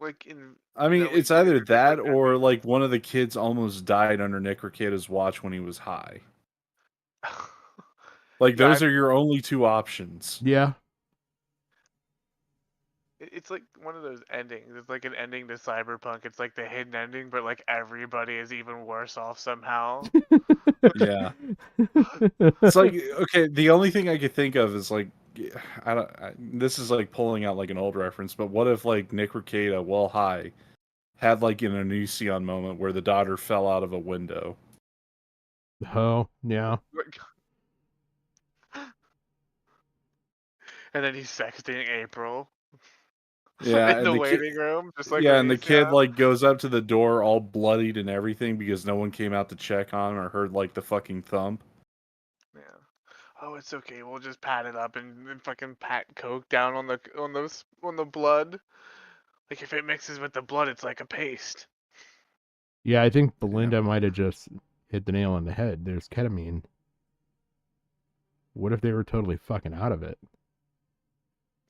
Speaker 1: like in.
Speaker 15: I mean,
Speaker 1: We
Speaker 15: it's
Speaker 1: can
Speaker 15: either
Speaker 1: either take
Speaker 15: that
Speaker 1: like
Speaker 15: or like one of the kids almost died under Nick Rekieta's watch when he was high. Like
Speaker 1: Yeah,
Speaker 15: those are your only two options.
Speaker 4: Yeah.
Speaker 1: It's like one of those endings. It's like an ending to Cyberpunk. It's like the hidden ending, but like everybody is even worse off somehow.
Speaker 15: Yeah. It's like okay, the only thing I could think of is like this is like pulling out like an old reference, but what if like Nick Rekieta, while high, had like an Onision moment where the daughter fell out of a window?
Speaker 4: Oh, yeah.
Speaker 1: And then he's sexting April.
Speaker 15: Yeah,
Speaker 1: In
Speaker 15: and
Speaker 1: the
Speaker 15: the kid,
Speaker 1: waiting room, just like
Speaker 15: yeah, and the
Speaker 1: Race,
Speaker 15: kid
Speaker 1: yeah.
Speaker 15: like goes up to the door all bloodied and everything because no one came out to check on him or heard like the fucking thump.
Speaker 1: Yeah. Oh, it's okay. We'll just pat it up and fucking pat Coke down on the blood. Like if it mixes with the blood, it's like a paste.
Speaker 4: Yeah, I think Belinda might have just hit the nail on the head. There's ketamine. What if they were totally fucking out of it?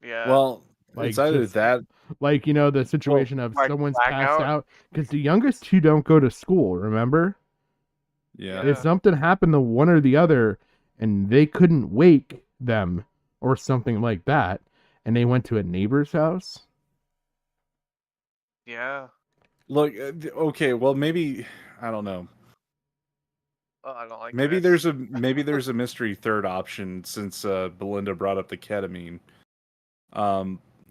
Speaker 1: Yeah.
Speaker 15: Well,
Speaker 4: Like
Speaker 15: it's either
Speaker 4: just,
Speaker 15: that,
Speaker 4: like the situation of
Speaker 1: like
Speaker 4: someone's passed
Speaker 1: blackout?
Speaker 4: out because the youngest two don't go to school. Remember?
Speaker 15: yeah.
Speaker 4: If something happened to one or the other, and they couldn't wake them or something like that, and they went to a neighbor's house.
Speaker 1: Yeah.
Speaker 15: Look, okay, well maybe I don't know.
Speaker 1: Oh, I don't like
Speaker 15: Maybe
Speaker 1: this.
Speaker 15: there's a mystery third option since Belinda brought up the ketamine.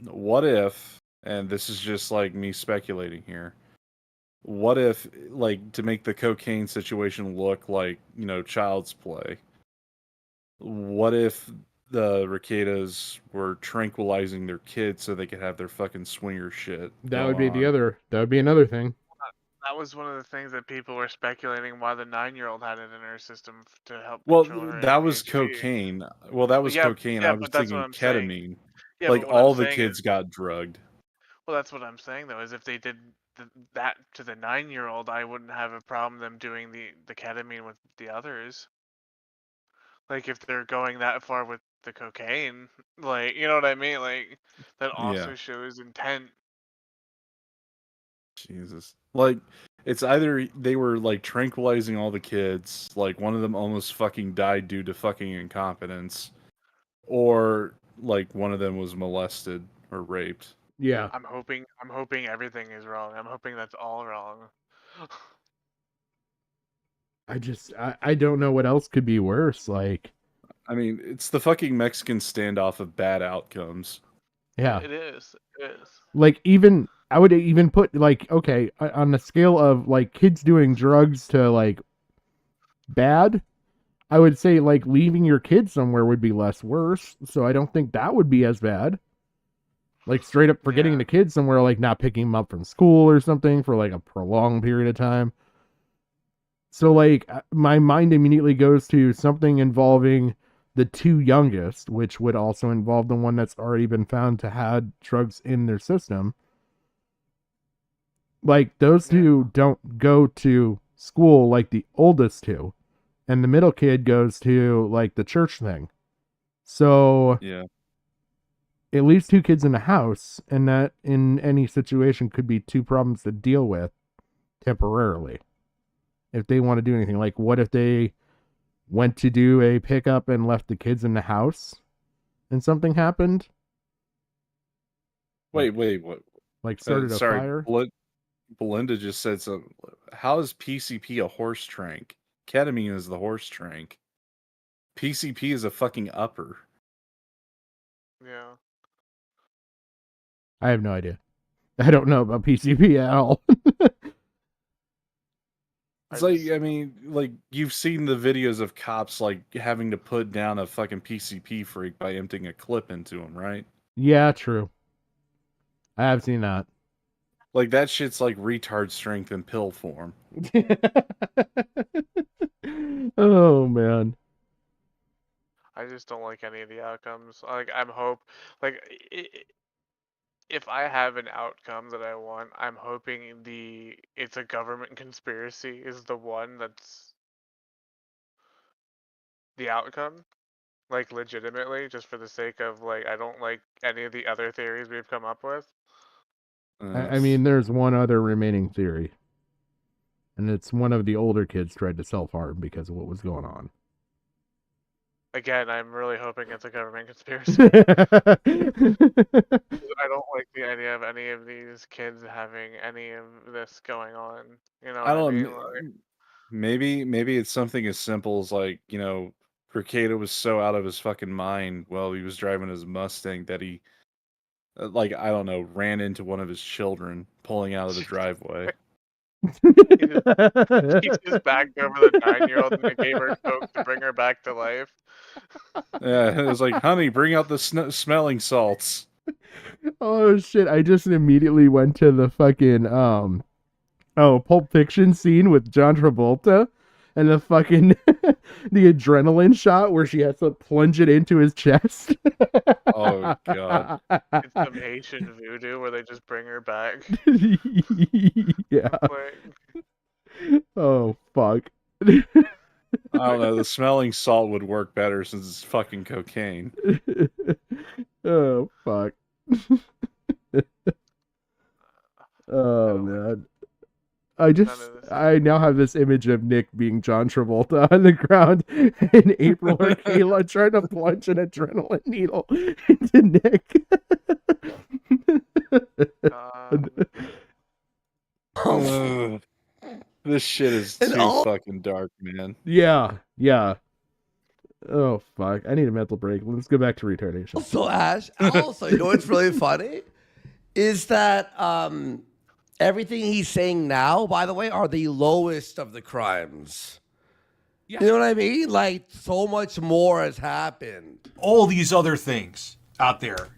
Speaker 15: What if, and this is just like me speculating here, what if like to make the cocaine situation look like, child's play, what if the Requetas were tranquilizing their kids so they could have their fucking swinger shit
Speaker 4: That
Speaker 15: go
Speaker 4: would be
Speaker 15: on?
Speaker 4: that would be another thing.
Speaker 1: That was one of the things that people were speculating why the 9-year-old had it in her system to help
Speaker 15: Well,
Speaker 1: control her
Speaker 15: that was
Speaker 1: ADHD.
Speaker 15: cocaine. Well, that was
Speaker 1: Yeah,
Speaker 15: cocaine.
Speaker 1: yeah,
Speaker 15: I was
Speaker 1: but that's what
Speaker 15: thinking
Speaker 1: I'm saying.
Speaker 15: ketamine.
Speaker 1: Yeah,
Speaker 15: Like
Speaker 1: but what I'm
Speaker 15: all the
Speaker 1: saying is,
Speaker 15: kids got drugged.
Speaker 1: well, that's what I'm saying though, is if they did that to the 9-year-old, I wouldn't have a problem them doing the ketamine with the others. Like if they're going that far with the cocaine, like you know what I mean? Like that
Speaker 15: Yeah.
Speaker 1: also shows intent.
Speaker 15: Jesus. Like, it's either they were like tranquilizing all the kids, like one of them almost fucking died due to fucking incompetence, or like one of them was molested or raped.
Speaker 4: Yeah.
Speaker 1: I'm hoping everything is wrong. I'm hoping that's all wrong.
Speaker 4: I don't know what else could be worse. Like,
Speaker 15: I mean, it's the fucking Mexican standoff of bad outcomes.
Speaker 4: yeah.
Speaker 1: It is. It is.
Speaker 4: Like even I would even put like okay on the scale of like kids doing drugs to like bad. I would say like leaving your kid somewhere would be less worse. So I don't think that would be as bad. Like straight up forgetting the kid somewhere, like not picking him up from school or something for like a prolonged period of time. So like my mind immediately goes to something involving the two youngest, which would also involve the one that's already been found to have drugs in their system. Like those two don't go to school like the oldest two, and the middle kid goes to like the church thing. So
Speaker 15: yeah,
Speaker 4: at least two kids in the house, and that in any situation could be two problems to deal with temporarily. If they want to do anything, like what if they went to do a pickup and left the kids in the house, and something happened?
Speaker 15: Wait, what?
Speaker 4: Like started a
Speaker 15: sorry,
Speaker 4: fire?
Speaker 15: Belinda just said so. How is PCP a horse trank? Ketamine is the horse trank. PCP is a fucking upper.
Speaker 1: Yeah.
Speaker 4: I have no idea. I don't know about PCP at all.
Speaker 15: It's like, I mean, like, you've seen the videos of cops, like, having to put down a fucking PCP freak by emptying a clip into him, right?
Speaker 4: Yeah, true. I have seen that.
Speaker 15: Like, that shit's like retard strength in pill form.
Speaker 4: Oh, man.
Speaker 1: I just don't like any of the outcomes. Like if I have an outcome that I want, I'm hoping it's a government conspiracy is the one that's the outcome. Like, legitimately, just for the sake of, like, I don't like any of the other theories we've come up with?
Speaker 4: I mean, there's one other remaining theory. And it's one of the older kids tried to self-harm because of what was going on.
Speaker 1: Again, I'm really hoping it's a government conspiracy. I don't like the idea of any of these kids having any of this going on. You know what
Speaker 15: I
Speaker 1: I mean?
Speaker 15: don't.
Speaker 1: Like,
Speaker 15: Maybe it's something as simple as like Mercado was so out of his fucking mind while he was driving his Mustang that he, like I don't know, ran into one of his children pulling out of the driveway.
Speaker 1: he just backed over the 9-year-old and they gave her coke to bring her back to life.
Speaker 15: Yeah, it was like, honey, bring out the smelling salts.
Speaker 4: Oh shit! I just immediately went to the fucking Pulp Fiction scene with John Travolta, and the fucking the adrenaline shot where she has to plunge it into his chest.
Speaker 15: Oh god!
Speaker 1: It's some Haitian voodoo where they just bring her back.
Speaker 4: Yeah.
Speaker 1: Like,
Speaker 4: Oh fuck.
Speaker 15: I don't know. The smelling salt would work better since it's fucking cocaine.
Speaker 4: Oh fuck. Oh man. I now have this image of Nick being John Travolta on the ground and April or Kayla trying to plunge an adrenaline needle into Nick.
Speaker 15: This shit is too fucking dark, man.
Speaker 4: Yeah. Oh fuck. I need a mental break. Let's go back to retardation.
Speaker 17: So Ash, also, you know what's really funny? Is that everything he's saying now, by the way, are the lowest of the crimes. Yeah. You know what I mean? Like, so much more has happened.
Speaker 3: All these other things out there.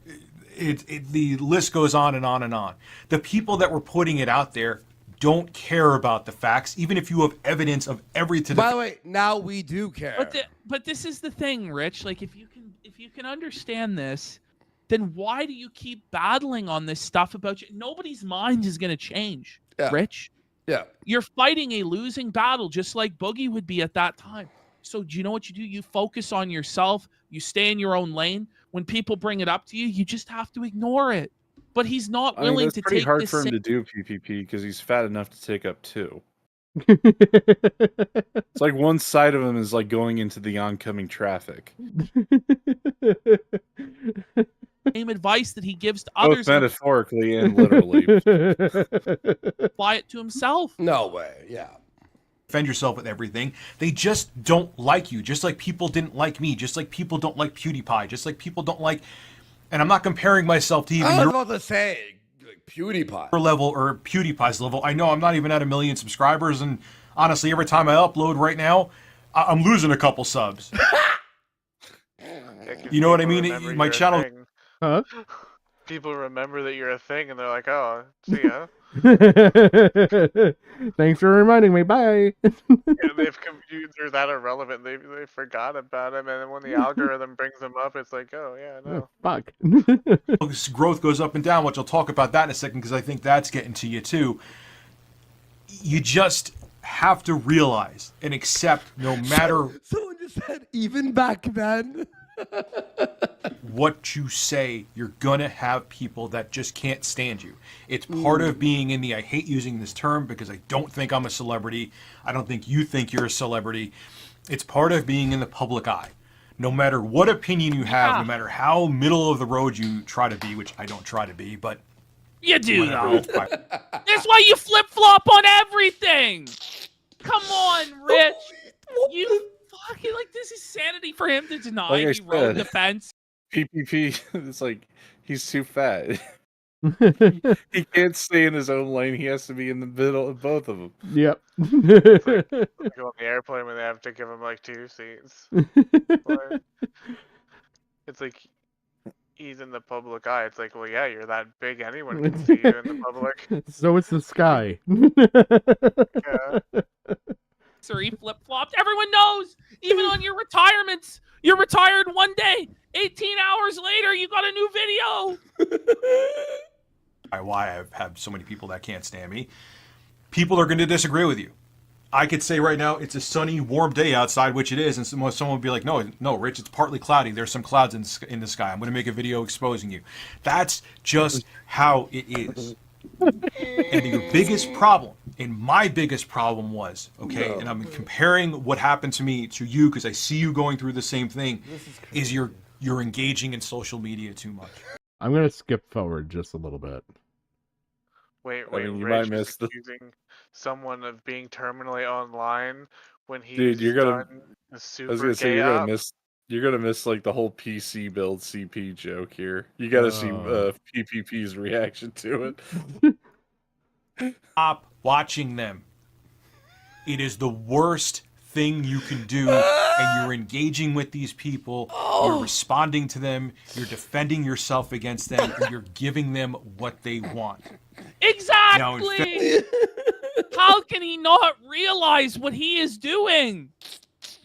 Speaker 3: The list goes on and on and on. The people that were putting it out there don't care about the facts, even if you have evidence of everything.
Speaker 17: By the way, now we do care.
Speaker 16: But this is the thing, Rich. Like, if you can understand this, then why do you keep battling on this stuff about you? Nobody's mind is going to change, Rich.
Speaker 17: Yeah.
Speaker 16: You're fighting a losing battle, just like Boogie would be at that time. So do you know what you do? You focus on yourself. You stay in your own lane. When people bring it up to you, you just have to ignore it. But he's not willing to take this.
Speaker 15: It's pretty hard for him to do PPP because he's fat enough to take up 2. It's like one side of him is like going into the oncoming traffic.
Speaker 16: Same advice that he gives to
Speaker 15: Both
Speaker 16: others.
Speaker 15: metaphorically and literally.
Speaker 16: Apply it to himself.
Speaker 17: No way. Yeah.
Speaker 3: Defend yourself with everything. They just don't like you. Just like people didn't like me. Just like people don't like PewDiePie. Just like people don't like. And I'm not comparing myself to even
Speaker 17: I was
Speaker 3: your
Speaker 17: about to say, like, PewDiePie
Speaker 3: level or PewDiePie's level. I know I'm not even at 1 million subscribers, and honestly, every time I upload right now, I'm losing a couple subs. You know what I mean? My channel.
Speaker 4: Huh?
Speaker 1: People remember that you're a thing, and they're like, "Oh, see ya."
Speaker 4: Thanks for reminding me. Bye.
Speaker 1: Yeah, they're that irrelevant. They forgot about him, and then when the algorithm brings them up, it's like, "Oh yeah, no."
Speaker 4: Fuck.
Speaker 3: This growth goes up and down, which I'll talk about that in a second because I think that's getting to you too. You just have to realize and accept, no matter
Speaker 17: Someone just said, even back then.
Speaker 3: what you say, you're gonna have people that just can't stand you. It's part of being in the, I hate using this term because I don't think I'm a celebrity. I don't think you think you're a celebrity. It's part of being in the public eye. No matter what opinion you have, no matter how middle of the road you try to be, which I don't try to be, but
Speaker 16: you do though. That's why you flip flop on everything. Come on, Rich. You fucking like this is sanity for him to deny
Speaker 15: Like I
Speaker 16: he wrote
Speaker 15: said,
Speaker 16: defense.
Speaker 15: PPP, it's like he's too fat. He can't stay in his own lane. He has to be in the middle of both of them.
Speaker 4: Yep.
Speaker 1: It's like go on the airplane when they have to give him like 2 seats. It's like he's in the public eye. It's like, well, yeah, you're that big. Anyone can see you in the public.
Speaker 4: So it's the sky.
Speaker 1: Yeah.
Speaker 16: Sir, he flip flopped. Everyone knows. Even on your retirements, you're retired one day. 18 hours later, you got a new video.
Speaker 3: Why I have so many people that can't stand me. People are going to disagree with you. I could say right now it's a sunny, warm day outside, which it is, and someone would be like, no, Rich, it's partly cloudy. There's some clouds in the sky. I'm going to make a video exposing you. That's just how it is. And your biggest problem, and my biggest problem was, okay, and I'm comparing what happened to me to you because I see you going through the same thing, is you're engaging in social media too much.
Speaker 4: I'm going to skip forward just a little bit.
Speaker 1: Wait,
Speaker 15: I mean, you
Speaker 1: Rich
Speaker 15: might
Speaker 1: is
Speaker 15: miss the.
Speaker 1: accusing someone of being terminally online when he's
Speaker 15: Dude, you're gonna.
Speaker 1: done the
Speaker 15: I was
Speaker 1: super
Speaker 15: gonna say
Speaker 1: gay
Speaker 15: you're gonna
Speaker 1: up.
Speaker 15: miss. You're gonna miss like the whole PC build CP joke here. You got to see PPP's reaction to it.
Speaker 3: Stop watching them. It is the worst thing you can do, and you're engaging with these people, you're responding to them, you're defending yourself against them, and you're giving them what they want.
Speaker 16: Exactly! How can he not realize what he is doing?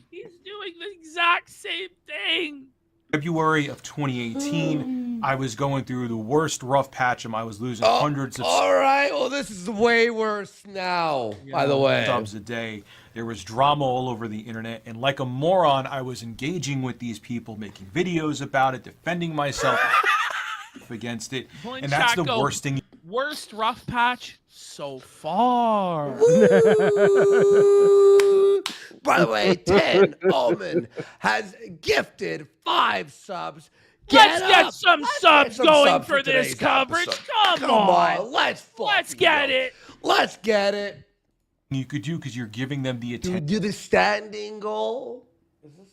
Speaker 16: He's doing the exact same thing.
Speaker 3: February of 2018, I was going through the worst rough patch, and I was losing hundreds of
Speaker 17: All right, well, this is way worse now, by the way.
Speaker 3: subs a day. There was drama all over the internet, and like a moron, I was engaging with these people, making videos about it, defending myself against it,
Speaker 16: Well,
Speaker 3: and that's the
Speaker 16: Chaco,
Speaker 3: worst thing.
Speaker 16: Worst rough patch so far.
Speaker 17: By the way, 10 Omen has gifted 5 subs.
Speaker 16: Let's get
Speaker 17: up.
Speaker 16: some
Speaker 17: Let's
Speaker 16: subs
Speaker 17: get some
Speaker 16: going
Speaker 17: subs
Speaker 16: for this
Speaker 17: today's
Speaker 16: coverage.
Speaker 17: episode.
Speaker 16: Come on.
Speaker 17: Let's
Speaker 16: get it.
Speaker 17: Let's get it.
Speaker 3: You could do because you're giving them the attention.
Speaker 17: Do the standing goal.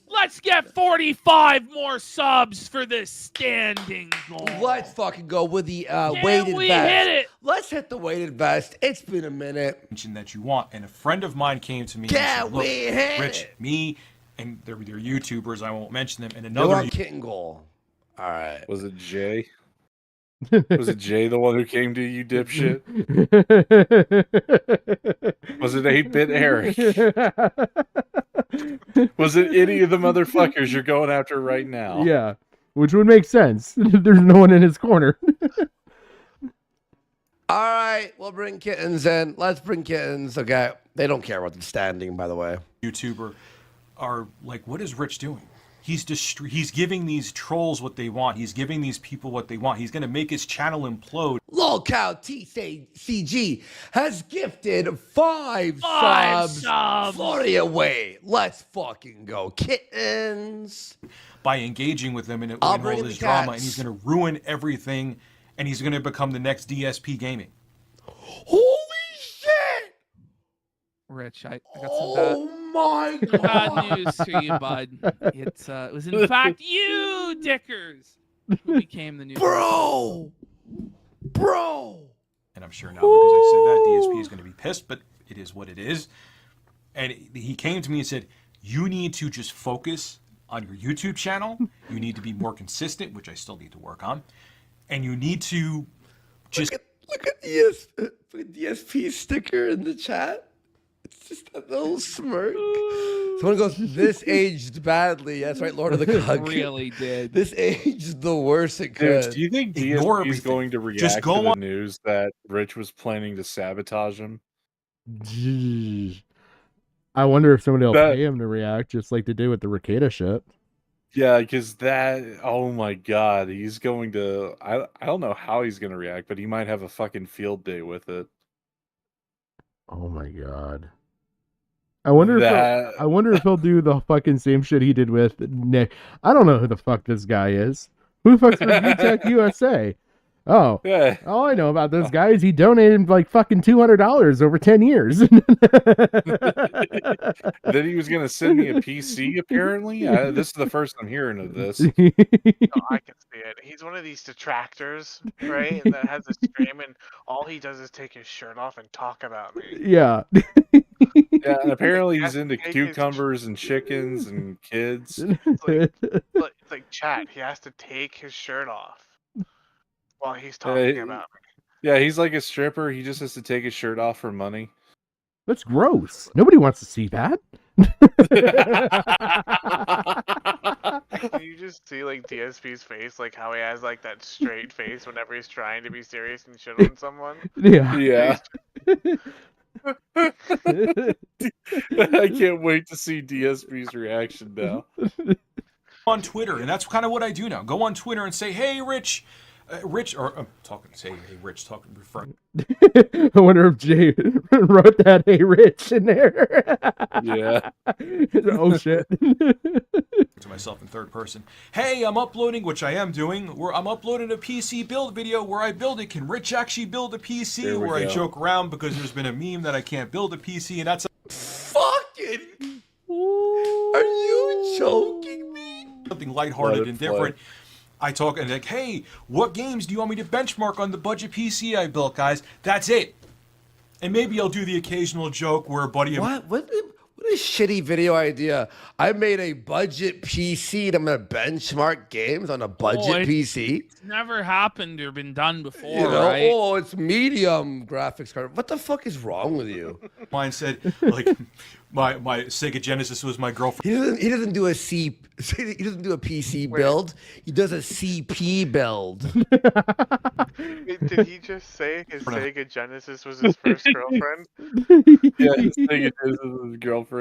Speaker 16: Let's get 45 more subs for this standing goal.
Speaker 17: Let's fucking go with the
Speaker 16: Can
Speaker 17: weighted
Speaker 16: we
Speaker 17: vest.
Speaker 16: hit it?
Speaker 17: Let's hit the weighted vest. It's been a minute.
Speaker 3: That you want, and a friend of mine came to me and
Speaker 17: Can
Speaker 3: said, "Look,
Speaker 17: we hit
Speaker 3: Rich,
Speaker 17: it?"
Speaker 3: me and they're YouTubers. I won't mention them. And
Speaker 17: You're
Speaker 3: another
Speaker 17: on kitten goal. All right.
Speaker 15: Was it Jay? Was it Jay the one who came to you, dipshit? Was it 8-Bit Eric? Was it any of the motherfuckers you're going after right now?
Speaker 4: Yeah, which would make sense. There's no one in his corner.
Speaker 17: All right, we'll bring kittens in. Let's bring kittens. Okay, they don't care about the standing, by the way.
Speaker 3: YouTuber are like, what is Rich doing? He's giving these trolls what they want. He's giving these people what they want. He's going to make his channel implode.
Speaker 17: Lolcow TCG has gifted 5 subs. Florida away. Let's fucking go, kittens.
Speaker 3: By engaging with them in
Speaker 17: I'll
Speaker 3: all
Speaker 17: bring in
Speaker 3: this
Speaker 17: the
Speaker 3: drama,
Speaker 17: cats.
Speaker 3: and he's going to ruin everything, and he's going to become the next DSP Gaming.
Speaker 17: Holy shit!
Speaker 16: Rich, I got some
Speaker 17: Oh my god!
Speaker 16: bad news for you, bud. It was in fact you, Dickers, who became the new
Speaker 17: Bro!
Speaker 3: And I'm sure now, because I said that, DSP is going to be pissed, but it is what it is. And he came to me and said, you need to just focus on your YouTube channel. You need to be more consistent, which I still need to work on. And you need to just...
Speaker 17: Look at the DSP sticker in the chat. It's just a little smirk. Someone goes, this aged badly. That's right, Lord of the Cog.
Speaker 16: It really did.
Speaker 17: This aged the worst it could.
Speaker 15: Dude, do you think
Speaker 3: Ignore
Speaker 15: DSP is
Speaker 3: everything.
Speaker 15: going to react
Speaker 3: Just go
Speaker 15: to the
Speaker 3: on-
Speaker 15: news that Rich was planning to sabotage him?
Speaker 4: Jeez. I wonder if somebody will pay him to react, just like they did with the Ricada shit.
Speaker 15: Yeah, because that, oh my god, he's going to, I don't know how he's going to react, but he might have a fucking field day with it.
Speaker 4: Oh my god. I wonder if he'll do the fucking same shit he did with Nick. I don't know who the fuck this guy is. Who the fuck's Reviewtechusa? Oh,
Speaker 15: yeah.
Speaker 4: All I know about this guy is he donated like fucking $200 over 10 years.
Speaker 15: Then he was going to send me a PC, apparently? This is the first I'm hearing of this.
Speaker 1: No, I can see it. He's one of these detractors, right? And that has a stream, and all he does is take his shirt off and talk about me.
Speaker 4: Yeah.
Speaker 15: Yeah, and apparently he's into cucumbers and chickens and kids.
Speaker 1: It's like chat. He has to take his shirt off while he's talking about me.
Speaker 15: Yeah, he's like a stripper. He just has to take his shirt off for money.
Speaker 4: That's gross. Nobody wants to see that.
Speaker 1: Can you just see like DSP's face, like how he has like that straight face whenever he's trying to be serious and shit on someone?
Speaker 4: Yeah.
Speaker 15: Yeah. I can't wait to see DSP's reaction now.
Speaker 3: On Twitter, and that's kind of what I do now. Go on Twitter and say, "Hey, Rich, or I'm talking. Say, hey, Rich, talking referring."
Speaker 4: I wonder if Jay wrote that "Hey Rich" in there.
Speaker 15: Yeah.
Speaker 4: Oh shit.
Speaker 3: To myself in third person. Hey, I'm uploading, which I am doing. I'm uploading a PC build video where I build it. Can Rich actually build a PC?
Speaker 15: There we
Speaker 3: Where I
Speaker 15: go.
Speaker 3: joke around because there's been a meme that I can't build a PC, and that's
Speaker 17: Fucking. Are you joking me?
Speaker 3: something lighthearted
Speaker 15: Let it
Speaker 3: and
Speaker 15: play.
Speaker 3: different. I talk and like, hey, what games do you want me to benchmark on the budget PC I built, guys? That's it. And maybe I'll do the occasional joke where a buddy of
Speaker 17: What a shitty video idea. I made a budget PC and I'm going to benchmark games on a budget PC.
Speaker 16: It's never happened or been done before,
Speaker 17: You know,
Speaker 16: right?
Speaker 17: oh, it's medium graphics card. What the fuck is wrong with you?
Speaker 3: mine said, like, my Sega Genesis was my girlfriend.
Speaker 17: He doesn't do a PC build. He does a CP build.
Speaker 1: Did he just say his Sega Genesis was his first girlfriend?
Speaker 15: Yeah, his Sega Genesis is his girlfriend.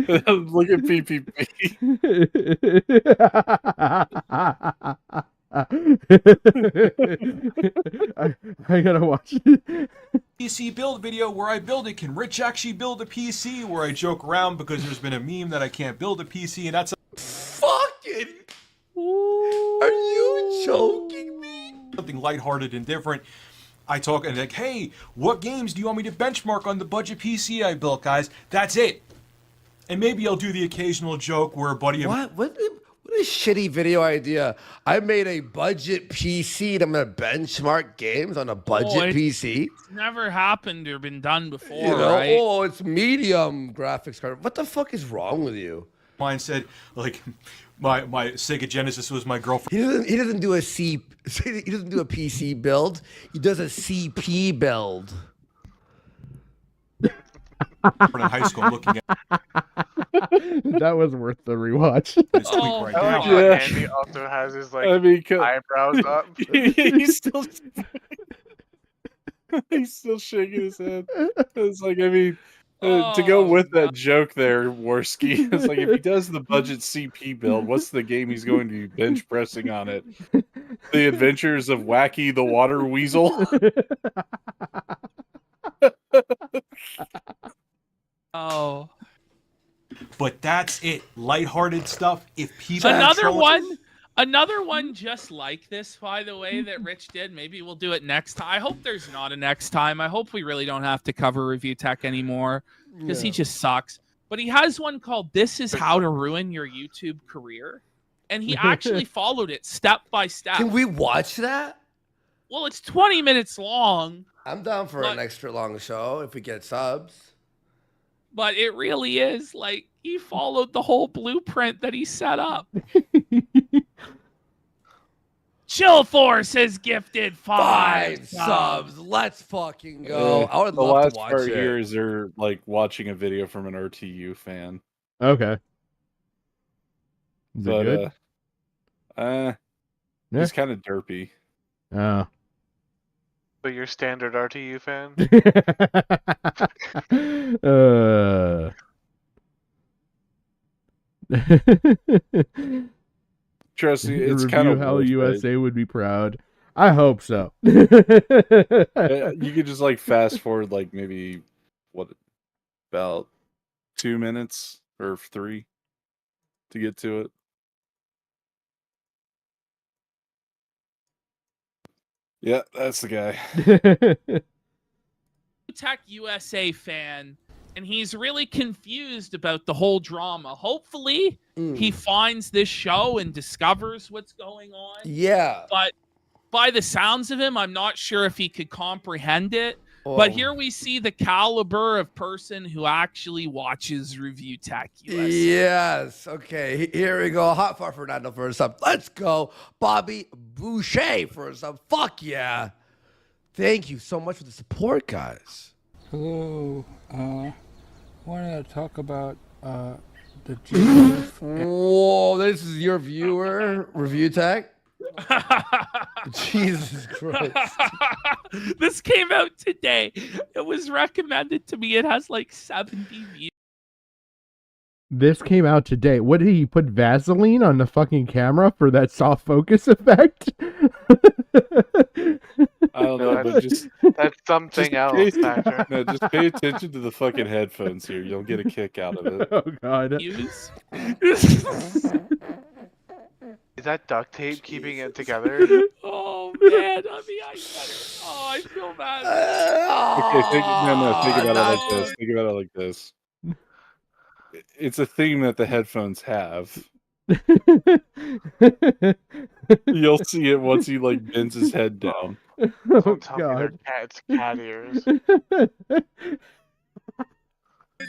Speaker 15: Look at PPP.
Speaker 4: I gotta watch it.
Speaker 3: PC build video where I build it. Can Rich actually build a PC? Where I joke around because there's been a meme that I can't build a PC, and that's
Speaker 17: Fucking. Are you joking me?
Speaker 3: something lighthearted and different. I talk and like, hey, what games do you want me to benchmark on the budget PC I built, guys? That's it. And maybe I'll do the occasional joke where a buddy of
Speaker 17: What a shitty video idea. I made a budget PC and I'm going to benchmark games on a budget PC.
Speaker 16: It's never happened or been done before,
Speaker 17: You know,
Speaker 16: right?
Speaker 17: oh, it's medium graphics card. What the fuck is wrong with you?
Speaker 3: mine said, like, my Sega Genesis was my girlfriend.
Speaker 17: He doesn't do a PC build. He does a CP build.
Speaker 3: In high school looking at
Speaker 4: That was worth the rewatch.
Speaker 3: this tweet right
Speaker 1: I
Speaker 3: now.
Speaker 1: like how Andy also has his like eyebrows up.
Speaker 15: He's still he's still shaking his head. It's like, I mean, to go with that joke there, Worski, it's like if he does the budget CP build, what's the game he's going to be bench pressing on it? The Adventures of Wacky the Water Weasel.
Speaker 16: Oh.
Speaker 3: But that's it. Lighthearted stuff. If people
Speaker 16: Another one just like this, by the way, that Rich did. Maybe we'll do it next time. I hope there's not a next time. I hope we really don't have to cover Review Tech anymore because he just sucks. But he has one called "This Is How to Ruin Your YouTube Career," and he actually followed it step by step.
Speaker 17: Can we watch that?
Speaker 16: Well, it's 20 minutes long.
Speaker 17: I'm down for an extra long show if we get subs.
Speaker 16: But it really is like he followed the whole blueprint that he set up. Chill Force has gifted 5
Speaker 17: subs. Let's fucking go. I would
Speaker 15: the
Speaker 17: love
Speaker 15: last
Speaker 17: to watch
Speaker 15: part
Speaker 17: it.
Speaker 15: here is they're like watching a video from an RTU fan.
Speaker 4: Okay. Is it
Speaker 15: But
Speaker 4: good?
Speaker 15: he's kind of derpy.
Speaker 4: Oh.
Speaker 1: But you're standard RTU fan?
Speaker 15: Trust me, it's kind of
Speaker 4: how USA would be proud. I hope so.
Speaker 15: You could just like fast forward like maybe about 2 minutes or 3 to get to it. Yeah, that's the guy.
Speaker 16: Tech USA fan, and he's really confused about the whole drama. Hopefully, he finds this show and discovers what's going on.
Speaker 17: Yeah.
Speaker 16: But by the sounds of him, I'm not sure if he could comprehend it. But
Speaker 17: Oh.
Speaker 16: here we see the caliber of person who actually watches Review Tech USA.
Speaker 17: Yes. Okay. Here we go. Hot Far Fernando for a sub. Let's go. Bobby Boucher for a sub. Fuck yeah. Thank you so much for the support, guys.
Speaker 6: Hello. Want to talk about the GIF.
Speaker 17: Whoa, this is your viewer, Review Tech? Jesus Christ.
Speaker 16: This came out today. It was recommended to me. It has like 70 views.
Speaker 4: This came out today. What did he put Vaseline on the fucking camera for that soft focus effect?
Speaker 15: I don't know, but just
Speaker 1: that's something else, Patrick.
Speaker 15: No, just pay attention to the fucking headphones here. You'll get a kick out of it.
Speaker 4: Oh god.
Speaker 16: Views?
Speaker 1: Is that duct tape keeping it together?
Speaker 16: Oh man, I mean, I feel bad.
Speaker 15: Okay, think about it like this. Think about it like this. It's a thing that the headphones have. You'll see it once he like bends his head down.
Speaker 1: Don't tell me they're it's cat ears.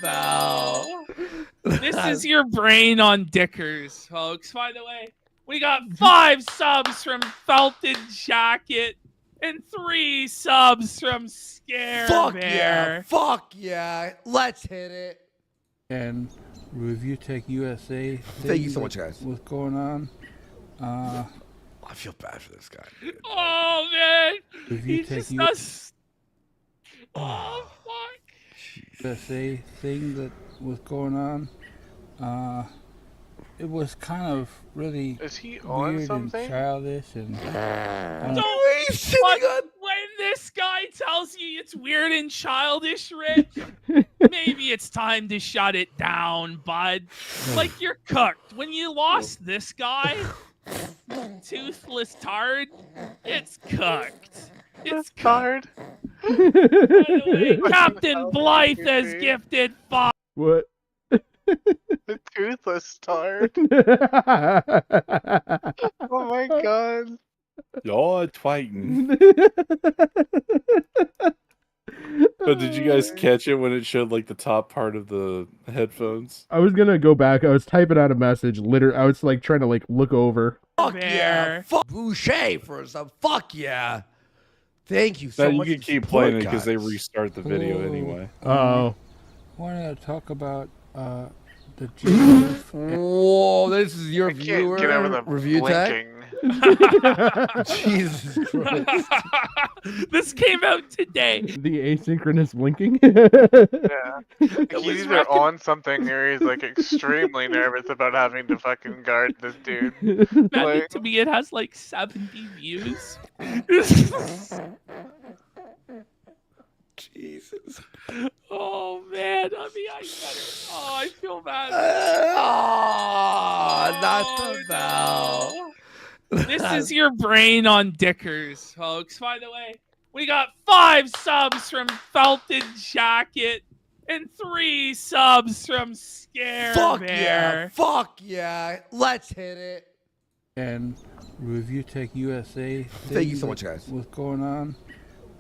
Speaker 16: No. This is your brain on Dickers, folks. By the way, we got 5 subs from Felton Jacket and 3 subs from Scare
Speaker 17: Fuck
Speaker 16: Bear.
Speaker 17: yeah. Fuck yeah. Let's hit it.
Speaker 6: And Reviewtechusa.
Speaker 17: Thank you so much, guys.
Speaker 6: What's going on?
Speaker 17: I feel bad for this guy. Dude.
Speaker 16: Oh man, he just
Speaker 6: Reviewtechusa
Speaker 16: does. Oh fuck.
Speaker 6: thing that was going on. It was kind of really
Speaker 1: Is he on
Speaker 6: weird
Speaker 1: something?
Speaker 6: and childish and
Speaker 16: But when this guy tells you it's weird and childish, Rich, maybe it's time to shut it down, bud. Like you're cooked. When you lost this guy, Toothless Tard, it's cooked. It's
Speaker 1: Tard.
Speaker 16: By the way, Captain Blythe has gifted 5.
Speaker 4: What?
Speaker 1: The Toothless Tard. Oh my god.
Speaker 15: You're fighting. But did you guys catch it when it showed like the top part of the headphones?
Speaker 4: I was gonna go back. I was typing out a message. Literally, I was like trying to like look over.
Speaker 17: Fuck yeah. Fuck Boucher for some. Fuck yeah. Thank you so
Speaker 15: No,
Speaker 17: much.
Speaker 15: you can
Speaker 17: for
Speaker 15: keep
Speaker 17: support,
Speaker 15: playing it because they
Speaker 17: guys.
Speaker 15: restart the video anyway.
Speaker 4: Oh.
Speaker 6: Want to talk about the Jesus?
Speaker 17: Whoa, this is your viewer
Speaker 1: get over the
Speaker 17: review tech. Jesus Christ.
Speaker 16: This came out today.
Speaker 4: The asynchronous blinking.
Speaker 1: Yeah. He's either on something or he's like extremely nervous about having to fucking guard this dude.
Speaker 16: Imagine to me it has like 70 views.
Speaker 17: Jesus.
Speaker 16: Oh man, I mean, I feel bad.
Speaker 17: Oh, not the bell.
Speaker 16: This is your brain on Dickers, folks. By the way, we got 5 subs from Felton Jacket and 3 subs from Scare
Speaker 17: Fuck
Speaker 16: Bear.
Speaker 17: yeah. Fuck yeah. Let's hit it.
Speaker 6: And Reviewtechusa.
Speaker 17: Thank you so much, guys.
Speaker 6: What's going on?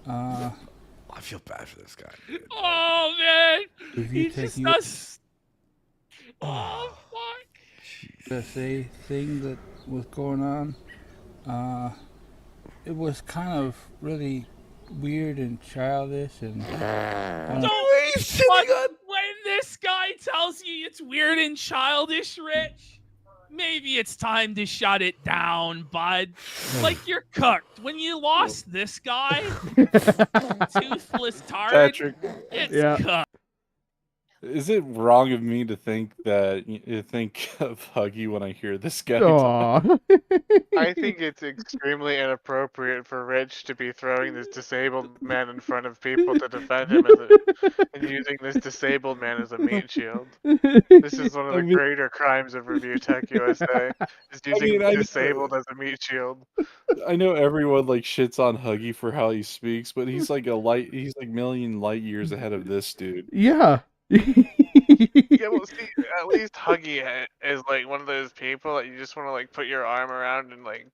Speaker 17: I feel bad for this guy.
Speaker 16: Oh man, he just
Speaker 6: Reviewtechusa
Speaker 16: does. Oh fuck.
Speaker 6: thing that was going on. It was kind of really weird and childish and
Speaker 16: But when this guy tells you it's weird and childish, Rich, maybe it's time to shut it down, bud. Like you're cooked. When you lost this guy, Toothless Tard,
Speaker 15: Patrick,
Speaker 16: it's cooked.
Speaker 15: is it wrong of me to think that you think of Huggy when I hear this guy?
Speaker 4: Aw.
Speaker 15: talk?
Speaker 1: I think it's extremely inappropriate for Rich to be throwing this disabled man in front of people to defend him and using this disabled man as a meat shield. This is one of the greater crimes of Reviewtechusa, is using
Speaker 15: I know-
Speaker 1: disabled as a meat shield.
Speaker 15: I know everyone like shits on Huggy for how he speaks, but he's like he's like million light years ahead of this dude.
Speaker 4: Yeah.
Speaker 1: Yeah, well, see, at least Huggy is like one of those people that you just want to like put your arm around and like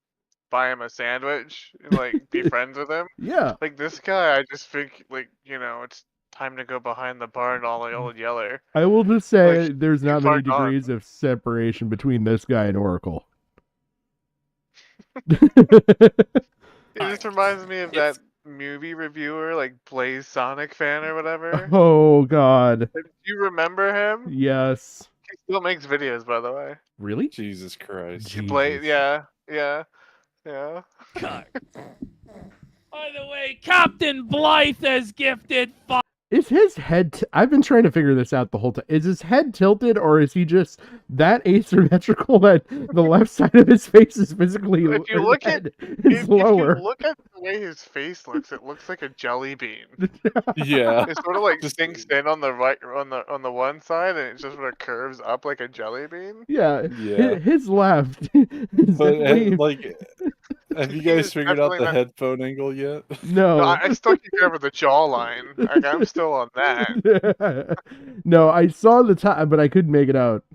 Speaker 1: buy him a sandwich and like be friends with him.
Speaker 4: Yeah.
Speaker 1: Like this guy, I just think like it's time to go behind the barn, all the old yeller.
Speaker 4: I will just say
Speaker 1: Like,
Speaker 4: there's not
Speaker 1: far
Speaker 4: many
Speaker 1: gone.
Speaker 4: degrees of separation between this guy and Oracle.
Speaker 1: It just reminds me of that movie reviewer, like Blaze Sonic fan or whatever.
Speaker 4: Oh god.
Speaker 1: Do you remember him?
Speaker 4: Yes.
Speaker 1: He still makes videos, by the way.
Speaker 4: Really?
Speaker 15: Jesus Christ.
Speaker 1: Blaze, yeah. Yeah.
Speaker 16: God. By the way, Captain Blythe has gifted five.
Speaker 4: Is his head? I've been trying to figure this out the whole time. Is his head tilted, or is he just that asymmetrical that the left side of his face is physically
Speaker 1: If you look at
Speaker 4: is lower?
Speaker 1: If you look at the way his face looks, it looks like a jelly bean.
Speaker 15: Yeah.
Speaker 1: It sort of like sinks in on the right on the one side, and it just sort of curves up like a jelly bean.
Speaker 4: Yeah,
Speaker 15: Yeah.
Speaker 4: his left. Is
Speaker 15: But
Speaker 4: definitely-
Speaker 15: like, have you guys
Speaker 1: He's
Speaker 15: figured out
Speaker 1: definitely
Speaker 15: the
Speaker 1: not-
Speaker 15: headphone angle yet?
Speaker 4: No.
Speaker 1: No, I still can't get over the jawline. Like, I'm still on that.
Speaker 4: No, I saw the time, but I couldn't make it out.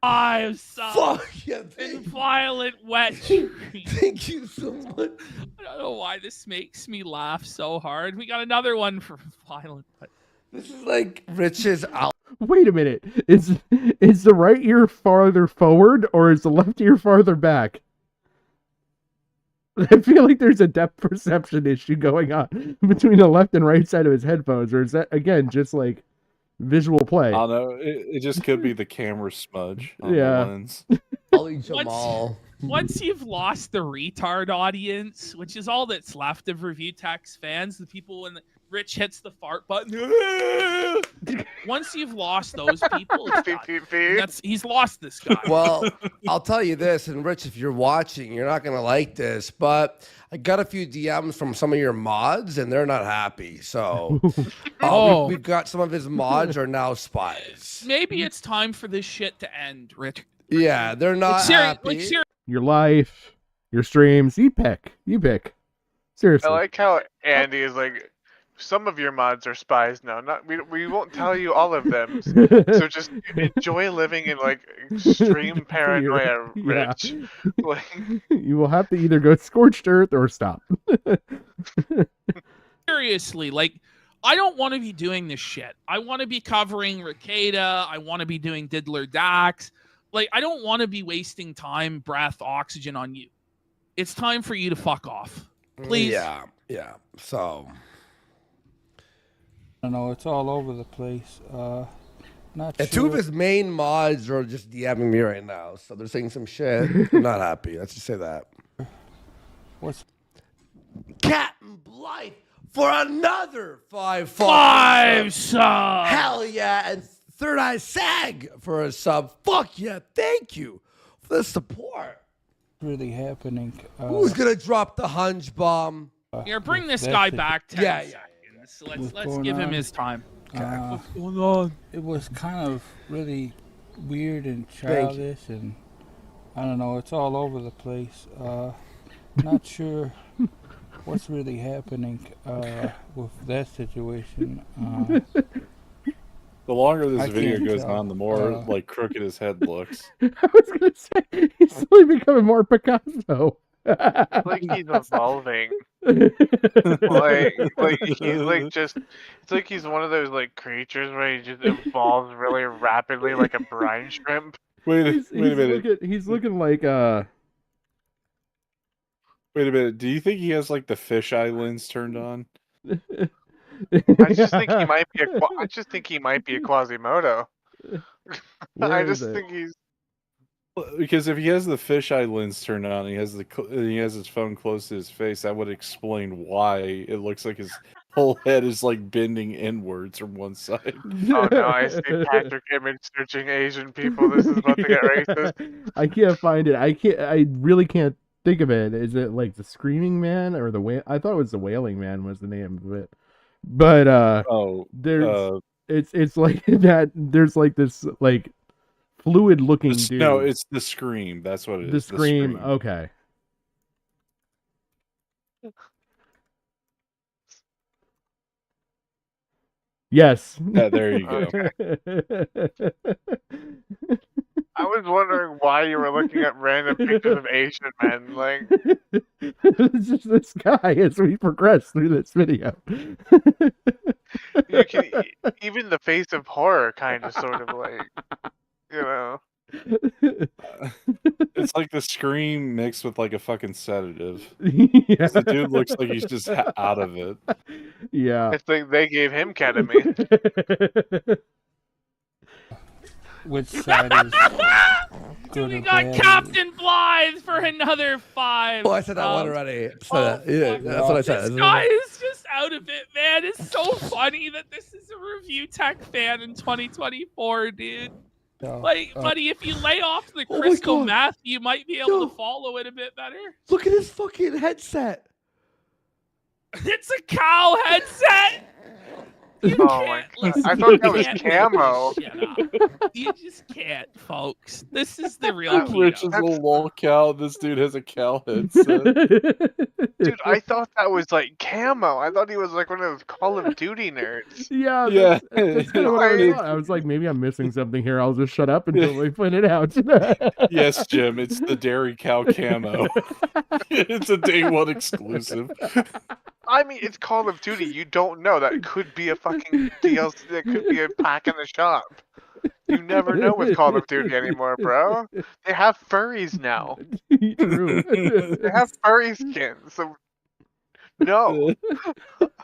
Speaker 16: Five subs.
Speaker 17: Fuck yeah,
Speaker 16: in Violent Wet.
Speaker 17: Thank you so much.
Speaker 16: I don't know why this makes me laugh so hard. We got another one for Violent Wet.
Speaker 17: This is like Rich's out.
Speaker 4: Wait a minute. Is the right ear farther forward, or is the left ear farther back? I feel like there's a depth perception issue going on between the left and right side of his headphones, or is that again just like visual play?
Speaker 15: I don't know. It just could be the camera smudge on
Speaker 4: Yeah.
Speaker 15: the lens.
Speaker 17: Ollie Jamal.
Speaker 16: Once you've lost the retard audience, which is all that's left of Review Tech's fans, the people when Rich hits the fart button. Once you've lost those people, he's lost this guy.
Speaker 17: Well, I'll tell you this, and Rich, if you're watching, you're not gonna like this, but I got a few DMs from some of your mods, and they're not happy. So, we've got some of his mods are now spies.
Speaker 16: Maybe it's time for this shit to end, Rich.
Speaker 17: Yeah, they're not happy.
Speaker 4: Your life, your streams, you pick. Seriously.
Speaker 1: I like how Andy is like, some of your mods are spies now. Not we won't tell you all of them. So just enjoy living in like extreme paranoia,
Speaker 4: Yeah.
Speaker 1: Rich. Like,
Speaker 4: You will have to either go scorched earth or stop.
Speaker 16: Seriously, like, I don't want to be doing this shit. I want to be covering Ricada. I want to be doing Diddler Dax. Like, I don't want to be wasting time, breath, oxygen on you. It's time for you to fuck off. Please.
Speaker 17: Yeah. So,
Speaker 6: I don't know. It's all over the place. Not
Speaker 17: and
Speaker 6: sure.
Speaker 17: two of his main mods are just DMing me right now, so they're saying some shit. I'm not happy. Let's just say that.
Speaker 6: What's
Speaker 17: Captain Blythe for another five
Speaker 16: subs.
Speaker 17: Hell yeah, and Third Eye Sag for a sub. Fuck yeah, thank you for the support.
Speaker 6: really happening?
Speaker 17: Who's gonna drop the hunch bomb?
Speaker 16: Here, bring this
Speaker 6: That's
Speaker 16: guy
Speaker 6: it.
Speaker 16: back 10
Speaker 17: Yeah,
Speaker 16: seconds. Let's
Speaker 6: going
Speaker 16: give him
Speaker 6: on?
Speaker 16: his time.
Speaker 6: What's
Speaker 16: going on?
Speaker 6: It was kind of really weird and
Speaker 17: Thank you.
Speaker 6: childish, and I don't know. It's all over the place. Not sure what's really happening with that situation.
Speaker 15: The longer this
Speaker 6: I
Speaker 15: video
Speaker 6: can't
Speaker 15: goes
Speaker 6: tell.
Speaker 15: on, the more like crooked his head looks.
Speaker 4: I was gonna say he's slowly becoming more Picasso.
Speaker 1: like he's evolving. like he's like just it's like he's one of those like creatures where he just evolves really rapidly like a brine shrimp.
Speaker 15: Wait a minute.
Speaker 4: He's looking like
Speaker 15: Wait a minute. Do you think he has like the fisheye lens turned on?
Speaker 1: I just think he might be I just think he might be a Quasimodo. I
Speaker 4: is
Speaker 1: just
Speaker 4: it?
Speaker 1: think he's
Speaker 15: Because if he has the fisheye lens turned on, and he has his phone close to his face, that would explain why it looks like his whole head is like bending inwards from one side.
Speaker 1: Oh no, I see Patrick image searching Asian people. This is about to get racist.
Speaker 4: I can't find it. I really can't think of it. Is it like the Screaming Man or the I thought it was the Wailing Man was the name of it. But there's it's like that. There's like this like fluid looking dude.
Speaker 15: No, it's the Scream. That's what it
Speaker 4: The
Speaker 15: is.
Speaker 4: Scream. Okay. Yes.
Speaker 15: Yeah, there you go.
Speaker 1: I was wondering why you were looking at random pictures of Asian men. Like,
Speaker 4: It's just this guy as we progress through this video.
Speaker 1: you can even the face of horror kind of sort of like, you know.
Speaker 15: It's like the Scream mixed with like a fucking sedative.
Speaker 4: Yeah.
Speaker 15: 'Cause the dude looks like he's just out of it.
Speaker 4: Yeah.
Speaker 1: It's like they gave him ketamine.
Speaker 6: Which side is? good
Speaker 16: we
Speaker 6: or
Speaker 16: got
Speaker 6: bad.
Speaker 16: Captain Blythe for another 5.
Speaker 17: Oh, I said that one already. So, yeah, that's what I said.
Speaker 16: This guy is just out of it, man. It's so funny that this is a Review Tech fan in 2024, dude. Like, buddy, if you lay off the
Speaker 17: Oh my
Speaker 16: crystal
Speaker 17: God.
Speaker 16: meth, you might be able to follow it a bit better.
Speaker 17: Look at his fucking headset.
Speaker 16: It's a cow headset. You
Speaker 1: Oh my
Speaker 16: can't
Speaker 1: God.
Speaker 16: listen.
Speaker 1: I thought that
Speaker 16: You
Speaker 1: was
Speaker 16: can't make this
Speaker 1: camo.
Speaker 16: shit up. You just can't, folks. This is the real key.
Speaker 15: Rich is a lolcow. This dude has a cow headset.
Speaker 1: Dude, I thought that was like camo. I thought he was like one of those Call of Duty nerds.
Speaker 4: Yeah,
Speaker 15: Yeah.
Speaker 4: that's kind of what I thought. I was like, maybe I'm missing something here. I'll just shut up until we find it out.
Speaker 15: Yes, Jim, it's the dairy cow camo. It's a day one exclusive.
Speaker 1: I mean, it's Call of Duty. You don't know. That could be a fucking DLC. That could be a pack in the shop. You never know with Call of Duty anymore, bro. They have furries now.
Speaker 4: True.
Speaker 1: They have furry skins. So no.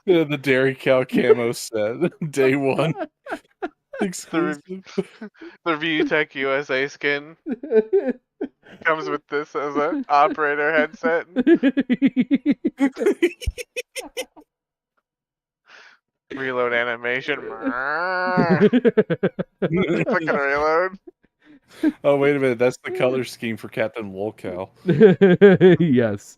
Speaker 15: Yeah, the dairy cow camo set. Day one. Exclusive.
Speaker 1: The Reviewtechusa skin comes with this as an operator headset. Reload animation. Click and reload.
Speaker 15: Oh, wait a minute. That's the color scheme for Captain Lolcow.
Speaker 4: Yes.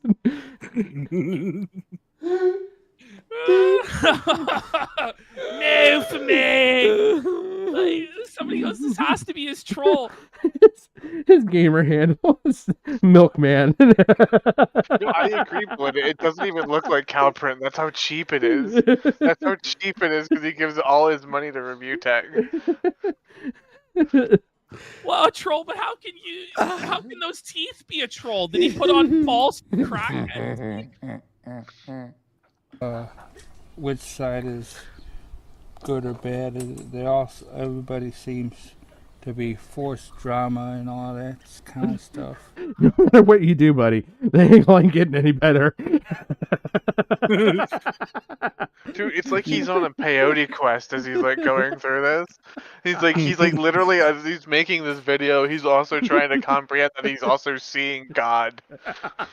Speaker 16: No for me. Like, somebody else. This has to be his troll.
Speaker 4: His gamer handle is Milkman.
Speaker 1: No, I agree, but it doesn't even look like cow print. That's how cheap it is. That's how cheap it is because he gives all his money to Review Tech.
Speaker 16: Well, a troll, but how can those teeth be a troll? Did he put on false crackhead?
Speaker 6: Which side is good or bad? Everybody seems to be forced drama and all that kind of stuff.
Speaker 4: No matter what you do, buddy, they ain't going getting any better.
Speaker 1: Dude, it's like he's on a peyote quest as he's like going through this. He's like literally as he's making this video, he's also trying to comprehend that he's also seeing God.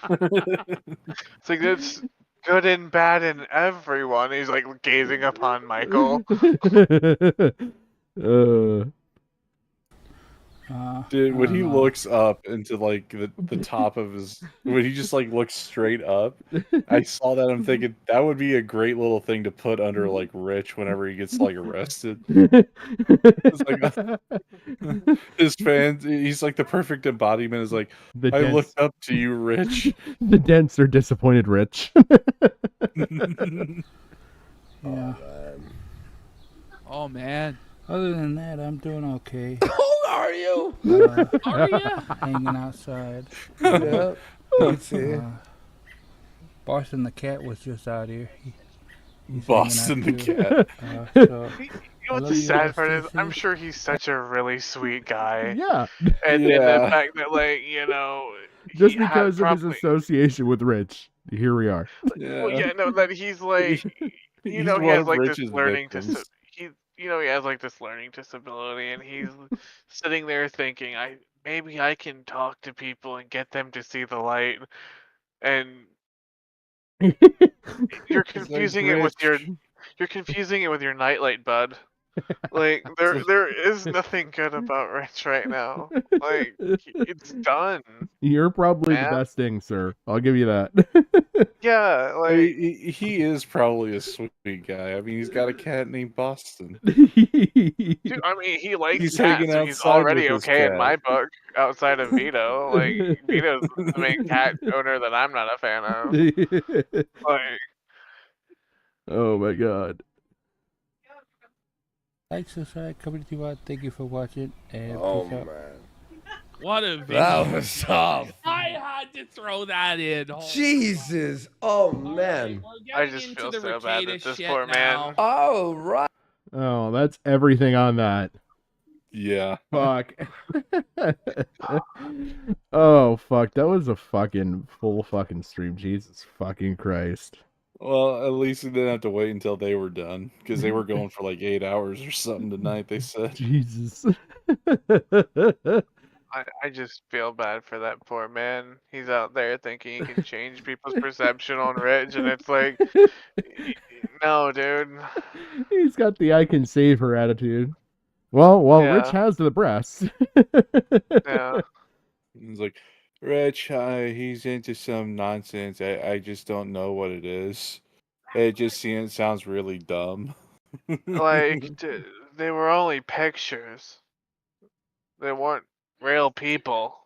Speaker 1: It's like it's good and bad in everyone. He's like gazing upon Michael.
Speaker 15: Dude, when he looks up into like the top of his, when he just like looks straight up, I saw that. I'm thinking that would be a great little thing to put under like Rich whenever he gets like arrested. It's like, his fans, he's like the perfect embodiment. Is like, I looked up to you, Rich.
Speaker 4: The dense or disappointed Rich.
Speaker 6: Yeah.
Speaker 16: Oh man.
Speaker 6: Other than that, I'm doing okay.
Speaker 17: Who are you?
Speaker 16: Are you?
Speaker 6: Hanging outside.
Speaker 17: Yeah. Let's see.
Speaker 6: Boston the cat was just out here. He's
Speaker 15: Boston the
Speaker 6: hanging out
Speaker 15: cat.
Speaker 6: too. So,
Speaker 1: You know what the sad part is? I'm sure he's such a really sweet guy.
Speaker 4: Yeah.
Speaker 1: And the fact that, like,
Speaker 4: just because of his association with Rich, here we are.
Speaker 1: Well, yeah, no, that he's like, he
Speaker 15: He's
Speaker 1: has
Speaker 15: one of
Speaker 1: like this
Speaker 15: Rich's
Speaker 1: learning
Speaker 15: victims.
Speaker 1: he has like this learning disability, and he's sitting there thinking, maybe I can talk to people and get them to see the light, and you're confusing it with your nightlight, bud. Like there is nothing good about Rich right now. Like it's done.
Speaker 4: You're probably
Speaker 1: man.
Speaker 4: the best thing, sir. I'll give you that.
Speaker 1: Yeah, like
Speaker 15: he is probably a sweet guy. I mean, he's got a cat named Boston.
Speaker 1: dude, I mean, he likes
Speaker 15: He's
Speaker 1: cats,
Speaker 15: hanging
Speaker 1: so he's
Speaker 15: outside
Speaker 1: already
Speaker 15: with his
Speaker 1: okay in
Speaker 15: cat.
Speaker 1: my book. Outside of Vito, like Vito's the main cat owner that I'm not a fan of. Like,
Speaker 4: oh my god.
Speaker 6: Thanks, subscribe, community. Thank you for watching. And
Speaker 17: Oh
Speaker 6: peace out.
Speaker 17: man.
Speaker 16: What a video.
Speaker 17: That was tough.
Speaker 16: I had to throw that in.
Speaker 17: Jesus. Oh man.
Speaker 1: I just feel so bad at this poor man.
Speaker 17: All right.
Speaker 4: Oh, that's everything on that.
Speaker 15: Yeah.
Speaker 4: Fuck. Oh fuck. That was a fucking full fucking stream. Jesus fucking Christ.
Speaker 15: Well, at least we didn't have to wait until they were done because they were going for like 8 hours or something tonight. They said.
Speaker 4: Jesus.
Speaker 1: I just feel bad for that poor man. He's out there thinking he can change people's perception on Rich, and it's like, no, dude.
Speaker 4: He's got the I can save her attitude. Well, Rich
Speaker 1: Yeah.
Speaker 4: has the breasts.
Speaker 1: Yeah.
Speaker 15: He's like, Rich, he's into some nonsense. I just don't know what it is. It just sounds really dumb.
Speaker 1: Like, they were only pictures. They weren't real people.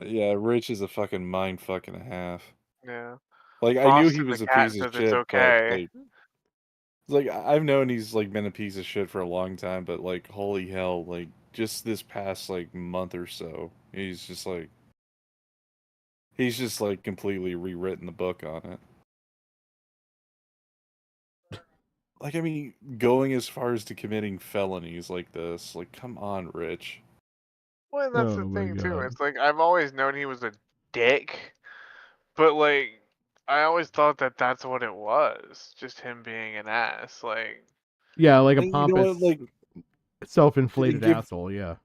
Speaker 15: Yeah, Rich is a fucking mind fuck and a half.
Speaker 1: Yeah.
Speaker 15: Like, I knew he
Speaker 1: Boston the
Speaker 15: was a
Speaker 1: cat
Speaker 15: piece of
Speaker 1: says it's
Speaker 15: shit, but
Speaker 1: okay.
Speaker 15: like I've known he's like been a piece of shit for a long time, but like holy hell, like just this past like month or so, he's just like completely rewritten the book on it. Like, I mean, going as far as to committing felonies like this, like, come on, Rich.
Speaker 1: Well, that's the
Speaker 4: Oh my
Speaker 1: thing too.
Speaker 4: God.
Speaker 1: It's like I've always known he was a dick, but like I always thought that that's what it was, just him being an ass. Like,
Speaker 4: Yeah, like a
Speaker 15: And you know
Speaker 4: pompous,
Speaker 15: what, like,
Speaker 4: self-inflated
Speaker 15: give-
Speaker 4: asshole. Yeah.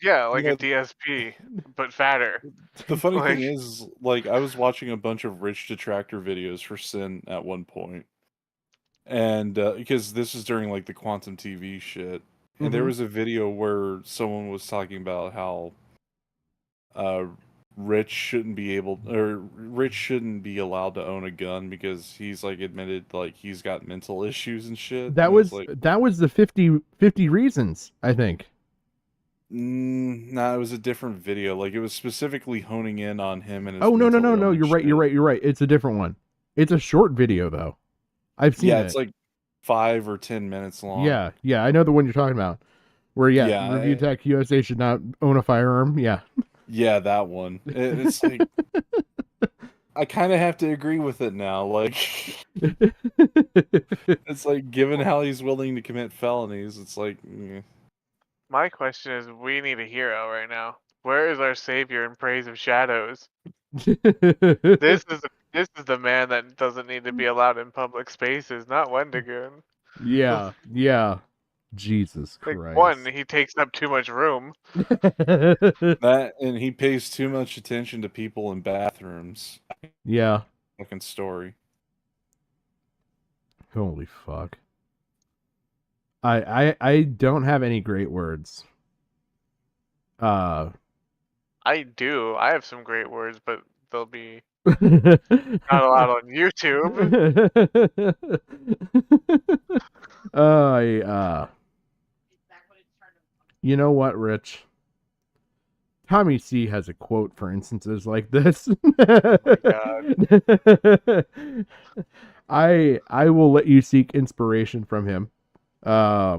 Speaker 1: yeah, like
Speaker 15: Yeah.
Speaker 1: a DSP, but fatter.
Speaker 15: The funny
Speaker 1: Like-
Speaker 15: thing is, like, I was watching a bunch of Rich detractor videos for Sin at one point, and because this is during like the Quantum TV shit, and there
Speaker 4: Mhm.
Speaker 15: was a video where someone was talking about how Rich shouldn't be allowed to own a gun because he's like admitted like he's got mental issues and shit.
Speaker 4: That
Speaker 15: and
Speaker 4: was
Speaker 15: like,
Speaker 4: the 50 reasons, I think.
Speaker 15: nah, it was a different video. Like, it was specifically honing in on him and his
Speaker 4: Oh no.
Speaker 15: mental
Speaker 4: You're
Speaker 15: illness
Speaker 4: right.
Speaker 15: shit.
Speaker 4: You're right. It's a different one. It's a short video though. I've seen
Speaker 15: Yeah,
Speaker 4: it.
Speaker 15: it's like 5 or 10 minutes long.
Speaker 4: Yeah. I know the one you're talking about. Where
Speaker 15: Yeah,
Speaker 4: Reviewtechusa should not own a firearm. Yeah.
Speaker 15: Yeah, that one. It's like I kind of have to agree with it now. Like, it's like, given how he's willing to commit felonies, it's like,
Speaker 1: My question is, we need a hero right now. Where is our savior in Praise of Shadows? This is the man that doesn't need to be allowed in public spaces, not Wendigoon.
Speaker 4: Yeah. Jesus
Speaker 1: Like,
Speaker 4: Christ.
Speaker 1: one, he takes up too much room.
Speaker 15: that, and he pays too much attention to people in bathrooms.
Speaker 4: Yeah.
Speaker 15: Fucking story.
Speaker 4: Holy fuck. I don't have any great words.
Speaker 1: I do. I have some great words, but they'll be not allowed on YouTube.
Speaker 4: You know what, Rich? Tommy C has a quote for instances like this.
Speaker 1: Oh my God.
Speaker 4: I will let you seek inspiration from him. I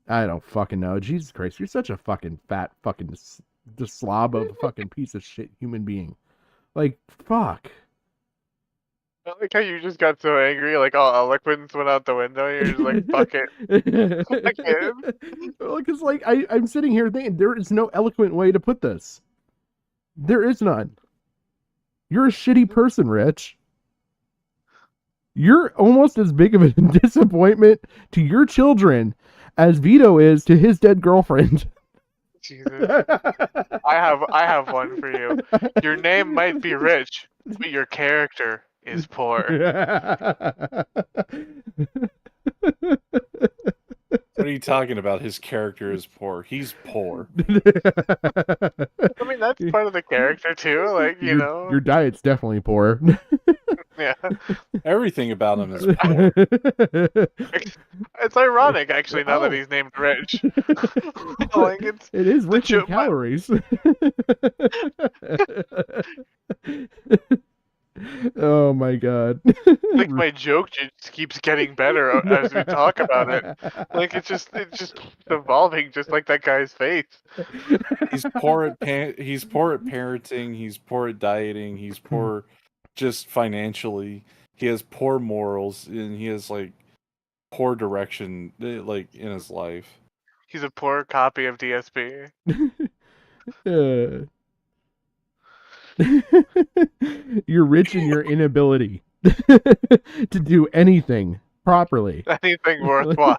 Speaker 4: don't fucking know. Jesus Christ, you're such a fucking fat fucking the slob of a fucking piece of shit human being. Like, fuck.
Speaker 1: I like how you just got so angry, like all eloquence went out the window. You're just like, fuck it. Fuck him.
Speaker 4: Because, like, I'm sitting here thinking, there is no eloquent way to put this. There is none. You're a shitty person, Rich. You're almost as big of a disappointment to your children as Vito is to his dead girlfriend.
Speaker 1: Jesus. I have one for you. Your name might be Rich, but your character is poor.
Speaker 15: What are you talking about? His character is poor. He's poor.
Speaker 1: I mean, that's part of the character too. Like, you know.
Speaker 4: Your diet's definitely poor.
Speaker 1: Yeah.
Speaker 15: Everything about him is poor.
Speaker 1: It's ironic, actually, now that he's named Rich. Like,
Speaker 4: it is rich in calories. Oh my God.
Speaker 1: Like, my joke just keeps getting better as we talk about it. Like, it's just evolving, just like that guy's face.
Speaker 15: He's poor at he's poor at parenting. He's poor at dieting. He's poor just financially. He has poor morals, and he has like poor direction, like in his life.
Speaker 1: He's a poor copy of DSP.
Speaker 4: You're rich in your inability to do anything properly.
Speaker 1: Anything worthwhile.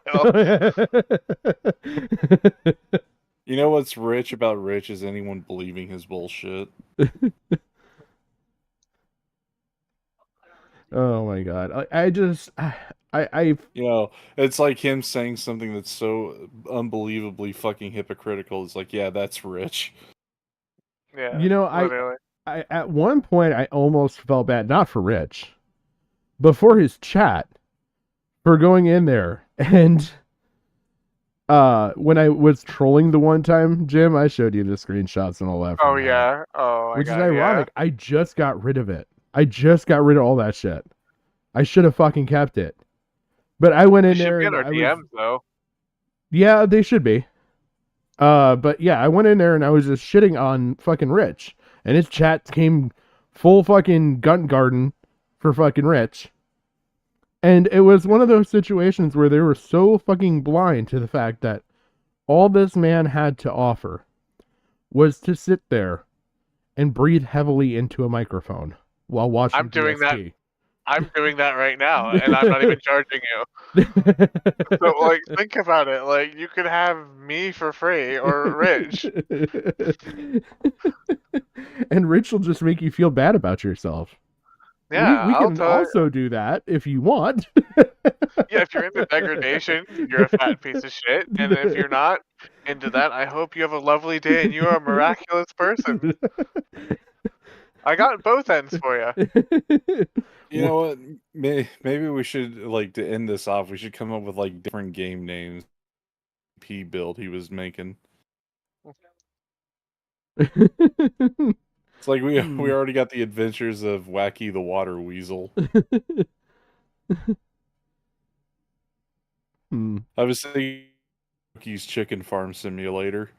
Speaker 15: You know what's rich about Rich is anyone believing his bullshit.
Speaker 4: Oh my god. I
Speaker 15: You know, it's like him saying something that's so unbelievably fucking hypocritical. It's like, yeah, that's Rich.
Speaker 1: Yeah,
Speaker 4: you know,
Speaker 1: literally.
Speaker 4: I at one point I almost felt bad, not for Rich, but for his chat, for going in there and when I was trolling the one time, Jim, I showed you the screenshots and all that.
Speaker 1: Oh yeah. Oh my
Speaker 4: Which is
Speaker 1: god.
Speaker 4: ironic. I just got rid of it. I just got rid of all that shit. I should have fucking kept it. But I went
Speaker 1: Yeah.
Speaker 4: in
Speaker 1: They should
Speaker 4: there
Speaker 1: be
Speaker 4: and
Speaker 1: in our
Speaker 4: I was,
Speaker 1: DMs though.
Speaker 4: yeah, they should be. But yeah, I went in there and I was just shitting on fucking Rich, and his chat came full fucking gun garden for fucking Rich. And it was one of those situations where they were so fucking blind to the fact that all this man had to offer was to sit there and breathe heavily into a microphone while watching
Speaker 1: I'm doing that.
Speaker 4: DST.
Speaker 1: I'm doing that right now, and I'm not even charging you. So, like, think about it. Like, you could have me for free or Rich.
Speaker 4: And Rich will just make you feel bad about yourself.
Speaker 1: Yeah,
Speaker 4: we
Speaker 1: I'll
Speaker 4: can
Speaker 1: tell
Speaker 4: also do that if you want.
Speaker 1: Yeah, if you're into degradation, you're a fat piece of shit. And if you're not into that, I hope you have a lovely day and you are a miraculous person. I got both ends for you.
Speaker 15: You know what? Maybe we should, like, to end this off, we should come up with, like, different game names. P build he was making. It's like we already got the adventures of Wacky the Water Weasel. I was thinking Cookie's Chicken Farm Simulator.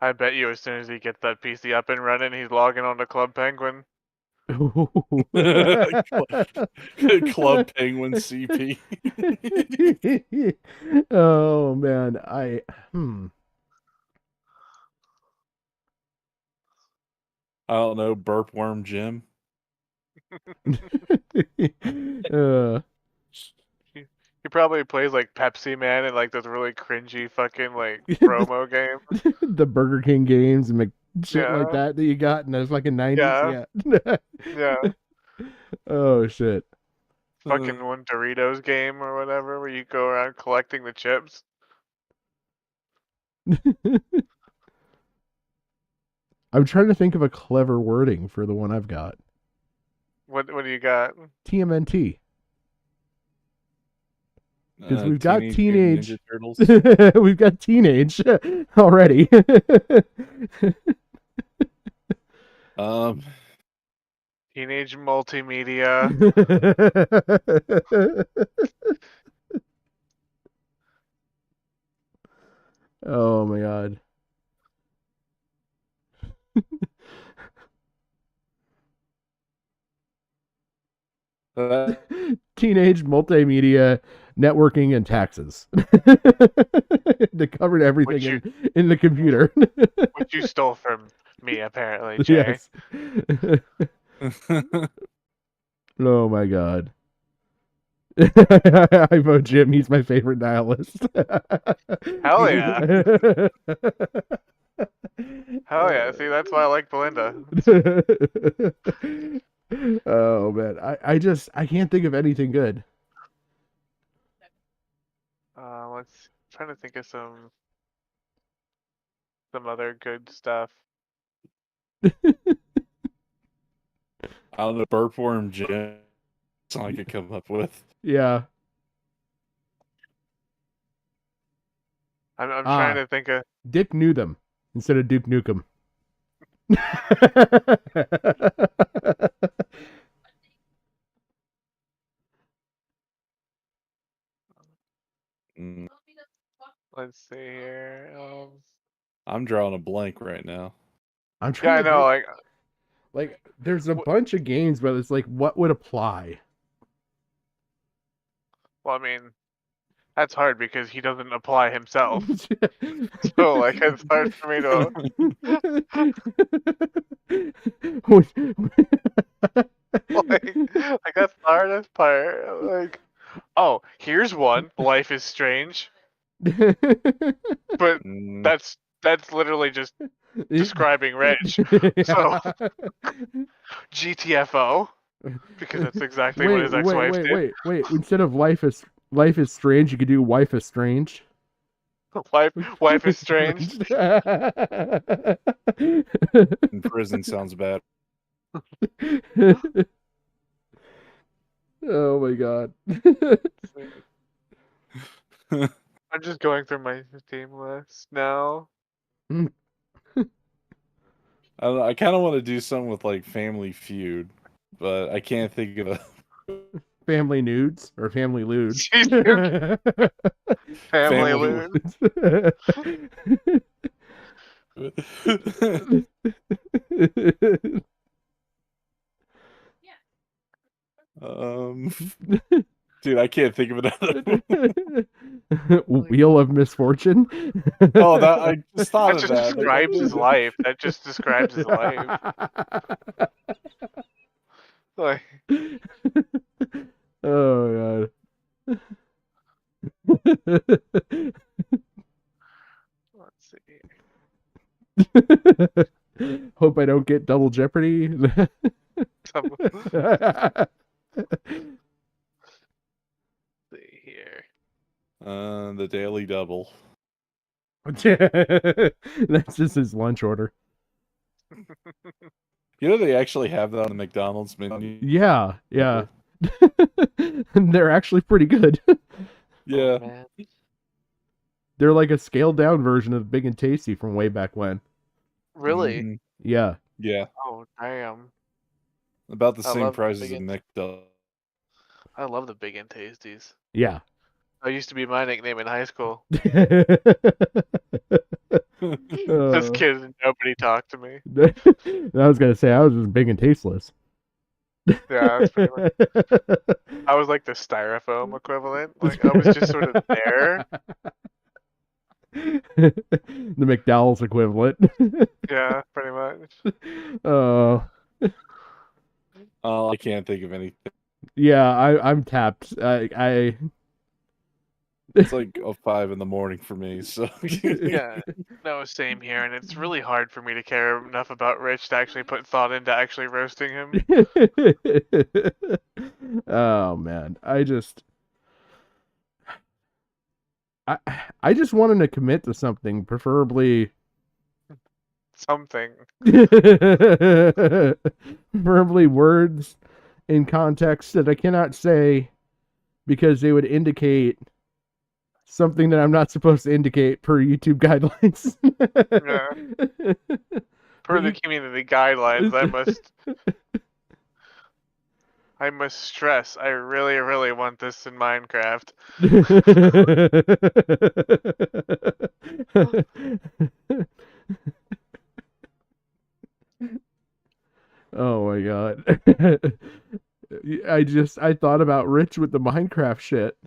Speaker 1: I bet you as soon as he gets that PC up and running, he's logging on to Club Penguin.
Speaker 15: Club Penguin CP.
Speaker 4: Oh man,
Speaker 15: I don't know, Burpworm Jim.
Speaker 1: He probably plays like Pepsi Man and like those really cringy fucking like promo games.
Speaker 4: The Burger King games and shit like
Speaker 1: Yeah.
Speaker 4: that you got in those fucking 90s.
Speaker 1: Yeah. Yeah.
Speaker 4: Oh shit.
Speaker 1: Fucking one Doritos game or whatever where you go around collecting the chips.
Speaker 4: I'm trying to think of a clever wording for the one I've got.
Speaker 1: What do you got?
Speaker 4: TMNT. Because we've got
Speaker 15: Teenage
Speaker 4: teenage.
Speaker 15: Mutant Ninja Turtles.
Speaker 4: We've got teenage already.
Speaker 1: Teenage multimedia.
Speaker 4: Oh my god. Teenage multimedia networking and taxes. They covered everything in the computer.
Speaker 1: Which you stole from me, apparently, Jay.
Speaker 4: Yes. Oh my god. I vote Jim. He's my favorite nihilist.
Speaker 1: Hell yeah. Hell yeah. See, that's why I like Belinda.
Speaker 4: Oh man, I can't think of anything good.
Speaker 1: Let's trying to think of some other good stuff.
Speaker 15: I don't know, Burpworm Jim. That's all I could come up with.
Speaker 4: Yeah.
Speaker 1: I'm trying to think of
Speaker 4: Dick Newtham instead of Duke Nukem.
Speaker 1: Let's see here.
Speaker 15: I'm drawing a blank right now.
Speaker 4: I'm trying to
Speaker 1: I know,
Speaker 4: think, like there's a bunch of games, but it's like what would apply?
Speaker 1: Well, I mean, that's hard because he doesn't apply himself. So, like, it's hard for me to. like that's the hardest part. Like, oh, here's one. Life is strange. But that's literally just describing Rich. So GTFO, because that's exactly what his ex-wife did.
Speaker 4: Wait. Instead of life is strange, you could do wife is strange.
Speaker 1: Wife is strange.
Speaker 15: In prison sounds bad.
Speaker 4: Oh my god.
Speaker 1: I'm just going through my Steam list now.
Speaker 15: I don't know, I kind of want to do something with like Family Feud, but I can't think of a
Speaker 4: Family nudes or family lewd.
Speaker 1: Family lewd.
Speaker 15: Dude, I can't think of another.
Speaker 4: Wheel of misfortune.
Speaker 15: Oh, that I just thought
Speaker 1: That
Speaker 15: of
Speaker 1: just
Speaker 15: that.
Speaker 1: describes his life. That just describes his life. Like,
Speaker 4: oh god.
Speaker 1: let's see.
Speaker 4: Hope I don't get double jeopardy.
Speaker 1: See here.
Speaker 15: The Daily Double.
Speaker 4: That's just his lunch order.
Speaker 15: You know they actually have that on the McDonald's menu.
Speaker 4: Yeah. They're actually pretty good.
Speaker 15: Yeah.
Speaker 1: Man.
Speaker 4: They're like a scaled down version of Big and Tasty from way back when.
Speaker 1: Really?
Speaker 4: Yeah.
Speaker 15: Yeah.
Speaker 1: Oh, damn.
Speaker 15: About the
Speaker 1: I
Speaker 15: same
Speaker 1: love
Speaker 15: price
Speaker 1: Big
Speaker 15: as a
Speaker 1: and-
Speaker 15: McDouble.
Speaker 1: I love the Big and Tasties.
Speaker 4: Yeah.
Speaker 1: That used to be my nickname in high school. Just
Speaker 4: Uh,
Speaker 1: kidding. Nobody talked to me.
Speaker 4: I was gonna say I was just big and tasteless.
Speaker 1: Yeah, that's pretty much. I was like the styrofoam equivalent. Like I was just sort of there.
Speaker 4: The McDowell's equivalent.
Speaker 1: Yeah, pretty much.
Speaker 4: Oh.
Speaker 15: Oh, I can't think of anything.
Speaker 4: Yeah, I'm tapped. I
Speaker 15: It's like 5 in the morning for me, so
Speaker 1: Yeah, no, same here, and it's really hard for me to care enough about Rich to actually put thought into actually roasting him.
Speaker 4: Oh man, I just want him to commit to something, preferably
Speaker 1: Something.
Speaker 4: preferably words in context that I cannot say because they would indicate something that I'm not supposed to indicate per YouTube guidelines.
Speaker 1: Yeah. Per the community guidelines, I must stress, I really, really want this in Minecraft.
Speaker 4: Oh my god. I thought about Rich with the Minecraft shit.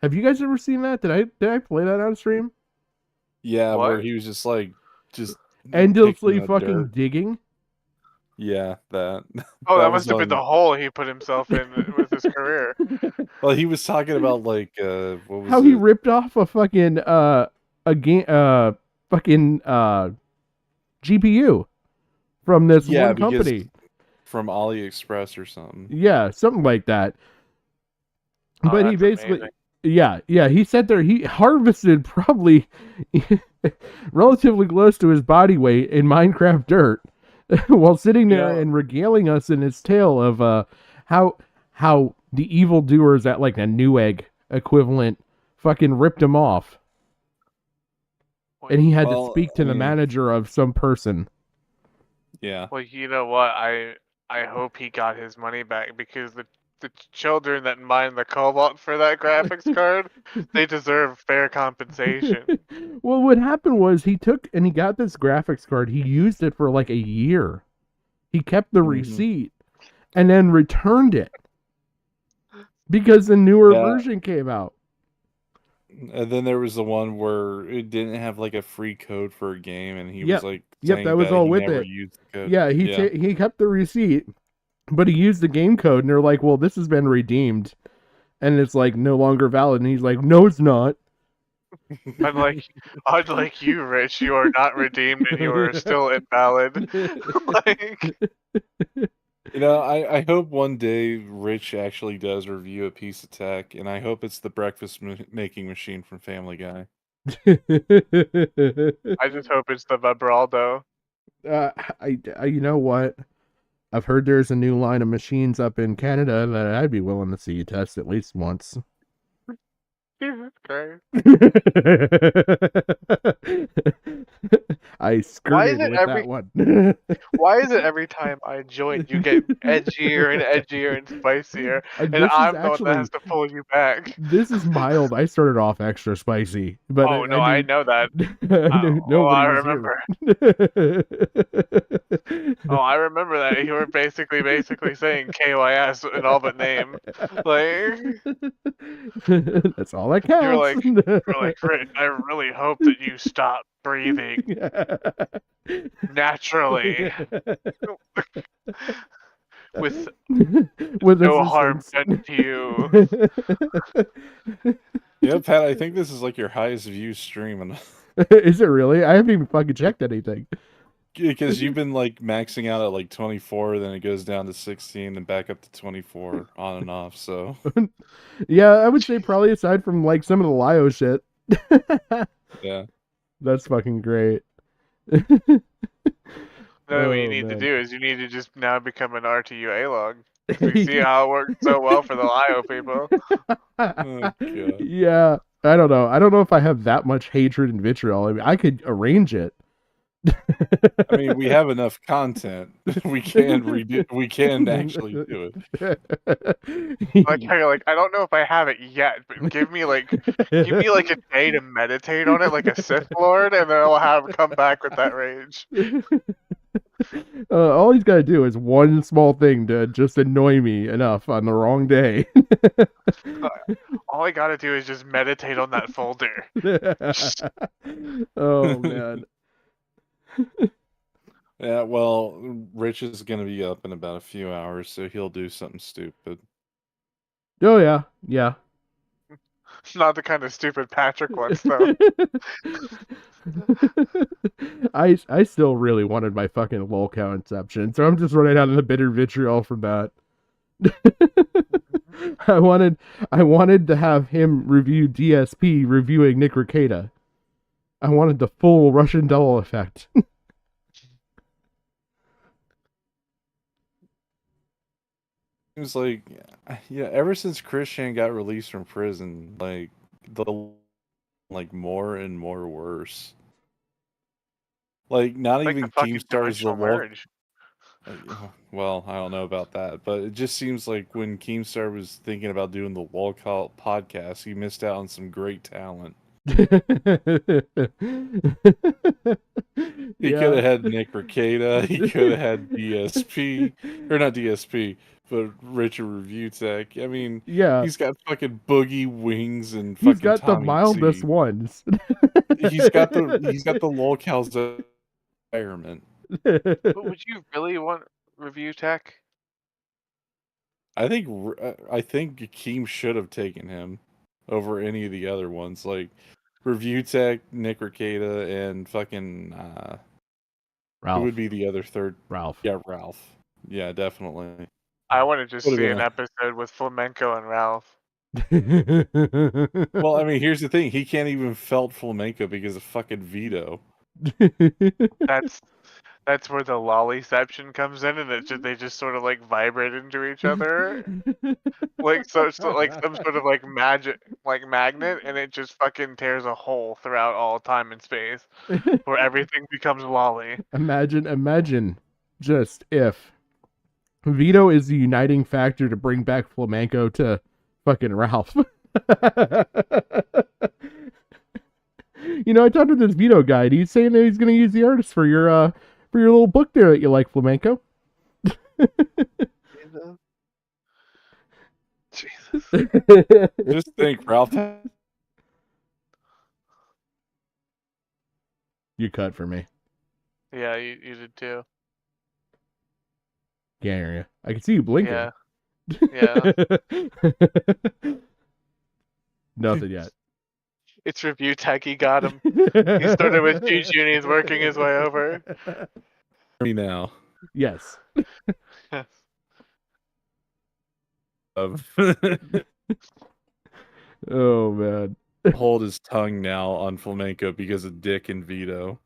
Speaker 4: Have you guys ever seen that? Did I play that on stream?
Speaker 15: yeah, where he was just
Speaker 4: Endlessly
Speaker 15: picking up
Speaker 4: fucking
Speaker 15: dirt.
Speaker 4: digging?
Speaker 15: Yeah, that.
Speaker 1: Oh, that
Speaker 15: was
Speaker 1: must have been
Speaker 15: on-
Speaker 1: the hole he put himself in with his career.
Speaker 15: Well, he was talking about like what was
Speaker 4: How
Speaker 15: it?
Speaker 4: he ripped off a fucking GPU from this one
Speaker 15: because
Speaker 4: company.
Speaker 15: from AliExpress or something.
Speaker 4: Yeah, something like that.
Speaker 1: Oh,
Speaker 4: But he
Speaker 1: that's
Speaker 4: basically,
Speaker 1: amazing.
Speaker 4: yeah, he sat there, he harvested probably relatively close to his body weight in Minecraft dirt while sitting there and regaling us in his tale of how the evildoers at like a Newegg equivalent fucking ripped him off. And he had to speak to the manager of some person.
Speaker 15: Yeah.
Speaker 1: Well, you know what? I hope he got his money back because the children that mined the cobalt for that graphics card, they deserve fair compensation.
Speaker 4: Well, what happened was he took and he got this graphics card. He used it for like a year. He kept the receipt and then returned it because the newer version came out.
Speaker 15: And then there was the one where it didn't have like a free code for a game, and he was like,
Speaker 4: Yep,
Speaker 15: saying
Speaker 4: that was all
Speaker 15: he
Speaker 4: with
Speaker 15: never
Speaker 4: it.
Speaker 15: used the code.
Speaker 4: Yeah, he kept the receipt But he used the game code, and they're like, "Well, this has been redeemed," and it's like no longer valid. And he's like, "No, it's not."
Speaker 1: Unlike you, Rich, you are not redeemed and you are still invalid. Like,
Speaker 15: You know, I hope one day Rich actually does review a piece of tech, and I hope it's the breakfast making machine from Family Guy.
Speaker 1: I just hope it's the Vibraldo.
Speaker 4: You know what? I've heard there's a new line of machines up in Canada that I'd be willing to see you test at least once.
Speaker 1: Jesus Christ.
Speaker 4: I skirted with that one.
Speaker 1: Why is it every time I join you get edgier and edgier and spicier, and
Speaker 4: This is
Speaker 1: I'm the one that
Speaker 4: actually
Speaker 1: has to pull you back?
Speaker 4: this is mild. I started off extra spicy, but
Speaker 1: Oh no, I know that.
Speaker 4: I knew nobody
Speaker 1: I
Speaker 4: was
Speaker 1: remember. Oh, I remember that you were basically saying KYS in all but name. Like
Speaker 4: That's all that counts.
Speaker 1: you're like, Rich, I really hope that you stop breathing naturally. with no harm done to you.
Speaker 15: Yeah, Pat, I think this is like your highest view stream.
Speaker 4: Is it really? I haven't even fucking checked anything.
Speaker 15: Because you've been like maxing out at like 24, then it goes down to 16, then back up to 24, on and off. So
Speaker 4: yeah, I would say probably aside from like some of the Lio shit.
Speaker 15: yeah,
Speaker 4: that's fucking great.
Speaker 1: No, what you need to do is you need to just now become an RTU A-log. You see how it works so well for the LIO people.
Speaker 4: Yeah, I don't know. I don't know if I have that much hatred and vitriol. I mean, I could arrange it.
Speaker 15: I mean, we have enough content. We can actually do it.
Speaker 1: Like how you're like, I don't know if I have it yet, but give me like a day to meditate on it like a Sith Lord, and then I'll have come back with that rage.
Speaker 4: All he's got to do is one small thing to just annoy me enough on the wrong day.
Speaker 1: All I gotta do is just meditate on that folder.
Speaker 4: Oh man.
Speaker 15: Yeah, well, Rich is gonna be up in about a few hours, so he'll do something stupid.
Speaker 4: Oh yeah.
Speaker 1: Not the kind of stupid Patrick wants though.
Speaker 4: I still really wanted my fucking lolcow inception, so I'm just running out of the bitter vitriol from that. I wanted to have him review DSP reviewing Nick Rekieta. I wanted the full Russian doll effect.
Speaker 15: Seems like, yeah, ever since Christian got released from prison, like more and more worse. Like not
Speaker 1: Like
Speaker 15: even
Speaker 1: the fucking
Speaker 15: Keemstar's the
Speaker 1: dimensional merge.
Speaker 15: well, I don't know about that, but it just seems like when Keemstar was thinking about doing the lolcow podcast, he missed out on some great talent. He could have had Nick Rekieta. He could have had DSP, or not DSP, but Richard Review Tech. I mean,
Speaker 4: yeah,
Speaker 15: he's got fucking Boogie Wings and
Speaker 4: he's
Speaker 15: fucking
Speaker 4: got
Speaker 15: Tommy
Speaker 4: the mildest
Speaker 15: T.
Speaker 4: ones.
Speaker 15: he's got the lolcow's environment.
Speaker 1: But would you really want Review Tech?
Speaker 15: I think Akeem should have taken him over any of the other ones, like Review Tech, Nick Rekieta, and fucking
Speaker 4: Ralph.
Speaker 15: Who would be the other third?
Speaker 4: Ralph.
Speaker 15: Yeah, Ralph. Yeah, definitely.
Speaker 1: I want to just
Speaker 15: Would've
Speaker 1: see
Speaker 15: been
Speaker 1: an episode with Flamenco and Ralph.
Speaker 15: Well, I mean, here's the thing: he can't even felt flamenco because of fucking veto.
Speaker 1: That's where the lollyception comes in, and they just sort of like vibrate into each other, like so it's like some sort of like magic, like magnet, and it just fucking tears a hole throughout all time and space, where everything becomes lolly.
Speaker 4: Imagine, just if veto is the uniting factor to bring back flamenco to fucking Ralph. You know, I talked to this veto guy, and he's saying that he's going to use the artist for your little book there that you like, flamenco.
Speaker 1: Jesus.
Speaker 15: Just think, Ralph.
Speaker 4: You cut for me.
Speaker 1: Yeah, you did too.
Speaker 4: Can't hear you. I can see you blinking.
Speaker 1: Yeah. Yeah.
Speaker 4: Nothing yet.
Speaker 1: It's Review Tech. He got him. He started with Juju and he's working his way over.
Speaker 15: Me now.
Speaker 4: Yes. Oh man.
Speaker 15: Hold his tongue now on flamenco because of Dick and Vito.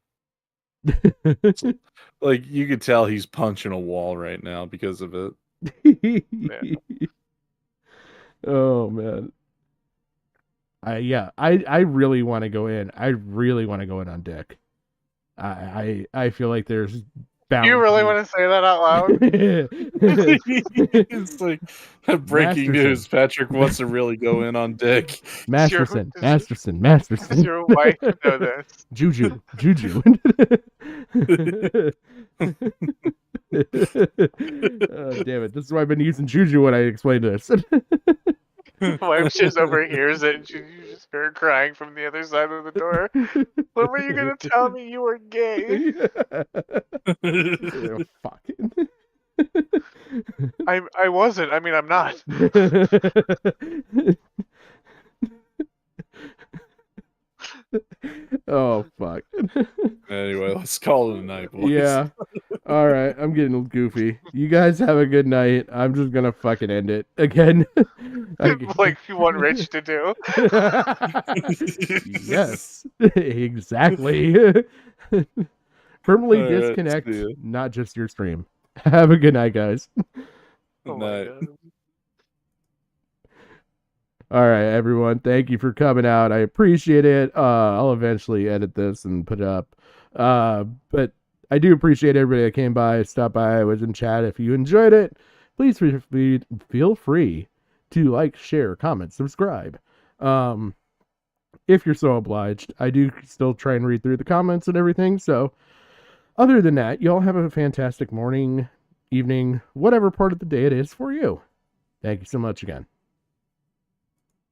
Speaker 15: Like you could tell he's punching a wall right now because of it.
Speaker 4: Oh man. I really want to go in. I really want to go in on Dick. I feel like there's bound.
Speaker 1: You really want to say that out loud?
Speaker 15: It's like breaking news. Patrick wants to really go in on Dick.
Speaker 4: Masterson.
Speaker 1: Does your wife know this?
Speaker 4: Juju. Oh, damn it. This is why I've been using Juju when I explain this.
Speaker 1: Wife just overhears it and you just hear her crying from the other side of the door. When were you going to tell me you were gay?
Speaker 4: Yeah, fucking.
Speaker 1: I wasn't. I mean, I'm not.
Speaker 4: Oh, fuck.
Speaker 15: Anyway, let's call it a night, boys.
Speaker 4: Yeah. All right. I'm getting goofy. You guys have a good night. I'm just going to fucking end it again.
Speaker 1: Like you want Rich to do.
Speaker 4: Yes. Exactly. Permanently
Speaker 15: All right,
Speaker 4: disconnect,
Speaker 15: see ya.
Speaker 4: not just your stream. Have a good night, guys.
Speaker 15: Good night.
Speaker 4: All right, everyone. Thank you for coming out. I appreciate it. I'll eventually edit this and put it up. But I do appreciate everybody that came by, stopped by, was in chat. If you enjoyed it, please feel free to like, share, comment, subscribe. If you're so obliged. I do still try and read through the comments and everything. So other than that, y'all have a fantastic morning, evening, whatever part of the day it is for you. Thank you so much again.